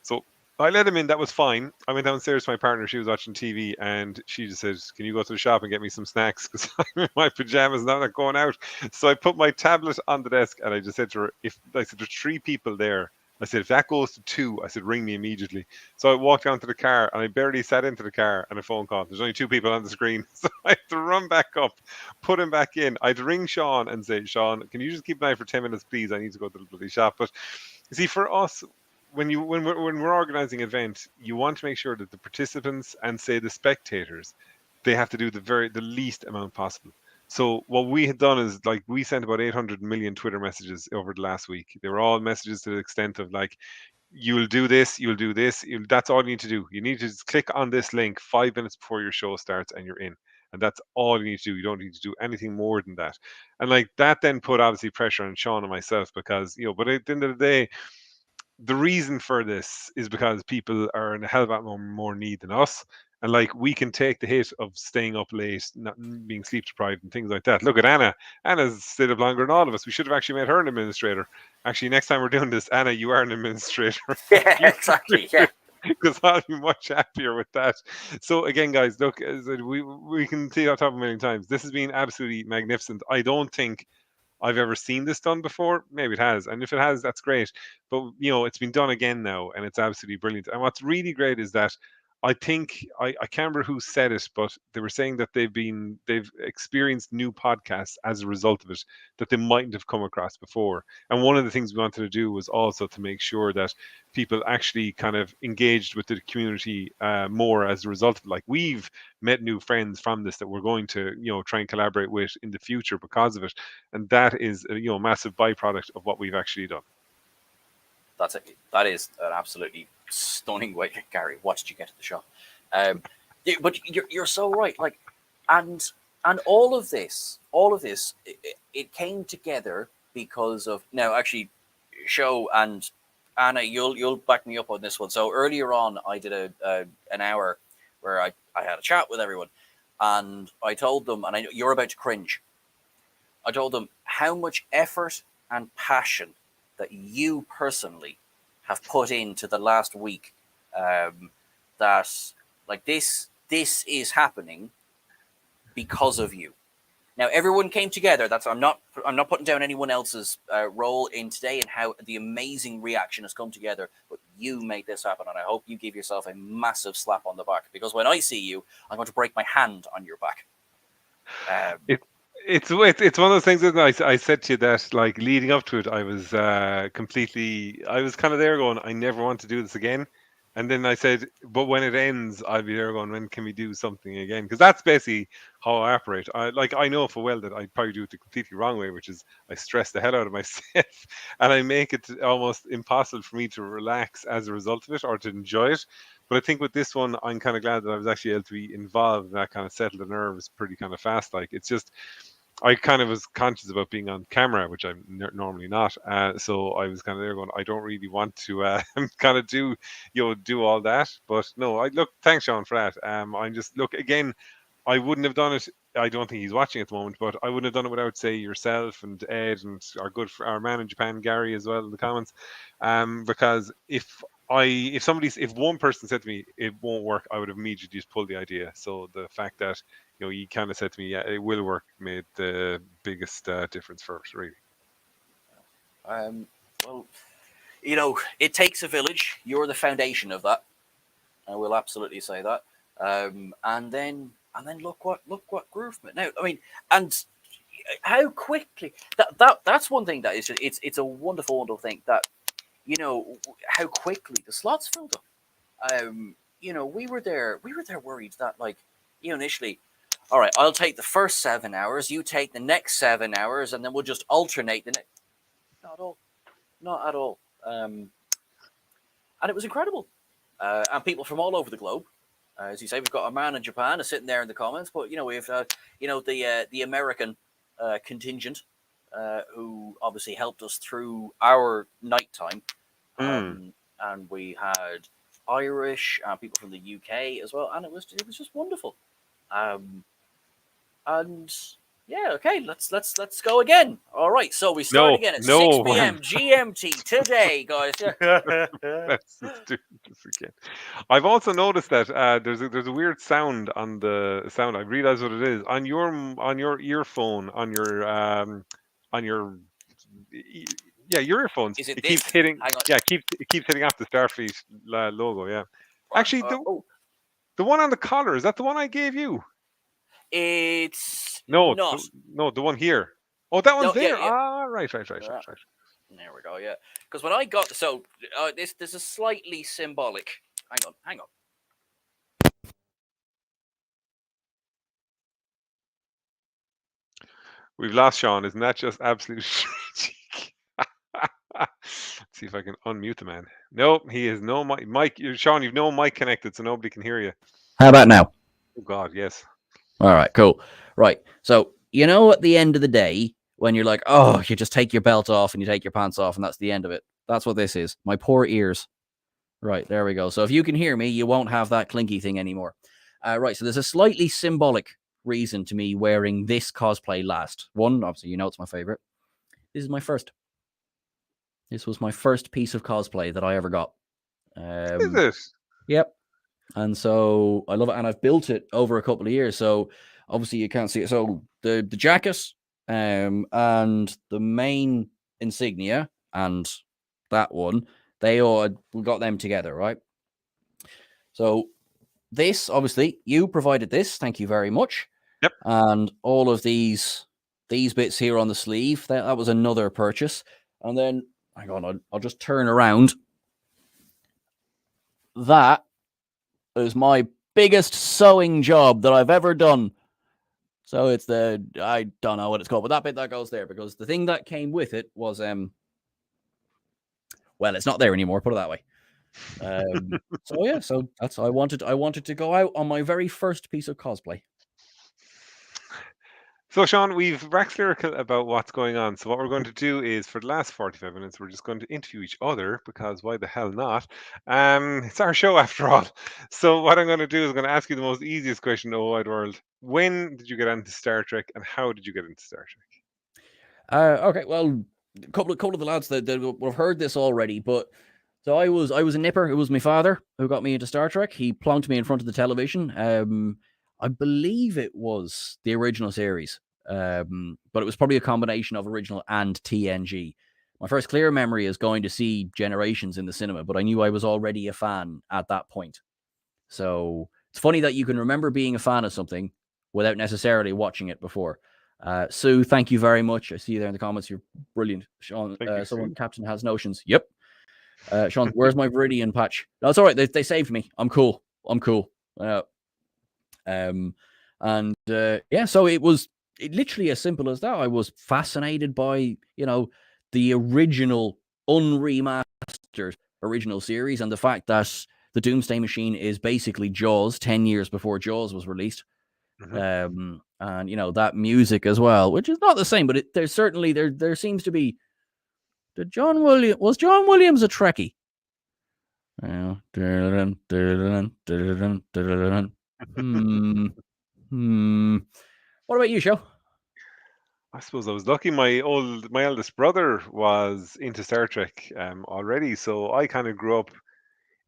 So I let him in. That was fine. I went downstairs to my partner. She was watching TV, and she just said, "Can you go to the shop and get me some snacks? Because I'm in my pajamas now, not going out." So I put my tablet on the desk, and I just said to her, "If I said there's 3 people there." I said, if that goes to 2, I said, ring me immediately. So I walked down to the car and I barely sat into the car and a phone call. There's only 2 people on the screen. So I had to run back up, put him back in. I'd ring Sean and say, Sean, can you just keep an eye for 10 minutes, please? I need to go to the bloody shop. But you see, for us, when we're organizing an event, you want to make sure that the participants and say the spectators, they have to do the least amount possible. So what we had done is like we sent about 800 million Twitter messages over the last week. They were all messages to the extent of like, you'll do this, you'll do this. That's all you need to do. You need to just click on this link 5 minutes before your show starts and you're in. And that's all you need to do. You don't need to do anything more than that. And like that then put obviously pressure on Sean and myself because, but at the end of the day, the reason for this is because people are in a hell of a lot more need than us. And like we can take the hit of staying up late, not being sleep deprived and things like that. Look at Anna. Anna's stayed up longer than all of us. We should have actually made her an administrator. Actually, next time we're doing this, Anna, you are an administrator. Yeah, exactly. Yeah. Because I'll be much happier with that. So again, guys, look, as we can see on top a million times. This has been absolutely magnificent. I don't think I've ever seen this done before. Maybe it has, and if it has, that's great. But it's been done again now, and it's absolutely brilliant. And what's really great is that I think I can't remember who said it, but they were saying that they've experienced new podcasts as a result of it that they mightn't have come across before. And one of the things we wanted to do was also to make sure that people actually kind of engaged with the community more as a result of it. Like we've met new friends from this that we're going to try and collaborate with in the future because of it, and that is a massive byproduct of what we've actually done. That's it. That is an absolutely stunning way. Gary, what did you get at the shop? But you're so right. Like, and all of this, it came together because of now. Actually, Show and Anna, you'll back me up on this one. So earlier on, I did an hour where I had a chat with everyone, and I told them, and I know you're about to cringe. I told them how much effort and passion that you personally have put into the last week. That like this is happening because of you. Now everyone came together. I'm not putting down anyone else's role in today and how the amazing reaction has come together. But you made this happen, and I hope you give yourself a massive slap on the back, because when I see you, I'm going to break my hand on your back. It's one of those things that I said to you that like leading up to it, I was I was kind of there going, I never want to do this again. And then I said, but when it ends, I'll be there going, when can we do something again? Because that's basically how I operate. I know full well that I probably do it the completely wrong way, which is I stress the hell out of myself and I make it almost impossible for me to relax as a result of it or to enjoy it. But I think with this one, I'm kind of glad that I was actually able to be involved, and that kind of settled the nerves pretty kind of fast. Like it's just, I kind of was conscious about being on camera, which I'm normally not. So I was kind of there going, I don't really want to kind of do all that. But no, thanks, Sean, for that. I'm just, look, again, I wouldn't have done it. I don't think he's watching at the moment, but I wouldn't have done it without, say, yourself and Ed and our man in Japan, Gary, as well in the comments. Because if one person said to me it won't work, I would have immediately just pulled the idea. So the fact that he kind of said to me, yeah, it will work, made the biggest difference for us, really. Well, it takes a village. You're the foundation of that. I will absolutely say that. And then look what grew from it. Now, I mean, and how quickly that's one thing that is just, it's a wonderful thing that how quickly the slots filled up. We were there worried that initially, all right, I'll take the first 7 hours, you take the next 7 hours, and then we'll just alternate the next. Not at all. And it was incredible. And people from all over the globe. As you say, we've got a man in Japan sitting there in the comments, but we've the American contingent who obviously helped us through our nighttime, and we had Irish people from the UK as well, and it was just wonderful. And Yeah, okay, let's go again. All right, so we start again at 6 p.m. GMT today, guys. Let's just do this again. I've also noticed that there's a weird sound on the sound. I realize what it is on your earphone on your your earphones. Is it It this? keeps hitting. Hang on. Yeah, it keeps hitting off the Starfleet logo. Yeah, actually, the one on the collar, is that the one I gave you? It's not. The one here. Oh, that one's No, there. yeah. Ah, right. There we go. Yeah, because when I got this is slightly symbolic. Hang on. We've lost Sean. Isn't that just absolute cheek? Let's see if I can unmute the man. Nope, he has no mic. Sean, you've no mic connected, so nobody can hear you. How about now? Oh God, yes. All right, cool. Right, so at the end of the day, when you're like, oh, you just take your belt off and you take your pants off, and that's the end of it. That's what this is. My poor ears. Right, there we go. So if you can hear me, you won't have that clinky thing anymore. Right, so there's a slightly symbolic reason to me wearing this cosplay last. One, obviously, it's my favorite. This is my first. This was my first piece of cosplay that I ever got. Is it? Yep. And so I love it, and I've built it over a couple of years. So obviously you can't see it. So the jacket, and the main insignia, and that one, we got them together, right? So this, obviously, you provided this. Thank you very much. Yep. And all of these bits here on the sleeve, that was another purchase. And then, hang on, I'll just turn around. That is my biggest sewing job that I've ever done. So it's I don't know what it's called, but that bit that goes there, because the thing that came with it was well, it's not there anymore, put it that way. So that's I wanted to go out on my very first piece of cosplay. So, Sean, we've waxed lyrical about what's going on. So what we're going to do is, for the last 45 minutes, we're just going to interview each other, because why the hell not? It's our show after all. So what I'm going to do is I'm going to ask you the most easiest question in the whole wide world. When did you get into Star Trek, and how did you get into Star Trek? Okay, well, a couple of the lads that have heard this already, but so I was a nipper. It was my father who got me into Star Trek. He plonked me in front of the television. I believe it was the original series, but it was probably a combination of original and TNG. My first clear memory is going to see Generations in the cinema, but I knew I was already a fan at that point. So it's funny that you can remember being a fan of something without necessarily watching it before. Sue, thank you very much. I see you there in the comments. You're brilliant. Sean, someone, Captain has notions. Yep. Sean, where's my Viridian patch? No, it's all right. They saved me. I'm cool. So it was literally as simple as that. I was fascinated by, the original unremastered original series, and the fact that the Doomsday Machine is basically Jaws 10 years before Jaws was released. Mm-hmm. And that music as well, which is not the same, but there's certainly there seems to be. Was John Williams a Trekkie? What about you, Joe? I suppose I was lucky. My eldest brother was into Star Trek already, so I kind of grew up.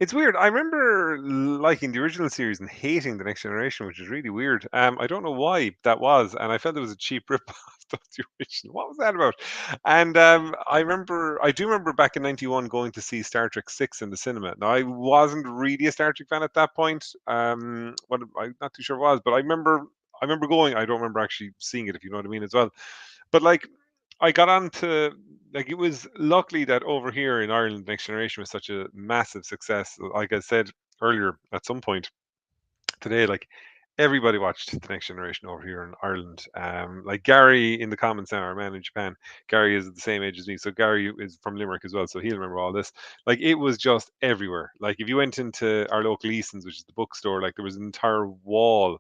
It's weird. I remember liking the original series and hating the Next Generation, which is really weird. I don't know why that was, and I felt it was a cheap rip-off of the original. What was that about? And I do remember back in '91 going to see Star Trek 6 in the cinema. Now, I wasn't really a Star Trek fan at that point. I'm not too sure it was, but I remember going. I don't remember actually seeing it, if you know what I mean, as well. But I got on to, it was luckily that over here in Ireland, Next Generation was such a massive success. Like I said earlier, at some point today, everybody watched the Next Generation over here in Ireland. Like Gary in the comments now, our man in Japan, Gary is the same age as me, so Gary is from Limerick as well, so he'll remember all this. It was just everywhere. If you went into our local Easton's, which is the bookstore, there was an entire wall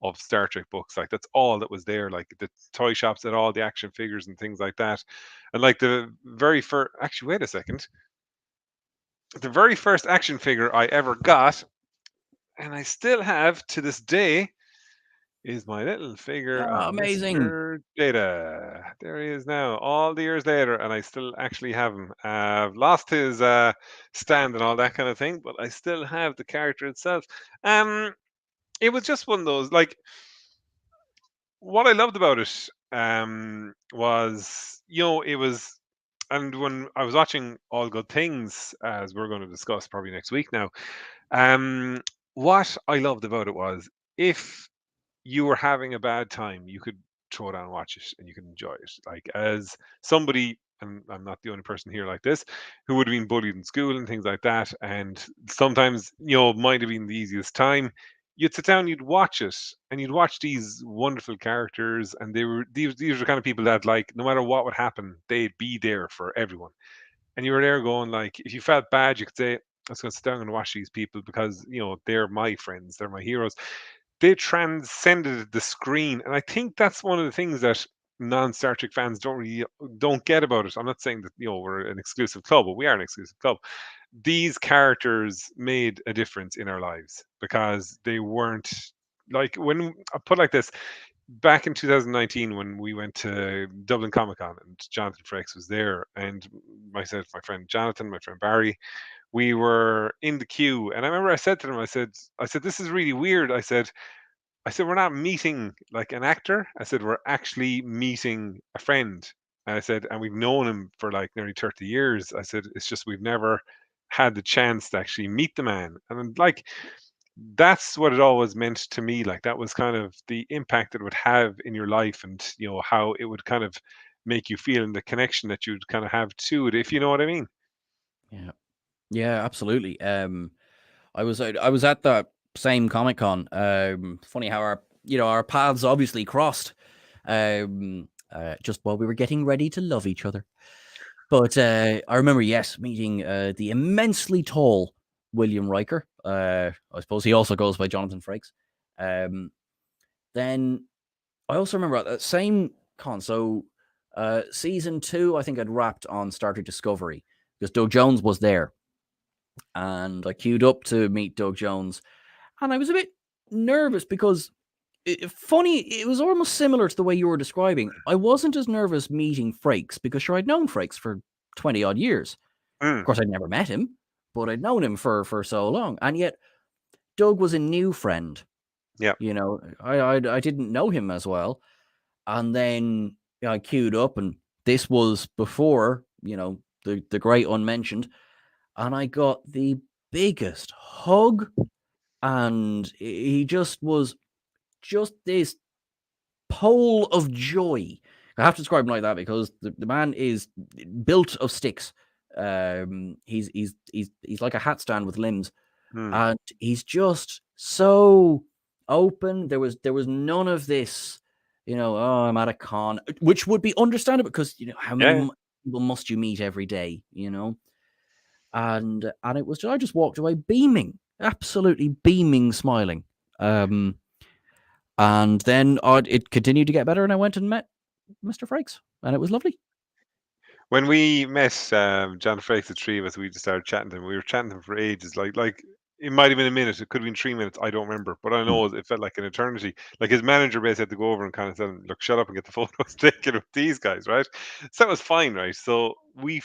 of Star Trek books. That's all that was there. The toy shops had all the action figures and things like that. And the very first, actually, wait a second. The very first action figure I ever got, and I still have to this day, is my little figure Oh, of amazing. Mr. Data. There he is now, all the years later, and I still actually have him. I've lost his stand and all that kind of thing, but I still have the character itself. It was just one of those, like, what I loved about it was, it was, and when I was watching All Good Things, as we're going to discuss probably next week now, what I loved about it was, if you were having a bad time, you could throw it on and watch it and you can enjoy it. Like, as somebody, and I'm not the only person here like this, who would have been bullied in school and things like that, and sometimes, might have been the easiest time, you'd sit down, you'd watch it, and you'd watch these wonderful characters, and these were the kind of people that, like, no matter what would happen, they'd be there for everyone. And you were there going, like, if you felt bad, you could say, let's go sit down and watch these people because, they're my friends, they're my heroes. They transcended the screen, and I think that's one of the things that non-Star Trek fans don't get about it. I'm not saying that we're an exclusive club, but we are an exclusive club. These characters made a difference in our lives because they weren't, like, when I put it like this, back in 2019 when we went to Dublin Comic Con and Jonathan Frakes was there, and myself, my friend Jonathan, my friend Barry, we were in the queue, and I remember I said to them, I said, this is really weird. I said, we're not meeting like an actor. I said, we're actually meeting a friend. And I said, and we've known him for like nearly 30 years. I said, it's just we've never had the chance to actually meet the man. And like, that's what it always meant to me. Like, that was kind of the impact it would have in your life, and how it would kind of make you feel, and the connection that you'd kind of have to it, if you know what I mean. Yeah, absolutely. I was at that same Comic Con. Funny how our paths obviously crossed just while we were getting ready to love each other. But I remember, yes, meeting the immensely tall William Riker. I suppose he also goes by Jonathan Frakes. Then I also remember at that same con. So season 2, I think I'd wrapped on Star Trek Discovery because Doug Jones was there. And I queued up to meet Doug Jones, and I was a bit nervous because, it was almost similar to the way you were describing. I wasn't as nervous meeting Frakes because, sure, I'd known Frakes for 20 odd years. Of course, I'd never met him, but I'd known him for so long, and yet Doug was a new friend. Yeah, I didn't know him as well, and then I queued up, and this was before the great unmentioned. And I got the biggest hug, and he just was this pole of joy. I have to describe him like that because the man is built of sticks. He's like a hat stand with limbs, and he's just so open. There was none of this, oh, I'm at a con, which would be understandable because how many people must you meet every day, And it was I just walked away beaming, absolutely beaming, smiling. And then it continued to get better, and I went and met Mr. Frakes, and it was lovely. When we met John Frakes, the three of us, we just started chatting to him. We were chatting to him for ages. Like it might have been a minute, it could have been 3 minutes, I don't remember. But I know it felt like an eternity. Like, his manager basically had to go over and kind of tell him, look, shut up and get the photos taken with these guys, right? So that was fine, right? So it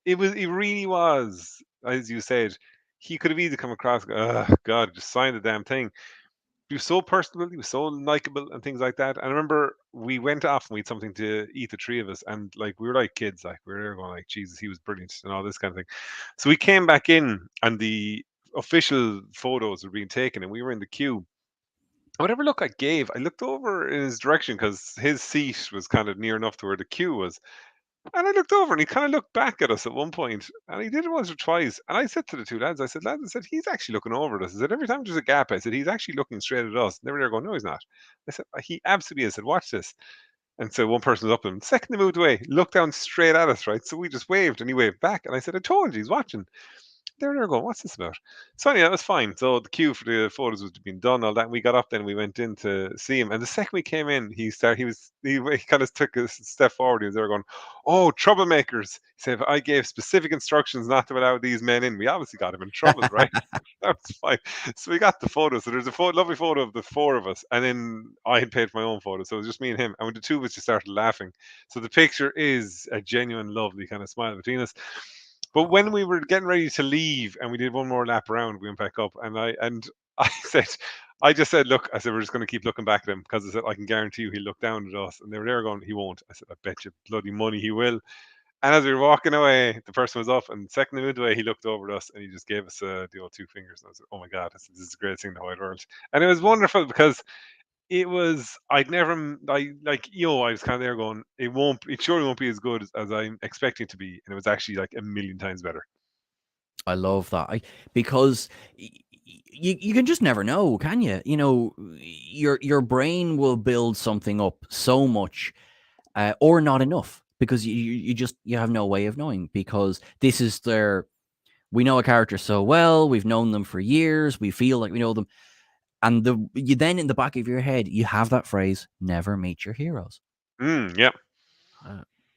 really was, as you said, he could have easily come across, oh God, just sign the damn thing. He was so personable, he was so likable and things like that. And I remember we went off and we had something to eat, the three of us, and like we were like kids, like we were there going like, Jesus, he was brilliant and all this kind of thing. So we came back in and the official photos were being taken and we were in the queue. Whatever look I gave, I looked over in his direction because his seat was kind of near enough to where the queue was. And I looked over and he kind of looked back at us at one point, and he did it once or twice. And I said to the two lads, I said, he's actually looking over at us. I said, every time there's a gap, I said, he's actually looking straight at us. And they were there going, no, he's not. I said, he absolutely is. I said, watch this. And so one person was up and second they moved away, looked down straight at us, right? So we just waved and he waved back. And I said, I told you he's watching. they're going, what's this about? So anyway, that was fine. So the queue for the photos was being done, all that. And we got up, then we went in to see him. And the second we came in, he kind of took a step forward. He was there going, "Oh, troublemakers!" He said, "If I gave specific instructions not to allow these men in, we obviously got him in trouble, right?" That was fine. So we got the photo. So there's a lovely photo of the four of us, and then I had paid for my own photo, so it was just me and him. And when the two of us just started laughing, so the picture is a genuine, lovely kind of smile between us. But when we were getting ready to leave, and we did one more lap around, we went back up, and I just said, "Look," I said, "we're just going to keep looking back at him, because I said I can guarantee you he'll look down at us." And they were there going, "He won't." I said, "I bet you bloody money he will." And as we were walking away, the person was up, and the second they moved away, he looked over at us and he just gave us the old two fingers. And I was like, "Oh my God, this is the greatest thing in the whole world." And it was wonderful, because it was, I was kind of there going, it surely won't be as good as I'm expecting it to be. And it was actually like a million times better. I love that. Because you can just never know, can you? You know, your brain will build something up so much, or not enough, because you have no way of knowing, because this is we know a character so well, we've known them for years, we feel like we know them. And you then, in the back of your head, you have that phrase, "Never meet your heroes." Yeah.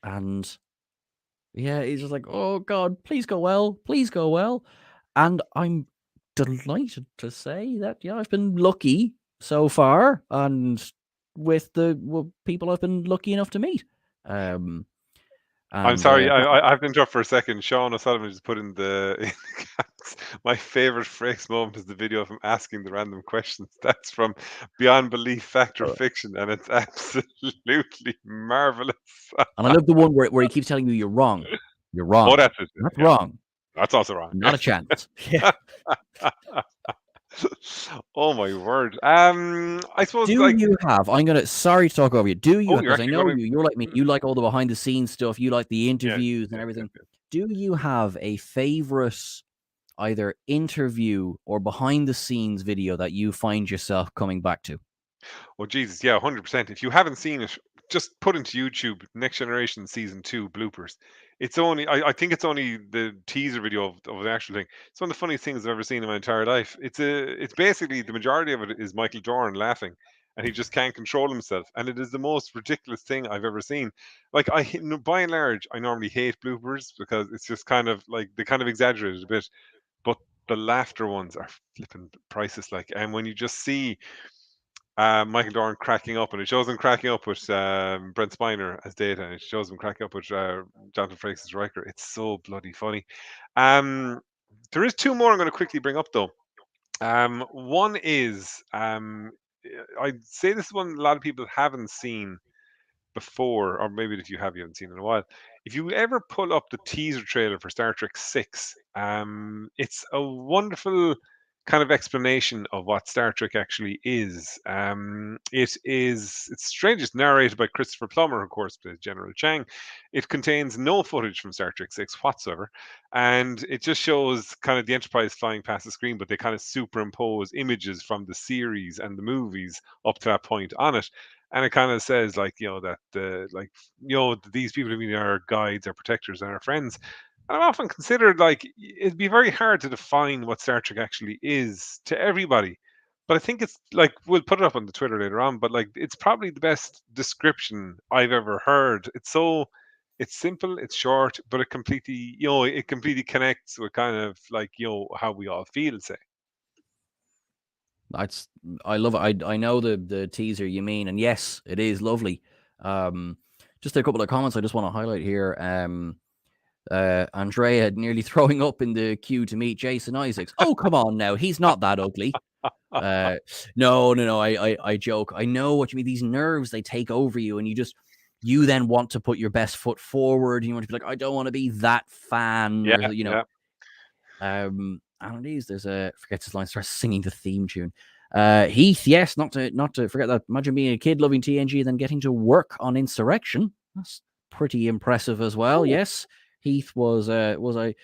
And yeah, it's just like, oh God, please go well, please go well. And I'm delighted to say that, yeah, I've been lucky so far, and with the people I've been lucky enough to meet. I'm sorry, I've been interrupted for a second. Sean O'Sullivan just put in the comments, my favorite Frakes moment is the video of him asking the random questions. That's from Beyond Belief, Fact or Fiction, and it's absolutely marvelous. And I love the one where he keeps telling you you're wrong. You're wrong. Oh, that's it. That's wrong. That's also wrong. Not a chance. Yeah. Oh my word. I suppose. You have? I'm gonna. Sorry to talk over you. Do you? Oh, Because I know you're like me. You like all the behind the scenes stuff. You like the interviews and everything. Do you have a favorite, either interview or behind the scenes video that you find yourself coming back to? Oh Jesus, yeah, 100%. If you haven't seen it, just put into YouTube Next Generation Season 2 bloopers. It's only, I think it's only the teaser video of the actual thing. It's one of the funniest things I've ever seen in my entire life. It's basically, the majority of it is Michael Dorn laughing, and he just can't control himself. And it is the most ridiculous thing I've ever seen. Like, by and large, I normally hate bloopers, because it's just kind of like, they kind of exaggerate it a bit. But the laughter ones are flipping priceless. Like, and when you just see Michael Dorn cracking up, and it shows him cracking up with Brent Spiner as Data, and it shows him cracking up with Jonathan Frakes as Riker. It's so bloody funny. There is two more I'm going to quickly bring up, though. One is, I'd say this is one a lot of people haven't seen before, or maybe if you have, you haven't seen it in a while. If you ever pull up the teaser trailer for Star Trek 6, it's a wonderful kind of explanation of what Star Trek actually is. It's strange. It's narrated by Christopher Plummer, of course, plays General Chang. It contains no footage from Star Trek 6 whatsoever, and it just shows kind of the Enterprise flying past the screen, but they kind of superimpose images from the series and the movies up to that point on it. And it kind of says, like, that these people have been our guides, our protectors, and our friends. And I've often considered, like, it'd be very hard to define what Star Trek actually is to everybody. But I think it's like, we'll put it up on the Twitter later on, but like, it's probably the best description I've ever heard. It's simple, it's short, but it completely connects with kind of like, how we all feel, say. I love it. I know the teaser you mean, and yes, it is lovely. Just a couple of comments I just want to highlight here. Andrea nearly throwing up in the queue to meet Jason Isaacs. Oh, come on now, he's not that ugly. No. I joke. I know what you mean. These nerves, they take over you, and you then want to put your best foot forward. And you want to be like, I don't want to be that fan. Yeah. And there's forgets his line, starts singing the theme tune. Heath, yes, not to forget that. Imagine being a kid loving TNG and then getting to work on Insurrection. That's pretty impressive as well. Ooh. Yes, Heath was I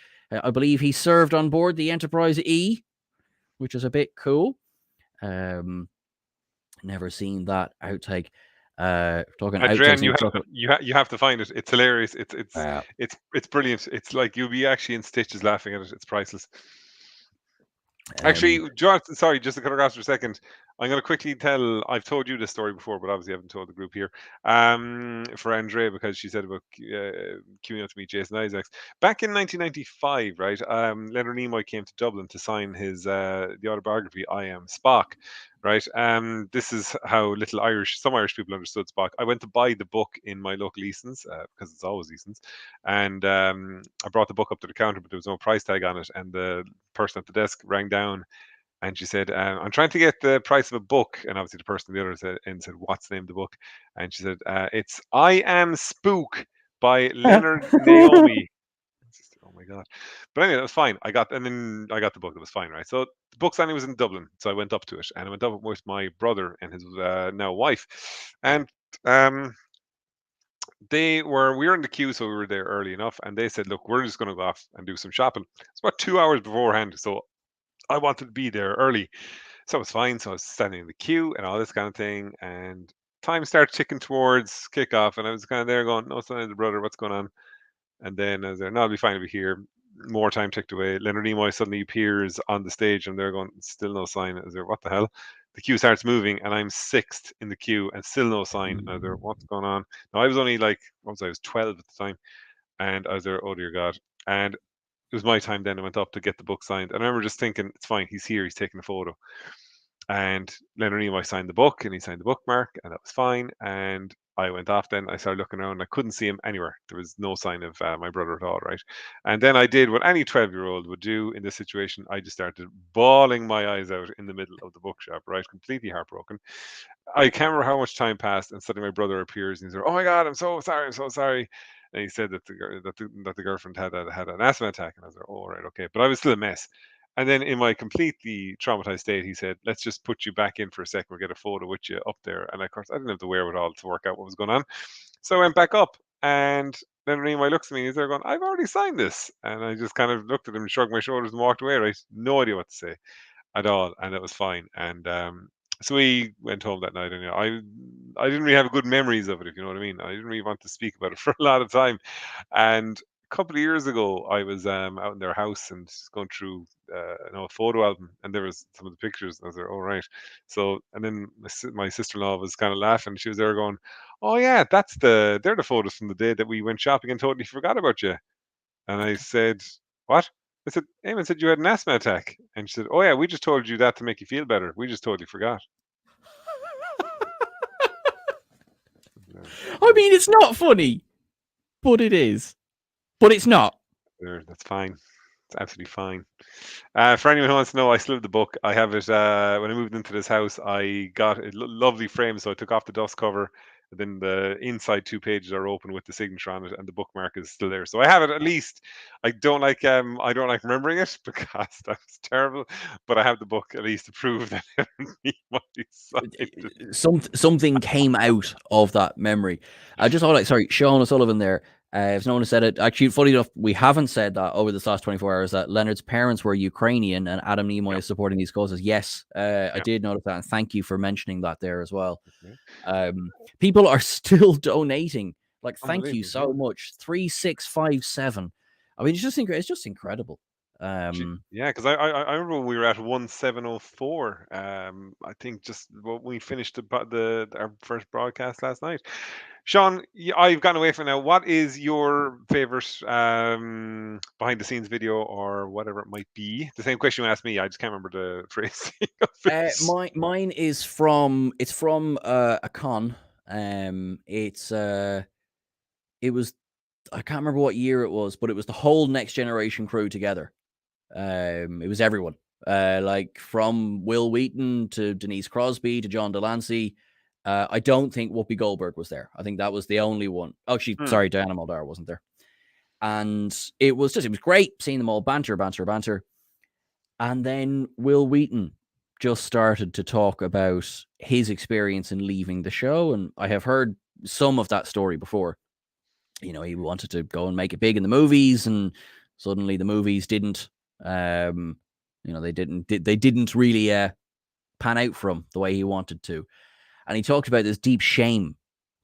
believe he served on board the Enterprise E, which is a bit cool. Never seen that outtake. Talking Adrian, outtakes. you have to find it. It's hilarious. Yeah. It's brilliant. It's like you'll be actually in stitches laughing at it. It's priceless. Actually, Jonathan, sorry, just to cut across for a second. I'm going to quickly tell. I've told you this story before, but obviously I haven't told the group here. For Andrea, because she said about queuing up to meet Jason Isaacs back in 1995, right? Leonard Nimoy came to Dublin to sign his the autobiography "I Am Spock." Right. This is how some Irish people understood Spock. I went to buy the book in my local Eason's because it's always Eason's, and I brought the book up to the counter, but there was no price tag on it. And the person at the desk rang down, and she said, "I'm trying to get the price of a book." And obviously, the person on the other end said, "What's the name of the book?" And she said, "It's I Am Spook by Leonard Naomi." Oh my god! But anyway, that was fine. I got the book. That was fine, right? So the book signing was in Dublin, so I went up to it, and I went up with my brother and his now wife, and we were in the queue, so we were there early enough, and they said, "Look, we're just going to go off and do some shopping." It's about 2 hours beforehand, so I wanted to be there early, so it was fine. So I was standing in the queue and all this kind of thing, and time started ticking towards kickoff, and I was kind of there going, "No sign of the brother. What's going on?" And then I was there, "No, I'll be fine over here." More time ticked away. Leonard Nimoy suddenly appears on the stage, and they're going, "Still no sign." I was there, "What the hell?" The queue starts moving, and I'm sixth in the queue, and still no sign. I was there, "What's going on?" Now I was only like, I was 12 at the time, and I was there, "Oh dear God!" And it was my time then. I went up to get the book signed, and I remember just thinking, "It's fine. He's here. He's taking a photo." And Leonard Nimoy signed the book, and he signed the bookmark, and that was fine. And I went off then. I started looking around. I couldn't see him anywhere. There was no sign of my brother at all, right? And then I did what any 12-year-old would do in this situation. I just started bawling my eyes out in the middle of the bookshop, right? Completely heartbroken. I can't remember how much time passed, and suddenly my brother appears, and he's like, "Oh my God, I'm so sorry, I'm so sorry." And he said that the girlfriend had an asthma attack, and I was like, "Oh, all right, okay," but I was still a mess. And then in my completely traumatized state, he said, "Let's just put you back in for a second. We'll get a photo with you up there." And of course, I didn't have the wherewithal to work out what was going on. So I went back up, and then Nimoy looks at me and he's there going, "I've already signed this." And I just kind of looked at him, shrugged my shoulders, and walked away, right? No idea what to say at all. And it was fine. And so we went home that night, and I didn't really have good memories of it, if you know what I mean. I didn't really want to speak about it for a lot of time. And a couple of years ago, I was out in their house and just going through a photo album, and there was some of the pictures. And I was like, "All right." So, and then my sister-in-law was kind of laughing. She was there going, "Oh yeah, they're the photos from the day that we went shopping and totally forgot about you." And I said, "What?" I said, "Eamon said you had an asthma attack." And she said, "Oh yeah, we just told you that to make you feel better. We just totally forgot." I mean, it's not funny, but it is. But it's not. That's fine. It's absolutely fine. For anyone who wants to know, I still have the book. I have it. When I moved into this house, I got a lovely frame, so I took off the dust cover. And then the inside 2 pages are open with the signature on it, and the bookmark is still there. So I have it at least. I don't like remembering it because that's terrible. But I have the book at least to prove that something came out of that memory. I just thought, sorry, Sean O'Sullivan there. If no one has said it, actually, funny enough, we haven't said that over the last 24 hours that Leonard's parents were Ukrainian and Adam Nimoy is supporting these causes. Yes, I did notice that, and thank you for mentioning that there as well. People are still donating. Like, thank you so much. 3657. I mean, it's just incredible. Yeah, because I remember when we were at 1704. I think just when we finished our first broadcast last night. Sean, I've gotten away from now. What is your favorite behind the scenes video or whatever it might be? The same question you asked me. I just can't remember the phrasing of it. Mine is from a con. It was, I can't remember what year it was, but it was the whole Next Generation crew together. It was everyone, like from Will Wheaton to Denise Crosby to John Delancey. I don't think Whoopi Goldberg was there. I think that was the only one. Oh, sorry, Diana Muldaur wasn't there. And it was great seeing them all banter. And then Will Wheaton just started to talk about his experience in leaving the show. And I have heard some of that story before. You know, he wanted to go and make it big in the movies, and suddenly the movies didn't, they didn't really pan out for him the way he wanted to. And he talked about this deep shame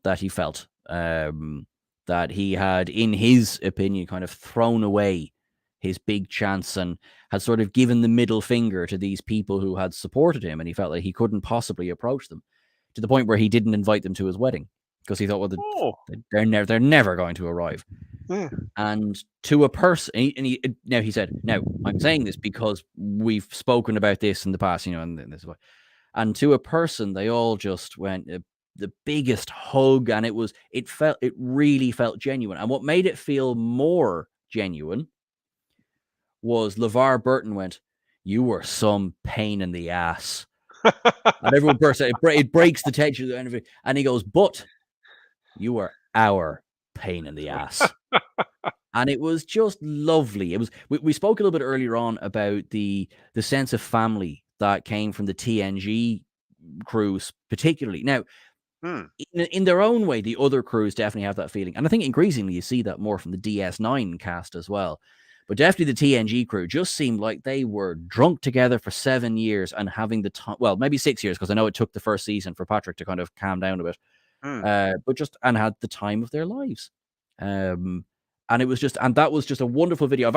that he felt, that he had, in his opinion, kind of thrown away his big chance and had sort of given the middle finger to these people who had supported him, and he felt like he couldn't possibly approach them, to the point where he didn't invite them to his wedding because he thought, well, they're never going to arrive. Yeah. And to a person, now he said, now I'm saying this because we've spoken about this in the past, and this is why. And to a person, they all just went the biggest hug, and it really felt genuine. And what made it feel more genuine was LeVar Burton went, "You were some pain in the ass," and everyone burst out. It breaks the tension, and he goes, "But you were our pain in the ass." And it was just lovely. It was. We spoke a little bit earlier on about the sense of family that came from the TNG crews, particularly. Now, in their own way, the other crews definitely have that feeling, and I think increasingly you see that more from the DS9 cast as well. But definitely the TNG crew just seemed like they were drunk together for 7 years and having the time. Well, maybe 6 years, because I know it took the first season for Patrick to kind of calm down a bit. But had the time of their lives. And it was just, and that was just a wonderful video.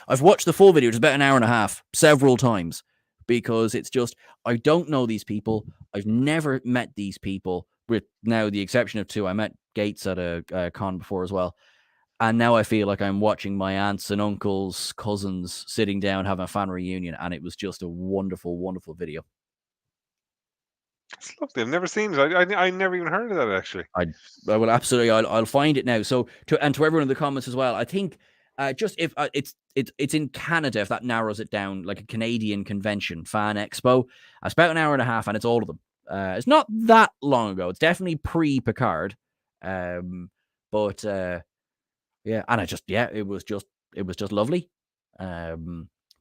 I've watched the full video, it's about an hour and a half, several times, because it's just, I don't know these people. I've never met these people, with now the exception of 2. I met Gates at a con before as well. And now I feel like I'm watching my aunts and uncles, cousins sitting down having a fan reunion. And it was just a wonderful, wonderful video. It's lovely. I've never seen it. I never even heard of that, actually. I will absolutely. I'll find it now. So to everyone in the comments as well, I think just if it's in Canada, if that narrows it down, like a Canadian convention, Fan Expo. It's about an hour and a half, and it's all of them. It's not that long ago. It's definitely pre-Picard, but yeah, and it was just lovely.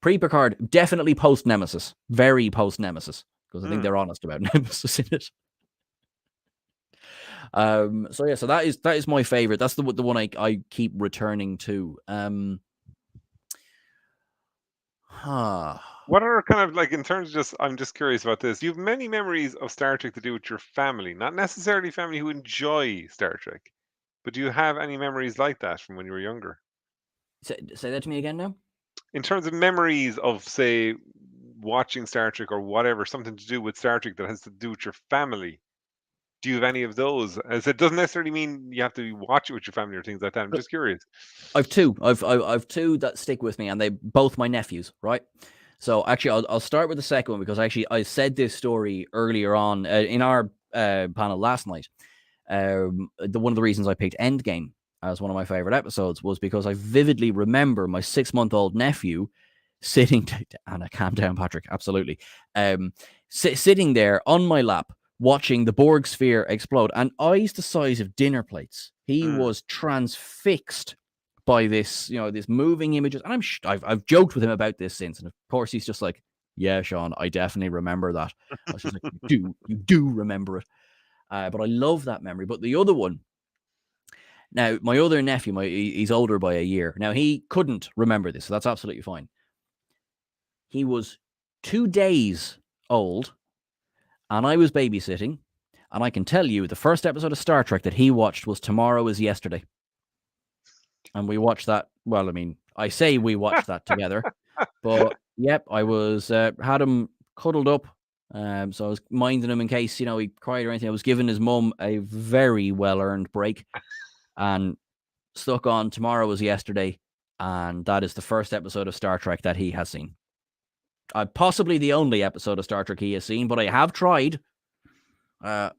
Pre-Picard, definitely post-Nemesis, very post-Nemesis, because I think they're honest about Nemesis in it. So that is my favorite. That's the one I keep returning to. What are kind of like, in terms of just, I'm just curious about this. You have many memories of Star Trek to do with your family, not necessarily family who enjoy Star Trek, but do you have any memories like that from when you were younger? Say that to me again now. In terms of memories of, say, watching Star Trek or whatever, something to do with Star Trek that has to do with your family. Do you have any of those? As it doesn't necessarily mean you have to watch it with your family or things like that. I'm just curious. I've two. I've two that stick with me, and they both my nephews, right? So actually, I'll start with the second one, because actually I said this story earlier on in our panel last night. One of the reasons I picked Endgame as one of my favorite episodes was because I vividly remember my 6-month-old nephew sitting, Anna, calm down, Patrick, absolutely, sitting there on my lap watching the Borg sphere explode, and eyes the size of dinner plates. He was transfixed by this, this moving images. And I've joked with him about this since, and of course he's just like, "Yeah, Sean, I definitely remember that." I was just like, you do remember it. But I love that memory. But the other one, now my other nephew, he's older by a year. Now he couldn't remember this, so that's absolutely fine. He was 2 days old, and I was babysitting, and I can tell you the first episode of Star Trek that he watched was Tomorrow Is Yesterday. And we watched that. Well, I mean, I say we watched that together, but yep, I was had him cuddled up. So I was minding him in case he cried or anything. I was giving his mum a very well-earned break, and stuck on Tomorrow Was Yesterday, and that is the first episode of Star Trek that he has seen. Possibly the only episode of Star Trek he has seen, but I have tried. But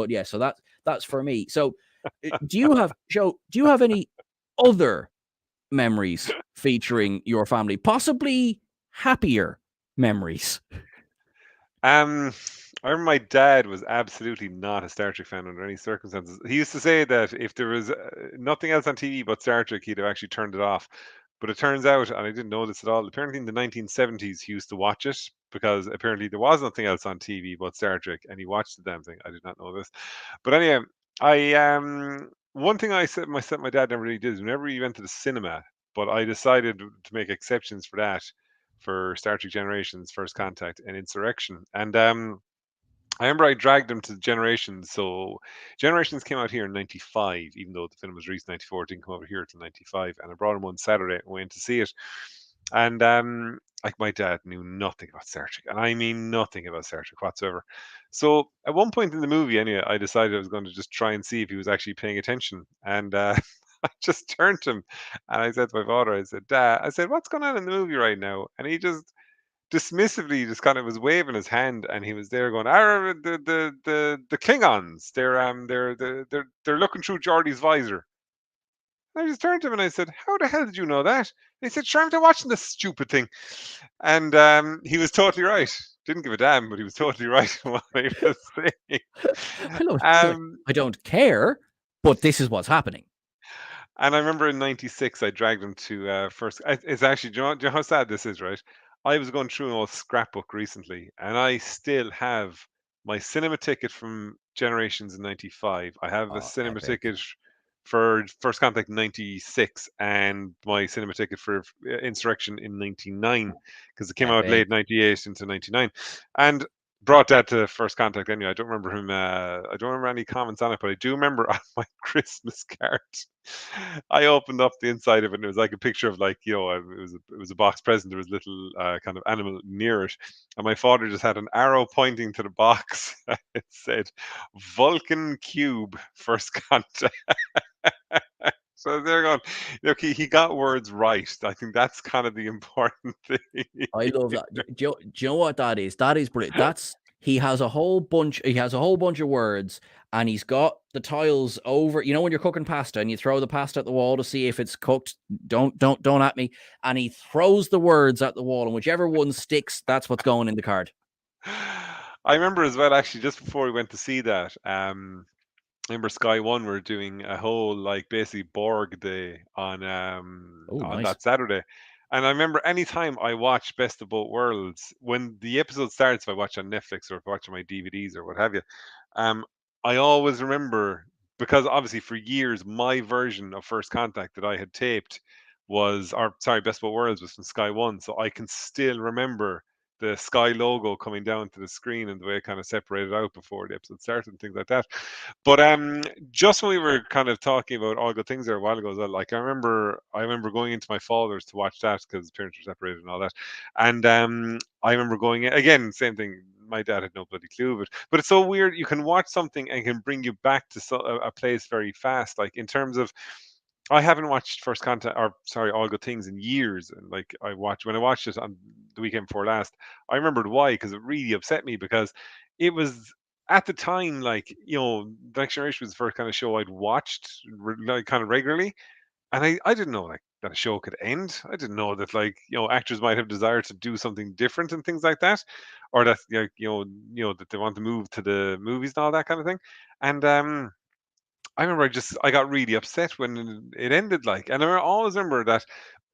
yeah, so that's for me. So do you have any other memories featuring your family, possibly happier memories? I remember my dad was absolutely not a Star Trek fan under any circumstances. He used to say that if there was nothing else on TV but Star Trek, he'd have actually turned it off. But it turns out, and I didn't know this at all, apparently in the 1970s he used to watch it, because apparently there was nothing else on TV but Star Trek, and he watched the damn thing. I did not know this. But anyway, one thing I said my dad never really did is whenever he went to the cinema, but I decided to make exceptions for that, for Star Trek Generations, First Contact, and Insurrection. And I remember I dragged him to Generations. So Generations came out here in '95, even though the film was released in '94. It didn't come out here until '95. And I brought him one Saturday and went to see it. And like my dad knew nothing about Star Trek, and I mean nothing about Star Trek whatsoever. So at one point in the movie, anyway, I decided I was going to just try and see if he was actually paying attention. And I just turned to him and I said to my father, I said, Dad, I said, what's going on in the movie right now? And he just dismissively just kind of was waving his hand, and he was there going, the Klingons, they're looking through Geordie's visor. I just turned to him and I said, how the hell did you know that? And he said, sure, I'm watching this stupid thing. And he was totally right. Didn't give a damn, but he was totally right in what he was saying. I don't care, but this is what's happening. And I remember in '96, I dragged him to first. It's actually, do you know how sad this is, right? I was going through an old scrapbook recently, and I still have my cinema ticket from Generations in '95. I have a cinema ticket for First Contact in '96, and my cinema ticket for Insurrection in '99, because it came out late '98 into '99, and brought that to First Contact anyway. I don't remember him. I don't remember any comments on it, but I do remember on my Christmas card, I opened up the inside of it, and it was like a picture of, like, it was a box present. There was a little kind of animal near it, and my father just had an arrow pointing to the box. It said Vulcan Cube First Contact. So they're going, look, he got words right. I think that's kind of the important thing. I love that. Do you know what that is? That is brilliant. He has a whole bunch of words, and he's got the tiles over. You know, when you're cooking pasta and you throw the pasta at the wall to see if it's cooked. Don't at me. And he throws the words at the wall, and whichever one sticks, that's what's going in the card. I remember as well, actually, just before we went to see that, I remember Sky One were doing a whole, like, basically Borg day on nice. that Saturday. And I remember anytime I watch Best of Both Worlds, when the episode starts, if I watch on Netflix or if I watch on my DVDs or what have you, I always remember, because obviously for years my version of First Contact that I had taped Best of Both Worlds was from Sky One, so I can still remember the Sky logo coming down to the screen and the way it kind of separated out before the episode started and things like that. But just when we were kind of talking about All Good Things there a while ago as well, like I remember going into my father's to watch that because his parents were separated and all that. And I remember going in, again, same thing. My dad had no bloody clue, but it's so weird. You can watch something and can bring you back to a place very fast. Like, in terms of, I haven't watched All Good Things in years, and like when I watched it on the weekend before last, I remembered why, because it really upset me, because it was at the time, like, The Next Generation was the first kind of show I'd watched like kind of regularly, and I didn't know, like, that a show could end. I didn't know that, like, actors might have desire to do something different and things like that, or that, like, that they want to move to the movies and all that kind of thing, and I remember I got really upset when it ended, like, and I always remember that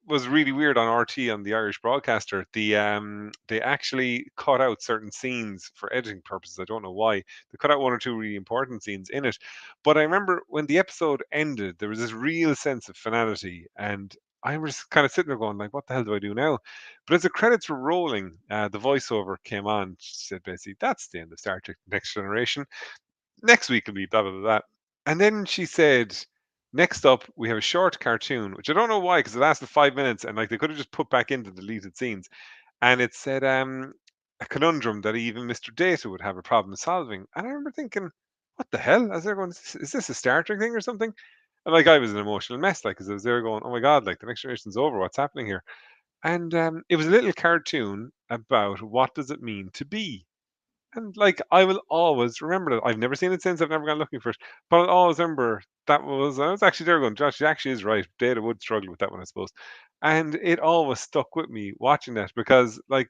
was really weird on RT, on the Irish broadcaster. They actually cut out certain scenes for editing purposes. I don't know why. They cut out one or two really important scenes in it. But I remember when the episode ended, there was this real sense of finality, and I was just kind of sitting there going, like, what the hell do I do now? But as the credits were rolling, the voiceover came on. She said basically, that's the end of Star Trek Next Generation. Next week will be blah blah blah blah. And then she said, next up we have a short cartoon, which I don't know why, because it lasted 5 minutes, and like they could have just put back into deleted scenes. And it said a conundrum that even Mr. Data would have a problem solving. And I remember thinking, what the hell? As they're going, is this a Star Trek thing or something? And like, I was an emotional mess, like, because I was there going, oh my god, like, the Next Generation's over, what's happening here? And it was a little cartoon about what does it mean to be. And like, I will always remember that. I've never seen it since. I've never gone looking for it, but I'll always remember that I was actually there going, Josh, she actually is right. Data would struggle with that one, I suppose. And it always stuck with me watching that, because, like,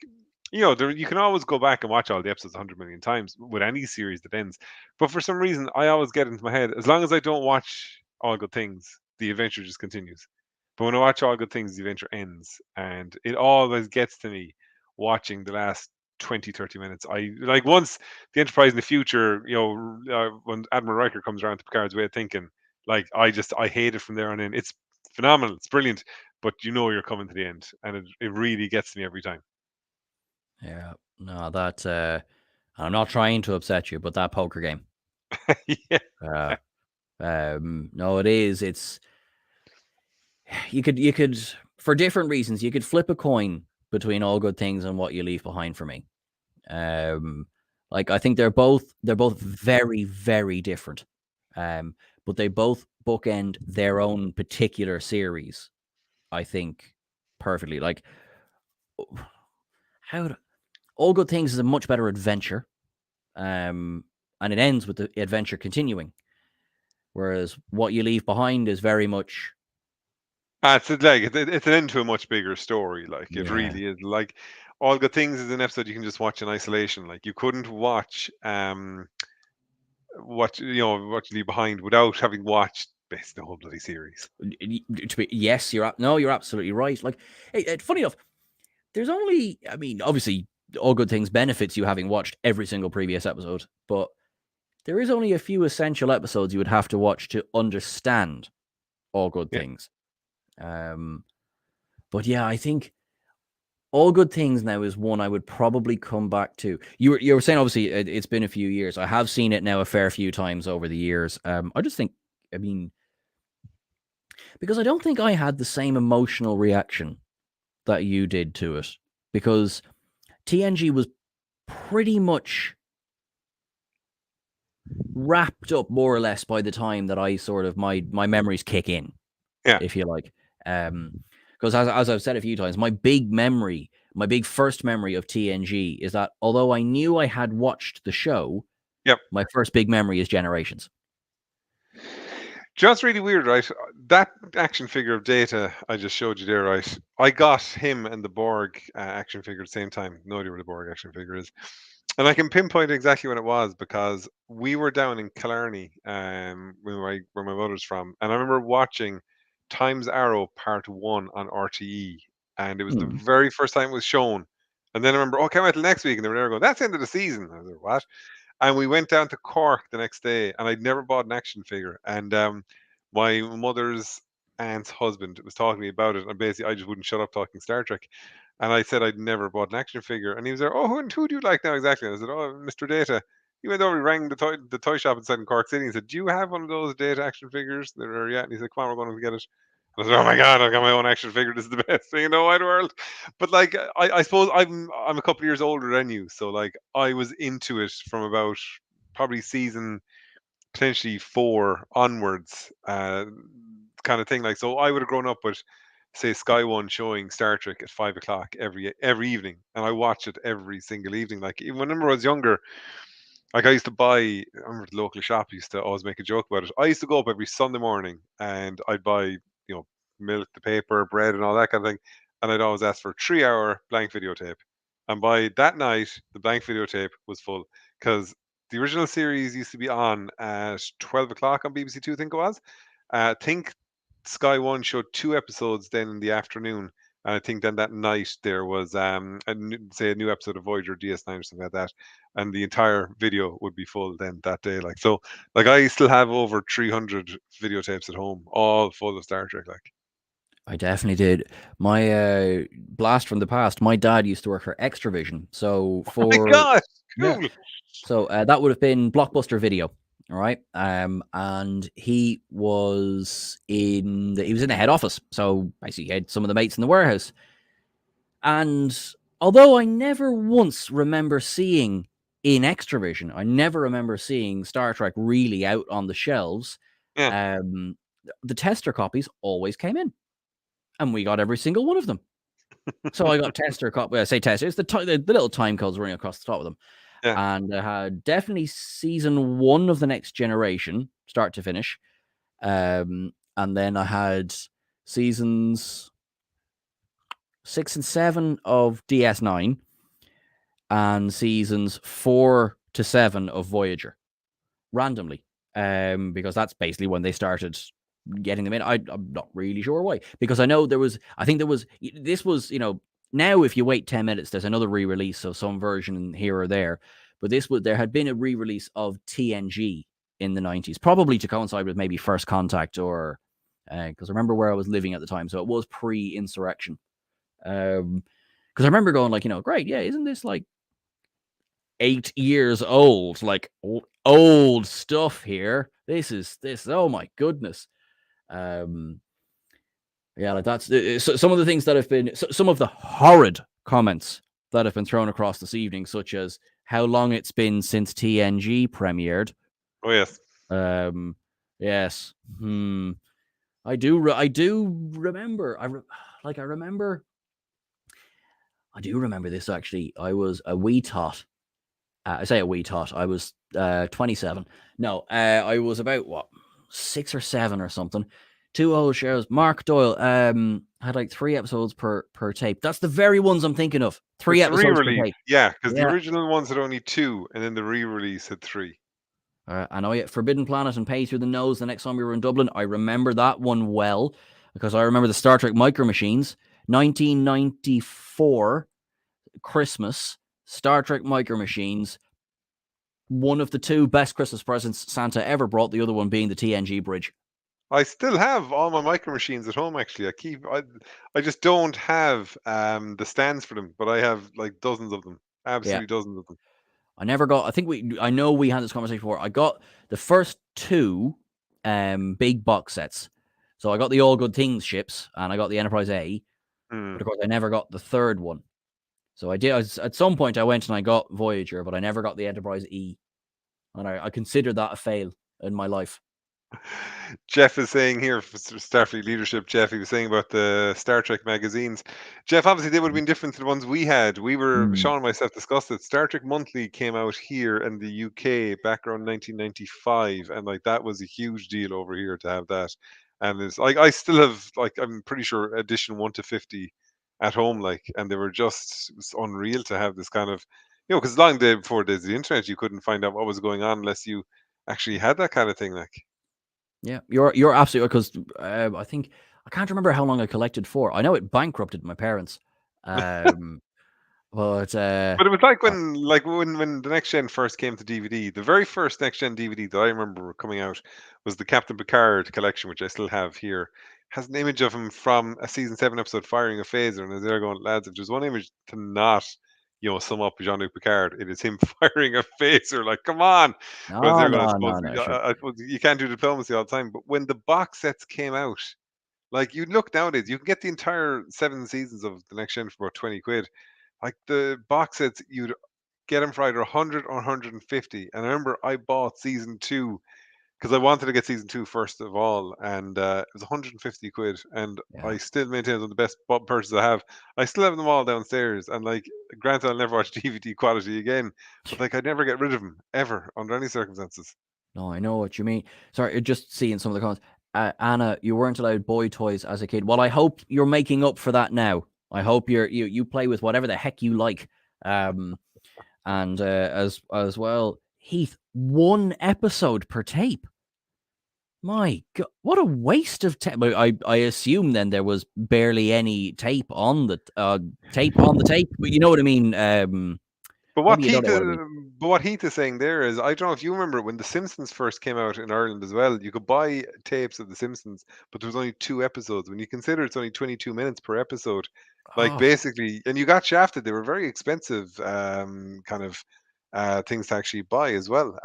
you can always go back and watch all the episodes 100 million times with any series that ends. But for some reason, I always get into my head, as long as I don't watch All Good Things, the adventure just continues. But when I watch All Good Things, the adventure ends. And it always gets to me watching the last 20-30 minutes. I like, once the Enterprise in the future, when Admiral Riker comes around to Picard's way of thinking, like, I hate it from there on in. It's phenomenal, it's brilliant, but you're coming to the end, and it really gets me every time. Yeah, no, that I'm not trying to upset you, but that poker game. Yeah. No, it is. It's you could for different reasons you could flip a coin between All Good Things and What You Leave Behind for me. Like I think they're both very, very different. But they both bookend their own particular series, I think, perfectly. Like All Good Things is a much better adventure. And it ends with the adventure continuing. Whereas What You Leave Behind is very much it's an end to a much bigger story. Like it Yeah. really is. Like All Good Things is an episode you can just watch in isolation. Like you couldn't watch what You Leave Behind without having watched basically the whole bloody series. Yes, you're absolutely right. Like, funny enough, there's only, I mean, obviously, All Good Things benefits you having watched every single previous episode, but there is only a few essential episodes you would have to watch to understand All Good Things. But yeah, I think All Good Things now is one I would probably come back to. You were saying, obviously, it's been a few years. I have seen it now a fair few times over the years. I just think, I mean, because I don't think I had the same emotional reaction that you did to it, because TNG was pretty much wrapped up more or less by the time that I sort of my memories kick in, if you like. Because as I've said a few times, my big first memory of TNG is that although I knew I had watched the show, my first big memory is Generations. Just really weird, right? That action figure of Data I just showed you there, right? I got him and the Borg action figure at the same time. No idea where the Borg action figure is. And I can pinpoint exactly when it was because we were down in Killarney, where my mother's from. And I remember watching Time's Arrow Part 1 on RTE. And it was the very first time it was shown. And then I remember, can't wait till next week. And they were there going, that's the end of the season. I was like, what? And we went down to Cork the next day, and I'd never bought an action figure. And my mother's aunt's husband was talking to me about it, and basically I just wouldn't shut up talking Star Trek. And I said I'd never bought an action figure, and he was there. Oh, who do you like now exactly? And I said, oh, Mr. Data. He went over, he rang the toy shop inside in Cork City, and he said, do you have one of those Data action figures? There, yeah. And he said, come on, we're going to get it. I said, oh my god, I got my own action figure. This is the best thing in the wide world. But like, I suppose I'm a couple of years older than you, so like I was into it from about probably season potentially 4 onwards, kind of thing. Like, so I would have grown up with, say, Sky One showing Star Trek at 5 o'clock every evening, and I watched it every single evening. Like, even whenever I was younger, like I used to buy. I remember the local shop used to always make a joke about it. I used to go up every Sunday morning and I'd buy, milk, the paper, bread, and all that kind of thing, and I'd always ask for a 3-hour blank videotape. And by that night, the blank videotape was full because the original series used to be on at 12 o'clock on BBC Two, I think it was. I think Sky One showed 2 episodes then in the afternoon. And I think then that night there was a new episode of Voyager DS9 or something like that, and the entire video would be full then that day. Like, so, like I still have over 300 videotapes at home, all full of Star Trek. Like, I definitely did. My blast from the past. My dad used to work for Extravision, so oh my god, cool. Yeah. So that would have been Blockbuster Video, all right. And he was in the head office, so basically he had some of the mates in the warehouse. And although I never once remember seeing in Extravision, I never remember seeing Star Trek really out on the shelves. The tester copies always came in, and we got every single one of them. So I got tester copy. I say tester. It's the little time codes running across the top of them. Yeah. And I had definitely season 1 of The Next Generation, start to finish. And then I had seasons 6 and 7 of DS9 and seasons 4 to 7 of Voyager randomly. Because that's basically when they started getting them in. I'm not really sure why, because I know this was, now if you wait 10 minutes, there's another re-release of some version here or there. But there had been a re-release of TNG in the 90s, probably to coincide with maybe First Contact, or because I remember where I was living at the time, so it was pre-insurrection. Because I remember going like, great, yeah, isn't this like, 8 years old, like old stuff here. This. Oh my goodness. Yeah, like that's so some of the things that have been some of the horrid comments that have been thrown across this evening, such as how long it's been since TNG premiered. Oh yes. Yes. I do remember. I do remember this actually. I was a wee tot. I say a wee tot. I was 27. No, I was about 6 or 7 or something. 2 old shows. Mark Doyle had like 3 episodes per tape. That's the very ones I'm thinking of. 3 episodes per tape. Yeah, because the original ones had only 2, and then the re-release had 3. I know Forbidden Planet and Pay Through the Nose the next time we were in Dublin. I remember that one well because I remember the Star Trek Micro Machines. 1994 Christmas, Star Trek Micro Machines. One of the 2 best Christmas presents Santa ever brought, the other one being the TNG bridge. I still have all my Micro Machines at home. Actually, I just don't have the stands for them, but I have like dozens of them. Absolutely dozens of them. I never got. I know we had this conversation before. I got the first 2 big box sets. So I got the All Good Things ships, and I got the Enterprise A. But of course, I never got the 3rd one. So I did. At some point, I went and I got Voyager, but I never got the Enterprise E, and I consider that a fail in my life. Jeff is saying here, Starfleet leadership, Jeff, he was saying about the Star Trek magazines. Jeff, obviously they would have been different to the ones we had. Sean and myself discussed it. Star Trek Monthly came out here in the UK back around 1995, and like that was a huge deal over here to have that. And it's like I still have, like, I'm pretty sure edition 1 to 50 at home, like, and they were just, it was unreal to have this kind of, because long day before there's the internet, you couldn't find out what was going on unless you actually had that kind of thing, like. Yeah, you're absolutely, because I think I can't remember how long I collected for. I know it bankrupted my parents, but it was like when the Next Gen first came to DVD. The very first Next Gen DVD that I remember coming out was the Captain Picard collection, which I still have here. Has an image of him from a season 7 episode firing a phaser, and they're going, lads, if there's one image to not sum up Jean-Luc Picard, it is him firing a phaser. Like, come on. You can't do diplomacy all the time. But when the box sets came out, like, you look nowadays, you can get the entire 7 seasons of the Next Gen for about 20 quid. Like, the box sets, you'd get them for either 100 or 150. And I remember I bought season 2 because I wanted to get season 2 first of all, and it was 150 quid, and I still maintain it's one of the best purchases I have. I still have them all downstairs, and like, granted, I'll never watch DVD quality again, but like, I'd never get rid of them ever under any circumstances. No, I know what you mean. Sorry, just seeing some of the comments. Anna, you weren't allowed boy toys as a kid. Well, I hope you're making up for that now. I hope you play with whatever the heck you like. And as well, Heath, 1 episode per tape. My God, what a waste of tape! I assume then there was barely any tape on the tape. But you know what I mean. But what Heath is saying there is, I don't know if you remember when The Simpsons first came out in Ireland as well. You could buy tapes of The Simpsons, but there was only 2 episodes. When you consider it's only 22 minutes per episode, like, basically, and you got shafted. They were very expensive, kind of things to actually buy as well.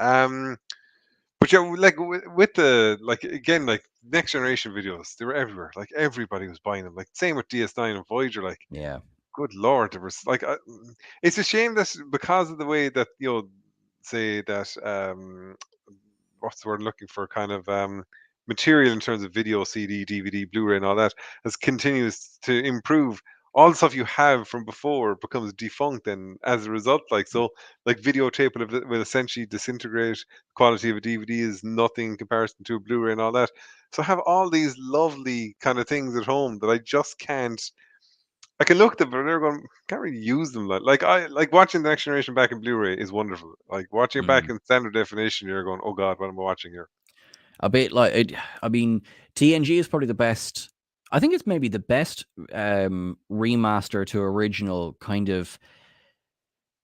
But yeah, like with the, like, again, like, Next Generation videos, they were everywhere. Like, everybody was buying them. Like, same with DS9 and Voyager. Like, yeah. Good Lord, there was like, it's a shame that because of the way that, say that, what's the word I'm looking for, kind of material in terms of video, CD, DVD, Blu-ray, and all that continues to improve. All the stuff you have from before becomes defunct, and as a result, like, so, like, videotape will essentially disintegrate. Quality of a DVD is nothing in comparison to a Blu-ray and all that. So I have all these lovely kind of things at home that I just can't. I can look at them, but they're going, can't really use them. Like, I like watching the Next Generation back in Blu-ray is wonderful. Like, watching it back in standard definition, you're going, oh God, what am I watching here? A bit like it. I mean, TNG is probably the best. I think it's maybe the best remaster to original kind of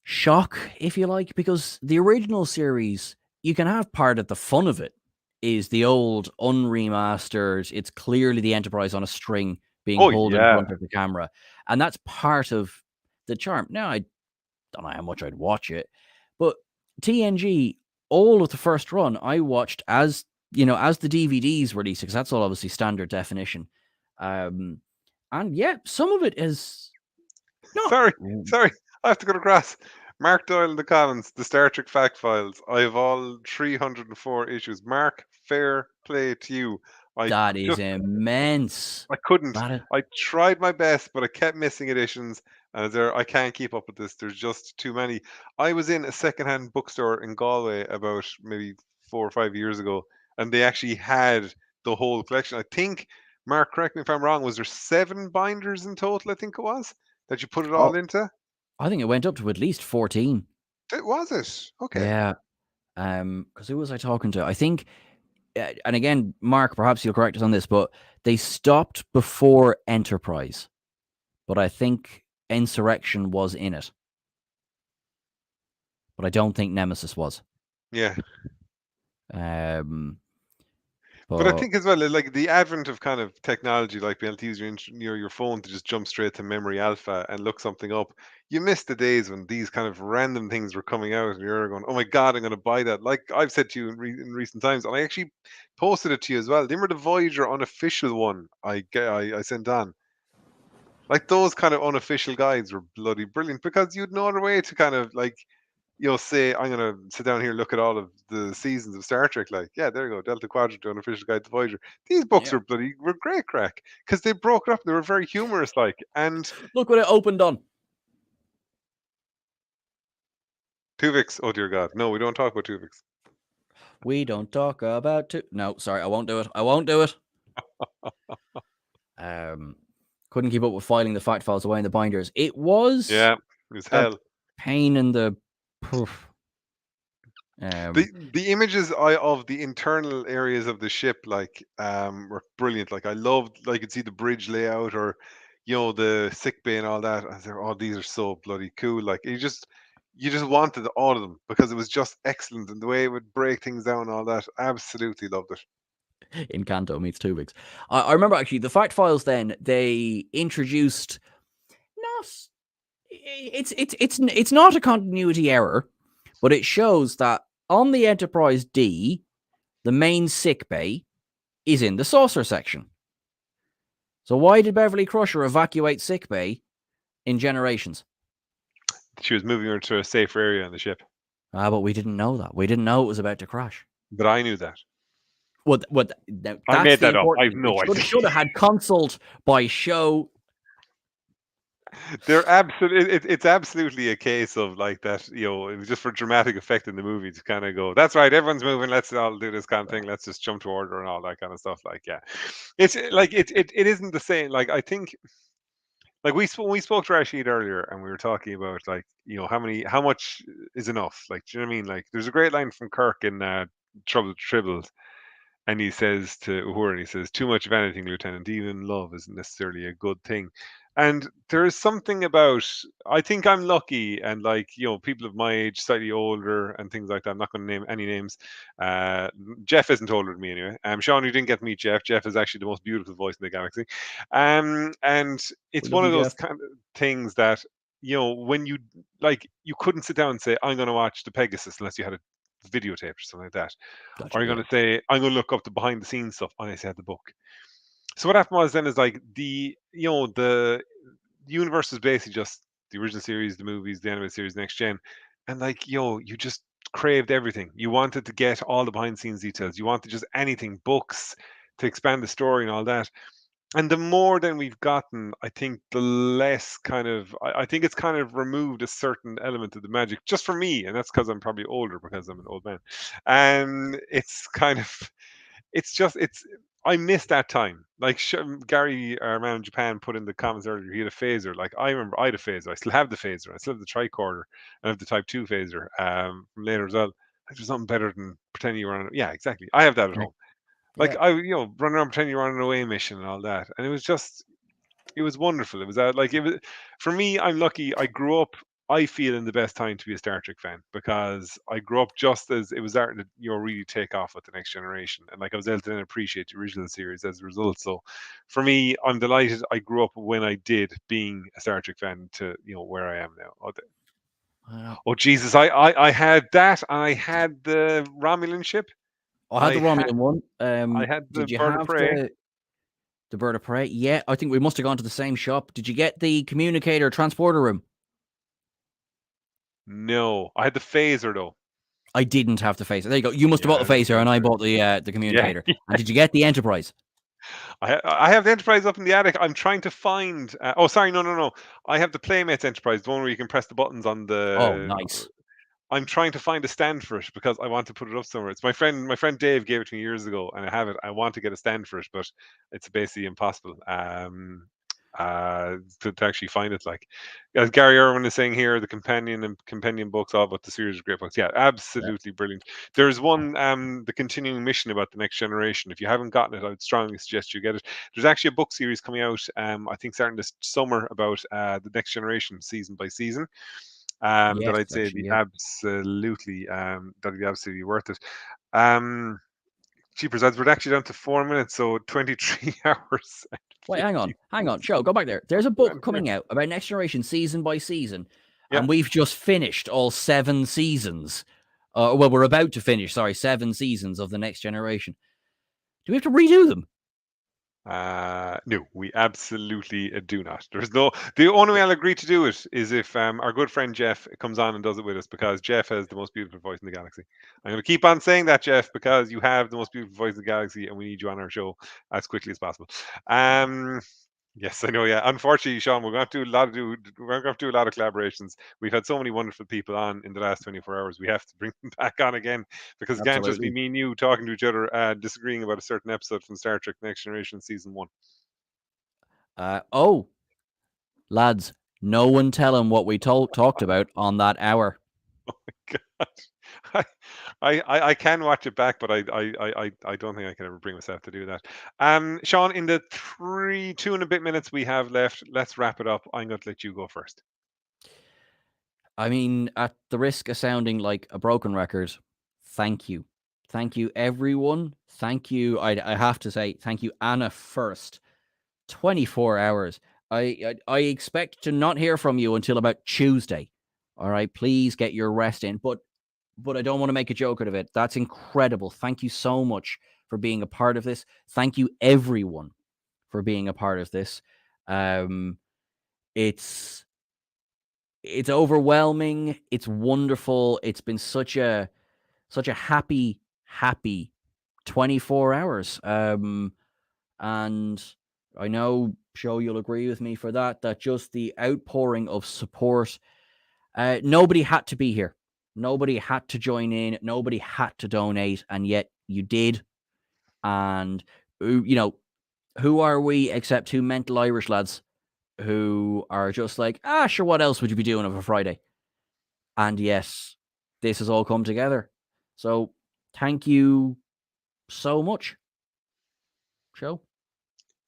shock, if you like, because the original series, you can have part of the fun of it is the old unremastered. It's clearly the Enterprise on a string being pulled in front of the camera, and that's part of the charm. Now, I don't know how much I'd watch it, But TNG, all of the first run, I watched as the DVDs released, because that's all obviously standard definition. And yeah, some of it is not. Sorry, I have to go to grass. Mark Doyle in the comments, the Star Trek fact files. I have all 304 issues. Mark, fair play to you. That is immense. I couldn't. That is... I tried my best, but I kept missing editions. And I can't keep up with this. There's just too many. I was in a secondhand bookstore in Galway about maybe 4 or 5 years ago, and they actually had the whole collection. I think, Mark, correct me if I'm wrong, was there 7 binders in total, I think it was, that you put it all into? I think it went up to at least 14. Was it? Okay. Yeah. Because who was I talking to? I think, and again, Mark, perhaps you'll correct us on this, but they stopped before Enterprise. But I think Insurrection was in it. But I don't think Nemesis was. Yeah. But I think as well, like the advent of kind of technology, like being able to use your phone to just jump straight to Memory Alpha and look something up, you miss the days when these kind of random things were coming out and you're going, oh my God, I'm going to buy that. Like I've said to you in recent times, and I actually posted it to you as well. Remember the Voyager unofficial one I sent on? Like those kind of unofficial guides were bloody brilliant, because you'd no other way to kind of like, say, I'm going to sit down here and look at all of the seasons of Star Trek. Like, yeah, there you go. Delta Quadrant, Unofficial Guide to Voyager. These books were great crack, because they broke it up. They were very humorous, like. And look what it opened on. Tuvix. Oh, dear God. No, we don't talk about Tuvix. We don't talk about No, sorry, I won't do it. I won't do it. Couldn't keep up with filing the fact files away in the binders. It was... Yeah, it was hell. Pain in the... the images of the internal areas of the ship, like, were brilliant. Like, I loved, like, you could see the bridge layout, or the sick bay and all that. I was like, oh, these are so bloody cool. Like, you just wanted all of them, because it was just excellent, and the way it would break things down and all that. Absolutely loved it. Encanto meets Tuvix. I remember actually the fact files. Then they introduced it's not a continuity error, but it shows that on the Enterprise D, the main sick bay is in the saucer section. So why did Beverly Crusher evacuate sick bay in Generations? She was moving her to a safer area on the ship. But we didn't know that. We didn't know it was about to crash. But I knew that. I made that up. I have no idea. Should have had consult by show. They're it's absolutely a case of like that, it was just for dramatic effect in the movie to kind of go, that's right, everyone's moving, let's all do this kind of thing, let's just jump to order and all that kind of stuff. Like, yeah, it's like it isn't the same. Like, I think, like we spoke to Rashid earlier, and we were talking about, like, how much is enough. Like, do you know what I mean? Like, there's a great line from Kirk in Trouble Tribbles. And he says to Uhura, he says, too much of anything, Lieutenant, even love isn't necessarily a good thing. And there is something about, I think I'm lucky, and like, people of my age, slightly older and things like that. I'm not going to name any names. Jeff isn't older than me anyway. Sean, you didn't get to meet Jeff. Jeff is actually the most beautiful voice in the galaxy. And it's one of those kind of things that, when you, like, you couldn't sit down and say, I'm going to watch the Pegasus unless you had a videotape or something like that. Gotcha, or you're going to say, I'm going to look up the behind the scenes stuff unless you had the book. So what happened was then is like the universe is basically just the original series, the movies, the animated series, Next Gen. And like, you just craved everything. You wanted to get all the behind the scenes details. You wanted just anything, books to expand the story and all that. And the more than we've gotten, I think the less kind of, I think it's kind of removed a certain element of the magic, just for me. And that's because I'm probably older, because I'm an old man. And it's kind of, I miss that time. Like Gary, our man in Japan, put in the comments earlier, he had a phaser. Like, I remember I had a phaser. I still have the phaser. I still have the tricorder. I have the Type 2 phaser from later as well. Like, there's something better than pretending you were on. Yeah, exactly. I have that at home. Like, I, run around pretending you're on an away mission and all that. And it was wonderful. It was for me, I'm lucky. I grew up, I feel, in the best time to be a Star Trek fan, because I grew up just as it was starting to, really take off with the Next Generation. And like, I was able to then appreciate the original series as a result. So for me, I'm delighted I grew up when I did, being a Star Trek fan, to, where I am now. Oh Jesus! I had that. I had the Romulan ship. I had the Romulan one. I had the did you Bird of have Prey. the Bird of Prey? Yeah, I think we must have gone to the same shop. Did you get the communicator transporter room? No, I had the phaser though. I didn't have the phaser. There you go. You must have bought the phaser, and I bought the communicator. Yeah. And did you get the Enterprise? I have the Enterprise up in the attic. I'm trying to find. Oh, sorry, no. I have the Playmates Enterprise, the one where you can press the buttons on the. Oh, nice. I'm trying to find a stand for it because I want to put it up somewhere. It's my friend Dave gave it to me years ago, and I have it. I want to get a stand for it, but it's basically impossible. To actually find it, like as Gary Irwin is saying here, the companion books, all about the series of great books. Yeah, absolutely brilliant. There's one, the continuing mission about the next generation. If you haven't gotten it, I would strongly suggest you get it. There's actually a book series coming out, I think starting this summer, about the next generation, season by season. That I'd say absolutely that'd be absolutely worth it. Cheapers ads, we're actually down to 4 minutes, so 23 hours. Wait, hang on. Show, go back there. There's a book coming out about Next Generation season by season, and we've just finished all 7 seasons. Well, we're about to finish, 7 seasons of the Next Generation. Do we have to redo them? No, we absolutely do not. The only way I'll agree to do it is if our good friend Jeff comes on and does it with us, because Jeff has the most beautiful voice in the galaxy. I'm going to keep on saying that, Jeff, because you have the most beautiful voice in the galaxy, and we need you on our show as quickly as possible. Yes, I know. Yeah, unfortunately, Sean, we're going to have to do a lot of collaborations. We've had so many wonderful people on in the last 24 hours. We have to bring them back on again, because it can't just be me and you talking to each other, disagreeing about a certain episode from Star Trek Next Generation season 1. Lads, no one tell him what we talked about on that hour. Oh my god. I can watch it back, but I don't think I can ever bring myself to do that. Sean, in the 2 and a bit minutes we have left, let's wrap it up. I'm going to let you go first. I mean, at the risk of sounding like a broken record, thank you, everyone. Thank you. I have to say thank you, Anna, first. 24 hours. I expect to not hear from you until about Tuesday. All right, please get your rest in. But I don't want to make a joke out of it. That's incredible. Thank you so much for being a part of this. Thank you, everyone, for being a part of this. It's overwhelming. It's wonderful. It's been such a happy 24 hours. And I know, Sho, you'll agree with me for that just the outpouring of support. Nobody had to be here. Nobody had to join in. Nobody had to donate, and yet you did. And, who are we except 2 mental Irish lads who are just like, sure, what else would you be doing on a Friday? And yes, this has all come together. So thank you so much. Sho?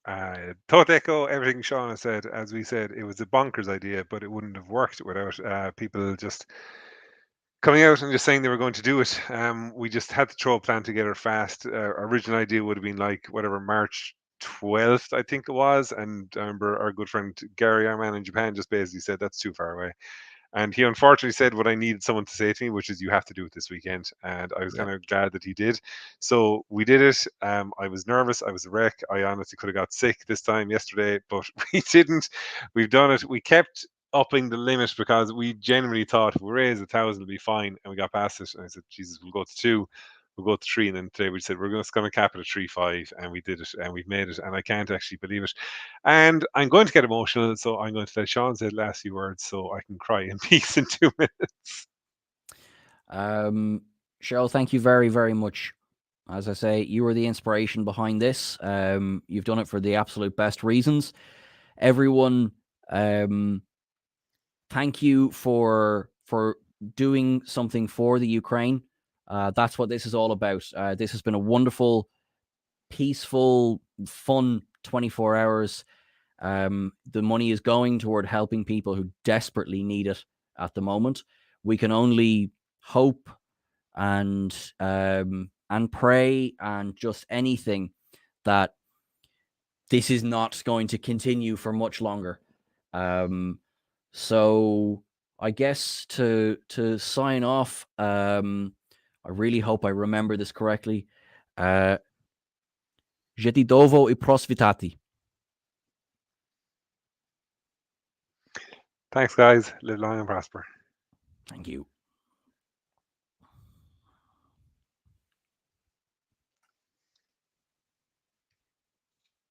Thought echo everything Sean has said. As we said, it was a bonkers idea, but it wouldn't have worked without people just coming out and just saying they were going to do it. We just had to throw a plan together fast. Our original idea would have been like March 12th, I think it was. And I remember our good friend Gary, our man in Japan, just basically said that's too far away. And he unfortunately said what I needed someone to say to me, which is you have to do it this weekend. And I was kind of glad that he did. So we did it. I was nervous. I was a wreck. I honestly could have got sick this time yesterday, but we didn't. We've done it. We kept upping the limit because we genuinely thought if we raise 1,000, it'll be fine. And we got past it. And I said, Jesus, we'll go to 2. We'll go to 3, and then today we said we're just going to cap it at 3.5, and we did it, and we've made it, and I can't actually believe it. And I'm going to get emotional, so I'm going to let Sean say the last few words so I can cry in peace in 2 minutes. Cheryl, thank you very, very much. As I say, you were the inspiration behind this. You've done it for the absolute best reasons. Everyone, thank you for doing something for the Ukraine. That's what this is all about. This has been a wonderful, peaceful, fun 24 hours. The money is going toward helping people who desperately need it at the moment. We can only hope and pray and just anything that this is not going to continue for much longer. So I guess to sign off, I really hope I remember this correctly. Jetidovo I prosvitati. Thanks, guys. Live long and prosper. Thank you.